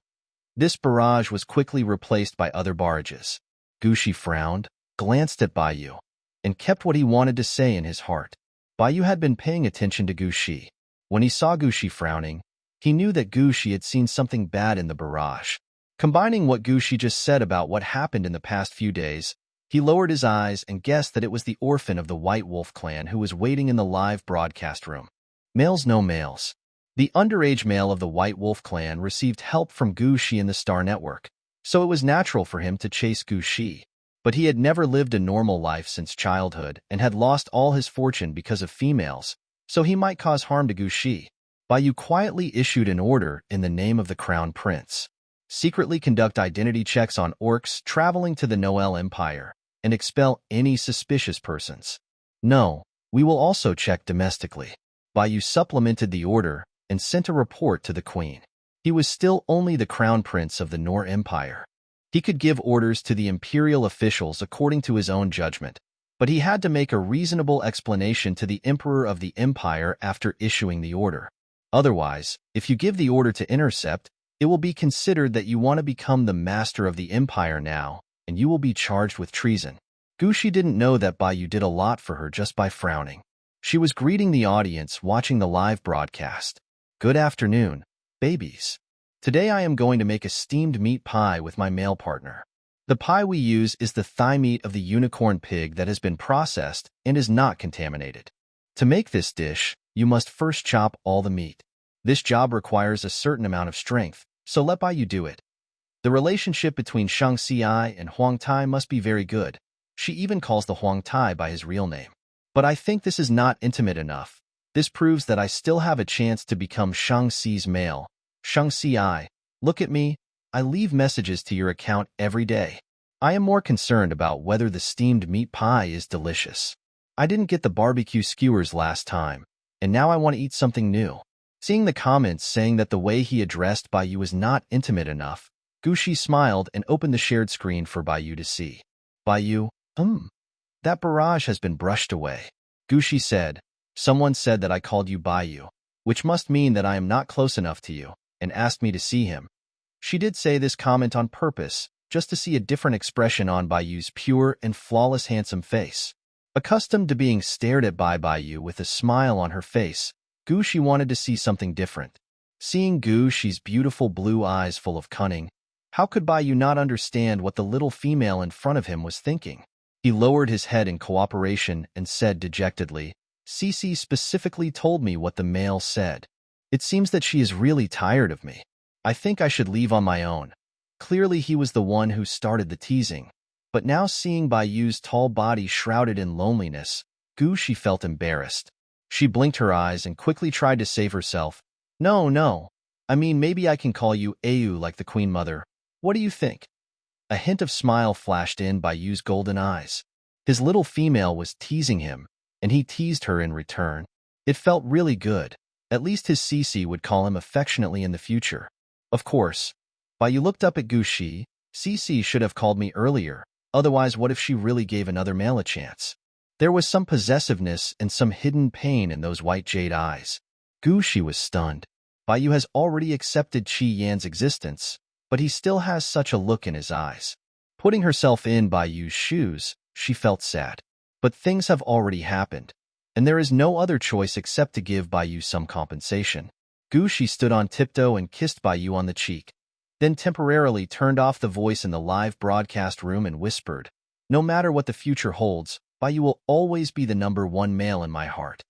This barrage was quickly replaced by other barrages. Gu Shi frowned, glanced at Baiyu, and kept what he wanted to say in his heart. Baiyu had been paying attention to Gu Shi. When he saw Gu Shi frowning, he knew that Gu Shi had seen something bad in the barrage. Combining what Gu Shi just said about what happened in the past few days, he lowered his eyes and guessed that it was the orphan of the White Wolf clan who was waiting in the live broadcast room. Males no males. The underage male of the White Wolf clan received help from Gu Shi in the Star Network, so it was natural for him to chase Gu Shi. But he had never lived a normal life since childhood and had lost all his fortune because of females, so he might cause harm to Gu Shi. Baiyu quietly issued an order in the name of the Crown Prince. Secretly conduct identity checks on orcs traveling to the Noel Empire and expel any suspicious persons. No, we will also check domestically. Baiyu supplemented the order and sent a report to the queen. He was still only the crown prince of the Nor Empire. He could give orders to the imperial officials according to his own judgment, but he had to make a reasonable explanation to the emperor of the empire after issuing the order. Otherwise, if you give the order to intercept, it will be considered that you want to become the master of the empire now, and you will be charged with treason. Gu Shi didn't know that Baiyu did a lot for her just by frowning. She was greeting the audience watching the live broadcast. Good afternoon, babies. Today I am going to make a steamed meat pie with my male partner. The pie we use is the thigh meat of the unicorn pig that has been processed and is not contaminated. To make this dish, you must first chop all the meat. This job requires a certain amount of strength, so let Baiyu do it. The relationship between Shang Xi and Huang Tai must be very good. She even calls the Huang Tai by his real name. But I think this is not intimate enough. This proves that I still have a chance to become Shang Xi's male. Shang Xi, look at me. I leave messages to your account every day. I am more concerned about whether the steamed meat pie is delicious. I didn't get the barbecue skewers last time, and now I want to eat something new. Seeing the comments saying that the way he addressed Baiyu was not intimate enough, Gu Shi smiled and opened the shared screen for Baiyu to see. Baiyu, that barrage has been brushed away. Gu Shi said, someone said that I called you Baiyu, which must mean that I am not close enough to you, and asked me to see him. She did say this comment on purpose, just to see a different expression on Bayu's pure and flawless handsome face. Accustomed to being stared at by Bayu with a smile on her face, Gushi wanted to see something different. Seeing Gushi's beautiful blue eyes full of cunning, how could Bayu not understand what the little female in front of him was thinking? He lowered his head in cooperation and said dejectedly, "Cece specifically told me what the male said. It seems that she is really tired of me. I think I should leave on my own." Clearly he was the one who started the teasing. But now seeing Bayu's tall body shrouded in loneliness, Gushi felt embarrassed. She blinked her eyes and quickly tried to save herself. No. I mean, maybe I can call you Ayu like the Queen Mother. What do you think?" A hint of smile flashed in Bayu's golden eyes. His little female was teasing him, and he teased her in return. It felt really good. At least his Cece would call him affectionately in the future. Of course. Bayu looked up at Gushi. Cece should have called me earlier. Otherwise, what if she really gave another male a chance? There was some possessiveness and some hidden pain in those white jade eyes. Gushi was stunned. Bayu has already accepted Qi Yan's existence, but he still has such a look in his eyes. Putting herself in Bayu's shoes, she felt sad. But things have already happened, and there is no other choice except to give Bayu some compensation. Gushi stood on tiptoe and kissed Bayu on the cheek, then temporarily turned off the voice in the live broadcast room and whispered, "No matter what the future holds, Bayu will always be the #1 male in my heart."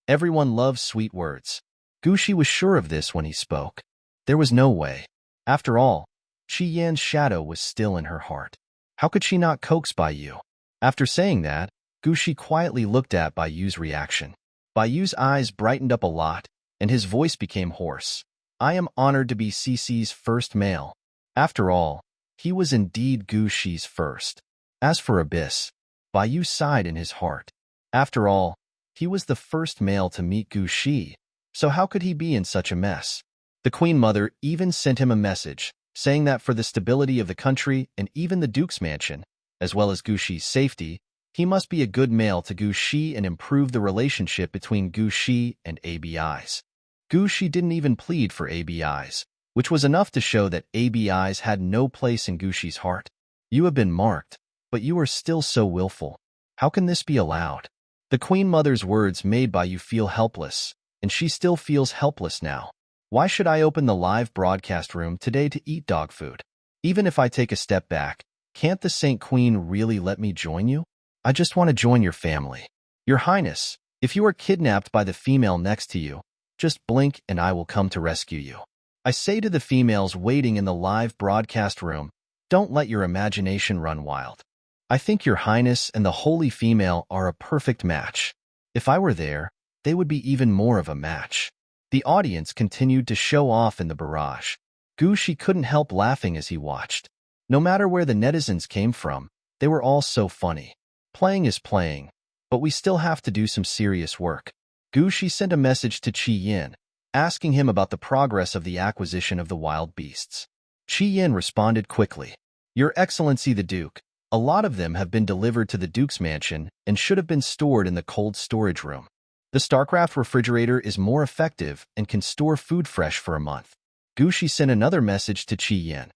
Everyone loves sweet words. Gushi was sure of this when he spoke. There was no way. After all, Qi Yan's shadow was still in her heart. How could she not coax Bayu? After saying that, Gushi quietly looked at Bayu's reaction. Bayu's eyes brightened up a lot, and his voice became hoarse. "I am honored to be Cece's first male." After all, he was indeed Gushi's first. As for Abyss, Bayu sighed in his heart. After all, he was the first male to meet Gushi, so how could he be in such a mess? The Queen Mother even sent him a message, saying that for the stability of the country and even the Duke's mansion, as well as Gushi's safety, he must be a good male to Gushi and improve the relationship between Gushi and ABIs. Gushi didn't even plead for ABIs, which was enough to show that ABIs had no place in Gushi's heart. "You have been marked, but you are still so willful. How can this be allowed?" The Queen Mother's words made Bayu feel helpless, and she still feels helpless now. Why should I open the live broadcast room today to eat dog food? Even if I take a step back, can't the Saint Queen really let me join you? I just want to join your family. Your Highness, if you are kidnapped by the female next to you, just blink and I will come to rescue you. I say to the females waiting in the live broadcast room, don't let your imagination run wild. I think your Highness and the holy female are a perfect match. If I were there, they would be even more of a match. The audience continued to show off in the barrage. Gushi couldn't help laughing as he watched. No matter where the netizens came from, they were all so funny. Playing is playing, but we still have to do some serious work. Gushi sent a message to Qi Yan, asking him about the progress of the acquisition of the wild beasts. Qi Yan responded quickly. Your Excellency the Duke, a lot of them have been delivered to the Duke's mansion and should have been stored in the cold storage room. The StarCraft refrigerator is more effective and can store food fresh for a month. Gushi sent another message to Qi Yan.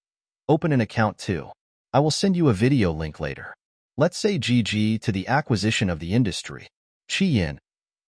Open an account too. I will send you a video link later. Let's say GG to the acquisition of the industry. Qi Yan.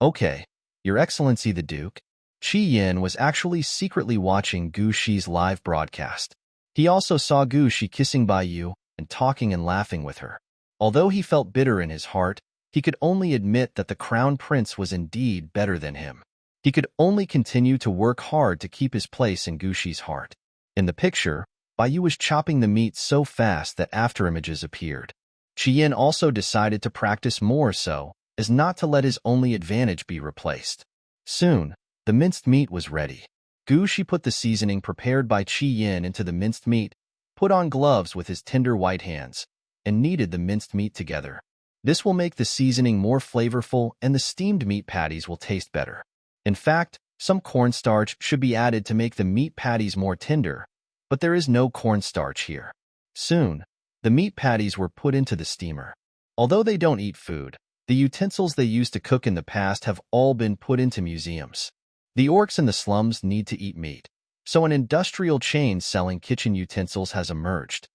Okay, Your Excellency the Duke. Qi Yan was actually secretly watching Gushi's live broadcast. He also saw Gushi kissing Bayu and talking and laughing with her. Although he felt bitter in his heart, he could only admit that the Crown Prince was indeed better than him. He could only continue to work hard to keep his place in Gushi's heart. In the picture, Bayu was chopping the meat so fast that afterimages appeared. Qi Yan also decided to practice more so as not to let his only advantage be replaced. Soon, the minced meat was ready. Gushi put the seasoning prepared by Qi Yan into the minced meat, put on gloves with his tender white hands, and kneaded the minced meat together. This will make the seasoning more flavorful and the steamed meat patties will taste better. In fact, some cornstarch should be added to make the meat patties more tender, but there is no cornstarch here. Soon, the meat patties were put into the steamer. Although they don't eat food, the utensils they used to cook in the past have all been put into museums. The orcs in the slums need to eat meat, so an industrial chain selling kitchen utensils has emerged.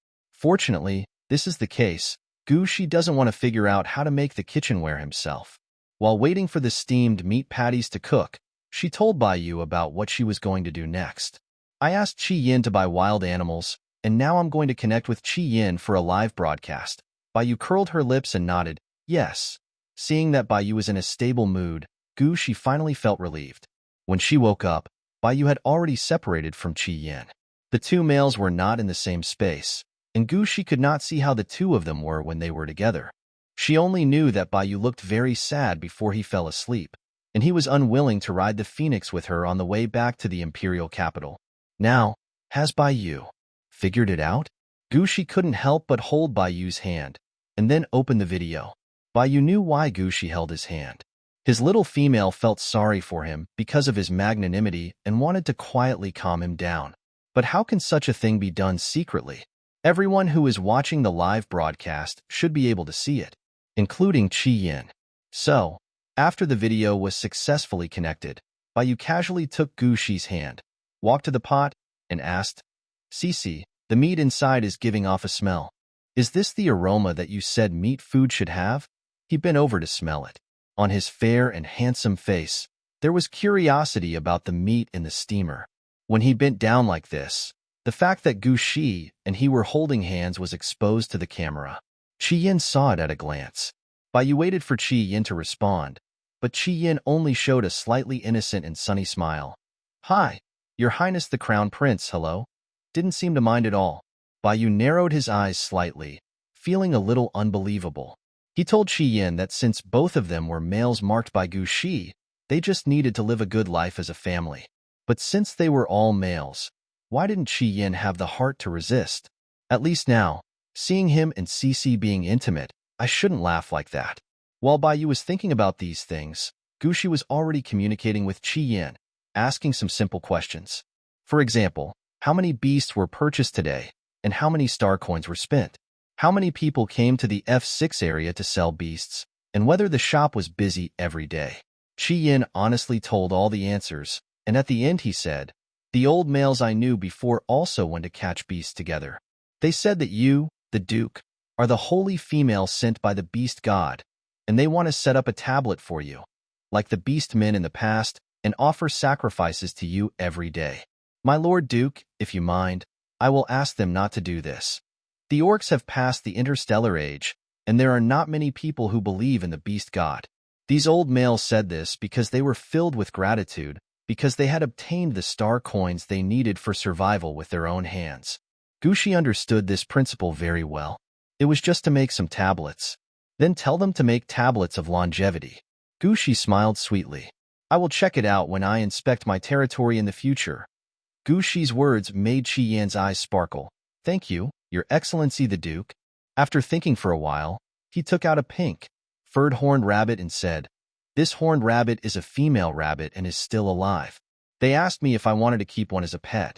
Fortunately, this is the case. Gushi doesn't want to figure out how to make the kitchenware himself. While waiting for the steamed meat patties to cook, she told Bai Yu about what she was going to do next. I asked Qi Yin to buy wild animals, and now I'm going to connect with Qi Yin for a live broadcast. Bai Yu curled her lips and nodded, yes. Seeing that Bai Yu was in a stable mood, Gushi finally felt relieved. When she woke up, Bai Yu had already separated from Qi Yin. The two males were not in the same space, and Gushi could not see how the two of them were when they were together. She only knew that Bai Yu looked very sad before he fell asleep, and he was unwilling to ride the phoenix with her on the way back to the imperial capital. Now, has Bai Yu figured it out? Gushi couldn't help but hold Bai Yu's hand, and then open the video. Bai Yu knew why Gushi held his hand. His little female felt sorry for him because of his magnanimity and wanted to quietly calm him down. But how can such a thing be done secretly? Everyone who is watching the live broadcast should be able to see it, including Qi Yin. So, after the video was successfully connected, Bai Yu casually took Gushi's hand, walked to the pot, and asked, Cici, the meat inside is giving off a smell. Is this the aroma that you said meat food should have? He bent over to smell it. On his fair and handsome face, there was curiosity about the meat in the steamer. When he bent down like this, the fact that Gushi and he were holding hands was exposed to the camera. Qi Yin saw it at a glance. Bai Yu waited for Qi Yin to respond, but Qi Yin only showed a slightly innocent and sunny smile. Hi, Your Highness the Crown Prince, hello? Didn't seem to mind at all. Bai Yu narrowed his eyes slightly, feeling a little unbelievable. He told Qi Yin that since both of them were males marked by Gushi, they just needed to live a good life as a family. But since they were all males, why didn't Qi Yin have the heart to resist? At least now, seeing him and Cici being intimate, I shouldn't laugh like that. While Bai Yu was thinking about these things, Gushi was already communicating with Qi Yin, asking some simple questions. For example, how many beasts were purchased today, and how many star coins were spent? How many people came to the F6 area to sell beasts, and whether the shop was busy every day? Qi Yin honestly told all the answers, and at the end he said, the old males I knew before also went to catch beasts together. They said that you, the Duke, are the holy female sent by the beast god, and they want to set up a tablet for you, like the beast men in the past, and offer sacrifices to you every day. My Lord Duke, if you mind, I will ask them not to do this. The orcs have passed the interstellar age, and there are not many people who believe in the beast god. These old males said this because they were filled with gratitude, because they had obtained the star coins they needed for survival with their own hands. Gushi understood this principle very well. It was just to make some tablets. Then tell them to make tablets of longevity. Gushi smiled sweetly. I will check it out when I inspect my territory in the future. Gushi's words made Qi Yin's eyes sparkle. Thank you, Your Excellency the Duke. After thinking for a while, he took out a pink, furred horned rabbit and said, This horned rabbit is a female rabbit and is still alive. They asked me if I wanted to keep one as a pet.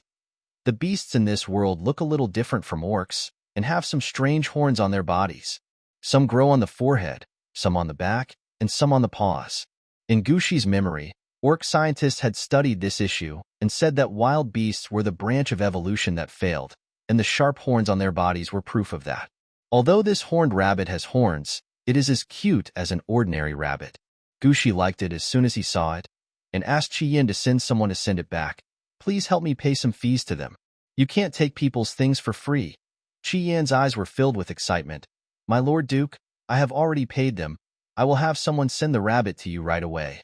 The beasts in this world look a little different from orcs and have some strange horns on their bodies. Some grow on the forehead, some on the back, and some on the paws. In Gushi's memory, orc scientists had studied this issue and said that wild beasts were the branch of evolution that failed, and the sharp horns on their bodies were proof of that. Although this horned rabbit has horns, it is as cute as an ordinary rabbit. Gushi liked it as soon as he saw it, and asked Qi Yin to send someone to send it back. Please help me pay some fees to them. You can't take people's things for free. Qi Yin's eyes were filled with excitement. My Lord Duke, I have already paid them. I will have someone send the rabbit to you right away.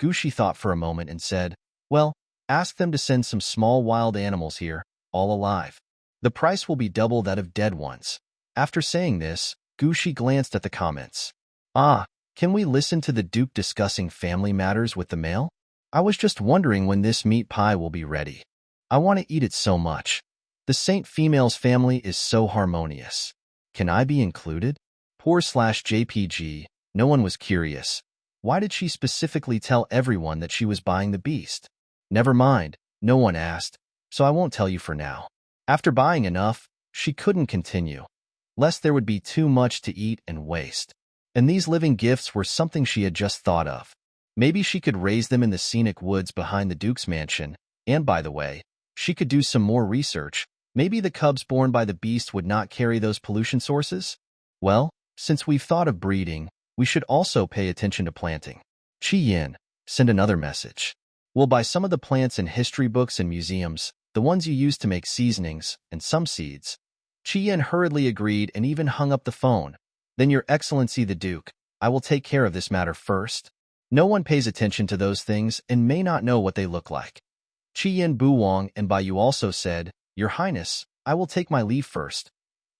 Gushi thought for a moment and said, Well, ask them to send some small wild animals here, all alive. The price will be double that of dead ones. After saying this, Gushi glanced at the comments. Can we listen to the Duke discussing family matters with the male? I was just wondering when this meat pie will be ready. I want to eat it so much. The Saint female's family is so harmonious. Can I be included? Poor/JPG, no one was curious. Why did she specifically tell everyone that she was buying the beast? Never mind, no one asked, so I won't tell you for now. After buying enough, she couldn't continue, lest there would be too much to eat and waste. And these living gifts were something she had just thought of. Maybe she could raise them in the scenic woods behind the Duke's mansion, and by the way, she could do some more research, Maybe the cubs born by the beast would not carry those pollution sources? Well, since we've thought of breeding, we should also pay attention to planting. Chi Yin, send another message. We'll buy some of the plants in history books and museums, the ones you use to make seasonings, and some seeds. Chi Yin hurriedly agreed and even hung up the phone. Then, Your Excellency the Duke, I will take care of this matter first. No one pays attention to those things and may not know what they look like. Chi Yin Buwang and Bai Yu also said, Your Highness, I will take my leave first.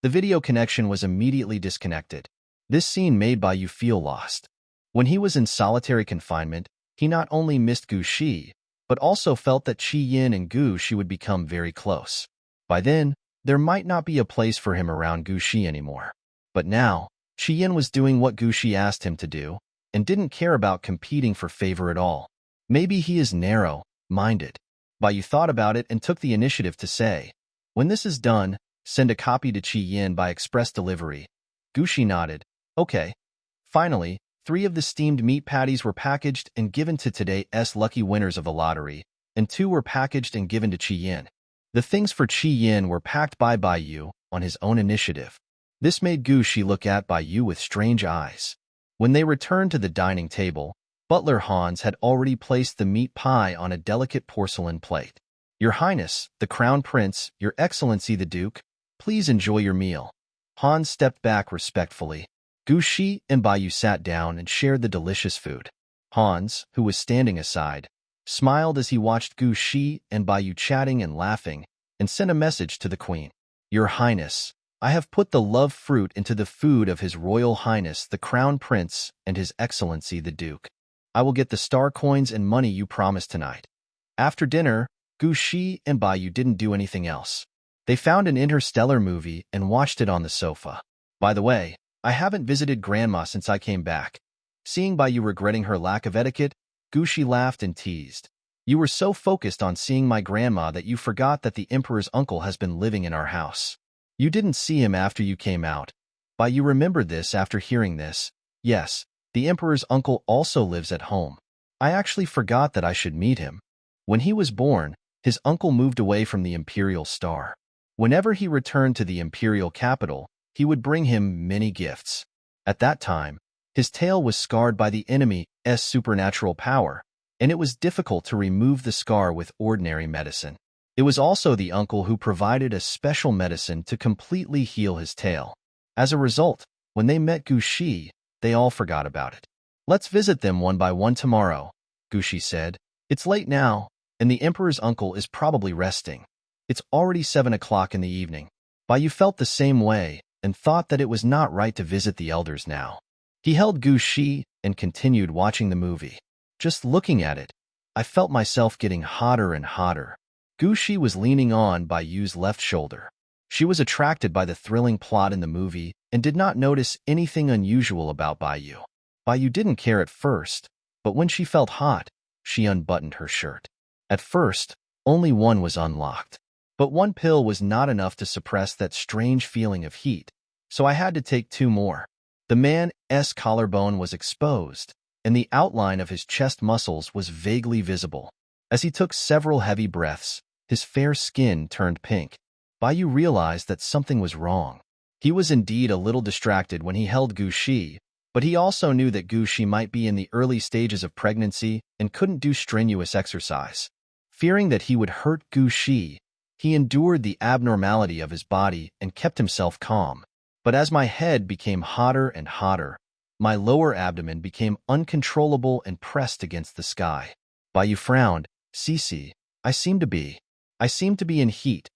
The video connection was immediately disconnected. This scene made Bai Yu feel lost. When he was in solitary confinement, he not only missed Gu Shi, but also felt that Chi Yin and Gu Shi would become very close. By then, there might not be a place for him around Gu Shi anymore. But now, Chi Yin was doing what Gu Shi asked him to do, and didn't care about competing for favor at all. Maybe he is narrow-minded. Bai Yu thought about it and took the initiative to say, When this is done, send a copy to Chi Yin by express delivery. Gu Shi nodded. Okay. Finally, 3 of the steamed meat patties were packaged and given to today's lucky winners of the lottery, and 2 were packaged and given to Chi Yin. The things for Chi Yin were packed by Bai Yu on his own initiative. This made Gu Shi look at Bai Yu with strange eyes. When they returned to the dining table, Butler Hans had already placed the meat pie on a delicate porcelain plate. Your Highness, the Crown Prince, Your Excellency the Duke, please enjoy your meal. Hans stepped back respectfully. Gu Shi and Bai Yu sat down and shared the delicious food. Hans, who was standing aside, smiled as he watched Gu Shi and Bai Yu chatting and laughing, and sent a message to the Queen. Your Highness, I have put the love fruit into the food of His Royal Highness the Crown Prince and His Excellency the Duke. I will get the star coins and money you promised tonight. After dinner, Gu Shi and Bai Yu didn't do anything else. They found an interstellar movie and watched it on the sofa. By the way, I haven't visited Grandma since I came back. Seeing Bai Yu regretting her lack of etiquette, Gu Shi laughed and teased. You were so focused on seeing my grandma that you forgot that the Emperor's uncle has been living in our house. You didn't see him after you came out. Bai Yu remembered this after hearing this. Yes, the Emperor's uncle also lives at home. I actually forgot that I should meet him. When he was born, his uncle moved away from the Imperial Star. Whenever he returned to the Imperial capital, he would bring him many gifts. At that time, his tail was scarred by the enemy's supernatural power, and it was difficult to remove the scar with ordinary medicine. It was also the uncle who provided a special medicine to completely heal his tail. As a result, when they met Gu Shi, they all forgot about it. Let's visit them one by one tomorrow, Gu Shi said. It's late now, and the Emperor's uncle is probably resting. It's already 7 o'clock in the evening. Bai Yu felt the same way, and thought that it was not right to visit the elders now. He held Gu Shi and continued watching the movie. Just looking at it, I felt myself getting hotter and hotter. Gu Shi was leaning on Bai Yu's left shoulder. She was attracted by the thrilling plot in the movie and did not notice anything unusual about Bai Yu. Bai Yu didn't care at first, but when she felt hot, she unbuttoned her shirt. At first, only one was unlocked. But one pill was not enough to suppress that strange feeling of heat, so I had to take 2 more. The man's collarbone was exposed, and the outline of his chest muscles was vaguely visible. As he took several heavy breaths, his fair skin turned pink. Bai Yu realized that something was wrong. He was indeed a little distracted when he held Gu Shi, but he also knew that Gu Shi might be in the early stages of pregnancy and couldn't do strenuous exercise. Fearing that he would hurt Gu Shi, he endured the abnormality of his body and kept himself calm. But as my head became hotter and hotter, my lower abdomen became uncontrollable and pressed against the sky. Bai Yu frowned. Cici, I seem to be in heat.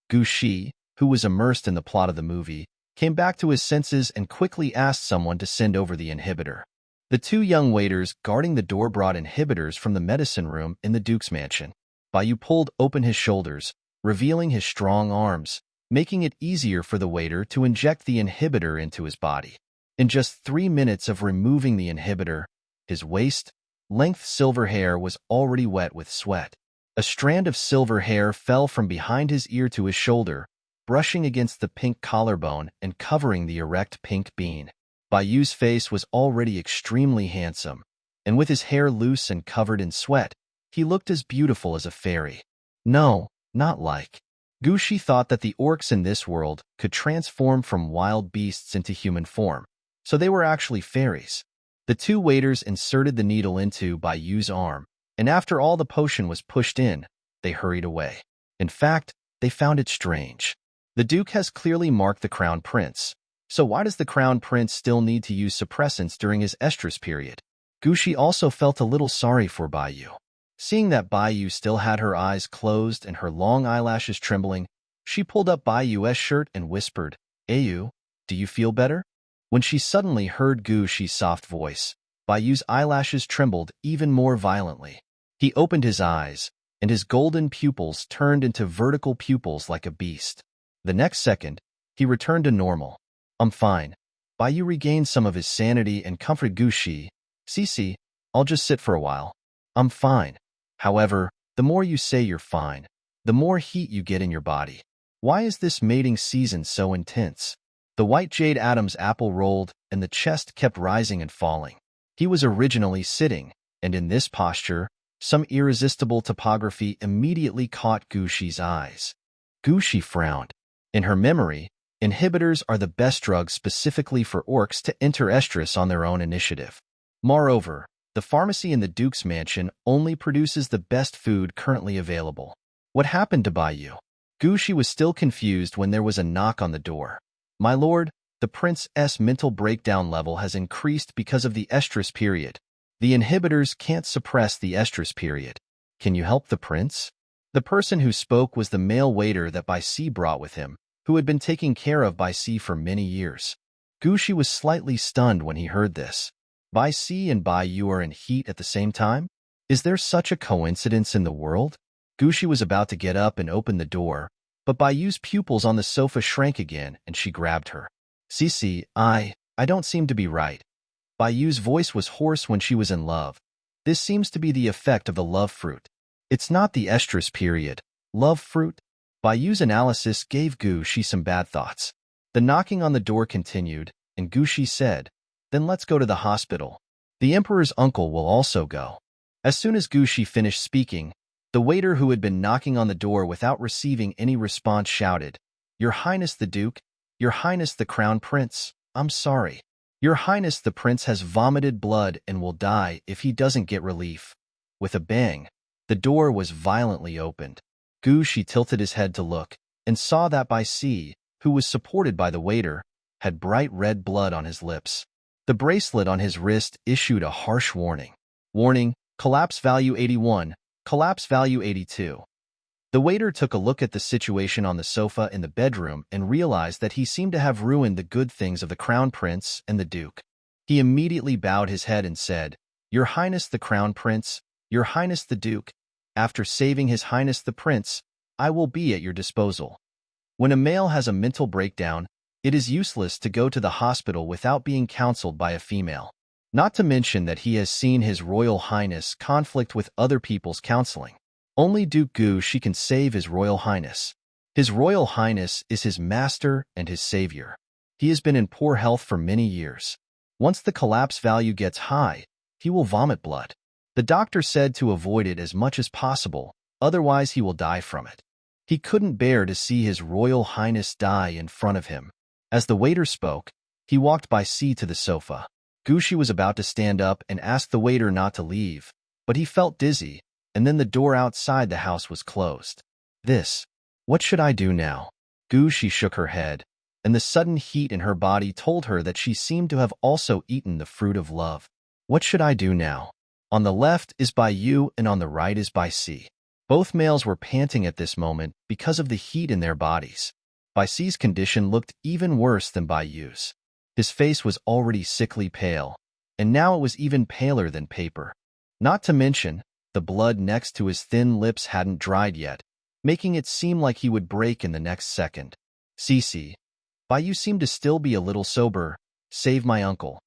Gu Shi, who was immersed in the plot of the movie, came back to his senses and quickly asked someone to send over the inhibitor. The 2 young waiters guarding the door brought inhibitors from the medicine room in the Duke's mansion. Bai Yu pulled open his shoulders, revealing his strong arms, making it easier for the waiter to inject the inhibitor into his body. In just 3 minutes of removing the inhibitor, his waist-length silver hair was already wet with sweat. A strand of silver hair fell from behind his ear to his shoulder, brushing against the pink collarbone and covering the erect pink bean. Bai Yu's face was already extremely handsome, and with his hair loose and covered in sweat, he looked as beautiful as a fairy. No, not like. Gushi thought that the orcs in this world could transform from wild beasts into human form, so they were actually fairies. The two waiters inserted the needle into Bai Yu's arm, and after all the potion was pushed in, they hurried away. In fact, they found it strange. The Duke has clearly marked the Crown Prince, so why does the Crown Prince still need to use suppressants during his estrus period? Gushi also felt a little sorry for Bai Yu. Seeing that Bai Yu still had her eyes closed and her long eyelashes trembling, she pulled up Bai Yu's shirt and whispered, "Ayu, do you feel better?" When she suddenly heard Gushi's soft voice, Bai Yu's eyelashes trembled even more violently. He opened his eyes, and his golden pupils turned into vertical pupils like a beast. The next second, he returned to normal. "I'm fine." Bai Yu regained some of his sanity and comforted Gushi. "Cici, I'll just sit for a while. I'm fine." However, the more you say you're fine, the more heat you get in your body. Why is this mating season so intense? The white jade Adam's apple rolled, and the chest kept rising and falling. He was originally sitting, and in this posture, some irresistible topography immediately caught Gushi's eyes. Gushi frowned. In her memory, inhibitors are the best drugs specifically for orcs to enter estrus on their own initiative. Moreover, the pharmacy in the Duke's mansion only produces the best food currently available. What happened to Bai Yu? Gushi was still confused when there was a knock on the door. "My lord, the prince's mental breakdown level has increased because of the estrus period. The inhibitors can't suppress the estrus period. Can you help the prince?" The person who spoke was the male waiter that Bai Si brought with him, who had been taking care of Bai Si for many years. Gushi was slightly stunned when he heard this. Bai Si and Bai Yu are in heat at the same time? Is there such a coincidence in the world? Gushi was about to get up and open the door, but Bai Yu's pupils on the sofa shrank again, and she grabbed her. "Cici, I don't seem to be right." Bai Yu's voice was hoarse when she was in love. This seems to be the effect of the love fruit. It's not the estrus period. Love fruit? Bai Yu's analysis gave Gushi some bad thoughts. The knocking on the door continued, and Gushi said, "Then let's go to the hospital. The emperor's uncle will also go." As soon as Gushi finished speaking, the waiter who had been knocking on the door without receiving any response shouted, "Your Highness the Duke, Your Highness the Crown Prince, I'm sorry. Your Highness the Prince has vomited blood and will die if he doesn't get relief." With a bang, the door was violently opened. Gushi tilted his head to look, and saw that Bai Si, who was supported by the waiter, had bright red blood on his lips. The bracelet on his wrist issued a harsh warning. Warning, collapse value 81, collapse value 82. The waiter took a look at the situation on the sofa in the bedroom and realized that he seemed to have ruined the good things of the Crown Prince and the Duke. He immediately bowed his head and said, "Your Highness the Crown Prince, Your Highness the Duke, after saving His Highness the Prince, I will be at your disposal." When a male has a mental breakdown, it is useless to go to the hospital without being counseled by a female. Not to mention that he has seen His Royal Highness conflict with other people's counseling. Only Duke Gushi can save His Royal Highness. His Royal Highness is his master and his savior. He has been in poor health for many years. Once the collapse value gets high, he will vomit blood. The doctor said to avoid it as much as possible, otherwise he will die from it. He couldn't bear to see His Royal Highness die in front of him. As the waiter spoke, he walked Bai Si to the sofa. Gushi was about to stand up and ask the waiter not to leave, but he felt dizzy, and then the door outside the house was closed. What should I do now? Gushi shook her head, and the sudden heat in her body told her that she seemed to have also eaten the fruit of love. What should I do now? On the left is Bai Yu and on the right is Bai Si. Both males were panting at this moment because of the heat in their bodies. Bai Si's condition looked even worse than Bai Yu's. His face was already sickly pale, and now it was even paler than paper. Not to mention, the blood next to his thin lips hadn't dried yet, making it seem like he would break in the next second. "Cici, Bai Yu seemed to still be a little sober. Save my uncle."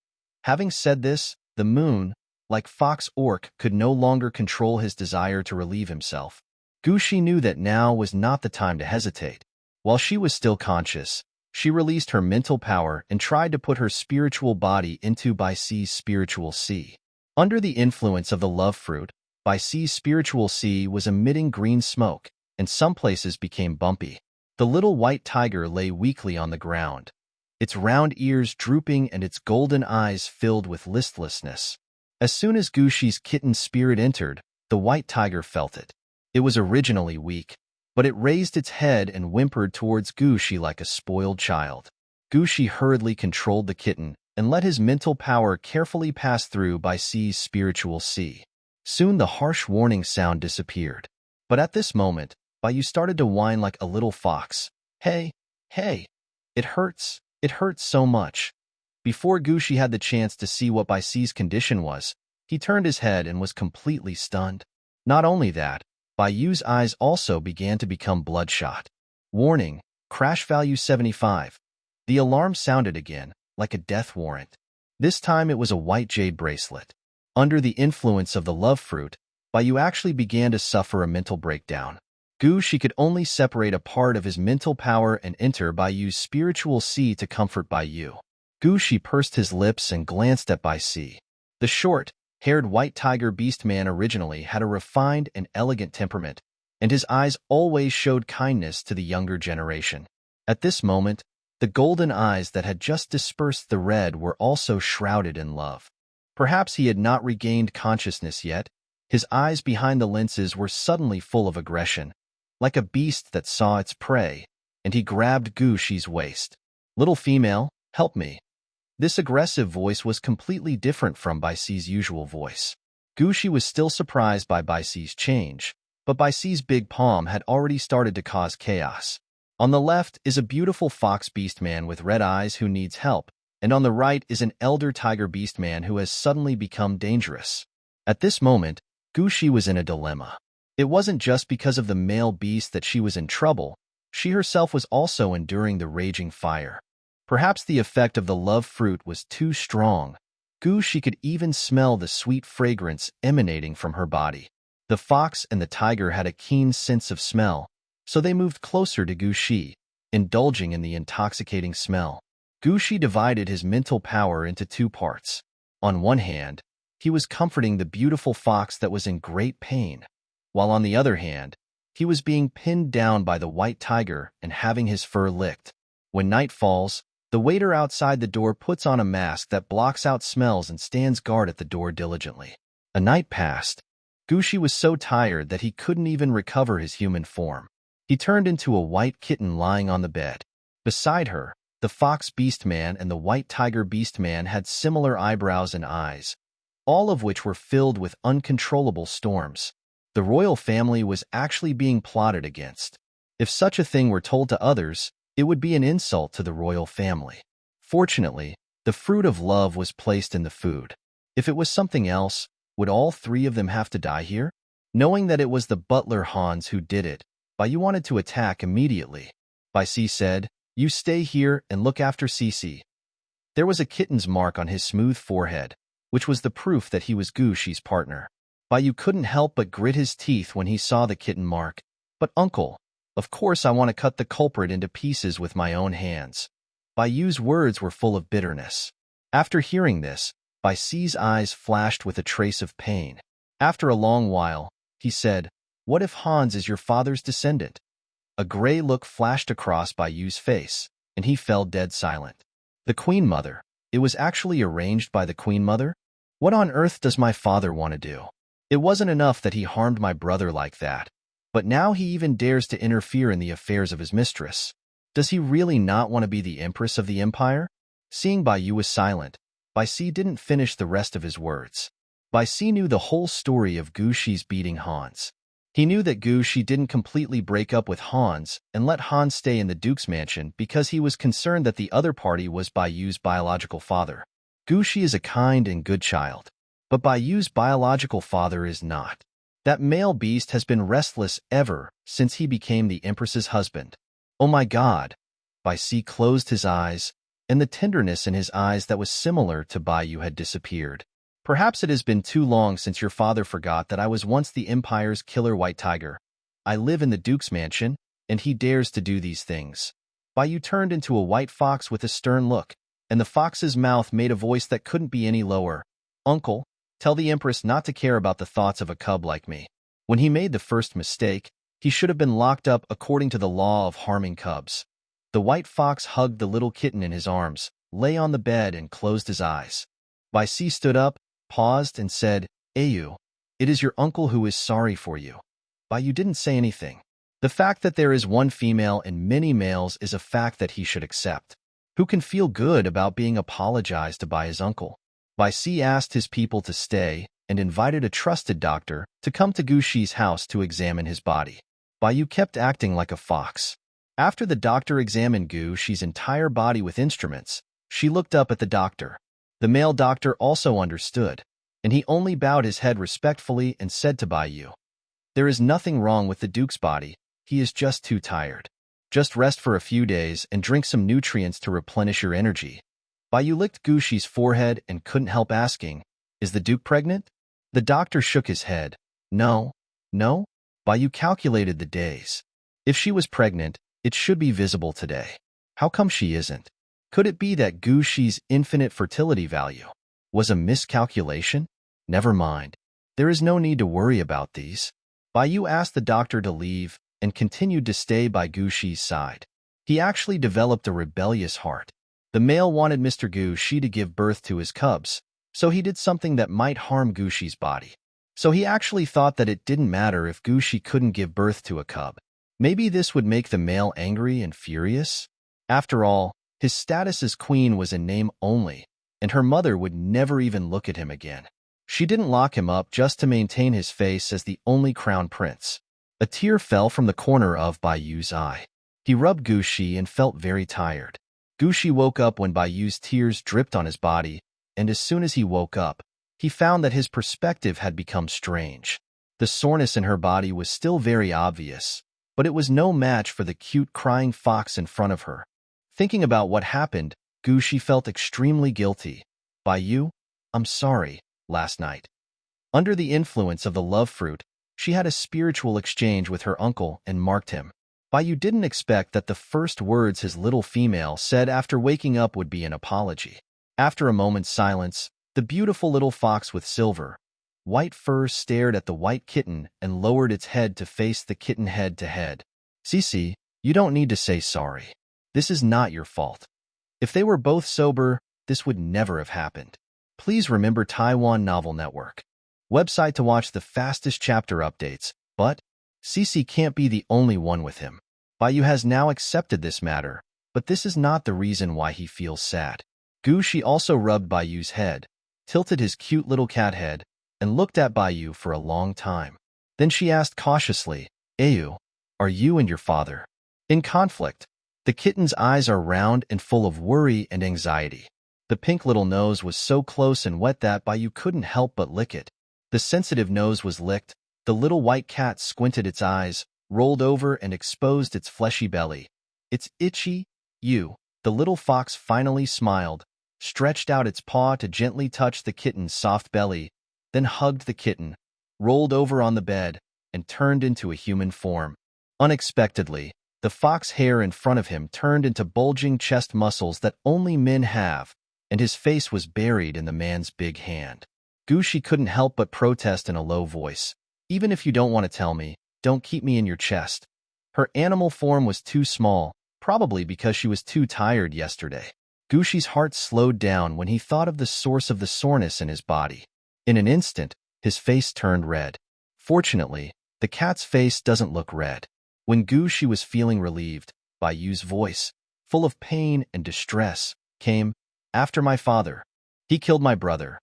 Having said this, the moon, like Fox Orc, could no longer control his desire to relieve himself. Gushi knew that now was not the time to hesitate. While she was still conscious, she released her mental power and tried to put her spiritual body into Bai Si's spiritual sea. Under the influence of the love fruit, Bai Si's spiritual sea was emitting green smoke, and some places became bumpy. The little white tiger lay weakly on the ground, its round ears drooping and its golden eyes filled with listlessness. As soon as Gushi's kitten spirit entered, the white tiger felt it. It was originally weak, but it raised its head and whimpered towards Gushi like a spoiled child. Gushi hurriedly controlled the kitten and let his mental power carefully pass through Bai Si's spiritual sea. Soon the harsh warning sound disappeared. But at this moment, Bai started to whine like a little fox. Hey, hey, it hurts so much. Before Gushi had the chance to see what Bai Si's condition was, he turned his head and was completely stunned. Not only that, Bai Yu's eyes also began to become bloodshot. Warning, crash value 75. The alarm sounded again, like a death warrant. This time it was a white jade bracelet. Under the influence of the love fruit, Bai Yu actually began to suffer a mental breakdown. Gushi could only separate a part of his mental power and enter Bai Yu's spiritual sea to comfort Bai Yu. Gushi pursed his lips and glanced at Bai Si. The short-haired white tiger beast man originally had a refined and elegant temperament, and his eyes always showed kindness to the younger generation. At this moment, the golden eyes that had just dispersed the red were also shrouded in love. Perhaps he had not regained consciousness yet. His eyes behind the lenses were suddenly full of aggression, like a beast that saw its prey, and he grabbed Gushi's waist. Little female, help me. This aggressive voice was completely different from Bai Si's usual voice. Gushi was still surprised by Bai Si's change, but Bai Si's big palm had already started to cause chaos. On the left is a beautiful fox beast man with red eyes who needs help, and on the right is an elder tiger beast man who has suddenly become dangerous. At this moment, Gushi was in a dilemma. It wasn't just because of the male beast that she was in trouble, she herself was also enduring the raging fire. Perhaps the effect of the love fruit was too strong. Gushi could even smell the sweet fragrance emanating from her body. The fox and the tiger had a keen sense of smell, so they moved closer to Gushi, indulging in the intoxicating smell. Gushi divided his mental power into two parts. On one hand, he was comforting the beautiful fox that was in great pain, while on the other hand, he was being pinned down by the white tiger and having his fur licked. When night falls, the waiter outside the door puts on a mask that blocks out smells and stands guard at the door diligently. A night passed. Gushi was so tired that he couldn't even recover his human form. He turned into a white kitten lying on the bed. Beside her, the fox beast man and the white tiger beast man had similar eyebrows and eyes, all of which were filled with uncontrollable storms. The royal family was actually being plotted against. If such a thing were told to others, it would be an insult to the royal family. Fortunately, the fruit of love was placed in the food. If it was something else, would all three of them have to die here? Knowing that it was the butler Hans who did it, Bai Yu wanted to attack immediately. Bai Si said, "You stay here and look after Cici." There was a kitten's mark on his smooth forehead, which was the proof that he was Gushi's partner. Bai Yu couldn't help but grit his teeth when he saw the kitten mark. "But uncle, of course I want to cut the culprit into pieces with my own hands." Bai Yu's words were full of bitterness. After hearing this, Bai Si's eyes flashed with a trace of pain. After a long while, he said, "What if Hans is your father's descendant?" A gray look flashed across Bai Yu's face, and he fell dead silent. The Queen Mother. It was actually arranged by the Queen Mother? What on earth does my father want to do? It wasn't enough that he harmed my brother like that, but now he even dares to interfere in the affairs of his mistress. Does he really not want to be the empress of the empire? Seeing Bai Yu was silent, Bai Si didn't finish the rest of his words. Bai Si knew the whole story of Gushi's beating Hans. He knew that Gushi didn't completely break up with Hans and let Hans stay in the Duke's mansion because he was concerned that the other party was Bai Yu's biological father. Gushi is a kind and good child, but Bai Yu's biological father is not. That male beast has been restless ever since he became the Empress's husband. Oh my God! Bai Si closed his eyes, and the tenderness in his eyes that was similar to Bai Yu had disappeared. Perhaps it has been too long since your father forgot that I was once the Empire's killer white tiger. I live in the Duke's mansion, and he dares to do these things. Bai Yu turned into a white fox with a stern look, and the fox's mouth made a voice that couldn't be any lower. "Uncle, tell the Empress not to care about the thoughts of a cub like me. When he made the first mistake, He should have been locked up according to the law of harming cubs. The white fox hugged the little kitten in his arms, lay on the bed, and closed his eyes. Bai Si stood up, paused, and said, Ayu, it is your uncle who is sorry for you. Bai Yu didn't say anything. The fact that there is one female and many males is a fact that he should accept. Who can feel good about being apologized to by his uncle? Bai Si asked his people to stay and invited a trusted doctor to come to Gu Shi's house to examine his body. Bai Yu kept acting like a fox. After the doctor examined Gu Shi's entire body with instruments, she looked up at the doctor. The male doctor also understood, and he only bowed his head respectfully and said to Bai Yu, There is nothing wrong with the Duke's body, he is just too tired. Just rest for a few days and drink some nutrients to replenish your energy. Bai Yu licked Gu Shi's forehead and couldn't help asking, Is the Duke pregnant? The doctor shook his head. No. Bai Yu calculated the days. If she was pregnant, it should be visible today. How come she isn't? Could it be that Gu Shi's infinite fertility value was a miscalculation? Never mind. There is no need to worry about these. Bai Yu asked the doctor to leave and continued to stay by Gu Shi's side. He actually developed a rebellious heart. The male wanted Mr. Gu Shi to give birth to his cubs, so he did something that might harm Gu Shi's body. So he actually thought that it didn't matter if Gu Shi couldn't give birth to a cub. Maybe this would make the male angry and furious? After all, his status as queen was in name only, and her mother would never even look at him again. She didn't lock him up just to maintain his face as the only crown prince. A tear fell from the corner of Bai Yu's eye. He rubbed Gu Shi and felt very tired. Gu Shi woke up when Bai Yu's tears dripped on his body, and as soon as he woke up, he found that his perspective had become strange. The soreness in her body was still very obvious, but it was no match for the cute crying fox in front of her. Thinking about what happened, Gu Shi felt extremely guilty. Bai Yu, I'm sorry, last night. Under the influence of the love fruit, she had a spiritual exchange with her uncle and marked him. Bai Yu didn't expect that the first words his little female said after waking up would be an apology. After a moment's silence, the beautiful little fox with silver, white fur stared at the white kitten and lowered its head to face the kitten head to head. Cici, you don't need to say sorry. This is not your fault. If they were both sober, this would never have happened. Please remember Taiwan Novel Network website to watch the fastest chapter updates, but Cici can't be the only one with him. Bai Yu has now accepted this matter, but this is not the reason why he feels sad. Gu Shi also rubbed Bai Yu's head, tilted his cute little cat head, and looked at Bai Yu for a long time. Then she asked cautiously, Ayu, are you and your father in conflict? The kitten's eyes are round and full of worry and anxiety. The pink little nose was so close and wet that Bai Yu couldn't help but lick it. The sensitive nose was licked. The little white cat squinted its eyes, rolled over, and exposed its fleshy belly. It's itchy, you. The little fox finally smiled, stretched out its paw to gently touch the kitten's soft belly, then hugged the kitten, rolled over on the bed, and turned into a human form. Unexpectedly, the fox hair in front of him turned into bulging chest muscles that only men have, and his face was buried in the man's big hand. Gu Shi couldn't help but protest in a low voice. Even if you don't want to tell me, don't keep me in your chest. Her animal form was too small, probably because she was too tired yesterday. Gu Shi's heart slowed down when he thought of the source of the soreness in his body. In an instant, his face turned red. Fortunately, the cat's face doesn't look red. When Gu Shi was feeling relieved, Bai Yu's voice, full of pain and distress, came, After my father. He killed my brother.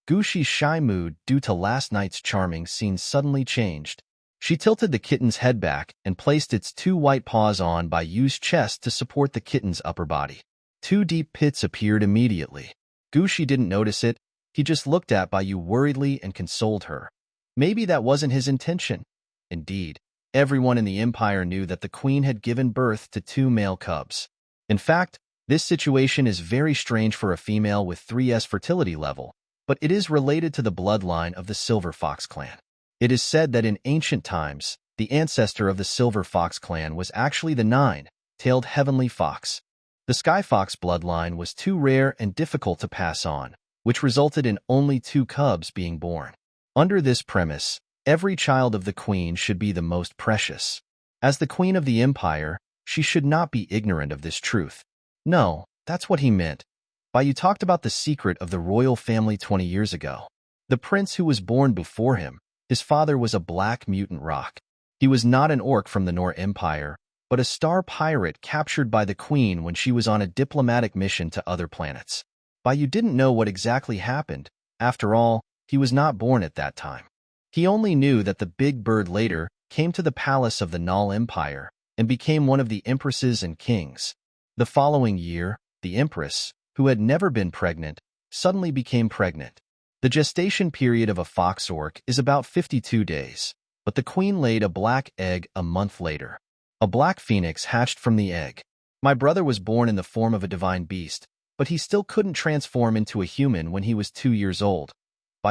Gu Shi's shy mood due to last night's charming scene suddenly changed. She tilted the kitten's head back and placed its two white paws on Bai Yu's chest to support the kitten's upper body. Two deep pits appeared immediately. Gu Shi didn't notice it. He just looked at Bai Yu worriedly and consoled her. Maybe that wasn't his intention. Indeed, everyone in the empire knew that the queen had given birth to two male cubs. In fact, this situation is very strange for a female with 3S fertility level, but it is related to the bloodline of the Silver Fox clan. It is said that in ancient times, the ancestor of the Silver Fox clan was actually the nine-tailed heavenly fox. The Sky Fox bloodline was too rare and difficult to pass on, which resulted in only two cubs being born. Under this premise, every child of the queen should be the most precious. As the queen of the empire, she should not be ignorant of this truth. No, that's what he meant. You talked about the secret of the royal family 20 years ago. The prince who was born before him, his father was a black mutant rock. He was not an orc from the Nor Empire, but a star pirate captured by the queen when she was on a diplomatic mission to other planets. You didn't know what exactly happened. After all, he was not born at that time. He only knew that the big bird later came to the palace of the Null Empire and became one of the empresses and kings. The following year, the empress, who had never been pregnant, suddenly became pregnant. The gestation period of a fox orc is about 52 days, but the queen laid a black egg a month later. A black phoenix hatched from the egg. My brother was born in the form of a divine beast, but he still couldn't transform into a human when he was 2 years old.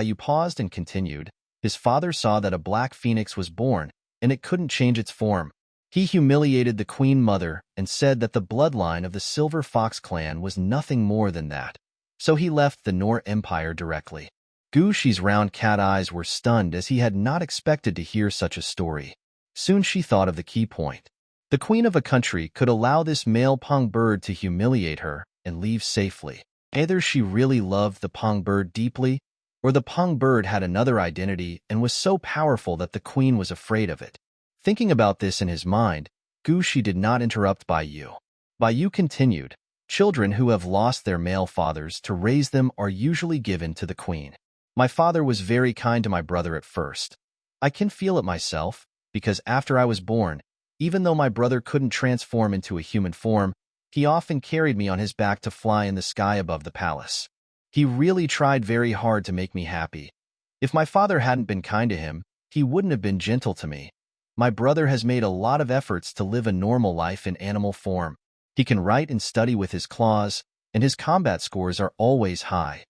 You paused and continued. His father saw that a black phoenix was born, and it couldn't change its form. He humiliated the queen mother and said that the bloodline of the Silver Fox clan was nothing more than that. So he left the Nor Empire directly. Gushi's round cat eyes were stunned as he had not expected to hear such a story. Soon she thought of the key point. The queen of a country could allow this male pong bird to humiliate her and leave safely. Either she really loved the pong bird deeply, or the pong bird had another identity and was so powerful that the queen was afraid of it. Thinking about this in his mind, Gushi did not interrupt Baiyu. Baiyu continued, children who have lost their male fathers to raise them are usually given to the queen. My father was very kind to my brother at first. I can feel it myself, because after I was born, even though my brother couldn't transform into a human form, he often carried me on his back to fly in the sky above the palace. He really tried very hard to make me happy. If my father hadn't been kind to him, he wouldn't have been gentle to me. My brother has made a lot of efforts to live a normal life in animal form. He can write and study with his claws, and his combat scores are always high.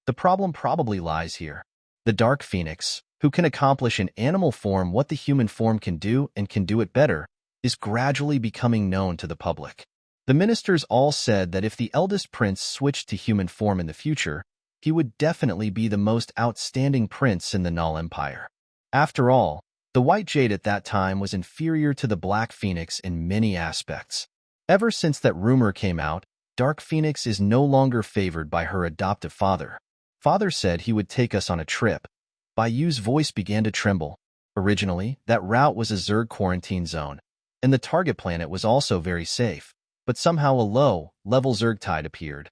The problem probably lies here. The Dark Phoenix, who can accomplish in animal form what the human form can do and can do it better, is gradually becoming known to the public. The ministers all said that if the eldest prince switched to human form in the future, he would definitely be the most outstanding prince in the Null Empire. After all, the White Jade at that time was inferior to the Black Phoenix in many aspects. Ever since that rumor came out, Dark Phoenix is no longer favored by her adoptive father. Father said he would take us on a trip. Baiyu's voice began to tremble. Originally, that route was a Zerg quarantine zone, and the target planet was also very safe, but somehow a low-level Zerg tide appeared.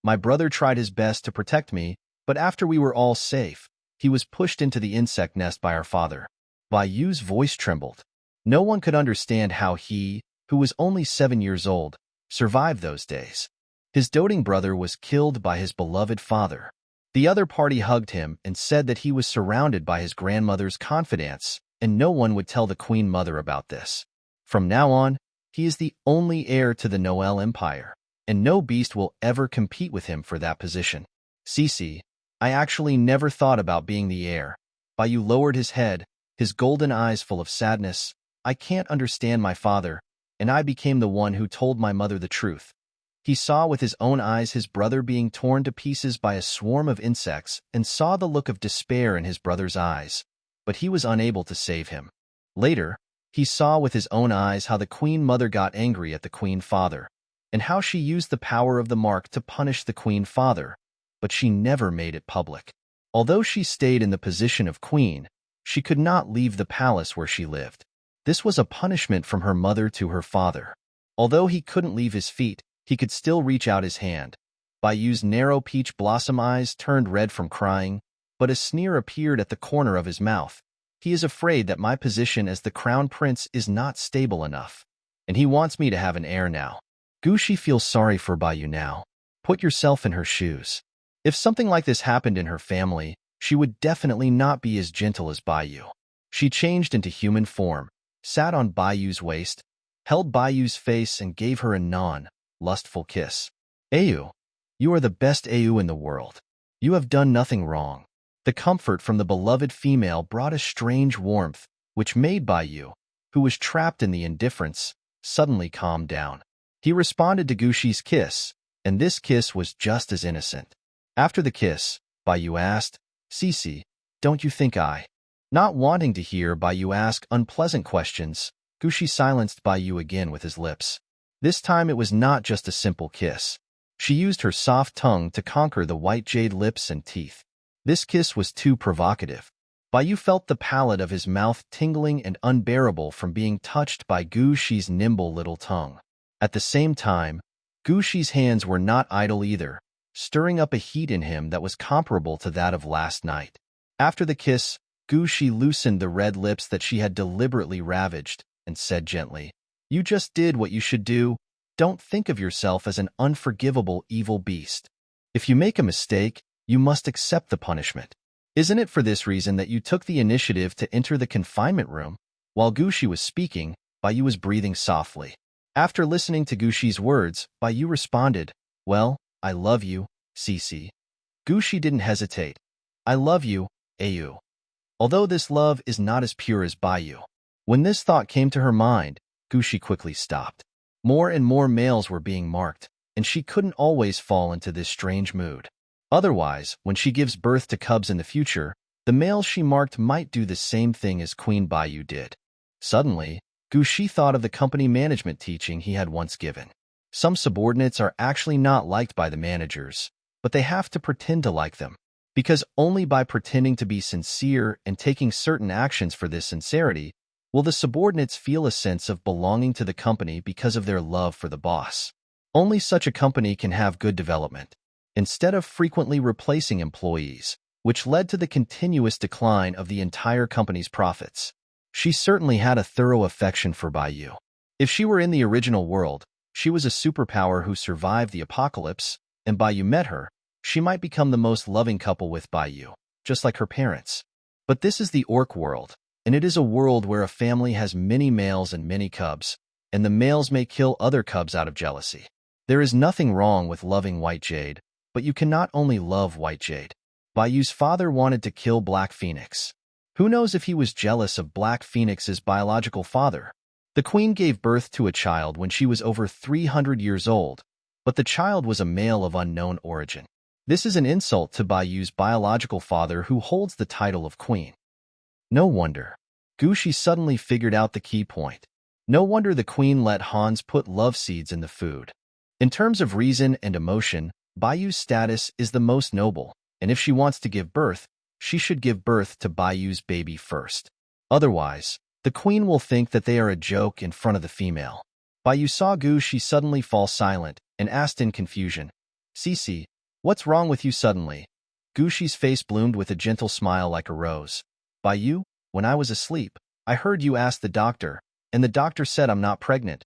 My brother tried his best to protect me, but after we were all safe, he was pushed into the insect nest by our father. Baiyu's voice trembled. No one could understand how he, who was only 7 years old, survived those days. His doting brother was killed by his beloved father. The other party hugged him and said that he was surrounded by his grandmother's confidants, and no one would tell the Queen Mother about this. From now on, he is the only heir to the Noel Empire, and no beast will ever compete with him for that position. Cece, I actually never thought about being the heir. Baiyu lowered his head, his golden eyes full of sadness. I can't understand my father, and I became the one who told my mother the truth. He saw with his own eyes his brother being torn to pieces by a swarm of insects and saw the look of despair in his brother's eyes, but he was unable to save him. Later, he saw with his own eyes how the Queen Mother got angry at the Queen Father, and how she used the power of the mark to punish the Queen Father, but she never made it public. Although she stayed in the position of queen, she could not leave the palace where she lived. This was a punishment from her mother to her father. Although he couldn't leave his feet, he could still reach out his hand. Baiyu's narrow peach blossom eyes turned red from crying, but a sneer appeared at the corner of his mouth. He is afraid that my position as the crown prince is not stable enough, and he wants me to have an heir now. Gushi feels sorry for Baiyu now. Put yourself in her shoes. If something like this happened in her family, she would definitely not be as gentle as Baiyu. She changed into human form, sat on Baiyu's waist, held Baiyu's face and gave her a lustful kiss. Ayu, you are the best Ayu in the world. You have done nothing wrong. The comfort from the beloved female brought a strange warmth, which made Baiyu, who was trapped in the indifference, suddenly calm down. He responded to Gushi's kiss, and this kiss was just as innocent. After the kiss, Baiyu asked, Cece, don't you think I? Not wanting to hear Baiyu ask unpleasant questions, Gushi silenced Baiyu again with his lips. This time it was not just a simple kiss. She used her soft tongue to conquer the white jade lips and teeth. This kiss was too provocative. Baiyu felt the palate of his mouth tingling and unbearable from being touched by Gushi's nimble little tongue. At the same time, Gushi's hands were not idle either, stirring up a heat in him that was comparable to that of last night. After the kiss, Gushi loosened the red lips that she had deliberately ravaged and said gently, "You just did what you should do. Don't think of yourself as an unforgivable evil beast. If you make a mistake, you must accept the punishment. Isn't it for this reason that you took the initiative to enter the confinement room?" While Gushi was speaking, Baiyu was breathing softly. After listening to Gushi's words, Baiyu responded, "Well, I love you, Cici." Gushi didn't hesitate. "I love you, Ayu." Although this love is not as pure as Baiyu. When this thought came to her mind, Gushi quickly stopped. More and more males were being marked, and she couldn't always fall into this strange mood. Otherwise, when she gives birth to cubs in the future, the males she marked might do the same thing as Queen Baiyu did. Suddenly, Gushi thought of the company management teaching he had once given. Some subordinates are actually not liked by the managers, but they have to pretend to like them. Because only by pretending to be sincere and taking certain actions for this sincerity will the subordinates feel a sense of belonging to the company because of their love for the boss. Only such a company can have good development, instead of frequently replacing employees, which led to the continuous decline of the entire company's profits. She certainly had a thorough affection for Baiyu. If she were in the original world, she was a superpower who survived the apocalypse, and Baiyu met her, she might become the most loving couple with Baiyu, just like her parents. But this is the orc world, and it is a world where a family has many males and many cubs, and the males may kill other cubs out of jealousy. There is nothing wrong with loving White Jade, but you cannot only love White Jade. Baiyu's father wanted to kill Black Phoenix. Who knows if he was jealous of Black Phoenix's biological father? The queen gave birth to a child when she was over 300 years old, but the child was a male of unknown origin. This is an insult to Baiyu's biological father who holds the title of queen. No wonder. Gushi suddenly figured out the key point. No wonder the queen let Hans put love seeds in the food. In terms of reason and emotion, Baiyu's status is the most noble, and if she wants to give birth, she should give birth to Baiyu's baby first. Otherwise, the queen will think that they are a joke in front of the female. Baiyu saw Gushi suddenly fall silent and asked in confusion, "Cici, what's wrong with you suddenly?" Gushi's face bloomed with a gentle smile like a rose. "Baiyu, when I was asleep, I heard you ask the doctor, and the doctor said I'm not pregnant."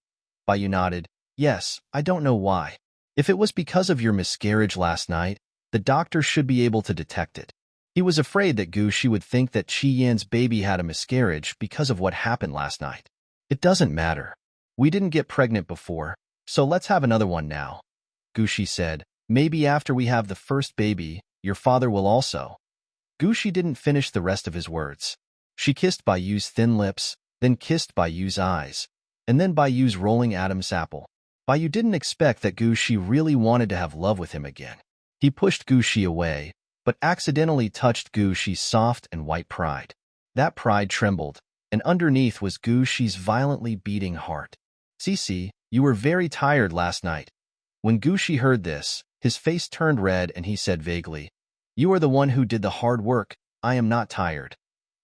Baiyu nodded. "Yes, I don't know why. If it was because of your miscarriage last night, the doctor should be able to detect it. He was afraid that Gushi would think that Qi Yan's baby had a miscarriage because of what happened last night. It doesn't matter. We didn't get pregnant before, so let's have another one now." Gushi said, "Maybe after we have the first baby, your father will also." Gushi didn't finish the rest of his words. She kissed Baiyu's thin lips, then kissed Baiyu's eyes, and then Baiyu's rolling Adam's apple. Baiyu didn't expect that Gushi really wanted to have love with him again. He pushed Gushi away, but accidentally touched Gushi's soft and white pride. That pride trembled, and underneath was Gushi's violently beating heart. "Cici, you were very tired last night." When Gushi heard this, his face turned red and he said vaguely, "You are the one who did the hard work. I am not tired."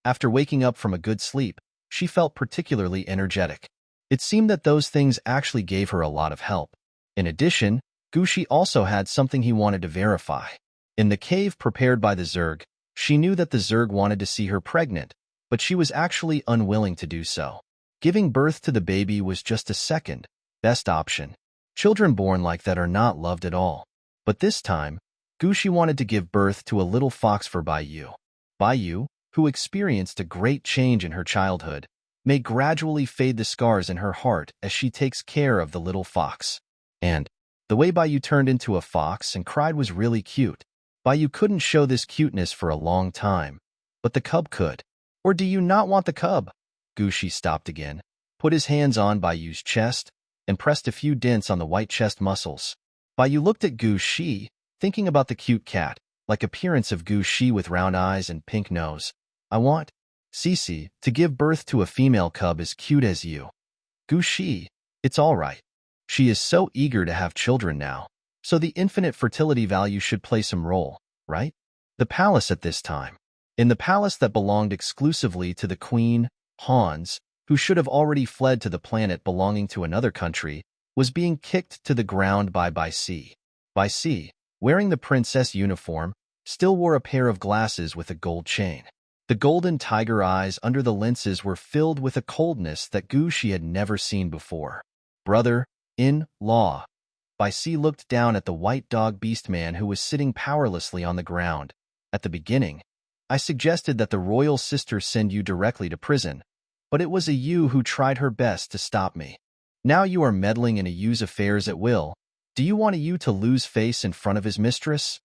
After waking up from a good sleep, she felt particularly energetic. It seemed that those things actually gave her a lot of help. In addition, Gushi also had something he wanted to verify. In the cave prepared by the Zerg, she knew that the Zerg wanted to see her pregnant, but she was actually unwilling to do so. Giving birth to the baby was just a second, best option. Children born like that are not loved at all. But this time, Gushi wanted to give birth to a little fox for Baiyu. Baiyu, who experienced a great change in her childhood, may gradually fade the scars in her heart as she takes care of the little fox. And the way Baiyu turned into a fox and cried was really cute. Baiyu couldn't show this cuteness for a long time, but the cub could. Or do you not want the cub? Gushi stopped again, put his hands on Baiyu's chest, and pressed a few dents on the white chest muscles. Baiyu looked at Gushi, thinking about the cute cat-like appearance of Gushi with round eyes and pink nose. "I want, Cici, to give birth to a female cub as cute as you." Gushi, it's all right. She is so eager to have children now. So the infinite fertility value should play some role, right? The palace at this time. In the palace that belonged exclusively to the queen, Hans, who should have already fled to the planet belonging to another country, was being kicked to the ground by C. By C, wearing the princess uniform, still wore a pair of glasses with a gold chain. The golden tiger eyes under the lenses were filled with a coldness that Gushi had never seen before. Brother-in-law. By C looked down at the white dog beast man who was sitting powerlessly on the ground. At the beginning, I suggested that the royal sister send you directly to prison, but it was a you who tried her best to stop me. Now you are meddling in a you's affairs at will. Do you want a you to lose face in front of his mistress?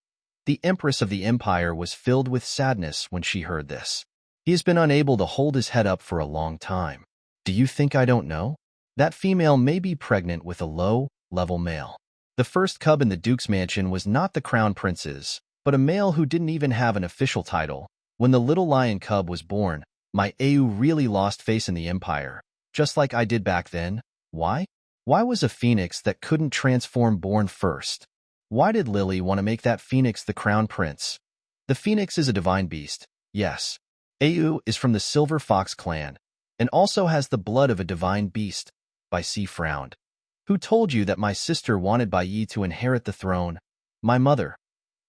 The Empress of the Empire was filled with sadness when she heard this. He has been unable to hold his head up for a long time. Do you think I don't know? That female may be pregnant with a low-level male. The first cub in the Duke's mansion was not the crown prince's, but a male who didn't even have an official title. When the little lion cub was born, my AU really lost face in the Empire, just like I did back then. Why? Why was a phoenix that couldn't transform born first? Why did Lily want to make that phoenix the crown prince? The phoenix is a divine beast, yes. AU is from the Silver Fox clan, and also has the blood of a divine beast. Bai Si frowned. Who told you that my sister wanted Bai Yi to inherit the throne? My mother.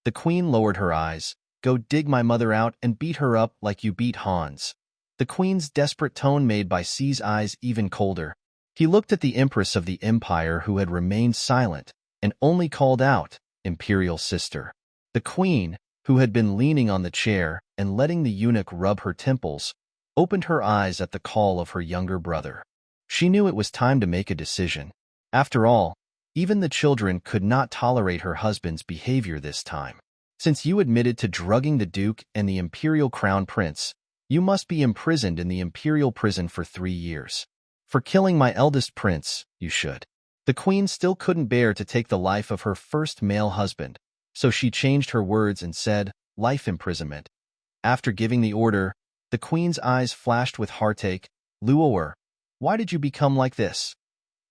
The queen lowered her eyes. Go dig my mother out and beat her up like you beat Hans. The queen's desperate tone made Bai Si's eyes even colder. He looked at the Empress of the Empire who had remained silent and only called out, Imperial sister. The queen, who had been leaning on the chair and letting the eunuch rub her temples, opened her eyes at the call of her younger brother. She knew it was time to make a decision. After all, even the children could not tolerate her husband's behavior this time. Since you admitted to drugging the Duke and the Imperial Crown Prince, you must be imprisoned in the Imperial prison for 3 years. For killing my eldest prince, you should. The queen still couldn't bear to take the life of her first male husband, so she changed her words and said, life imprisonment. After giving the order, the queen's eyes flashed with heartache. Luoer, why did you become like this?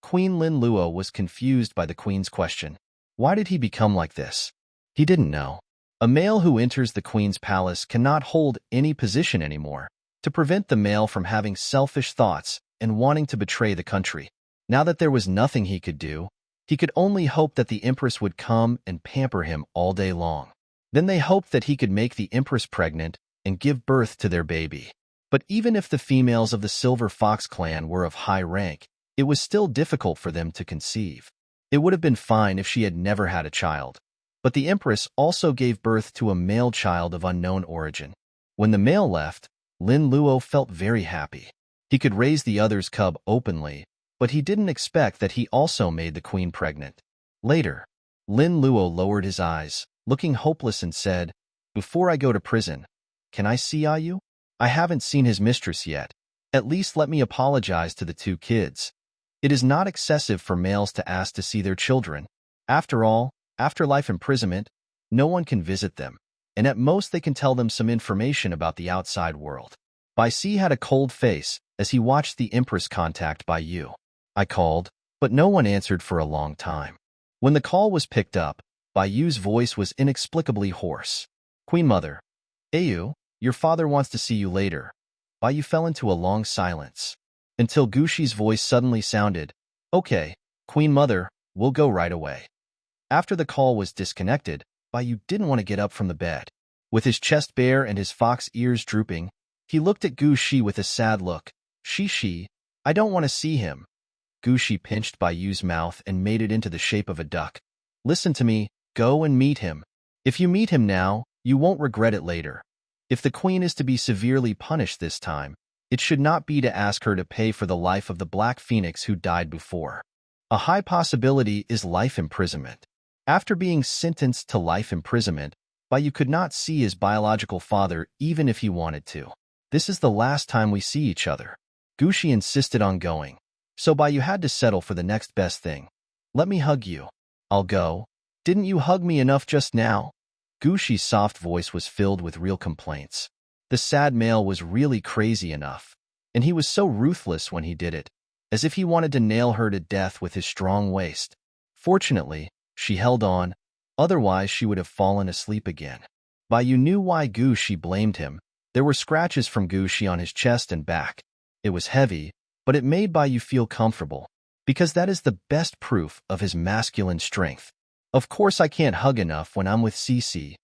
Queen Lin Luo was confused by the queen's question. Why did he become like this? He didn't know. A male who enters the queen's palace cannot hold any position anymore, to prevent the male from having selfish thoughts and wanting to betray the country. Now that there was nothing he could do, he could only hope that the Empress would come and pamper him all day long. Then they hoped that he could make the Empress pregnant and give birth to their baby. But even if the females of the Silver Fox clan were of high rank, it was still difficult for them to conceive. It would have been fine if she had never had a child. But the Empress also gave birth to a male child of unknown origin. When the male left, Lin Luo felt very happy. He could raise the other's cub openly, but he didn't expect that he also made the queen pregnant. Later, Lin Luo lowered his eyes, looking hopeless and said, before I go to prison, can I see Ayu? I haven't seen his mistress yet. At least let me apologize to the 2 kids. It is not excessive for males to ask to see their children. After all, after life imprisonment, no one can visit them, and at most they can tell them some information about the outside world. Bai Si had a cold face as he watched the Empress contact Bai Yu. I called, but no one answered for a long time. When the call was picked up, Bai Yu's voice was inexplicably hoarse. Queen Mother, Ayu, your father wants to see you later. Bai Yu fell into a long silence, until Gushi's voice suddenly sounded, okay, Queen Mother, we'll go right away. After the call was disconnected, Bai Yu didn't want to get up from the bed. With his chest bare and his fox ears drooping, he looked at Gushi with a sad look. Shi, I don't want to see him. Gushi pinched Bai Yu's mouth and made it into the shape of a duck. Listen to me, go and meet him. If you meet him now, you won't regret it later. If the queen is to be severely punished this time, it should not be to ask her to pay for the life of the Black Phoenix who died before. A high possibility is life imprisonment. After being sentenced to life imprisonment, Bai Yu could not see his biological father even if he wanted to. This is the last time we see each other. Gushi insisted on going, so Bai Yu had to settle for the next best thing. Let me hug you. I'll go. Didn't you hug me enough just now? Gushi's soft voice was filled with real complaints. The sad male was really crazy enough, and he was so ruthless when he did it. as if he wanted to nail her to death with his strong waist. Fortunately, she held on, otherwise she would have fallen asleep again. Baiyu knew why Gushi blamed him. There were scratches from Gushi on his chest and back. It was heavy, but it made Baiyu feel comfortable, because that is the best proof of his masculine strength. Of course I can't hug enough when I'm with Cici.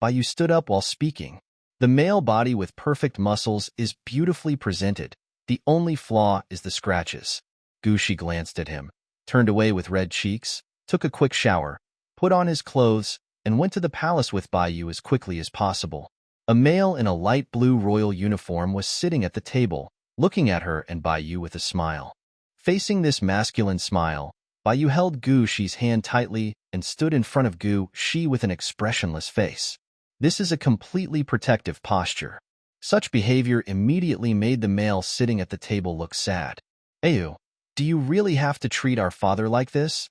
Baiyu stood up while speaking. The male body with perfect muscles is beautifully presented. The only flaw is the scratches. Gushi glanced at him, turned away with red cheeks, took a quick shower, put on his clothes, and went to the palace with Baiyu as quickly as possible. A male in a light blue royal uniform was sitting at the table, looking at her and Baiyu with a smile. Facing this masculine smile, Baiyu held Gushi's hand tightly and stood in front of Gushi with an expressionless face. This is a completely protective posture. Such behavior immediately made the male sitting at the table look sad. Ayu, do you really have to treat our father like this?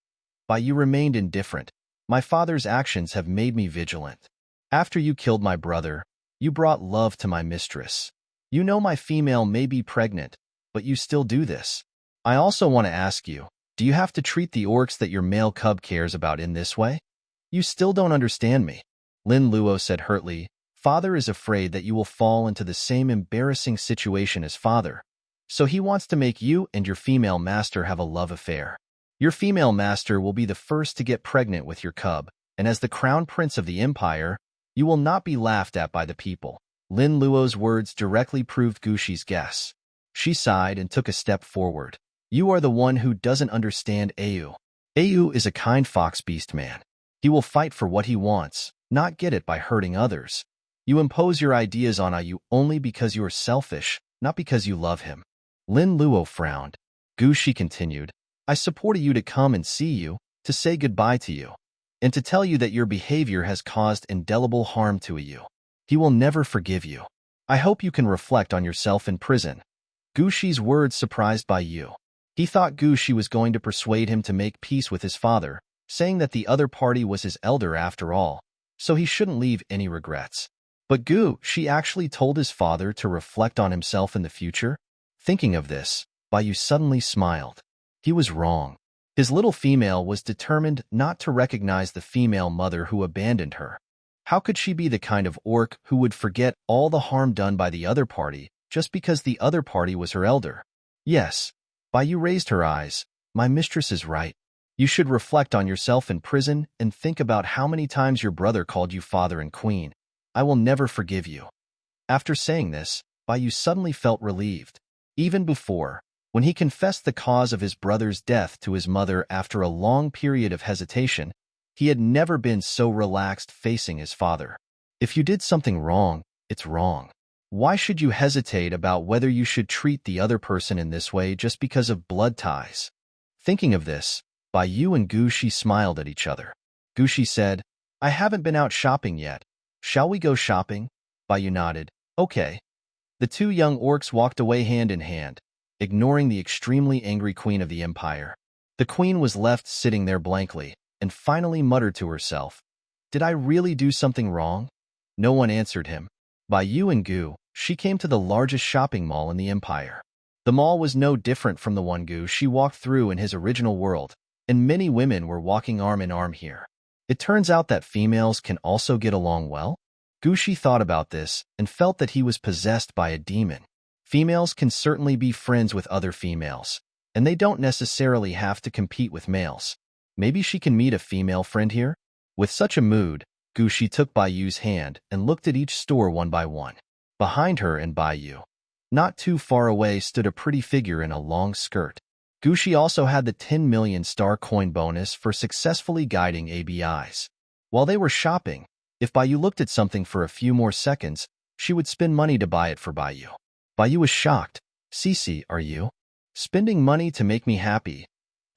Baiyu remained indifferent. My father's actions have made me vigilant. After you killed my brother, you brought love to my mistress. You know my female may be pregnant, but you still do this. I also want to ask you, do you have to treat the orcs that your male cub cares about in this way? You still don't understand me. Lin Luo said hurtly, Father is afraid that you will fall into the same embarrassing situation as father. So he wants to make you and your female master have a love affair. Your female master will be the first to get pregnant with your cub, and as the crown prince of the empire, you will not be laughed at by the people. Lin Luo's words directly proved Gushi's guess. She sighed and took a step forward. You are the one who doesn't understand Ayu. Ayu is a kind fox beast man. He will fight for what he wants, not get it by hurting others. You impose your ideas on Ayu only because you are selfish, not because you love him. Lin Luo frowned. Gushi continued, I support you to come and see you, to say goodbye to you, and to tell you that your behavior has caused indelible harm to Ayu. He will never forgive you. I hope you can reflect on yourself in prison. Gushi's words surprised Baiyu. He thought Gushi was going to persuade him to make peace with his father, saying that the other party was his elder after all, so he shouldn't leave any regrets. But Gushi actually told his father to reflect on himself in the future? Thinking of this, Baiyu suddenly smiled. He was wrong. His little female was determined not to recognize the female mother who abandoned her. How could she be the kind of orc who would forget all the harm done by the other party just because the other party was her elder? Yes, Baiyu raised her eyes. My mistress is right. You should reflect on yourself in prison and think about how many times your brother called you father and queen. I will never forgive you. After saying this, Baiyu suddenly felt relieved. Even before, when he confessed the cause of his brother's death to his mother after a long period of hesitation, he had never been so relaxed facing his father. If you did something wrong, it's wrong. Why should you hesitate about whether you should treat the other person in this way just because of blood ties? Thinking of this, Baiyu and Gushi smiled at each other. Gushi said, I haven't been out shopping yet. Shall we go shopping? Baiyu nodded. Okay. The two young orcs walked away hand in hand, ignoring the extremely angry queen of the empire. The queen was left sitting there blankly, and finally muttered to herself, Did I really do something wrong? No one answered him. Baiyu and Gushi came to the largest shopping mall in the empire. The mall was no different from the one Gushi walked through in his original world, and many women were walking arm in arm here. It turns out that females can also get along well. Gushi thought about this and felt that he was possessed by a demon. Females can certainly be friends with other females, and they don't necessarily have to compete with males. Maybe she can meet a female friend here? With such a mood, Gushi took Baiyu's hand and looked at each store one by one. Behind her and Baiyu, not too far away, stood a pretty figure in a long skirt. Gushi also had the 10 million star coin bonus for successfully guiding ABIs. While they were shopping, if Baiyu looked at something for a few more seconds, she would spend money to buy it for Baiyu. Baiyu was shocked. Cici, are you spending money to make me happy?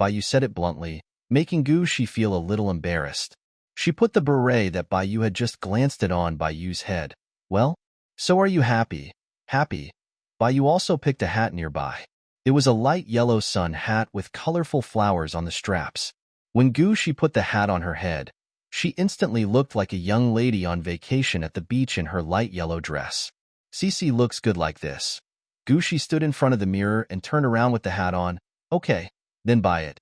Baiyu said it bluntly, making Gushi feel a little embarrassed. She put the beret that Baiyu had just glanced at on Baiyu's head. Well, so are you happy? Happy. Baiyu also picked a hat nearby. It was a light yellow sun hat with colorful flowers on the straps. When Gushi put the hat on her head, she instantly looked like a young lady on vacation at the beach in her light yellow dress. Cici looks good like this. Gushi stood in front of the mirror and turned around with the hat on, Okay, then buy it.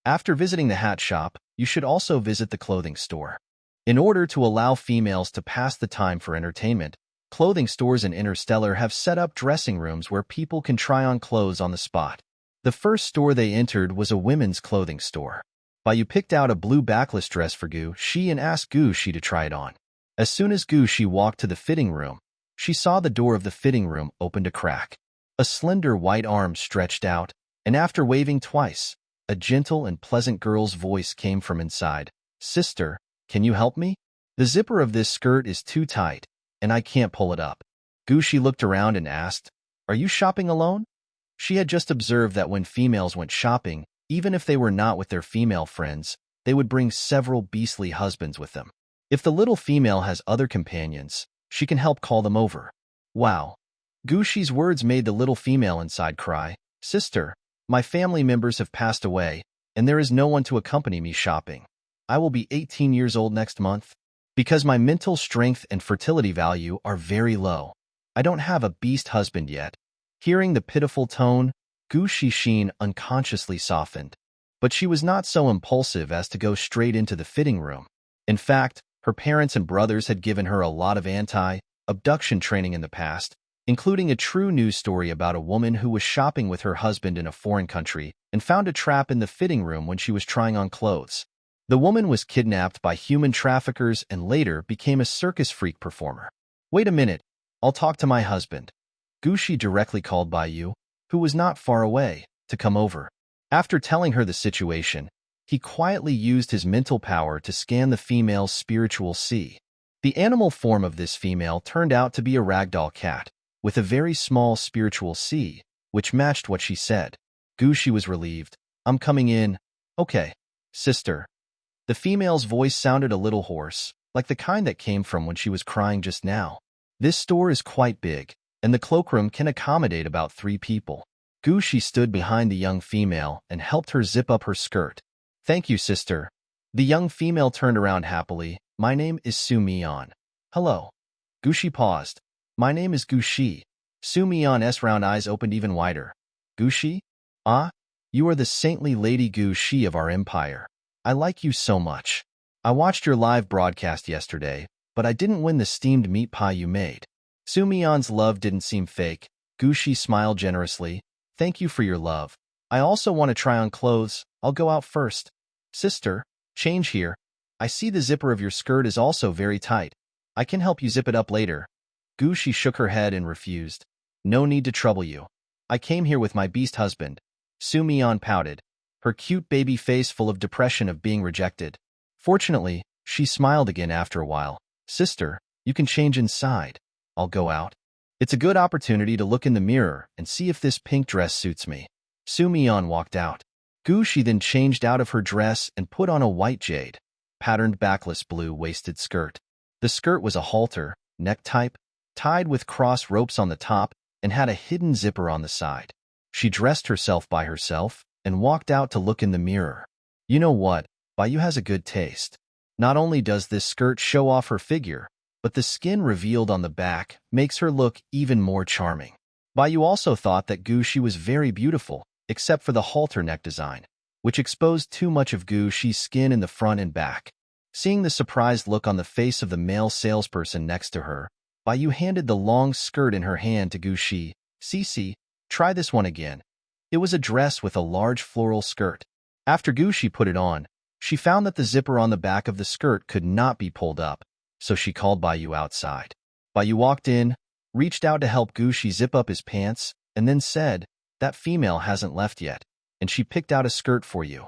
After visiting the hat shop, you should also visit the clothing store. In order to allow females to pass the time for entertainment, clothing stores in Interstellar have set up dressing rooms where people can try on clothes on the spot. The first store they entered was a women's clothing store. Bayu picked out a blue backless dress for Gu-shi and asked Gu-shi to try it on. As soon as Gu-shi walked to the fitting room, she saw the door of the fitting room opened a crack. A slender white arm stretched out, and after waving twice, a gentle and pleasant girl's voice came from inside. Sister, can you help me? The zipper of this skirt is too tight, and I can't pull it up. Gu-shi looked around and asked, Are you shopping alone? She had just observed that when females went shopping, even if they were not with their female friends, they would bring several beastly husbands with them. If the little female has other companions, she can help call them over. Wow. Gu-shi's words made the little female inside cry. Sister, my family members have passed away, and there is no one to accompany me shopping. I will be 18 years old next month. Because my mental strength and fertility value are very low, I don't have a beast husband yet. Hearing the pitiful tone, Gu-shi's sheen unconsciously softened. But she was not so impulsive as to go straight into the fitting room. In fact, her parents and brothers had given her a lot of anti-abduction training in the past, including a true news story about a woman who was shopping with her husband in a foreign country and found a trap in the fitting room when she was trying on clothes. The woman was kidnapped by human traffickers and later became a circus freak performer. Wait a minute, I'll talk to my husband. Gu-shi directly called Bayu, who was not far away, to come over. After telling her the situation, he quietly used his mental power to scan the female's spiritual sea. The animal form of this female turned out to be a ragdoll cat, with a very small spiritual sea, which matched what she said. Gu-shi was relieved. I'm coming in. Okay, sister. The female's voice sounded a little hoarse, like the kind that came from when she was crying just now. This store is quite big, and the cloakroom can accommodate about 3 people. Gu-shi stood behind the young female and helped her zip up her skirt. Thank you, sister. The young female turned around happily. My name is Su-mion. Hello. Gu-shi paused. My name is Gu-shi. Su-mion's round eyes opened even wider. Gu-shi? Ah, you are the saintly Lady Gu-shi of our empire. I like you so much. I watched your live broadcast yesterday, but I didn't win the steamed meat pie you made. Su-mion's love didn't seem fake. Gu-shi smiled generously. Thank you for your love. I also want to try on clothes. I'll go out first. Sister, change here. I see the zipper of your skirt is also very tight. I can help you zip it up later. Gu-shi shook her head and refused. No need to trouble you. I came here with my beast husband. Su-mion pouted, her cute baby face full of depression of being rejected. Fortunately, she smiled again after a while. Sister, you can change inside. I'll go out. It's a good opportunity to look in the mirror and see if this pink dress suits me. Su-mion walked out. Gu-shi then changed out of her dress and put on a white jade, patterned backless blue waisted skirt. The skirt was a halter, neck type, tied with cross ropes on the top and had a hidden zipper on the side. She dressed herself by herself and walked out to look in the mirror. You know what? Bayu has a good taste. Not only does this skirt show off her figure, but the skin revealed on the back makes her look even more charming. Bayu also thought that Gu-shi was very beautiful, except for the halter neck design, which exposed too much of Gu-shi's skin in the front and back. Seeing the surprised look on the face of the male salesperson next to her, Bayu handed the long skirt in her hand to Gu-shi. Cici, try this one again. It was a dress with a large floral skirt. After Gu-shi put it on, she found that the zipper on the back of the skirt could not be pulled up, so she called Bayu outside. Bayu walked in, reached out to help Gu-shi zip up his pants, and then said, That female hasn't left yet, and she picked out a skirt for you.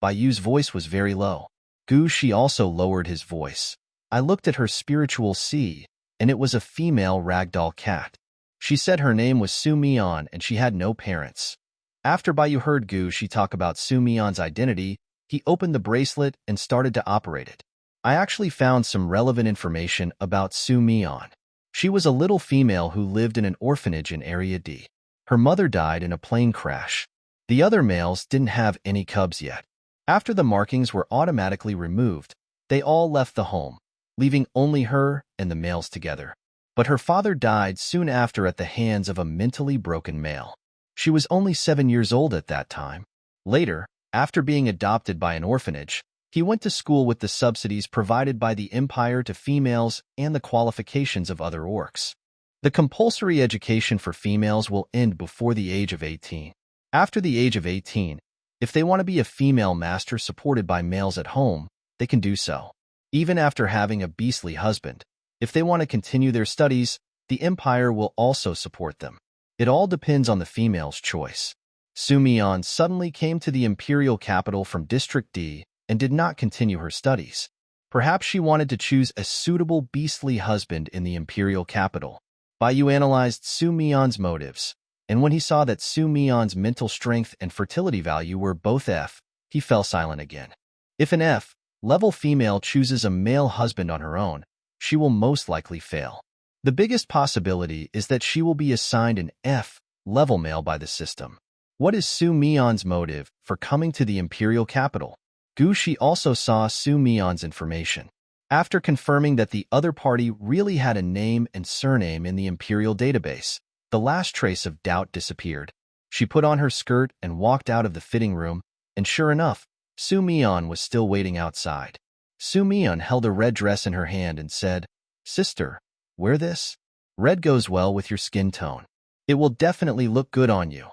Bayu's voice was very low. Gu-shi also lowered his voice. I looked at her spiritual sea, and it was a female ragdoll cat. She said her name was Su-mion and she had no parents. After Bayu heard Gu-shi talk about Su-mion's identity, he opened the bracelet and started to operate it. I actually found some relevant information about Su-mion. She was a little female who lived in an orphanage in Area D. Her mother died in a plane crash. The other males didn't have any cubs yet. After the markings were automatically removed, they all left the home, leaving only her and the males together. But her father died soon after at the hands of a mentally broken male. She was only 7 years old at that time. Later, after being adopted by an orphanage, he went to school with the subsidies provided by the Empire to females and the qualifications of other orcs. The compulsory education for females will end before the age of 18. After the age of 18, if they want to be a female master supported by males at home, they can do so. Even after having a beastly husband, if they want to continue their studies, the Empire will also support them. It all depends on the female's choice. Su-mian suddenly came to the imperial capital from District D and did not continue her studies. Perhaps she wanted to choose a suitable beastly husband in the imperial capital. Baiyu analyzed Su-mian's motives, and when he saw that Su-mian's mental strength and fertility value were both F, he fell silent again. If an F-level female chooses a male husband on her own, she will most likely fail. The biggest possibility is that she will be assigned an F-level male by the system. What is Su-mian's motive for coming to the imperial capital? Gu Shi also saw Su-mian's information. After confirming that the other party really had a name and surname in the imperial database, the last trace of doubt disappeared. She put on her skirt and walked out of the fitting room, and sure enough, Su-mian was still waiting outside. Su-mian held a red dress in her hand and said, "Sister, wear this? Red goes well with your skin tone. It will definitely look good on you."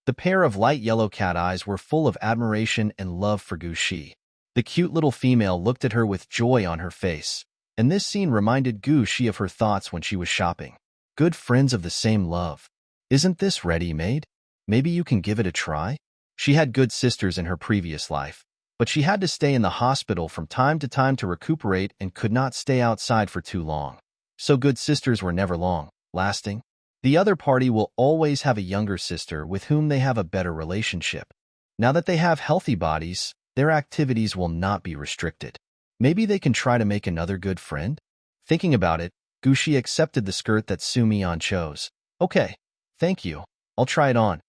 The pair of light yellow cat eyes were full of admiration and love for Gu Shi. The cute little female looked at her with joy on her face, and this scene reminded Gu Shi of her thoughts when she was shopping. Good friends of the same love. Isn't this ready-made? Maybe you can give it a try? She had good sisters in her previous life, but she had to stay in the hospital from time to time to recuperate and could not stay outside for too long. So good sisters were never lasting. The other party will always have a younger sister with whom they have a better relationship. Now that they have healthy bodies, their activities will not be restricted. Maybe they can try to make another good friend? Thinking about it, Gu Shi accepted the skirt that Su-mian chose. Okay, thank you. I'll try it on.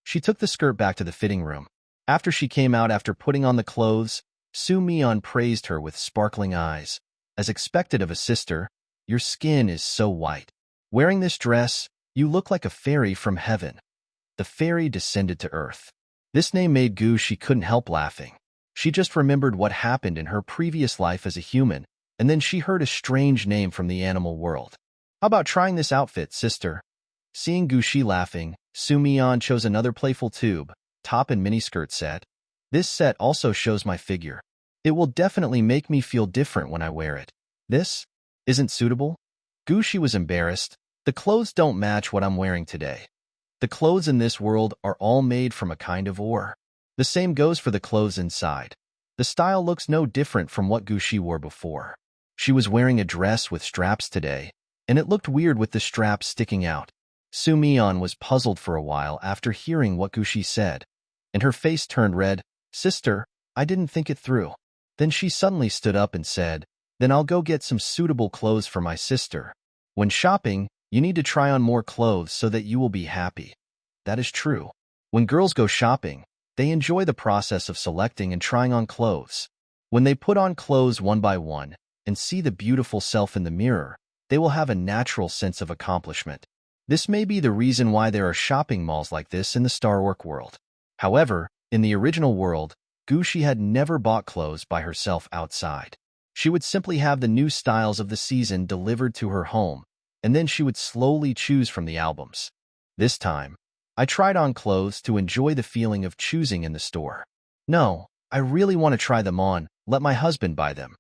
She took the skirt back to the fitting room. After she came out after putting on the clothes, Su-mian praised her with sparkling eyes. As expected of a sister, your skin is so white. Wearing this dress, you look like a fairy from heaven. The fairy descended to earth. This name made Gu Shi couldn't help laughing. She just remembered what happened in her previous life as a human, and then she heard a strange name from the animal world. How about trying this outfit, sister? Seeing Gu Shi laughing, Su-mian chose another playful tube, top and miniskirt set. This set also shows my figure. It will definitely make me feel different when I wear it. This isn't suitable? Gu Shi was embarrassed. The clothes don't match what I'm wearing today. The clothes in this world are all made from a kind of ore. The same goes for the clothes inside. The style looks no different from what Gu Shi wore before. She was wearing a dress with straps today, and it looked weird with the straps sticking out. Su-mian was puzzled for a while after hearing what Gu Shi said, and her face turned red. Sister, I didn't think it through. Then she suddenly stood up and said, then I'll go get some suitable clothes for my sister. When shopping, you need to try on more clothes so that you will be happy. That is true. When girls go shopping, they enjoy the process of selecting and trying on clothes. When they put on clothes one by one and see the beautiful self in the mirror, they will have a natural sense of accomplishment. This may be the reason why there are shopping malls like this in the Star Wars world. However, in the original world, Gu Shi had never bought clothes by herself outside. She would simply have the new styles of the season delivered to her home, and then she would slowly choose from the albums. This time, I tried on clothes to enjoy the feeling of choosing in the store. No, I really want to try them on, let my husband buy them.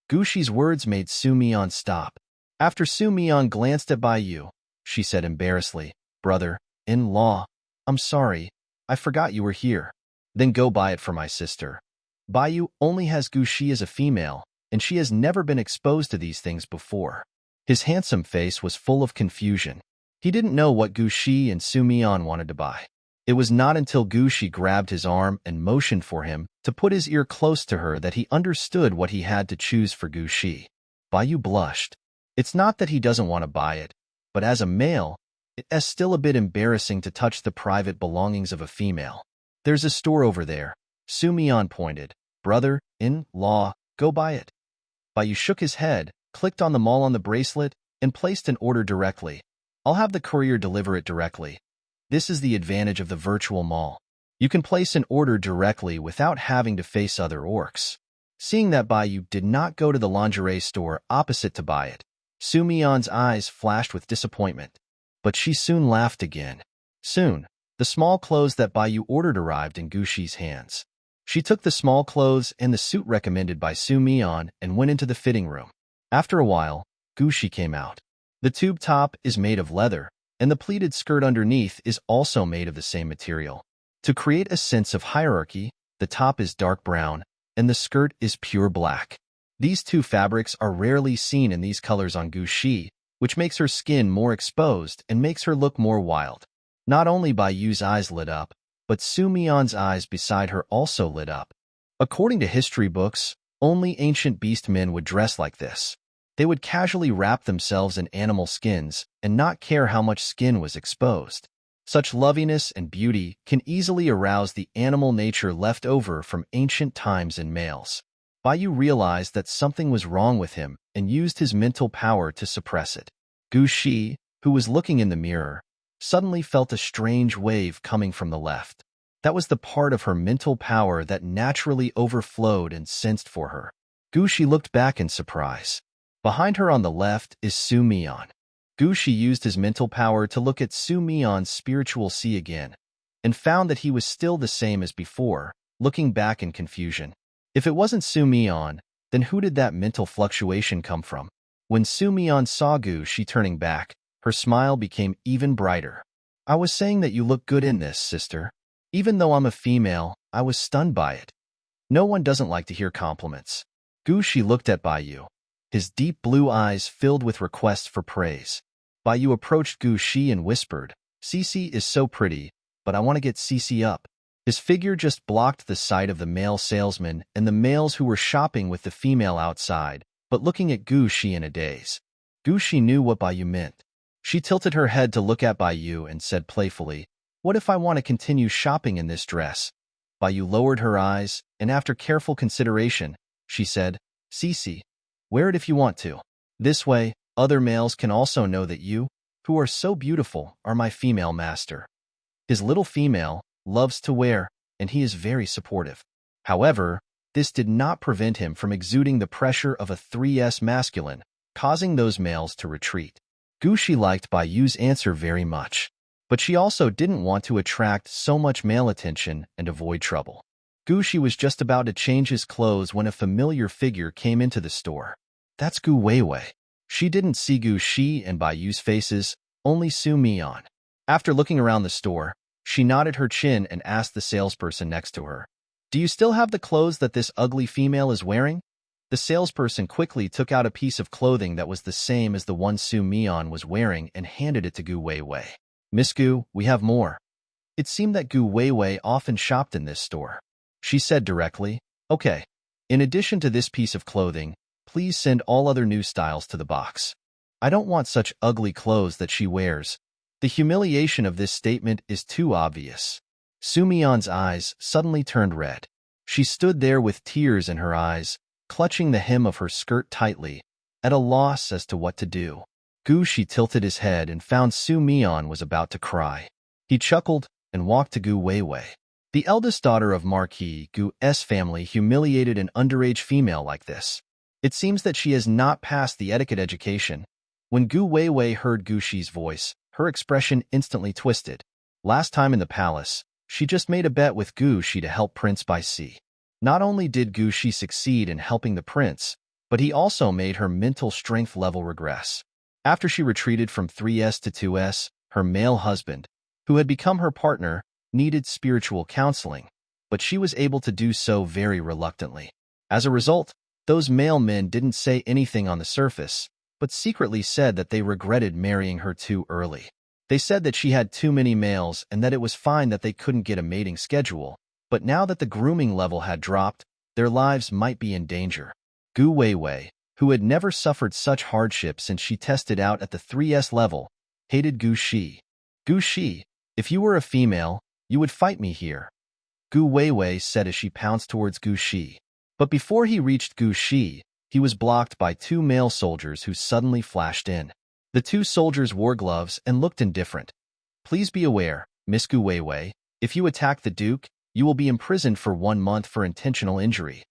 Gu Shi's words made Su-mian stop. After Su-mian glanced at Baiyu, she said embarrassedly, brother-in-law, I'm sorry, I forgot you were here. Then go buy it for my sister. Baiyu only has Gu Shi as a female, and she has never been exposed to these things before. His handsome face was full of confusion. He didn't know what Gu Shi and Su-mian wanted to buy. It was not until Gu Shi grabbed his arm and motioned for him to put his ear close to her that he understood what he had to choose for Gu Shi. Baiyu blushed. It's not that he doesn't want to buy it, but as a male, it is still a bit embarrassing to touch the private belongings of a female. There's a store over there. Su-mian pointed. Brother-in-law, go buy it. Baiyu shook his head, clicked on the mall on the bracelet, and placed an order directly. I'll have the courier deliver it directly. This is the advantage of the virtual mall. You can place an order directly without having to face other orcs. Seeing that Baiyu did not go to the lingerie store opposite to buy it, Su Mion's eyes flashed with disappointment. But she soon laughed again. Soon, the small clothes that Baiyu ordered arrived in Gu Shi's hands. She took the small clothes and the suit recommended by Su Mion and went into the fitting room. After a while, Gu Shi came out. The tube top is made of leather, and the pleated skirt underneath is also made of the same material. To create a sense of hierarchy, the top is dark brown, and the skirt is pure black. These two fabrics are rarely seen in these colors on Gu Shi, which makes her skin more exposed and makes her look more wild. Not only Baiyu's eyes lit up, but Su Mion's eyes beside her also lit up. According to history books, only ancient beast men would dress like this. They would casually wrap themselves in animal skins and not care how much skin was exposed. Such loveliness and beauty can easily arouse the animal nature left over from ancient times in males. Baiyu realized that something was wrong with him and used his mental power to suppress it. Gu Shi, who was looking in the mirror, suddenly felt a strange wave coming from the left. That was the part of her mental power that naturally overflowed and sensed for her. Gu Shi looked back in surprise. Behind her on the left is Su Mion. Gu Shi used his mental power to look at Su Mion's spiritual sea again, and found that he was still the same as before, looking back in confusion. If it wasn't Su Mion, then who did that mental fluctuation come from? When Su Mion saw Gu Shi turning back, her smile became even brighter. I was saying that you look good in this, sister. Even though I'm a female, I was stunned by it. No one doesn't like to hear compliments. Gu Shi looked at Baiyu. His deep blue eyes filled with requests for praise. Baiyu approached Gu Shi and whispered, "Cici is so pretty, but I want to get Cici up." His figure just blocked the sight of the male salesman and the males who were shopping with the female outside, but looking at Gu Shi in a daze. Gu Shi knew what Baiyu meant. She tilted her head to look at Baiyu and said playfully, "What if I want to continue shopping in this dress?" Baiyu lowered her eyes, and after careful consideration, she said, "Cici, wear it if you want to. This way, other males can also know that you, who are so beautiful, are my female master." His little female loves to wear, and he is very supportive. However, this did not prevent him from exuding the pressure of a 3S masculine, causing those males to retreat. Gu Shi liked Baiyu's answer very much, but she also didn't want to attract so much male attention and avoid trouble. Gu Shi was just about to change his clothes when a familiar figure came into the store. That's Gu Weiwei. She didn't see Gu Shi and Baiyu's faces, only Su Mion. After looking around the store, she nodded her chin and asked the salesperson next to her, "Do you still have the clothes that this ugly female is wearing?" The salesperson quickly took out a piece of clothing that was the same as the one Su Mion was wearing and handed it to Gu Weiwei. "Miss Gu, we have more." It seemed that Gu Weiwei often shopped in this store. She said directly, "Okay. In addition to this piece of clothing, please send all other new styles to the box. I don't want such ugly clothes that she wears." The humiliation of this statement is too obvious. Su Mion's eyes suddenly turned red. She stood there with tears in her eyes, clutching the hem of her skirt tightly, at a loss as to what to do. Gu Shi tilted his head and found Su Mion was about to cry. He chuckled and walked to Gu Weiwei. The eldest daughter of Marquis Gu's family humiliated an underage female like this. It seems that she has not passed the etiquette education. When Gu Weiwei heard Gu Shi's voice, her expression instantly twisted. Last time in the palace, she just made a bet with Gu Shi to help Prince Bai Si. Not only did Gu Shi succeed in helping the prince, but he also made her mental strength level regress. After she retreated from 3S to 2S, her male husband, who had become her partner, needed spiritual counseling, but she was able to do so very reluctantly. As a result, those male men didn't say anything on the surface, but secretly said that they regretted marrying her too early. They said that she had too many males and that it was fine that they couldn't get a mating schedule, but now that the grooming level had dropped, their lives might be in danger. Gu Weiwei, who had never suffered such hardship since she tested out at the 3S level, hated Gu Shi. "Gu Shi, if you were a female, you would fight me here," Gu Weiwei said as she pounced towards Gu Shi. But before he reached Gu Shi, he was blocked by two male soldiers who suddenly flashed in. The two soldiers wore gloves and looked indifferent. "Please be aware, Miss Gu Weiwei, if you attack the Duke, you will be imprisoned for 1 month for intentional injury.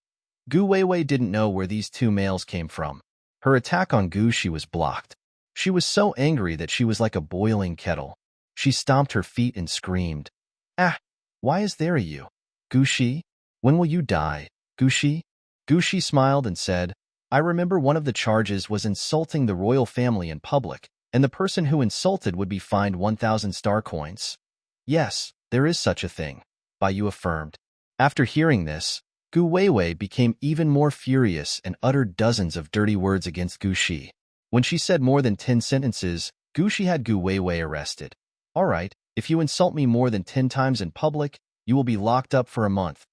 Gu Weiwei didn't know where these two males came from. Her attack on Gu Shi was blocked. She was so angry that she was like a boiling kettle. She stomped her feet and screamed, "Ah! Why is there a you? Gu Shi? When will you die, Gu Shi?" Gu Shi smiled and said, "I remember one of the charges was insulting the royal family in public, and the person who insulted would be fined 1,000 star coins." "Yes, there is such a thing," Bai Yu affirmed. After hearing this, Gu Weiwei became even more furious and uttered dozens of dirty words against Gu Shi. When she said more than 10 sentences, Gu Shi had Gu Weiwei arrested. "All right, if you insult me more than 10 times in public, you will be locked up for a month."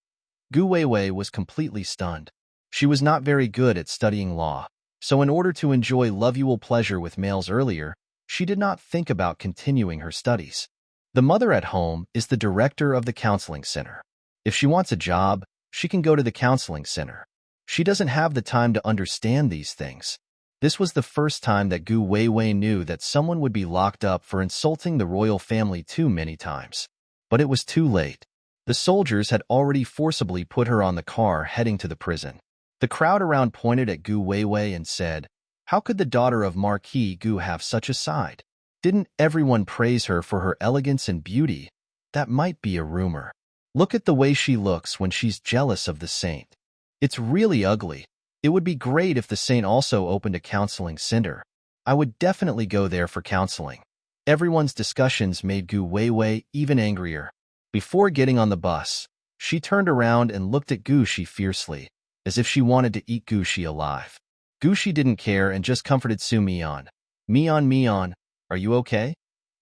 Gu Weiwei was completely stunned. She was not very good at studying law, so in order to enjoy lovual pleasure with males earlier, she did not think about continuing her studies. The mother at home is the director of the counseling center. If she wants a job, she can go to the counseling center. She doesn't have the time to understand these things. This was the first time that Gu Weiwei knew that someone would be locked up for insulting the royal family too many times. But it was too late. The soldiers had already forcibly put her on the car heading to the prison. The crowd around pointed at Gu Weiwei and said, "How could the daughter of Marquis Gu have such a side? Didn't everyone praise her for her elegance and beauty? That might be a rumor. Look at the way she looks when she's jealous of the saint. It's really ugly. It would be great if the saint also opened a counseling center. I would definitely go there for counseling." Everyone's discussions made Gu Weiwei even angrier. Before getting on the bus, she turned around and looked at Gu Shi fiercely, as if she wanted to eat Gu Shi alive. Gu Shi didn't care and just comforted Su Mian. Mian, are you okay?"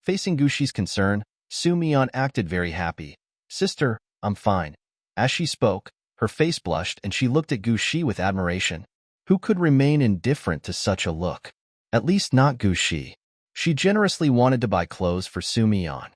Facing Gu Shi's concern, Su Mian acted very happy. "Sister, I'm fine." As she spoke, her face blushed and she looked at Gu Shi with admiration. Who could remain indifferent to such a look? At least not Gu Shi. She generously wanted to buy clothes for Su Mian.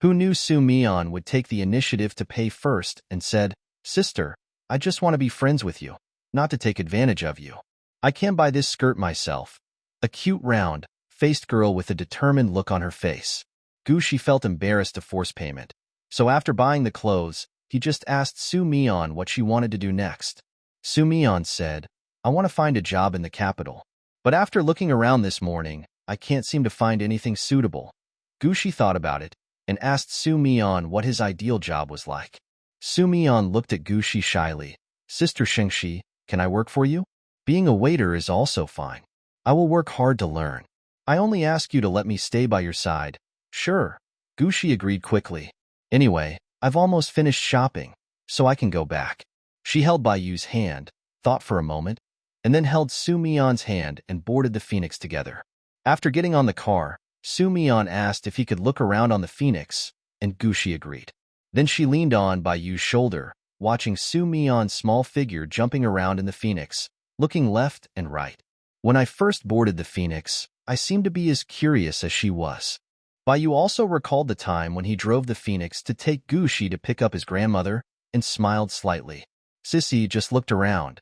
Who knew Su Mian would take the initiative to pay first and said, "Sister, I just want to be friends with you, not to take advantage of you. I can buy this skirt myself." A cute round-faced girl with a determined look on her face. Gu Shi felt embarrassed to force payment. So after buying the clothes, he just asked Su Mian what she wanted to do next. Su Mian said, "I want to find a job in the capital. But after looking around this morning, I can't seem to find anything suitable." Gu Shi thought about it and asked Su Mian what his ideal job was like. Su Mian looked at Gu Shi shyly. "Sister Shengxi, can I work for you? Being a waiter is also fine. I will work hard to learn. I only ask you to let me stay by your side." "Sure." Gu Shi agreed quickly. "Anyway, I've almost finished shopping, so I can go back." She held Bai Yu's hand, thought for a moment, and then held Su Mian's hand and boarded the Phoenix together. After getting on the car, Su Mian asked if he could look around on the Phoenix, and Gu Shi agreed. Then she leaned on Bai Yu's shoulder, watching Su Mian's small figure jumping around in the Phoenix, looking left and right. "When I first boarded the Phoenix, I seemed to be as curious as she was." Bai Yu also recalled the time when he drove the Phoenix to take Gu Shi to pick up his grandmother and smiled slightly. Sissy just looked around,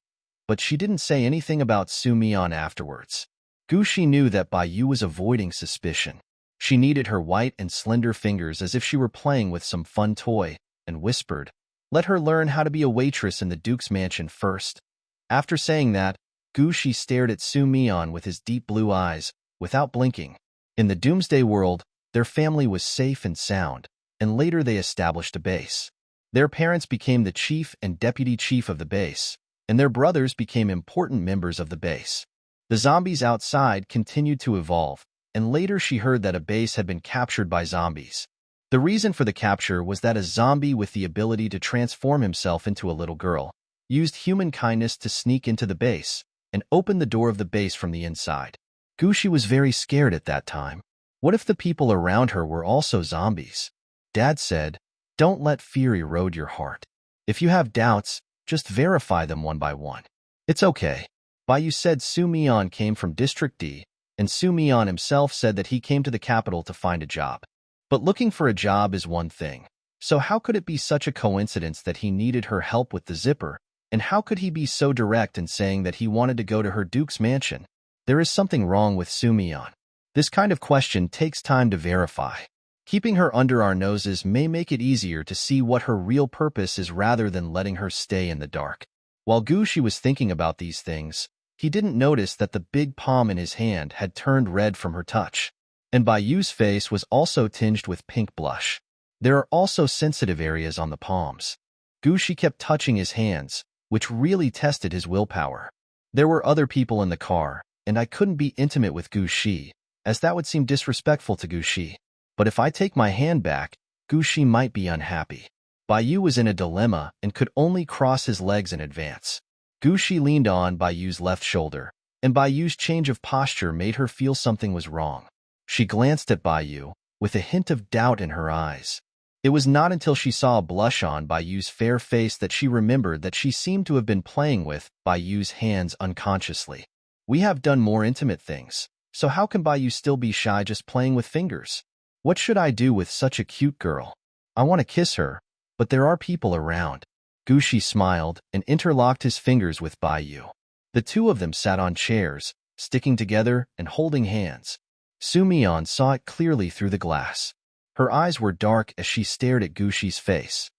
but she didn't say anything about Su Mian afterwards. Gu Shi knew that Bai Yu was avoiding suspicion. She kneaded her white and slender fingers as if she were playing with some fun toy and whispered, "Let her learn how to be a waitress in the Duke's mansion first." After saying that, Gu Shi stared at Su Mian with his deep blue eyes, without blinking. In the Doomsday world, their family was safe and sound, and later they established a base. Their parents became the chief and deputy chief of the base, and their brothers became important members of the base. The zombies outside continued to evolve, and later she heard that a base had been captured by zombies. The reason for the capture was that a zombie with the ability to transform himself into a little girl used human kindness to sneak into the base and open the door of the base from the inside. Gu Shi was very scared at that time. What if the people around her were also zombies? Dad said, "Don't let fear erode your heart. If you have doubts, just verify them one by one. It's okay." Bai Yu said Su Mian came from District D, and Su Mian himself said that he came to the capital to find a job. But looking for a job is one thing. So how could it be such a coincidence that he needed her help with the zipper, and how could he be so direct in saying that he wanted to go to her Duke's mansion? There is something wrong with Su Mian. This kind of question takes time to verify. Keeping her under our noses may make it easier to see what her real purpose is rather than letting her stay in the dark. While Gushi was thinking about these things, he didn't notice that the big palm in his hand had turned red from her touch, and Bayu's face was also tinged with pink blush. There are also sensitive areas on the palms. Gushi kept touching his hands, which really tested his willpower. There were other people in the car, and I couldn't be intimate with Gushi, as that would seem disrespectful to Gushi. But if I take my hand back, Gushi might be unhappy. Bayu was in a dilemma and could only cross his legs in advance. Gushi leaned on Bayu's left shoulder, and Bayu's change of posture made her feel something was wrong. She glanced at Bayu, with a hint of doubt in her eyes. It was not until she saw a blush on Bayu's fair face that she remembered that she seemed to have been playing with Bayu's hands unconsciously. We have done more intimate things, so how can Bayu still be shy just playing with fingers? What should I do with such a cute girl? I want to kiss her, but there are people around. Gushi smiled and interlocked his fingers with Bayu. The two of them sat on chairs, sticking together and holding hands. Su-mion saw it clearly through the glass. Her eyes were dark as she stared at Gushi's face.